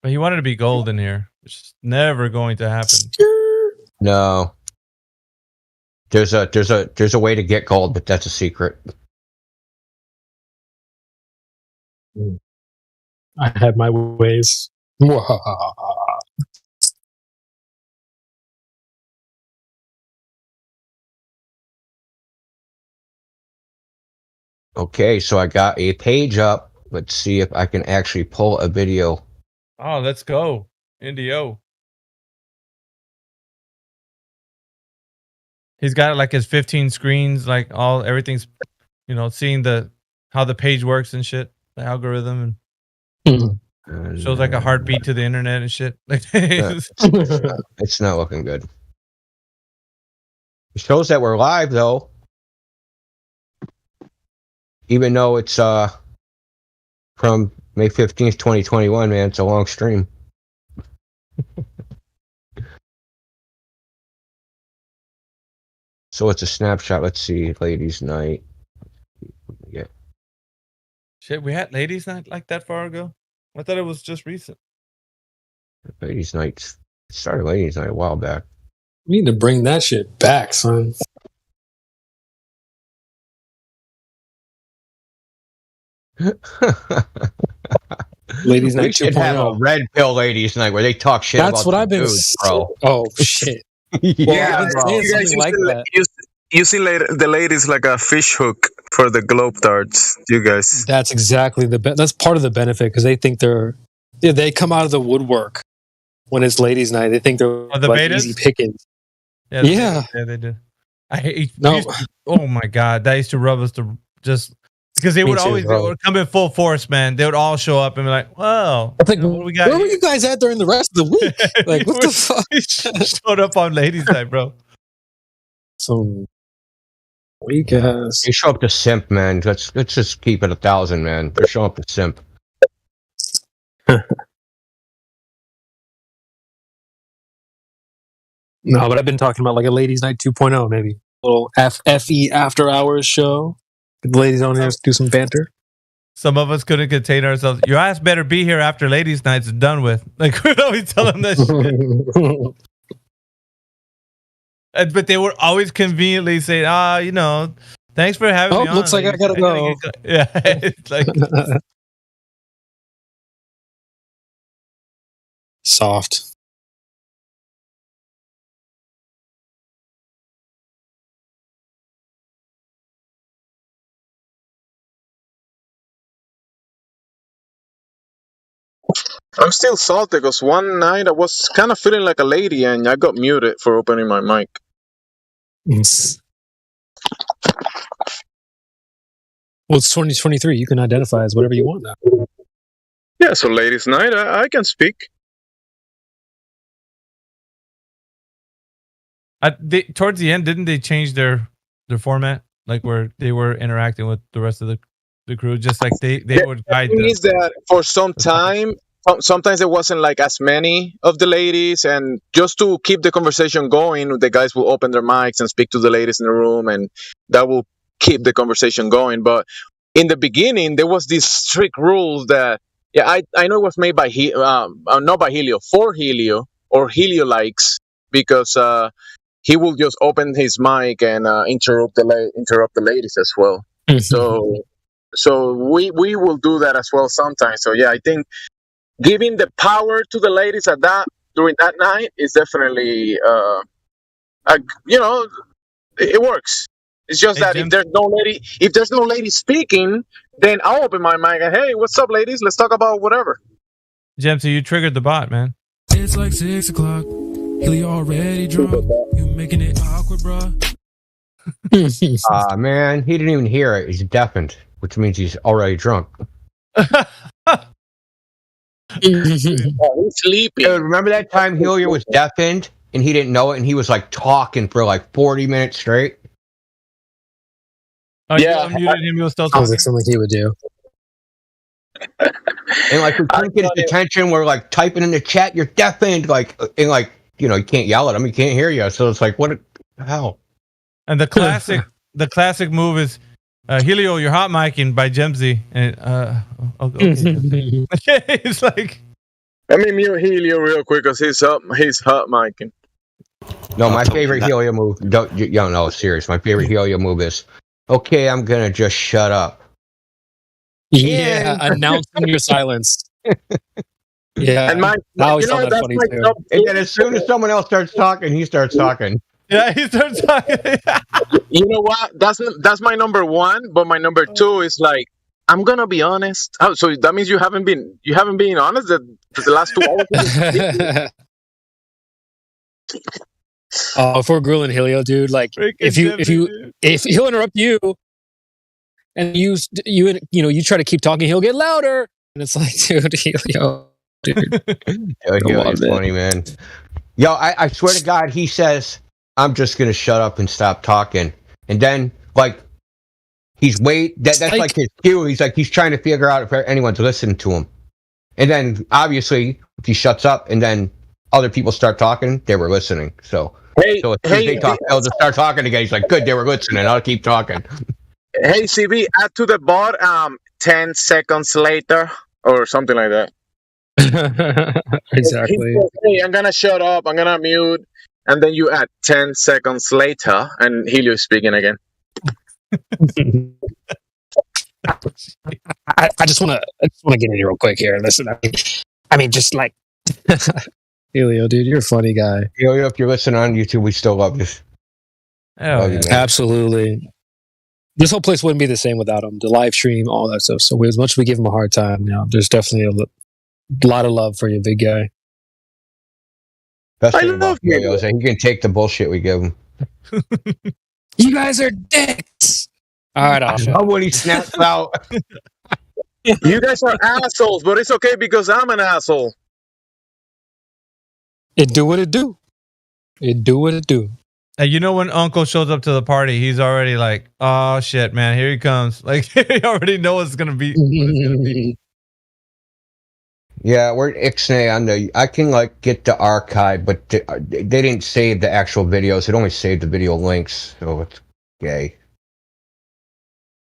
But he wanted to be gold in here, which is never going to happen. No. There's a way to get gold, but that's a secret. I had my ways. Okay, so I got a page up. Let's see if I can actually pull a video. Oh, let's go. Indio. He's got like his 15 screens, like everything's, seeing how the page works and shit, the algorithm, and shows like a heartbeat to the internet and shit. Like, It's not looking good. It shows that we're live though. Even though it's from May 15th, 2021, man, it's a long stream. So it's a snapshot. Let's see, ladies' night. Yeah. shit, we had ladies night like that far ago. I thought it was just recent. Ladies' night. It started ladies' night a while back. We need to bring that shit back, son. Ladies We Night should have a 2.0. red pill ladies' night where they talk shit That's about what the I've been. dudes, bro. Oh shit! Yeah, I've been bro. saying You guys something like that. using the ladies like a fish hook for the globe darts. You guys. That's exactly that's part of the benefit because they think they come out of the woodwork when it's ladies' night. They think they're the like betas? easy pickings. Yeah, they did. I hate. No. Oh my god, that used to rub us to just because they Me would too, always bro. they would come in full force, man. They would all show up and be like, "Wow, I think, what do we got?" where were you guys at during the rest of the week? Like, what the fuck? Showed up on ladies' night, bro. Some weak ass. They show up to simp, man. Let's just keep it 1,000, man. They're showing up to simp. No, but I've been talking about like a ladies' night 2.0, maybe a little FE after hours show. Get the ladies on here do some banter. Some of us couldn't contain ourselves. Your ass better be here after ladies' nights is done with. Like we'd always tell them that shit. But they would always conveniently say, thanks for having me on. Looks like I gotta go. Yeah, it's like Soft. I'm still salty because one night I was kind of feeling like a lady and I got muted for opening my mic. Well, it's 2023. You can identify as whatever you want now. Yeah, so ladies' night, I can speak. Towards the end, didn't they change their format? Like where they were interacting with the rest of the crew, just like they would guide The thing them. is that for some time, sometimes there wasn't like as many of the ladies, and just to keep the conversation going, the guys will open their mics and speak to the ladies in the room, and that will keep the conversation going. But in the beginning, there was these strict rules that, I know it was made by not by Helio, for Helio or Helio likes, because he will just open his mic and interrupt the ladies as well. So we will do that as well sometimes. So yeah, I think giving the power to the ladies at that during that night is definitely it works. It's just that if there's no lady speaking, then I'll open my mic and hey, what's up, ladies? Let's talk about whatever. Jem, so you triggered the bot, man. It's like 6 o'clock. Hilly already drunk. You making it awkward, bro. Man, he didn't even hear it. He's deafened, which means he's already drunk. He's sleeping. Dude, remember that time Helio was deafened and he didn't know it, and he was like talking for like 40 minutes straight? Oh, yeah, you unmuted him. He was still Sounds talking. like something he would do. And like we couldn't get his attention. We're like typing in the chat, "You're deafened," like, and like, you know, you can't yell at him. He can't hear you. So it's like, what the hell? And the classic move is Helio, you're hot micing by Jemsy. And okay. It's like, let me mute Helio real quick because he's hot micing. No, my favorite Helio move. No, serious. My favorite Helio move is, okay, I'm gonna just shut up. Yeah, announcing your silence. Yeah, and I always found that funny too. And then as soon as someone else starts talking, he starts talking. Yeah, he starts talking. You know what? That's my number one, but my number two is like, I'm gonna be honest. Oh, so that means you haven't been honest the last 2 hours. If we're grilling Helio, dude, like if he'll interrupt you, and you try to keep talking, he'll get louder, and it's like, dude, Helio, dude, Helio's funny, man. Yo, I swear to God, he says, "I'm just gonna shut up and stop talking," and then like he's that's like his cue. He's like he's trying to figure out if anyone's listening to him, and then obviously if he shuts up and then other people start talking, they were listening. So as soon as they talk, they'll just start talking again. He's like, good, they were listening. I'll keep talking. Hey, CB, add to the bot 10 seconds later or something like that. Exactly. Hey, I'm gonna shut up. I'm gonna mute, and then you add 10 seconds later, and Helio is speaking again. I just want to get in here real quick here. Listen, I mean, just like Helio, dude, you're a funny guy. Helio, if you're listening on YouTube, we still love you. Oh, yeah. Absolutely. This whole place wouldn't be the same without him. The live stream, all that stuff. So as much as we give him a hard time, there's definitely a lot of love for you, big guy. Best thing about Helio is that he can take the bullshit we give him. You guys are dicks. All right, I love when he snaps out. You guys are assholes, but it's okay because I'm an asshole. It do what it do. It do what it do. And you know when Uncle shows up to the party, he's already like, "Oh shit, man, here he comes!" Like he already knows what it's gonna be. Yeah, we're Ixnay on the. I can like get the archive, but they didn't save the actual videos. It only saved the video links, so it's gay.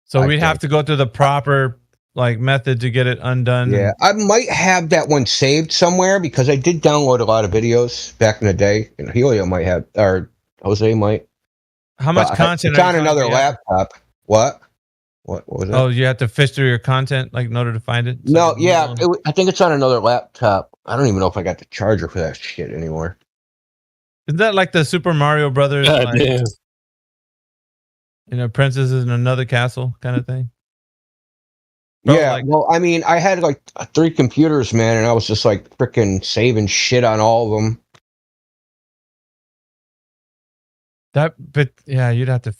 So we'd have to go through the proper like method to get it undone. Yeah, I might have that one saved somewhere because I did download a lot of videos back in the day. And Helio might have, or Jose might. How much content? It's on another laptop. What was it? Oh, you have to fish through your content like in order to find it. No, yeah, I think it's on another laptop. I don't even know if I got the charger for that shit anymore. Isn't that like the Super Mario Brothers? Princesses in another castle kind of thing? Bro, yeah, well, I mean, I had like 3 computers, man, and I was just like freaking saving shit on all of them. But yeah, you'd have to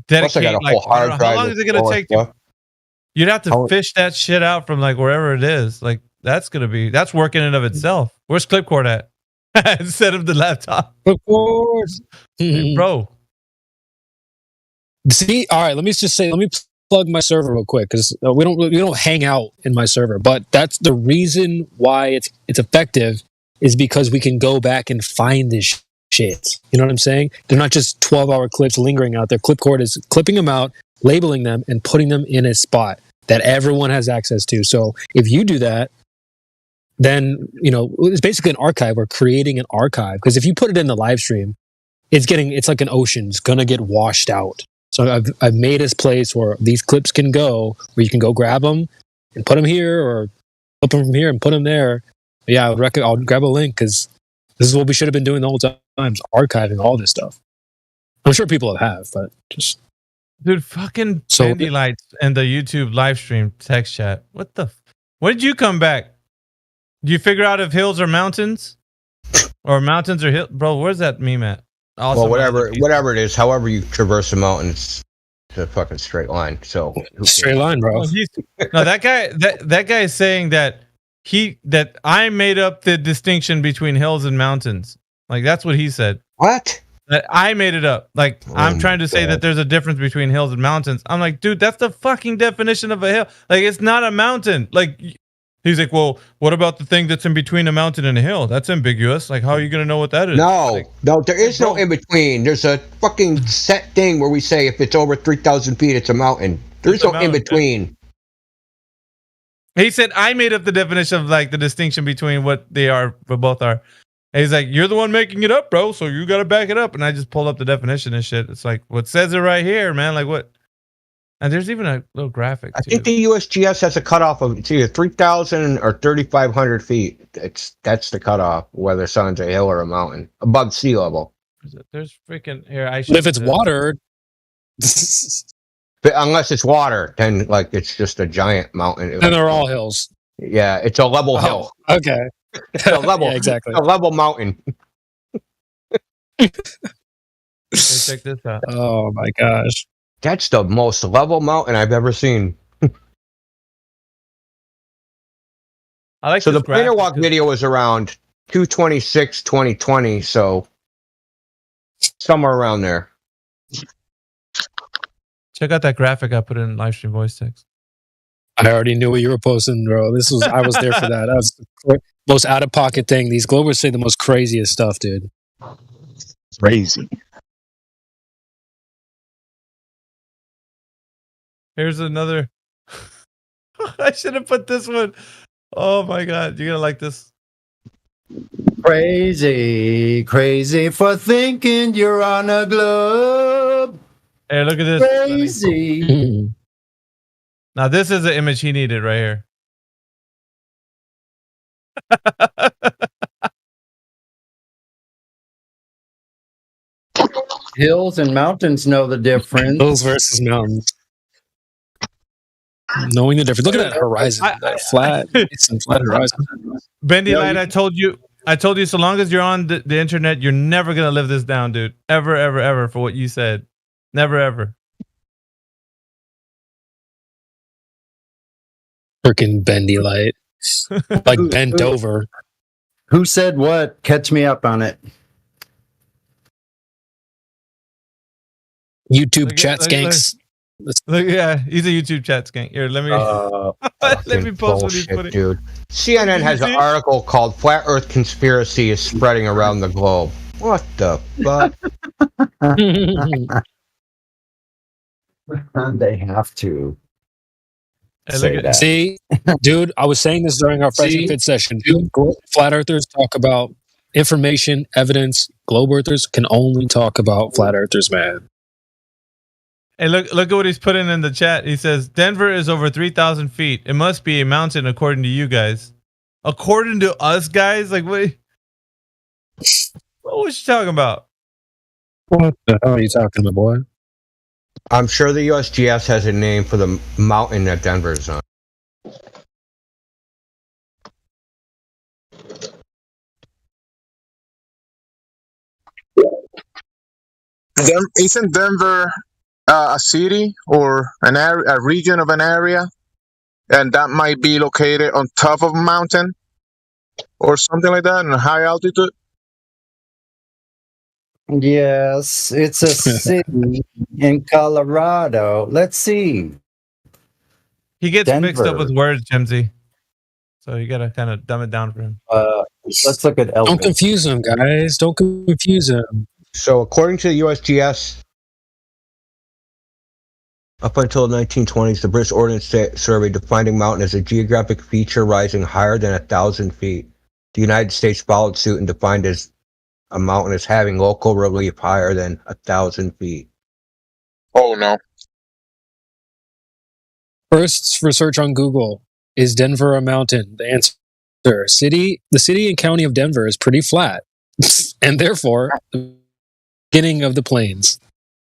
Plus, I got a whole hard drive. How long is it going to take you? You'd have to fish that shit out from like wherever it is. Like that's work in and of itself. Where's Clipcord at? Instead of the laptop. Of course, bro. See, all right. Let me plug my server real quick because we don't hang out in my server. But that's the reason why it's effective is because we can go back and find this shit. You know what I'm saying? They're not just 12-hour clips lingering out there. Clipcord is clipping them out, labeling them, and putting them in a spot that everyone has access to. So if you do that, then it's basically an archive. We're creating an archive because if you put it in the live stream, it's like an ocean. It's gonna get washed out. So I've made this place where these clips can go, where you can go grab them and put them here, or flip them from here and put them there. But yeah, I'll grab a link because this is what we should have been doing the whole time, archiving all this stuff. I'm sure people have, but just dude, fucking So- Bandy Lights and the YouTube live stream text chat. What the? When did you come back? Do you figure out if hills are mountains, or mountains are hills, bro? Where's that meme at? Well, whatever it is, however you traverse a mountain, it's a fucking straight line. So straight line, bro. No, that guy is saying that I made up the distinction between hills and mountains. Like that's what he said. What? That I made it up. Like I'm trying to say God. that there's a difference between hills and mountains. I'm like, dude, that's the fucking definition of a hill. Like it's not a mountain. Like he's like, well, what about the thing that's in between a mountain and a hill? That's ambiguous. Like how are you gonna know what that is? No, there is no in between. There's a fucking set thing where we say if it's over 3,000 feet, it's a mountain. There's no in between. He said I made up the definition of like the distinction between what they are, what both are. And he's like, you're the one making it up, bro. So you got to back it up. And I just pulled up the definition and shit. It's like, what says it right here, man? Like what? And there's even a little graphic. I think the USGS has a cutoff of it's either 3,000 or 3,500 feet. That's the cutoff, whether something's a hill or a mountain above sea level. There's freaking here. But if it's water, But unless it's water, then like it's just a giant mountain. then they're all hills. Yeah, it's a level hill. Okay. It's a level, Yeah, exactly. a level mountain. Hey, check this out. Oh my gosh. That's the most level mountain I've ever seen. I like so this the Planar graphic Walk 'cause- video was around 2/26/2020, so somewhere around there. Check out that graphic I put in live stream voice text. I already knew what you were posting, bro. I was there for that. That was the most out of pocket thing. These Globers say the most craziest stuff, dude. Crazy. Here's another. I should have put this one. Oh my god, you're gonna like this. Crazy for thinking you're on a globe. Hey, look at this. Crazy. Now this is the image he needed right here. Hills and mountains know the difference. Hills versus mountains. Knowing the difference. Look at that horizon. That flat. It's a flat horizon. Bendy Light, I told you, so long as you're on the internet, you're never gonna live this down, dude. Ever, ever, ever, for what you said. Never, ever. Freaking Bendy Light. Like bent over. Who said what? Catch me up on it. YouTube chat skanks. Look, yeah, he's a YouTube chat skank. Here, let me let me post what he's Bullshit, putting. dude. CNN has an article called "Flat Earth Conspiracy is Spreading Around the Globe." What the fuck? They have to. Hey, say look at- that. See, dude, I was saying this during our Fresh and Fit session. Dude, flat earthers talk about information, evidence. Globe earthers can only talk about flat earthers, man. Hey, look at what he's putting in the chat. He says Denver is over 3,000 feet. It must be a mountain according to you guys. According to us guys? Like what was you talking about? What the hell are you talking about, boy? I'm sure the USGS has a name for the mountain that Denver's on. Isn't Denver a city or an area, a region of an area, and that might be located on top of a mountain or something like that, in a high altitude? Yes, it's a city in Colorado. Let's see. He gets mixed up Denver. with words, Jemsy. So you gotta kind of dumb it down for him. Let's look at Elvis. Don't confuse them, guys. Don't confuse them. So, according to the USGS, up until the 1920s, the British Ordnance Survey defined a mountain as a geographic feature rising higher than 1,000 feet. The United States followed suit and defined as a mountain is having local relief higher than 1,000 feet. Oh no. First research on Google: is Denver a mountain? The answer: the city and county of Denver is pretty flat, and therefore the beginning of the plains.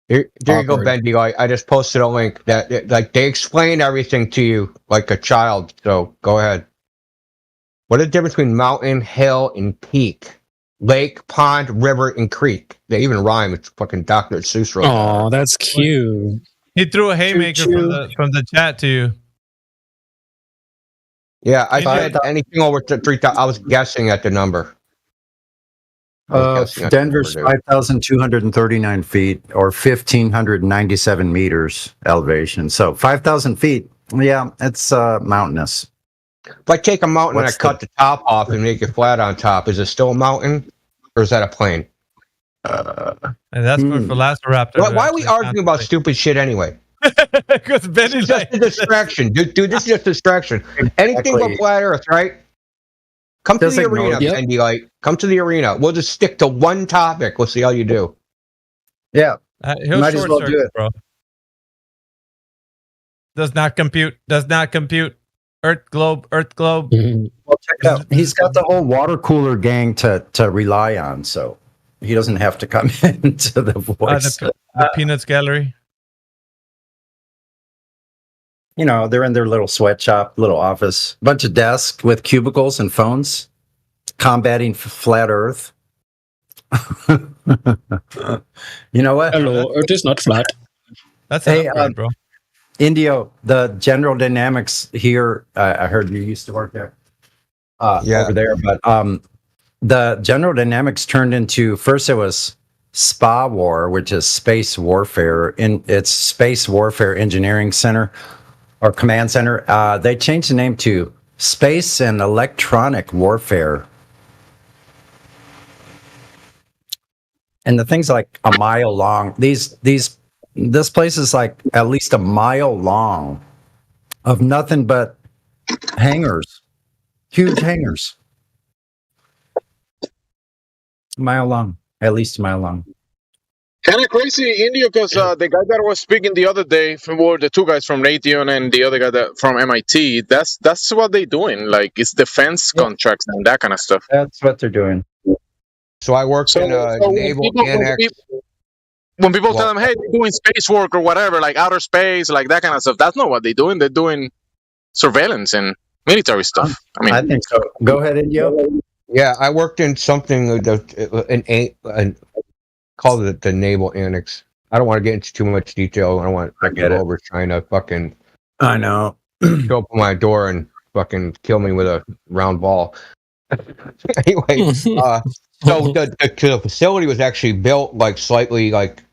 There you go, Awkward. Bendy. I just posted a link that like they explain everything to you like a child. So go ahead. What is the difference between mountain, hill, and peak? Lake, pond, river, and creek. They even rhyme. It's fucking Dr. Seuss wrote that. Oh, that's cute. He threw a haymaker from the chat to you. Yeah, I said anything over to 3,000. I was guessing at the number. Denver's 5,239 feet or 1,597 meters elevation. So 5,000 feet. Yeah, it's mountainous. If I take a mountain What's and I cut the top off and make it flat on top, is it still a mountain or is that a plain? And that's for Velociraptor. Why are we arguing about stupid shit anyway? Because Benny's just a distraction, dude. This is just a distraction. Anything but flat Earth, right? Come to Just the ignore arena, it. Yep. Bendy Light. Come to the arena. We'll just stick to one topic. We'll see how you do. Yeah, He'll might as short well do circuit, it. bro. Does not compute. Does not compute. Earth globe. Earth globe. Well, check out. He's got the whole water cooler gang to rely on, so he doesn't have to come into the voice. The Peanuts Gallery. You know, they're in their little sweatshop, little office, bunch of desks with cubicles and phones, combating flat Earth. You know what? Hello, Earth is not flat. That's Hey, bro. Indio, the General Dynamics here. I heard you used to work there. Over there, but the General Dynamics turned into, first it was SPA War, which is Space Warfare. It's Space Warfare Engineering Center or Command Center. They changed the name to Space and Electronic Warfare. And the thing's like a mile long. This place is like at least a mile long of nothing but hangars. Huge hangars. A mile long. At least a mile long. Kind of crazy, India, because the guy that was speaking the other day, were the two guys from Raytheon and the other guy from MIT. That's what they're doing. Like, it's defense contracts and that kind of stuff. That's what they're doing. So I worked in a naval annex. When people tell them, hey, they're doing space work or whatever, like outer space, like that kind of stuff, that's not what they're doing. They're doing surveillance and military stuff. I think so. Go ahead, Indio. Yeah, I worked in something called it the naval annex. I don't want to get into too much detail. I don't want to get over trying to fucking. I know. Go up my door and fucking kill me with a round ball. Anyway, so the facility was actually built like slightly like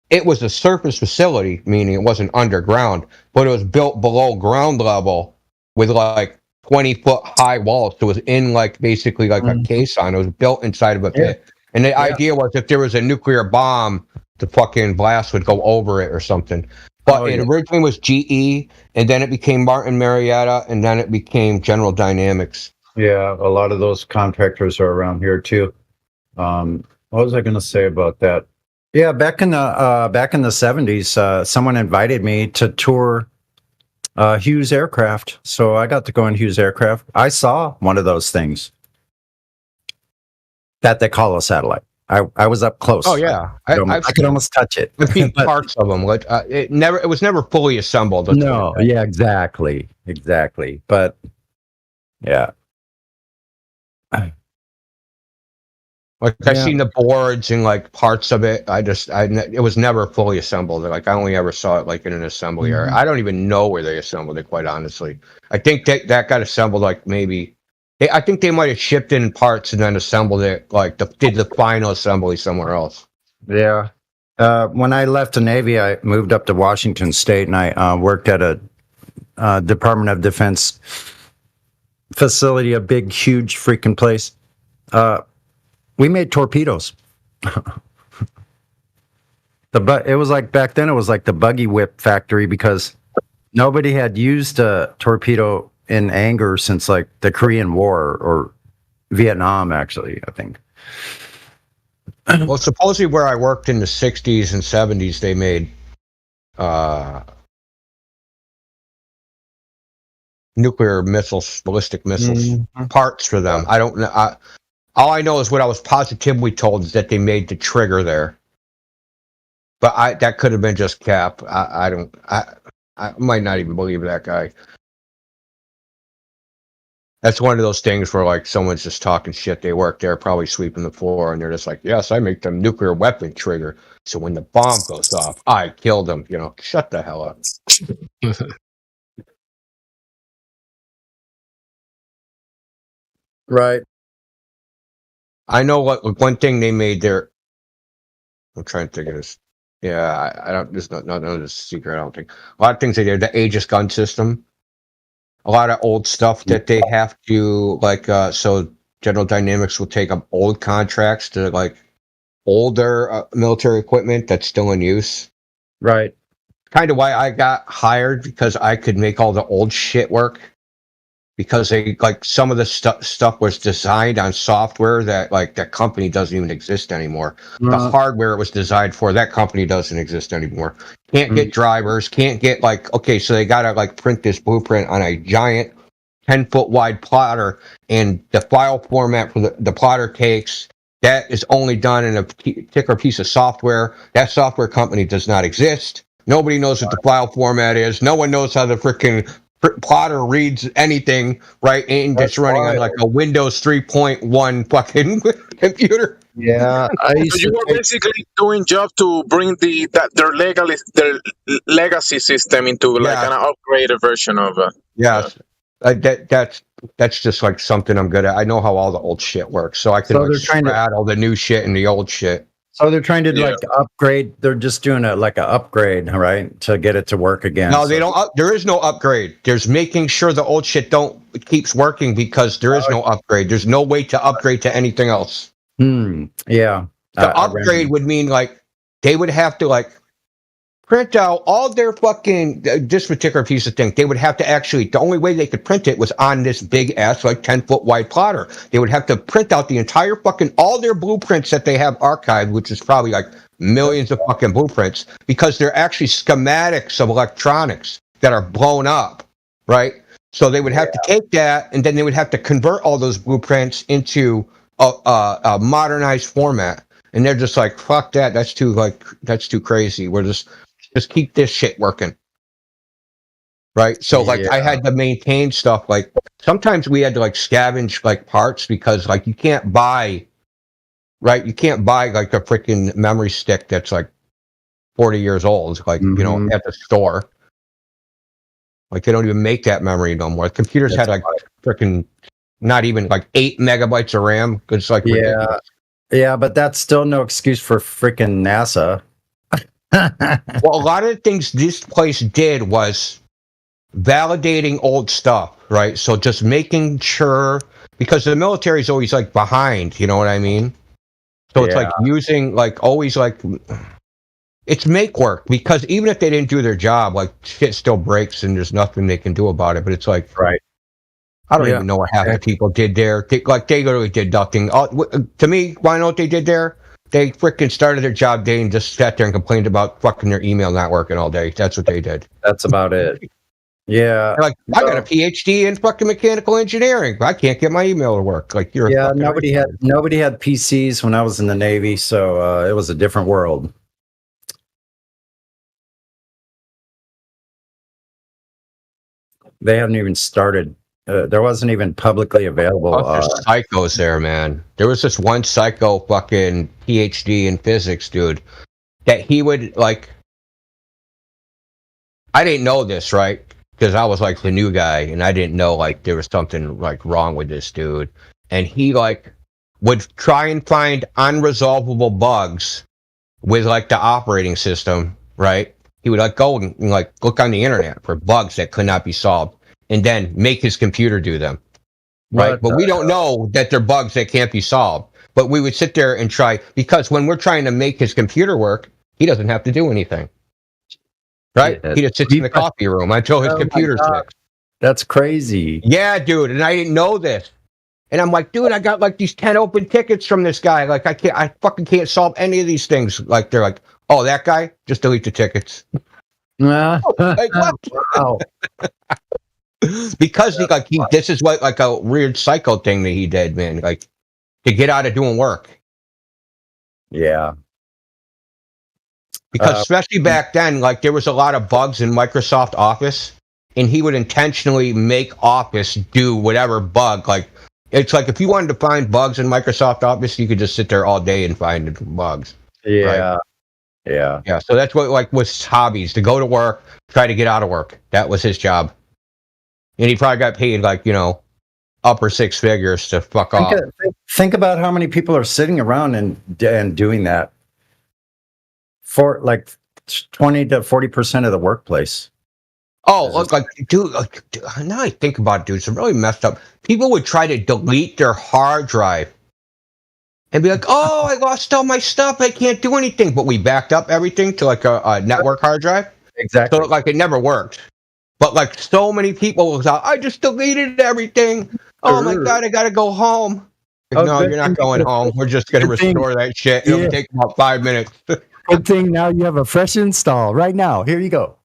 it was a surface facility, meaning it wasn't underground, but it was built below ground level with like 20-foot high walls. So it was in like basically like a caisson. It was built inside of a pit. And the idea was if there was a nuclear bomb, the fucking blast would go over it or something. But it originally was GE, and then it became Martin Marietta, and then it became General Dynamics. Yeah, a lot of those contractors are around here too. What was I going to say about that? Yeah, back in the 70s, someone invited me to tour Hughes Aircraft, so I got to go in Hughes Aircraft. I saw one of those things that they call a satellite. I was up close. Oh yeah, I could almost touch it. I've seen parts of them. Like it was never fully assembled. No, yeah, exactly. But yeah. Like I've seen the boards and like parts of it. It was never fully assembled. Like I only ever saw it like in an assembly area. I don't even know where they assembled it, quite honestly. I think that got assembled like maybe. I think they might have shipped in parts and then assembled it. Like did the final assembly somewhere else. Yeah. When I left the Navy, I moved up to Washington State and I worked at a Department of Defense facility, a big, huge freaking place. We made torpedoes. It was like back then. It was like the buggy whip factory because nobody had used a torpedo in anger since like the Korean War or Vietnam. Actually, I think Well, supposedly where I worked in the 60s and 70s, they made nuclear missiles, ballistic missiles, parts for them. I don't know. All I know is what I was positively told is that they made the trigger there. But that could have been just Cap. I might not even believe that guy. That's one of those things where like someone's just talking shit. They work there, probably sweeping the floor, and they're just like, "Yes, I make the nuclear weapon trigger. So when the bomb goes off, I kill them." You know, shut the hell up. Right. I know what one thing they made there. I'm trying to think of this. Yeah, I don't. There's no this secret. I don't think a lot of things they did. The Aegis gun system. A lot of old stuff that they have to like. So General Dynamics will take up old contracts to like older military equipment that's still in use. Right. Kind of why I got hired, because I could make all the old shit work. Because they like some of the stuff was designed on software that like that company doesn't even exist anymore. The hardware it was designed for, that company doesn't exist anymore. Can't get drivers, can't get like, okay, so they gotta like print this blueprint on a giant 10-foot wide plotter, and the file format for the plotter takes, that is only done in a particular piece of software. That software company does not exist. Nobody knows what the file format is. No one knows how the freaking plotter reads anything, right? And it's running on like a Windows 3.1 fucking computer. Yeah, So you were basically doing job to bring their legacy system into like an upgraded version of. Yes, that's just like something I'm good at. I know how all the old shit works, so I can So like they're trying to- straddle the new shit and the old shit. So they're trying to like upgrade. They're just doing an upgrade, right, to get it to work again. No, they don't. There is no upgrade. There's making sure the old shit keeps working, because there is no upgrade. There's no way to upgrade to anything else. Yeah. The upgrade would mean like they would have to like print out all their fucking this particular piece of thing. They would have to actually, the only way they could print it was on this big ass like 10-foot wide plotter. They would have to print out the entire fucking all their blueprints that they have archived, which is probably like millions of fucking blueprints, because they're actually schematics of electronics that are blown up, right? So they would have to take that, and then they would have to convert all those blueprints into a modernized format. And they're just like, fuck that. That's too crazy. We're just keep this shit working. Right. So like I had to maintain stuff. Like sometimes we had to like scavenge like parts, because like you can't buy like a freaking memory stick that's like 40 years old, like, you know, at the store. Like they don't even make that memory no more. Computers had like freaking not even like 8 megabytes of RAM. It's like ridiculous. Yeah, but that's still no excuse for freaking NASA. Well, a lot of the things this place did was validating old stuff, right? So just making sure, because the military is always like behind, you know what I mean? So it's like using like always like it's make work, because even if they didn't do their job, like shit still breaks and there's nothing they can do about it. But it's like, I don't even know what half the people did there. They literally did nothing. To me, why know what they did there? They freaking started their job day and just sat there and complained about fucking their email not working all day. That's what they did. That's about it. Yeah. They're like, I got a PhD in fucking mechanical engineering, but I can't get my email to work. Like you're nobody had PCs when I was in the Navy, so it was a different world. They haven't even started. There wasn't even publicly available. There's psychos there, man. There was this one psycho fucking PhD in physics dude that he would like. I didn't know this, right? Because I was like the new guy, and I didn't know like there was something like wrong with this dude. And he like would try and find unresolvable bugs with like the operating system, right? He would like go and like look on the internet for bugs that could not be solved, and then make his computer do them, right? But we don't know that they're bugs that can't be solved. But we would sit there and try, because when we're trying to make his computer work, he doesn't have to do anything, right? He just sits in the coffee room until his computer's fixed. That's crazy. Yeah, dude, and I didn't know this. And I'm like, dude, I got like these 10 open tickets from this guy. Like, I fucking can't solve any of these things. Like, they're like, oh, that guy, just delete the tickets. Like, what? Wow. Because this is what like a weird psycho thing that he did, man. Like, to get out of doing work. Yeah. Because especially back then, like there was a lot of bugs in Microsoft Office, and he would intentionally make Office do whatever bug. Like it's like if you wanted to find bugs in Microsoft Office, you could just sit there all day and find bugs. Yeah. Right? Yeah. Yeah. So that's what like was his hobbies: to go to work, try to get out of work. That was his job, and he probably got paid like upper six figures to fuck off. Think about how many people are sitting around and doing that for like 20 to 40% of the workplace. Oh, look, dude, now I think about it, dude, it's really messed up. People would try to delete their hard drive and be like, oh, I lost all my stuff. I can't do anything. But we backed up everything to like a network hard drive. Exactly. So like it never worked. But like so many people was out, I just deleted everything. Oh my God, I got to go home. No, you're not going home. We're just going to restore that shit. It'll take about 5 minutes. Good thing now you have a fresh install right now. Here you go.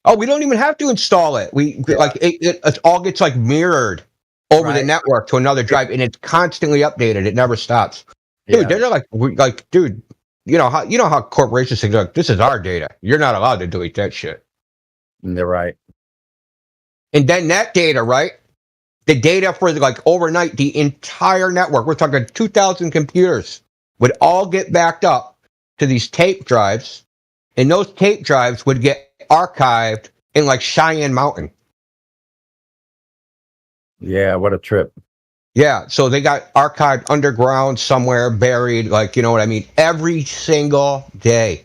Oh, we don't even have to install it. It all gets like mirrored over the network to another drive, and it's constantly updated. It never stops. Dude, they're like, dude, you know how corporations think like this is our data. You're not allowed to delete that shit. They're right. And then that data, right? The data for like overnight, the entire network, we're talking 2,000 computers, would all get backed up to these tape drives, and those tape drives would get archived in like Cheyenne Mountain. Yeah, what a trip. Yeah, so they got archived underground somewhere, buried, like, you know what I mean, every single day.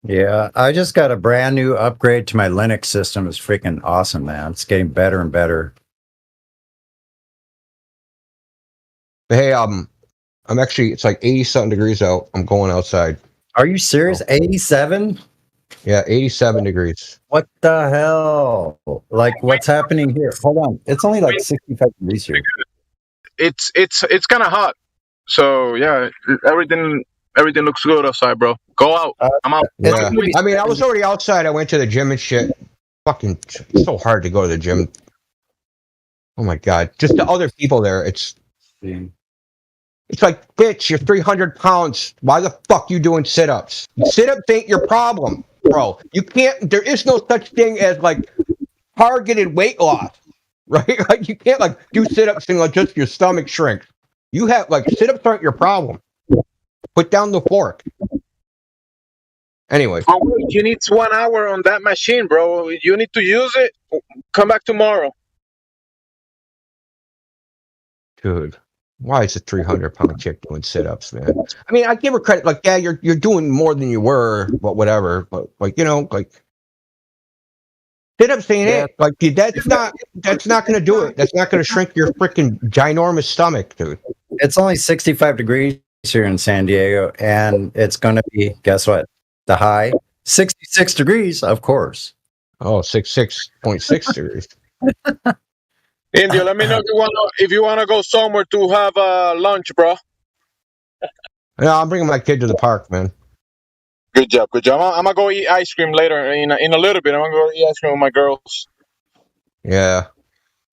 Yeah, I just got a brand new upgrade to my Linux system. It's freaking awesome, man. It's getting better and better. Hey, I'm actually, it's like 80-something degrees out. I'm going outside. Are you serious? 87? Yeah, 87 degrees. What the hell? Like, what's happening here? Hold on. It's only like 65 degrees here. It's kind of hot. So yeah, everything looks good outside, bro. Go out. I'm out. Yeah. I mean, I was already outside. I went to the gym and shit. Fucking, it's so hard to go to the gym. Oh my God. Just the other people there. It's like, bitch, you're 300 pounds. Why the fuck you doing sit-ups? Sit-ups ain't your problem, bro. You can't, there is no such thing as like targeted weight loss, right? Like you can't like do sit-ups and like just your stomach shrinks. You have like sit-ups aren't your problem. Put down the fork. Anyway. Oh, you need 1 hour on that machine, bro. You need to use it. Come back tomorrow. Dude, why is a 300-pound chick doing sit-ups, man? I mean, I give her credit. Like, yeah, you're doing more than you were, but whatever. But like, you know, like sit-ups ain't it. Like that's not going to do it. That's not going to shrink your freaking ginormous stomach, dude. It's only 65 degrees here in San Diego, and it's going to be, guess what? The high 66 degrees, of course. Oh, 66.6 degrees. India, let me know if you wanna go somewhere to have lunch, bro. Yeah, I'm bringing my kid to the park, man. Good job. I'm gonna go eat ice cream later in a little bit. I'm gonna go eat ice cream with my girls. Yeah.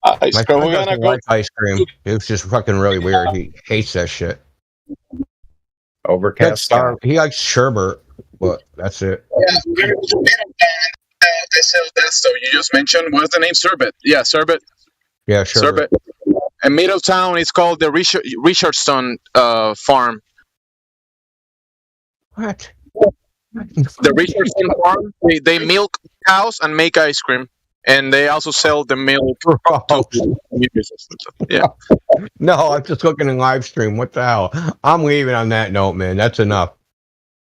Ice My cream. son We're gonna doesn't go. like ice cream. It's just fucking really weird. He hates that shit. Overcast sky. He likes sherbet, but that's it. Yeah, we're gonna go to Middletown. They sell that stuff you just mentioned. What's the name? Sherbet. Yeah, sherbet. Yeah, sherbet. And Middletown is called the Richardson farm. What? The Richardson farm. They milk cows and make ice cream, and they also sell the milk. Yeah. No, I'm just looking in live stream. What the hell? I'm leaving on that note, man. That's enough.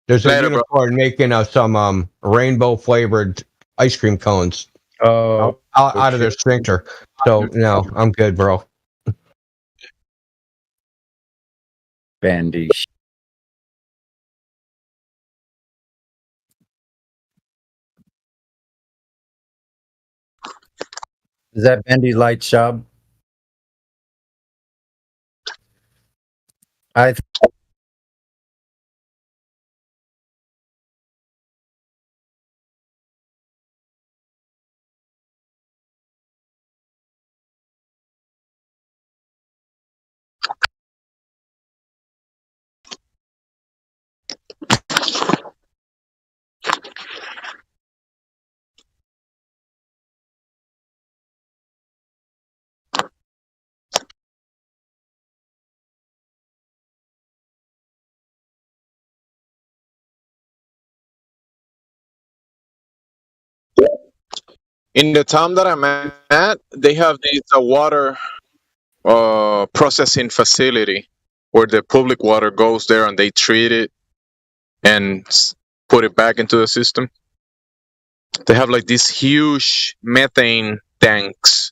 There's a Later, bro. unicorn making some rainbow flavored ice cream cones. Oh, out of their sphincter. So no, I'm good, bro. Bandy. Is that Bendy Light Shop? I In the town that I'm at, they have this water processing facility where the public water goes there and they treat it and put it back into the system. They have like these huge methane tanks,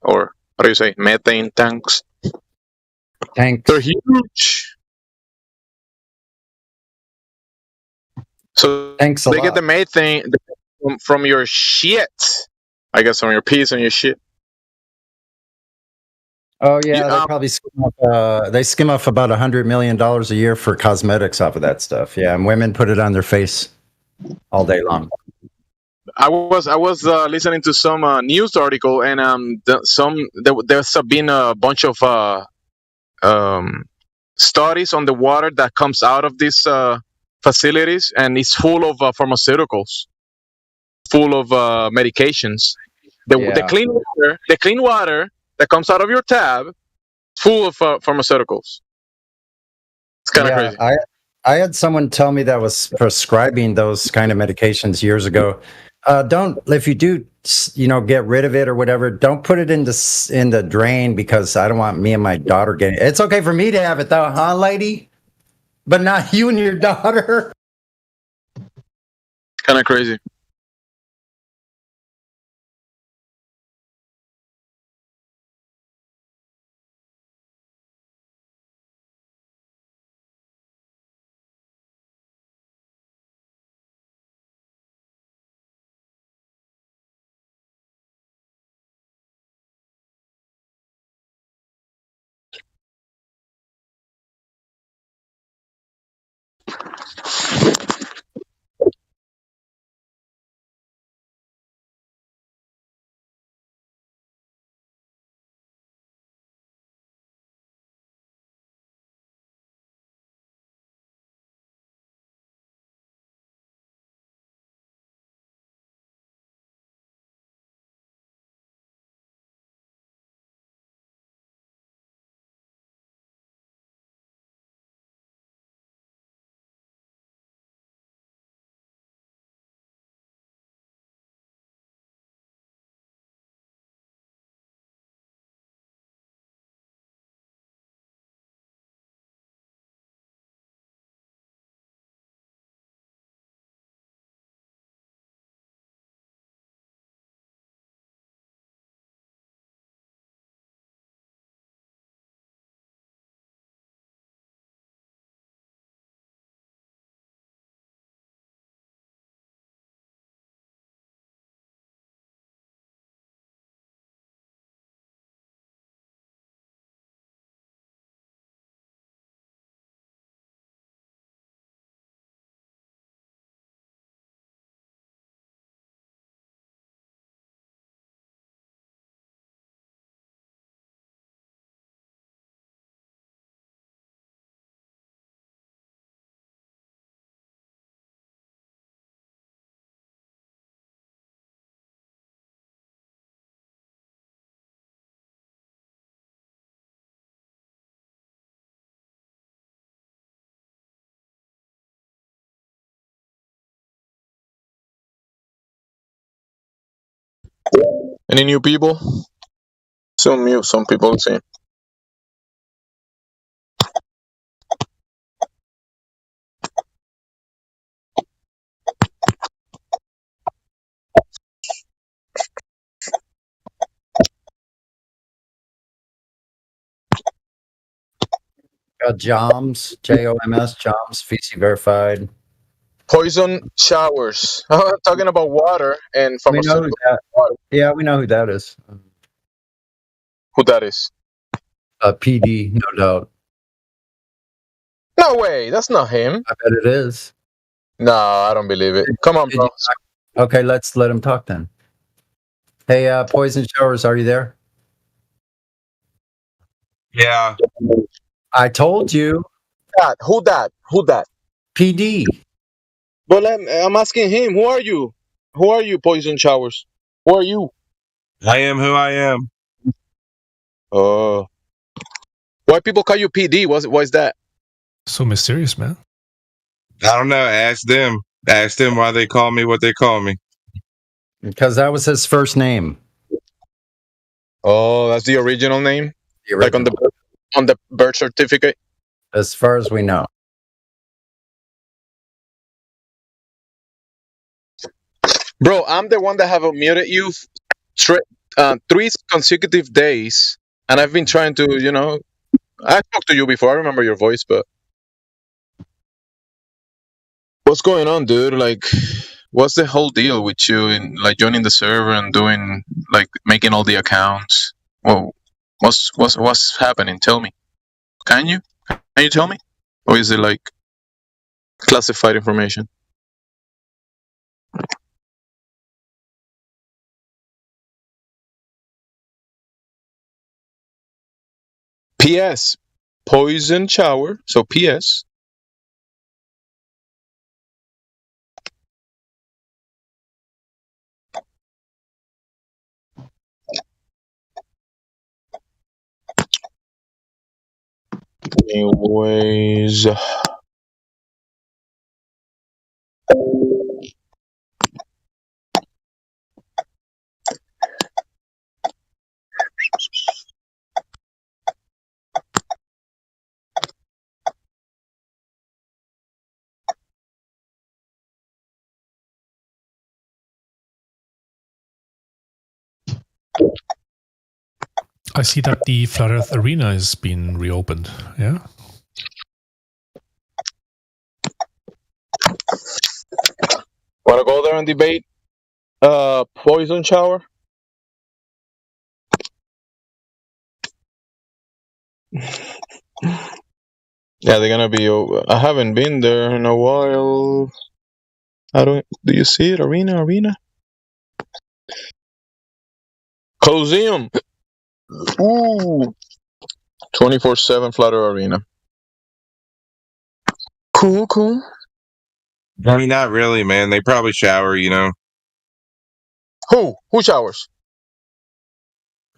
or how do you say methane tanks? Tanks. They're huge. So Thanks a they get lot. the methane from your shit. I guess from your piss and your shit. Oh yeah, they probably skim off about $100 million a year for cosmetics off of that stuff. Yeah, and women put it on their face all day long. I was listening to some news article, and there's been a bunch of studies on the water that comes out of these facilities, and it's full of pharmaceuticals, full of medications. The Yeah. clean water that comes out of your tap, full of pharmaceuticals. It's kind of Yeah, crazy. I had someone tell me that was prescribing those kind of medications years ago. Don't, if you do, get rid of it or whatever, don't put it in the drain, because I don't want me and my daughter getting it. It's okay for me to have it though, huh, lady? But not you and your daughter. Kind of crazy. Any new people? Still mute some people, it seems. JOMS, JOMS, JOMS, VC verified. Poison showers. Talking about water and We know who pharmaceutical. Yeah, we know who that is. Who that is? PD, no doubt. No way, that's not him. I bet it is. No, I don't believe it. Come on, bro. Okay, let's let him talk then. Hey, Poison Showers, are you there? Yeah. I told you. Who that? PD. But I'm asking him. Who are you? Who are you, Poison Showers? Who are you? I am who I am. Oh. Why people call you PD? Why is that? So mysterious, man. I don't know. Ask them. Ask them why they call me what they call me. Because that was his first name. Oh, that's the original name? Like on the birth certificate? As far as we know. Bro, I'm the one that have muted you 3 consecutive days, and I've been trying to, I talked to you before. I remember your voice, but what's going on, dude? Like, what's the whole deal with you in like joining the server and doing like making all the accounts? Well, what's happening? Tell me. Can you tell me, or is it like classified information? P.S. Poison Shower. So P.S. Anyways. I see that the Flat Earth Arena has been reopened. Yeah. Wanna go there and debate Poison Shower? Yeah, they're gonna be. I haven't been there in a while. Do you see it? Arena. Coliseum. Ooh. 24/7 Flat Earth Arena. Cool. I mean, not really, man. They probably shower, Who showers?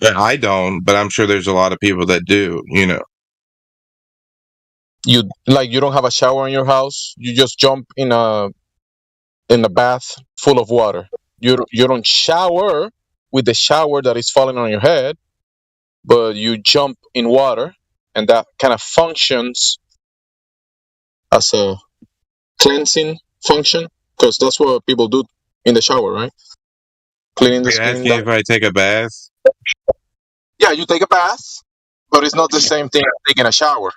I don't, but I'm sure there's a lot of people that do, You don't have a shower in your house. You just jump in a bath full of water. You don't shower with the shower that is falling on your head, but you jump in water, and that kind of functions as a cleansing function, because that's what people do in the shower, right? Cleaning the You're skin. asking if I take a bath? Yeah, you take a bath, but it's not the same thing as taking a shower.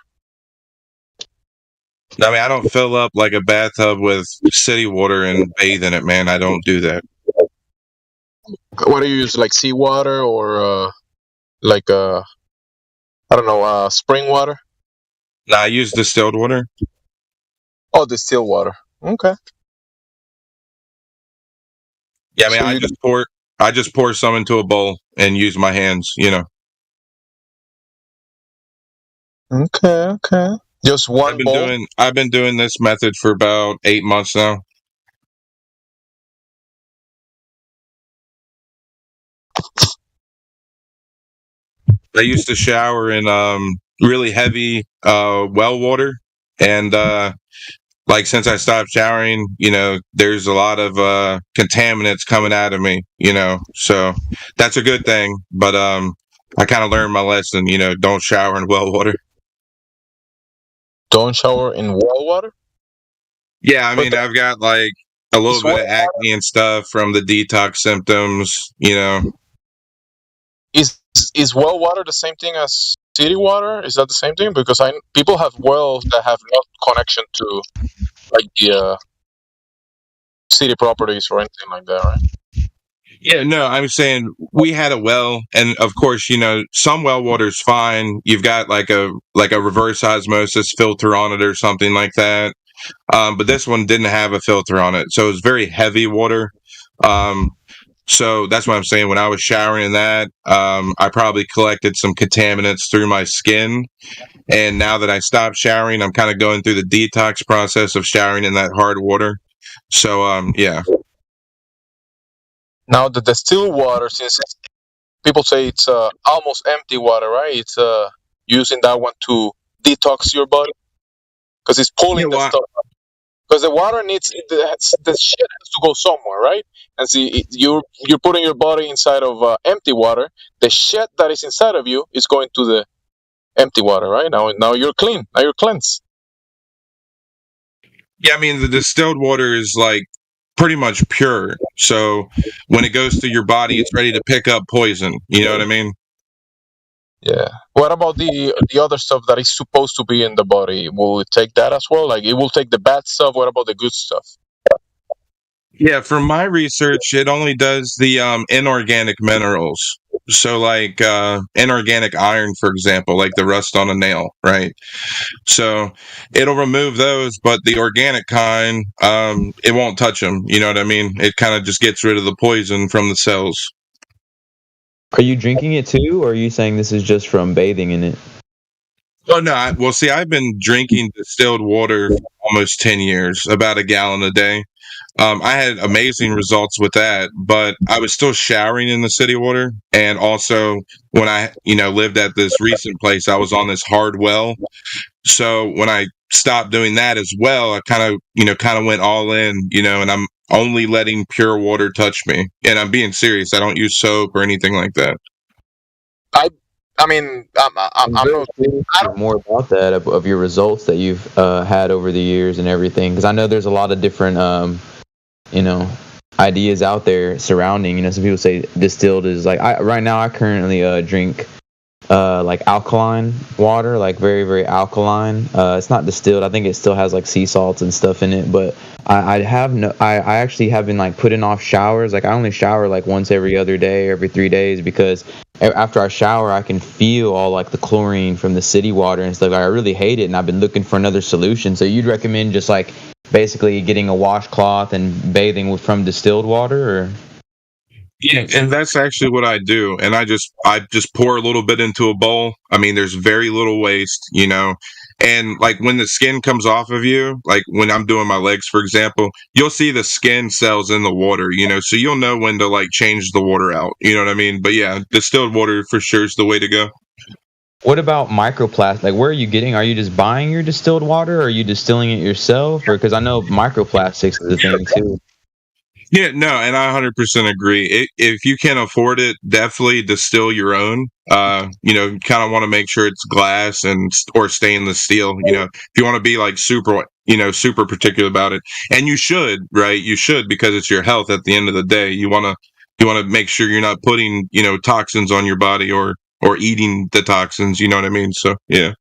I mean, I don't fill up like a bathtub with city water and bathe in it, man. I don't do that. What do you use, like seawater or spring water? No, I use distilled water. Oh, distilled water. Okay. Yeah, I mean, I just pour some into a bowl and use my hands, Okay. Just one bowl. I've been doing this method for about 8 months now. I used to shower in really heavy well water, and since I stopped showering, there's a lot of contaminants coming out of me, so that's a good thing. But I kind of learned my lesson, don't shower in well water. Don't shower in well water? Yeah, I mean, I've got like a little bit of acne and stuff from the detox symptoms, Is well water the same thing as city water? Is that the same thing? Because people have wells that have no connection to like the city properties or anything like that, right? Yeah, no, I'm saying we had a well, and of course, some well water's fine. You've got like a reverse osmosis filter on it or something like that. But this one didn't have a filter on it, so it was very heavy water. So that's what I'm saying. When I was showering in that, I probably collected some contaminants through my skin. And now that I stopped showering, I'm kind of going through the detox process of showering in that hard water. So, yeah. Now the distilled water, since people say it's almost empty water, right? It's using that one to detox your body because it's pulling the stuff. Because the water needs the shit has to go somewhere, right? And see, you're putting your body inside of empty water. The shit that is inside of you is going to the empty water, right? Now you're clean. Now you're cleansed. Yeah, I mean, the distilled water is like pretty much pure. So when it goes through your body, it's ready to pick up poison. You know what I mean? Yeah. What about the other stuff that is supposed to be in the body? Will it take that as well? Like it will take the bad stuff. What about the good stuff? Yeah, from my research, it only does the inorganic minerals. So, like inorganic iron, for example, like the rust on a nail, right? So it'll remove those, but the organic kind, it won't touch them. You know what I mean? It kind of just gets rid of the poison from the cells. Are you drinking it too, or are you saying this is just from bathing in it? Oh no! I've been drinking distilled water for almost 10 years, about a gallon a day. I had amazing results with that, but I was still showering in the city water, and also when I, lived at this recent place, I was on this hard well. So when I stopped doing that as well, I kind of went all in, and I'm only letting pure water touch me, and I'm being serious. I don't use soap or anything like that. I mean, I'm not more about that of your results that you've had over the years and everything, because I know there's a lot of different ideas out there surrounding. Some people say distilled is like right now I currently drink like alkaline water, like very, very alkaline. It's not distilled. I think it still has like sea salts and stuff in it, but I actually have been like putting off showers. Like I only shower like once every other day, every 3 days, because after I shower I can feel all like the chlorine from the city water and stuff. Like, I really hate it, and I've been looking for another solution. So you'd recommend just like basically getting a washcloth and bathing from distilled water, or? Yeah, and that's actually what I do. And I just pour a little bit into a bowl. I mean, there's very little waste, And like when the skin comes off of you, like when I'm doing my legs, for example, you'll see the skin cells in the water, so you'll know when to like change the water out. You know what I mean? But yeah, distilled water for sure is the way to go. What about microplastic? Like, where are you getting? Are you just buying your distilled water, or are you distilling it yourself? Or because I know microplastics is a thing too. Yeah, no, and I 100% agree. If you can afford it, definitely distill your own. Kind of want to make sure it's glass or stainless steel. If you want to be like super particular about it, and you should, right? You should, because it's your health. At the end of the day, you want to make sure you're not putting toxins on your body or eating the toxins. You know what I mean? So yeah.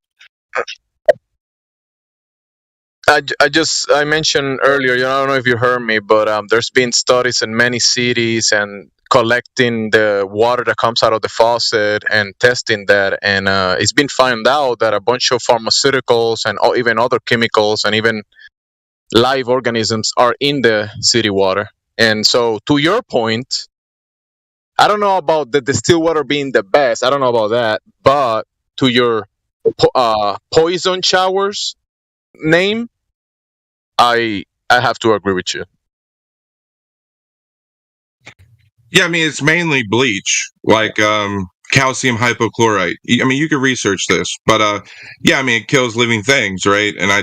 I mentioned earlier, I don't know if you heard me, but there's been studies in many cities and collecting the water that comes out of the faucet and testing that, and it's been found out that a bunch of pharmaceuticals and even other chemicals and even live organisms are in the city water. And so, to your point, I don't know about the distilled water being the best. I don't know about that, but to your poison showers name, I have to agree with you. Yeah, I mean, it's mainly bleach, like calcium hypochlorite. I mean, you could research this, but yeah, I mean, it kills living things, right? And I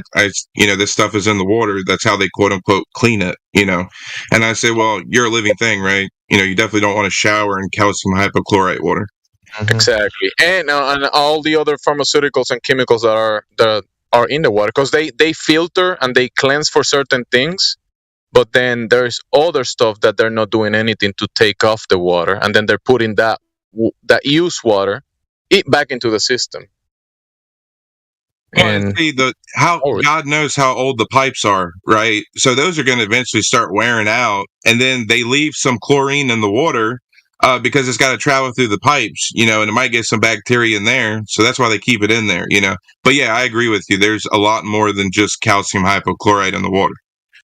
this stuff is in the water. That's how they quote unquote clean it, And I say, well, you're a living thing, right? You definitely don't want to shower in calcium hypochlorite water. Mm-hmm. Exactly, and all the other pharmaceuticals and chemicals that are in the water, because they filter and they cleanse for certain things, but then there's other stuff that they're not doing anything to take off the water, and then they're putting that used water back into the system. And see God knows how old the pipes are, right? So those are going to eventually start wearing out, and then they leave some chlorine in the water because it's got to travel through the pipes, and it might get some bacteria in there. So that's why they keep it in there, But yeah, I agree with you. There's a lot more than just calcium hypochlorite in the water.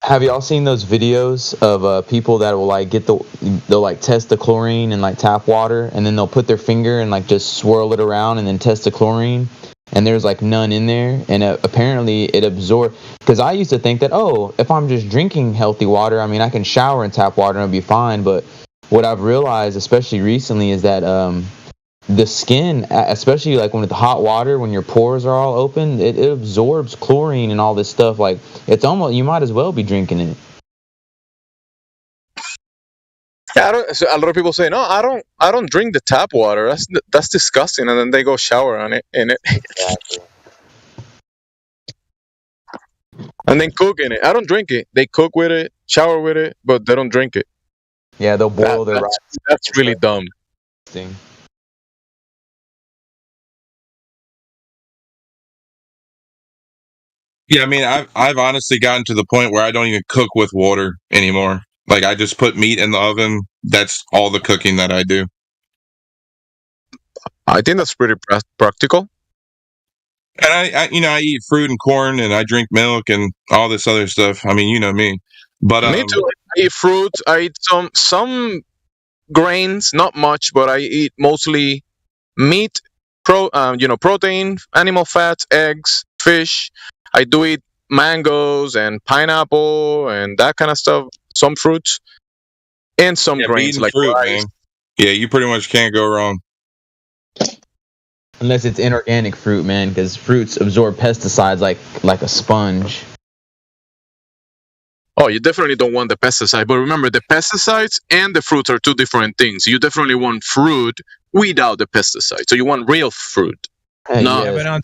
Have y'all seen those videos of people that will like they'll like test the chlorine in like tap water, and then they'll put their finger and like just swirl it around and then test the chlorine, and there's like none in there, and apparently it absorbs. Because I used to think that, if I'm just drinking healthy water, I mean I can shower in tap water and it'll be fine. But what I've realized, especially recently, is that the skin, especially like when it's hot water, when your pores are all open, it absorbs chlorine and all this stuff. Like it's almost, you might as well be drinking it. Yeah, a lot of people say, no, I don't drink the tap water. That's disgusting, and then they go shower in it, and then cook in it. I don't drink it. They cook with it, shower with it, but they don't drink it. Yeah, they'll boil their rice. That's really dumb. Yeah, I mean, I've honestly gotten to the point where I don't even cook with water anymore. Like I just put meat in the oven. That's all the cooking that I do. I think that's pretty practical. And I eat fruit and corn, and I drink milk and all this other stuff. I mean, you know me. But me too. I eat fruit. I eat some grains, not much, but I eat mostly meat, protein, animal fats, eggs, fish. I do eat mangoes and pineapple and that kind of stuff. Some fruits and some grains like fruit, rice. man. Yeah, you pretty much can't go wrong. Unless it's inorganic fruit, man, because fruits absorb pesticides like a sponge. Oh, you definitely don't want the pesticide. But remember, the pesticides and the fruits are two different things. You definitely want fruit without the pesticide. So you want real fruit. I've been on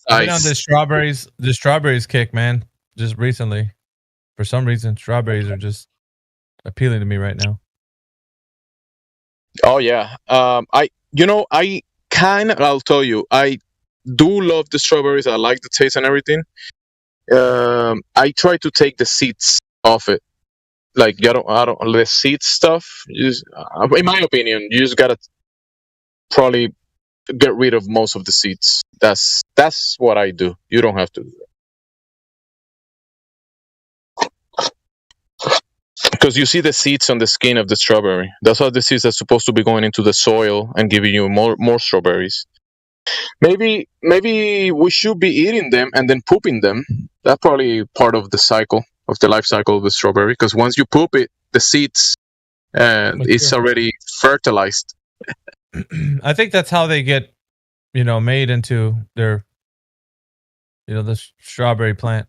the strawberries kick, man. Just recently, for some reason, strawberries are just appealing to me right now. Oh yeah, I'll tell you, I do love the strawberries. I like the taste and everything. I try to take the seeds off it. Like I don't the seed stuff. In my opinion, you just gotta probably get rid of most of the seeds. That's what I do. You don't have to do that. Because you see the seeds on the skin of the strawberry. That's what the seeds are supposed to be going into the soil and giving you more strawberries. Maybe we should be eating them and then pooping them. That's probably part of the cycle, of the life cycle of the strawberry. Because once you poop it, the seeds, it's already fertilized. I think that's how they get, made into their, the strawberry plant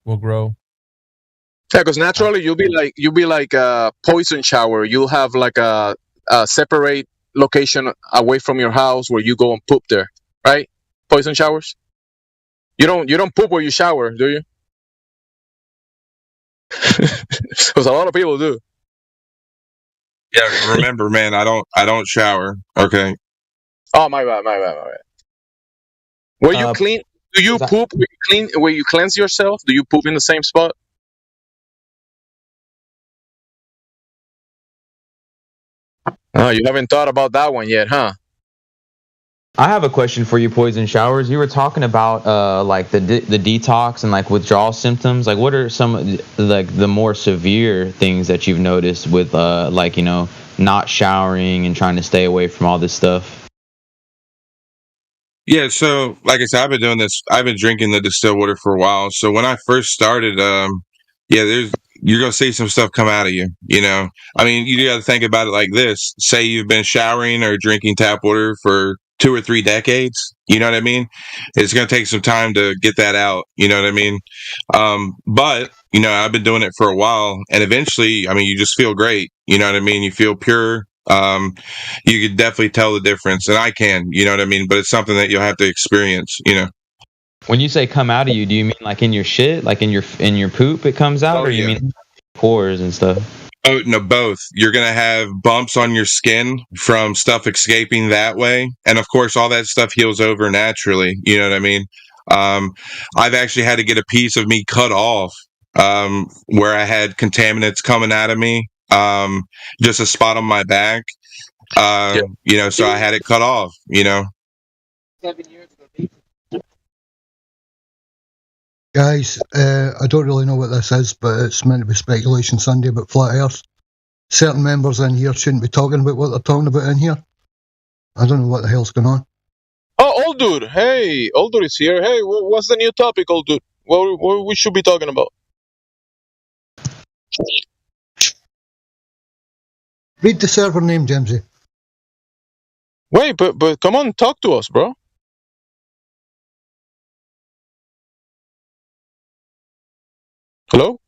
will grow. Yeah, because naturally you'll be like a poison shower. You'll have like a separate location away from your house where you go and poop there, right? Poison showers. You don't poop where you shower, do you? Because a lot of people do. Yeah, remember, man, I don't shower. Okay. Oh, my bad. Where you clean? Do you poop where you clean? Where you cleanse yourself? Do you poop in the same spot? Oh, you haven't thought about that one yet, huh? I have a question for you, Poison Showers. You were talking about like the detox and like withdrawal symptoms. Like, what are some like the more severe things that you've noticed with not showering and trying to stay away from all this stuff? Yeah, so like I said, I've been drinking the distilled water for a while. So when I first started, you're gonna see some stuff come out of you. I mean, you got to think about it like this: say you've been showering or drinking tap water for 2 or 3 decades. You know what I mean? It's gonna take some time to get that out. You know what I mean? But I've been doing it for a while, and eventually, I mean, you just feel great. You know what I mean? You feel pure. You can definitely tell the difference, and I can. You know what I mean? But it's something that you'll have to experience. When you say come out of you, do you mean like in your shit, like in your poop it comes out, or you mean pores and stuff? Oh, no, both. You're going to have bumps on your skin from stuff escaping that way. And of course, all that stuff heals over naturally. You know what I mean? I've actually had to get a piece of me cut off where I had contaminants coming out of me, just a spot on my back. You know, so I had it cut off. You know. Guys, I don't really know what this is, but it's meant to be Speculation Sunday about flat Earth. Certain members in here shouldn't be talking about what they're talking about in here. I don't know what the hell's going on. Oh, old dude. Hey, old dude is here. Hey, what's the new topic, old dude? What we should be talking about? Read the server name, Jamesy. Wait, but come on, talk to us, bro. Hello?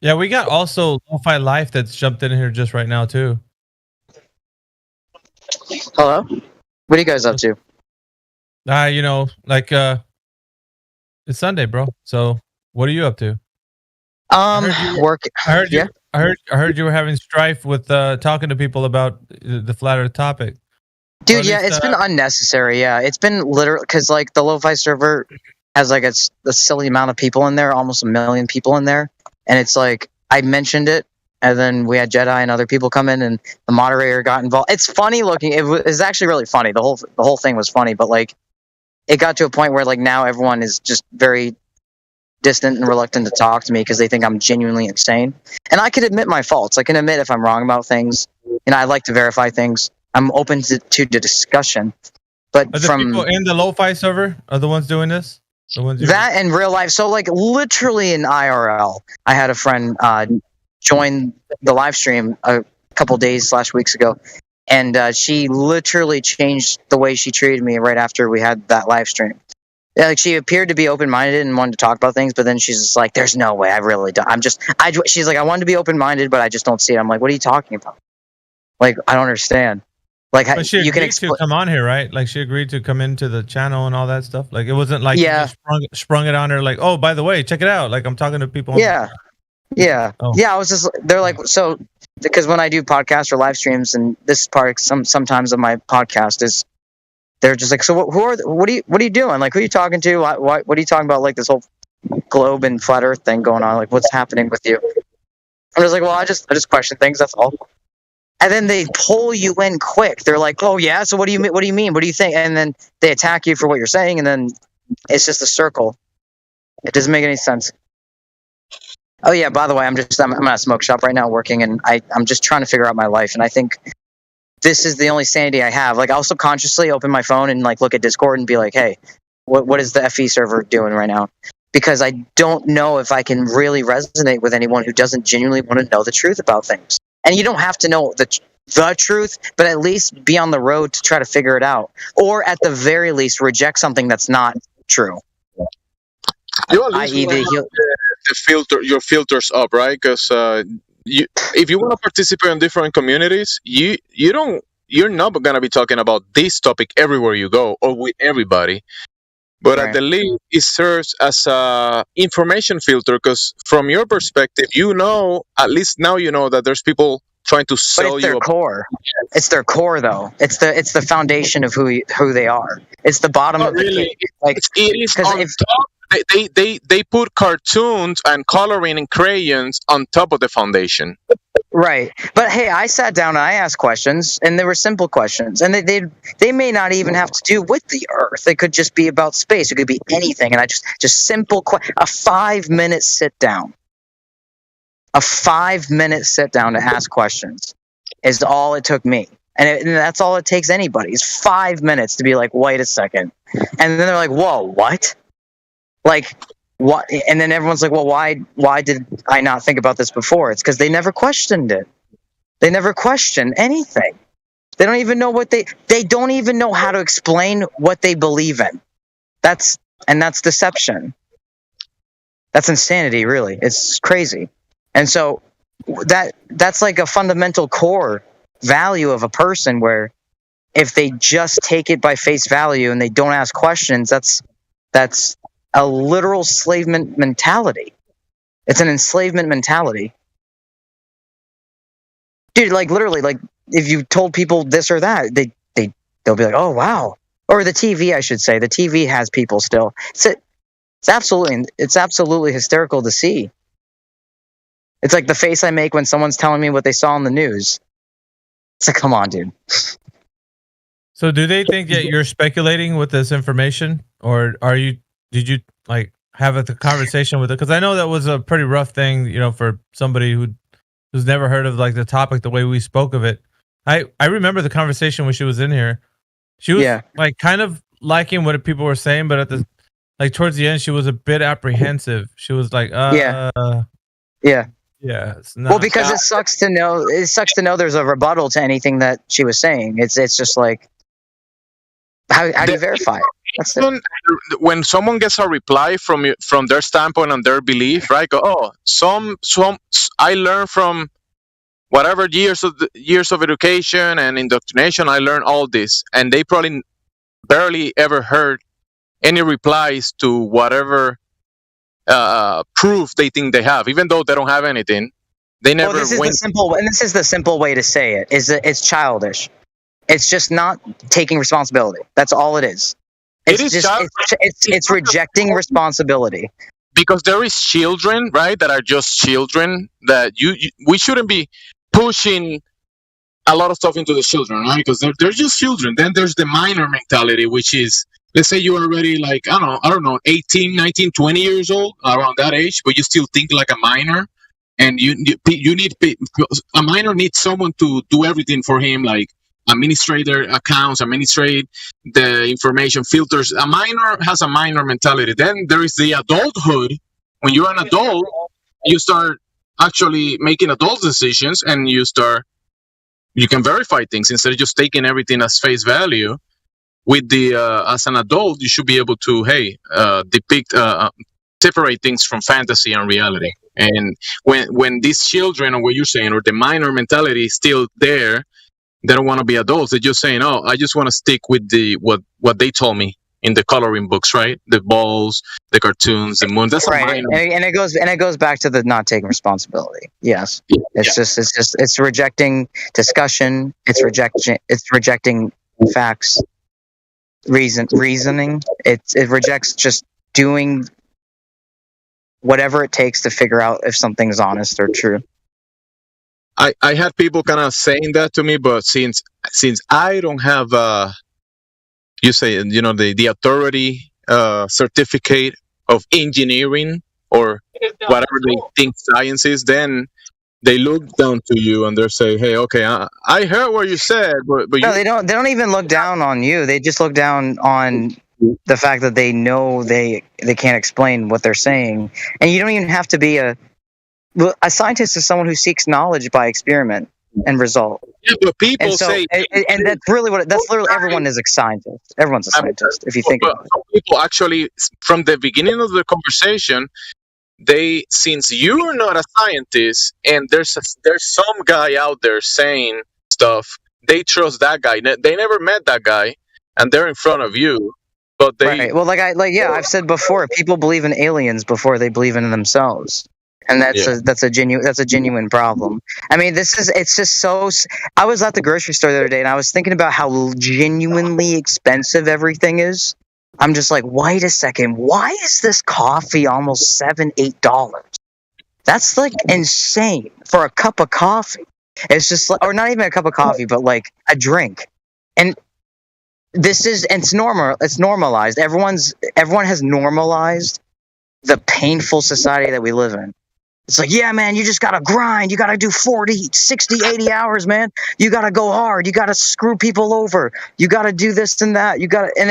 Yeah, we got also Lo-Fi Life that's jumped in here just right now too. Hello? What are you guys up to? You know, like it's Sunday, bro. So what are you up to? Work. I heard you were having strife with talking to people about the flat Earth topic. Dude, yeah, it's been unnecessary. Yeah, it's been literally because like the Lo-Fi server has like a silly amount of people in there, almost 1 million people in there, and it's like I mentioned it, and then we had Jedi and other people come in, and the moderator got involved. It's funny looking. It was actually really funny. The whole thing was funny, but like it got to a point where like now everyone is just very distant and reluctant to talk to me because they think I'm genuinely insane. And I can admit my faults. I can admit if I'm wrong about things. And I like to verify things. I'm open to the discussion. But are the people in the Lo-Fi server are the ones doing this? The ones that in real life. So like literally in IRL, I had a friend join the live stream a couple days / weeks ago. And she literally changed the way she treated me right after we had that live stream. Yeah, like she appeared to be open-minded and wanted to talk about things, but then she's just like, "There's no way. I really don't. She's like, I wanted to be open-minded, but I just don't see it." I'm like, "What are you talking about? Like, I don't understand." Like, but she agreed to come on here, right? Like, she agreed to come into the channel and all that stuff. Like, it wasn't like you just sprung it on her. Like, oh, by the way, check it out. Like, I'm talking to people. Yeah. I was just. They're like, so because when I do podcasts or live streams, and this part sometimes of my podcast is. They're just like, so what are you doing? Like, who are you talking to? What are you talking about? Like this whole globe and flat Earth thing going on. Like, what's happening with you? I'm just like, well, I just question things. That's all. And then they pull you in quick. They're like, oh yeah. So what do you mean? What do you mean? What do you think? And then they attack you for what you're saying. And then it's just a circle. It doesn't make any sense. Oh yeah. By the way, I'm at a smoke shop right now working, and I'm just trying to figure out my life. And I think this is the only sanity I have. Like, I'll subconsciously open my phone and like look at Discord and be like, hey, what is the FE server doing right now? Because I don't know if I can really resonate with anyone who doesn't genuinely want to know the truth about things. And you don't have to know the truth, but at least be on the road to try to figure it out. Or at the very least, reject something that's not true. I.e. your filters up, right? Because if you want to participate in different communities, you're not going to be talking about this topic everywhere you go or with everybody. But at the least, it serves as a information filter, because from your perspective, at least now you know that there's people trying to sell you. Their core. It's their core, though. It's the foundation of who they are. It's the bottom of the cake. Like, it is on top. They put cartoons and coloring and crayons on top of the foundation. Right. But hey, I sat down and I asked questions, and they were simple questions. And they may not even have to do with the Earth. It could just be about space. It could be anything. And I just simple a 5-minute sit down. A 5-minute sit down to ask questions is all it took me. And that's all it takes anybody. Is 5 minutes to be like, wait a second. And then they're like, whoa, what? Like, what? And then everyone's like, well, why did I not think about this before? It's because they never questioned it. They never question anything. They don't even know they don't even know how to explain what they believe in. That's deception. That's insanity, really. It's crazy. And so that's like a fundamental core value of a person, where if they just take it by face value and they don't ask questions, that's a literal enslavement mentality. It's an enslavement mentality. Dude, like literally, like if you told people this or that, they'll be like, oh wow, or the TV, I should say. The TV has people still. It's absolutely hysterical to see. It's like the face I make when someone's telling me what they saw on the news. It's like, come on, dude. So do they think that you're speculating with this information, or did you like have a conversation with it? Because I know that was a pretty rough thing, you know, for somebody who's never heard of like the topic the way we spoke of it. I remember the conversation when she was in here. She was like kind of liking what people were saying, but towards the end, she was a bit apprehensive. She was like, yeah. It's not, well, because it sucks to know there's a rebuttal to anything that she was saying. It's just like, how do you verify it? When someone gets a reply from their standpoint and their belief, right? Go, oh, some I learned from whatever years of education and indoctrination. I learned all this, and they probably barely ever heard any replies to whatever proof they think they have, even though they don't have anything. They never. Well, this is the simple way to say it. It's childish. It's just not taking responsibility. That's all it is. It's rejecting responsibility. Because there is children, right, that are just children that we shouldn't be pushing a lot of stuff into the children, right? Because they're just children. Then there's the minor mentality, which is, let's say you're already like, I don't know, 18, 19, 20 years old, around that age, but you still think like a minor. And a minor needs someone to do everything for him, like administrate their accounts, administrate the information filters. A minor has a minor mentality. Then there is the adulthood. When you're an adult, you start actually making adult decisions, and you can verify things instead of just taking everything as face value. With the as an adult, you should be able to depict, separate things from fantasy and reality. And when these children, or what you're saying, or the minor mentality is still there, they don't want to be adults. They're just saying, "Oh, I just want to stick with what they told me in the coloring books, right? The balls, the cartoons, the moon." That's right, and it goes back to the not taking responsibility. Yes, it's rejecting discussion. It's rejecting facts, reasoning. It rejects just doing whatever it takes to figure out if something's honest or true. I had people kind of saying that to me, but since I don't have the authority certificate of engineering or whatever they think science is, then they look down to you and they say, "Hey, okay, I heard what you said," but no, they don't even look down on you. They just look down on the fact that they know they can't explain what they're saying, and you don't even have to be a scientist is someone who seeks knowledge by experiment and result. Yeah, but people say, and that's literally everyone is a scientist. Everyone's a scientist if you think about it. Some people actually, from the beginning of the conversation, since you're not a scientist and there's some guy out there saying stuff, they trust that guy. They never met that guy, and they're in front of you. But right. Well, I've said before, people believe in aliens before they believe in themselves. And that's a genuine problem. I mean, it's just so. I was at the grocery store the other day, and I was thinking about how genuinely expensive everything is. I'm just like, wait a second, why is this coffee almost $7-8? That's like insane for a cup of coffee. It's just like, or not even a cup of coffee, but like a drink. And it's normal. It's normalized. Everyone has normalized the painful society that we live in. It's like, yeah, man, you just got to grind. You got to do 40, 60, 80 hours, man. You got to go hard. You got to screw people over. You got to do this and that. And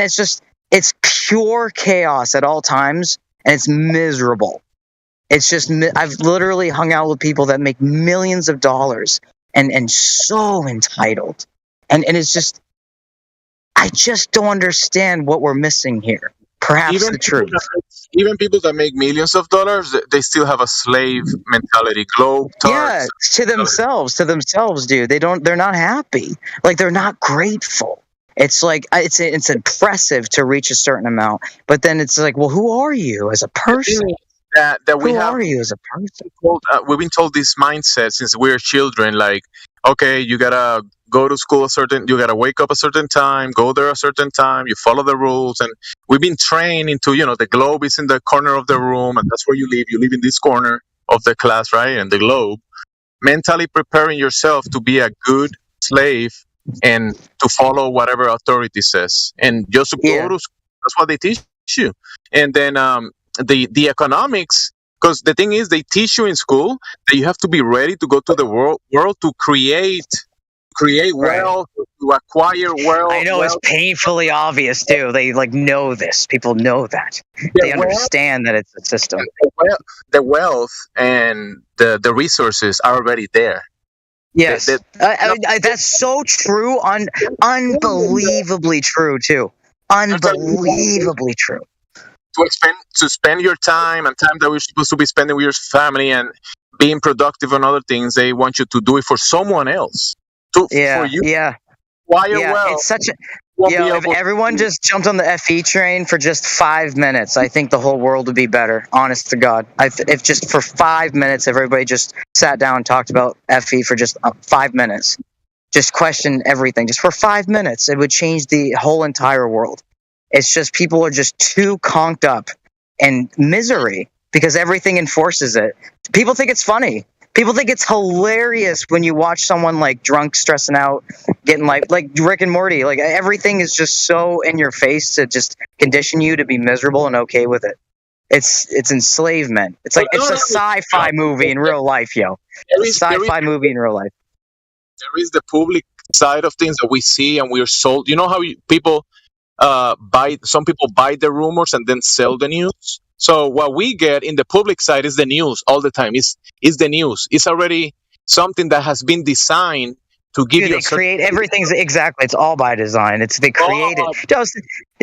it's pure chaos at all times. And it's miserable. It's just, I've literally hung out with people that make millions of dollars and so entitled. And it's just, I just don't understand what we're missing here. Perhaps the truth. Even people that make millions of dollars, they still have a slave mentality. Yeah, to themselves, dude. They're not happy. Like, they're not grateful. It's like it's impressive to reach a certain amount, but then it's like, well, who are you as a person? Who are you as a person? We've been told this mindset since we're children. Like, okay, you gotta go to school you gotta wake up a certain time, go there a certain time, you follow the rules. And we've been trained into, the globe is in the corner of the room, and that's where you live in this corner of the class, right? And the globe, mentally preparing yourself to be a good slave and to follow whatever authority says, and just to go to school. That's what they teach you. And then the economics, because the thing is, they teach you in school that you have to be ready to go to the world to create wealth, to acquire wealth. I know, it's painfully obvious too. They know this. People know that. They understand that it's a system. The wealth and the resources are already there. Yes, that's so true. Unbelievably true too. Unbelievably true. To spend your time and time that we're supposed to be spending with your family and being productive on other things, they want you to do it for someone else. For you. It's such a. If everyone just jumped on the FE train for just 5 minutes, I think the whole world would be better. Honest to God, if just for 5 minutes, if everybody just sat down and talked about FE for just 5 minutes, just question everything, just for 5 minutes, it would change the whole entire world. It's just people are just too conked up in misery because everything enforces it. People think it's funny. People think it's hilarious when you watch someone drunk, stressing out, getting like Rick and Morty. Everything is just so in your face to just condition you to be miserable and okay with it. It's enslavement. It's it's a sci-fi movie in real life, yo. It's a sci-fi movie in real life. There is the public side of things that we see and we're sold. You know how people some people buy the rumors and then sell the news. So what we get in the public side is the news all the time. Is the news. It's already something that has been designed to give you. They create everything's exactly. It's all by design. They create it.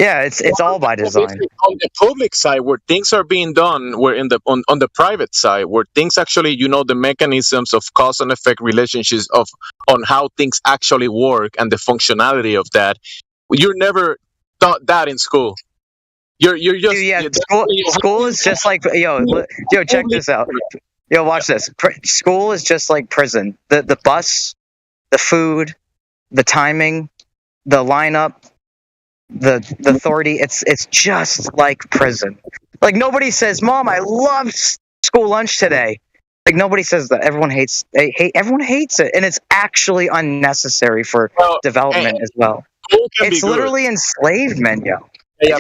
It's all by design. On the public side, where things are being done, where on the private side, where things actually, the mechanisms of cause and effect relationships on how things actually work and the functionality of that. You're never taught that in school. You're just school is just like check this out. Watch this. School is just like prison. The bus, the food, the timing, the lineup, the authority. It's just like prison. Nobody says, "Mom, I love school lunch today." Nobody says that. Everyone hates it, and it's actually unnecessary for development as well. It's literally enslavement, yo. It's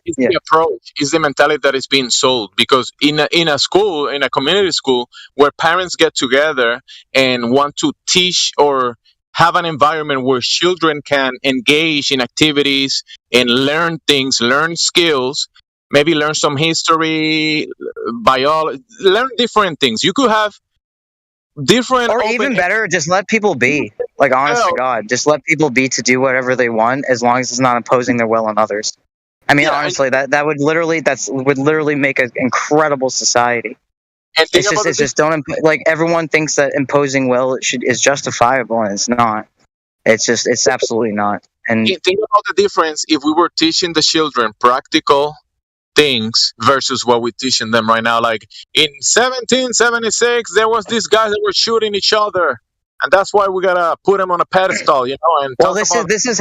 the approach, it's the mentality that is being sold. Because in a school, in a community school, where parents get together and want to teach or have an environment where children can engage in activities and learn things, learn skills, maybe learn some history, biology, learn different things. You could have different, or even better, just let people be. Honest to God, just let people be to do whatever they want, as long as it's not imposing their will on others. I mean, honestly, that would literally make an incredible society. It's just don't everyone thinks that imposing will is justifiable, and it's not. It's absolutely not. And think about the difference if we were teaching the children practical things versus what we're teaching them right now. Like in 1776, there was these guys that were shooting each other, and that's why we gotta put them on a pedestal, And this is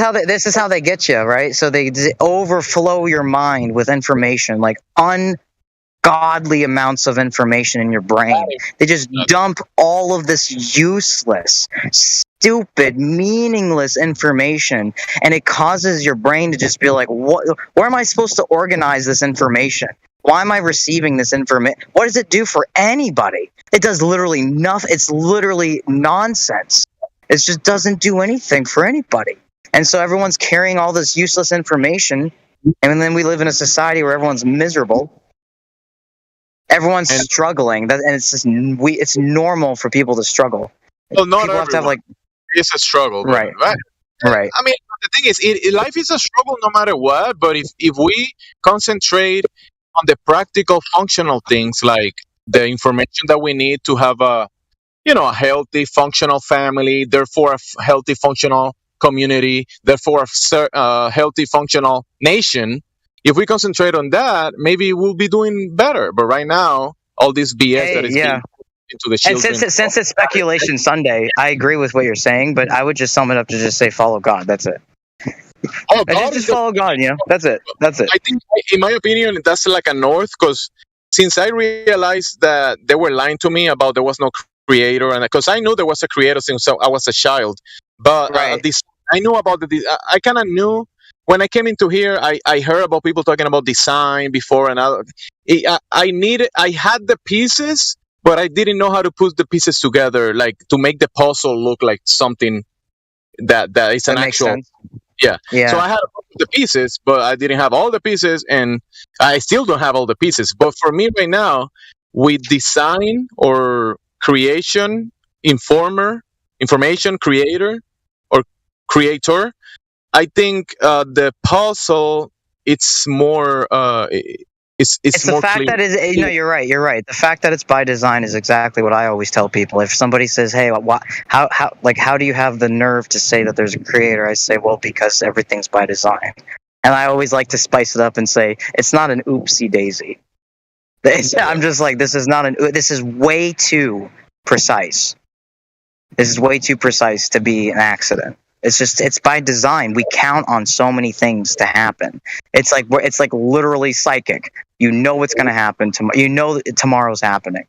how they get you, right? So they overflow your mind with information, ungodly amounts of information in your brain. They just dump all of this useless, stupid, meaningless information, and it causes your brain to just be like, where am I supposed to organize this information? Why am I receiving this information? What does it do for anybody? It does literally nothing. It's literally nonsense. It just doesn't do anything for anybody. And so everyone's carrying all this useless information, and then we live in a society where everyone's miserable. Everyone's struggling, and it's just it's normal for people to struggle. Well, not people everyone. Have to have it's a struggle, right? I mean, the thing is, life is a struggle no matter what. But if we concentrate on the practical, functional things, like the information that we need to have a healthy, functional family, therefore a healthy, functional community, therefore a healthy, functional nation. If we concentrate on that, maybe we'll be doing better. But right now, all this BS that is being to the And children. since it's speculation Sunday, I agree with what you're saying, but I would just sum it up to just say follow God. That's it. Oh, God Just follow God. You know, that's it. That's it. I think, in my opinion, that's like a north, because since I realized that they were lying to me about there was no creator, and because I knew there was a creator since I was a child, but this I knew about I kind of knew when I came into here. I heard about people talking about design before, and I had the pieces, but I didn't know how to put the pieces together, like to make the puzzle look like something that is an makes actual. sense. Yeah. Yeah. So I had the pieces, but I didn't have all the pieces, and I still don't have all the pieces. But for me right now, with design or creation, information creator or creator, I think the puzzle it's more it's the more fact clear. that is, you're right. You're right. The fact that it's by design is exactly what I always tell people. If somebody says, "Hey, how do you have the nerve to say that there's a creator?" I say, "Well, because everything's by design." And I always like to spice it up and say, "It's not an oopsie daisy." I'm just like, this is not this is way too precise. This is way too precise to be an accident. It's by design. We count on so many things to happen. It's like literally psychic. You know what's going to happen tomorrow. You know tomorrow's happening.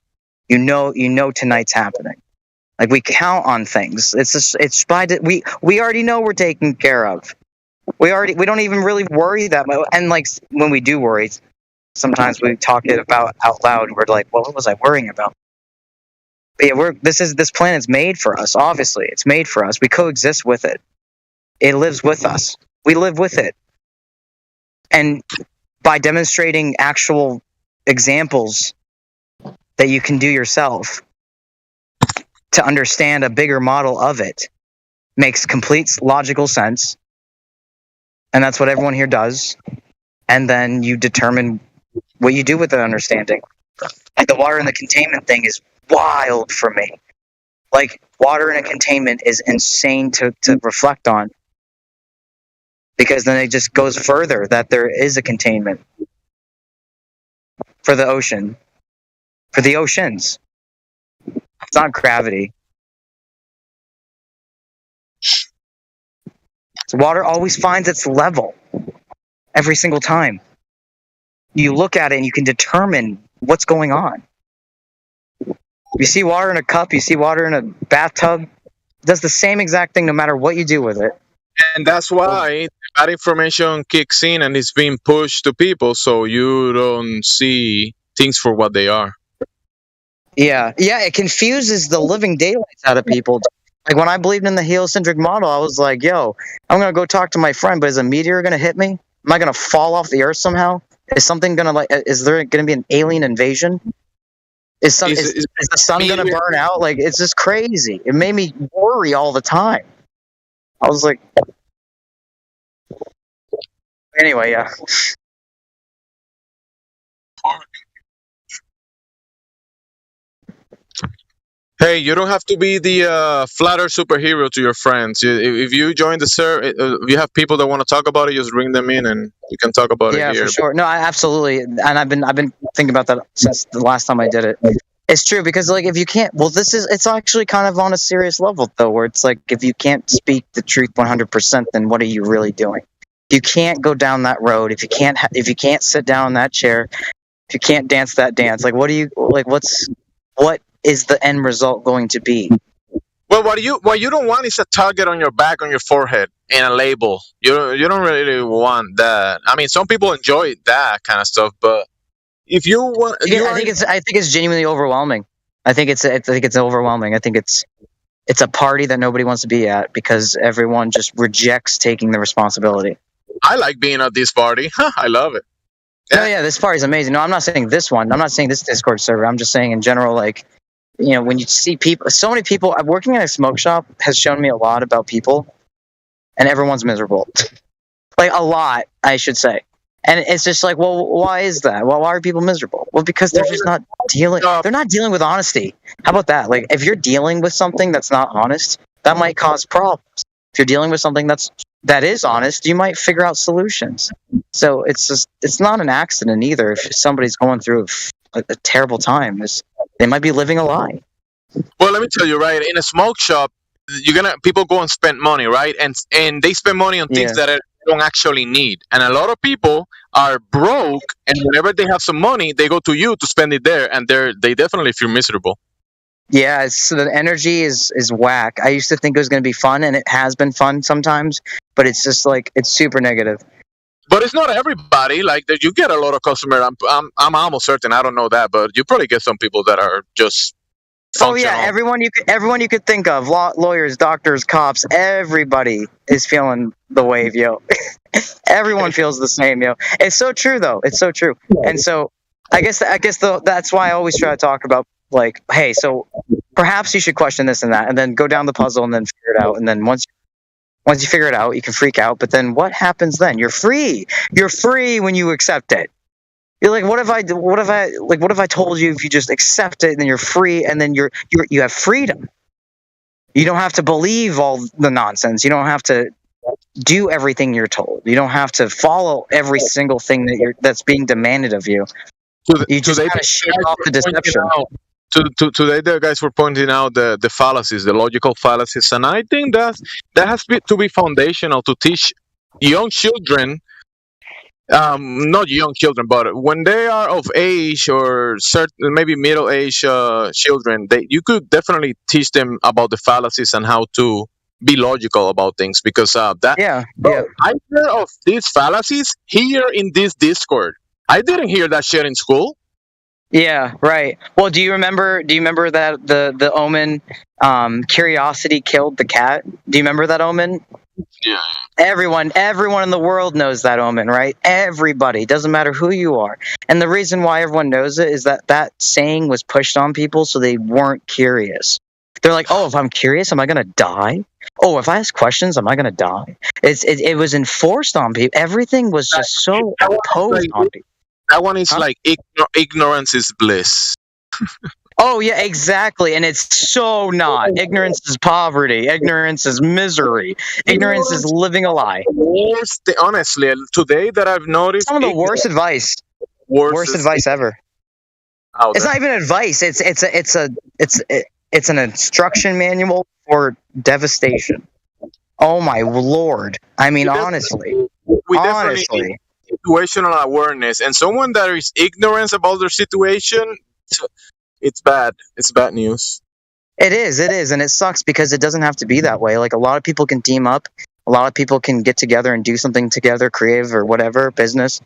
You know tonight's happening. Like we count on things. It's by we already know we're taken care of. We don't even really worry that much. And like when we do worry, sometimes we talk it about out loud. We're like, well, what was I worrying about? But yeah, this planet's made for us. Obviously, it's made for us. We coexist with it. It lives with us. We live with it. And by demonstrating actual examples that you can do yourself to understand a bigger model of it makes complete logical sense. And that's what everyone here does. And then you determine what you do with that understanding. Like the water in the containment thing is wild for me. Like water in a containment is insane to reflect on, because then it just goes further that there is a containment for the ocean, for the oceans. It's not gravity. So water always finds its level every single time. You look at it and you can determine what's going on. You see water in a cup, you see water in a bathtub, it does the same exact thing no matter what you do with it. And that's why that information kicks in and it's being pushed to people, so you don't see things for what they are. Yeah, it confuses the living daylights out of people. Like when I believed in the heliocentric model, I was like, yo, I'm going to go talk to my friend, but is a meteor going to hit me? Am I going to fall off the earth somehow? Is there going to be an alien invasion? Is the sun going to burn out? Like, it's just crazy. It made me worry all the time. I was like, anyway, yeah. Hey, you don't have to be the flat earth superhero to your friends. If you join the server, if you have people that want to talk about it, just bring them in and you can talk about it here. Yeah, for sure. No, absolutely. And I've been thinking about that since the last time I did it. It's true, because like if you can't, it's actually kind of on a serious level though, where it's like if you can't speak the truth 100%, then what are you really doing? If you can't go down that road, if you can't sit down in that chair, if you can't dance that dance, like what is the end result going to be? Well, what you don't want is a target on your back, on your forehead, and a label. You don't really want that. I mean, some people enjoy that kind of stuff, but if you want, I think it's genuinely overwhelming. I think it's overwhelming. I think it's a party that nobody wants to be at because everyone just rejects taking the responsibility. I like being at this party. I love it. Yeah. No, yeah, this party is amazing. No, I'm not saying this one. I'm not saying this Discord server. I'm just saying in general, like, when you see people, so many people, working in a smoke shop has shown me a lot about people, and everyone's miserable. Like, a lot, I should say. And it's just like, well, why is that? Well, why are people miserable? Well, because they're just not dealing. They're not dealing with honesty. How about that? Like, if you're dealing with something that's not honest, that might cause problems. If you're dealing with something that is honest, you might figure out solutions. So it's not an accident either. If somebody's going through a terrible time, they might be living a lie. Well, let me tell you, right? In a smoke shop, people go and spend money, right? And they spend money on things that they don't actually need. And a lot of people are broke, and whenever they have some money, they go to you to spend it there, and they definitely feel miserable. Yeah, so the energy is whack. I used to think it was going to be fun, and it has been fun sometimes, but it's just like it's super negative. But it's not everybody. Like you get a lot of customers. I'm almost certain. I don't know that, but you probably get some people that are just. Oh yeah, everyone you could think of, lawyers, doctors, cops, everybody is feeling the wave, yo. Everyone feels the same, yo. It's so true, though. It's so true. And so, I guess that's why I always try to talk about, like, hey, so perhaps you should question this and that, and then go down the puzzle and then figure it out. And then once you figure it out, you can freak out. But then what happens then? You're free. You're free when you accept it. You're like, what if I told you if you just accept it, then you're free, and then you have freedom. You don't have to believe all the nonsense. You don't have to do everything you're told. You don't have to follow every single thing that's being demanded of you. You just kind of shake off the deception. Today, the guys were pointing out the fallacies, the logical fallacies, and I think that has to be foundational to teach young children. Not young children, but when they are of age or certain, maybe middle-aged children, you could definitely teach them about the fallacies and how to be logical about things. Because I heard of these fallacies here in this Discord. I didn't hear that shit in school. Yeah, right. Well, do you remember that the omen, curiosity killed the cat? Do you remember that omen? Yeah. Everyone in the world knows that omen, right? Everybody. Doesn't matter who you are. And the reason why everyone knows it is that saying was pushed on people so they weren't curious. They're like, oh, if I'm curious, am I going to die? Oh, if I ask questions, am I going to die? It was enforced on people. Everything was just so imposed on people. That one is like ignorance is bliss. Oh, yeah, exactly. And it's so not. Ignorance is poverty. Ignorance is misery. Ignorance is living a lie. Honestly, today that I've noticed. Some of the worst advice. Worst advice ever. It's not even advice. It's an instruction manual for devastation. Oh, my Lord. I mean, honestly. Honestly. Situational awareness. And someone that is ignorant about their situation... It's bad. It's bad news. It is, and it sucks because it doesn't have to be that way. Like, a lot of people can team up, a lot of people can get together and do something together, creative or whatever, business,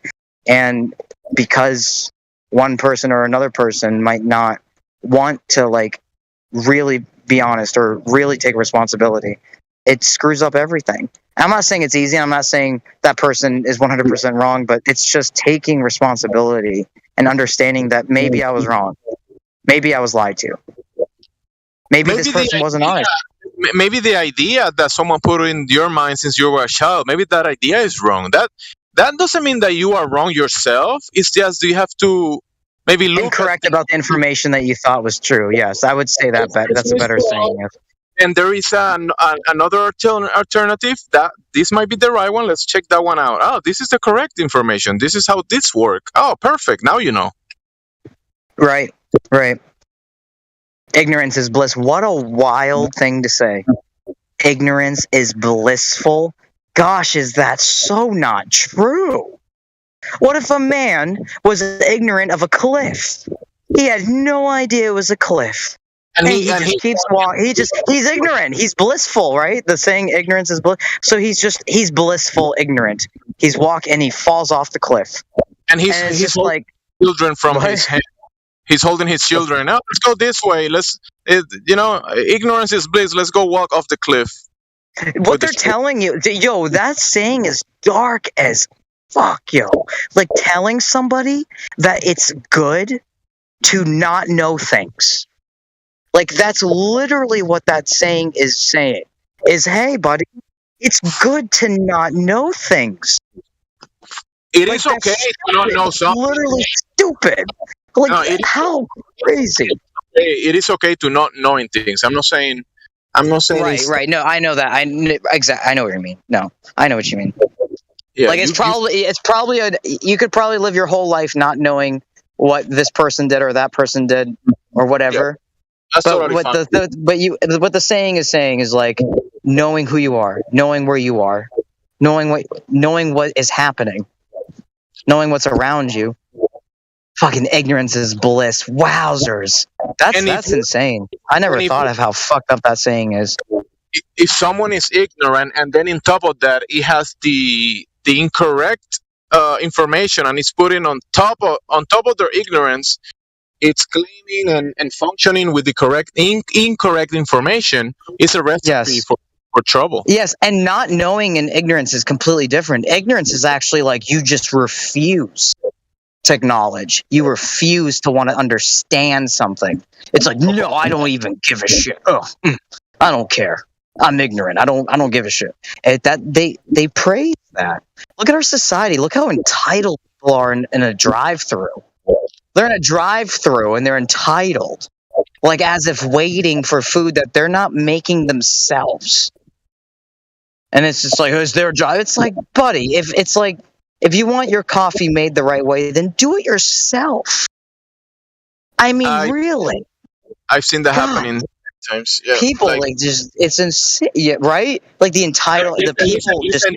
and because one person or another person might not want to, like, really be honest or really take responsibility, it screws up everything. I'm not saying it's easy, I'm not saying that person is 100% wrong, but it's just taking responsibility and understanding that maybe I was wrong. Maybe I was lied to. Maybe this person wasn't honest. Maybe the idea that someone put in your mind since you were a child, maybe that idea is wrong. That doesn't mean that you are wrong yourself. It's just you have to maybe look incorrect about the information that you thought was true. Yes, I would say that better. That's a better saying. Yes. And there is another alternative that this might be the right one. Let's check that one out. Oh, this is the correct information. This is how this works. Oh, perfect. Now you know. Right. Ignorance is bliss. What a wild thing to say. Ignorance is blissful. Gosh, is that so not true? What if a man was ignorant of a cliff? He had no idea it was a cliff. And he just keeps walking. He's ignorant. He's blissful, right? The saying ignorance is bliss. So he's blissful ignorant. He's walking and he falls off the cliff. And he's just like children from his hand. He's holding his children. Oh, let's go this way. Ignorance is bliss. Let's go walk off the cliff. What they're telling you, yo, that saying is dark as fuck, yo. Like telling somebody that it's good to not know things. Like that's literally what that saying is saying. Is, hey, buddy, it's good to not know things. It is okay to not know something. Literally stupid. Like, how crazy? It is okay to not knowing things. I'm not saying. Right. No, I know that. I know what you mean. No, I know what you mean. Yeah, like you could probably live your whole life not knowing what this person did or that person did or whatever. That's But totally what fine. what the saying is like knowing who you are, knowing where you are, knowing what is happening, knowing what's around you. Fucking ignorance is bliss. Wowzers. That's insane. I never and if- thought of how fucked up that saying is. If someone is ignorant and then in top of that it has the incorrect information and it's putting on top of their ignorance, it's claiming and functioning with the correct incorrect information, it's a recipe for trouble. Yes, and not knowing and ignorance is completely different. Ignorance is actually like you just refuse to acknowledge. You refuse to want to understand something. It's like, no, I don't even give a shit. Oh, I don't care. I'm ignorant. I don't give a shit. They praise that. Look at our society. Look how entitled people are in a drive-through. They're in a drive-through and they're entitled, like as if waiting for food that they're not making themselves. And it's just like, it's their job. It's like, buddy, if you want your coffee made the right way, then do it yourself. I mean, really. I've seen that happening times. Yeah, People like just it's insane, yeah, right? Like the entitled, the people just.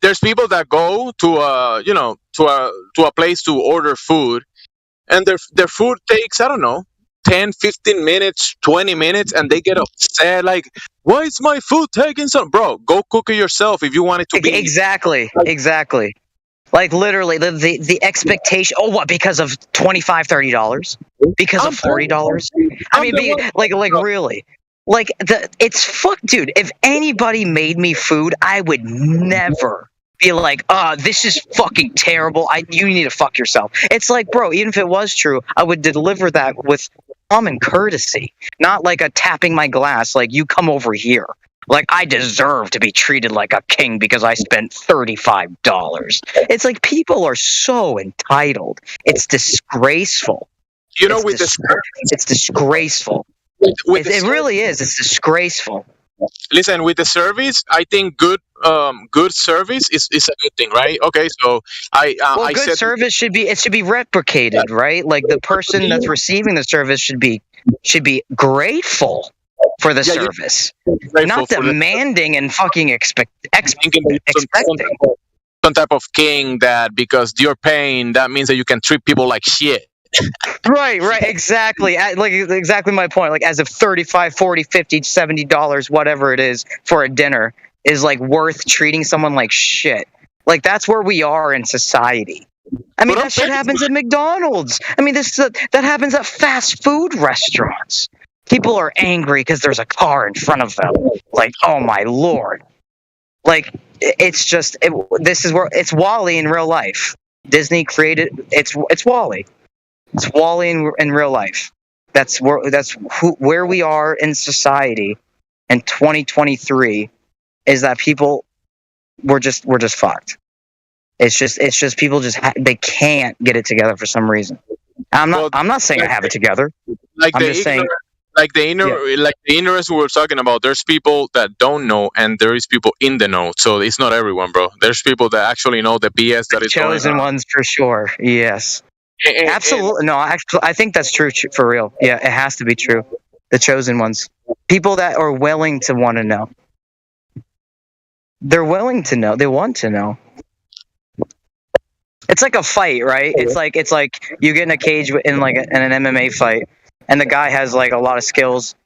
There's people that go to a place to order food, and their food takes, I don't know, 10, 15 minutes, 20 minutes, and they get upset like, why is my food taking so? Bro, go cook it yourself if you want it to be. Exactly. Like literally the expectation. Oh, what? Because of $25-$30? Because of $40? I mean, like really. Like it's fuck, dude. If anybody made me food, I would never be like, this is fucking terrible. You need to fuck yourself. It's like, bro, even if it was true, I would deliver that with common courtesy, not like a tapping my glass, like you come over here. Like I deserve to be treated like a king because I spent $35. It's like people are so entitled. It's disgraceful. You know, it's disgraceful. It really is. It's disgraceful. Listen, with the service, I think good service is a good thing, right? Okay, so good service should be replicated, right? Like the person that's receiving the service should be grateful for the service, not demanding and fucking expecting. Some type of king that because you're paying, that means that you can treat people like shit. Right, exactly. Like exactly my point. Like as if $35, $40, $50, $70, whatever it is for a dinner is like worth treating someone like shit. Like that's where we are in society. I mean, that shit happens at McDonald's. I mean, that happens at fast food restaurants. People are angry because there's a car in front of them. Like, oh my lord! Like it's just this is where it's WALL-E in real life. Disney created it's WALL-E. It's WALL-E in real life. That's where we are in society in 2023. Is that people we're just fucked. It's just people they can't get it together for some reason. I'm not saying I have it together. Like I'm just saying. Like the ignorance we were talking about, there's people that don't know, and there is people in the know. So it's not everyone, bro. There's people that actually know the BS that is chosen going on. ones for sure. Yes, absolutely. No, actually, I think that's true for real. Yeah, it has to be true. The chosen ones, people that are willing to want to know. They're willing to know. They want to know. It's like a fight, right? It's like you get in a cage in an MMA fight. And the guy has like a lot of skills.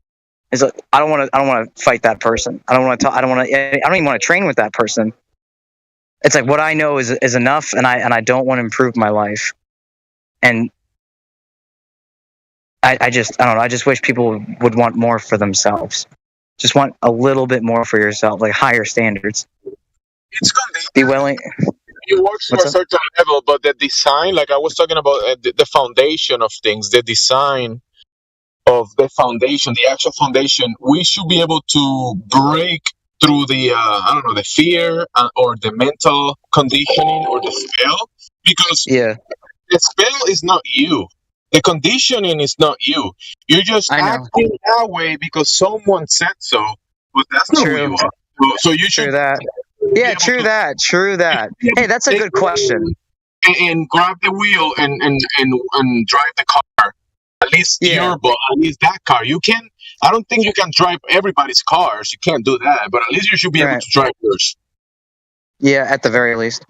Is like, I don't want to fight that person. I don't even want to train with that person. It's like what I know is enough, and I don't want to improve my life. And I don't know. I just wish people would want more for themselves. Just want a little bit more for yourself, like higher standards. It's gonna be willing. It works for a certain level, but the design, like I was talking about, the foundation of things, the design of the foundation, the actual foundation, we should be able to break through the the fear or the mental conditioning or the spell, because the spell is not you, the conditioning is not you. You're just acting that way because someone said so, but that's not who you are. So you should that. Yeah, true that. Hey, that's a good question. And grab the wheel and drive the car At least at least that car. You can. I don't think you can drive everybody's cars. You can't do that. But at least you should be able to drive yours. Yeah, at the very least.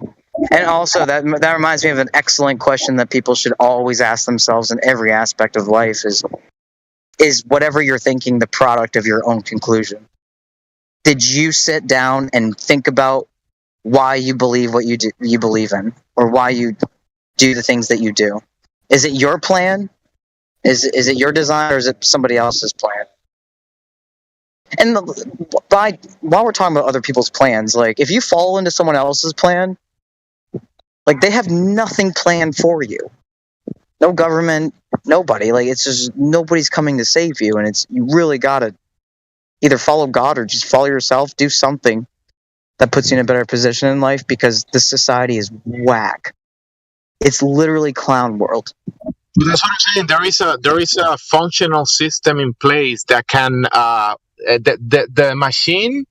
And also, that reminds me of an excellent question that people should always ask themselves in every aspect of life: is whatever you're thinking the product of your own conclusion? Did you sit down and think about why you believe what you believe in, or why you do the things that you do? Is it your plan? Is it your design, or is it somebody else's plan? And while we're talking about other people's plans, like if you fall into someone else's plan, like they have nothing planned for you. No government, nobody. Like it's just nobody's coming to save you, and you really gotta either follow God or just follow yourself. Do something that puts you in a better position in life, because this society is whack. It's literally clown world. But that's what I'm saying. There is a functional system in place that can the machine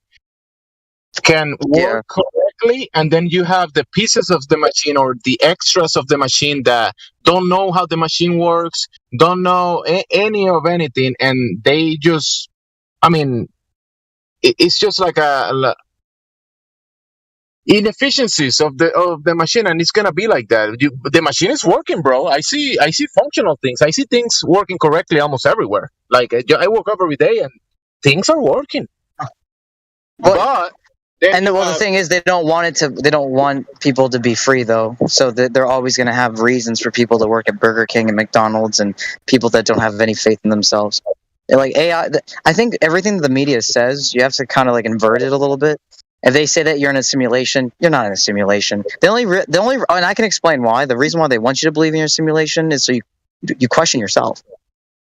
can work correctly, and then you have the pieces of the machine or the extras of the machine that don't know how the machine works, don't know any of anything, and they just, I mean, it's just like inefficiencies of the machine, and it's gonna be like that. The machine is working, bro. I see functional things. I see things working correctly almost everywhere. Like I woke up every day and things are working. But the thing is, they don't want it to. They don't want people to be free, though. So they're always going to have reasons for people to work at Burger King and McDonald's, and people that don't have any faith in themselves. Like AI, I think everything that the media says, you have to kind of like invert it a little bit. If they say that you're in a simulation, you're not in a simulation. The only, and I can explain why. The reason why they want you to believe in your simulation is so you question yourself.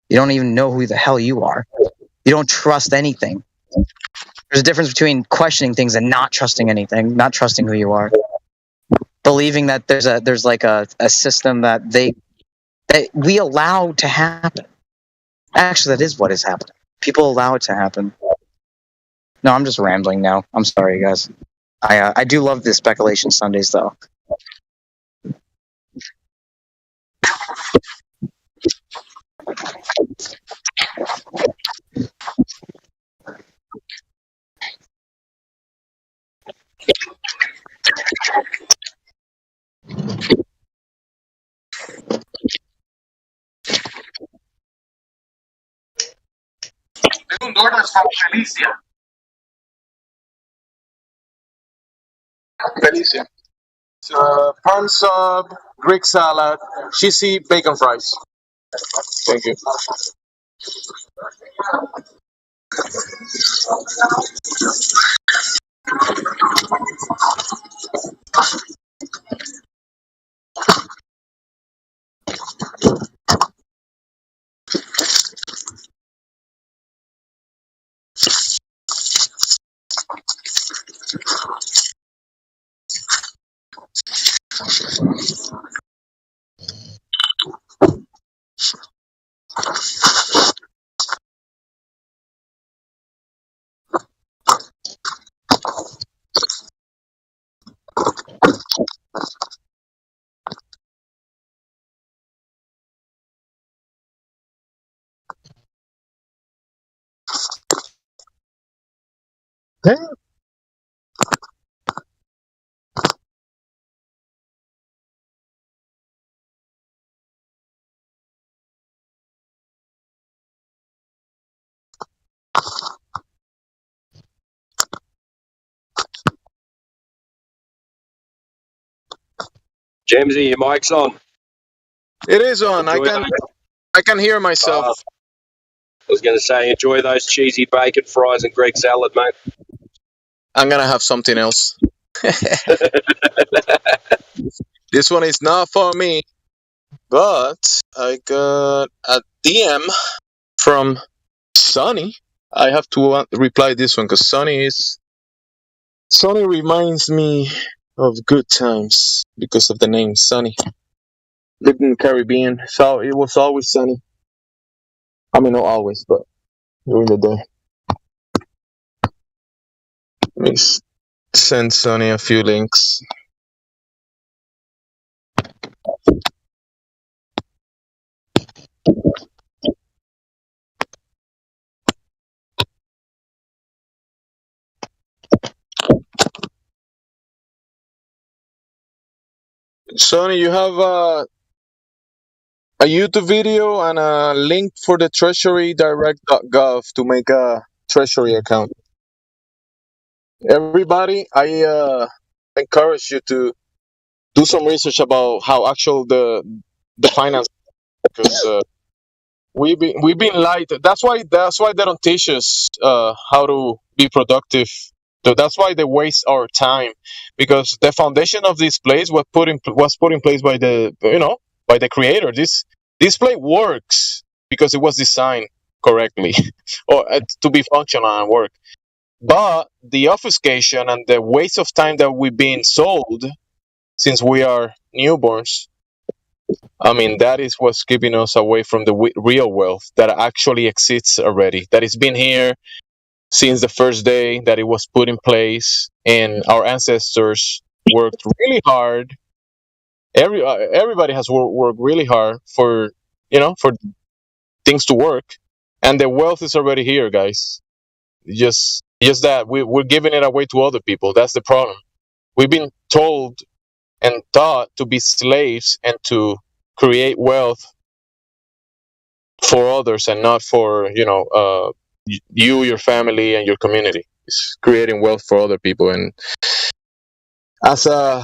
You don't even know who the hell you are. You don't trust anything. There's a difference between questioning things and not trusting anything, not trusting who you are. Believing that there's like a system that we allow to happen. Actually, that is what is happening. People allow it to happen. No, I'm just rambling now. I'm sorry, guys. I do love the Speculation Sundays, though. There's un DoorDash from Felicia. Pan sub, Greek salad, cheesy bacon fries. Thank you. Jamesy, your mic's on. It is on. I can hear myself. I was going to say, enjoy those cheesy bacon fries and Greek salad, mate. I'm gonna have something else. This one is not for me, but I got a DM from Sonny. I have to reply this one because Sonny reminds me of good times because of the name Sonny. Lived in the Caribbean, so it was always sunny. I mean, not always, but during the day. Let me send Sonny a few links. Sonny, you have a YouTube video and a link for the treasurydirect.gov to make a treasury account. Everybody, I encourage you to do some research about how actual the finance, because we've been lied. That's why they don't teach us how to be productive. That's why they waste our time, because the foundation of this place was put in place by by the creator. This place works because it was designed correctly or to be functional and work. But the obfuscation and the waste of time that we've been sold since we are newborns, I mean, that is what's keeping us away from the real wealth that actually exists already, that has been here since the first day that it was put in place, and our ancestors worked really hard. Everybody has worked really hard for for things to work, and the wealth is already here, guys. Just that we're giving it away to other people. That's the problem. We've been told and taught to be slaves and to create wealth for others and not for you, your family, and your community. It's creating wealth for other people. And as a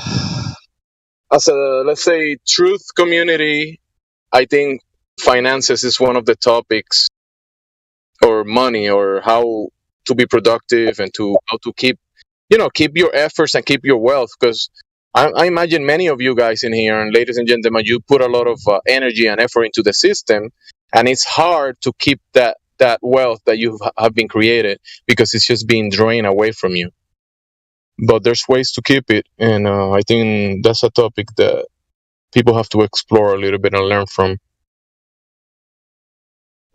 let's say truth community, I think finances is one of the topics, or money, or how to be productive, and how to keep your efforts and keep your wealth. Because I imagine many of you guys in here, and ladies and gentlemen, you put a lot of energy and effort into the system, and it's hard to keep that wealth that you have been created, because it's just being drained away from you. But there's ways to keep it, and I think that's a topic that people have to explore a little bit and learn from.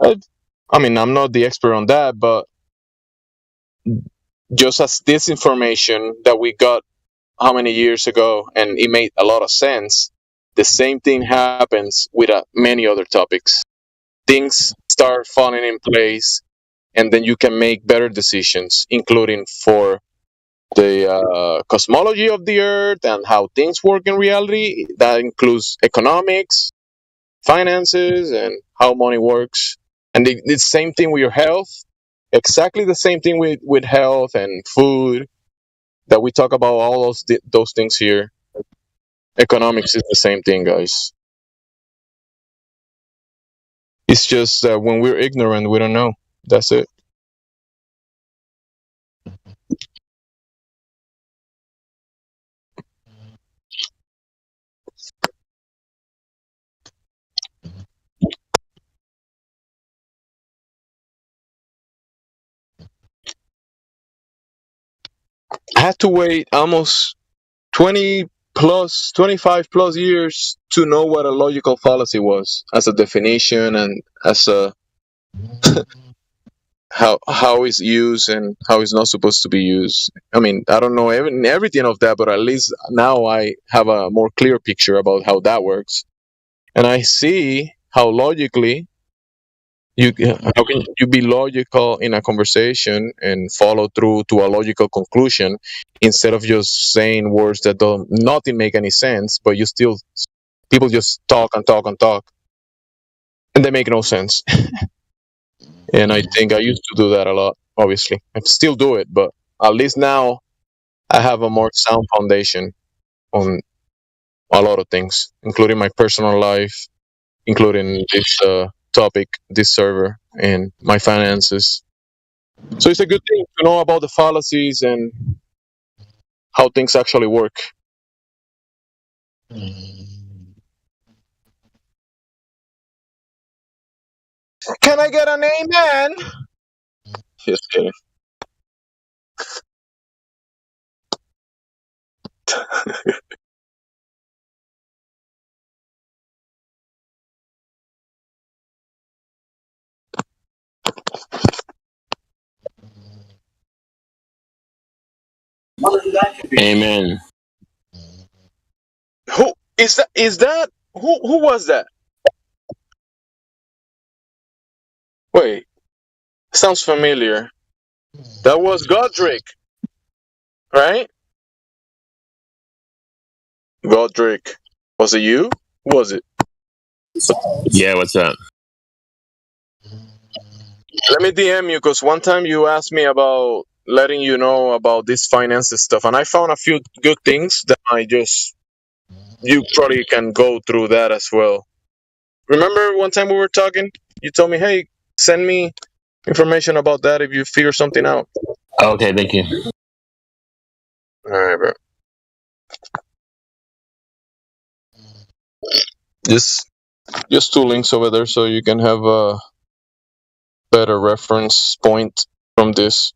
I mean, I'm not the expert on that, but just as this information that we got how many years ago, and it made a lot of sense, the same thing happens with many other topics. Things start falling in place, and then you can make better decisions, including for the cosmology of the earth and how things work in reality. That includes economics, finances, and how money works. And the same thing with your health. Exactly the same thing with health and food, that we talk about all those things here. Economics is the same thing, guys. It's just that when we're ignorant, we don't know. That's it. I had to wait almost 25 plus years to know what a logical fallacy was as a definition, and as a how it's used and how it's not supposed to be used. I mean, I don't know everything of that, but at least now I have a more clear picture about how that works, and I see how logically how can you be logical in a conversation and follow through to a logical conclusion, instead of just saying words that don't nothing make any sense, but people just talk and talk and talk, and they make no sense. And I think I used to do that a lot. Obviously, I still do it, but at least now I have a more sound foundation on a lot of things, including my personal life, including this topic, this server, and my finances. So it's a good thing to know about the fallacies and how things actually work. Can I get an amen? Just kidding. Amen. Who is that? Who was that? Wait, sounds familiar. That was Godric, right? Godric. Was it you? Who was it? Yeah, what's up? Let me DM you because one time you asked me about letting you know about this finances stuff, and I found a few good things that you probably can go through that as well. Remember one time we were talking? You told me, hey, send me information about that if you figure something out. Okay, thank you. All right, bro. Just two links over there so you can have a better reference point from this.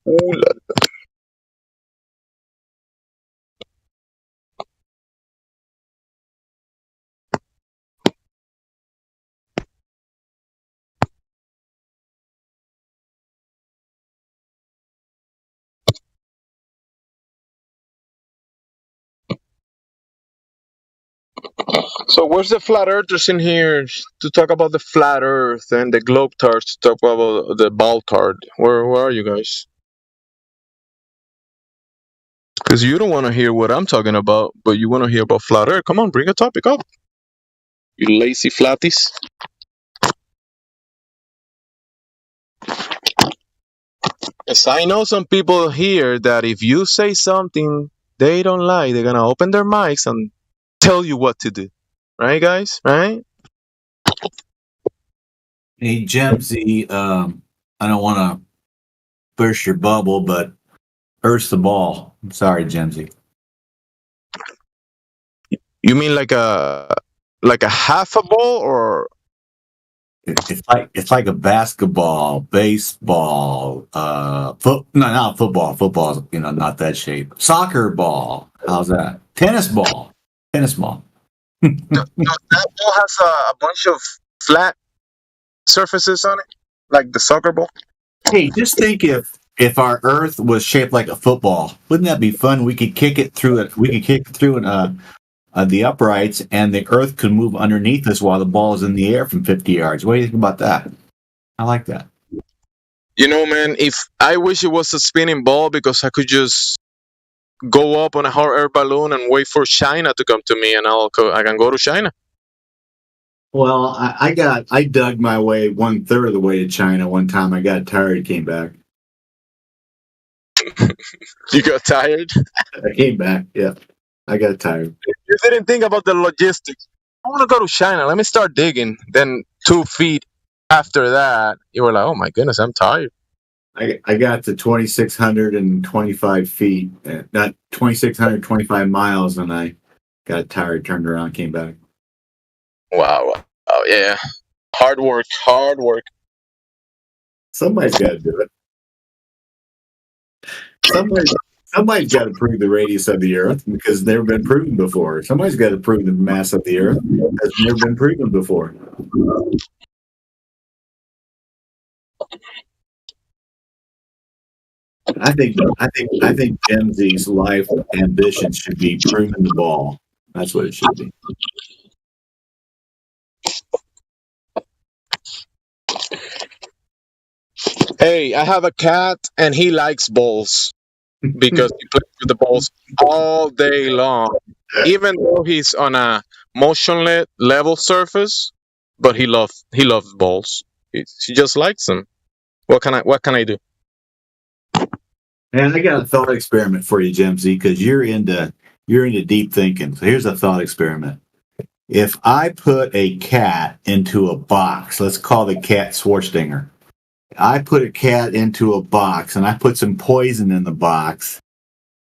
Ooh la la. So where's the flat earthers in here to talk about the flat earth and the globe tards to talk about the ball tard? Where are you guys? Because you don't want to hear what I'm talking about, but you want to hear about flat earth. Come on, bring a topic up. You lazy flatties. Yes, I know some people here that if you say something they don't like, they're going to open their mics and tell you what to do. Right, guys? Right? Hey, Jemsy, I don't want to burst your bubble, but Earth's the ball. I'm sorry, Jemsy. You mean like a half a ball, or it's like a basketball, baseball, not football. Football's not that shape. Soccer ball. How's that? Tennis ball. That ball has a bunch of flat surfaces on it, like the soccer ball? Hey, just think if our Earth was shaped like a football, wouldn't that be fun? We could kick it through it. We could kick it through the uprights, and the Earth could move underneath us while the ball is in the air from 50 yards. What do you think about that? I like that. You know, man, if I wish it was a spinning ball because I could just go up on a hot air balloon and wait for China to come to me, and I can go to China. Well, I dug my way 1/3 of the way to China one time. I got tired, came back. You got tired? I came back, yeah. I got tired. You didn't think about the logistics. I want to go to China. Let me start digging. Then 2 feet after that, you were like, oh my goodness, I'm tired. I got to 2,625 feet, not 2,625 miles, and I got tired, turned around, came back. Wow. Oh, yeah. Hard work. Somebody's got to do it. Somebody's got to prove the radius of the Earth because it's never been proven before. Somebody's got to prove the mass of the Earth that's never been proven before. I think Jemsy's life ambition should be proving the ball. That's what it should be. Hey, I have a cat and he likes balls because he plays with the balls all day long. Even though he's on a motionless level surface, but he loves balls. He just likes them. What can I do? Man, I got a thought experiment for you, Jemsy, because you're into deep thinking. So here's a thought experiment. If I put a cat into a box, let's call the cat Schwarzenegger. I put a cat into a box and I put some poison in the box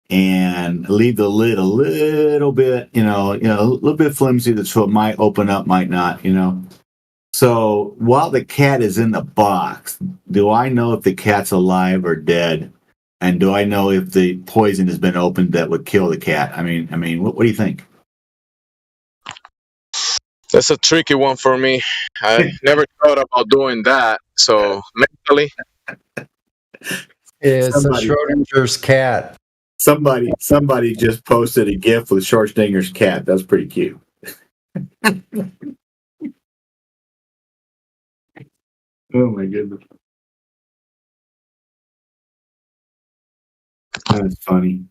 and leave the lid a little bit, a little bit flimsy so it might open up, might not, So while the cat is in the box, do I know if the cat's alive or dead? And do I know if the poison has been opened that would kill the cat? I mean, what do you think? That's a tricky one for me. I never thought about doing that. So mentally, it's a Schrodinger's cat. Somebody just posted a GIF with Schwarzenegger's cat. That's pretty cute. Oh my goodness. That's funny.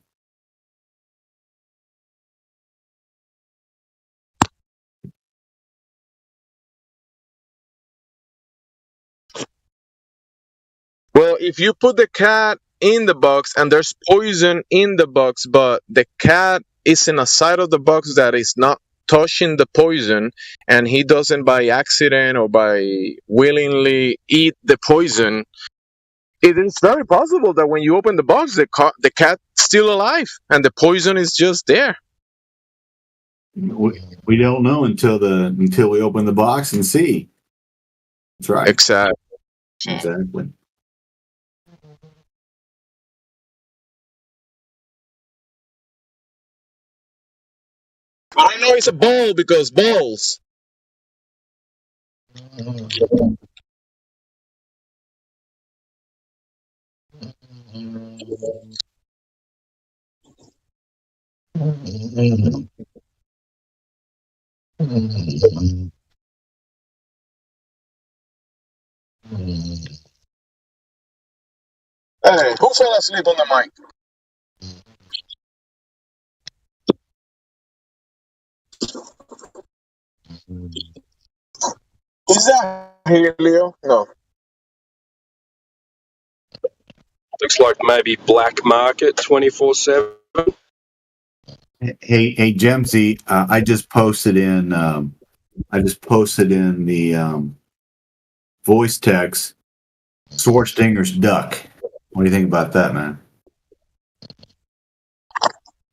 Well, if you put the cat in the box and there's poison in the box, but the cat is in a side of the box that is not touching the poison, and he doesn't by accident or by willingly eat the poison, it is very possible that when you open the box, the cat's still alive and the poison is just there. We don't know until we open the box and see. That's right. Exactly. But I know it's a ball because balls. Hey, who fell asleep on the mic? Is that here, Leo? No. Looks like maybe black market 24/7. Hey, Gemsy, I just posted in the voice text Schwarzenegger's duck. What do you think about that, man?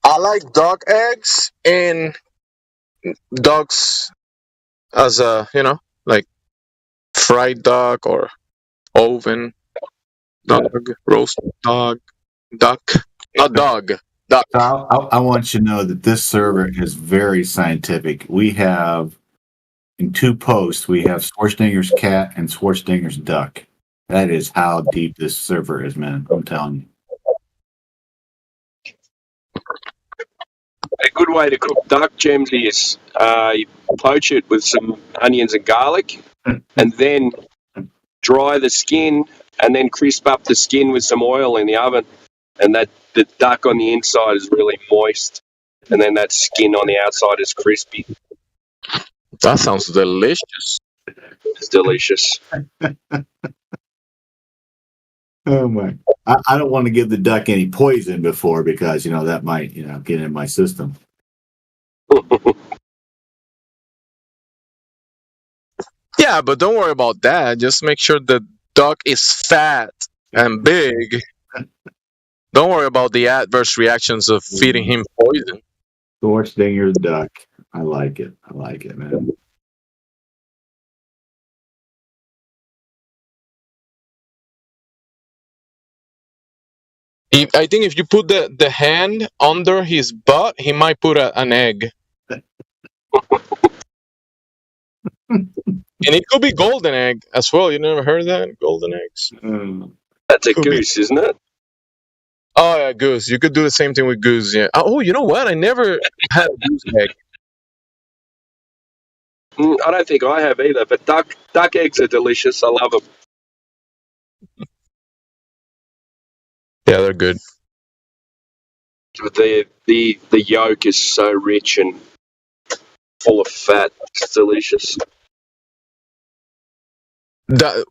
I like dog eggs and dogs as a, like fried dog or oven dog, roast dog, duck, not dog. Duck. I want you to know that this server is very scientific. We have, in 2 posts, we have Schwarzenegger's cat and Schwarzenegger's duck. That is how deep this server is, man. I'm telling you. A good way to cook duck, Gemsy, is you poach it with some onions and garlic, and then dry the skin, and then crisp up the skin with some oil in the oven, and the duck on the inside is really moist, and then that skin on the outside is crispy. That sounds delicious. It's delicious. Oh my! I don't want to give the duck any poison before because that might get in my system. Yeah, but don't worry about that. Just make sure the duck is fat and big. Don't worry about the adverse reactions of feeding him poison. Schwarzenegger's duck. I like it. I like it, man. I think if you put the hand under his butt, he might put an egg. And it could be golden egg as well. You never heard that? Golden eggs. That's a goose, isn't it? Oh, yeah, goose. You could do the same thing with goose, yeah. Oh, you know what? I never had a goose egg. I don't think I have either, but duck eggs are delicious. I love them. Yeah, they're good. The yolk is so rich and full of fat. It's delicious. I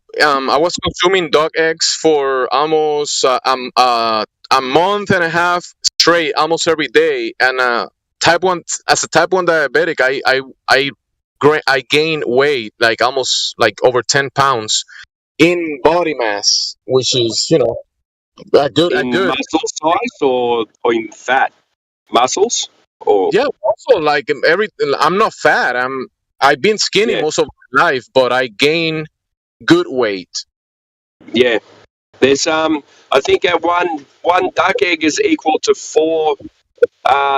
was consuming duck eggs for almost a month and a half straight, almost every day. And as a type 1 diabetic, I gained weight, like almost like over 10 pounds in body mass, which is a good. Muscle size or in fat muscles? Or yeah, also like I'm not fat. I've been skinny most of my life, but I gain good weight. Yeah, there's I think one duck egg is equal to 4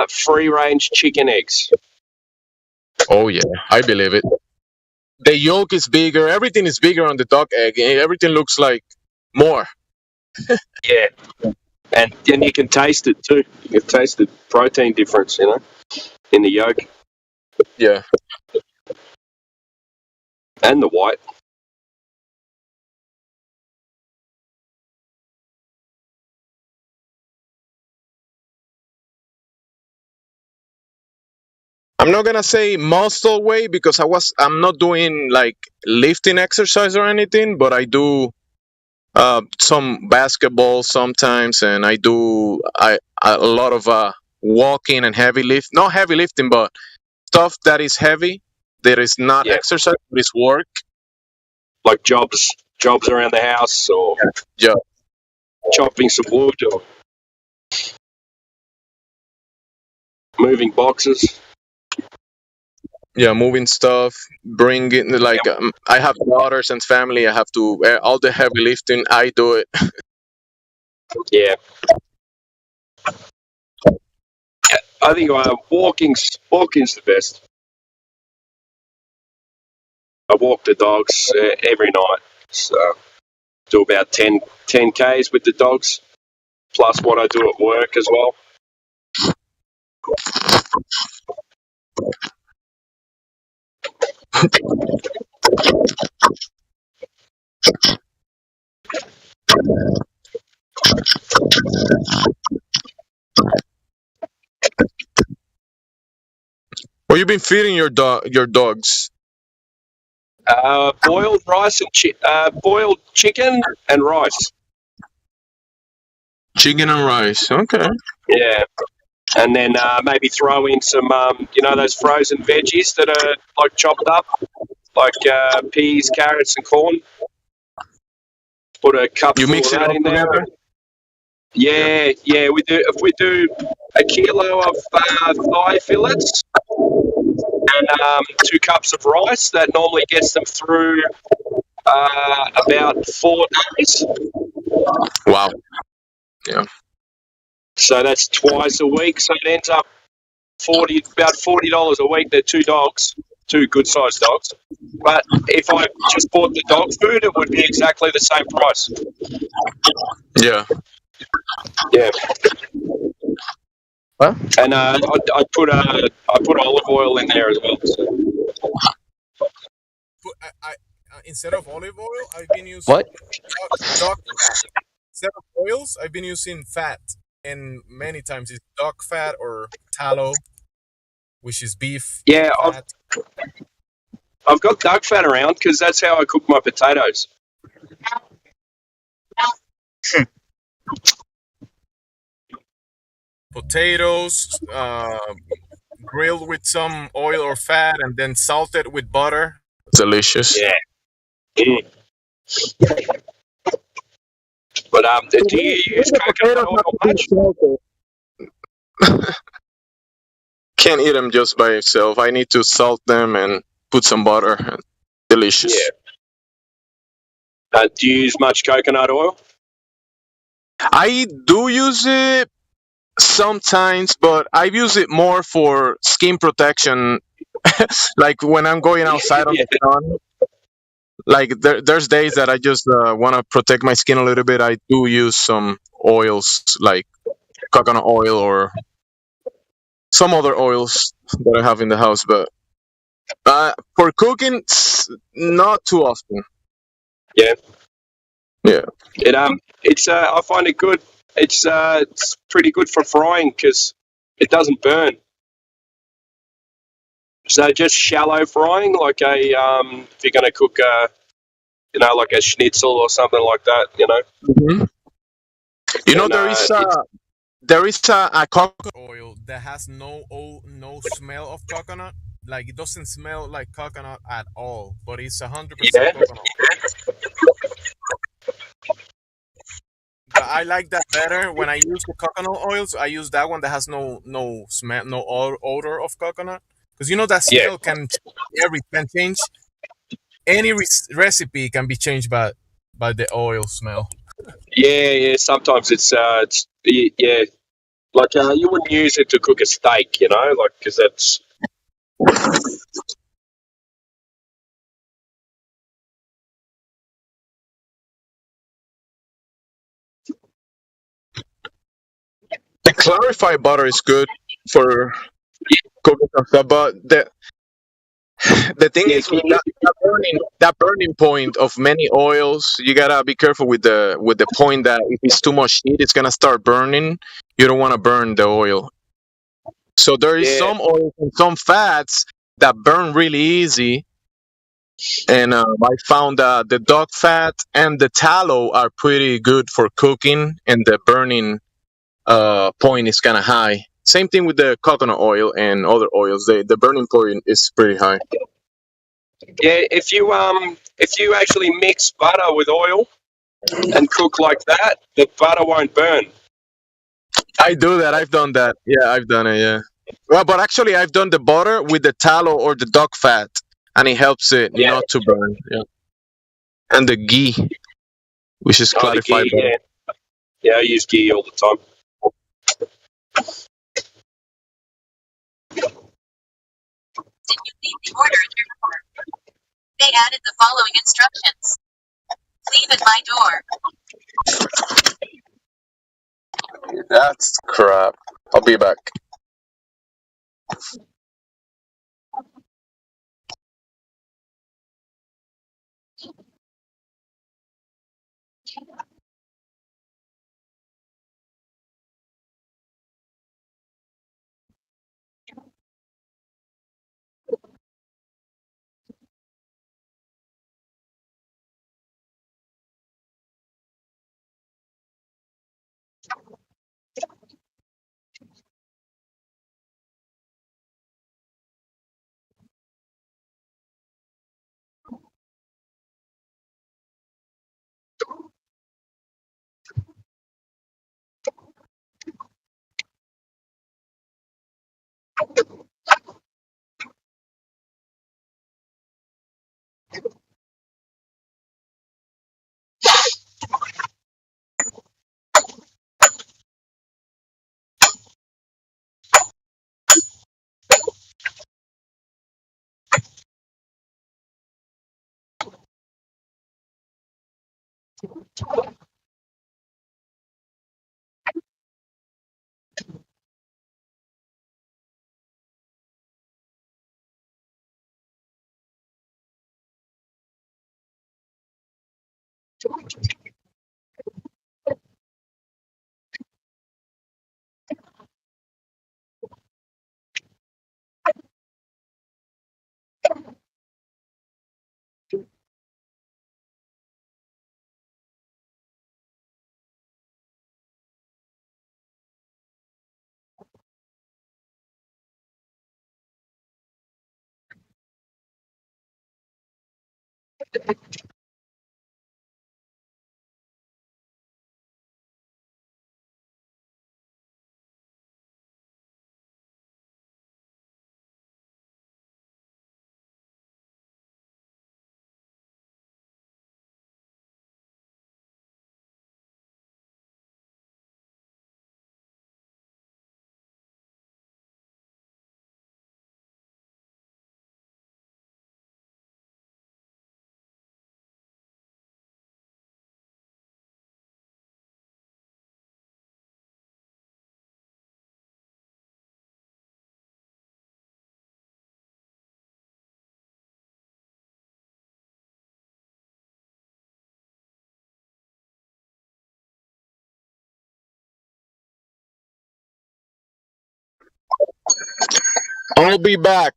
free-range chicken eggs. Oh yeah, I believe it. The yolk is bigger. Everything is bigger on the duck egg. Everything looks like more. Yeah, and you can taste it too. You can taste the protein difference, in the yolk. Yeah, and the white. I'm not gonna say muscle weight because I'm not doing like lifting exercise or anything, but I do some basketball sometimes, and I do a lot of walking and not heavy lifting, but stuff that is heavy, that is not exercise, but is work. Like jobs around the house, or chopping some wood, or moving boxes. Yeah, moving stuff, bringing like I have daughters and family. I have to all the heavy lifting. I do it. Yeah. I think walking's the best. I walk the dogs every night, so do about 10 Ks with the dogs, plus what I do at work as well. What you been feeding your dogs? Boiled rice and boiled chicken and rice. Chicken and rice. Okay. Yeah. And then maybe throw in some, those frozen veggies that are like chopped up, like peas, carrots, and corn. Put a cup of that in there. Together? Yeah. We do. If we do a kilo of thigh fillets and 2 cups of rice, that normally gets them through about 4 days. Wow. Yeah. So that's twice a week. So it ends up about $40 a week. They're 2 dogs, 2 good-sized dogs. But if I just bought the dog food, it would be exactly the same price. Yeah. Yeah. What? And I put olive oil in there as well. So. Instead of olive oil, I've been using dog fat. Instead of oils, I've been using fat, and many times it's dog fat or tallow, which is beef. Yeah, I've got duck fat around because that's how I cook my potatoes. Potatoes, grilled with some oil or fat, and then salted with butter. Delicious. Yeah. Mm. But do you use coconut oil much? Can't eat them just by itself. I need to salt them and put some butter. Delicious. Yeah. Do you use much coconut oil? I do use it sometimes, but I use it more for skin protection. Like when I'm going outside on the sun. Like there's days that I just want to protect my skin a little bit. I do use some oils like coconut oil or some other oils that I have in the house, but for cooking, not too often. Yeah. Yeah. It's I find it good. It's pretty good for frying because it doesn't burn. So just shallow frying, like if you're going to cook like a schnitzel or something like that, Mm-hmm. There is a coconut oil that has no smell of coconut. Like it doesn't smell like coconut at all, but it's 100% coconut oil. But I like that better. When I use the coconut oils, I use that one that has no smell, no odor of coconut. Because that smell can change. Any recipe can be changed by the oil smell. Yeah. Sometimes it's like you wouldn't use it to cook a steak, like because that's. The clarified butter is good for cooking stuff, but the thing is with that burning point of many oils, you gotta be careful with the point that if it's too much heat, it's gonna start burning. You don't want to burn the oil. So there is Yeah. some oils and some fats that burn really easy. And I found the dog fat and the tallow are pretty good for cooking, and the burning point is kind of high. Same thing with the coconut oil and other oils. The burning point is pretty high. Yeah, if you actually mix butter with oil and cook like that, the butter won't burn. I do that. I've done that. Yeah, I've done it. Yeah. Well, but actually, I've done the butter with the tallow or the dog fat, and it helps it not to burn. Yeah. And the ghee, which is Oh, the clarified ghee, butter. yeah. Yeah, I use ghee all the time. Leave the order in your cart. They added the following instructions. Leave at my door. That's crap. I'll be back. I'll be back.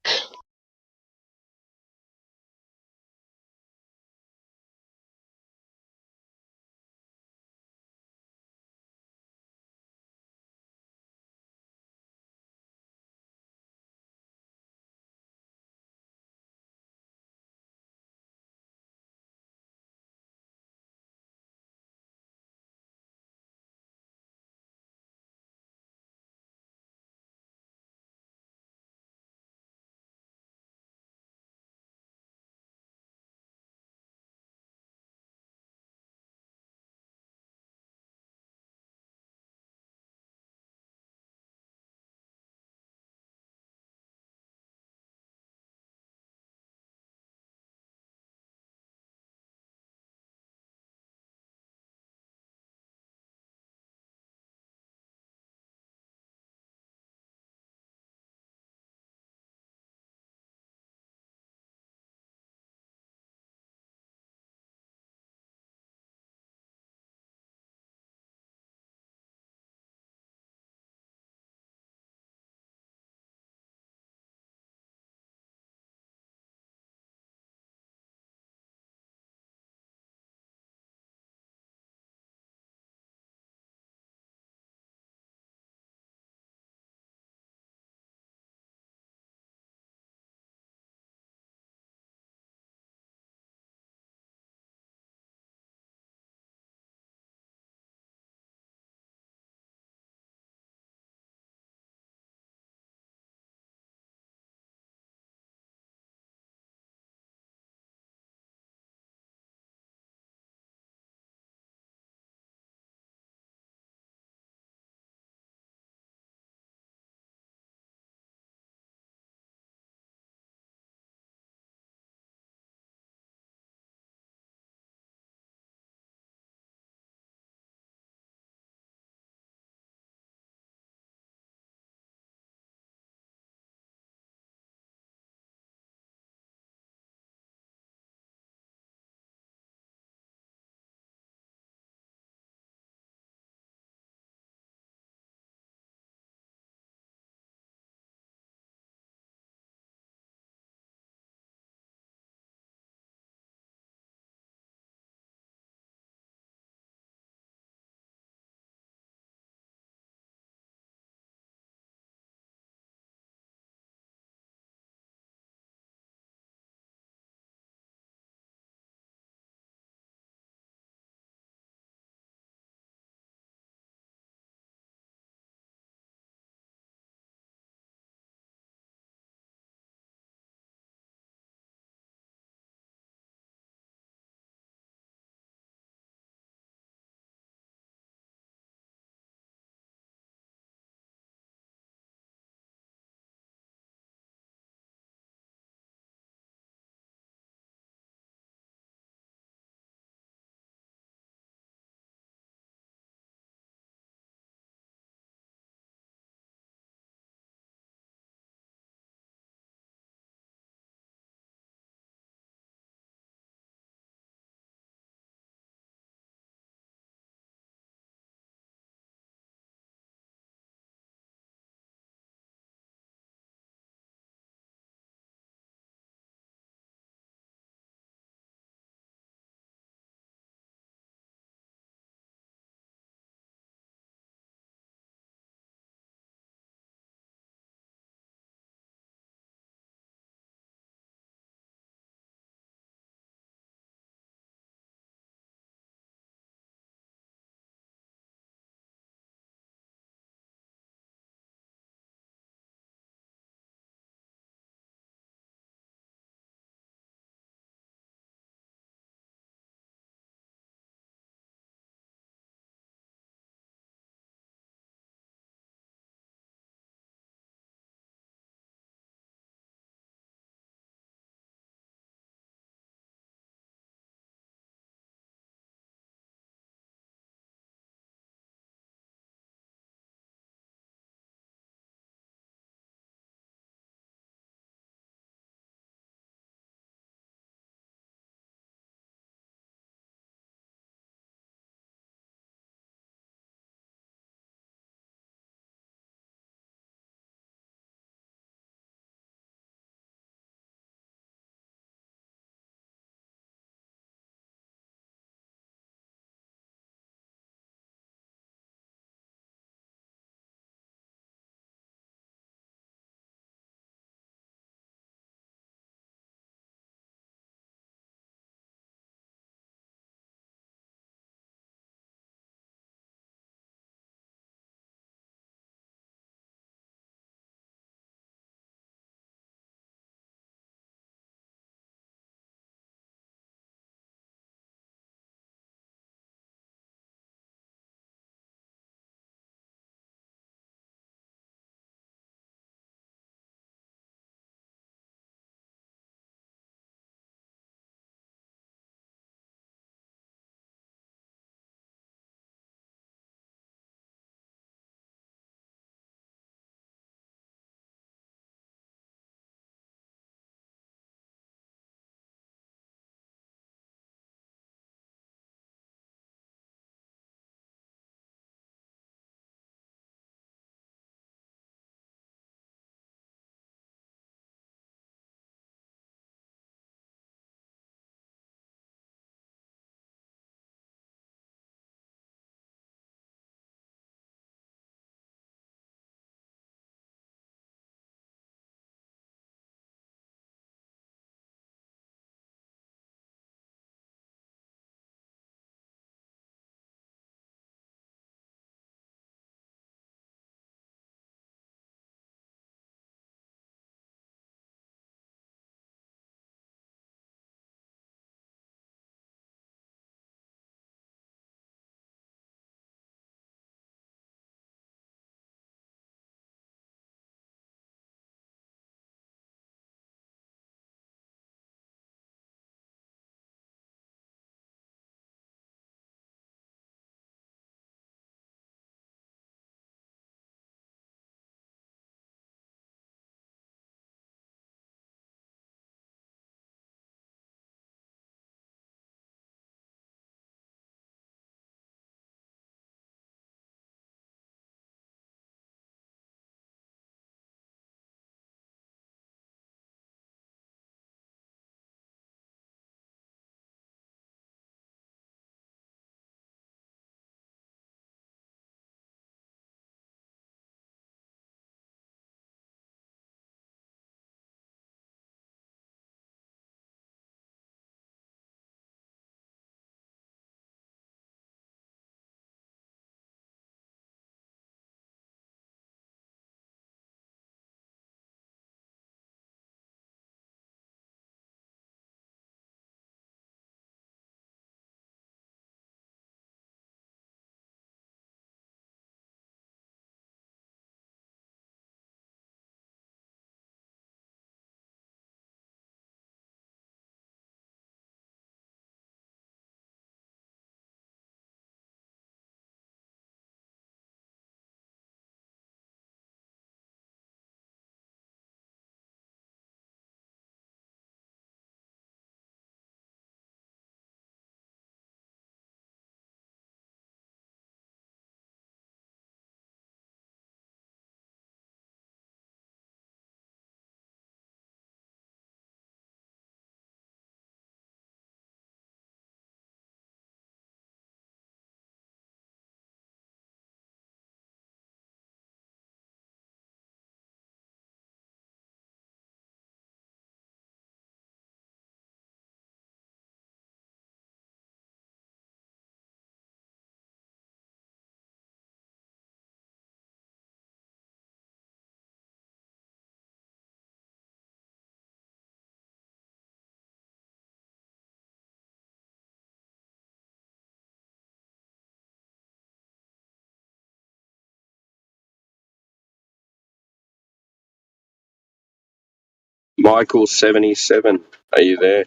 Michael77, are you there?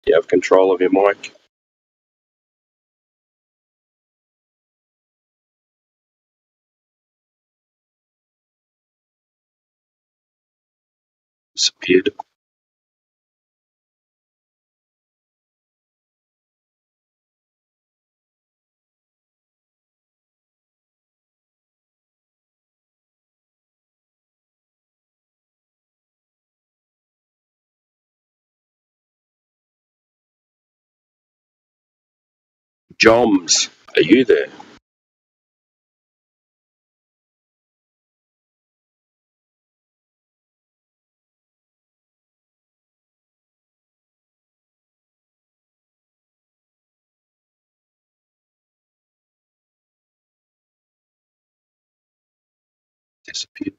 You have control of your mic. Disappeared. Joms, are you there? Disappeared.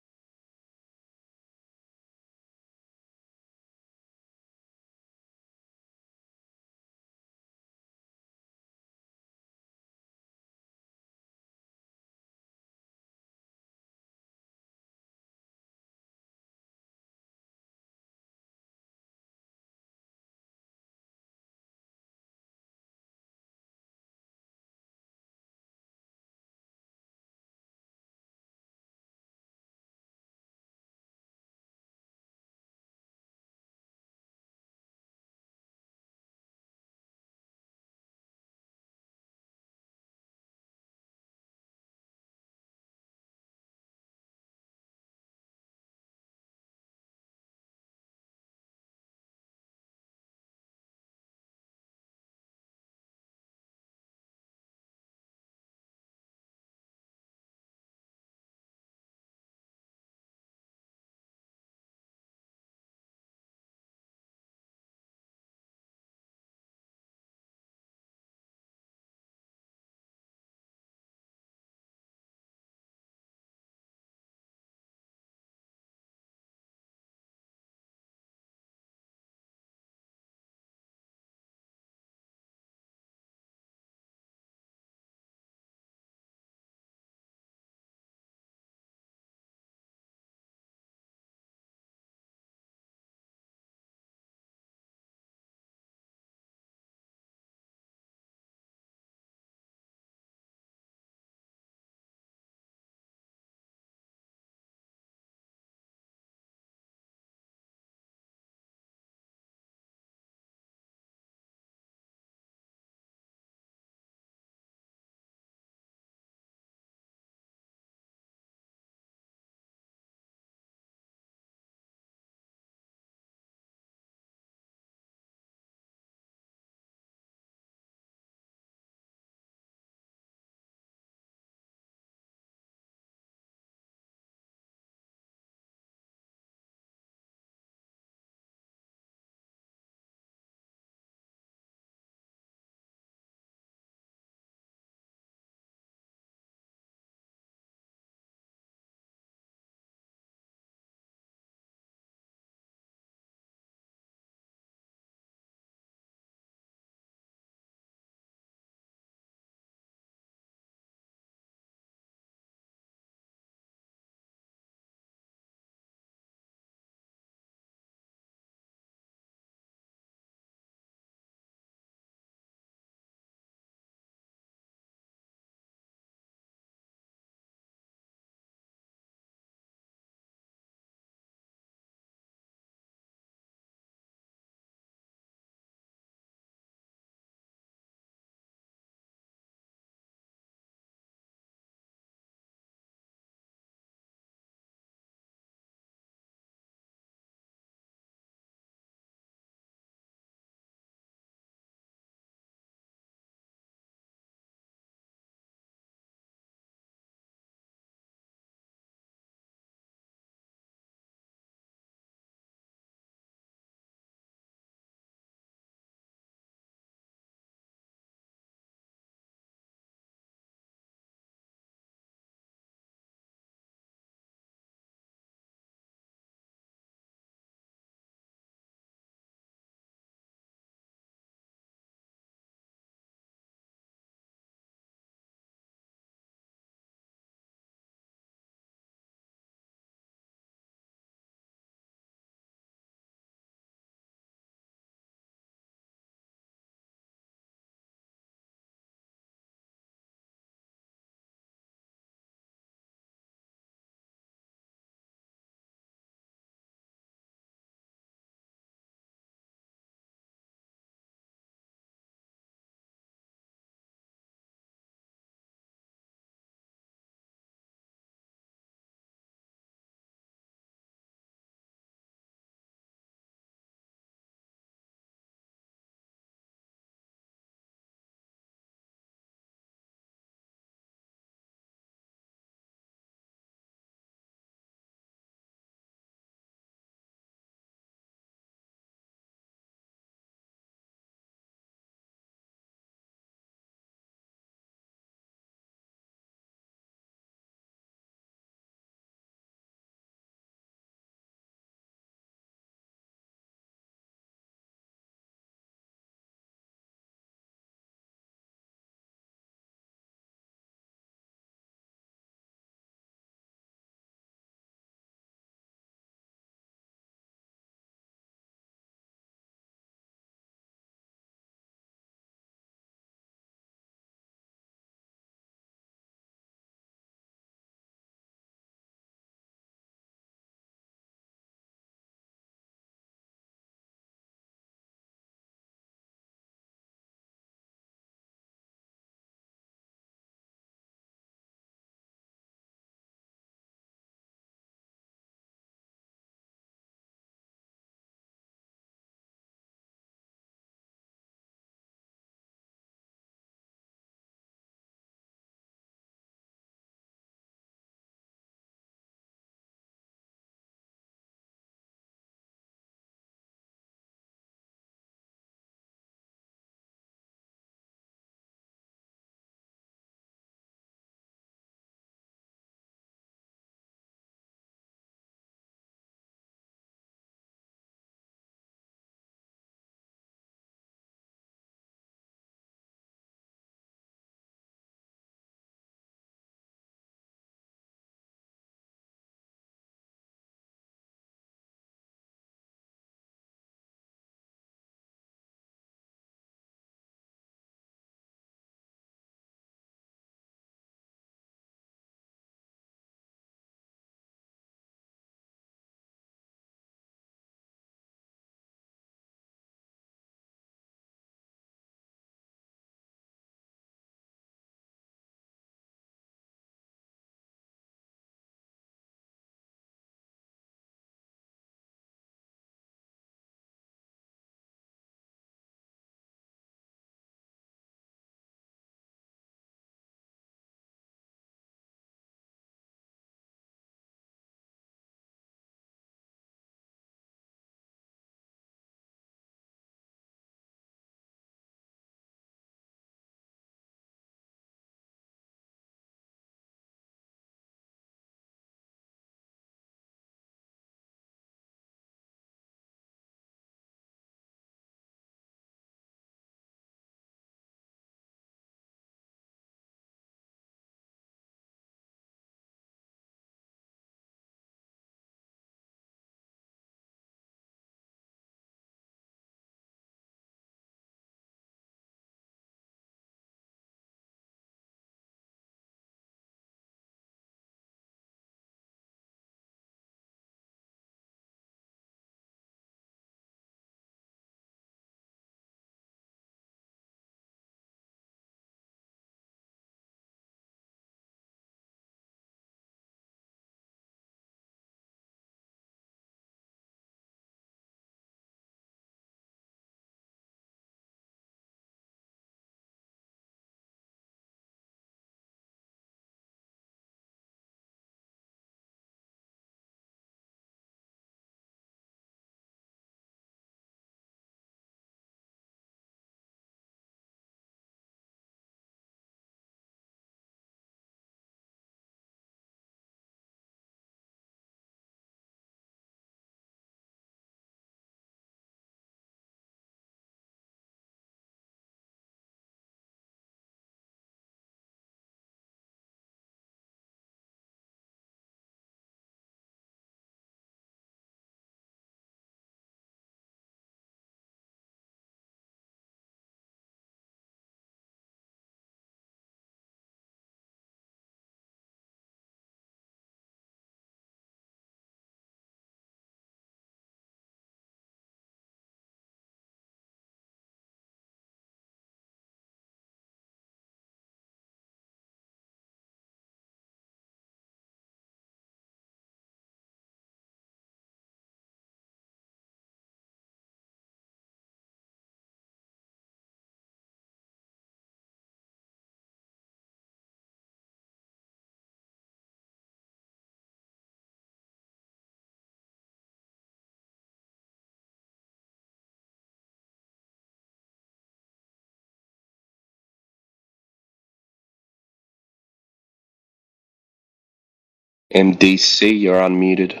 MDC, you're unmuted.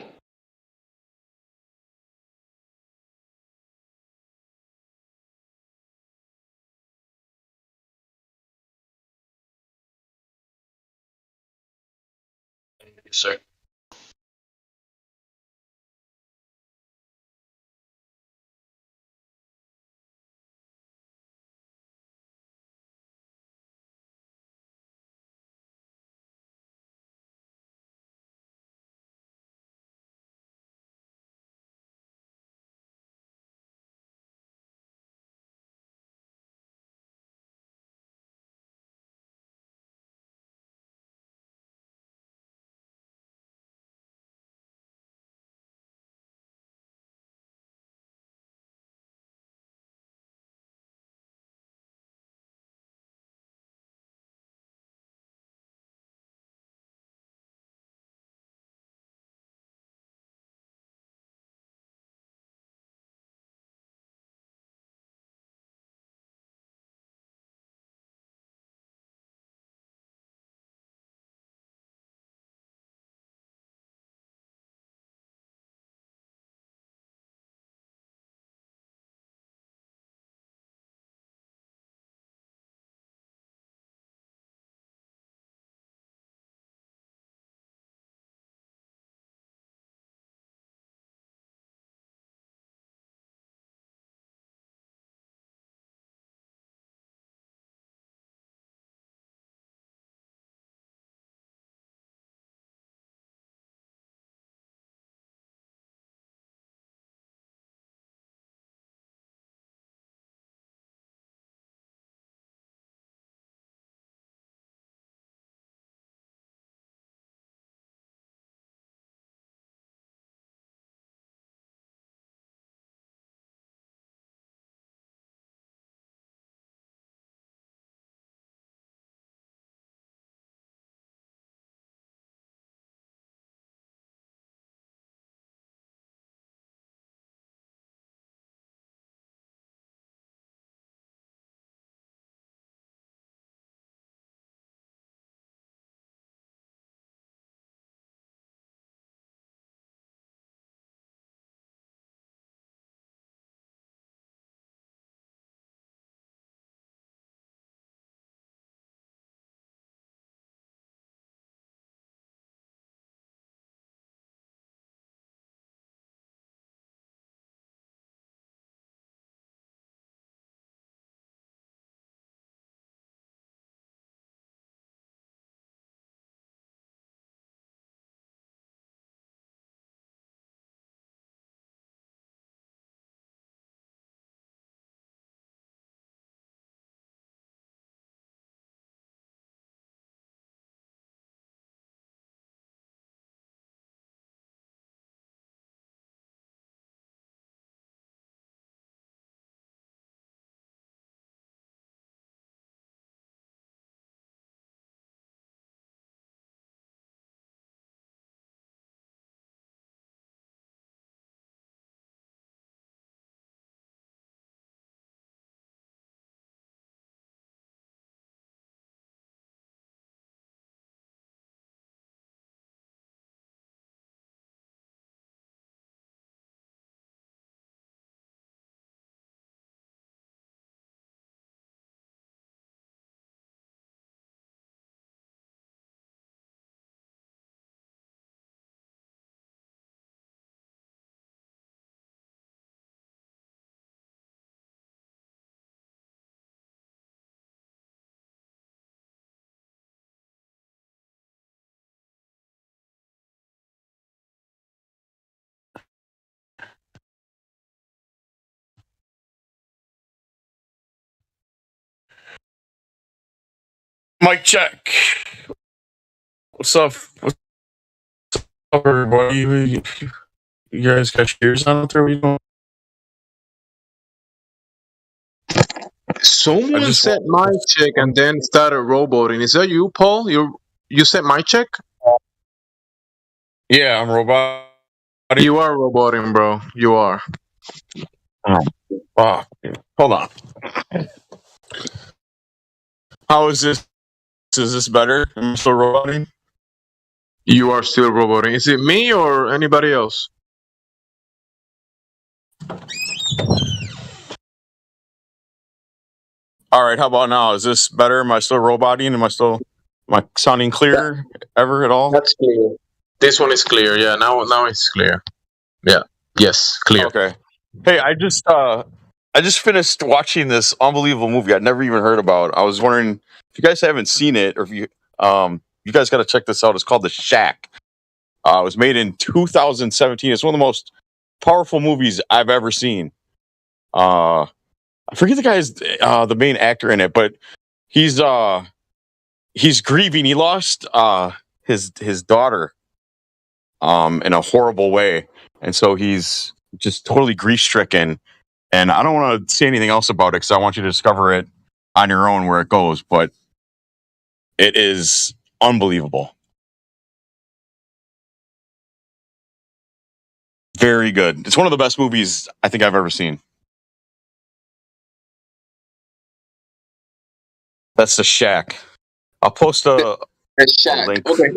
Sir. Mic check. What's up? What's up, everybody? You guys got cheers on out there? What are you doing? Someone said my check and then started rowboating. Is that you, Paul? You said my check? Yeah, I'm robot. You are rowboating, bro. You are. Oh, hold on. How is this? Is this better? Am I still roboting? You are still roboting. Is it me or anybody else? All right, how about now? Is this better? Am I still roboting? Am I sounding clear ever at all? That's clear. This one is clear. Yeah, now it's clear. Yeah. Yes, clear. Okay. Hey, I just finished watching this unbelievable movie I'd never even heard about. I was wondering if you guys haven't seen it, or if you guys got to check this out. It's called The Shack. It was made in 2017. It's one of the most powerful movies I've ever seen. I forget the guy's the main actor in it, but he's grieving. He lost his daughter in a horrible way, and so he's just totally grief stricken. And I don't want to say anything else about it because I want you to discover it on your own where it goes. But it is unbelievable. Very good. It's one of the best movies I think I've ever seen. That's The Shack. I'll post a link. Okay.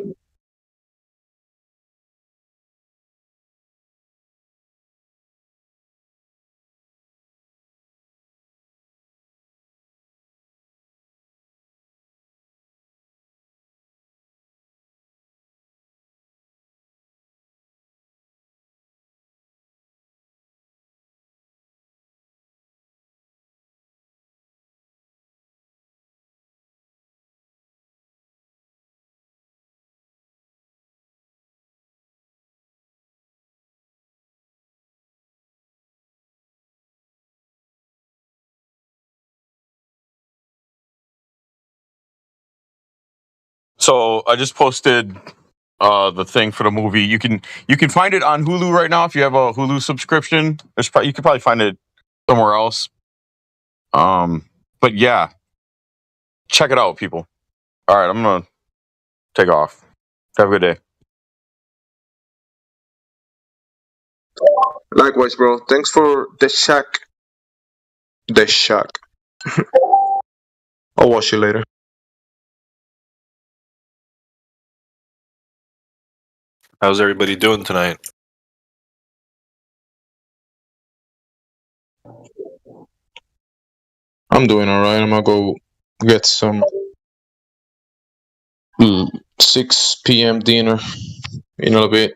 So I just posted the thing for the movie. You can find it on Hulu right now if you have a Hulu subscription. You could probably find it somewhere else. But yeah, check it out, people. All right, I'm gonna take off. Have a good day. Likewise, bro. Thanks for The Shack. The Shack. I'll watch you later. How's everybody doing tonight? I'm doing alright. I'm gonna go get some 6 p.m. dinner in a little bit.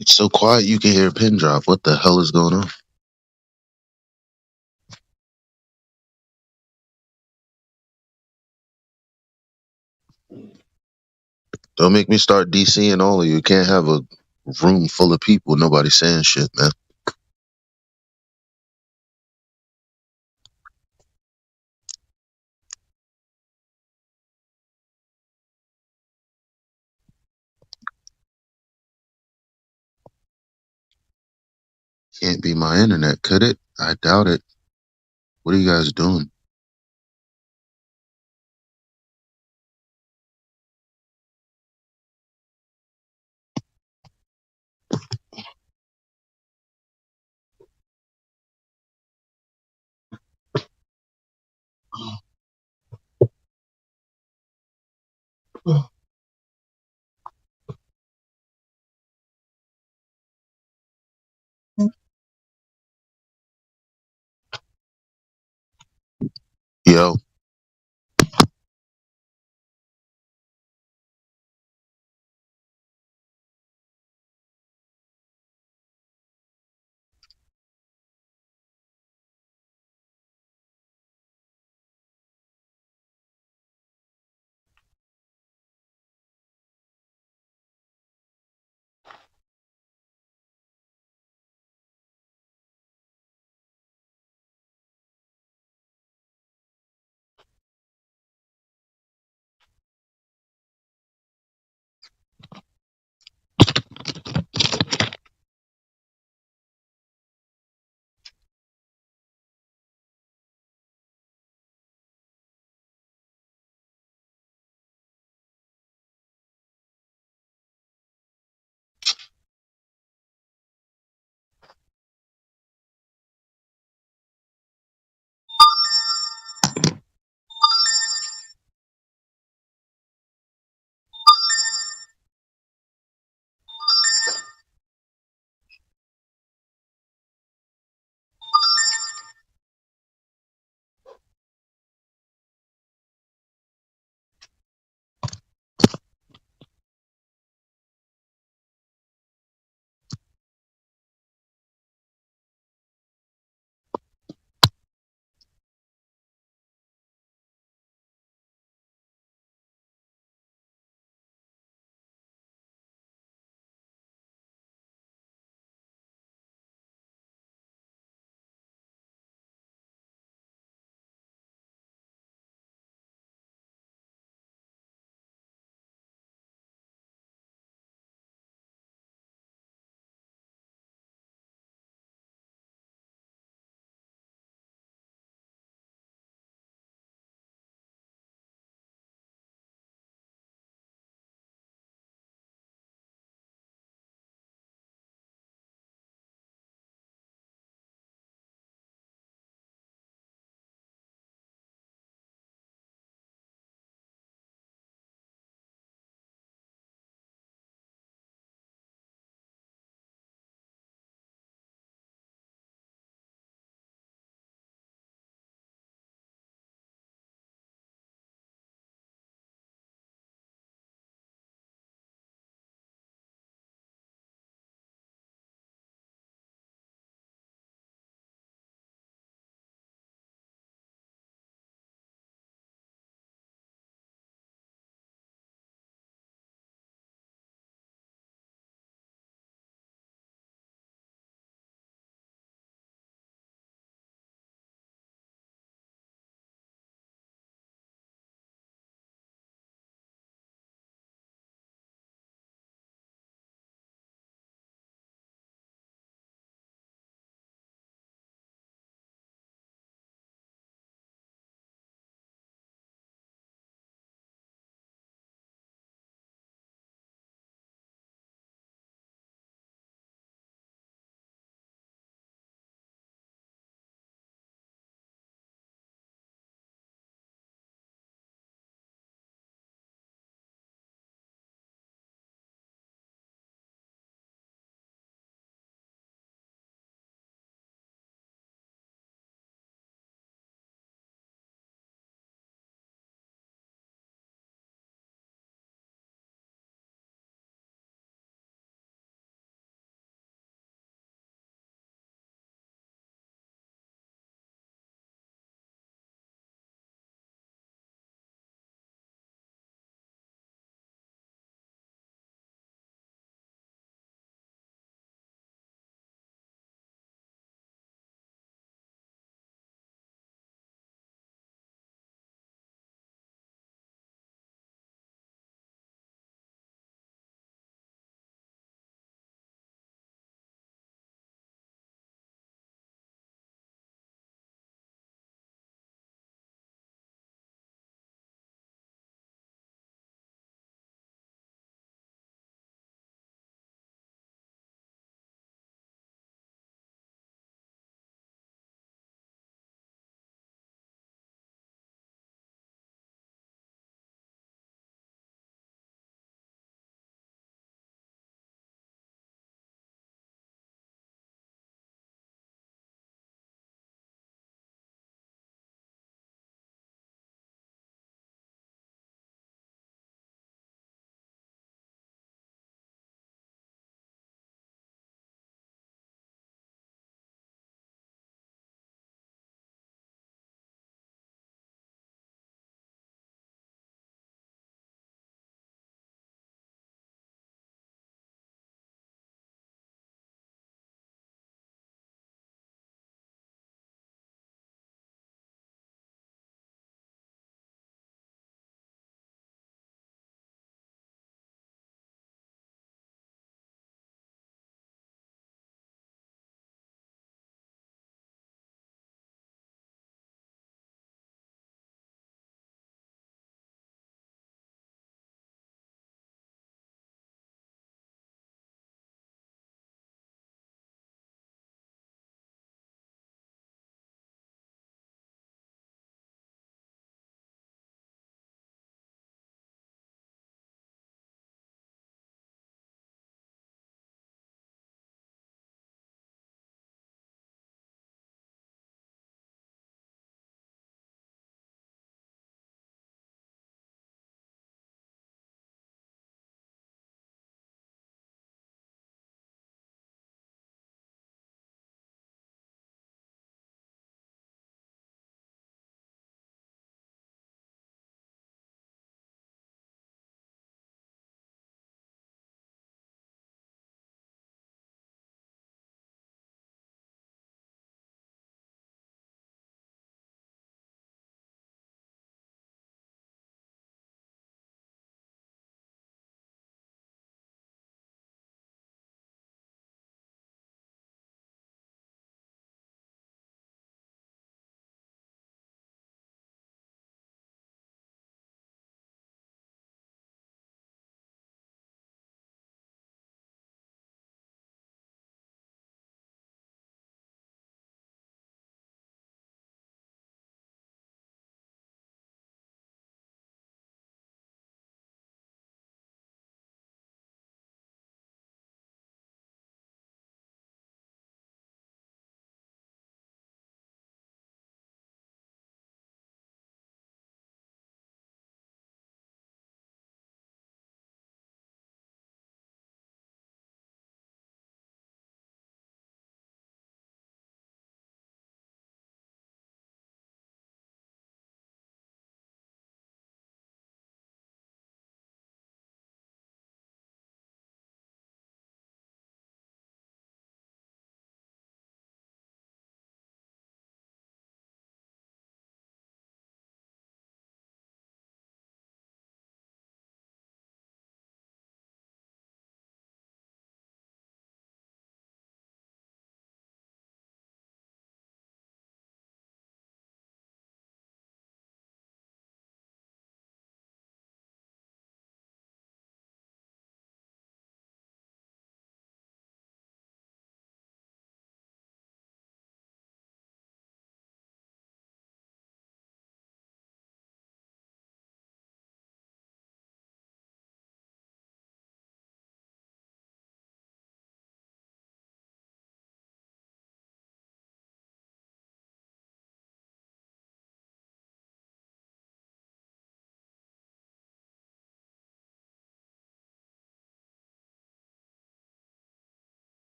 It's so quiet you can hear a pin drop. What the hell is going on? Don't make me start DCing all of you. You can't have a room full of people, nobody saying shit, man. Can't be my internet, could it? I doubt it. What are you guys doing? Yo.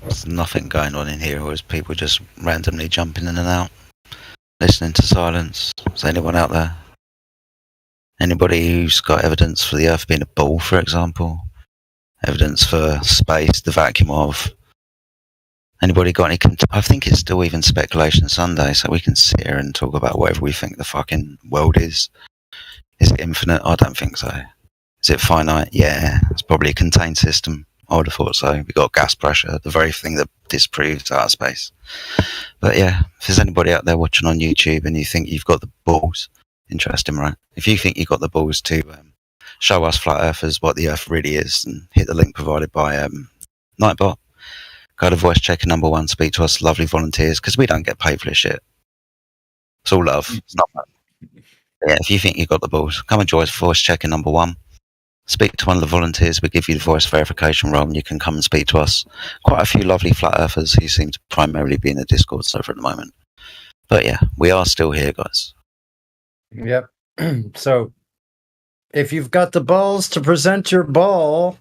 There's nothing going on in here, or is people just randomly jumping in and out, listening to silence? Is there anyone out there? Anybody who's got evidence for the Earth being a ball, for example? Evidence for space, the vacuum of? Anybody got any? I think it's still even speculation Sunday, so we can sit here and talk about whatever we think the fucking world is. Is it infinite? I don't think so. Is it finite? Yeah, it's probably a contained system. I would have thought so. We've got gas pressure, the very thing that disproves outer space. But yeah, if there's anybody out there watching on YouTube and you think you've got the balls, interesting, right? If you think you've got the balls to show us flat earthers what the Earth really is, and hit the link provided by Nightbot. Go to voice checker number 1, speak to us lovely volunteers, because we don't get paid for this shit. It's all love. It's not fun. Yeah, if you think you've got the balls, come and join voice checker number 1. Speak to one of the volunteers. We give you the voice verification role, and you can come and speak to us. Quite a few lovely flat earthers who seem to primarily be in the Discord server at the moment. But yeah, we are still here, guys. Yep. So, if you've got the balls to present your ball,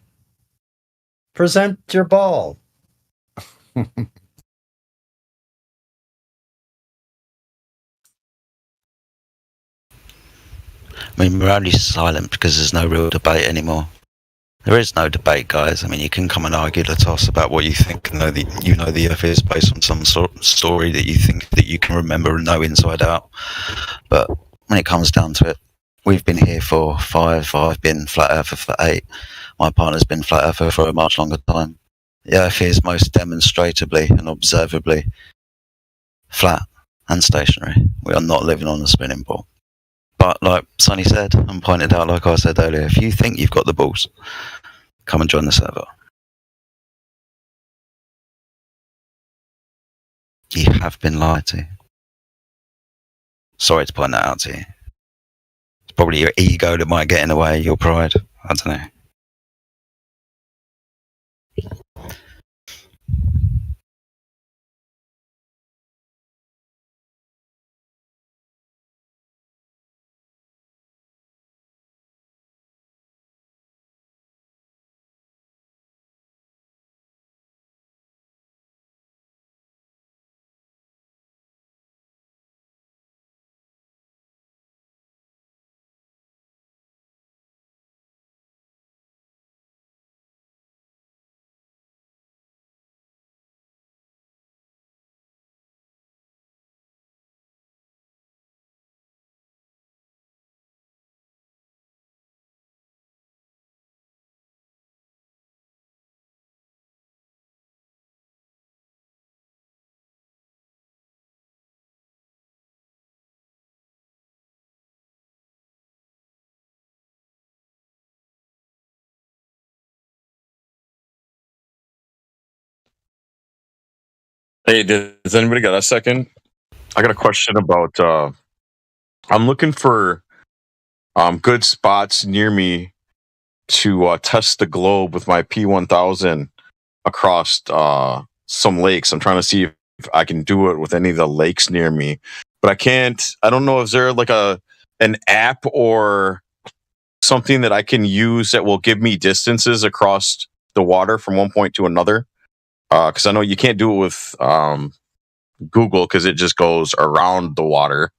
present your ball. I mean, we're only silent because there's no real debate anymore. There is no debate, guys. I mean, you can come and argue the toss about what you think and know that you know the Earth is based on some sort of story that you think that you can remember and know inside out. But when it comes down to it, we've been here for 5. I've been flat earther for 8. My partner's been flat earther for a much longer time. The Earth is most demonstrably and observably flat and stationary. We are not living on a spinning ball. But like Sonny said and pointed out, like I said earlier, if you think you've got the balls, come and join the server. You have been lied to. Sorry to point that out to you. It's probably your ego that might get in the way, your pride. I don't know. Hey, does anybody got a second? I got a question about. I'm looking for good spots near me to test the globe with my P1000 across some lakes. I'm trying to see if I can do it with any of the lakes near me, but I can't. I don't know if there like an app or something that I can use that will give me distances across the water from one point to another. Because I know you can't do it with Google because it just goes around the water.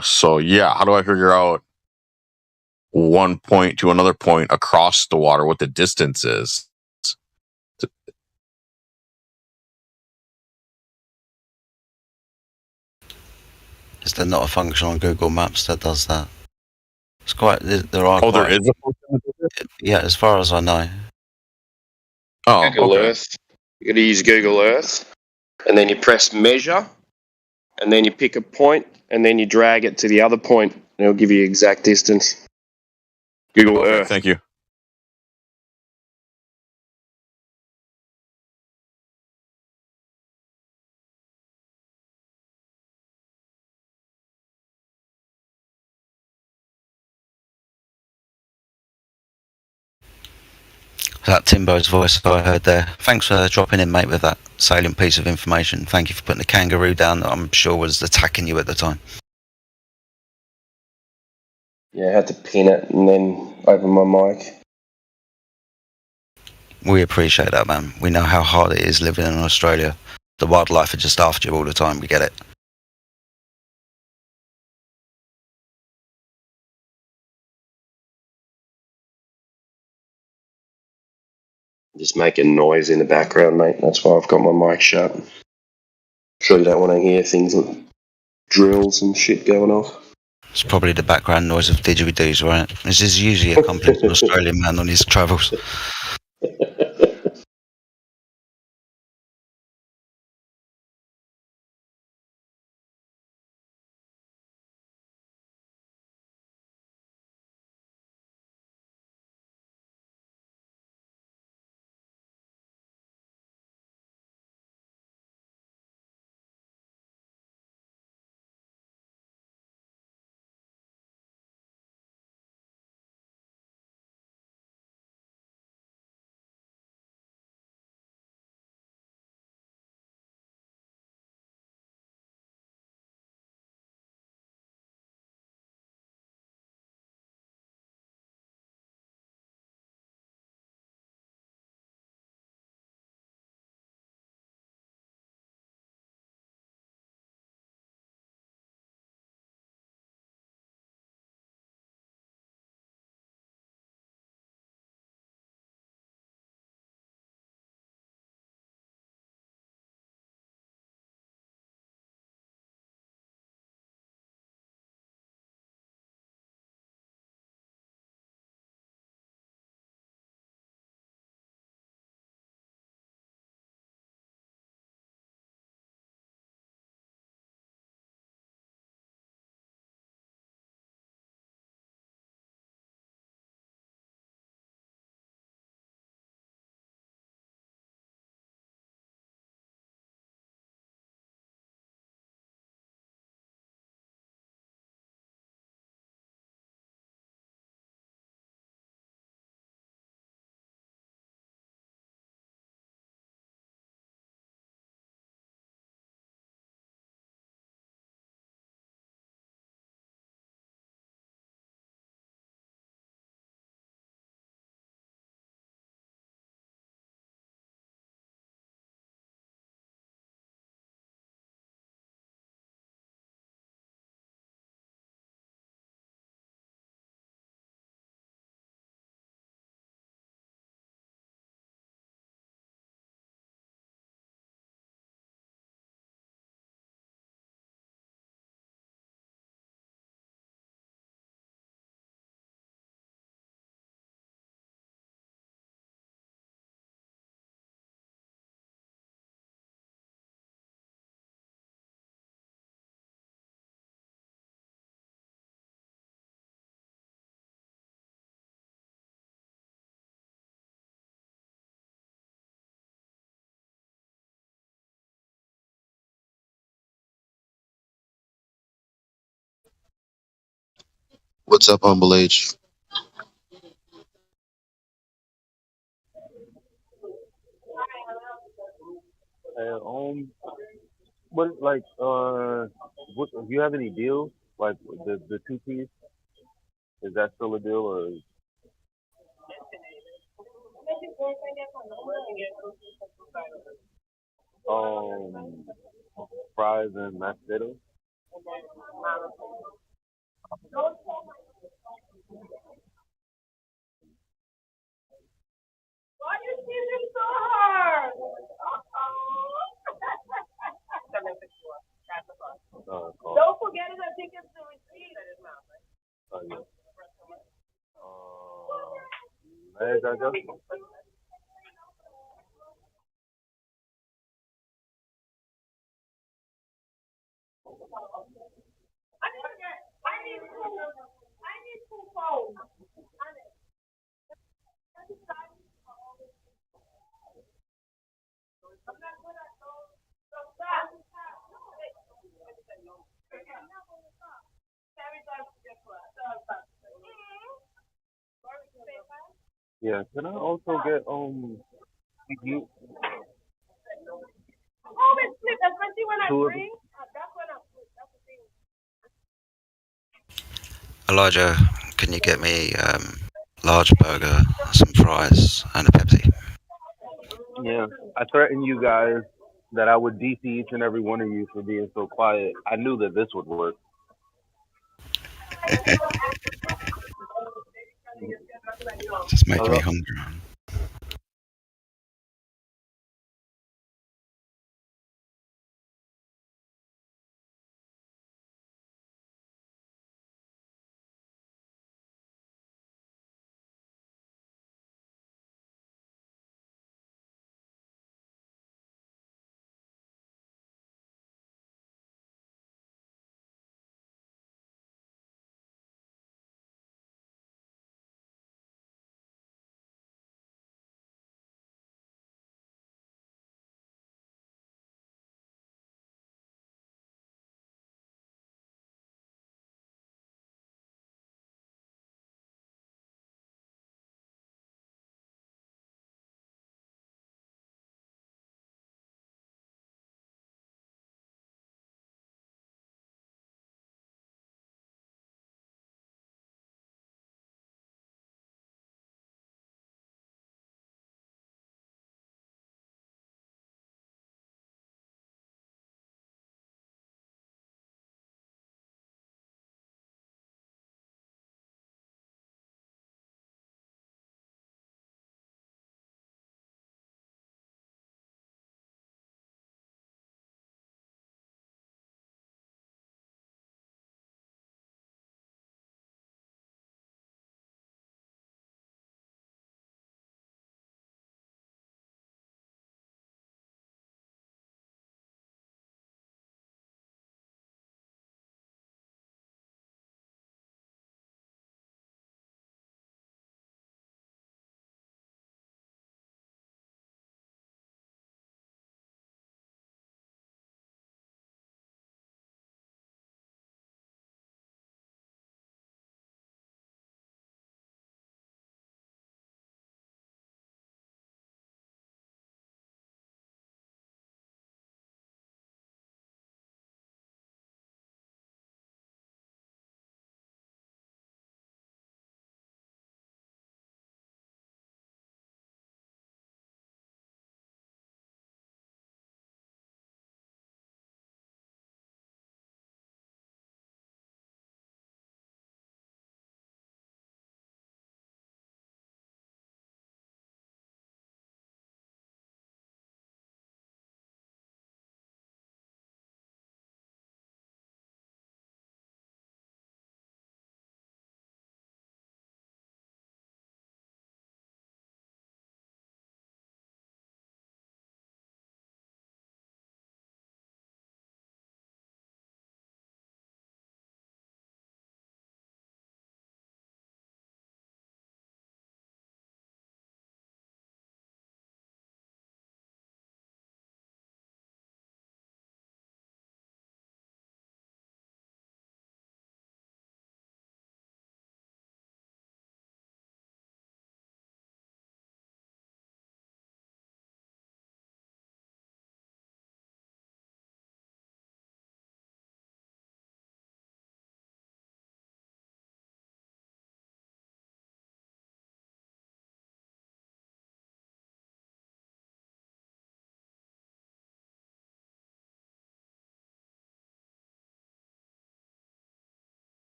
So yeah, how do I figure out one point to another point across the water, what the distance is? Is there not a function on Google Maps that does that? It's quite. There are. Oh, there is a function. Yeah, as far as I know. Oh, Google okay. Earth. You got to use Google Earth, and then you press measure, and then you pick a point, and then you drag it to the other point, and it'll give you exact distance. Google Earth. Thank you. That Timbo's voice I heard there. Thanks for dropping in, mate, with that salient piece of information. Thank you for putting the kangaroo down that I'm sure was attacking you at the time. Yeah, I had to pin it and then open my mic. We appreciate that, man. We know how hard it is living in Australia. The wildlife are just after you all the time. We get it. Just making noise in the background, mate. That's why I've got my mic shut. Sure you don't want to hear things like drills and shit going off? It's probably the background noise of didgeridoos, right? This is usually accompanied an Australian man on his travels. What's up, Humble H? What like what do you have any deals like the 2 piece? Is that still a deal or um fries and mashed potatoes? Don't forget it. I think it's the receipt. Oh yeah. Yeah, can I also get you, two of them? Elijah, can you get me large burger, some fries, and a Pepsi? Yeah, I threatened you guys that I would DC each and every one of you for being so quiet. I knew that this would work. Just making me Hello? hungry.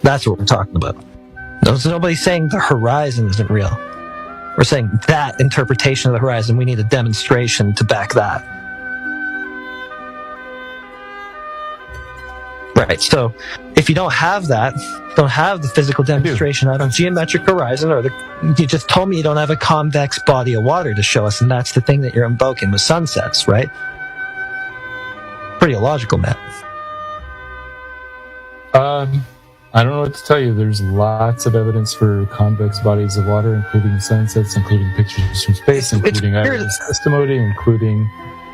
That's what we're talking about. Nobody's saying the horizon isn't real. We're saying that interpretation of the horizon, we need a demonstration to back that. Right, so if you don't have that, don't have the physical demonstration out of geometric horizon, or you just told me you don't have a convex body of water to show us, and that's the thing that you're invoking with sunsets, right? Pretty illogical, man. I don't know what to tell you. There's lots of evidence for convex bodies of water, including sunsets, including pictures from space, including eyewitness testimony, including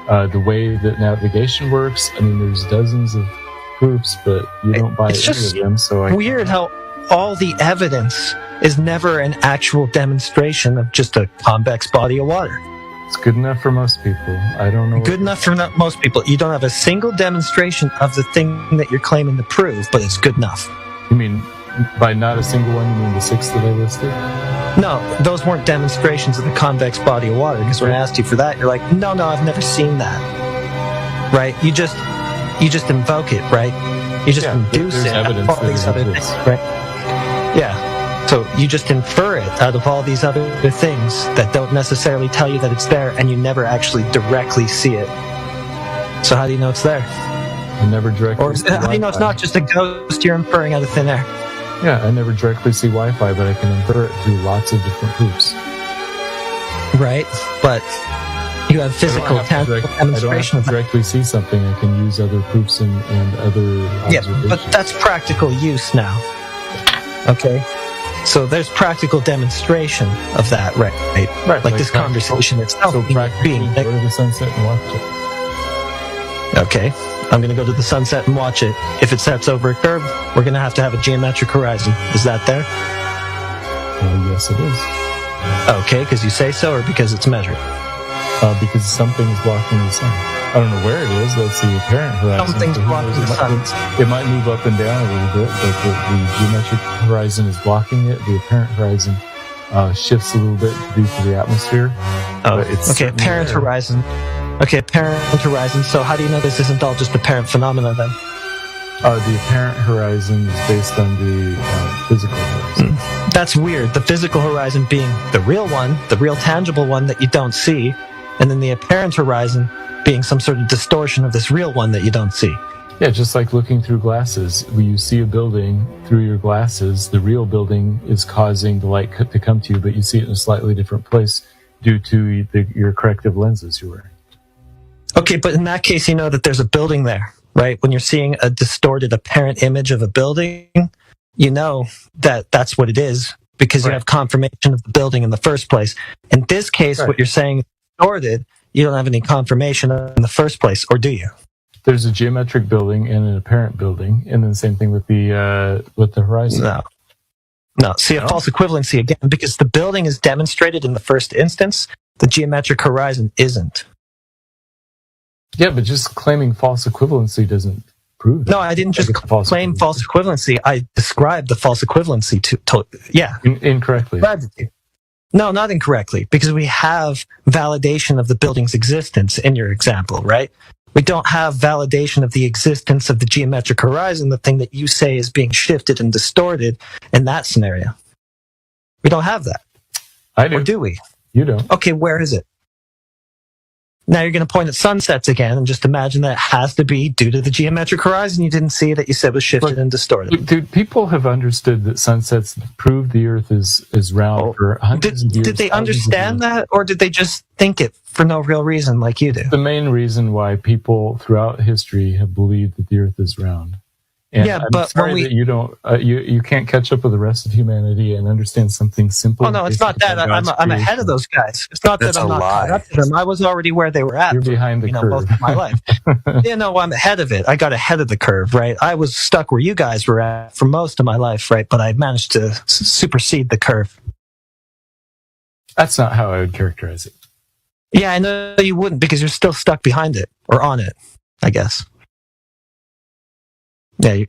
the way that navigation works. I mean, there's dozens of proofs, but you don't buy It's any just of them. So weird how all the evidence is never an actual demonstration of just a convex body of water. It's good enough for most people. I don't know. Good enough for most people. You don't have a single demonstration of the thing that you're claiming to prove, but it's good enough. You mean by not a single one, you mean the 6 that I listed? No, those weren't demonstrations of the convex body of water, because when I asked you for that, you're like, no, I've never seen that. Right? You just invoke it, right? You just induce it out of all these other things, right? Yeah. So you just infer it out of all these other things that don't necessarily tell you that it's there, and you never actually directly see it. So how do you know it's there? You never directly. Or how do you know it's not just a ghost you're inferring out of thin air? Yeah, I never directly see Wi-Fi, but I can infer it through lots of different proofs. Right, but you have physical, tangible demonstration. I don't have to directly see something. I can use other proofs and other observations. Yeah, but that's practical use now. Okay, so there's practical demonstration of that, right? Right. Like this conversation itself being. Go to the sunset and watch it. Okay, I'm going to go to the sunset and watch it. If it sets over a curve, we're going to have a geometric horizon. Is that there? Yes, it is. Okay, because you say so, or because it's measured? Because something is blocking the sun. I don't know where it is. That's the apparent horizon. Something's blocking the sun. It might move up and down a little bit, but the geometric horizon is blocking it. The apparent horizon shifts a little bit due to the atmosphere. Okay, apparent horizon. Okay, apparent horizon. So how do you know this isn't all just apparent phenomena then? The apparent horizon is based on the physical horizon. That's weird. The physical horizon being the real one, the real tangible one that you don't see, and then the apparent horizon being some sort of distortion of this real one that you don't see. Yeah, just like looking through glasses. When you see a building through your glasses, the real building is causing the light to come to you, but you see it in a slightly different place due to your corrective lenses you're wearing. Okay, but in that case, you know that there's a building there, right? When you're seeing a distorted apparent image of a building, you know that that's what it is because you have confirmation of the building in the first place. In this case, what you're saying is distorted. You don't have any confirmation in the first place, or do you? There's a geometric building and an apparent building, and then the same thing with the horizon. No. See, a false equivalency again, because the building is demonstrated in the first instance. The geometric horizon isn't. Yeah, but just claiming false equivalency doesn't prove that. No, I didn't just claim false equivalency. I described the false equivalency incorrectly. No, not incorrectly, because we have validation of the building's existence in your example, right? We don't have validation of the existence of the geometric horizon, the thing that you say is being shifted and distorted in that scenario. We don't have that. I do. Or do we? You don't. Okay, where is it? Now you're going to point at sunsets again and just imagine that it has to be due to the geometric horizon. You didn't see that you said was shifted and distorted. Dude, people have understood that sunsets prove the Earth is round for hundreds of years. Did they understand that, or did they just think it for no real reason like you do? The main reason why people throughout history have believed that the Earth is round. And yeah, I'm but sorry that you don't, you can't catch up with the rest of humanity and understand something simple. Oh no, it's not that. I'm ahead of those guys. It's not that I'm not caught up to them. I was already where they were at. You're behind the curve. Most of my life. Yeah, no, I'm ahead of it. I got ahead of the curve, right? I was stuck where you guys were at for most of my life, right? But I managed to supersede the curve. That's not how I would characterize it. Yeah, I know you wouldn't because you're still stuck behind it or on it, I guess. Yeah.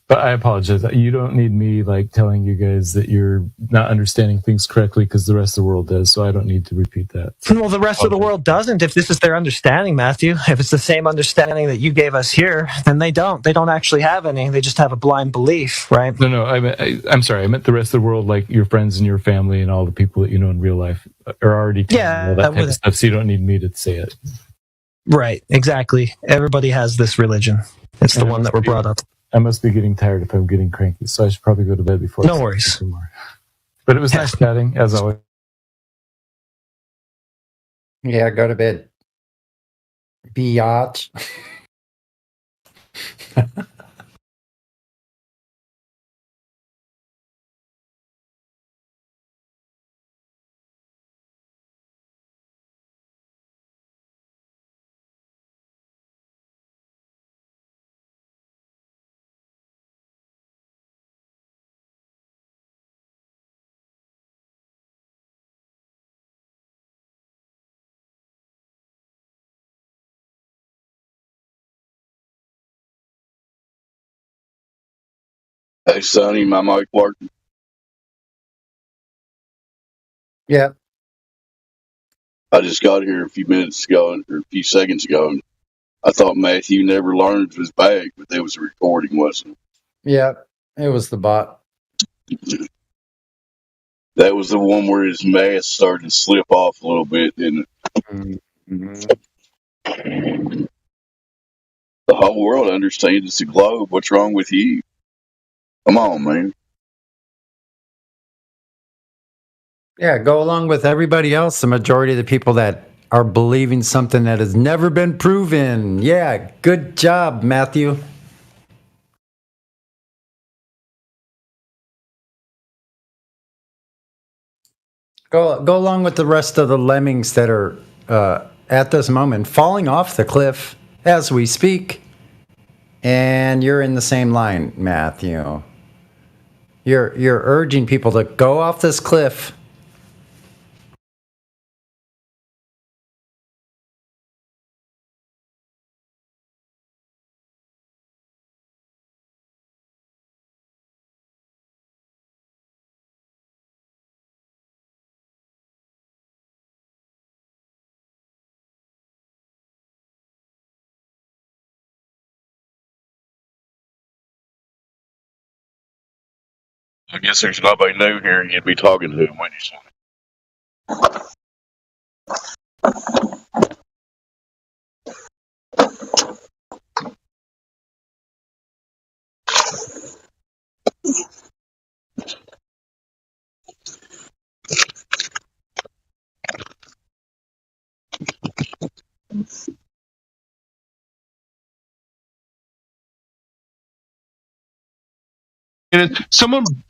But I apologize. You don't need me telling you guys that you're not understanding things correctly because the rest of the world does. So I don't need to repeat that. Well, the rest of the world doesn't. If this is their understanding, Matthew, if it's the same understanding that you gave us here, then they don't. They don't actually have any. They just have a blind belief, right? No. I'm sorry. I meant the rest of the world, like your friends and your family and all the people that you know in real life are already telling you all that type of stuff. So you don't need me to say it. Right. Exactly. Everybody has this religion. It's the one that we're brought up. I must be getting tired if I'm getting cranky, so I should probably go to bed before. No worries. But it was nice chatting, as always. Yeah, go to bed. Biatch. Hey, Sonny, my mic working? Yeah. I just got here a few minutes ago, or a few seconds ago, and I thought Matthew never learned his bag, but there was a recording, wasn't it? Yeah, it was the bot. That was the one where his mask started to slip off a little bit, didn't it? The whole world understands it's a globe. What's wrong with you? Come on, man. Yeah, go along with everybody else. The majority of the people that are believing something that has never been proven. Yeah, good job, Matthew. Go along with the rest of the lemmings that are at this moment falling off the cliff as we speak. And you're in the same line, Matthew. You're urging people to go off this cliff. I guess there's nobody new here, and you'd be talking to him, wouldn't you, Sonny?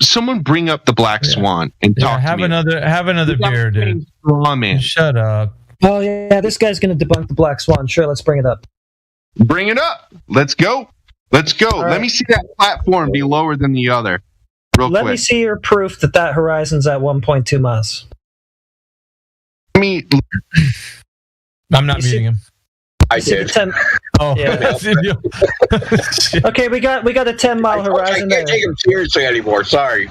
Someone bring up the Black Swan and talk have to me. Have another beer, dude. Man. Shut up. Oh yeah, this guy's going to debunk the Black Swan. Sure, let's bring it up. Bring it up. Let's go. Let's go. All Let right. me see that platform be lower than the other. Real Let quick. me see your proof that horizon's at 1.2 miles. Me. I'm not muting him. I did. Oh, yeah. Okay, we got a 10-mile horizon I can't take him seriously anymore. Sorry.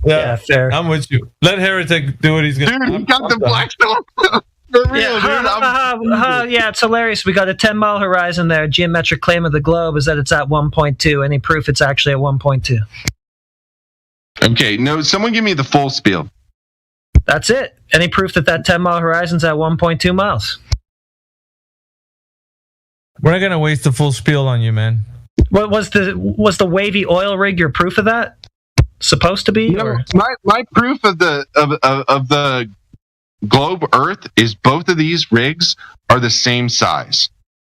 Yeah, fair. I'm with you. Let Heretic do what he's gonna do. Dude, he got the Black Swan. For real, Yeah, dude. yeah, it's hilarious. We got a 10-mile horizon there. Geometric claim of the globe is that it's at 1.2. Any proof it's actually at 1.2? Okay, no, someone give me the full spiel. That's it. Any proof that 10-mile horizon's at 1.2 miles? We're not gonna waste the full spiel on you, man. What was the wavy oil rig your proof of that? Supposed to be? No, my proof of the globe Earth is both of these rigs are the same size.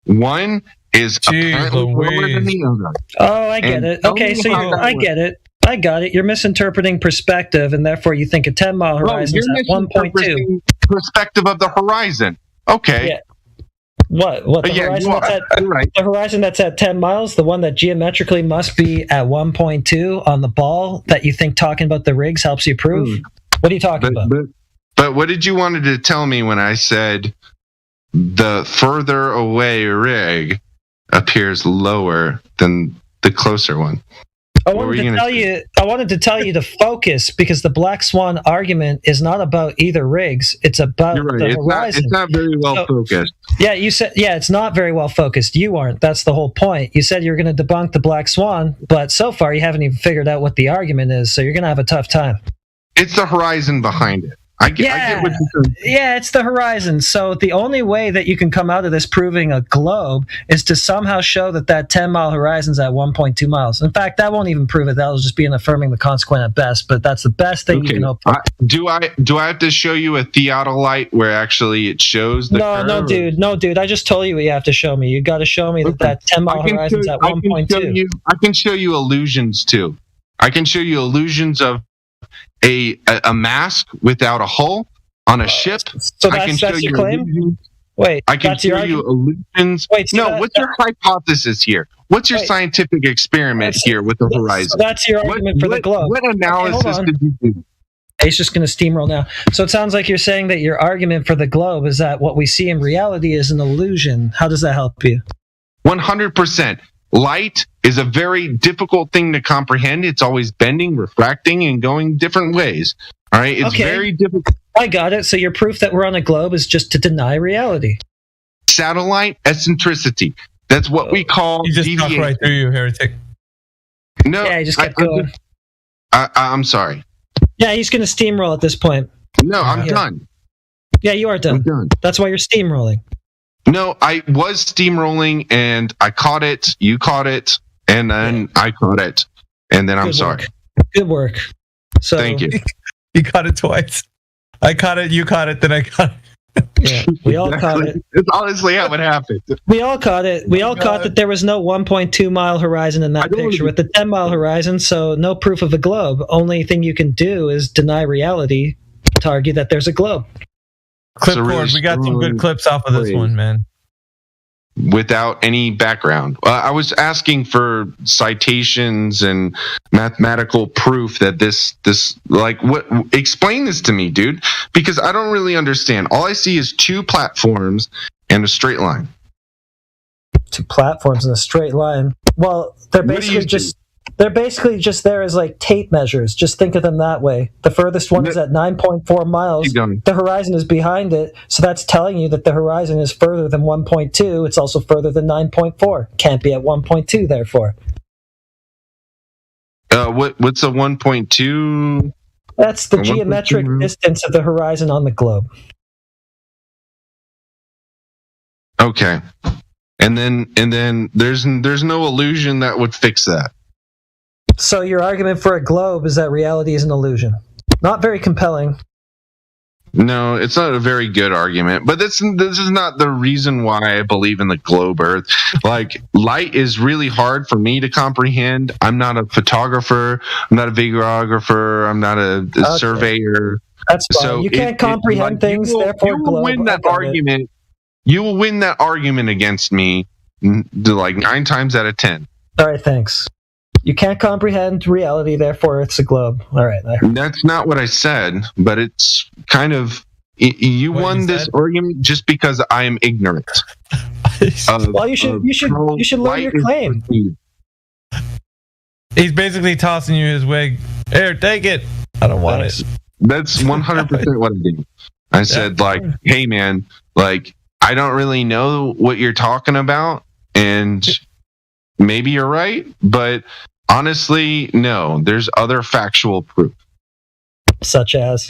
One is apparently lower than the other. Oh, I get it. Okay, so I get it. I got it. You're misinterpreting perspective, and therefore you think a 10-mile horizon is at 1.2. Perspective of the horizon. Okay. Yeah. What? The horizon that's at 10 miles, the one that geometrically must be at 1.2 on the ball that you think talking about the rigs helps you prove? What are you talking about? But what did you wanted to tell me when I said the further away rig appears lower than the closer one? I wanted to tell you to focus because the Black Swan argument is not about either rigs. It's about the horizon. It's not very well focused. Yeah, you said it's not very well focused. You aren't. That's the whole point. You said you were going to debunk the Black Swan, but so far you haven't even figured out what the argument is. So you're going to have a tough time. It's the horizon behind it. I get what you're saying. Yeah, it's the horizon. So the only way that you can come out of this proving a globe is to somehow show that 10-mile horizon's at 1.2 miles. In fact, that won't even prove it. That'll just be an affirming the consequent at best, but that's the best thing you can hope for. Do I have to show you a theodolite where actually it shows the curve? No, dude. I just told you what you have to show me. You got to show me that 10-mile horizon's at 1.2. I can show you illusions too. I can show you illusions of a mask without a hull on a ship. So that's your claim? Wait, I can show you illusions. What's your hypothesis here? What's your scientific experiment here with the horizon? So that's your argument for the globe. What analysis did you do? It's just going to steamroll now. So it sounds like you're saying that your argument for the globe is that what we see in reality is an illusion. How does that help you? 100%. light is a very difficult thing to comprehend. It's always bending, refracting, and going different ways. All right, it's very difficult. I got it. So your proof that we're on a globe is just to deny reality. Satellite eccentricity. That's what we call. You just talked right through you, heretic. No, yeah, he just kept going. I'm sorry. Yeah, he's going to steamroll at this point. No, I'm done. Yeah, you are done. I'm done. That's why you're steamrolling. No, I was steamrolling, and I caught it. You caught it, and then I caught it, and then I'm sorry. Good work. So thank you. You caught it twice. I caught it. You caught it. Then I caught it. Yeah, we all caught it. It's honestly how it happened. We all caught it. We all caught that there was no 1.2 mile horizon in that picture with the 10 mile horizon, so no proof of a globe. Only thing you can do is deny reality to argue that there's a globe. Clipboard, we got some good clips off of this one, man. Without any background. I was asking for citations and mathematical proof that this like what explain this to me, dude, because I don't really understand. All I see is two platforms and a straight line. Two platforms and a straight line. Well, they're basically just there as like tape measures. Just think of them that way. The furthest one is at 9.4 miles. The horizon is behind it, so that's telling you that the horizon is further than 1.2. It's also further than 9.4. Can't be at 1.2, therefore. What's a 1.2? That's the geometric distance of the horizon on the globe. Okay. And then there's no illusion that would fix that. So your argument for a globe is that reality is an illusion. Not very compelling. No, it's not a very good argument, but this is not the reason why I believe in the globe Earth. Like, light is really hard for me to comprehend. I'm not a photographer. I'm not a videographer. I'm not a surveyor. That's fine. So you can't comprehend things, therefore you will win that argument. You will win that argument against me like 9 times out of 10. All right, thanks. You can't comprehend reality, therefore it's a globe. All right. That's not what I said, but it's kind of you won this argument just because I am ignorant. Well, you should learn your claim. He's basically tossing you his wig. Here, take it. I don't want it. That's 100% what I did. I said, like, hey man, like, I don't really know what you're talking about, and maybe you're right, but honestly, no. There's other factual proof. Such as?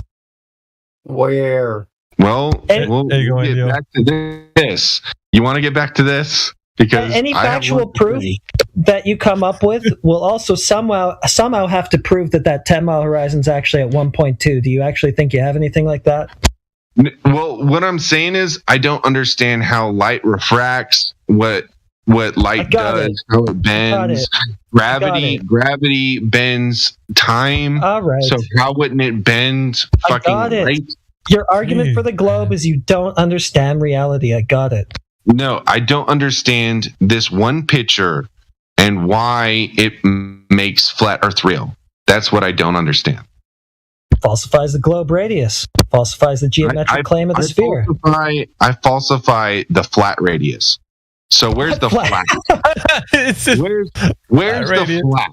Where? Well, we'll get back to this. You want to get back to this? Because any factual proof that you come up with will also somehow have to prove that 10-mile horizon is actually at 1.2. Do you actually think you have anything like that? Well, what I'm saying is I don't understand how light refracts, what light does, how it bends. Gravity bends time. All right. So how wouldn't it bend fucking light? Your argument for the globe is you don't understand reality. I got it. No, I don't understand this one picture and why it makes flat Earth real. That's what I don't understand. Falsifies the globe radius. Falsifies the geometric claim of the sphere. I falsify the flat radius. So where's the flat? Where's the flat?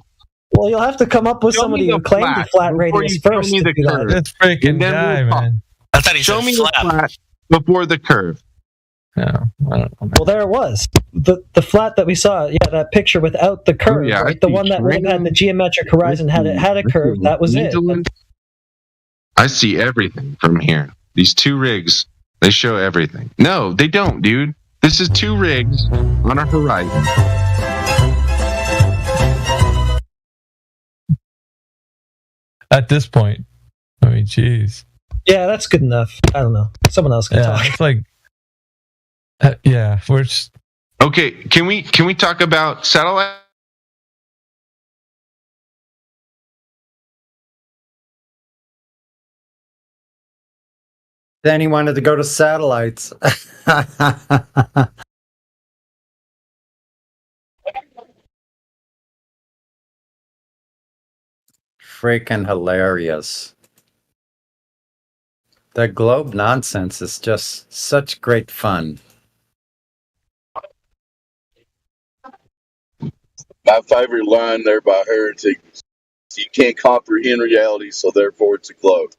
Well, you'll have to come up with somebody who claimed the flat radius first. Show me the curve. That's freaking guy, man. I thought he said the flat before the curve. No, I don't know. Well, there it was. The flat that we saw, that picture without the curve, right? The one that would have had the geometric horizon had a curve. That was it. I see everything from here. These two rigs, they show everything. No, they don't, dude. This is two rigs on a horizon. At this point, I mean, jeez. Yeah, that's good enough. I don't know. Someone else can talk. It's like, we're just... Okay, can we talk about satellite? Then he wanted to go to satellites. Freaking hilarious. The globe nonsense is just such great fun. My favorite line there by Heretic is, you can't comprehend reality, so therefore it's a globe.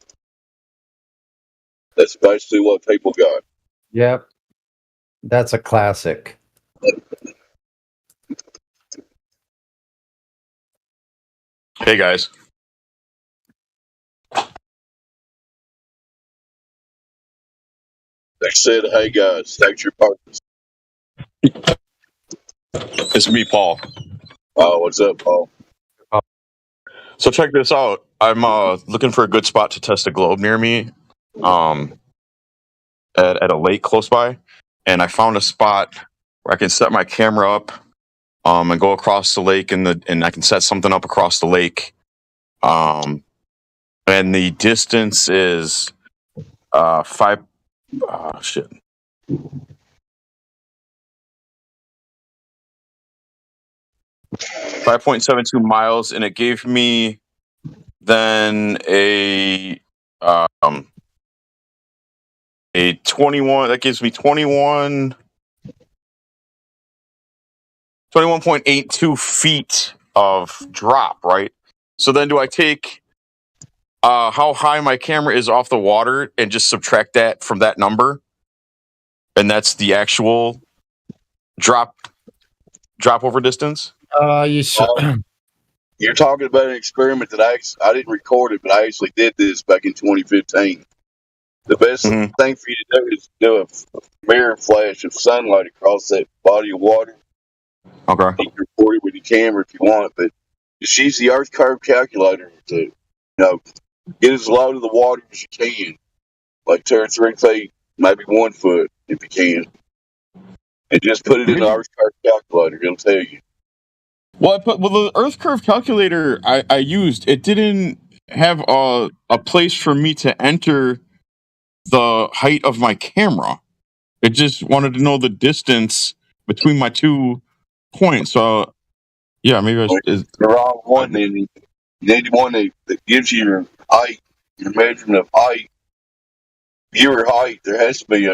That's basically what people got. Yep. That's a classic. Hey guys. They said, hey guys, state your purpose. It's me, Paul. Oh, what's up, Paul? So check this out. I'm looking for a good spot to test a globe near me, at a lake close by, and I found a spot where I can set my camera up, and go across the lake, and I can set something up across the lake, and the distance is 5.72 miles, and it gave me then a 21. That gives me 21.82 feet of drop, right? So then do I take how high my camera is off the water and just subtract that from that number? And that's the actual drop over distance? You should. You're talking about an experiment that I didn't record it, but I actually did this back in 2015. The best thing for you to do is do a mirror flash of sunlight across that body of water. Okay. You can record it with your camera if you want, but just use the Earth curve calculator to, get as low to the water as you can, like 2 or 3 feet, maybe 1 foot if you can, and just put it in the Earth curve calculator. It'll tell you. Well, the Earth curve calculator I used, it didn't have a place for me to enter the height of my camera. It just wanted to know the distance between my 2 points. So, yeah, maybe the wrong one. Then you need one that gives you your height, your measurement of height, viewer height. There has to be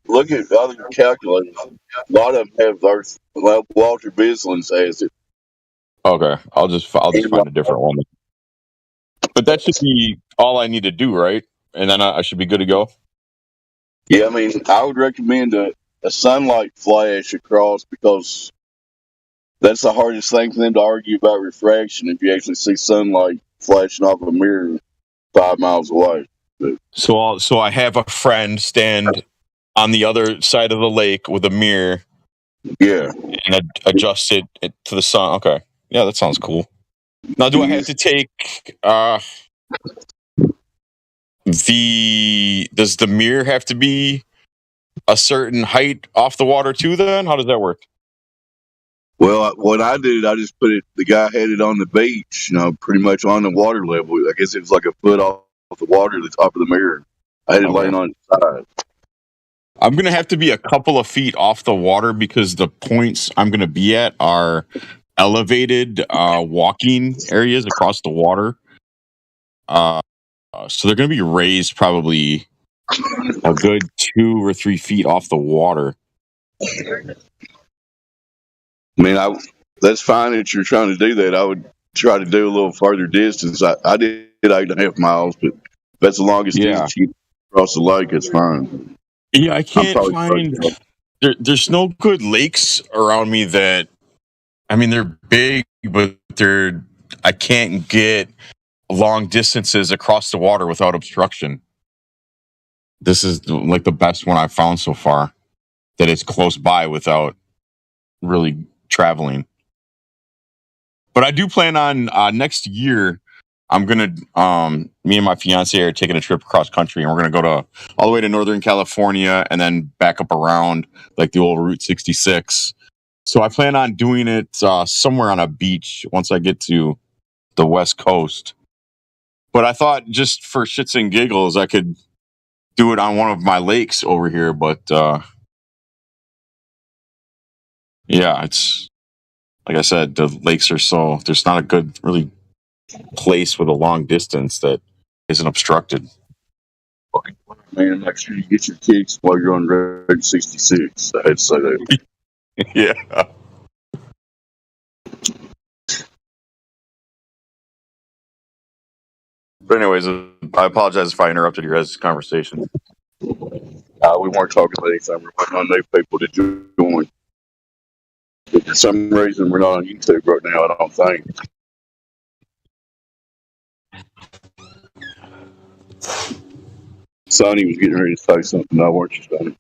look at other calculators. A lot of them have Earth. Well, Walter Bislin has it. Okay, I'll just find a different one. But that should be all I need to do, right? And then I should be good to go. Yeah, I mean, I would recommend a sunlight flash across, because that's the hardest thing for them to argue about refraction if you actually see sunlight flashing off a mirror 5 miles away. So I have a friend stand on the other side of the lake with a mirror. Yeah. And adjust it to the sun. Okay. Yeah, that sounds cool. Now, do I have to take does the mirror have to be a certain height off the water too then? How does that work? Well, what I did, I just put it, the guy had it on the beach, pretty much on the water level. I guess it was like a foot off the water at the top of the mirror. I had it laying on its side. I'm going to have to be a couple of feet off the water because the points I'm going to be at are elevated walking areas across the water. So they're going to be raised probably a good 2 or 3 feet off the water. I mean, that's fine that you're trying to do that. I would try to do a little further distance. I did 8.5 miles, but that's the longest distance you can cross the lake. It's fine. Yeah, I can't find. There's no good lakes around me that. I mean, they're big, but I can't get long distances across the water without obstruction. This is like the best one I've found so far. That it's close by without really traveling. But I do plan on next year. I'm gonna me and my fiance are taking a trip across country, and we're gonna go all the way to Northern California and then back up around like the old Route 66. So I plan on doing it somewhere on a beach once I get to the West Coast. But I thought just for shits and giggles, I could do it on one of my lakes over here. But yeah, it's like I said, the lakes are there's not a good really place with a long distance that isn't obstructed. Man, make sure you get your kicks while you're on Route 66. I had to say that. Yeah. But anyways, I apologize if I interrupted your guys' conversation. We weren't talking about anything. We're waiting on new people to join. But for some reason, we're not on YouTube right now, I don't think. Sonny was getting ready to say something. No, weren't you, Sonny?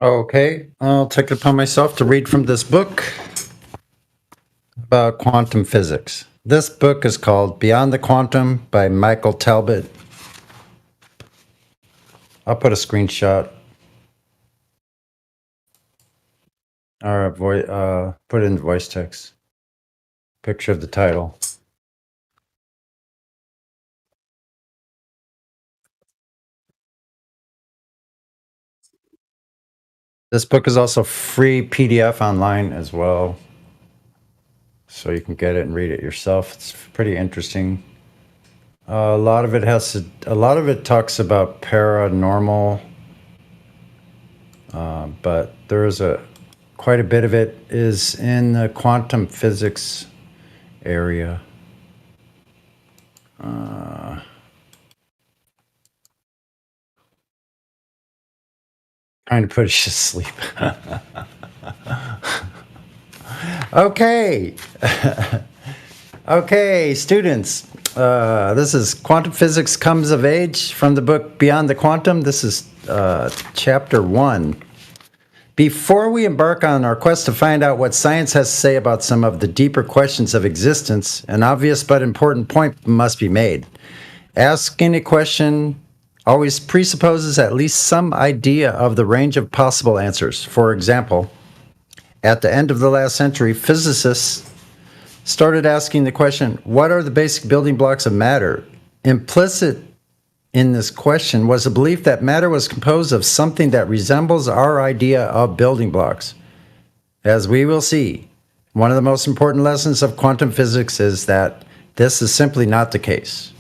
Okay, I'll take it upon myself to read from this book about quantum physics. This book is called Beyond the Quantum by Michael Talbot. I'll put a screenshot or put it in voice text. Picture of the title. This book is also free PDF online as well, so you can get it and read it yourself. It's pretty interesting. A lot of it talks about paranormal, but there's quite a bit of it is in the quantum physics area. Trying to put you to sleep. Okay. Okay, students. This is Quantum Physics Comes of Age from the book Beyond the Quantum. This is chapter 1. Before we embark on our quest to find out what science has to say about some of the deeper questions of existence, an obvious but important point must be made. Asking a question always presupposes at least some idea of the range of possible answers. For example, at the end of the last century, physicists started asking the question, what are the basic building blocks of matter? Implicit in this question was a belief that matter was composed of something that resembles our idea of building blocks. As we will see, one of the most important lessons of quantum physics is that this is simply not the case.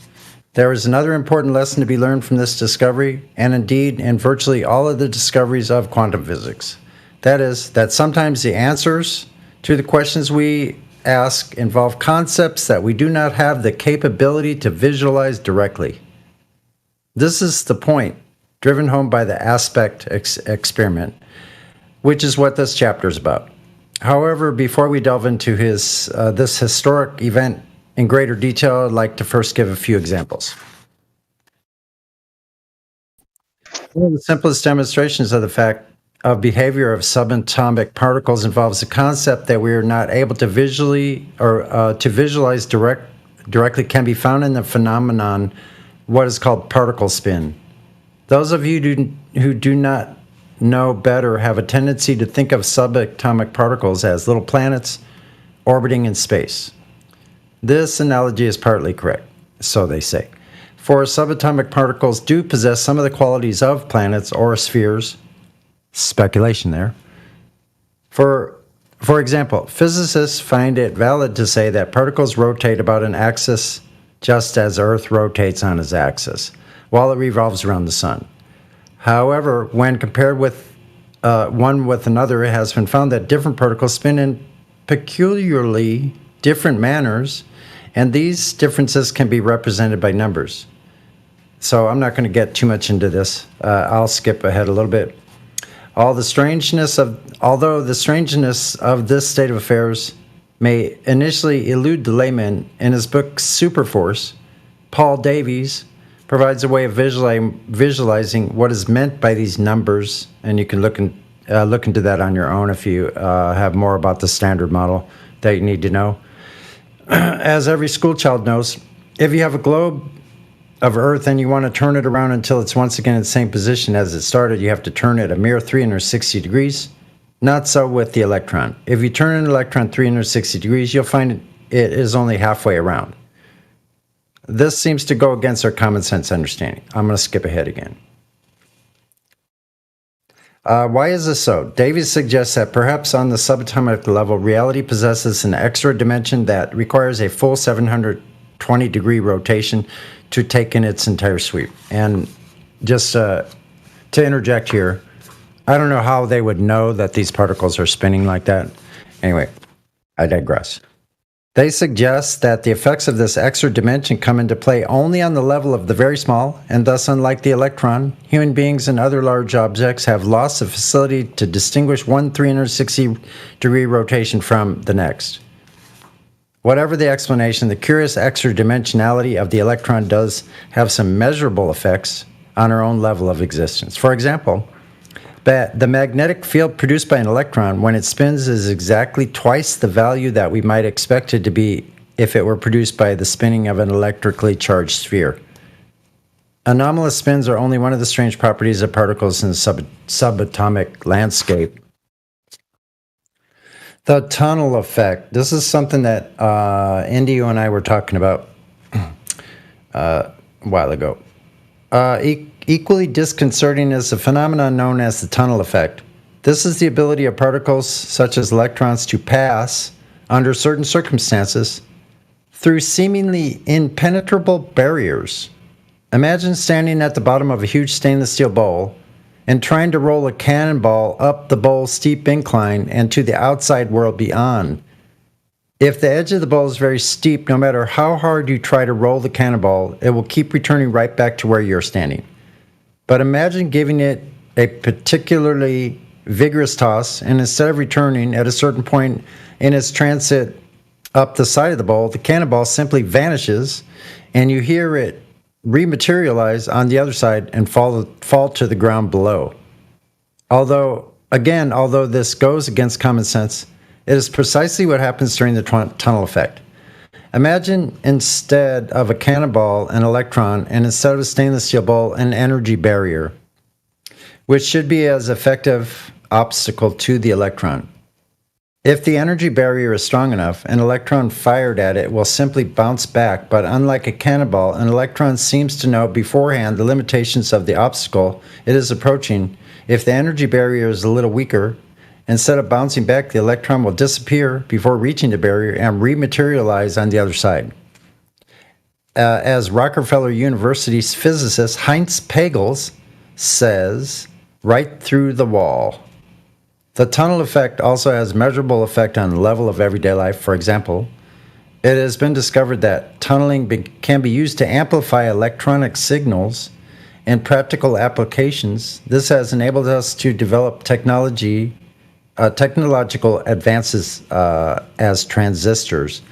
There is another important lesson to be learned from this discovery, and indeed in virtually all of the discoveries of quantum physics. That is, that sometimes the answers to the questions we ask involve concepts that we do not have the capability to visualize directly. This is the point driven home by the aspect experiment, which is what this chapter is about. However, before we delve into this historic event in greater detail, I'd like to first give a few examples. One of the simplest demonstrations of the fact of behavior of subatomic particles involves the concept that we are not able to visualize directly can be found in the phenomenon what is called particle spin. Those of you who do not know better have a tendency to think of subatomic particles as little planets orbiting in space. This analogy is partly correct, so they say. For subatomic particles do possess some of the qualities of planets or spheres. Speculation there. For example, physicists find it valid to say that particles rotate about an axis just as Earth rotates on its axis, while it revolves around the sun. However, when compared with one with another, it has been found that different particles spin in peculiarly different manners, and these differences can be represented by numbers. So I'm not going to get too much into this. I'll skip ahead a little bit. Although the strangeness of this state of affairs may initially elude the layman, in his book Superforce, Paul Davies provides a way of visualizing what is meant by these numbers, and you can look into that on your own if you have more about the Standard Model that you need to know. As every school child knows, if you have a globe of Earth and you want to turn it around until it's once again in the same position as it started, you have to turn it a mere 360 degrees. Not so with the electron. If you turn an electron 360 degrees, you'll find it is only halfway around. This seems to go against our common sense understanding. I'm going to skip ahead again. Why is this so? Davies suggests that perhaps on the subatomic level, reality possesses an extra dimension that requires a full 720-degree rotation to take in its entire sweep. And just to interject here, I don't know how they would know that these particles are spinning like that. Anyway, I digress. They suggest that the effects of this extra dimension come into play only on the level of the very small, and thus, unlike the electron, human beings and other large objects have lost the facility to distinguish one 360-degree rotation from the next. Whatever the explanation, the curious extra dimensionality of the electron does have some measurable effects on our own level of existence. For example, But the magnetic field produced by an electron when it spins is exactly twice the value that we might expect it to be if it were produced by the spinning of an electrically charged sphere. Anomalous spins are only one of the strange properties of particles in the subatomic landscape. The tunnel effect. This is something that Indio and I were talking about a while ago. Equally disconcerting is the phenomenon known as the tunnel effect. This is the ability of particles such as electrons to pass, under certain circumstances, through seemingly impenetrable barriers. Imagine standing at the bottom of a huge stainless steel bowl and trying to roll a cannonball up the bowl's steep incline and to the outside world beyond. If the edge of the bowl is very steep, no matter how hard you try to roll the cannonball, it will keep returning right back to where you're standing. But imagine giving it a particularly vigorous toss, and instead of returning at a certain point in its transit up the side of the bowl, the cannonball simply vanishes, and you hear it rematerialize on the other side and fall to the ground below. Although this goes against common sense, it is precisely what happens during the tunnel effect. Imagine instead of a cannonball, an electron, and instead of a stainless steel bowl, an energy barrier, which should be as effective obstacle to the electron. If the energy barrier is strong enough, an electron fired at it will simply bounce back, but unlike a cannonball, an electron seems to know beforehand the limitations of the obstacle it is approaching. If the energy barrier is a little weaker, instead of bouncing back, the electron will disappear before reaching the barrier and rematerialize on the other side. As Rockefeller University's physicist Heinz Pagels says, right through the wall. The tunnel effect also has measurable effect on the level of everyday life. For example, it has been discovered that tunneling can be used to amplify electronic signals in practical applications. This has enabled us to develop technological advances as transistors.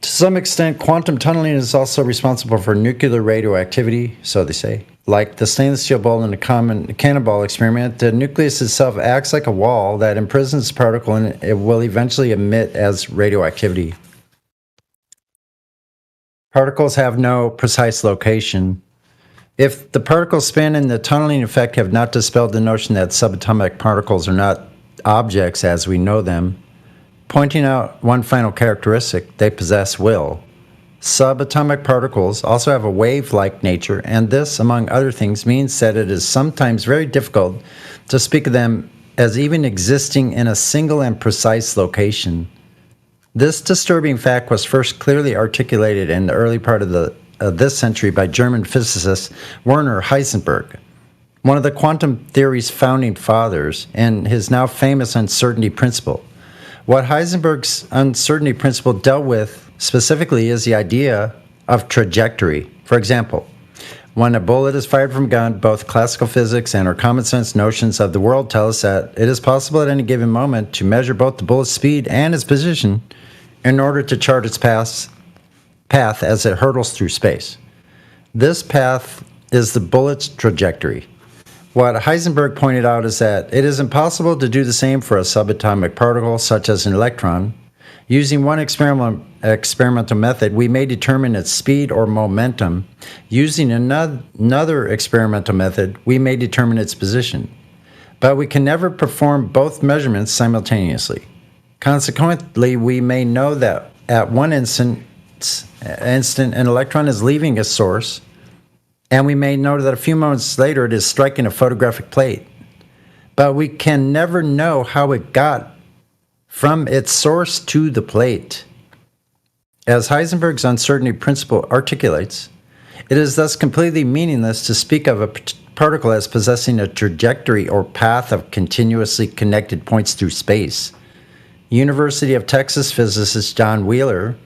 To some extent, quantum tunneling is also responsible for nuclear radioactivity, so they say. Like the stainless steel bowl in the common cannonball experiment, the nucleus itself acts like a wall that imprisons the particle and it will eventually emit as radioactivity. Particles have no precise location. If the particles spin and the tunneling effect have not dispelled the notion that subatomic particles are not objects as we know them, pointing out one final characteristic, they possess will. Subatomic particles also have a wave-like nature, and this, among other things, means that it is sometimes very difficult to speak of them as even existing in a single and precise location. This disturbing fact was first clearly articulated in the early part of this century by German physicist Werner Heisenberg, one of the quantum theory's founding fathers, and his now famous uncertainty principle. What Heisenberg's uncertainty principle dealt with specifically is the idea of trajectory. For example, when a bullet is fired from a gun, both classical physics and our common sense notions of the world tell us that it is possible at any given moment to measure both the bullet's speed and its position in order to chart its path as it hurtles through space. This path is the bullet's trajectory. What Heisenberg pointed out is that it is impossible to do the same for a subatomic particle, such as an electron. Using one experimental method, we may determine its speed or momentum. Using another experimental method, we may determine its position. But we can never perform both measurements simultaneously. Consequently, we may know that at one instant an electron is leaving its source, and we may know that a few moments later it is striking a photographic plate. But we can never know how it got from its source to the plate. As Heisenberg's uncertainty principle articulates, it is thus completely meaningless to speak of a particle as possessing a trajectory or path of continuously connected points through space. University of Texas physicist John Wheeler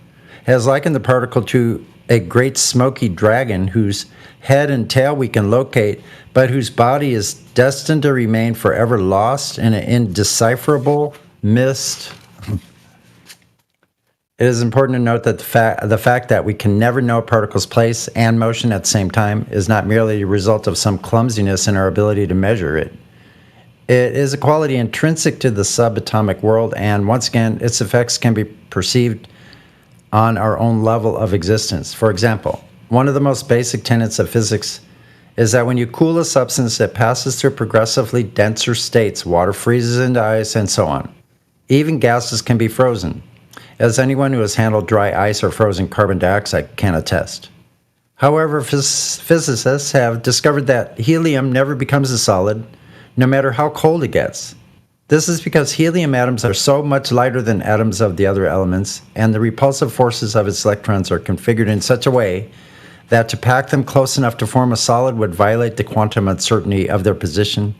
has likened the particle to a great smoky dragon whose head and tail we can locate, but whose body is destined to remain forever lost in an indecipherable mist. It is important to note that the fact that we can never know a particle's place and motion at the same time is not merely a result of some clumsiness in our ability to measure it. It is a quality intrinsic to the subatomic world, and once again, its effects can be perceived on our own level of existence. For example, one of the most basic tenets of physics is that when you cool a substance, it passes through progressively denser states. Water freezes into ice, and so on. Even gases can be frozen, as anyone who has handled dry ice or frozen carbon dioxide can attest. However, physicists have discovered that helium never becomes a solid, no matter how cold it gets. This is because helium atoms are so much lighter than atoms of the other elements, and the repulsive forces of its electrons are configured in such a way that to pack them close enough to form a solid would violate the quantum uncertainty of their position.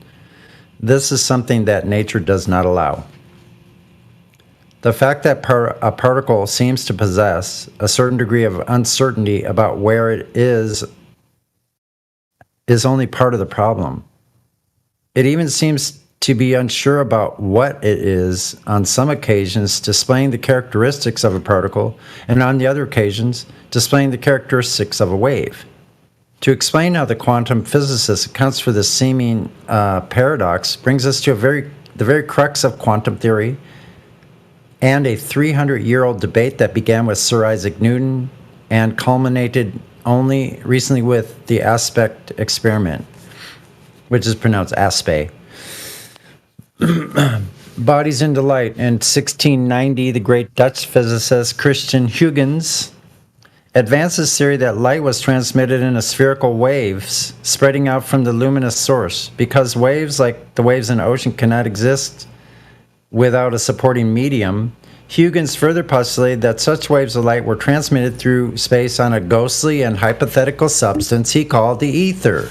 This is something that nature does not allow. The fact that a particle seems to possess a certain degree of uncertainty about where it is only part of the problem. It even seems to be unsure about what it is on some occasions, displaying the characteristics of a particle, and on the other occasions, displaying the characteristics of a wave. To explain how the quantum physicist accounts for this seeming paradox brings us to the very crux of quantum theory and a 300-year-old debate that began with Sir Isaac Newton and culminated only recently with the aspect experiment, which is pronounced aspe. Bodies into light. In 1690, the great Dutch physicist Christian Huygens advanced his theory that light was transmitted in spherical waves spreading out from the luminous source. Because waves, like the waves in an ocean, cannot exist without a supporting medium, Huygens further postulated that such waves of light were transmitted through space on a ghostly and hypothetical substance he called the ether.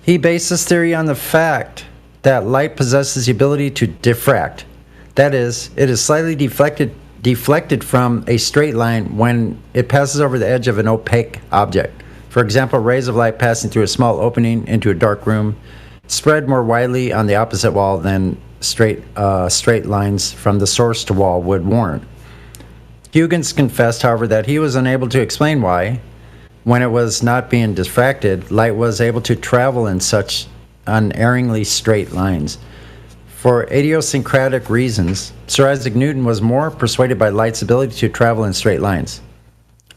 He based this theory on the fact that light possesses the ability to diffract. That is, it is slightly deflected from a straight line when it passes over the edge of an opaque object. For example, rays of light passing through a small opening into a dark room spread more widely on the opposite wall than straight lines from the source to wall would warrant. Huygens confessed, however, that he was unable to explain why, when it was not being diffracted, light was able to travel in such unerringly straight lines. For idiosyncratic reasons, Sir Isaac Newton was more persuaded by light's ability to travel in straight lines.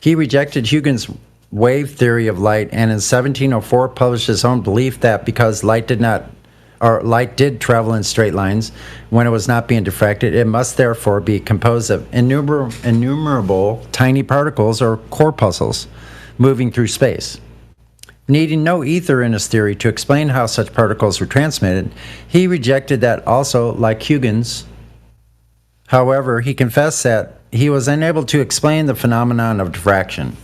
He rejected Huygens' wave theory of light, and in 1704 published his own belief that because light did travel in straight lines when it was not being diffracted, it must therefore be composed of innumerable tiny particles or corpuscles moving through space. Needing no ether in his theory to explain how such particles were transmitted, he rejected that also, like Huygens. However, he confessed that he was unable to explain the phenomenon of diffraction.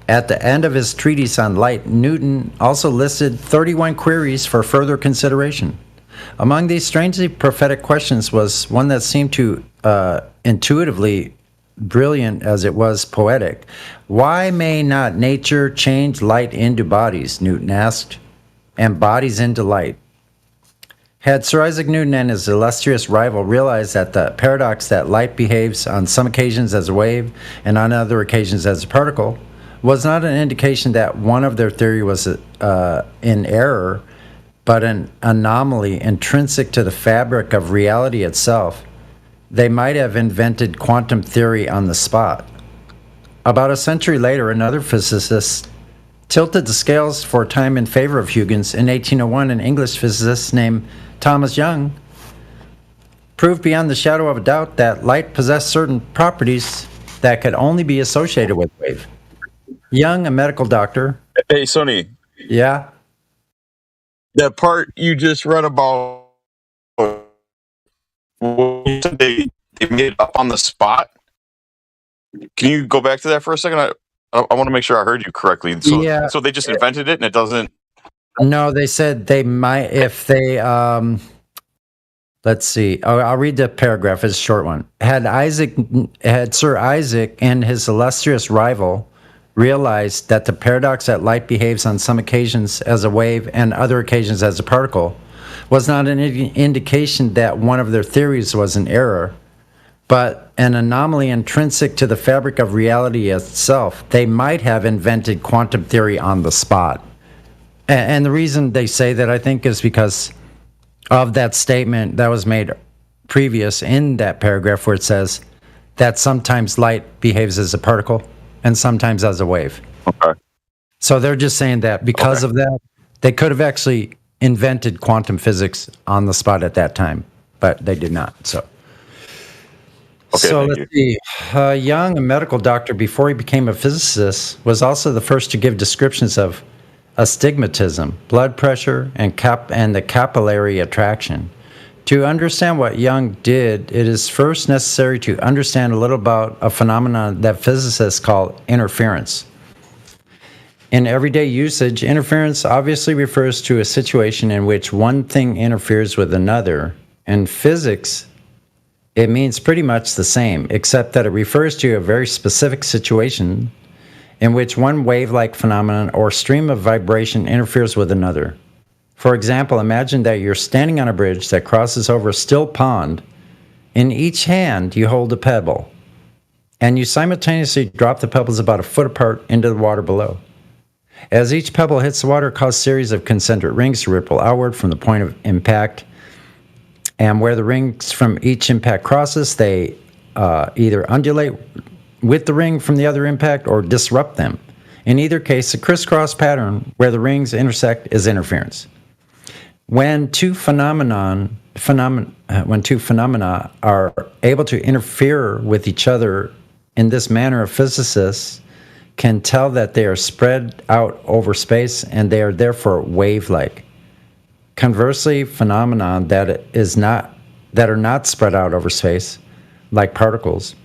At the end of his treatise on light, Newton also listed 31 queries for further consideration. Among these strangely prophetic questions was one that seemed to intuitively brilliant as it was poetic. Why may not nature change light into bodies, Newton asked, and bodies into light? Had Sir Isaac Newton and his illustrious rival realized that the paradox that light behaves on some occasions as a wave and on other occasions as a particle was not an indication that one of their theory was in error, but an anomaly intrinsic to the fabric of reality itself, they might have invented quantum theory on the spot. About a century later, another physicist tilted the scales for a time in favor of Huygens. In 1801, an English physicist named Thomas Young proved beyond the shadow of a doubt that light possessed certain properties that could only be associated with wave. Young, a medical doctor. Hey, Sonny. Yeah? That part you just read about, they made it up on the spot. Can you go back to that for a second? I want to make sure I heard you correctly. So, Yeah. So they just invented it and it doesn't. No, they said they might, if they, let's see. I'll read the paragraph. It's a short one. Had Sir Isaac and his illustrious rival realized that the paradox that light behaves on some occasions as a wave and other occasions as a particle was not an indication that one of their theories was an error, but an anomaly intrinsic to the fabric of reality itself, they might have invented quantum theory on the spot. And the reason they say that, I think, is because of that statement that was made previous in that paragraph where it says that sometimes light behaves as a particle and sometimes as a wave. Okay. So they're just saying that because of that, they could have actually invented quantum physics on the spot at that time, but they did not. So, let's see. Young, a medical doctor before he became a physicist, was also the first to give descriptions of astigmatism, blood pressure, and the capillary attraction. To understand what Young did, it is first necessary to understand a little about a phenomenon that physicists call interference. In everyday usage, interference obviously refers to a situation in which one thing interferes with another. In physics, it means pretty much the same, except that it refers to a very specific situation in which one wave-like phenomenon or stream of vibration interferes with another. For example, imagine that you're standing on a bridge that crosses over a still pond. In each hand, you hold a pebble, and you simultaneously drop the pebbles about a foot apart into the water below. As each pebble hits the water, it causes a series of concentric rings to ripple outward from the point of impact. And where the rings from each impact crosses, they either undulate with the ring from the other impact or disrupt them. In either case, the crisscross pattern where the rings intersect is interference. When two phenomena are able to interfere with each other in this manner, a physicist can tell that they are spread out over space and they are therefore wave-like. Conversely, phenomena that are not spread out over space, like particles,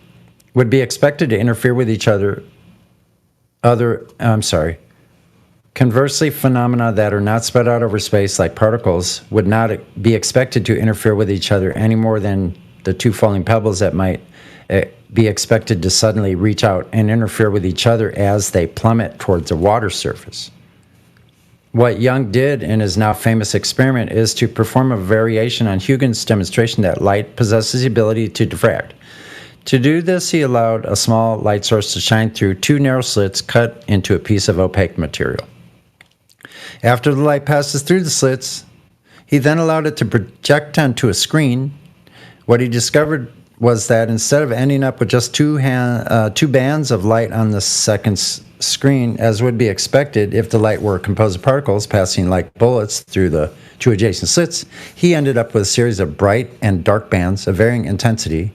would be expected to interfere with each other. Conversely, phenomena that are not spread out over space, like particles, would not be expected to interfere with each other any more than the two falling pebbles that might be expected to suddenly reach out and interfere with each other as they plummet towards the water surface. What Young did in his now famous experiment is to perform a variation on Huygens' demonstration that light possesses the ability to diffract. To do this, he allowed a small light source to shine through two narrow slits cut into a piece of opaque material. After the light passes through the slits, he then allowed it to project onto a screen. What he discovered was that instead of ending up with just two bands of light on the second screen, as would be expected if the light were composed of particles passing like bullets through the two adjacent slits, he ended up with a series of bright and dark bands of varying intensity.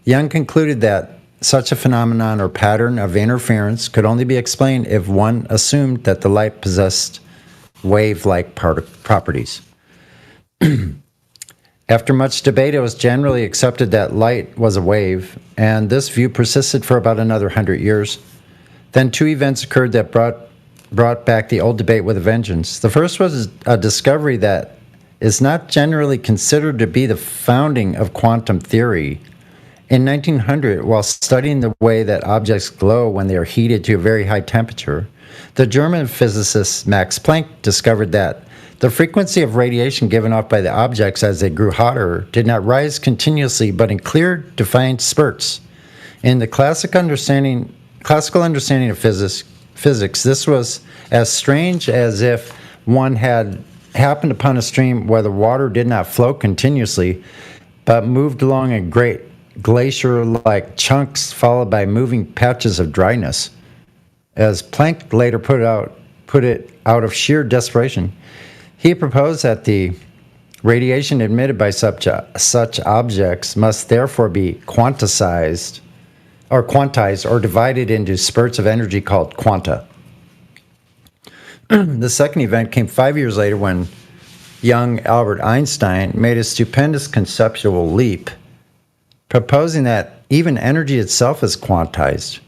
Young concluded that such a phenomenon or pattern of interference could only be explained if one assumed that the light possessed wave-like properties. After much debate, it was generally accepted that light was a wave, and this view persisted for about another 100 years. Then two events occurred that brought back the old debate with a vengeance. The first was a discovery that is not generally considered to be the founding of quantum theory. In 1900, while studying the way that objects glow when they are heated to a very high temperature, the German physicist Max Planck discovered that the frequency of radiation given off by the objects as they grew hotter did not rise continuously, but in clear, defined spurts. In the classical understanding of physics, this was as strange as if one had happened upon a stream where the water did not flow continuously, but moved along in great glacier-like chunks followed by moving patches of dryness. As Planck later put it out of sheer desperation, he proposed that the radiation emitted by such objects must therefore be quantized or divided into spurts of energy called quanta. The second event came 5 years later when young Albert Einstein made a stupendous conceptual leap, proposing that even energy itself is quantized.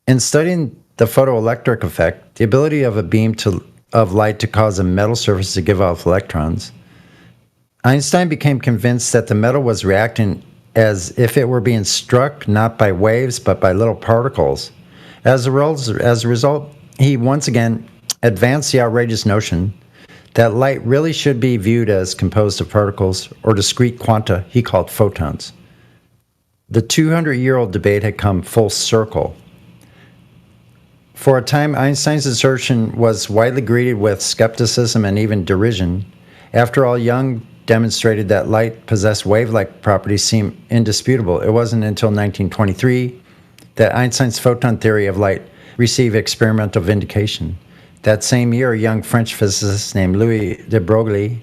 In studying the photoelectric effect, the ability of a beam of light to cause a metal surface to give off electrons, Einstein became convinced that the metal was reacting as if it were being struck not by waves but by little particles. As a result, he once again advanced the outrageous notion that light really should be viewed as composed of particles or discrete quanta he called photons. The 200-year-old debate had come full circle. For a time, Einstein's assertion was widely greeted with skepticism and even derision. After all, Young demonstrated that light possessed wave-like properties seemed indisputable. It wasn't until 1923 that Einstein's photon theory of light received experimental vindication. That same year, a young French physicist named Louis de Broglie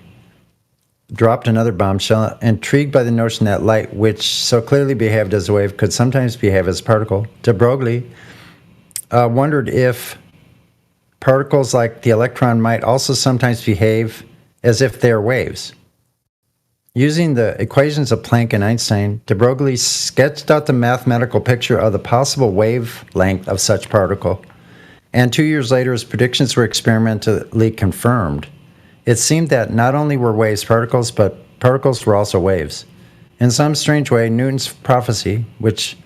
dropped another bombshell, intrigued by the notion that light, which so clearly behaved as a wave, could sometimes behave as a particle. De Broglie wondered if particles like the electron might also sometimes behave as if they are waves. Using the equations of Planck and Einstein, de Broglie sketched out the mathematical picture of the possible wavelength of such particle, and 2 years later his predictions were experimentally confirmed. It seemed that not only were waves particles, but particles were also waves. In some strange way, Newton's prophecy, which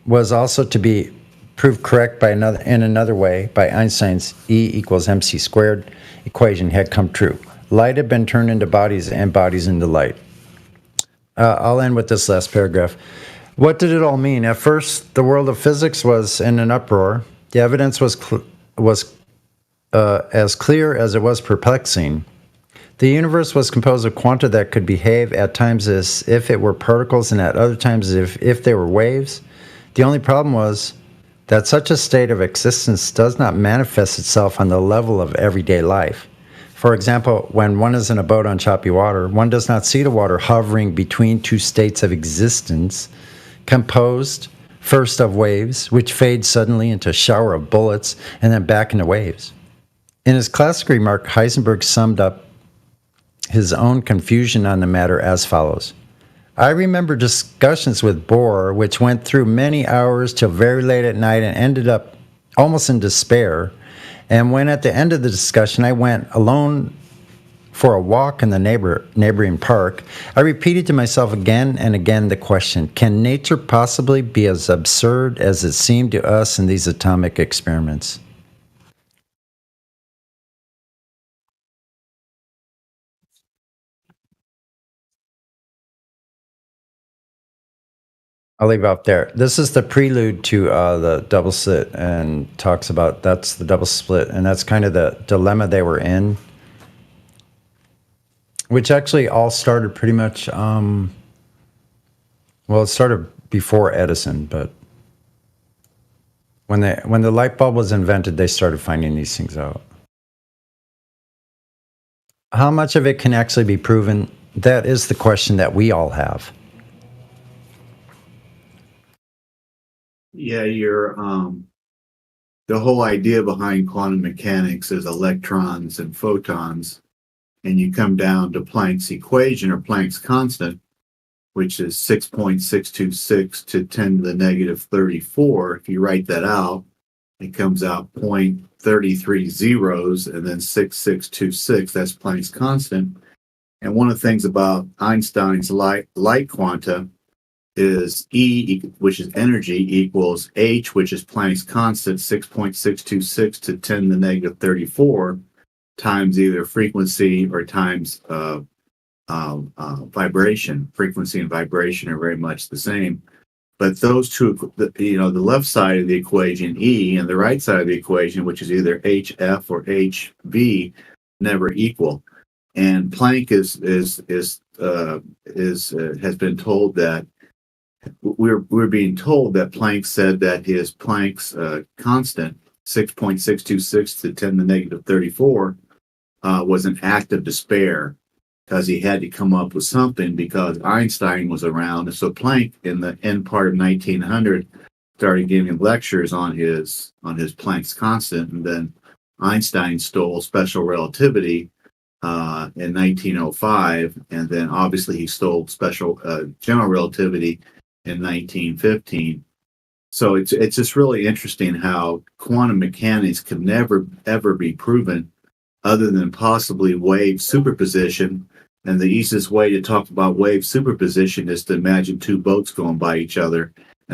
was also to be proved correct in another way by Einstein's E equals mc squared equation, had come true. Light had been turned into bodies and bodies into light. I'll end with this last paragraph. What did it all mean? At first, the world of physics was in an uproar. The evidence was as clear as it was perplexing. The universe was composed of quanta that could behave at times as if it were particles and at other times as if they were waves. The only problem was that such a state of existence does not manifest itself on the level of everyday life. For example, when one is in a boat on choppy water, one does not see the water hovering between two states of existence, composed first of waves, which fade suddenly into a shower of bullets, and then back into waves. In his classic remark, Heisenberg summed up his own confusion on the matter as follows. I remember discussions with Bohr, which went through many hours till very late at night and ended up almost in despair. And when at the end of the discussion I went alone for a walk in the neighboring park, I repeated to myself again and again the question, can nature possibly be as absurd as it seemed to us in these atomic experiments? I'll leave it up there. This is the prelude to the double slit, and talks about that's the double split, and that's kind of the dilemma they were in, which actually all started pretty much. Well, it started before Edison, but when the light bulb was invented, they started finding these things out. How much of it can actually be proven? That is the question that we all have. Yeah, the whole idea behind quantum mechanics is electrons and photons, and you come down to Planck's equation or Planck's constant, which is 6.626 to 10 to the negative 34. If you write that out, it comes out 0.33 zeros and then 6626. That's Planck's constant. And one of the things about Einstein's light quanta is E, which is energy, equals H, which is Planck's constant, 6.626 to 10 to the negative 34, times either frequency or times vibration. Frequency and vibration are very much the same. But those two, the left side of the equation, E, and the right side of the equation, which is either HF or HV, never equal. And Planck has been told that we're being told that Planck said that his Planck's constant, 6.626 to 10 to the negative 34, was an act of despair because he had to come up with something because Einstein was around. And so Planck, in the end part of 1900, started giving lectures on his Planck's constant, and then Einstein stole special relativity in 1905, and then obviously he stole special general relativity in 1915. So it's just really interesting how quantum mechanics can never ever be proven other than possibly wave superposition. And the easiest way to talk about wave superposition is to imagine two boats going by each other,